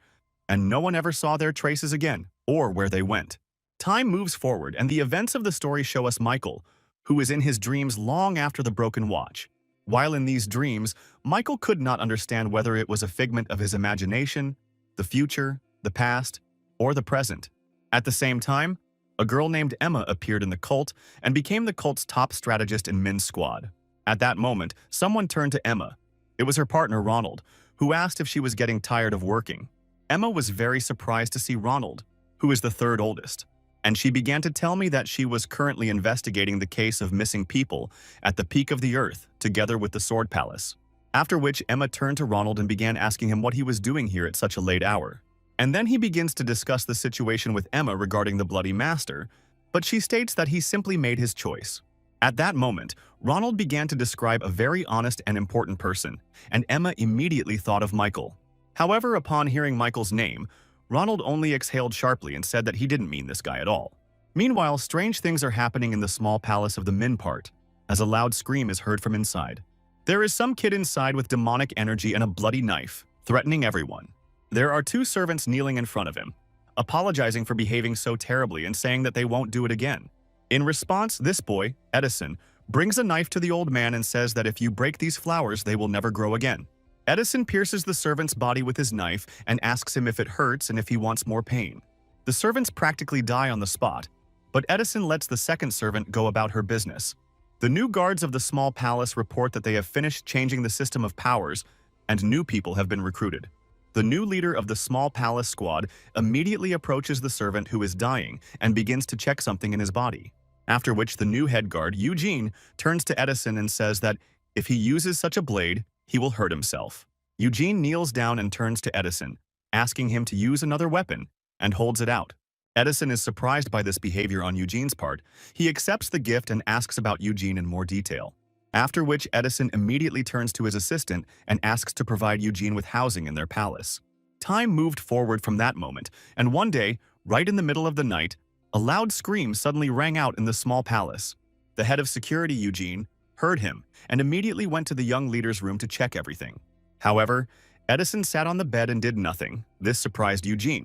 and no one ever saw their traces again, or where they went. Time moves forward, and the events of the story show us Michael, who is in his dreams long after the broken watch. While in these dreams, Michael could not understand whether it was a figment of his imagination, the future, the past, or the present. At the same time, a girl named Emma appeared in the cult and became the cult's top strategist in Min's squad. At that moment, someone turned to Emma. It was her partner Ronald, who asked if she was getting tired of working. Emma was very surprised to see Ronald, who is the 3rd oldest, and she began to tell me that she was currently investigating the case of missing people at the peak of the earth, together with the Sword Palace. After which Emma turned to Ronald and began asking him what he was doing here at such a late hour. And then he begins to discuss the situation with Emma regarding the Bloody Master, but she states that he simply made his choice. At that moment, Ronald began to describe a very honest and important person, and Emma immediately thought of Michael. However, upon hearing Michael's name, Ronald only exhaled sharply and said that he didn't mean this guy at all. Meanwhile, strange things are happening in the small palace of the Min part, as a loud scream is heard from inside. There is some kid inside with demonic energy and a bloody knife, threatening everyone. There are two servants kneeling in front of him, apologizing for behaving so terribly and saying that they won't do it again. In response, this boy, Edison, brings a knife to the old man and says that if you break these flowers, they will never grow again. Edison pierces the servant's body with his knife and asks him if it hurts and if he wants more pain. The servants practically die on the spot, but Edison lets the second servant go about her business. The new guards of the small palace report that they have finished changing the system of powers and new people have been recruited. The new leader of the small palace squad immediately approaches the servant who is dying and begins to check something in his body. After which the new head guard, Eugene, turns to Edison and says that if he uses such a blade, he will hurt himself. Eugene kneels down and turns to Edison, asking him to use another weapon, and holds it out. Edison is surprised by this behavior on Eugene's part. He accepts the gift and asks about Eugene in more detail. After which Edison immediately turns to his assistant and asks to provide Eugene with housing in their palace. Time moved forward from that moment, and one day, right in the middle of the night, a loud scream suddenly rang out in the small palace. The head of security, Eugene, heard him and immediately went to the young leader's room to check everything. However, Edison sat on the bed and did nothing. This surprised Eugene,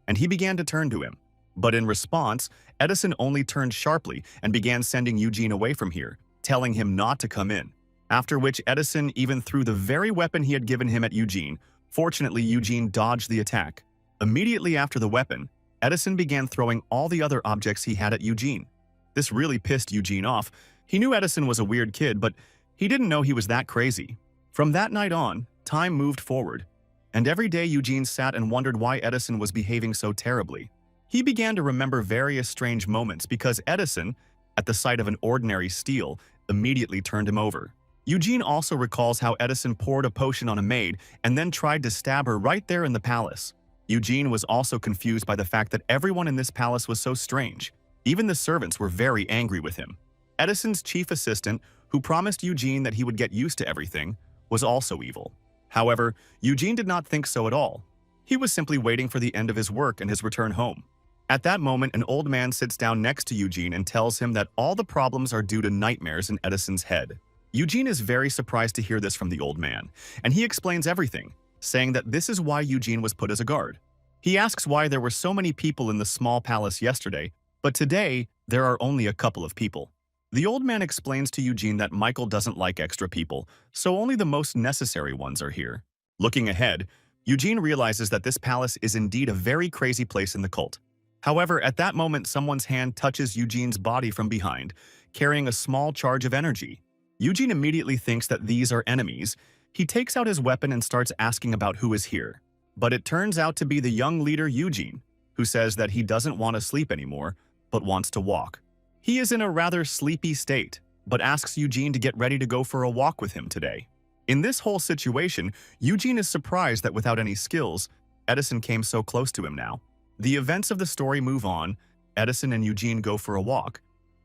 and he began to turn to him. But in response, Edison only turned sharply and began sending Eugene away from here, telling him not to come in. After which Edison even threw the very weapon he had given him at Eugene. Fortunately, Eugene dodged the attack. Immediately after the weapon, Edison began throwing all the other objects he had at Eugene. This really pissed Eugene off. He knew Edison was a weird kid, but he didn't know he was that crazy. From that night on, time moved forward, and every day Eugene sat and wondered why Edison was behaving so terribly. He began to remember various strange moments because Edison, at the sight of an ordinary steel, immediately turned him over. Eugene also recalls how Edison poured a potion on a maid and then tried to stab her right there in the palace. Eugene was also confused by the fact that everyone in this palace was so strange. Even the servants were very angry with him. Edison's chief assistant, who promised Eugene that he would get used to everything, was also evil. However, Eugene did not think so at all. He was simply waiting for the end of his work and his return home. At that moment, an old man sits down next to Eugene and tells him that all the problems are due to nightmares in Edison's head. Eugene is very surprised to hear this from the old man, and he explains everything, saying that this is why Eugene was put as a guard. He asks why there were so many people in the small palace yesterday, but today there are only a couple of people. The old man explains to Eugene that Michael doesn't like extra people, so only the most necessary ones are here. Looking ahead, Eugene realizes that this palace is indeed a very crazy place in the cult. However, at that moment, someone's hand touches Eugene's body from behind, carrying a small charge of energy. Eugene immediately thinks that these are enemies. He takes out his weapon and starts asking about who is here. But it turns out to be the young leader Eugene, who says that he doesn't want to sleep anymore, but wants to walk. He is in a rather sleepy state, but asks Eugene to get ready to go for a walk with him today. In this whole situation, Eugene is surprised that without any skills, Edison came so close to him now. The events of the story move on. Edison and Eugene go for a walk.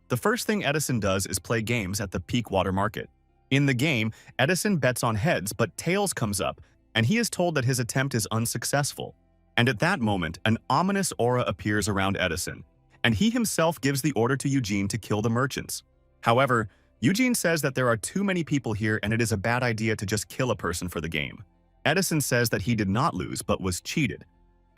The first thing Edison does is play games at the Peakwater Market. In the game, Edison bets on heads, but tails comes up, and he is told that his attempt is unsuccessful. And at that moment, an ominous aura appears around Edison, and he himself gives the order to Eugene to kill the merchants. However, Eugene says that there are too many people here and it is a bad idea to just kill a person for the game. Edison says that he did not lose but was cheated,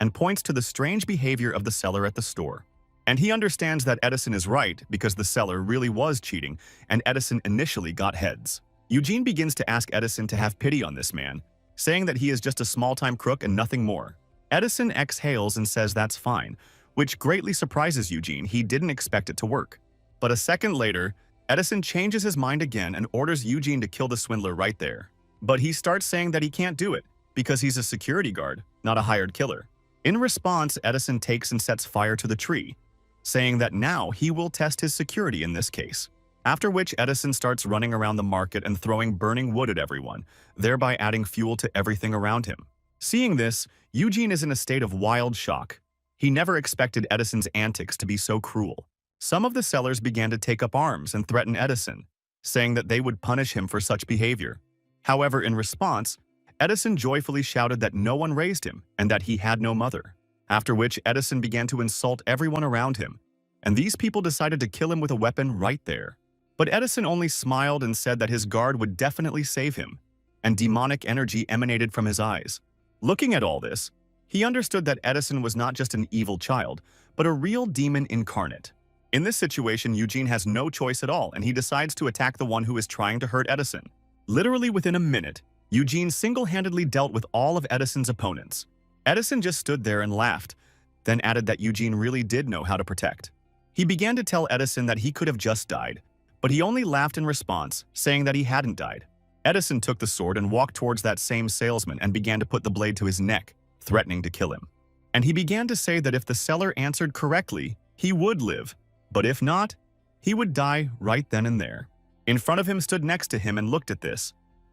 and points to the strange behavior of the seller at the store. And he understands that Edison is right because the seller really was cheating, and Edison initially got heads. Eugene begins to ask Edison to have pity on this man, saying that he is just a small-time crook and nothing more. Edison exhales and says that's fine, which greatly surprises Eugene. He didn't expect it to work. But a second later, Edison changes his mind again and orders Eugene to kill the swindler right there. But he starts saying that he can't do it because he's a security guard, not a hired killer. In response, Edison takes and sets fire to the tree, saying that now he will test his security in this case. After which Edison starts running around the market and throwing burning wood at everyone, thereby adding fuel to everything around him. Seeing this, Eugene is in a state of wild shock. He never expected Edison's antics to be so cruel. Some of the sellers began to take up arms and threaten Edison, saying that they would punish him for such behavior. However, in response, Edison joyfully shouted that no one raised him and that he had no mother. After which, Edison began to insult everyone around him, and these people decided to kill him with a weapon right there. But Edison only smiled and said that his guard would definitely save him, and demonic energy emanated from his eyes. Looking at all this, he understood that Edison was not just an evil child, but a real demon incarnate. In this situation, Eugene has no choice at all, and he decides to attack the one who is trying to hurt Edison. Literally within a minute, Eugene single-handedly dealt with all of Edison's opponents. Edison just stood there and laughed, then added that Eugene really did know how to protect. He began to tell Edison that he could have just died, but he only laughed in response, saying that he hadn't died. Edison took the sword and walked towards that same salesman and began to put the blade to his neck, threatening to kill him. And he began to say that if the seller answered correctly, he would live, but if not, he would die right then and there. In front of him stood next to him and looked at this,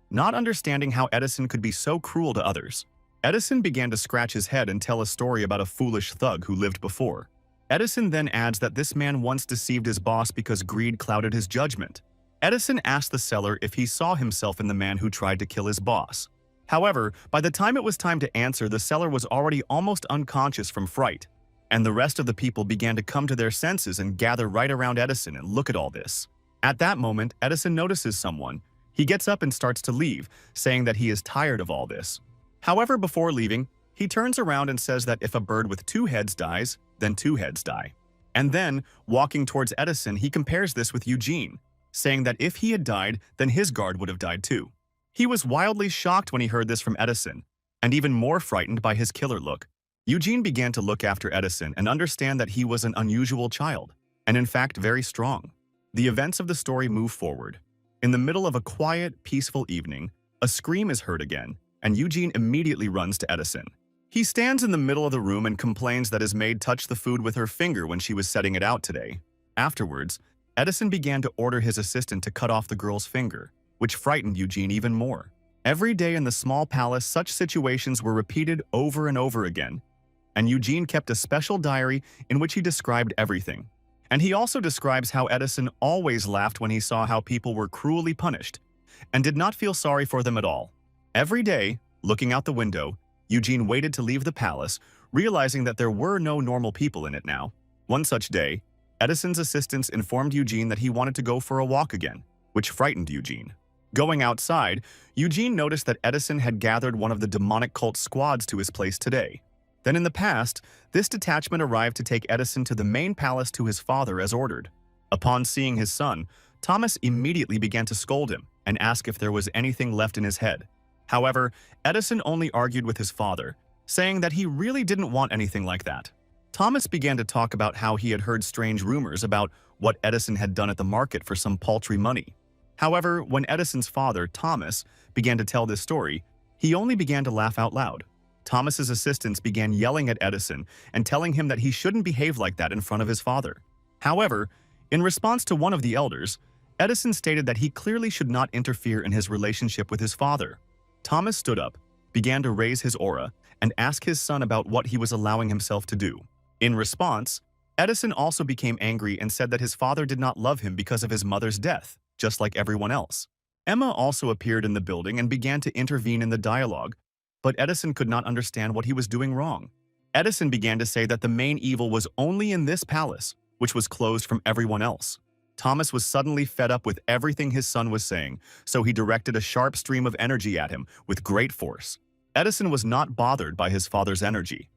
not understanding how Edison could be so cruel to others. Edison began to scratch his head and tell a story about a foolish thug who lived before. Edison then adds that this man once deceived his boss because greed clouded his judgment. Edison asked the seller if he saw himself in the man who tried to kill his boss. However, by the time it was time to answer, the seller was already almost unconscious from fright, and the rest of the people began to come to their senses and gather right around Edison and look at all this. At that moment, Edison notices someone. He gets up and starts to leave, saying that he is tired of all this. However, before leaving, he turns around and says that if a bird with two heads dies, then two heads die. And then, walking towards Edison, he compares this with Eugene, saying that if he had died, then his guard would have died too. He was wildly shocked when he heard this from Edison, and even more frightened by his killer look. Eugene began to look after Edison and understand that he was an unusual child, and in fact very strong. The events of the story move forward. In the middle of a quiet, peaceful evening, a scream is heard again, and Eugene immediately runs to Edison. He stands in the middle of the room and complains that his maid touched the food with her finger when she was setting it out today. Afterwards, Edison began to order his assistant to cut off the girl's finger, which frightened Eugene even more. Every day in the small palace, such situations were repeated over and over again, and Eugene kept a special diary in which he described everything. And he also describes how Edison always laughed when he saw how people were cruelly punished, and did not feel sorry for them at all. Every day, looking out the window, Eugene waited to leave the palace, realizing that there were no normal people in it now. One such day, Edison's assistants informed Eugene that he wanted to go for a walk again, which frightened Eugene. Going outside, Eugene noticed that Edison had gathered one of the demonic cult squads to his place today. Then in the past, this detachment arrived to take Edison to the main palace to his father as ordered. Upon seeing his son, Thomas immediately began to scold him and ask if there was anything left in his head. However, Edison only argued with his father, saying that he really didn't want anything like that. Thomas began to talk about how he had heard strange rumors about what Edison had done at the market for some paltry money. However, when Edison's father, Thomas, began to tell this story, he only began to laugh out loud. Thomas's assistants began yelling at Edison and telling him that he shouldn't behave like that in front of his father. However, in response to one of the elders, Edison stated that he clearly should not interfere in his relationship with his father. Thomas stood up, began to raise his aura, and ask his son about what he was allowing himself to do. In response, Edison also became angry and said that his father did not love him because of his mother's death, just like everyone else. Emma also appeared in the building and began to intervene in the dialogue, but Edison could not understand what he was doing wrong. Edison began to say that the main evil was only in this palace, which was closed from everyone else. Thomas was suddenly fed up with everything his son was saying, so he directed a sharp stream of energy at him with great force. Edison was not bothered by his father's energy.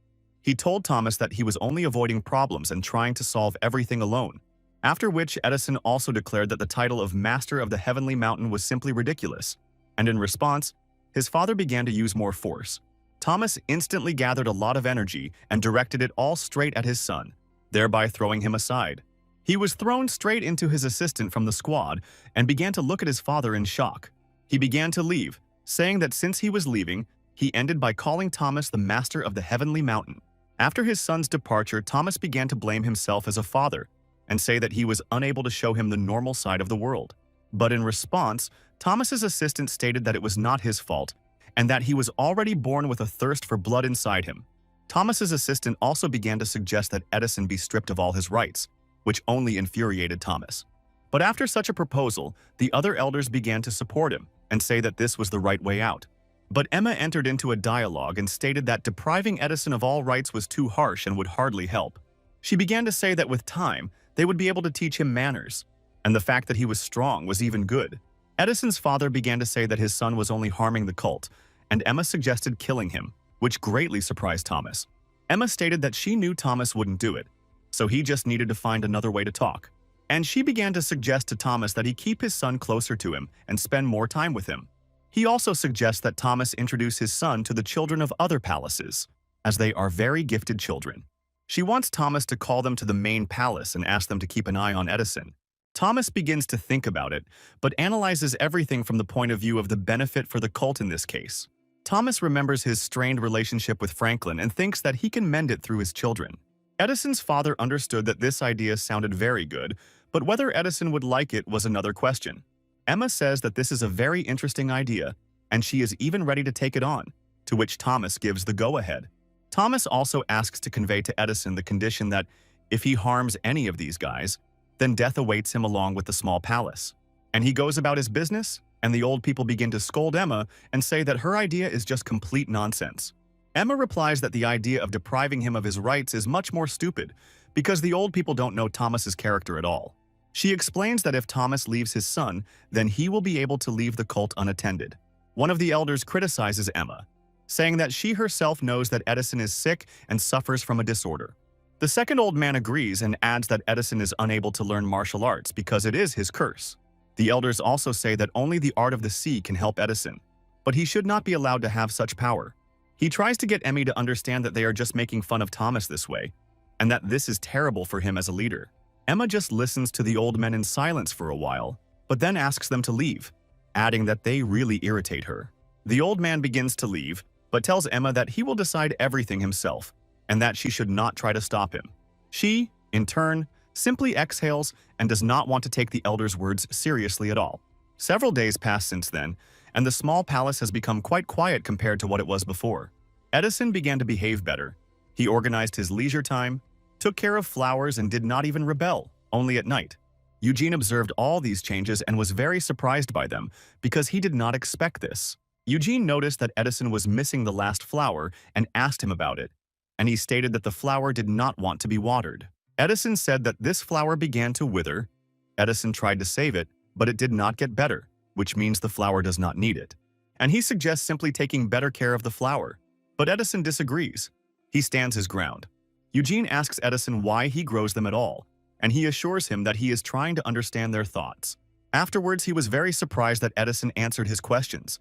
He told Thomas that he was only avoiding problems and trying to solve everything alone, after which Edison also declared that the title of Master of the Heavenly Mountain was simply ridiculous, and in response, his father began to use more force. Thomas instantly gathered a lot of energy and directed it all straight at his son, thereby throwing him aside. He was thrown straight into his assistant from the squad and began to look at his father in shock. He began to leave, saying that since he was leaving, he ended by calling Thomas the Master of the Heavenly Mountain. After his son's departure, Thomas began to blame himself as a father and say that he was unable to show him the normal side of the world. But in response, Thomas's assistant stated that it was not his fault and that he was already born with a thirst for blood inside him. Thomas's assistant also began to suggest that Edison be stripped of all his rights, which only infuriated Thomas. But after such a proposal, the other elders began to support him and say that this was the right way out. But Emma entered into a dialogue and stated that depriving Edison of all rights was too harsh and would hardly help. She began to say that with time, they would be able to teach him manners, and the fact that he was strong was even good. Edison's father began to say that his son was only harming the cult, and Emma suggested killing him, which greatly surprised Thomas. Emma stated that she knew Thomas wouldn't do it, so he just needed to find another way to talk. And she began to suggest to Thomas that he keep his son closer to him and spend more time with him. He also suggests that Thomas introduce his son to the children of other palaces, as they are very gifted children. She wants Thomas to call them to the main palace and ask them to keep an eye on Edison. Thomas begins to think about it, but analyzes everything from the point of view of the benefit for the cult in this case. Thomas remembers his strained relationship with Franklin and thinks that he can mend it through his children. Edison's father understood that this idea sounded very good, but whether Edison would like it was another question. Emma says that this is a very interesting idea, and she is even ready to take it on, to which Thomas gives the go-ahead. Thomas also asks to convey to Edison the condition that if he harms any of these guys, then death awaits him along with the small palace. And he goes about his business, and the old people begin to scold Emma and say that her idea is just complete nonsense. Emma replies that the idea of depriving him of his rights is much more stupid because the old people don't know Thomas's character at all. She explains that if Thomas leaves his son, then he will be able to leave the cult unattended. One of the elders criticizes Emma, saying that she herself knows that Edison is sick and suffers from a disorder. The second old man agrees and adds that Edison is unable to learn martial arts because it is his curse. The elders also say that only the art of the sea can help Edison, but he should not be allowed to have such power. He tries to get Emmy to understand that they are just making fun of Thomas this way, and that this is terrible for him as a leader. Emma just listens to the old men in silence for a while, but then asks them to leave, adding that they really irritate her. The old man begins to leave, but tells Emma that he will decide everything himself, and that she should not try to stop him. She, in turn, simply exhales and does not want to take the elder's words seriously at all. Several days pass since then, and the small palace has become quite quiet compared to what it was before. Edison began to behave better. He organized his leisure time, took care of flowers, and did not even rebel, only at night. Eugene observed all these changes and was very surprised by them because he did not expect this. Eugene noticed that Edison was missing the last flower and asked him about it, and he stated that the flower did not want to be watered. Edison said that this flower began to wither. Edison tried to save it, but it did not get better, which means the flower does not need it. And he suggests simply taking better care of the flower. But Edison disagrees. He stands his ground. Eugene asks Edison why he grows them at all, and he assures him that he is trying to understand their thoughts. Afterwards, he was very surprised that Edison answered his questions,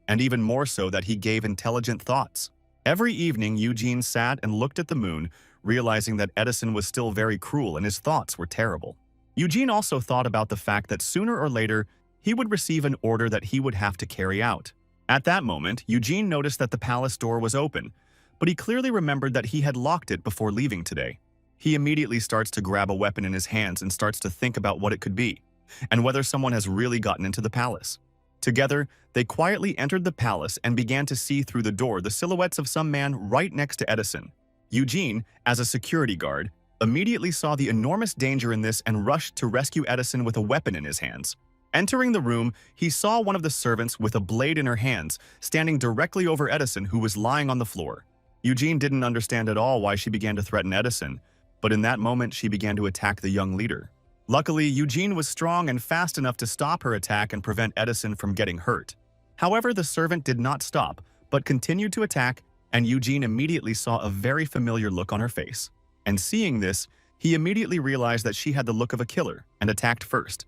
and even more so that he gave intelligent thoughts. Every evening, Eugene sat and looked at the moon, realizing that Edison was still very cruel and his thoughts were terrible. Eugene also thought about the fact that sooner or later, he would receive an order that he would have to carry out. At that moment, Eugene noticed that the palace door was open, but he clearly remembered that he had locked it before leaving today. He immediately starts to grab a weapon in his hands and starts to think about what it could be, and whether someone has really gotten into the palace. Together, they quietly entered the palace and began to see through the door the silhouettes of some man right next to Edison. Eugene, as a security guard, immediately saw the enormous danger in this and rushed to rescue Edison with a weapon in his hands. Entering the room, he saw one of the servants with a blade in her hands, standing directly over Edison, who was lying on the floor. Eugene didn't understand at all why she began to threaten Edison, but in that moment she began to attack the young leader. Luckily, Eugene was strong and fast enough to stop her attack and prevent Edison from getting hurt. However, the servant did not stop, but continued to attack, and Eugene immediately saw a very familiar look on her face. And seeing this, he immediately realized that she had the look of a killer and attacked first,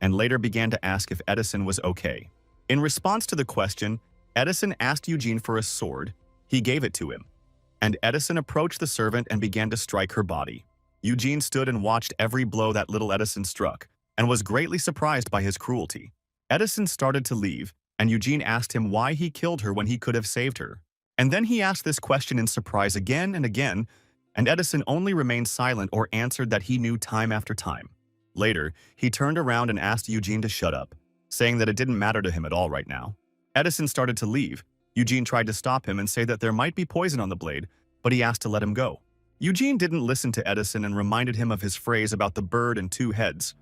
and later began to ask if Edison was okay. In response to the question, Edison asked Eugene for a sword. He gave it to him, and Edison approached the servant and began to strike her body. Eugene stood and watched every blow that little Edison struck, and was greatly surprised by his cruelty. Edison started to leave, and Eugene asked him why he killed her when he could have saved her. And then he asked this question in surprise again and again, and Edison only remained silent or answered that he knew time after time. Later, he turned around and asked Eugene to shut up, saying that it didn't matter to him at all right now. Edison started to leave. Eugene tried to stop him and say that there might be poison on the blade, but he asked to let him go. Eugene didn't listen to Edison and reminded him of his phrase about the bird and two heads,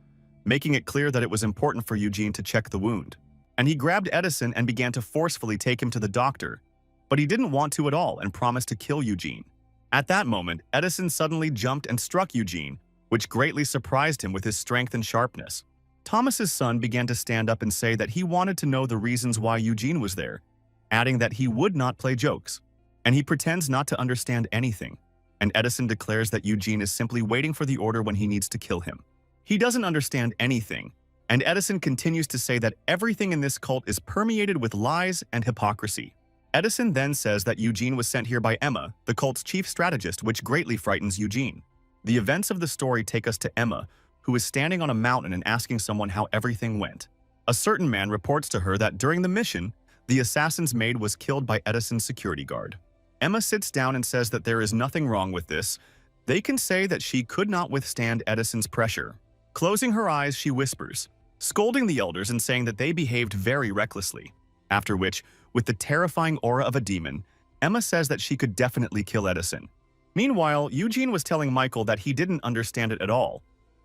making it clear that it was important for Eugene to check the wound. And he grabbed Edison and began to forcefully take him to the doctor, but he didn't want to at all and promised to kill Eugene. At that moment, Edison suddenly jumped and struck Eugene, which greatly surprised him with his strength and sharpness. Thomas's son began to stand up and say that he wanted to know the reasons why Eugene was there, adding that he would not play jokes, and he pretends not to understand anything. And Edison declares that Eugene is simply waiting for the order when he needs to kill him. He doesn't understand anything, and Edison continues to say that everything in this cult is permeated with lies and hypocrisy. Edison then says that Eugene was sent here by Emma, the cult's chief strategist, which greatly frightens Eugene. The events of the story take us to Emma, who is standing on a mountain and asking someone how everything went. A certain man reports to her that during the mission, the assassin's maid was killed by Edison's security guard. Emma sits down and says that there is nothing wrong with this. They can say that she could not withstand Edison's pressure. Closing her eyes, she whispers, scolding the elders and saying that they behaved very recklessly. After which, with the terrifying aura of a demon, Emma says that she could definitely kill Edison. Meanwhile, Eugene was telling Michael that he didn't understand it at all,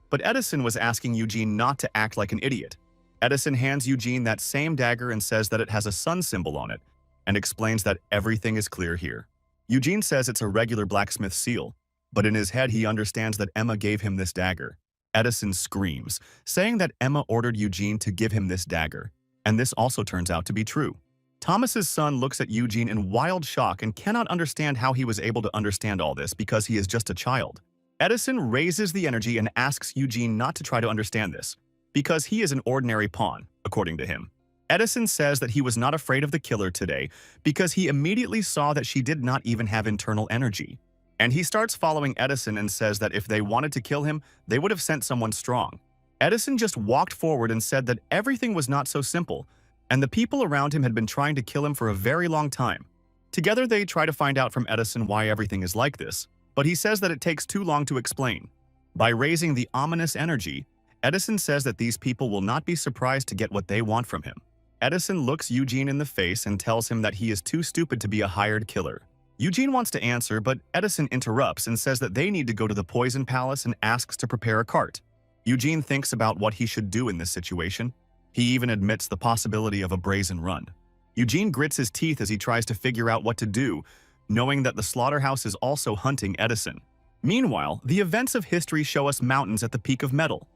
but Edison was asking Eugene not to act like an idiot. Edison hands Eugene that same dagger and says that it has a sun symbol on it, and explains that everything is clear here. Eugene says it's a regular blacksmith seal, but in his head he understands that Emma gave him this dagger. Edison screams, saying that Emma ordered Eugene to give him this dagger, and this also turns out to be true. Thomas's son looks at Eugene in wild shock and cannot understand how he was able to understand all this because he is just a child. Edison raises the energy and asks Eugene not to try to understand this, because he is an ordinary pawn, according to him. Edison says that he was not afraid of the killer today because he immediately saw that she did not even have internal energy. And he starts following Edison and says that if they wanted to kill him, they would have sent someone strong. Edison just walked forward and said that everything was not so simple, and the people around him had been trying to kill him for a very long time. Together they try to find out from Edison why everything is like this, but he says that it takes too long to explain. By raising the ominous energy, Edison says that these people will not be surprised to get what they want from him. Edison looks Eugene in the face and tells him that he is too stupid to be a hired killer. Eugene wants to answer, but Edison interrupts and says that they need to go to the Poison Palace and asks to prepare a cart. Eugene thinks about what he should do in this situation. He even admits the possibility of a brazen run. Eugene grits his teeth as he tries to figure out what to do, knowing that the slaughterhouse is also hunting Edison. Meanwhile, the events of history show us mountains at the peak of metal.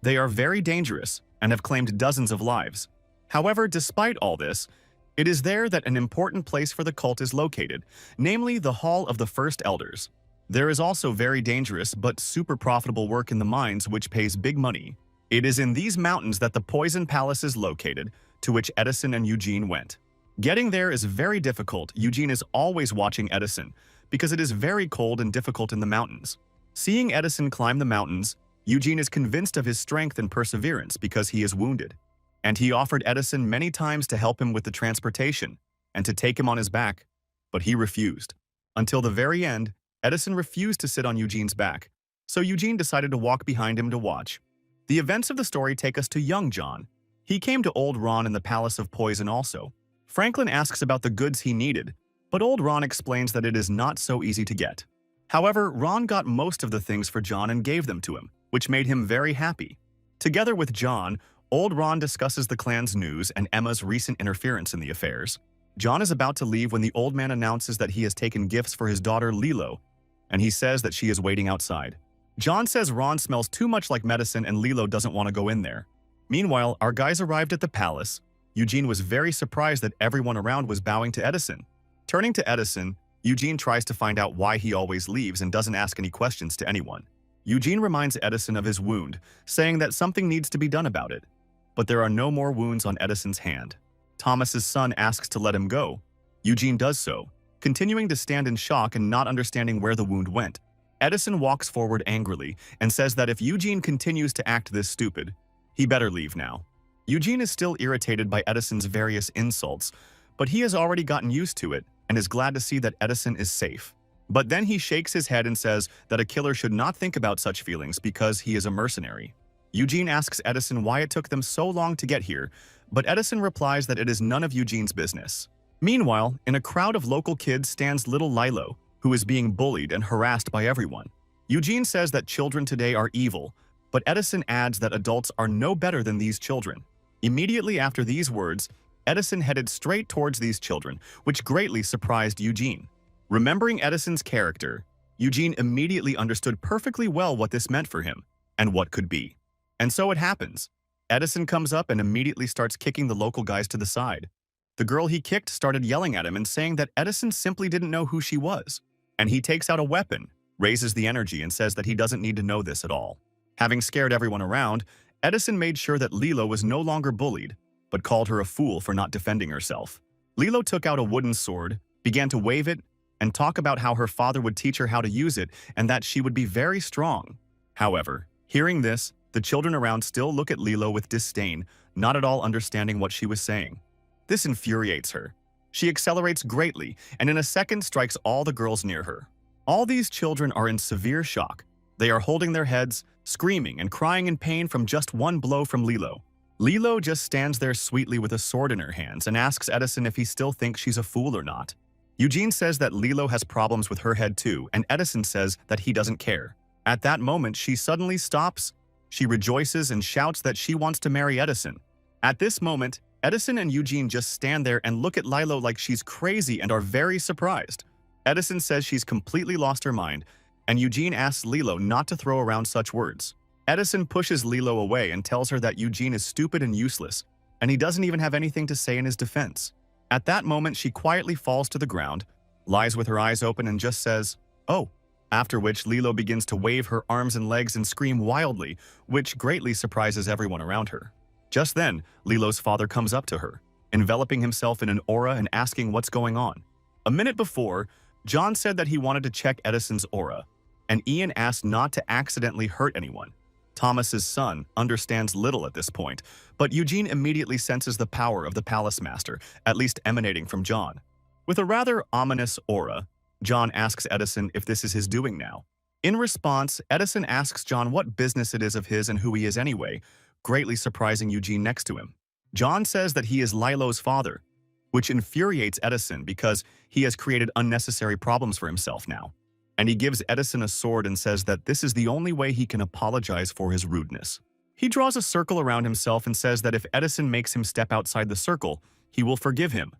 They are very dangerous and have claimed dozens of lives. However, despite all this, it is there that an important place for the cult is located, namely the Hall of the First Elders. There is also very dangerous but super profitable work in the mines which pays big money. It is in these mountains that the Poison Palace is located, to which Edison and Eugene went. Getting there is very difficult. Eugene is always watching Edison, because it is very cold and difficult in the mountains. Seeing Edison climb the mountains, Eugene is convinced of his strength and perseverance because he is wounded. And he offered Edison many times to help him with the transportation and to take him on his back, but he refused. Until the very end, Edison refused to sit on Eugene's back, so Eugene decided to walk behind him to watch. The events of the story take us to young John. He came to old Ron in the Palace of Poison also. Franklin asks about the goods he needed, but old Ron explains that it is not so easy to get. However, Ron got most of the things for John and gave them to him, which made him very happy. Together with John, old Ron discusses the clan's news and Emma's recent interference in the affairs. John is about to leave when the old man announces that he has taken gifts for his daughter Lilo, and he says that she is waiting outside. John says Ron smells too much like medicine and Lilo doesn't want to go in there. Meanwhile, our guys arrived at the palace. Eugene was very surprised that everyone around was bowing to Edison. Turning to Edison, Eugene tries to find out why he always leaves and doesn't ask any questions to anyone. Eugene reminds Edison of his wound, saying that something needs to be done about it. But there are no more wounds on Edison's hand. Thomas's son asks to let him go. Eugene does so, continuing to stand in shock and not understanding where the wound went. Edison walks forward angrily and says that if Eugene continues to act this stupid, he better leave now. Eugene is still irritated by Edison's various insults, but he has already gotten used to it and is glad to see that Edison is safe. But then he shakes his head and says that a killer should not think about such feelings because he is a mercenary. Eugene asks Edison why it took them so long to get here, but Edison replies that it is none of Eugene's business. Meanwhile, in a crowd of local kids stands little Lilo, who is being bullied and harassed by everyone. Eugene says that children today are evil, but Edison adds that adults are no better than these children. Immediately after these words, Edison headed straight towards these children, which greatly surprised Eugene. Remembering Edison's character, Eugene immediately understood perfectly well what this meant for him and what could be. And so it happens. Edison comes up and immediately starts kicking the local guys to the side. The girl he kicked started yelling at him and saying that Edison simply didn't know who she was. And he takes out a weapon, raises the energy, and says that he doesn't need to know this at all. Having scared everyone around, Edison made sure that Lilo was no longer bullied, but called her a fool for not defending herself. Lilo took out a wooden sword, began to wave it, and talk about how her father would teach her how to use it and that she would be very strong. However, hearing this, the children around still look at Lilo with disdain, not at all understanding what she was saying. This infuriates her. She accelerates greatly and in a second strikes all the girls near her. All these children are in severe shock. They are holding their heads, screaming and crying in pain from just one blow from Lilo. Lilo just stands there sweetly with a sword in her hands and asks Edison if he still thinks she's a fool or not. Eugene says that Lilo has problems with her head too, and Edison says that he doesn't care. At that moment, she suddenly stops. She rejoices and shouts that she wants to marry Edison. At this moment, Edison and Eugene just stand there and look at Lilo like she's crazy and are very surprised. Edison says she's completely lost her mind, and Eugene asks Lilo not to throw around such words. Edison pushes Lilo away and tells her that Eugene is stupid and useless, and he doesn't even have anything to say in his defense. At that moment, she quietly falls to the ground, lies with her eyes open and just says, "Oh," after which Lilo begins to wave her arms and legs and scream wildly, which greatly surprises everyone around her. Just then, Lilo's father comes up to her, enveloping himself in an aura and asking what's going on. A minute before, John said that he wanted to check Edison's aura, and Ian asked not to accidentally hurt anyone. Thomas's son understands little at this point, but Eugene immediately senses the power of the Palace Master, at least emanating from John. With a rather ominous aura, John asks Edison if this is his doing now. In response, Edison asks John what business it is of his and who he is anyway, greatly surprising Eugene next to him. John says that he is Lilo's father, which infuriates Edison because he has created unnecessary problems for himself now. And he gives Edison a sword and says that this is the only way he can apologize for his rudeness. He draws a circle around himself and says that if Edison makes him step outside the circle, he will forgive him.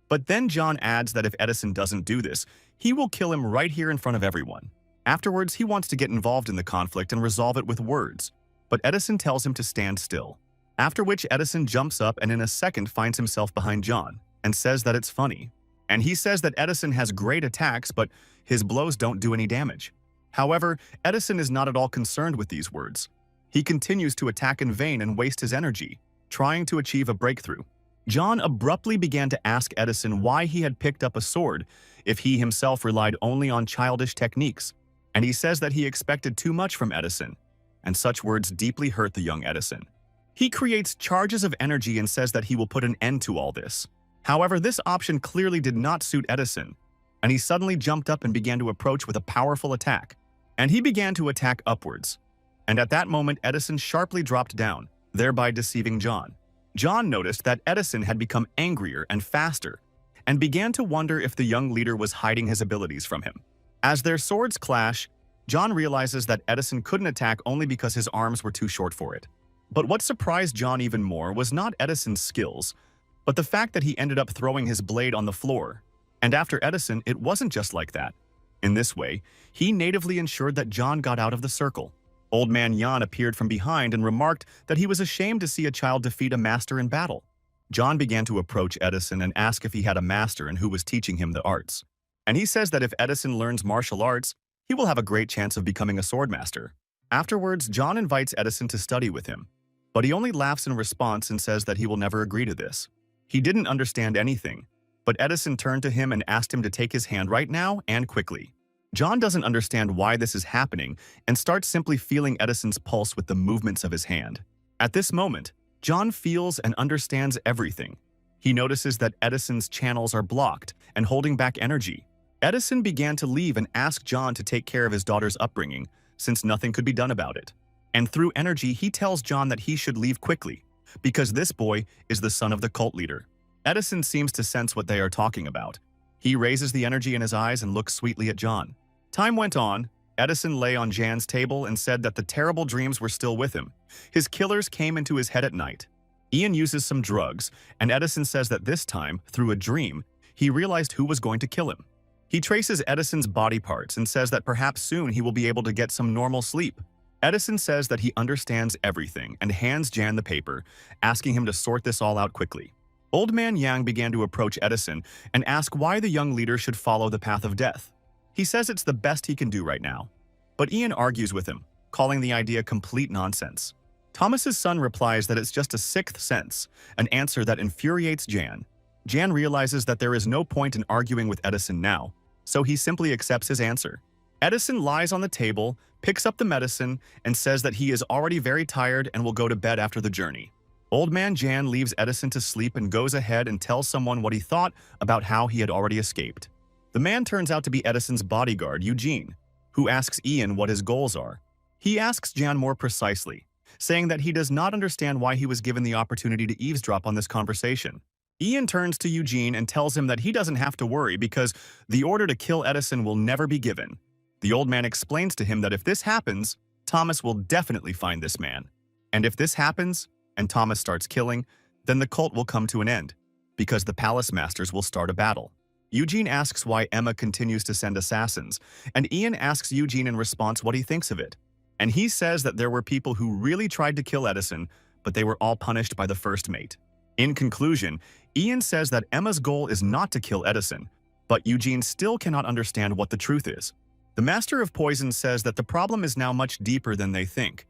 But then John adds that if Edison doesn't do this, he will kill him right here in front of everyone. Afterwards, he wants to get involved in the conflict and resolve it with words, but Edison tells him to stand still. After which Edison jumps up and in a second finds himself behind John and says that it's funny. And he says that Edison has great attacks, but his blows don't do any damage. However, Edison is not at all concerned with these words. He continues to attack in vain and waste his energy, trying to achieve a breakthrough. John abruptly began to ask Edison why he had picked up a sword if he himself relied only on childish techniques, and he says that he expected too much from Edison, and such words deeply hurt the young Edison. He creates charges of energy and says that he will put an end to all this. However, this option clearly did not suit Edison, and he suddenly jumped up and began to approach with a powerful attack. And he began to attack upwards. And at that moment, Edison sharply dropped down, thereby deceiving John. John noticed that Edison had become angrier and faster, and began to wonder if the young leader was hiding his abilities from him. As their swords clash, John realizes that Edison couldn't attack only because his arms were too short for it. But what surprised John even more was not Edison's skills, but the fact that he ended up throwing his blade on the floor. And after Edison, it wasn't just like that. In this way, he natively ensured that John got out of the circle. Old Man Jan appeared from behind and remarked that he was ashamed to see a child defeat a master in battle. John began to approach Edison and ask if he had a master and who was teaching him the arts. And he says that if Edison learns martial arts, he will have a great chance of becoming a swordmaster. Afterwards, John invites Edison to study with him, but he only laughs in response and says that he will never agree to this. He didn't understand anything, but Edison turned to him and asked him to take his hand right now and quickly. John doesn't understand why this is happening and starts simply feeling Edison's pulse with the movements of his hand. At this moment, John feels and understands everything. He notices that Edison's channels are blocked and holding back energy. Edison began to leave and ask John to take care of his daughter's upbringing, since nothing could be done about it. And through energy, he tells John that he should leave quickly, because this boy is the son of the cult leader. Edison seems to sense what they are talking about. He raises the energy in his eyes and looks sweetly at John. Time went on. Edison lay on Jan's table and said that the terrible dreams were still with him. His killers came into his head at night. Ian uses some drugs, and Edison says that this time, through a dream, he realized who was going to kill him. He traces Edison's body parts and says that perhaps soon he will be able to get some normal sleep. Edison says that he understands everything and hands Jan the paper, asking him to sort this all out quickly. Old Man Yang began to approach Edison and ask why the young leader should follow the path of death. He says it's the best he can do right now. But Ian argues with him, calling the idea complete nonsense. Thomas's son replies that it's just a sixth sense, an answer that infuriates Jan. Jan realizes that there is no point in arguing with Edison now, so he simply accepts his answer. Edison lies on the table, picks up the medicine, and says that he is already very tired and will go to bed after the journey. Old Man Jan leaves Edison to sleep and goes ahead and tells someone what he thought about how he had already escaped. The man turns out to be Edison's bodyguard, Eugene, who asks Ian what his goals are. He asks Jan more precisely, saying that he does not understand why he was given the opportunity to eavesdrop on this conversation. Ian turns to Eugene and tells him that he doesn't have to worry because the order to kill Edison will never be given. The old man explains to him that if this happens, Thomas will definitely find this man. And if this happens, and Thomas starts killing, then the cult will come to an end, because the palace masters will start a battle. Eugene asks why Emma continues to send assassins, and Ian asks Eugene in response what he thinks of it. And he says that there were people who really tried to kill Edison, but they were all punished by the first mate. In conclusion, Ian says that Emma's goal is not to kill Edison, but Eugene still cannot understand what the truth is. The Master of Poison says that the problem is now much deeper than they think,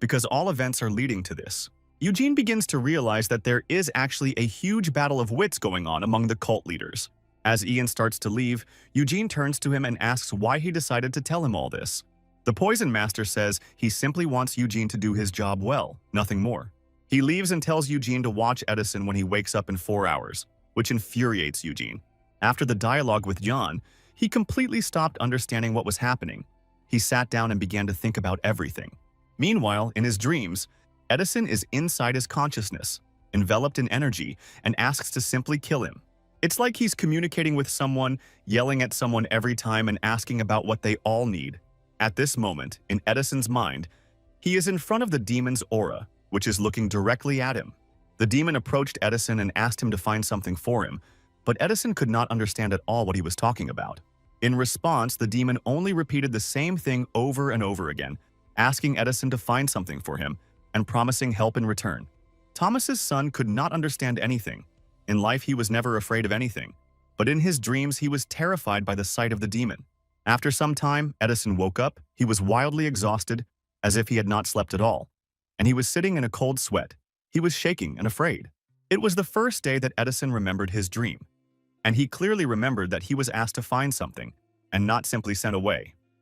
because all events are leading to this. Eugene begins to realize that there is actually a huge battle of wits going on among the cult leaders. As Ian starts to leave, Eugene turns to him and asks why he decided to tell him all this. The Poison Master says he simply wants Eugene to do his job well, nothing more. He leaves and tells Eugene to watch Edison when he wakes up in 4 hours, which infuriates Eugene. After the dialogue with John, he completely stopped understanding what was happening. He sat down and began to think about everything. Meanwhile, in his dreams, Edison is inside his consciousness, enveloped in energy, and asks to simply kill him. It's like he's communicating with someone, yelling at someone every time and asking about what they all need. At this moment, in Edison's mind, he is in front of the demon's aura, which is looking directly at him. The demon approached Edison and asked him to find something for him, but Edison could not understand at all what he was talking about. In response, the demon only repeated the same thing over and over again, asking Edison to find something for him and promising help in return. Thomas's son could not understand anything. In life, he was never afraid of anything, but in his dreams, he was terrified by the sight of the demon. After some time, Edison woke up. He was wildly exhausted, as if he had not slept at all, and he was sitting in a cold sweat. He was shaking and afraid. It was the first day that Edison remembered his dream, and he clearly remembered that he was asked to find something and not simply sent away.